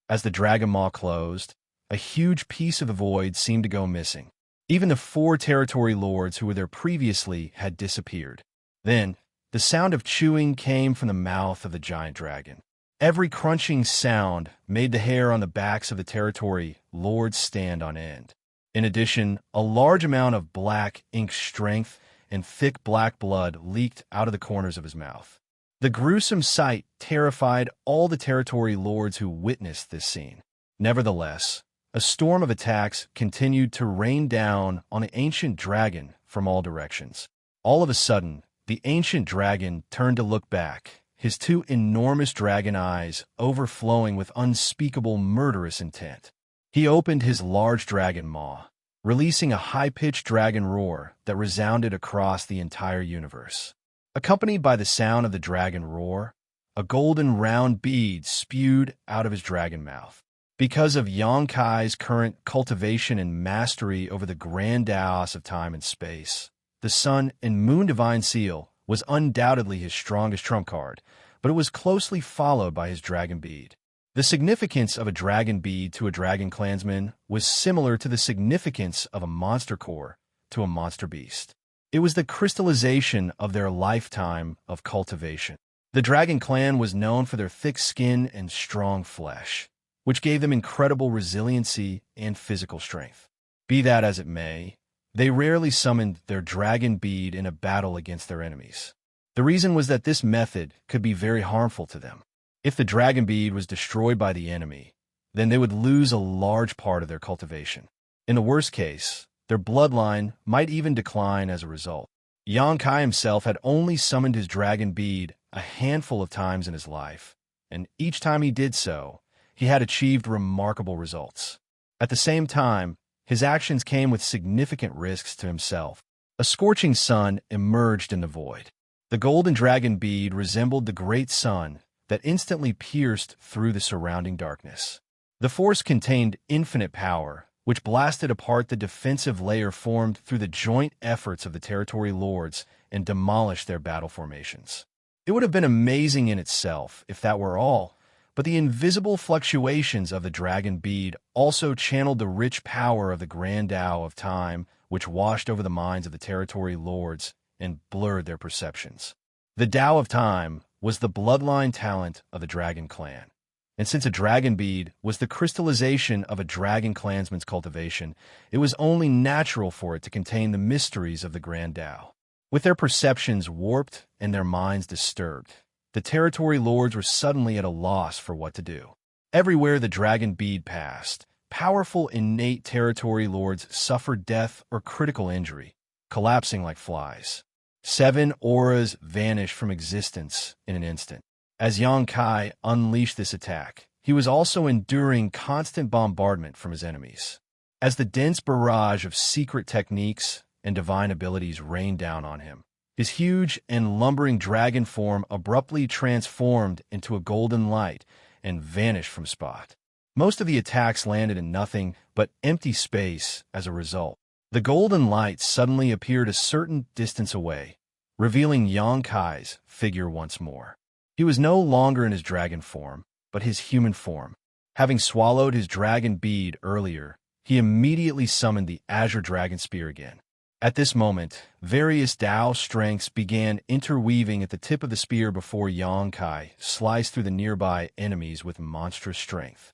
As the dragon maw closed, a huge piece of the void seemed to go missing. Even the four territory lords who were there previously had disappeared. Then, the sound of chewing came from the mouth of the giant dragon. Every crunching sound made the hair on the backs of the territory lords stand on end. In addition, a large amount of black ink strength and thick black blood leaked out of the corners of his mouth. The gruesome sight terrified all the territory lords who witnessed this scene. Nevertheless, a storm of attacks continued to rain down on the ancient dragon from all directions. All of a sudden, the ancient dragon turned to look back, his two enormous dragon eyes overflowing with unspeakable murderous intent. He opened his large dragon maw, releasing a high-pitched dragon roar that resounded across the entire universe. Accompanied by the sound of the dragon roar, a golden round bead spewed out of his dragon mouth. Because of Xianxia's current cultivation and mastery over the grand Daos of time and space, the Sun and Moon Divine Seal was undoubtedly his strongest trump card, but it was closely followed by his dragon bead. The significance of a dragon bead to a dragon clansman was similar to the significance of a monster core to a monster beast. It was the crystallization of their lifetime of cultivation. The dragon clan was known for their thick skin and strong flesh, which gave them incredible resiliency and physical strength. Be that as it may, they rarely summoned their dragon bead in a battle against their enemies. The reason was that this method could be very harmful to them. If the dragon bead was destroyed by the enemy, then they would lose a large part of their cultivation. In the worst case, their bloodline might even decline as a result. Xianxia himself had only summoned his dragon bead a handful of times in his life, and each time he did so, he had achieved remarkable results. At the same time, his actions came with significant risks to himself. A scorching sun emerged in the void. The golden dragon bead resembled the great sun that instantly pierced through the surrounding darkness. The force contained infinite power, which blasted apart the defensive layer formed through the joint efforts of the territory lords and demolished their battle formations. It would have been amazing in itself if that were all, but the invisible fluctuations of the dragon bead also channeled the rich power of the grand Dao of time, which washed over the minds of the territory lords and blurred their perceptions. The Dao of time was the bloodline talent of the dragon clan. And since a dragon bead was the crystallization of a dragon clansman's cultivation, it was only natural for it to contain the mysteries of the grand Dao. With their perceptions warped and their minds disturbed, the territory lords were suddenly at a loss for what to do. Everywhere the dragon bead passed, powerful innate territory lords suffered death or critical injury, collapsing like flies. 7 auras vanished from existence in an instant. As Xianxia unleashed this attack, he was also enduring constant bombardment from his enemies. As the dense barrage of secret techniques and divine abilities rained down on him. His huge and lumbering dragon form abruptly transformed into a golden light and vanished from spot. Most of the attacks landed in nothing but empty space as a result. The golden light suddenly appeared a certain distance away, revealing Xianxia's figure once more. He was no longer in his dragon form, but his human form. Having swallowed his dragon bead earlier, he immediately summoned the Azure Dragon Spear again. At this moment, various Tao strengths began interweaving at the tip of the spear before Xianxia sliced through the nearby enemies with monstrous strength.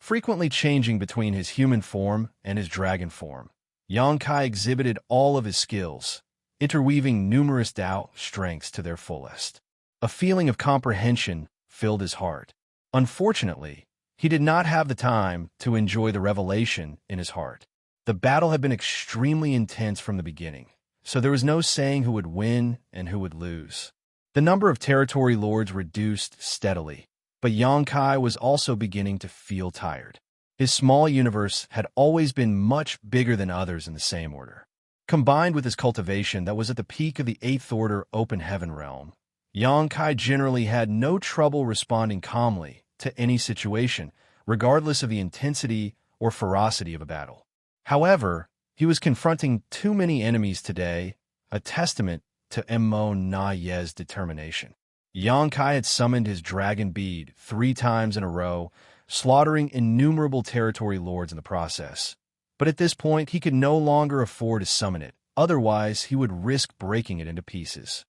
Frequently changing between his human form and his dragon form, Xianxia exhibited all of his skills, interweaving numerous Tao strengths to their fullest. A feeling of comprehension filled his heart. Unfortunately, he did not have the time to enjoy the revelation in his heart. The battle had been extremely intense from the beginning, so there was no saying who would win and who would lose. The number of territory lords reduced steadily, but Xianxia was also beginning to feel tired. His small universe had always been much bigger than others in the same order. Combined with his cultivation that was at the peak of the 8th Order Open Heaven realm, Xianxia generally had no trouble responding calmly to any situation, regardless of the intensity or ferocity of a battle. However, he was confronting too many enemies today, a testament to Immortal's determination. Xianxia had summoned his dragon bead 3 times in a row, slaughtering innumerable territory lords in the process. But at this point, he could no longer afford to summon it, otherwise he would risk breaking it into pieces.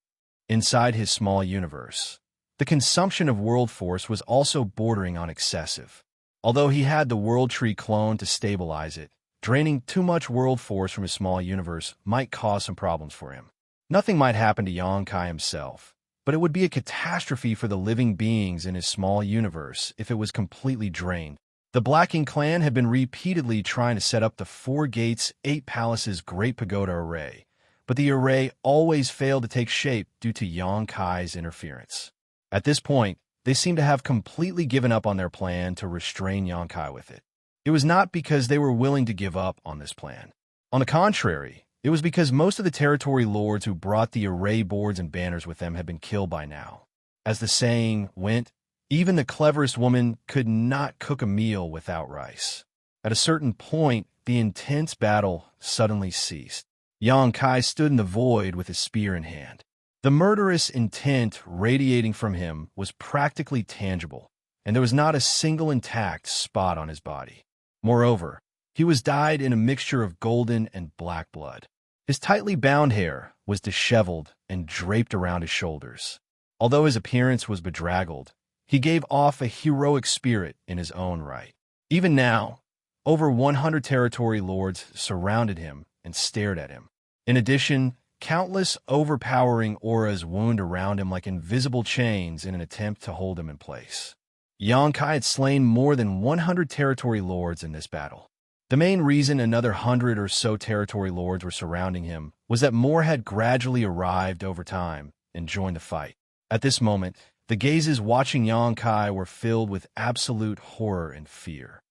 Inside his small universe, the consumption of world force was also bordering on excessive. Although he had the world tree clone to stabilize it, draining too much world force from his small universe might cause some problems for him. Nothing might happen to Xianxia himself, but it would be a catastrophe for the living beings in his small universe if it was completely drained. The Blacking clan had been repeatedly trying to set up the 4 Gates, 8 Palaces Great Pagoda array, but the array always failed to take shape due to Xianxia's interference. At this point, they seemed to have completely given up on their plan to restrain Xianxia with it. It was not because they were willing to give up on this plan. On the contrary, it was because most of the territory lords who brought the array boards and banners with them had been killed by now. As the saying went, even the cleverest woman could not cook a meal without rice. At a certain point, the intense battle suddenly ceased. Xianxia stood in the void with his spear in hand. The murderous intent radiating from him was practically tangible, and there was not a single intact spot on his body. Moreover, he was dyed in a mixture of golden and black blood. His tightly bound hair was disheveled and draped around his shoulders. Although his appearance was bedraggled, he gave off a heroic spirit in his own right. Even now, over 100 territory lords surrounded him and stared at him. In addition, countless overpowering auras wound around him like invisible chains in an attempt to hold him in place. Xianxia had slain more than 100 territory lords in this battle. The main reason another 100 or so territory lords were surrounding him was that more had gradually arrived over time and joined the fight. At this moment, the gazes watching Xianxia were filled with absolute horror and fear.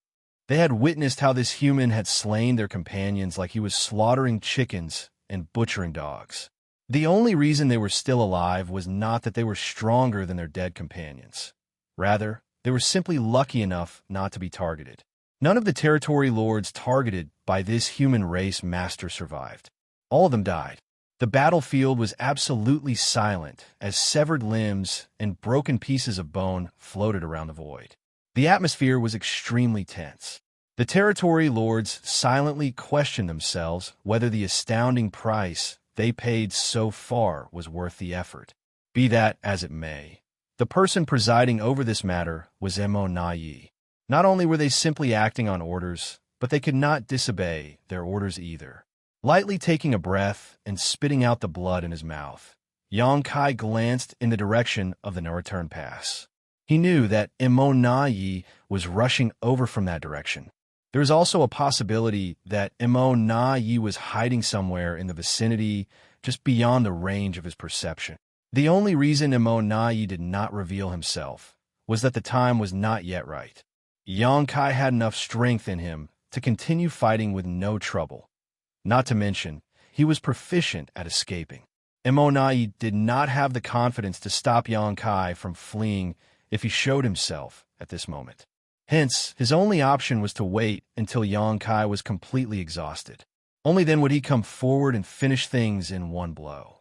They had witnessed how this human had slain their companions like he was slaughtering chickens and butchering dogs. The only reason they were still alive was not that they were stronger than their dead companions. Rather, they were simply lucky enough not to be targeted. None of the territory lords targeted by this human race master survived. All of them died. The battlefield was absolutely silent as severed limbs and broken pieces of bone floated around the void. The atmosphere was extremely tense. The territory lords silently questioned themselves whether the astounding price they paid so far was worth the effort. Be that as it may, the person presiding over this matter was Immortal. Not only were they simply acting on orders, but they could not disobey their orders either. Lightly taking a breath and spitting out the blood in his mouth, Xianxia glanced in the direction of the no-return pass. He knew that Immortal was rushing over from that direction. There was also a possibility that Immortal was hiding somewhere in the vicinity, just beyond the range of his perception. The only reason Immortal did not reveal himself was that the time was not yet right. Xianxia had enough strength in him to continue fighting with no trouble. Not to mention, he He was proficient at escaping. Immortality did not have the confidence to stop Xianxia from fleeing if he showed himself at this moment. Hence, his only option was to wait until Xianxia was completely exhausted. Only then would he come forward and finish things in one blow.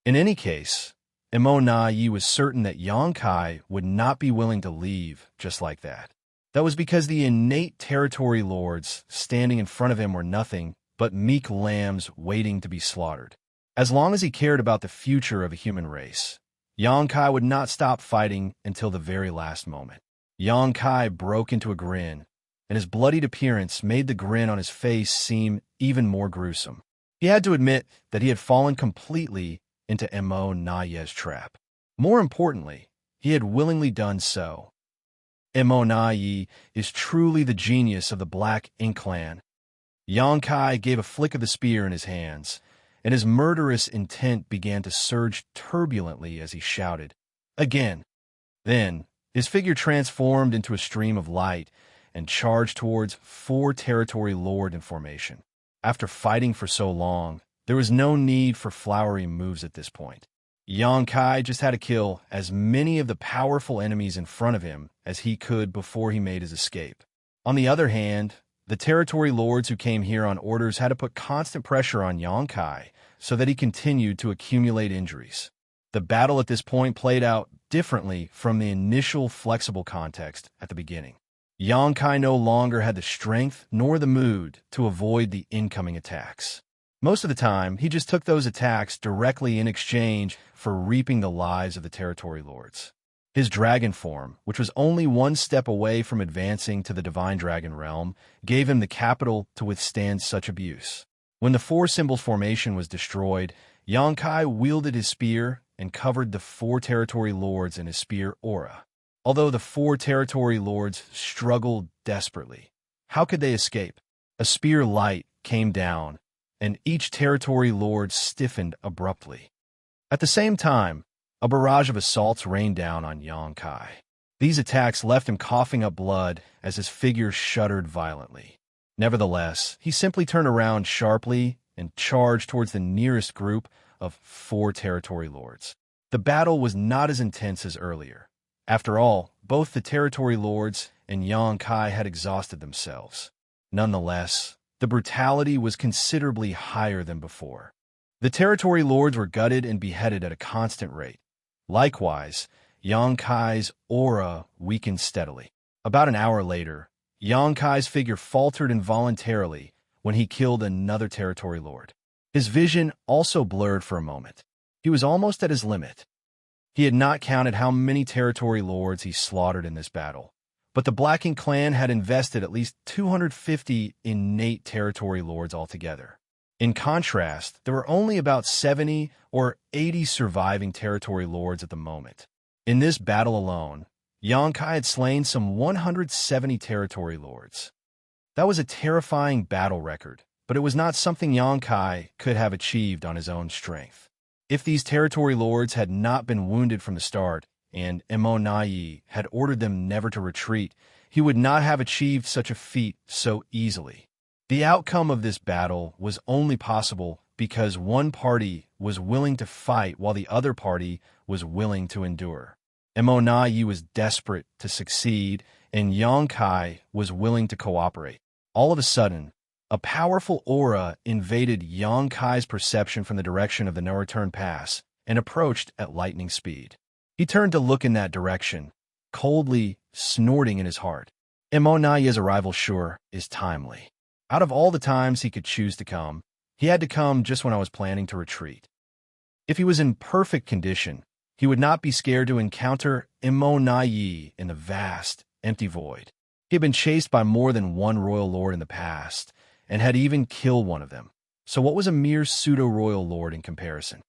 In any case, Immortality was certain that Xianxia would not be willing to leave just like that. That was because the innate territory lords standing in front of him were nothing but meek lambs waiting to be slaughtered. As long as he cared about the future of a human race, Xianxia would not stop fighting until the very last moment. Xianxia broke into a grin, and his bloodied appearance made the grin on his face seem even more gruesome. He had to admit that he had fallen completely into Immortality's trap. More importantly, he had willingly done so. Immortality is truly the genius of the Black Ink clan. Xianxia gave a flick of the spear in his hands, and his murderous intent began to surge turbulently as he shouted, "Again!" Then, his figure transformed into a stream of light and charged towards 4 territory lords in formation. After fighting for so long, there was no need for flowery moves at this point. Xianxia just had to kill as many of the powerful enemies in front of him as he could before he made his escape. On the other hand, the territory lords who came here on orders had to put constant pressure on Xianxia so that he continued to accumulate injuries. The battle at this point played out differently from the initial flexible context at the beginning. Xianxia no longer had the strength nor the mood to avoid the incoming attacks. Most of the time, he just took those attacks directly in exchange for reaping the lives of the territory lords. His dragon form, which was only one step away from advancing to the divine dragon realm, gave him the capital to withstand such abuse. When the 4 symbols formation was destroyed, Xianxia wielded his spear and covered the 4 territory lords in his spear aura. Although the 4 territory lords struggled desperately, how could they escape? A spear light came down, and each territory lord stiffened abruptly. At the same time, a barrage of assaults rained down on Xianxia. These attacks left him coughing up blood as his figure shuddered violently. Nevertheless, he simply turned around sharply and charged towards the nearest group of 4 territory lords. The battle was not as intense as earlier. After all, both the territory lords and Xianxia had exhausted themselves. Nonetheless, the brutality was considerably higher than before. The territory lords were gutted and beheaded at a constant rate. Likewise, Xianxia's aura weakened steadily. About an hour later, Xianxia's figure faltered involuntarily when he killed another territory lord. His vision also blurred for a moment. He was almost at his limit. He had not counted how many territory lords he slaughtered in this battle, but the Black Ink clan had invested at least 250 innate territory lords altogether. In contrast, there were only about 70 or 80 surviving territory lords at the moment. In this battle alone, Xianxia had slain some 170 territory lords. That was a terrifying battle record, but it was not something Xianxia could have achieved on his own strength. If these territory lords had not been wounded from the start, and Immortality had ordered them never to retreat, he would not have achieved such a feat so easily. The outcome of this battle was only possible because one party was willing to fight while the other party was willing to endure. Immortality was desperate to succeed, and Xianxia was willing to cooperate. All of a sudden, a powerful aura invaded Xianxia's perception from the direction of the no-return pass and approached at lightning speed. He turned to look in that direction, coldly snorting in his heart. Immortality's arrival sure is timely. Out of all the times he could choose to come, he had to come just when I was planning to retreat. If he was in perfect condition, he would not be scared to encounter Immortality in the vast, empty void. He had been chased by more than one royal lord in the past, and had even killed one of them. So what was a mere pseudo-royal lord in comparison?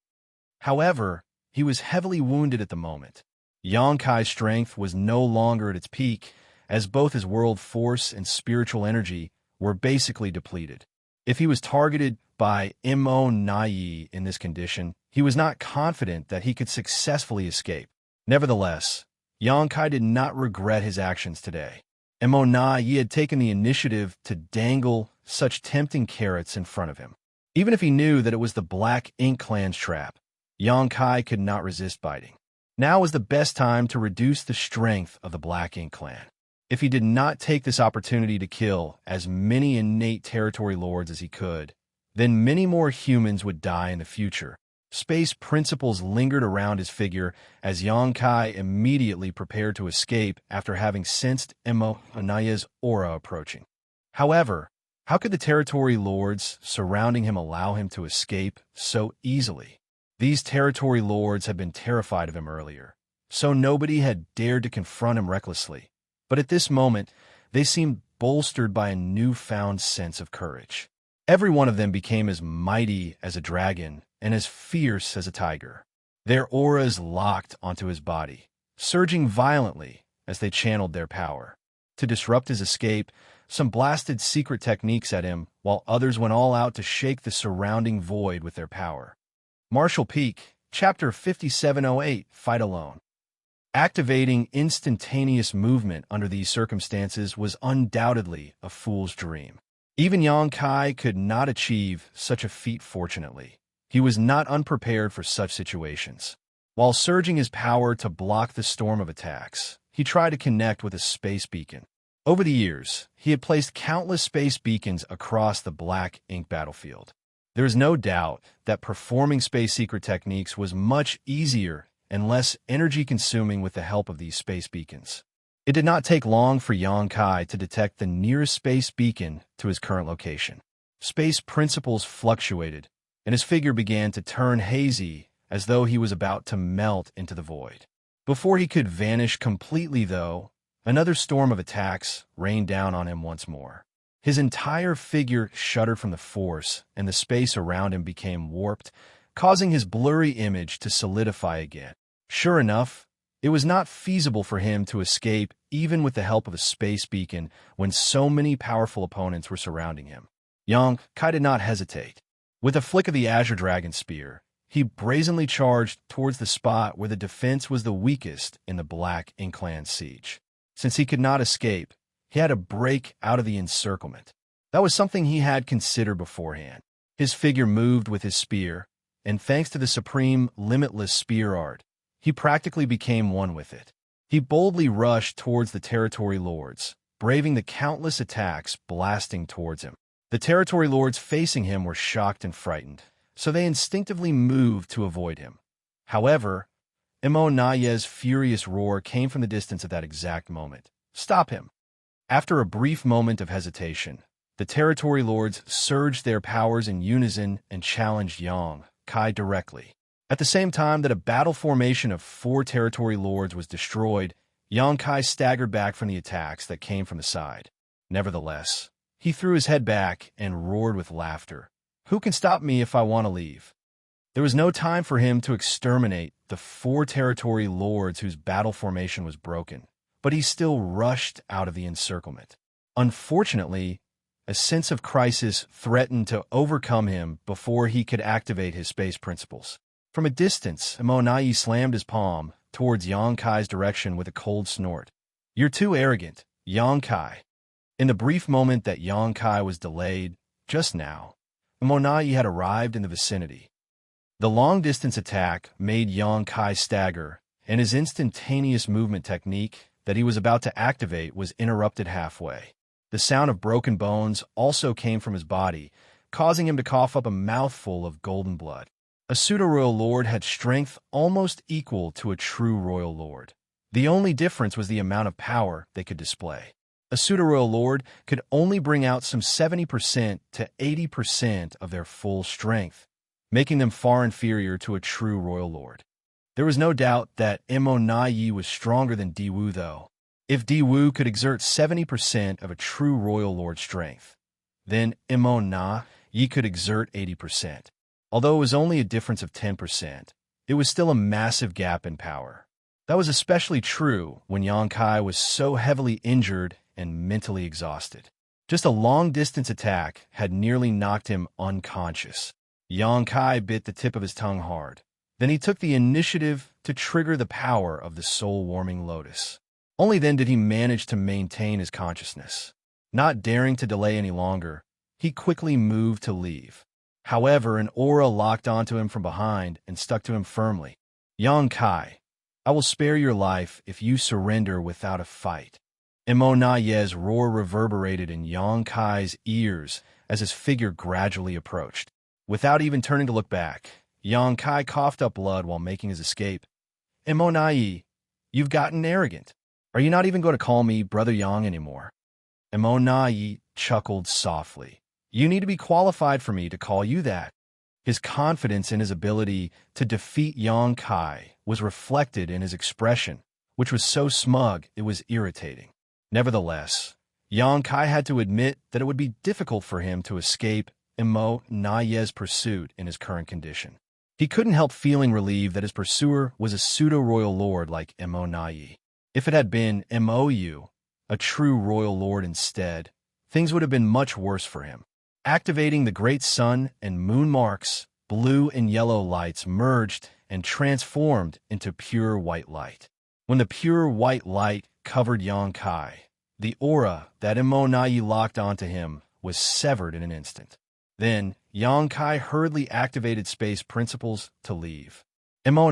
However, he was heavily wounded at the moment. Xianxia's strength was no longer at its peak, as both his world force and spiritual energy were basically depleted. If he was targeted by Immortality in this condition, he was not confident that he could successfully escape. Nevertheless, Xianxia did not regret his actions today. Immortality had taken the initiative to dangle such tempting carrots in front of him. Even if he knew that it was the Black Ink Clan's trap, Xianxia could not resist biting. Now was the best time to reduce the strength of the Black Ink Clan. If he did not take this opportunity to kill as many innate territory lords as he could, then many more humans would die in the future. Space principles lingered around his figure as Xianxia immediately prepared to escape after having sensed Immortal's aura approaching. However, how could the territory lords surrounding him allow him to escape so easily? These territory lords had been terrified of him earlier, so nobody had dared to confront him recklessly. But at this moment, they seemed bolstered by a newfound sense of courage. Every one of them became as mighty as a dragon and as fierce as a tiger. Their auras locked onto his body, surging violently as they channeled their power. To disrupt his escape, some blasted secret techniques at him, while others went all out to shake the surrounding void with their power. Martial Peak, Chapter 5708, Fight Alone. Activating instantaneous movement under these circumstances was undoubtedly a fool's dream. Even Xianxia could not achieve such a feat fortunately. He was not unprepared for such situations. While surging his power to block the storm of attacks, he tried to connect with a space beacon. Over the years, he had placed countless space beacons across the Black Ink battlefield. There is no doubt that performing space secret techniques was much easier and less energy-consuming with the help of these space beacons. It did not take long for Xianxia to detect the nearest space beacon to his current location. Space principles fluctuated, and his figure began to turn hazy as though he was about to melt into the void. Before he could vanish completely, though, another storm of attacks rained down on him once more. His entire figure shuddered from the force, and the space around him became warped, causing his blurry image to solidify again. Sure enough, it was not feasible for him to escape even with the help of a space beacon when so many powerful opponents were surrounding him. Xianxia did not hesitate. With a flick of the Azure Dragon Spear, he brazenly charged towards the spot where the defense was the weakest in the Black Ink Clan siege. Since he could not escape, he had to break out of the encirclement. That was something he had considered beforehand. His figure moved with his spear, and thanks to the supreme, limitless spear art, he practically became one with it. He boldly rushed towards the territory lords, braving the countless attacks blasting towards him. The territory lords facing him were shocked and frightened, so they instinctively moved to avoid him. However, Immortal's furious roar came from the distance at that exact moment. Stop him! After a brief moment of hesitation, the territory lords surged their powers in unison and challenged Xianxia directly. At the same time that a battle formation of 4 territory lords was destroyed, Xianxia staggered back from the attacks that came from the side. Nevertheless, he threw his head back and roared with laughter. Who can stop me if I want to leave? There was no time for him to exterminate the 4 territory lords whose battle formation was broken, but he still rushed out of the encirclement. Unfortunately, a sense of crisis threatened to overcome him before he could activate his space principles. From a distance, Immortal slammed his palm towards Xianxia's direction with a cold snort. You're too arrogant, Xianxia. In the brief moment that Xianxia was delayed, just now, Immortal had arrived in the vicinity. The long-distance attack made Xianxia stagger, and his instantaneous movement technique that he was about to activate was interrupted halfway. The sound of broken bones also came from his body, causing him to cough up a mouthful of golden blood. A pseudo-royal lord had strength almost equal to a true royal lord. The only difference was the amount of power they could display. A pseudo-royal lord could only bring out some 70% to 80% of their full strength, making them far inferior to a true royal lord. There was no doubt that Immortal was stronger than Diwu, though. If Diwu could exert 70% of a true royal lord's strength, then Immortal could exert 80%. Although it was only a difference of 10%, it was still a massive gap in power. That was especially true when Xianxia was so heavily injured and mentally exhausted. Just a long-distance attack had nearly knocked him unconscious. Xianxia bit the tip of his tongue hard. Then he took the initiative to trigger the power of the soul-warming lotus. Only then did he manage to maintain his consciousness. Not daring to delay any longer, he quickly moved to leave. However, an aura locked onto him from behind and stuck to him firmly. Yang Kai, I will spare your life if you surrender without a fight. Imo roar reverberated in Yang Kai's ears as his figure gradually approached. Without even turning to look back, Yang Kai coughed up blood while making his escape. Imo, you've gotten arrogant. Are you not even going to call me Brother Yang anymore? Imo chuckled softly. You need to be qualified for me to call you that. His confidence in his ability to defeat Yang Kai was reflected in his expression, which was so smug it was irritating. Nevertheless, Yang Kai had to admit that it would be difficult for him to escape Imo pursuit in his current condition. He couldn't help feeling relieved that his pursuer was a pseudo-royal lord like Imo. If it had been Mou, a true royal lord instead, things would have been much worse for him. Activating the great sun and moon marks, blue and yellow lights merged and transformed into pure white light. When the pure white light covered Yang Kai, the aura that Imo locked onto him was severed in an instant. Then, Yang Kai hurriedly activated space principles to leave. Imo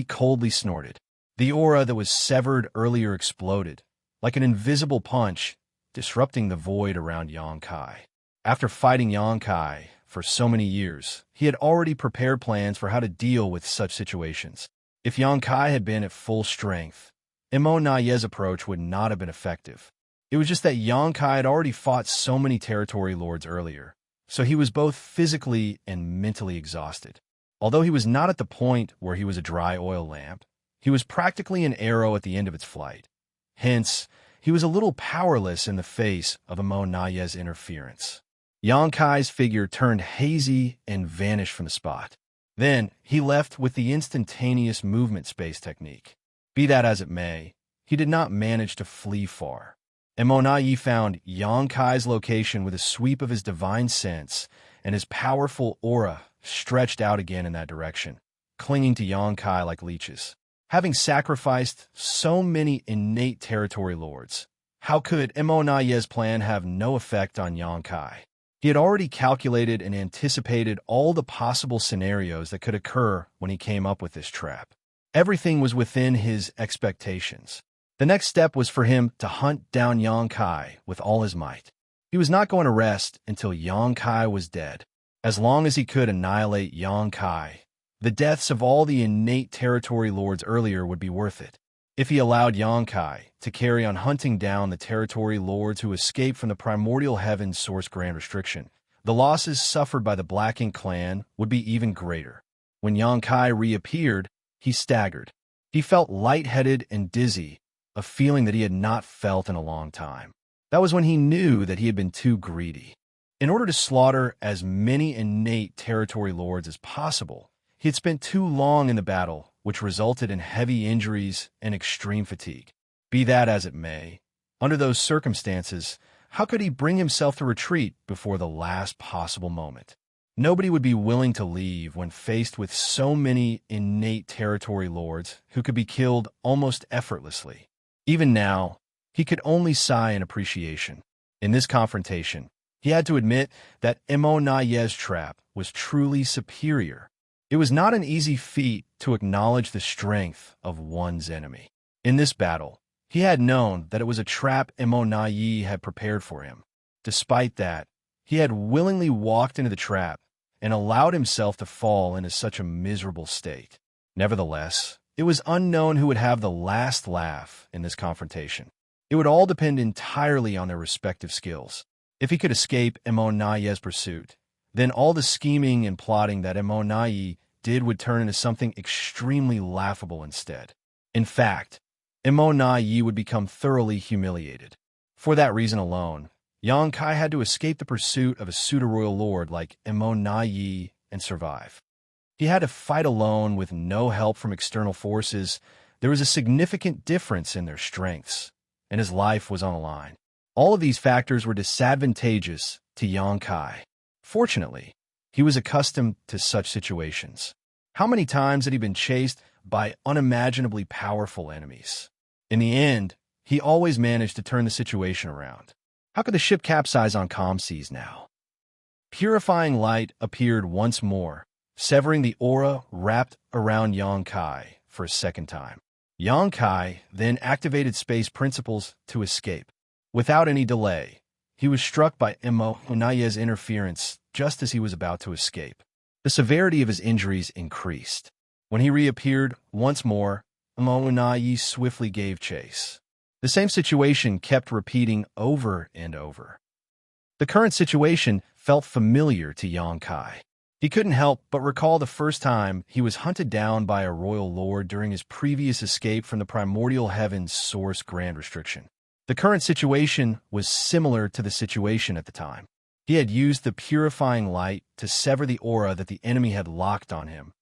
coldly snorted. The aura that was severed earlier exploded, like an invisible punch, disrupting the void around Yang Kai. After fighting Yang Kai for so many years, he had already prepared plans for how to deal with such situations. If Yang Kai had been at full strength, Imo approach would not have been effective. It was just that Yang Kai had already fought so many territory lords earlier, so he was both physically and mentally exhausted. Although he was not at the point where he was a dry oil lamp, he was practically an arrow at the end of its flight. Hence, he was a little powerless in the face of Imo interference. Yang Kai's figure turned hazy and vanished from the spot. Then, he left with the instantaneous movement space technique. Be that as it may, he did not manage to flee far. Imo found Yang Kai's location with a sweep of his divine sense, and his powerful aura stretched out again in that direction, clinging to Yang Kai like leeches. Having sacrificed so many innate territory lords, how could Imo plan have no effect on Yang Kai? He had already calculated and anticipated all the possible scenarios that could occur when he came up with this trap. Everything was within his expectations. The next step was for him to hunt down Yang Kai with all his might. He was not going to rest until Yang Kai was dead. As long as he could annihilate Yang Kai, the deaths of all the innate territory lords earlier would be worth it. If he allowed Yang Kai to carry on hunting down the territory lords who escaped from the primordial heavens source grand restriction, the losses suffered by the Black Ink clan would be even greater. When Yang Kai reappeared, he staggered. He felt lightheaded and dizzy, a feeling that he had not felt in a long time. That was when he knew that he had been too greedy. In order to slaughter as many innate territory lords as possible, he had spent too long in the battle, which resulted in heavy injuries and extreme fatigue. Be that as it may, under those circumstances, how could he bring himself to retreat before the last possible moment? Nobody would be willing to leave when faced with so many innate territory lords who could be killed almost effortlessly. Even now, he could only sigh in appreciation. In this confrontation, he had to admit that Imo trap was truly superior. It was not an easy feat to acknowledge the strength of one's enemy. In this battle, he had known that it was a trap Imo had prepared for him. Despite that, he had willingly walked into the trap and allowed himself to fall into such a miserable state. Nevertheless, it was unknown who would have the last laugh in this confrontation. It would all depend entirely on their respective skills. If he could escape Imo pursuit, then all the scheming and plotting that Imo did would turn into something extremely laughable instead. In fact, Imo would become thoroughly humiliated. For that reason alone, Yang Kai had to escape the pursuit of a pseudo-royal lord like Imo and survive. He had to fight alone with no help from external forces. There was a significant difference in their strengths, and his life was on the line. All of these factors were disadvantageous to Yang Kai. Fortunately, he was accustomed to such situations. How many times had he been chased by unimaginably powerful enemies? In the end, he always managed to turn the situation around. How could the ship capsize on calm seas now? Purifying light appeared once more, severing the aura wrapped around Xianxia for a second time. Xianxia then activated space principles to escape. Without any delay, he was struck by Immortality's interference just as he was about to escape. The severity of his injuries increased. When he reappeared once more, Immortality swiftly gave chase. The same situation kept repeating over and over. The current situation felt familiar to Xianxia. He couldn't help but recall the first time he was hunted down by a royal lord during his previous escape from the primordial heaven's source grand restriction. The current situation was similar to the situation at the time. He had used the purifying light to sever the aura that the enemy had locked on him.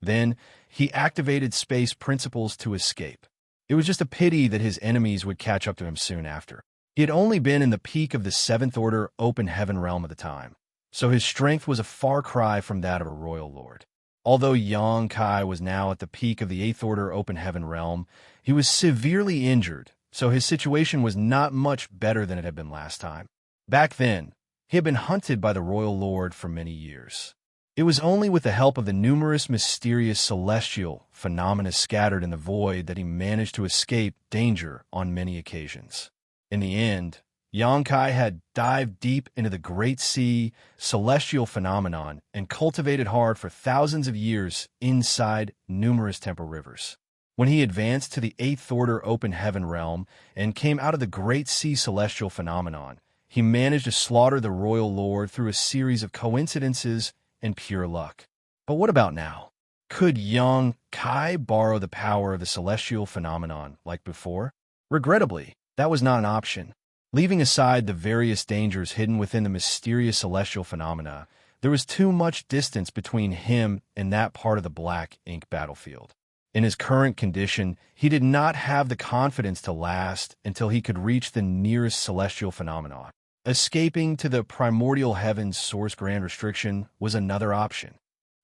Then, he activated space principles to escape. It was just a pity that his enemies would catch up to him soon after. He had only been in the peak of the 7th Order open heaven realm at the time, so his strength was a far cry from that of a royal lord. Although Xianxia was now at the peak of the 8th Order open heaven realm, he was severely injured, so his situation was not much better than it had been last time. Back then, he had been hunted by the royal lord for many years. It was only with the help of the numerous mysterious celestial phenomena scattered in the void that he managed to escape danger on many occasions. In the end, Xianxia had dived deep into the Great Sea celestial phenomenon and cultivated hard for thousands of years inside numerous temporal rivers. When he advanced to the 8th Order open heaven realm and came out of the Great Sea celestial phenomenon, he managed to slaughter the royal lord through a series of coincidences and pure luck. But what about now? Could Xianxia borrow the power of the celestial phenomenon like before? Regrettably, that was not an option. Leaving aside the various dangers hidden within the mysterious celestial phenomena, there was too much distance between him and that part of the black ink battlefield. In his current condition, he did not have the confidence to last until he could reach the nearest celestial phenomenon. Escaping to the primordial heaven's source grand restriction was another option.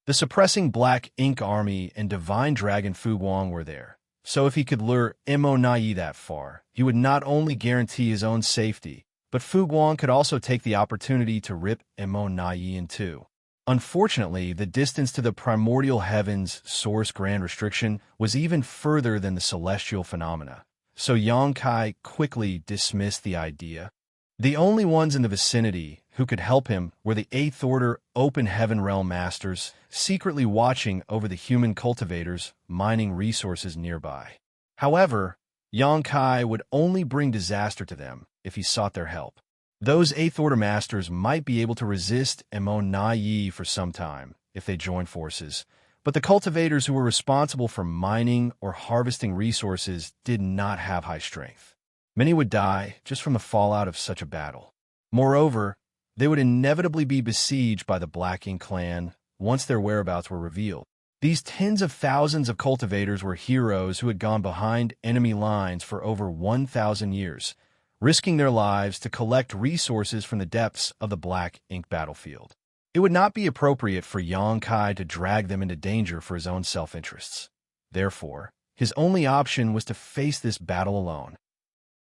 The suppressing black ink army and divine dragon Fu Guang were there, so if he could lure Immortality that far, he would not only guarantee his own safety, but Fu Guang could also take the opportunity to rip Immortality in two. Unfortunately, the distance to the primordial heaven's source grand restriction was even further than the celestial phenomena, so Xianxia quickly dismissed the idea. The only ones in the vicinity who could help him were the 8th Order open heaven realm masters, secretly watching over the human cultivators mining resources nearby. However, Xianxia would only bring disaster to them if he sought their help. Those 8th Order masters might be able to resist Immortality for some time if they joined forces, but the cultivators who were responsible for mining or harvesting resources did not have high strength. Many would die just from the fallout of such a battle. Moreover, they would inevitably be besieged by the Black Ink clan once their whereabouts were revealed. These tens of thousands of cultivators were heroes who had gone behind enemy lines for over 1,000 years, risking their lives to collect resources from the depths of the Black Ink battlefield. It would not be appropriate for Xianxia to drag them into danger for his own self-interests. Therefore, his only option was to face this battle alone.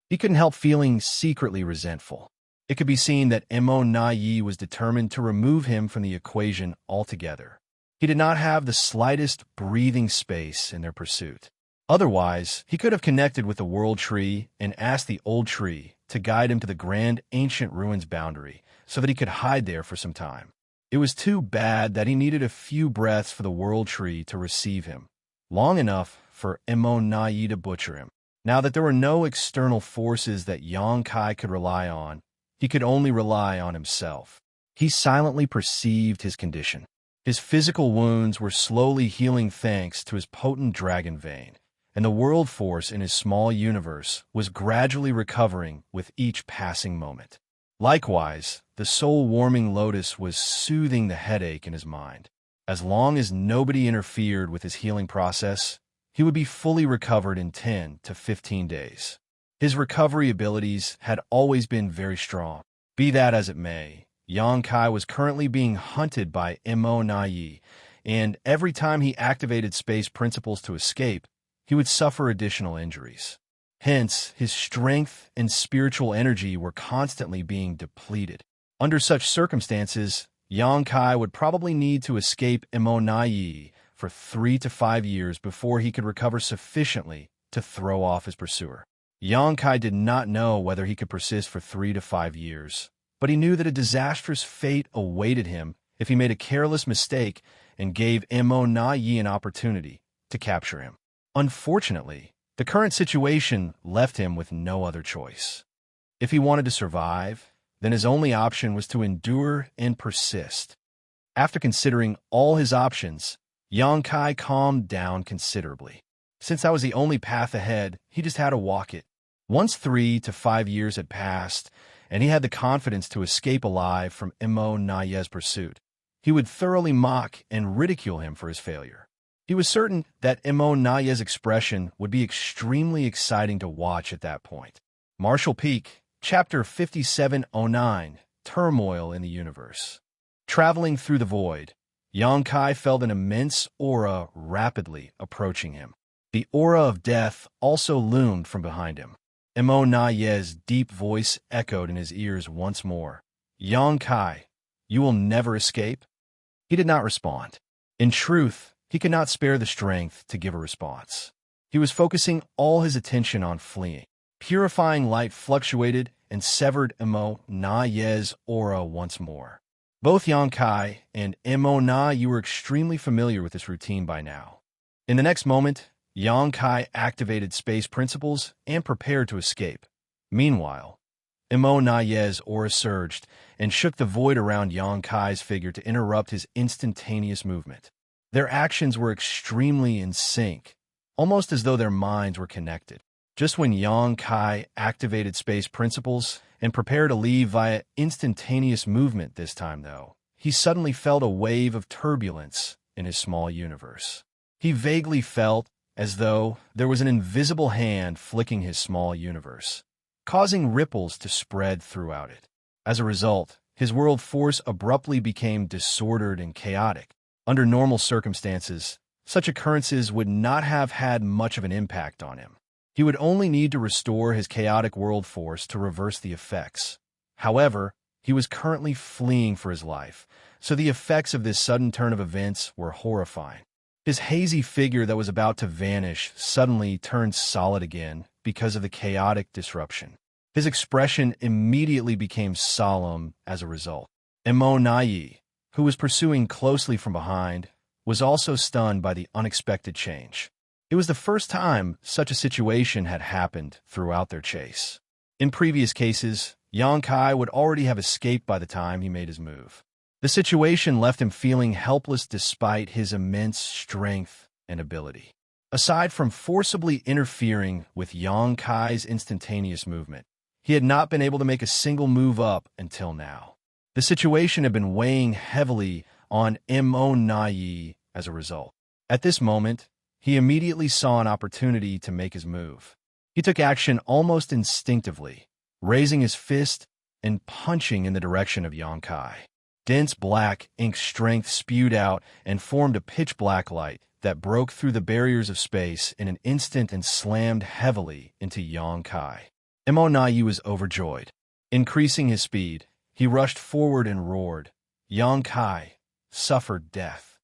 He couldn't help feeling secretly resentful. It could be seen that Immortality was determined to remove him from the equation altogether. He did not have the slightest breathing space in their pursuit. Otherwise, he could have connected with the World Tree and asked the Old Tree to guide him to the grand ancient ruins boundary so that he could hide there for some time. It was too bad that he needed a few breaths for the World Tree to receive him, long enough for Immortality to butcher him. Now that there were no external forces that Xianxia could rely on, he could only rely on himself. He silently perceived his condition. His physical wounds were slowly healing thanks to his potent dragon vein, and the world force in his small universe was gradually recovering with each passing moment. Likewise, the soul-warming lotus was soothing the headache in his mind. As long as nobody interfered with his healing process, he would be fully recovered in 10 to 15 days. His recovery abilities had always been very strong. Be that as it may, Xianxia was currently being hunted by Immortality, and every time he activated space principles to escape, he would suffer additional injuries. Hence, his strength and spiritual energy were constantly being depleted. Under such circumstances, Yang Kai would probably need to escape Yi for 3 to 5 years before he could recover sufficiently to throw off his pursuer. Yang Kai did not know whether he could persist for 3 to 5 years, but he knew that a disastrous fate awaited him if he made a careless mistake and gave Yi an opportunity to capture him. Unfortunately, the current situation left him with no other choice. If he wanted to survive, then his only option was to endure and persist. After considering all his options, Yang Kai calmed down considerably. Since that was the only path ahead, he just had to walk it. Once 3 to 5 years had passed, and he had the confidence to escape alive from Yi's pursuit, he would thoroughly mock and ridicule him for his failure. He was certain that Yi's expression would be extremely exciting to watch at that point. Martial Peak, Chapter 5709, Turmoil in the Universe. Traveling through the void, Yang Kai felt an immense aura rapidly approaching him. The aura of death also loomed from behind him. Yi's deep voice echoed in his ears once more. Yang Kai, you will never escape? He did not respond. In truth, he could not spare the strength to give a response. He was focusing all his attention on fleeing. Purifying light fluctuated and severed Yi's aura once more. Both Yang Kai and Yi were extremely familiar with this routine by now. In the next moment, Yang Kai activated space principles and prepared to escape. Meanwhile, Yi's aura surged and shook the void around Yang Kai's figure to interrupt his instantaneous movement. Their actions were extremely in sync, almost as though their minds were connected. Just when Yang Kai activated space principles and prepared to leave via instantaneous movement this time, though, he suddenly felt a wave of turbulence in his small universe. He vaguely felt as though there was an invisible hand flicking his small universe, causing ripples to spread throughout it. As a result, his world force abruptly became disordered and chaotic. Under normal circumstances, such occurrences would not have had much of an impact on him. He would only need to restore his chaotic world force to reverse the effects. However, he was currently fleeing for his life, so the effects of this sudden turn of events were horrifying. His hazy figure that was about to vanish suddenly turned solid again because of the chaotic disruption. His expression immediately became solemn as a result. Yi, who was pursuing closely from behind, was also stunned by the unexpected change. It was the first time such a situation had happened throughout their chase. In previous cases, Yang Kai would already have escaped by the time he made his move. The situation left him feeling helpless despite his immense strength and ability. Aside from forcibly interfering with Yang Kai's instantaneous movement, he had not been able to make a single move up until now. The situation had been weighing heavily on Yi as a result. At this moment, he immediately saw an opportunity to make his move. He took action almost instinctively, raising his fist and punching in the direction of Yang Kai. Dense black ink strength spewed out and formed a pitch-black light that broke through the barriers of space in an instant and slammed heavily into Yang Kai. Yi was overjoyed. Increasing his speed, he rushed forward and roared. Yang Kai suffered death.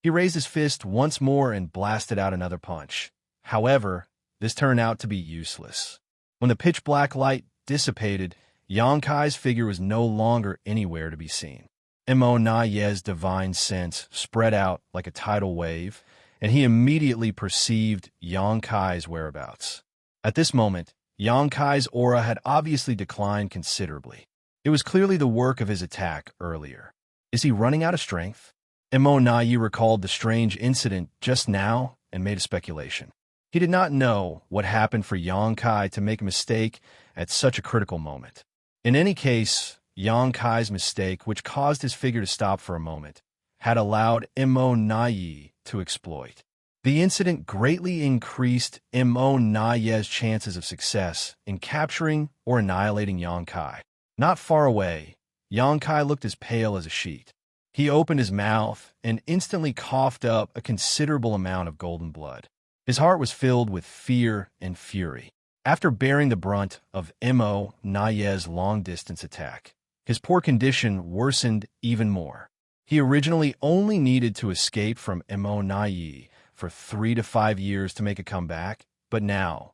He raised his fist once more and blasted out another punch. However, this turned out to be useless. When the pitch-black light dissipated, Yang Kai's figure was no longer anywhere to be seen. Yi's divine sense spread out like a tidal wave, and he immediately perceived Yang Kai's whereabouts. At this moment, Yang Kai's aura had obviously declined considerably. It was clearly the work of his attack earlier. Is he running out of strength? Yi recalled the strange incident just now and made a speculation. He did not know what happened for Yang Kai to make a mistake at such a critical moment. In any case, Yang Kai's mistake, which caused his figure to stop for a moment, had allowed Yi to exploit. The incident greatly increased Yi's chances of success in capturing or annihilating Yang Kai. Not far away, Yang Kai looked as pale as a sheet. He opened his mouth and instantly coughed up a considerable amount of golden blood. His heart was filled with fear and fury. After bearing the brunt of Yi's long-distance attack, His poor condition worsened even more. He originally only needed to escape from Immortality for 3 to 5 years to make a comeback, but now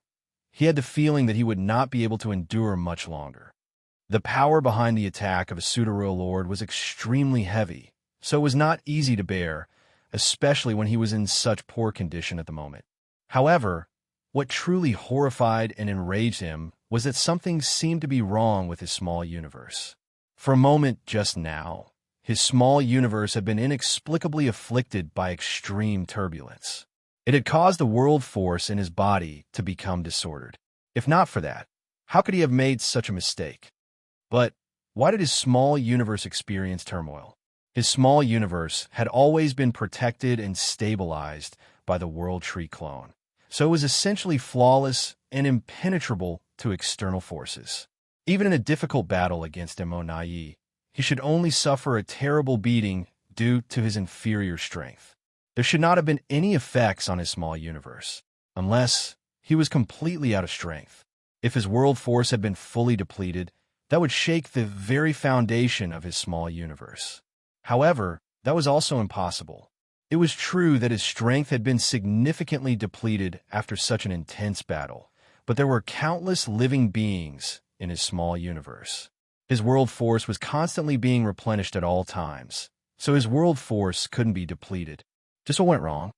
he had the feeling that he would not be able to endure much longer. The power behind the attack of a pseudo-royal lord was extremely heavy, so it was not easy to bear, especially when he was in such poor condition at the moment. However, what truly horrified and enraged him was that something seemed to be wrong with his small universe. For a moment just now, his small universe had been inexplicably afflicted by extreme turbulence. It had caused the world force in his body to become disordered. If not for that, how could he have made such a mistake? But why did his small universe experience turmoil? His small universe had always been protected and stabilized by the World Tree clone, so it was essentially flawless and impenetrable to external forces. Even in a difficult battle against Immortality, he should only suffer a terrible beating due to his inferior strength. There should not have been any effects on his small universe, unless he was completely out of strength. If his world force had been fully depleted, that would shake the very foundation of his small universe. However, that was also impossible. It was true that his strength had been significantly depleted after such an intense battle, but there were countless living beings in his small universe. His world force was constantly being replenished at all times, so his world force couldn't be depleted. Just what went wrong?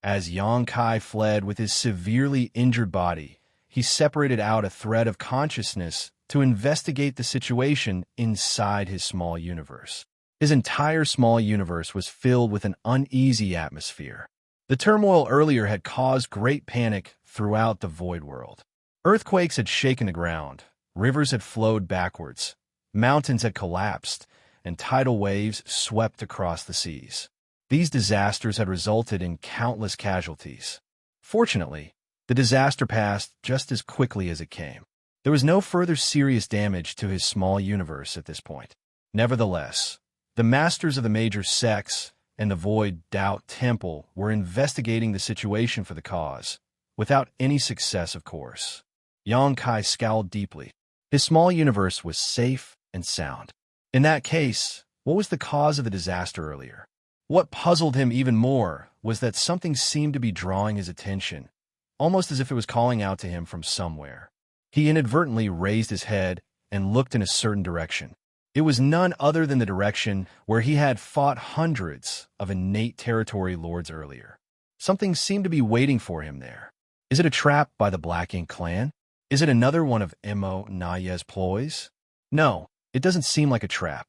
As Xianxia fled with his severely injured body, he separated out a thread of consciousness to investigate the situation inside his small universe. His entire small universe was filled with an uneasy atmosphere. The turmoil earlier had caused great panic throughout the void world. Earthquakes had shaken the ground, rivers had flowed backwards, mountains had collapsed, and tidal waves swept across the seas. These disasters had resulted in countless casualties. Fortunately, the disaster passed just as quickly as it came. There was no further serious damage to his small universe at this point. Nevertheless, the masters of the major sects and the Void Doubt Temple were investigating the situation for the cause, without any success, of course. Xianxia scowled deeply. His small universe was safe and sound. In that case, what was the cause of the disaster earlier? What puzzled him even more was that something seemed to be drawing his attention, almost as if it was calling out to him from somewhere. He inadvertently raised his head and looked in a certain direction. It was none other than the direction where he had fought hundreds of innate territory lords earlier. Something seemed to be waiting for him there. Is it a trap by the Black Ink clan? Is it another one of Immortality's ploys? No, it doesn't seem like a trap.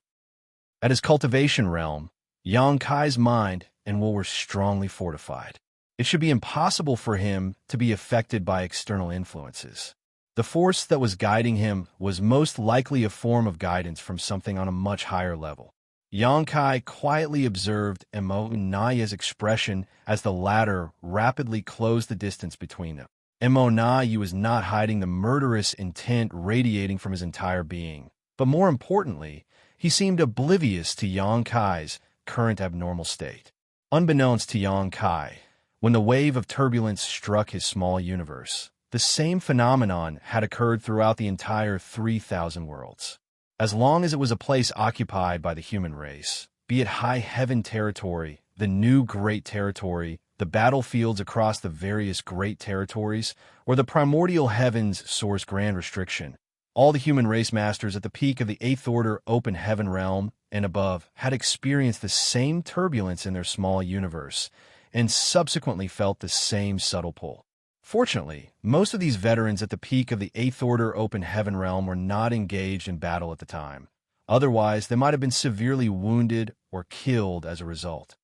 At his cultivation realm, Xianxia's mind and will were strongly fortified. It should be impossible for him to be affected by external influences. The force that was guiding him was most likely a form of guidance from something on a much higher level. Xianxia quietly observed Immortality's expression as the latter rapidly closed the distance between them. Immortality was not hiding the murderous intent radiating from his entire being, but more importantly, he seemed oblivious to Xianxia's current abnormal state. Unbeknownst to Xianxia, when the wave of turbulence struck his small universe, the same phenomenon had occurred throughout the entire 3,000 worlds. As long as it was a place occupied by the human race, be it high heaven territory, the new great territory, the battlefields across the various great territories, or the primordial heavens source grand restriction, all the human race masters at the peak of the 8th Order open heaven realm and above had experienced the same turbulence in their small universe, and subsequently felt the same subtle pull. Fortunately, most of these veterans at the peak of the 8th Order open heaven realm were not engaged in battle at the time. Otherwise, they might have been severely wounded or killed as a result.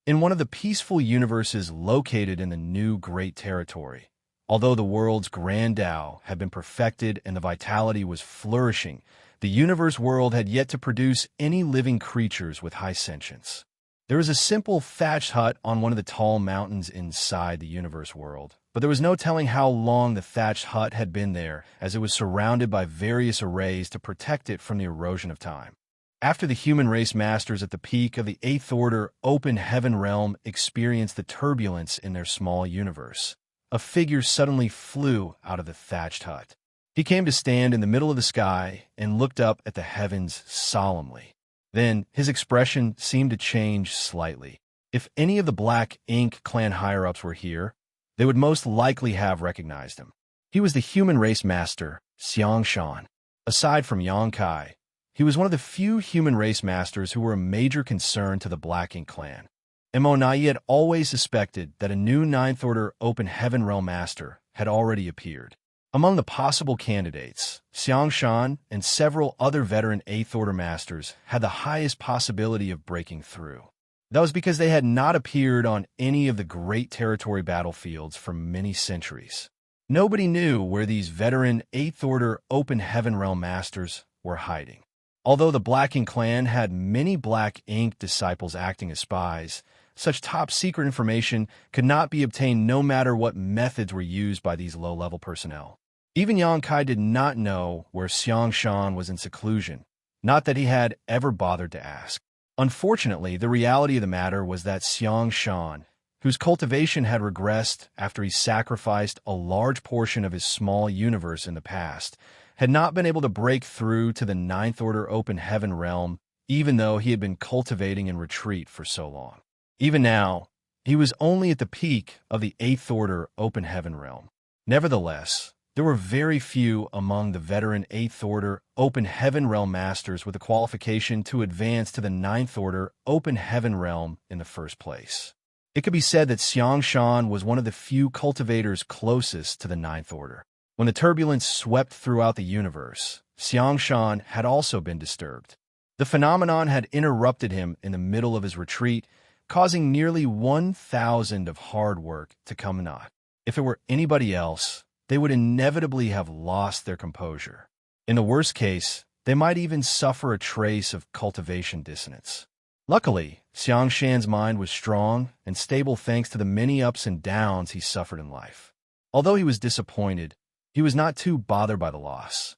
In one of the peaceful universes located in the new Great Territory, although the world's grand Tao had been perfected and the vitality was flourishing, the universe world had yet to produce any living creatures with high sentience. There was a simple thatched hut on one of the tall mountains inside the universe world, but there was no telling how long the thatched hut had been there, as it was surrounded by various arrays to protect it from the erosion of time. After the human race masters at the peak of the 8th Order open heaven realm experienced the turbulence in their small universe, a figure suddenly flew out of the thatched hut. He came to stand in the middle of the sky and looked up at the heavens solemnly. Then his expression seemed to change slightly. If any of the Black Ink clan higher-ups were here, they would most likely have recognized him. He was the human race master, Xianxia. Aside from Yangkai, he was one of the few human race masters who were a major concern to the Black Ink clan. Immortality had always suspected that a new Ninth Order Open Heaven Realm master had already appeared. Among the possible candidates, Xianxia and several other veteran Eighth Order masters had the highest possibility of breaking through. That was because they had not appeared on any of the great territory battlefields for many centuries. Nobody knew where these veteran Eighth Order Open Heaven Realm masters were hiding. Although the Black Ink clan had many Black Ink disciples acting as spies, such top-secret information could not be obtained no matter what methods were used by these low-level personnel. Even Yangkai did not know where Xianxia was in seclusion, not that he had ever bothered to ask. Unfortunately, the reality of the matter was that Xianxia, whose cultivation had regressed after he sacrificed a large portion of his small universe in the past, had not been able to break through to the Ninth Order Open Heaven realm, even though he had been cultivating in retreat for so long. Even now, he was only at the peak of the Eighth Order Open Heaven realm. Nevertheless, there were very few among the veteran Eighth Order Open Heaven Realm masters with the qualification to advance to the Ninth Order Open Heaven Realm in the first place. It could be said that Xianxia was one of the few cultivators closest to the Ninth Order. When the turbulence swept throughout the universe, Xianxia had also been disturbed. The phenomenon had interrupted him in the middle of his retreat, causing nearly 1,000 of hard work to come naught. If it were anybody else, they would inevitably have lost their composure. In the worst case, they might even suffer a trace of cultivation dissonance. Luckily, Xianxian's mind was strong and stable thanks to the many ups and downs he suffered in life. Although he was disappointed, he was not too bothered by the loss.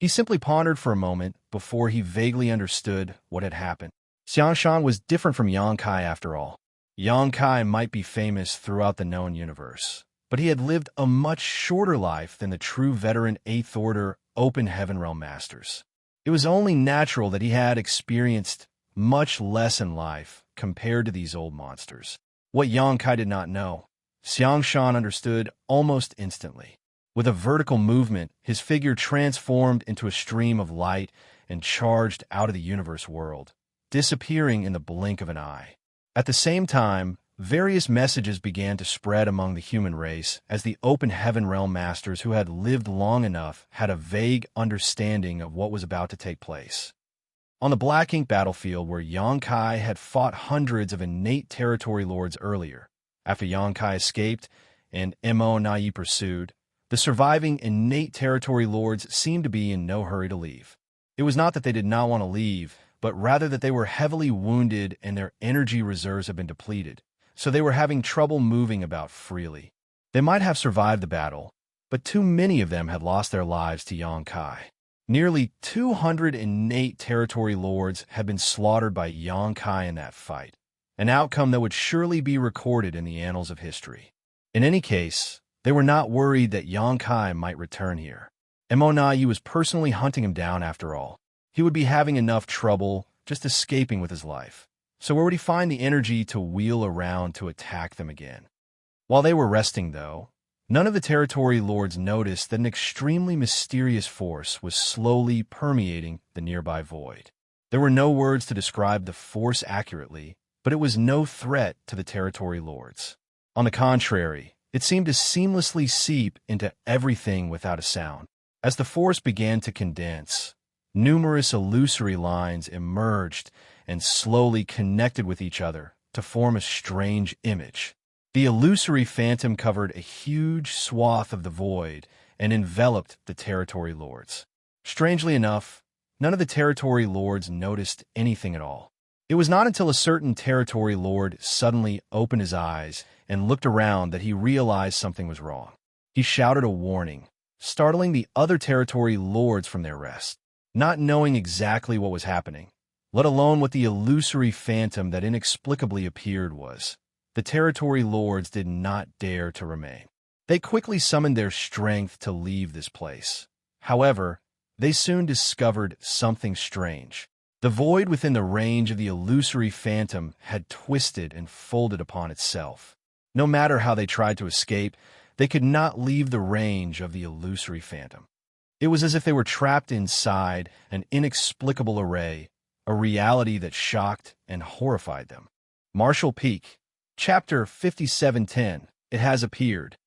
He simply pondered for a moment before he vaguely understood what had happened. Xianxia was different from Yangkai after all. Yangkai might be famous throughout the known universe, but he had lived a much shorter life than the true veteran Eighth Order Open Heaven Realm masters. It was only natural that he had experienced much less in life compared to these old monsters. What Yangkai did not know, Xianxia understood almost instantly. With a vertical movement, his figure transformed into a stream of light and charged out of the universe world, disappearing in the blink of an eye. At the same time, various messages began to spread among the human race as the Open Heaven Realm masters who had lived long enough had a vague understanding of what was about to take place. On the Black Ink battlefield where Yangkai had fought hundreds of innate territory lords earlier, after Yangkai escaped and Immortality pursued, the surviving innate territory lords seemed to be in no hurry to leave. It was not that they did not want to leave, but rather that they were heavily wounded and their energy reserves had been depleted, so they were having trouble moving about freely. They might have survived the battle, but too many of them had lost their lives to Yangkai. Nearly 200 innate territory lords had been slaughtered by Yangkai in that fight, an outcome that would surely be recorded in the annals of history. In any case, they were not worried that Yangkai might return here. Immortality was personally hunting him down after all. He would be having enough trouble just escaping with his life. So where would he find the energy to wheel around to attack them again? While they were resting, though, none of the territory lords noticed that an extremely mysterious force was slowly permeating the nearby void. There were no words to describe the force accurately, but it was no threat to the territory lords. On the contrary, it seemed to seamlessly seep into everything without a sound. As the force began to condense, numerous illusory lines emerged and slowly connected with each other to form a strange image. The illusory phantom covered a huge swath of the void and enveloped the territory lords. Strangely enough, none of the territory lords noticed anything at all. It was not until a certain territory lord suddenly opened his eyes and looked around that he realized something was wrong. He shouted a warning, startling the other territory lords from their rest. Not knowing exactly what was happening, let alone what the illusory phantom that inexplicably appeared was, the territory lords did not dare to remain. They quickly summoned their strength to leave this place. However, they soon discovered something strange. The void within the range of the illusory phantom had twisted and folded upon itself. No matter how they tried to escape, they could not leave the range of the illusory phantom. It was as if they were trapped inside an inexplicable array, a reality that shocked and horrified them. Martial Peak, Chapter 5710, It Has Appeared.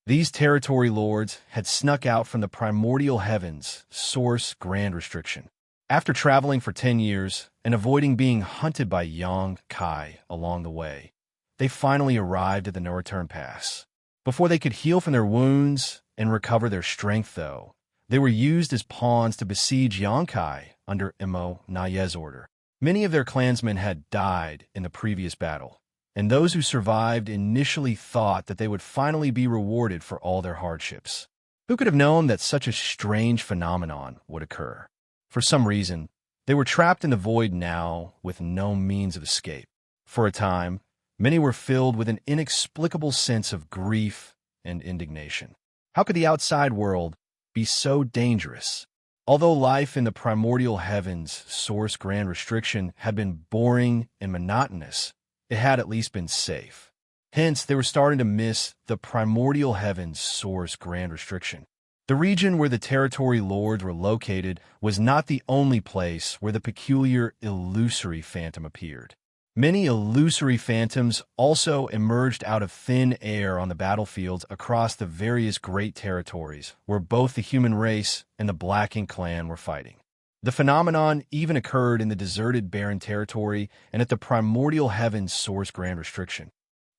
These territory lords had snuck out from the primordial heavens, source grand restriction. After traveling for 10 years and avoiding being hunted by Xianxia along the way, they finally arrived at the no-return pass. Before they could heal from their wounds and recover their strength, though, they were used as pawns to besiege Xianxia under Immortal's order. Many of their clansmen had died in the previous battle, and those who survived initially thought that they would finally be rewarded for all their hardships. Who could have known that such a strange phenomenon would occur? For some reason, they were trapped in the void now with no means of escape. For a time, many were filled with an inexplicable sense of grief and indignation. How could the outside world be so dangerous? Although life in the primordial heavens, source grand restriction, had been boring and monotonous, it had at least been safe. Hence, they were starting to miss the primordial heavens, source grand restriction. The region where the territory lords were located was not the only place where the peculiar illusory phantom appeared. Many illusory phantoms also emerged out of thin air on the battlefields across the various great territories where both the human race and the Black Ink clan were fighting. The phenomenon even occurred in the deserted barren territory and at the primordial heavens source grand restriction.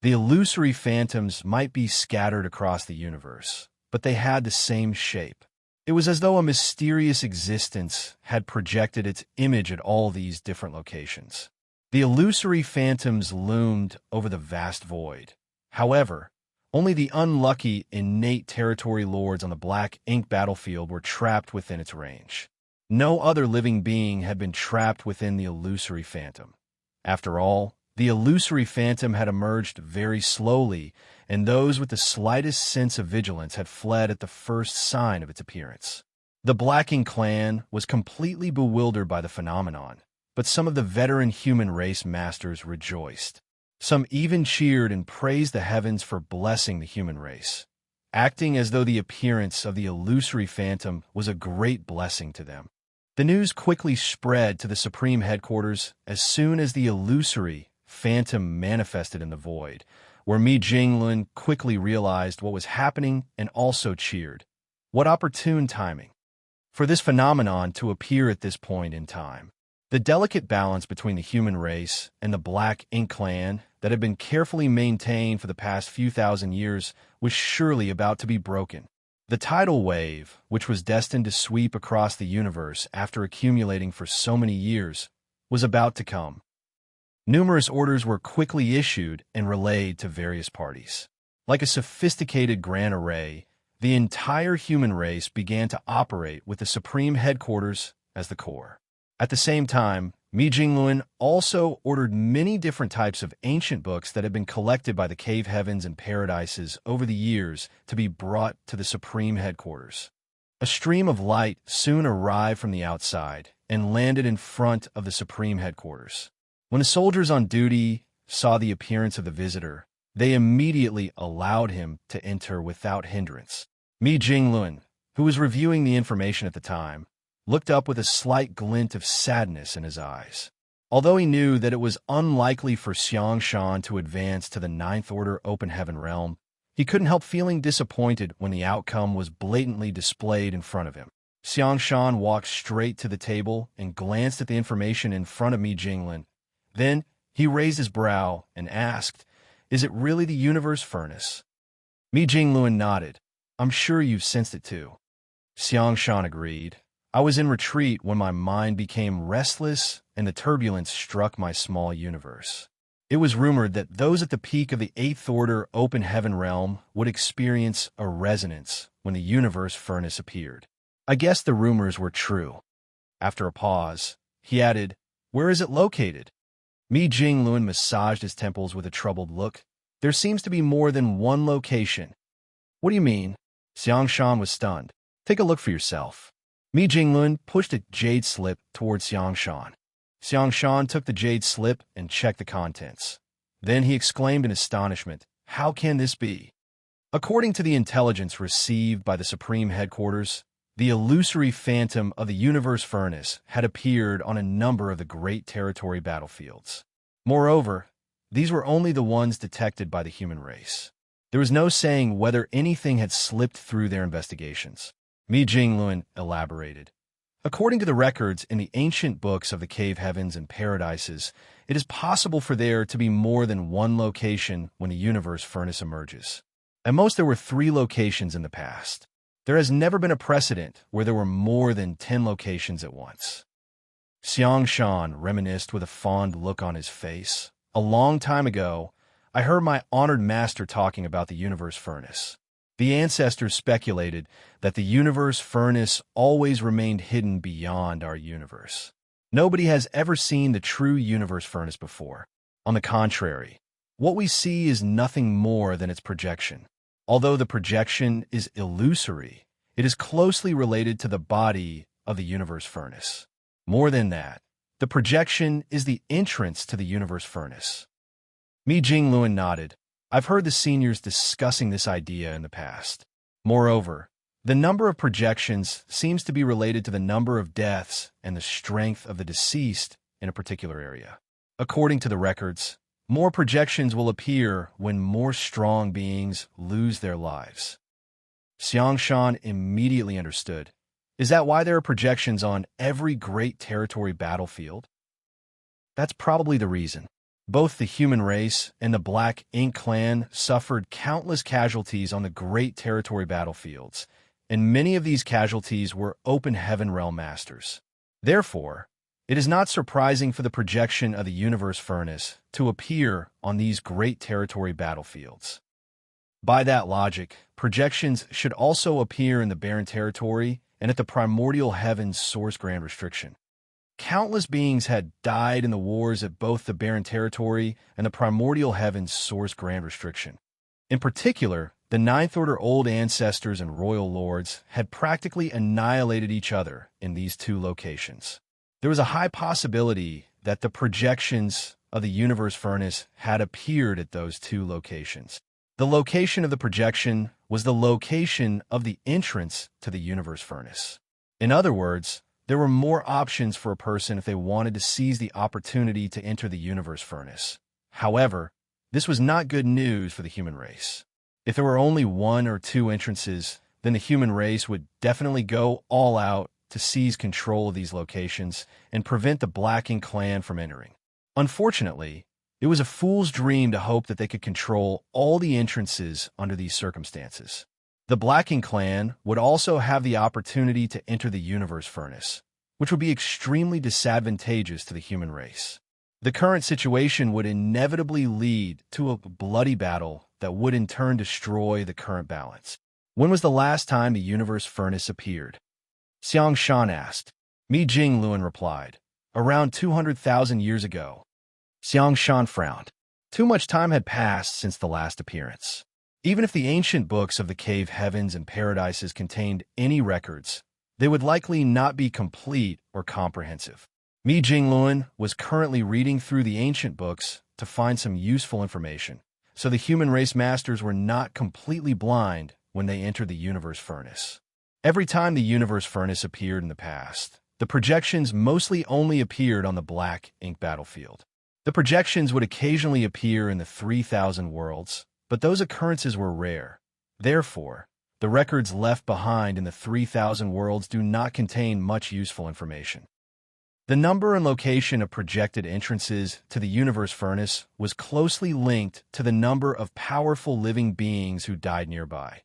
The illusory phantoms might be scattered across the universe, but they had the same shape. It was as though a mysterious existence had projected its image at all these different locations. The illusory phantoms loomed over the vast void. However, only the unlucky, innate territory lords on the Black Ink battlefield were trapped within its range. No other living being had been trapped within the illusory phantom. After all, the illusory phantom had emerged very slowly, and those with the slightest sense of vigilance had fled at the first sign of its appearance. The Black Ink clan was completely bewildered by the phenomenon, but some of the veteran human race masters rejoiced. Some even cheered and praised the heavens for blessing the human race, acting as though the appearance of the illusory phantom was a great blessing to them. The news quickly spread to the supreme headquarters as soon as the illusory phantom manifested in the void, where Mi Jinglun quickly realized what was happening and also cheered. What opportune timing for this phenomenon to appear at this point in time. The delicate balance between the human race and the Black Ink clan that had been carefully maintained for the past few thousand years was surely about to be broken. The tidal wave, which was destined to sweep across the universe after accumulating for so many years, was about to come. Numerous orders were quickly issued and relayed to various parties. Like a sophisticated grand array, the entire human race began to operate with the supreme headquarters as the core. At the same time, Mi Jinglun also ordered many different types of ancient books that had been collected by the cave heavens and paradises over the years to be brought to the supreme headquarters. A stream of light soon arrived from the outside and landed in front of the supreme headquarters. When the soldiers on duty saw the appearance of the visitor, they immediately allowed him to enter without hindrance. Mi Jinglun, who was reviewing the information at the time, looked up with a slight glint of sadness in his eyes. Although he knew that it was unlikely for Xianxia to advance to the Ninth Order Open Heaven realm, he couldn't help feeling disappointed when the outcome was blatantly displayed in front of him. Xianxia walked straight to the table and glanced at the information in front of Mi Jinglun. Then he raised his brow and asked, "Is it really the universe furnace?" Mi Jinglun nodded. "I'm sure you've sensed it too." Xianxia agreed. "I was in retreat when my mind became restless and the turbulence struck my small universe. It was rumored that those at the peak of the Eighth Order Open Heaven realm would experience a resonance when the universe furnace appeared. I guess the rumors were true." After a pause, he added, "Where is it located?" Mi Jinglun massaged his temples with a troubled look. "There seems to be more than one location." "What do you mean?" Xianxia was stunned. Take a look for yourself. Mi Jinglun pushed a jade slip towards Xianxia. Xianxia took the jade slip and checked the contents. Then he exclaimed in astonishment, "How can this be?" According to the intelligence received by the Supreme Headquarters, the illusory phantom of the universe furnace had appeared on a number of the great territory battlefields. Moreover, these were only the ones detected by the human race. There was no saying whether anything had slipped through their investigations. Mi Jinglun elaborated. According to the records in the ancient books of the cave heavens and paradises, it is possible for there to be more than one location when the universe furnace emerges. At most, there were 3 locations in the past. There has never been a precedent where there were more than 10 locations at once. Xianxia reminisced with a fond look on his face. A long time ago, I heard my honored master talking about the universe furnace. The ancestors speculated that the universe furnace always remained hidden beyond our universe. Nobody has ever seen the true universe furnace before. On the contrary, what we see is nothing more than its projection. Although the projection is illusory, it is closely related to the body of the universe furnace. More than that, the projection is the entrance to the universe furnace. Mi Jinglun nodded. I've heard the seniors discussing this idea in the past. Moreover, the number of projections seems to be related to the number of deaths and the strength of the deceased in a particular area. According to the records, more projections will appear when more strong beings lose their lives. Xianxia immediately understood. Is that why there are projections on every great territory battlefield? That's probably the reason. Both the human race and the Black Ink clan suffered countless casualties on the great territory battlefields, and many of these casualties were open heaven realm masters. Therefore, it is not surprising for the projection of the universe furnace to appear on these great territory battlefields. By that logic, projections should also appear in the barren territory and at the primordial heaven's source grand restriction. Countless beings had died in the wars at both the barren territory and the primordial heaven's source grand restriction. In particular, the Ninth Order Old Ancestors and Royal Lords had practically annihilated each other in these 2 locations. There was a high possibility that the projections of the universe furnace had appeared at those 2 locations. The location of the projection was the location of the entrance to the universe furnace. In other words, there were more options for a person if they wanted to seize the opportunity to enter the universe furnace. However, this was not good news for the human race. If there were only 1 or 2 entrances, then the human race would definitely go all out to seize control of these locations and prevent the Black Ink clan from entering. Unfortunately, it was a fool's dream to hope that they could control all the entrances under these circumstances. The Black Ink clan would also have the opportunity to enter the universe furnace, which would be extremely disadvantageous to the human race. The current situation would inevitably lead to a bloody battle that would in turn destroy the current balance. When was the last time the universe furnace appeared? Xianxia asked. Mi Jinglun replied. Around 200,000 years ago. Xianxia frowned. Too much time had passed since the last appearance. Even if the ancient books of the cave heavens and paradises contained any records, they would likely not be complete or comprehensive. Mi Jinglun was currently reading through the ancient books to find some useful information, so the human race masters were not completely blind when they entered the universe furnace. Every time the universe furnace appeared in the past, the projections mostly only appeared on the Black Ink battlefield. The projections would occasionally appear in the 3,000 worlds, but those occurrences were rare. Therefore, the records left behind in the 3,000 worlds do not contain much useful information. The number and location of projected entrances to the universe furnace was closely linked to the number of powerful living beings who died nearby.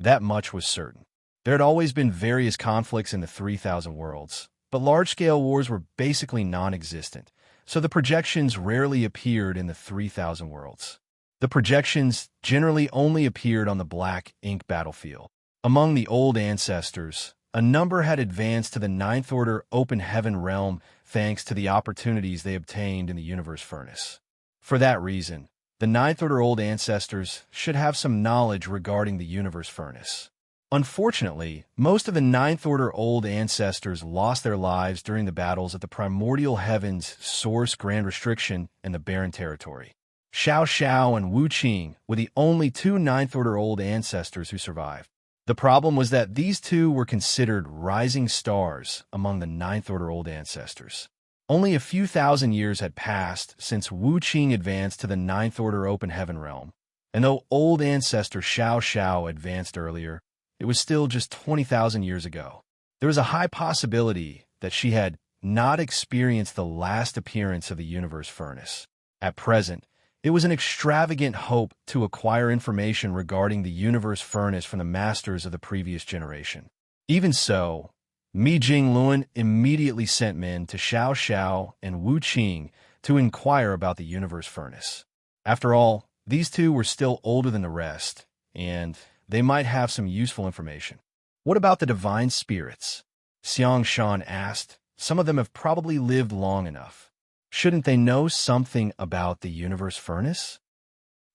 That much was certain. There had always been various conflicts in the 3,000 worlds, but large-scale wars were basically non-existent, so the projections rarely appeared in the 3,000 worlds. The projections generally only appeared on the Black Ink battlefield. Among the old ancestors, a number had advanced to the Ninth Order Open Heaven realm thanks to the opportunities they obtained in the universe furnace. For that reason, the Ninth Order Old Ancestors should have some knowledge regarding the universe furnace. Unfortunately, most of the Ninth Order Old Ancestors lost their lives during the battles at the Primordial Heavens Source Grand Restriction and the Barren Territory. Xianxia and Wuxia were the only two Ninth Order Old Ancestors who survived. The problem was that these two were considered rising stars among the Ninth Order Old Ancestors. Only a few thousand years had passed since Wuxia advanced to the Ninth Order Open Heaven Realm, and though Old Ancestor Xianxia advanced earlier, it was still just 20,000 years ago. There was a high possibility that she had not experienced the last appearance of the Universe Furnace. At present, it was an extravagant hope to acquire information regarding the Universe Furnace from the masters of the previous generation. Even so, Mi Jingluan immediately sent men to Xiao and Wuxia to inquire about the Universe Furnace. After all, these two were still older than the rest, and they might have some useful information. What about the divine spirits? Xianxia asked. Some of them have probably lived long enough. Shouldn't they know something about the Universe Furnace?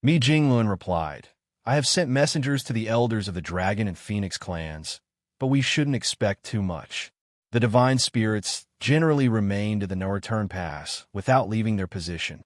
Mi Jingluan replied, I have sent messengers to the elders of the Dragon and Phoenix clans, but we shouldn't expect too much. The divine spirits generally remain to the no-return pass without leaving their position.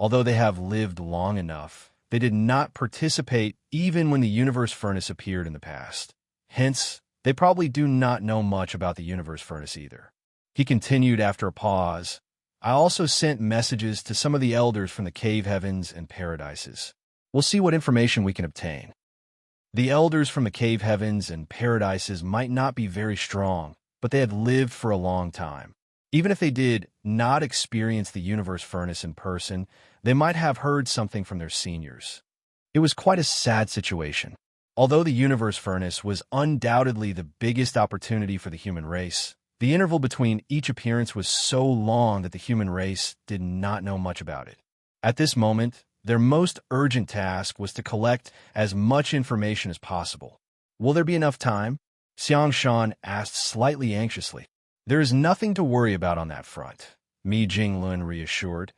Although they have lived long enough, they did not participate even when the Universe Furnace appeared in the past. Hence, they probably do not know much about the Universe Furnace either. He continued after a pause, I also sent messages to some of the elders from the cave heavens and paradises. We'll see what information we can obtain. The elders from the cave heavens and paradises might not be very strong, but they had lived for a long time. Even if they did not experience the Universe Furnace in person, they might have heard something from their seniors. It was quite a sad situation. Although the Universe Furnace was undoubtedly the biggest opportunity for the human race, the interval between each appearance was so long that the human race did not know much about it. At this moment, their most urgent task was to collect as much information as possible. Will there be enough time? Xianxia asked slightly anxiously. There is nothing to worry about on that front, Mi Jingluan reassured.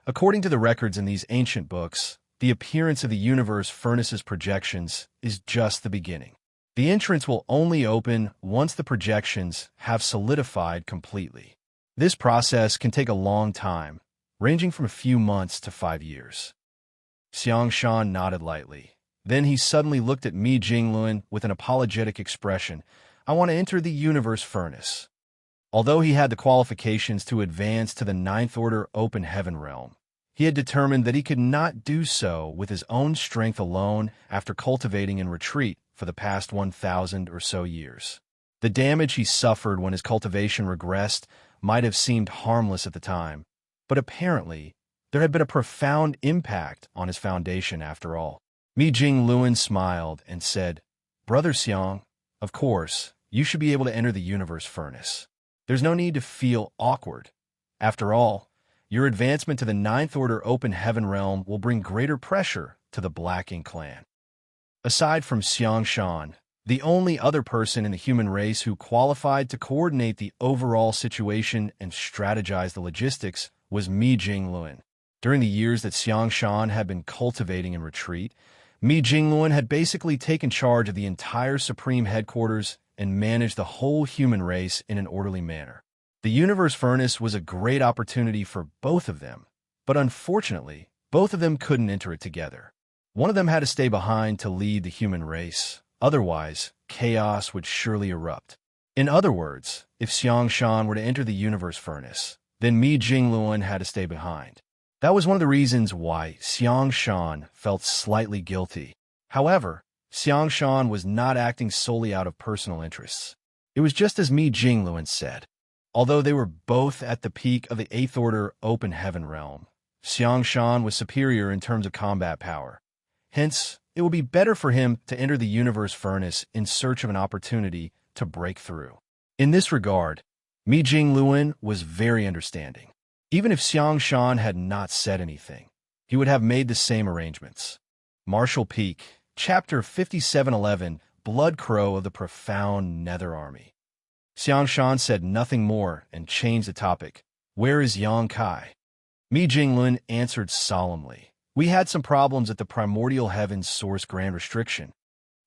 According to the records in these ancient books, the appearance of the Universe Furnace's projections is just the beginning. The entrance will only open once the projections have solidified completely. This process can take a long time, ranging from a few months to 5 years. Xianxia nodded lightly. Then he suddenly looked at Mi Jingluan with an apologetic expression. I want to enter the Universe Furnace. Although he had the qualifications to advance to the Ninth Order Open Heaven Realm, he had determined that he could not do so with his own strength alone after cultivating in retreat for the past 1,000 or so years. The damage he suffered when his cultivation regressed might have seemed harmless at the time, but apparently there had been a profound impact on his foundation after all. Mi Jingluan smiled and said, Brother Xiang, of course, you should be able to enter the Universe Furnace. There's no need to feel awkward. After all, your advancement to the Ninth Order Open Heaven Realm will bring greater pressure to the Black Ink clan. Aside from Xianxia, the only other person in the human race who qualified to coordinate the overall situation and strategize the logistics was Mi Jingluan. During the years that Xianxia had been cultivating in retreat, Mi Jingluan had basically taken charge of the entire Supreme Headquarters and managed the whole human race in an orderly manner. The Universe Furnace was a great opportunity for both of them, but unfortunately, both of them couldn't enter it together. One of them had to stay behind to lead the human race, otherwise, chaos would surely erupt. In other words, if Xianxia were to enter the Universe Furnace, then Mi Jingluan had to stay behind. That was one of the reasons why Xianxia felt slightly guilty. However, Xianxia was not acting solely out of personal interests. It was just as Mi Jingluan said. Although they were both at the peak of the Eighth Order Open Heaven Realm, Xianxia was superior in terms of combat power. Hence, it would be better for him to enter the Universe Furnace in search of an opportunity to break through. In this regard, Mi Jingluan was very understanding. Even if Xianxia had not said anything, he would have made the same arrangements. Martial Peak, Chapter 5711, Blood Crow of the Profound Nether Army. Xianxia said nothing more and changed the topic. Where is Yang Kai? Mi Jingluan answered solemnly. We had some problems at the Primordial Heavens Source Grand Restriction.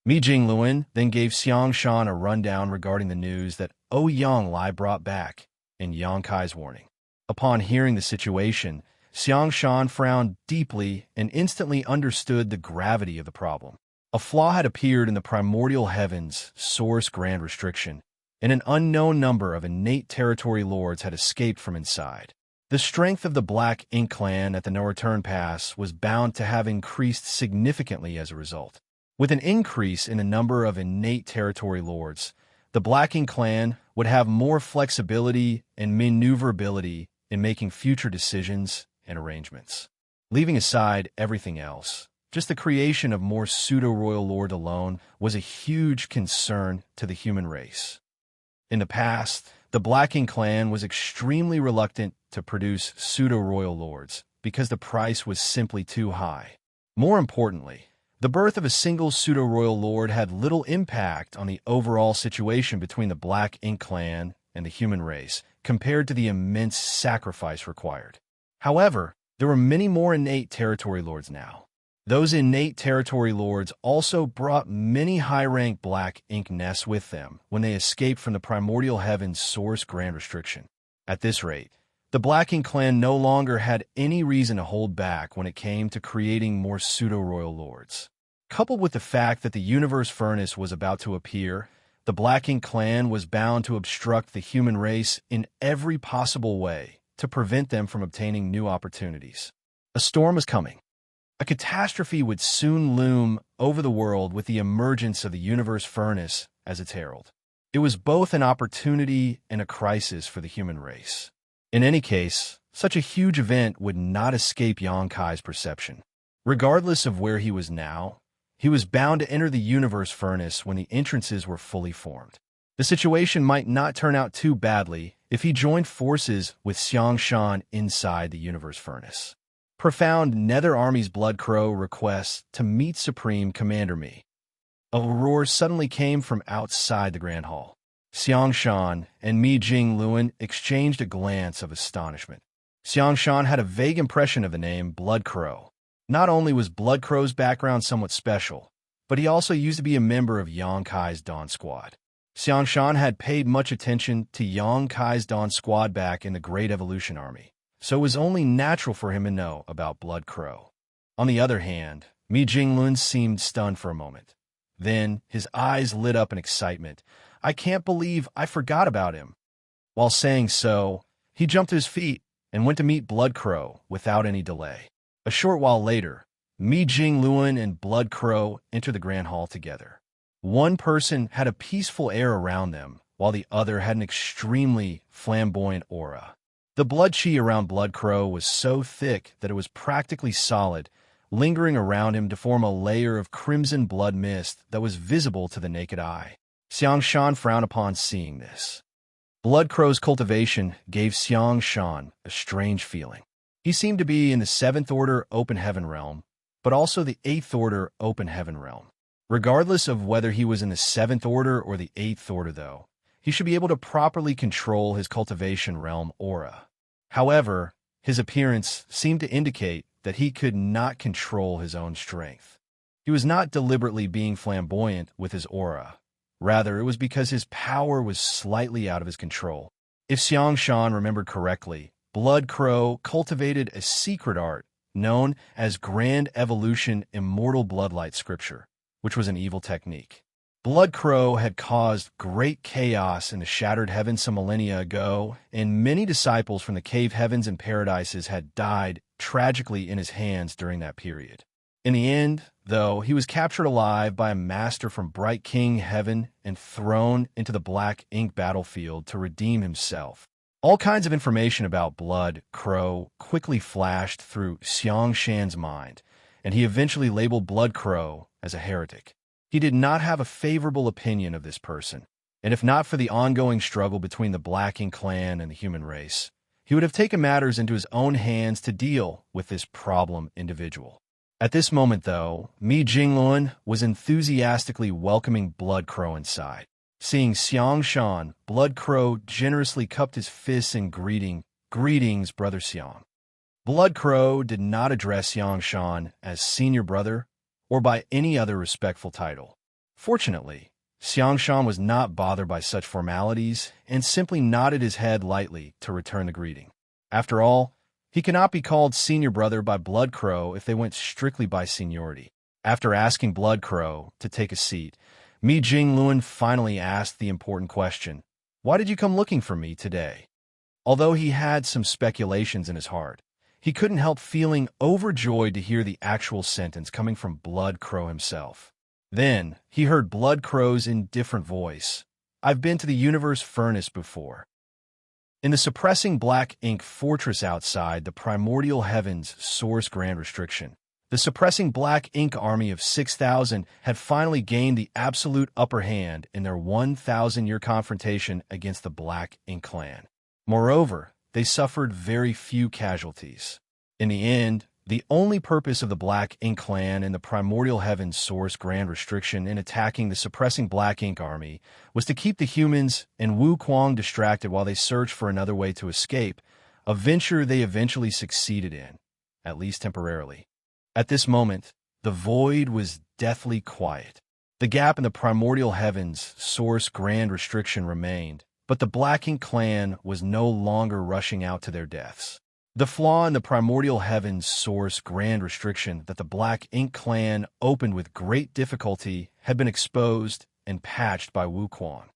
Mi Jingluan then gave Xianxia a rundown regarding the news that Ouyang Lai brought back in Yang Kai's warning. Upon hearing the situation, Xianxia frowned deeply and instantly understood the gravity of the problem. A flaw had appeared in the primordial heavens' source grand restriction, and an unknown number of innate territory lords had escaped from inside. The strength of the Black Ink clan at the No Return Pass was bound to have increased significantly as a result. With an increase in the number of innate territory lords, the Black Ink clan would have more flexibility and maneuverability in making future decisions and arrangements. Leaving aside everything else, just the creation of more pseudo-royal lords alone was a huge concern to the human race. In the past, the Black Ink clan was extremely reluctant to produce pseudo-royal lords because the price was simply too high. More importantly, the birth of a single pseudo-royal lord had little impact on the overall situation between the Black Ink clan and the human race compared to the immense sacrifice required. However, there were many more innate territory lords now. Those innate territory lords also brought many high-ranked Black Ink nests with them when they escaped from the primordial heavens source grand restriction. At this rate, the Black Ink clan no longer had any reason to hold back when it came to creating more pseudo-royal lords. Coupled with the fact that the universe furnace was about to appear, the Black Ink clan was bound to obstruct the human race in every possible way to prevent them from obtaining new opportunities. A storm was coming. A catastrophe would soon loom over the world with the emergence of the universe furnace as its herald. It was both an opportunity and a crisis for the human race. In any case, such a huge event would not escape Yang Kai's perception. Regardless of where he was now, he was bound to enter the universe furnace when the entrances were fully formed. The situation might not turn out too badly if he joined forces with Xianxia inside the universe furnace. Profound Nether Army's Blood Crow requests to meet Supreme Commander Mi. A roar suddenly came from outside the Grand Hall. Xianxia and Mi Jingluan exchanged a glance of astonishment. Xianxia had a vague impression of the name Blood Crow. Not only was Blood Crow's background somewhat special, but he also used to be a member of Yang Kai's Dawn Squad. Xianxia had paid much attention to Yang Kai's Dawn Squad back in the Great Evolution Army, so it was only natural for him to know about Blood Crow. On the other hand, Mi Jingluan seemed stunned for a moment. Then, his eyes lit up in excitement. "I can't believe I forgot about him." While saying so, he jumped to his feet and went to meet Blood Crow without any delay. A short while later, Mi Jingluan and Blood Crow entered the Grand Hall together. One person had a peaceful air around them, while the other had an extremely flamboyant aura. The blood chi around Blood Crow was so thick that it was practically solid, lingering around him to form a layer of crimson blood mist that was visible to the naked eye. Xianxia frowned upon seeing this. Blood Crow's cultivation gave Xianxia a strange feeling. He seemed to be in the 7th Order Open Heaven realm, but also the 8th Order Open Heaven realm. Regardless of whether he was in the 7th Order or the 8th Order, though, he should be able to properly control his cultivation realm aura. However, his appearance seemed to indicate that he could not control his own strength. He was not deliberately being flamboyant with his aura. Rather, it was because his power was slightly out of his control. If Xianxia remembered correctly, Blood Crow cultivated a secret art known as Grand Evolution Immortal Bloodlight Scripture, which was an evil technique. Blood Crow had caused great chaos in the Shattered Heavens some millennia ago, and many disciples from the Cave Heavens and Paradises had died tragically in his hands during that period. In the end, though, he was captured alive by a master from Bright King Heaven and thrown into the Black Ink battlefield to redeem himself. All kinds of information about Blood Crow quickly flashed through Xianxia's mind, and he eventually labeled Blood Crow as a heretic. He did not have a favorable opinion of this person, and if not for the ongoing struggle between the Black Ink clan and the human race, he would have taken matters into his own hands to deal with this problem individual. At this moment, though, Mi Jingluan was enthusiastically welcoming Blood Crow inside. Seeing Xianxia, Blood Crow generously cupped his fists in greetings, Brother Xiang. Blood Crow did not address Xianxia as senior brother or by any other respectful title. Fortunately, Xianxia was not bothered by such formalities and simply nodded his head lightly to return the greeting. After all, he cannot be called senior brother by Blood Crow if they went strictly by seniority. After asking Blood Crow to take a seat, Mi Jingluan finally asked the important question, "Why did you come looking for me today?" Although he had some speculations in his heart, he couldn't help feeling overjoyed to hear the actual sentence coming from Blood Crow himself. Then, he heard Blood Crow's indifferent voice. "I've been to the Universe Furnace before." In the suppressing black ink fortress outside the primordial heavens source grand restriction, the suppressing black ink army of 6,000 had finally gained the absolute upper hand in their 1,000-year confrontation against the Black Ink clan. Moreover, they suffered very few casualties. In the end, the only purpose of the Black Ink clan and the primordial heavens source grand restriction in attacking the suppressing Black Ink army was to keep the humans and Wu Kuang distracted while they searched for another way to escape, a venture they eventually succeeded in, at least temporarily. At this moment, the void was deathly quiet. The gap in the primordial heavens source grand restriction remained, but the Black Ink clan was no longer rushing out to their deaths. The flaw in the primordial heavens source grand restriction that the Black Ink clan opened with great difficulty had been exposed and patched by Wu Kuang.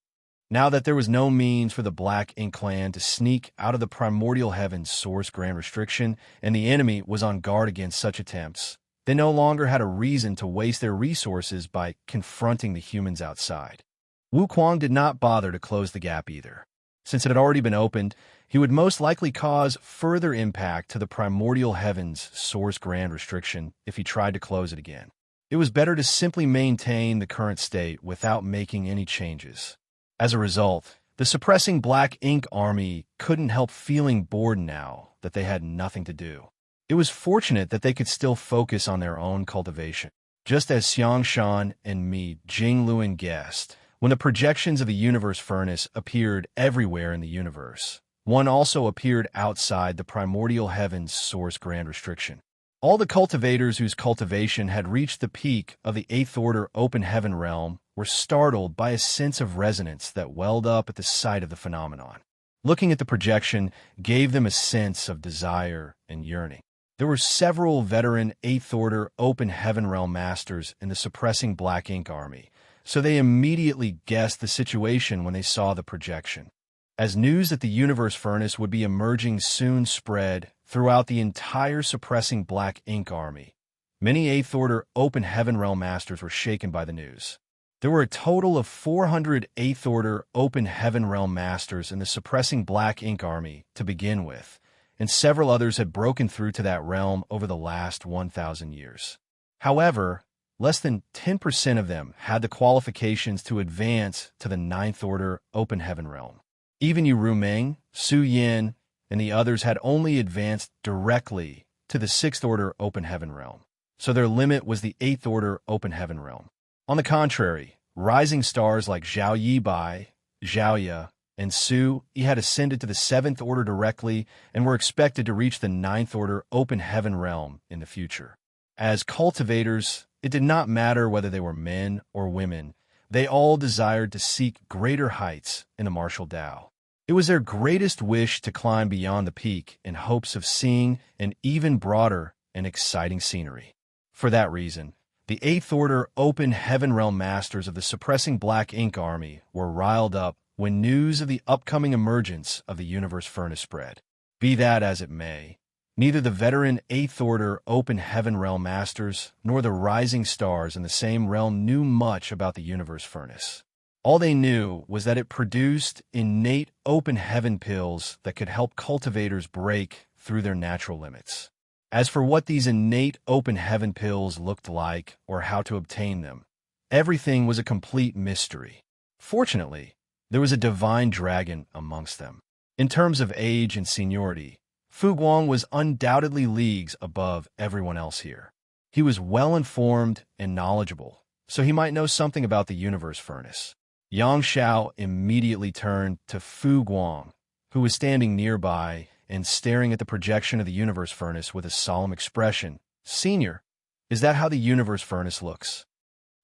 Now that there was no means for the Black Ink clan to sneak out of the primordial heavens source grand restriction, and the enemy was on guard against such attempts, they no longer had a reason to waste their resources by confronting the humans outside. Wu Kuang did not bother to close the gap either. Since it had already been opened, he would most likely cause further impact to the primordial heavens source grand restriction if he tried to close it again. It was better to simply maintain the current state without making any changes. As a result, the suppressing Black Ink army couldn't help feeling bored now that they had nothing to do. It was fortunate that they could still focus on their own cultivation. Just as Xianxia and Mi Jingluan guessed, when the projections of the universe furnace appeared everywhere in the universe, one also appeared outside the primordial heavens source grand restriction. All the cultivators whose cultivation had reached the peak of the 8th order open heaven realm were startled by a sense of resonance that welled up at the sight of the phenomenon. Looking at the projection gave them a sense of desire and yearning. There were several veteran 8th order open heaven realm masters in the suppressing Black Ink army, so they immediately guessed the situation when they saw the projection. As news that the universe furnace would be emerging soon spread throughout the entire suppressing Black Ink army, many 8th order open heaven realm masters were shaken by the news. There were a total of 400 8th order open heaven realm masters in the suppressing Black Ink army to begin with, and several others had broken through to that realm over the last 1,000 years. However, less than 10% of them had the qualifications to advance to the 9th order open heaven realm. Even Yu Rumeng, Su Yin, and the others had only advanced directly to the 6th order open heaven realm, so their limit was the 8th order open heaven realm. On the contrary, rising stars like Zhao Yibai, Xiaoya, and Su Yi had ascended to the 7th order directly and were expected to reach the 9th order open heaven realm in the future. As cultivators, it did not matter whether they were men or women. They all desired to seek greater heights in the martial Tao. It was their greatest wish to climb beyond the peak in hopes of seeing an even broader and exciting scenery. For that reason, the 8th order open heaven realm masters of the suppressing Black Ink army were riled up when news of the upcoming emergence of the universe furnace spread. Be that as it may, neither the veteran 8th order open heaven realm masters nor the rising stars in the same realm knew much about the universe furnace. All they knew was that it produced innate open heaven pills that could help cultivators break through their natural limits. As for what these innate open heaven pills looked like or how to obtain them, everything was a complete mystery. Fortunately, there was a divine dragon amongst them. In terms of age and seniority, Fu Guang was undoubtedly leagues above everyone else here. He was well-informed and knowledgeable, so he might know something about the universe furnace. Xianxia immediately turned to Fu Guang, who was standing nearby and staring at the projection of the universe furnace with a solemn expression. "Senior, is that how the universe furnace looks?"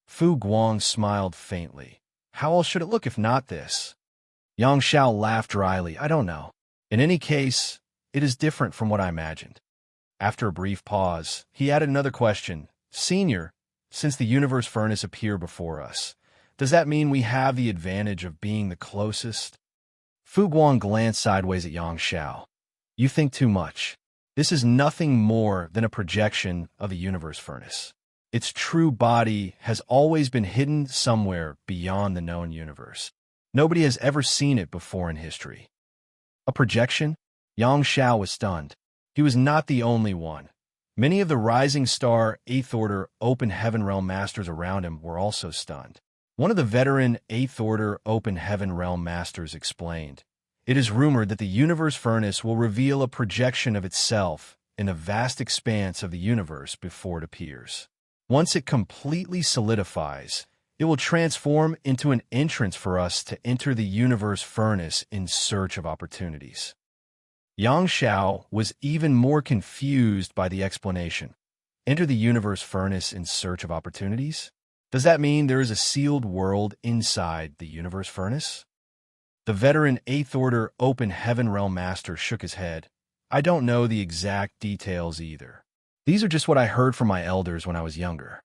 Fu Guang smiled faintly. How else should it look if not this? Xianxia laughed dryly. I don't know. In any case, it is different from what I imagined. After a brief pause, he added another question. Senior, since the universe furnace appeared before us, does that mean we have the advantage of being the closest? Fu Guang glanced sideways at Xianxia. You think too much. This is nothing more than a projection of the universe furnace. Its true body has always been hidden somewhere beyond the known universe. Nobody has ever seen it before in history. A projection? Xianxia was stunned. He was not the only one. Many of the Rising Star 8th Order Open Heaven Realm Masters around him were also stunned. One of the veteran 8th Order Open Heaven Realm Masters explained, "It is rumored that the universe furnace will reveal a projection of itself in the vast expanse of the universe before it appears. Once it completely solidifies, it will transform into an entrance for us to enter the universe furnace in search of opportunities." Xianxia was even more confused by the explanation. Enter the universe furnace in search of opportunities? Does that mean there is a sealed world inside the universe furnace? The veteran 8th Order Open Heaven Realm Master shook his head. I don't know the exact details either. These are just what I heard from my elders when I was younger.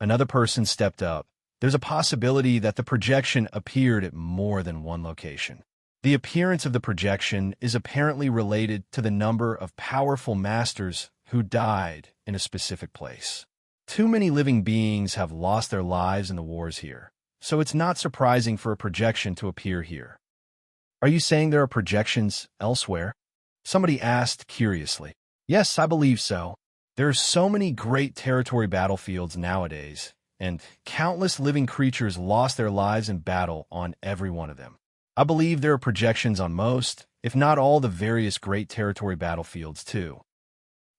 Another person stepped up. There's a possibility that the projection appeared at more than one location. The appearance of the projection is apparently related to the number of powerful masters who died in a specific place. Too many living beings have lost their lives in the wars here, so it's not surprising for a projection to appear here. Are you saying there are projections elsewhere? Somebody asked curiously. Yes, I believe so. There are so many great territory battlefields nowadays, and countless living creatures lost their lives in battle on every one of them. I believe there are projections on most, if not all, the various great territory battlefields too.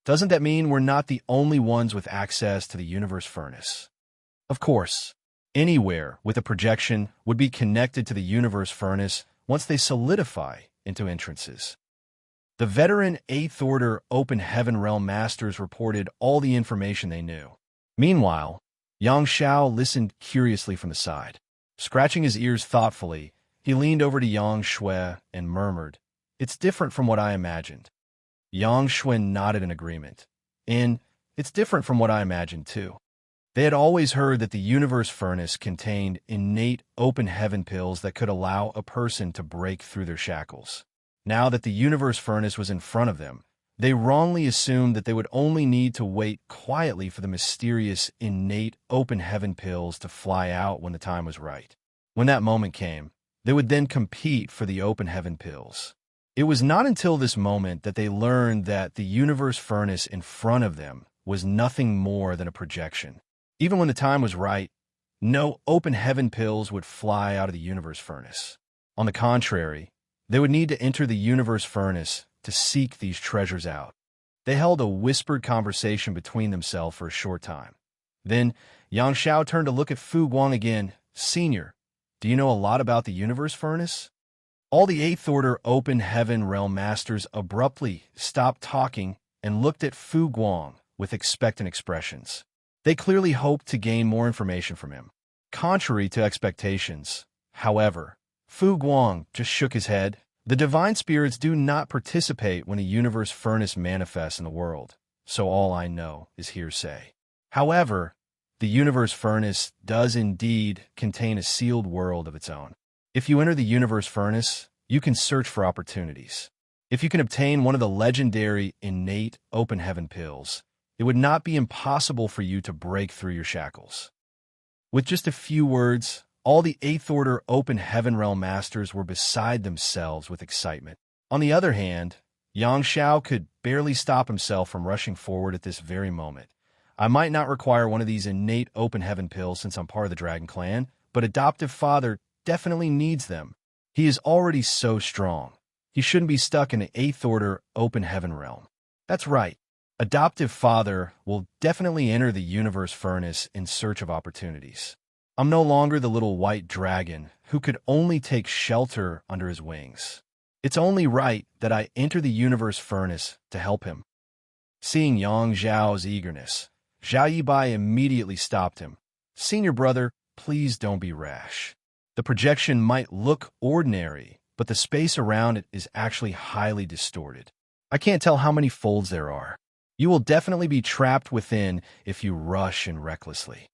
Doesn't that mean we're not the only ones with access to the universe furnace? Of course, anywhere with a projection would be connected to the universe furnace once they solidify into entrances. The veteran 8th Order Open Heaven Realm Masters reported all the information they knew. Meanwhile, Xianxia listened curiously from the side. Scratching his ears thoughtfully, he leaned over to Yang Shui and murmured, "It's different from what I imagined." Yang Shui nodded in agreement. And it's different from what I imagined too. They had always heard that the universe furnace contained innate open heaven pills that could allow a person to break through their shackles. Now that the universe furnace was in front of them, they wrongly assumed that they would only need to wait quietly for the mysterious innate open heaven pills to fly out when the time was right. When that moment came, they would then compete for the open heaven pills. It was not until this moment that they learned that the universe furnace in front of them was nothing more than a projection. Even when the time was right, no open heaven pills would fly out of the universe furnace. On the contrary, they would need to enter the universe furnace to seek these treasures out. They held a whispered conversation between themselves for a short time. Then Xianxia turned to look at Fu Guang again. Senior, do you know a lot about the universe furnace? All the 8th Order Open Heaven Realm Masters abruptly stopped talking and looked at Fu Guang with expectant expressions. They clearly hoped to gain more information from him. Contrary to expectations, however, Fu Guang just shook his head. The divine spirits do not participate when a universe furnace manifests in the world, so all I know is hearsay. However, the universe furnace does indeed contain a sealed world of its own. If you enter the universe furnace, you can search for opportunities. If you can obtain one of the legendary innate open heaven pills, it would not be impossible for you to break through your shackles. With just a few words, all the 8th Order Open Heaven Realm Masters were beside themselves with excitement. On the other hand, Xianxia could barely stop himself from rushing forward at this very moment. I might not require one of these innate open heaven pills since I'm part of the Dragon Clan, but adoptive father definitely needs them. He is already so strong. He shouldn't be stuck in the 8th Order Open Heaven Realm. That's right. Adoptive father will definitely enter the universe furnace in search of opportunities. I'm no longer the little white dragon who could only take shelter under his wings. It's only right that I enter the universe furnace to help him. Seeing Yang Zhao's eagerness, Zhao Yibai immediately stopped him. Senior brother, please don't be rash. The projection might look ordinary, but the space around it is actually highly distorted. I can't tell how many folds there are. You will definitely be trapped within if you rush in recklessly.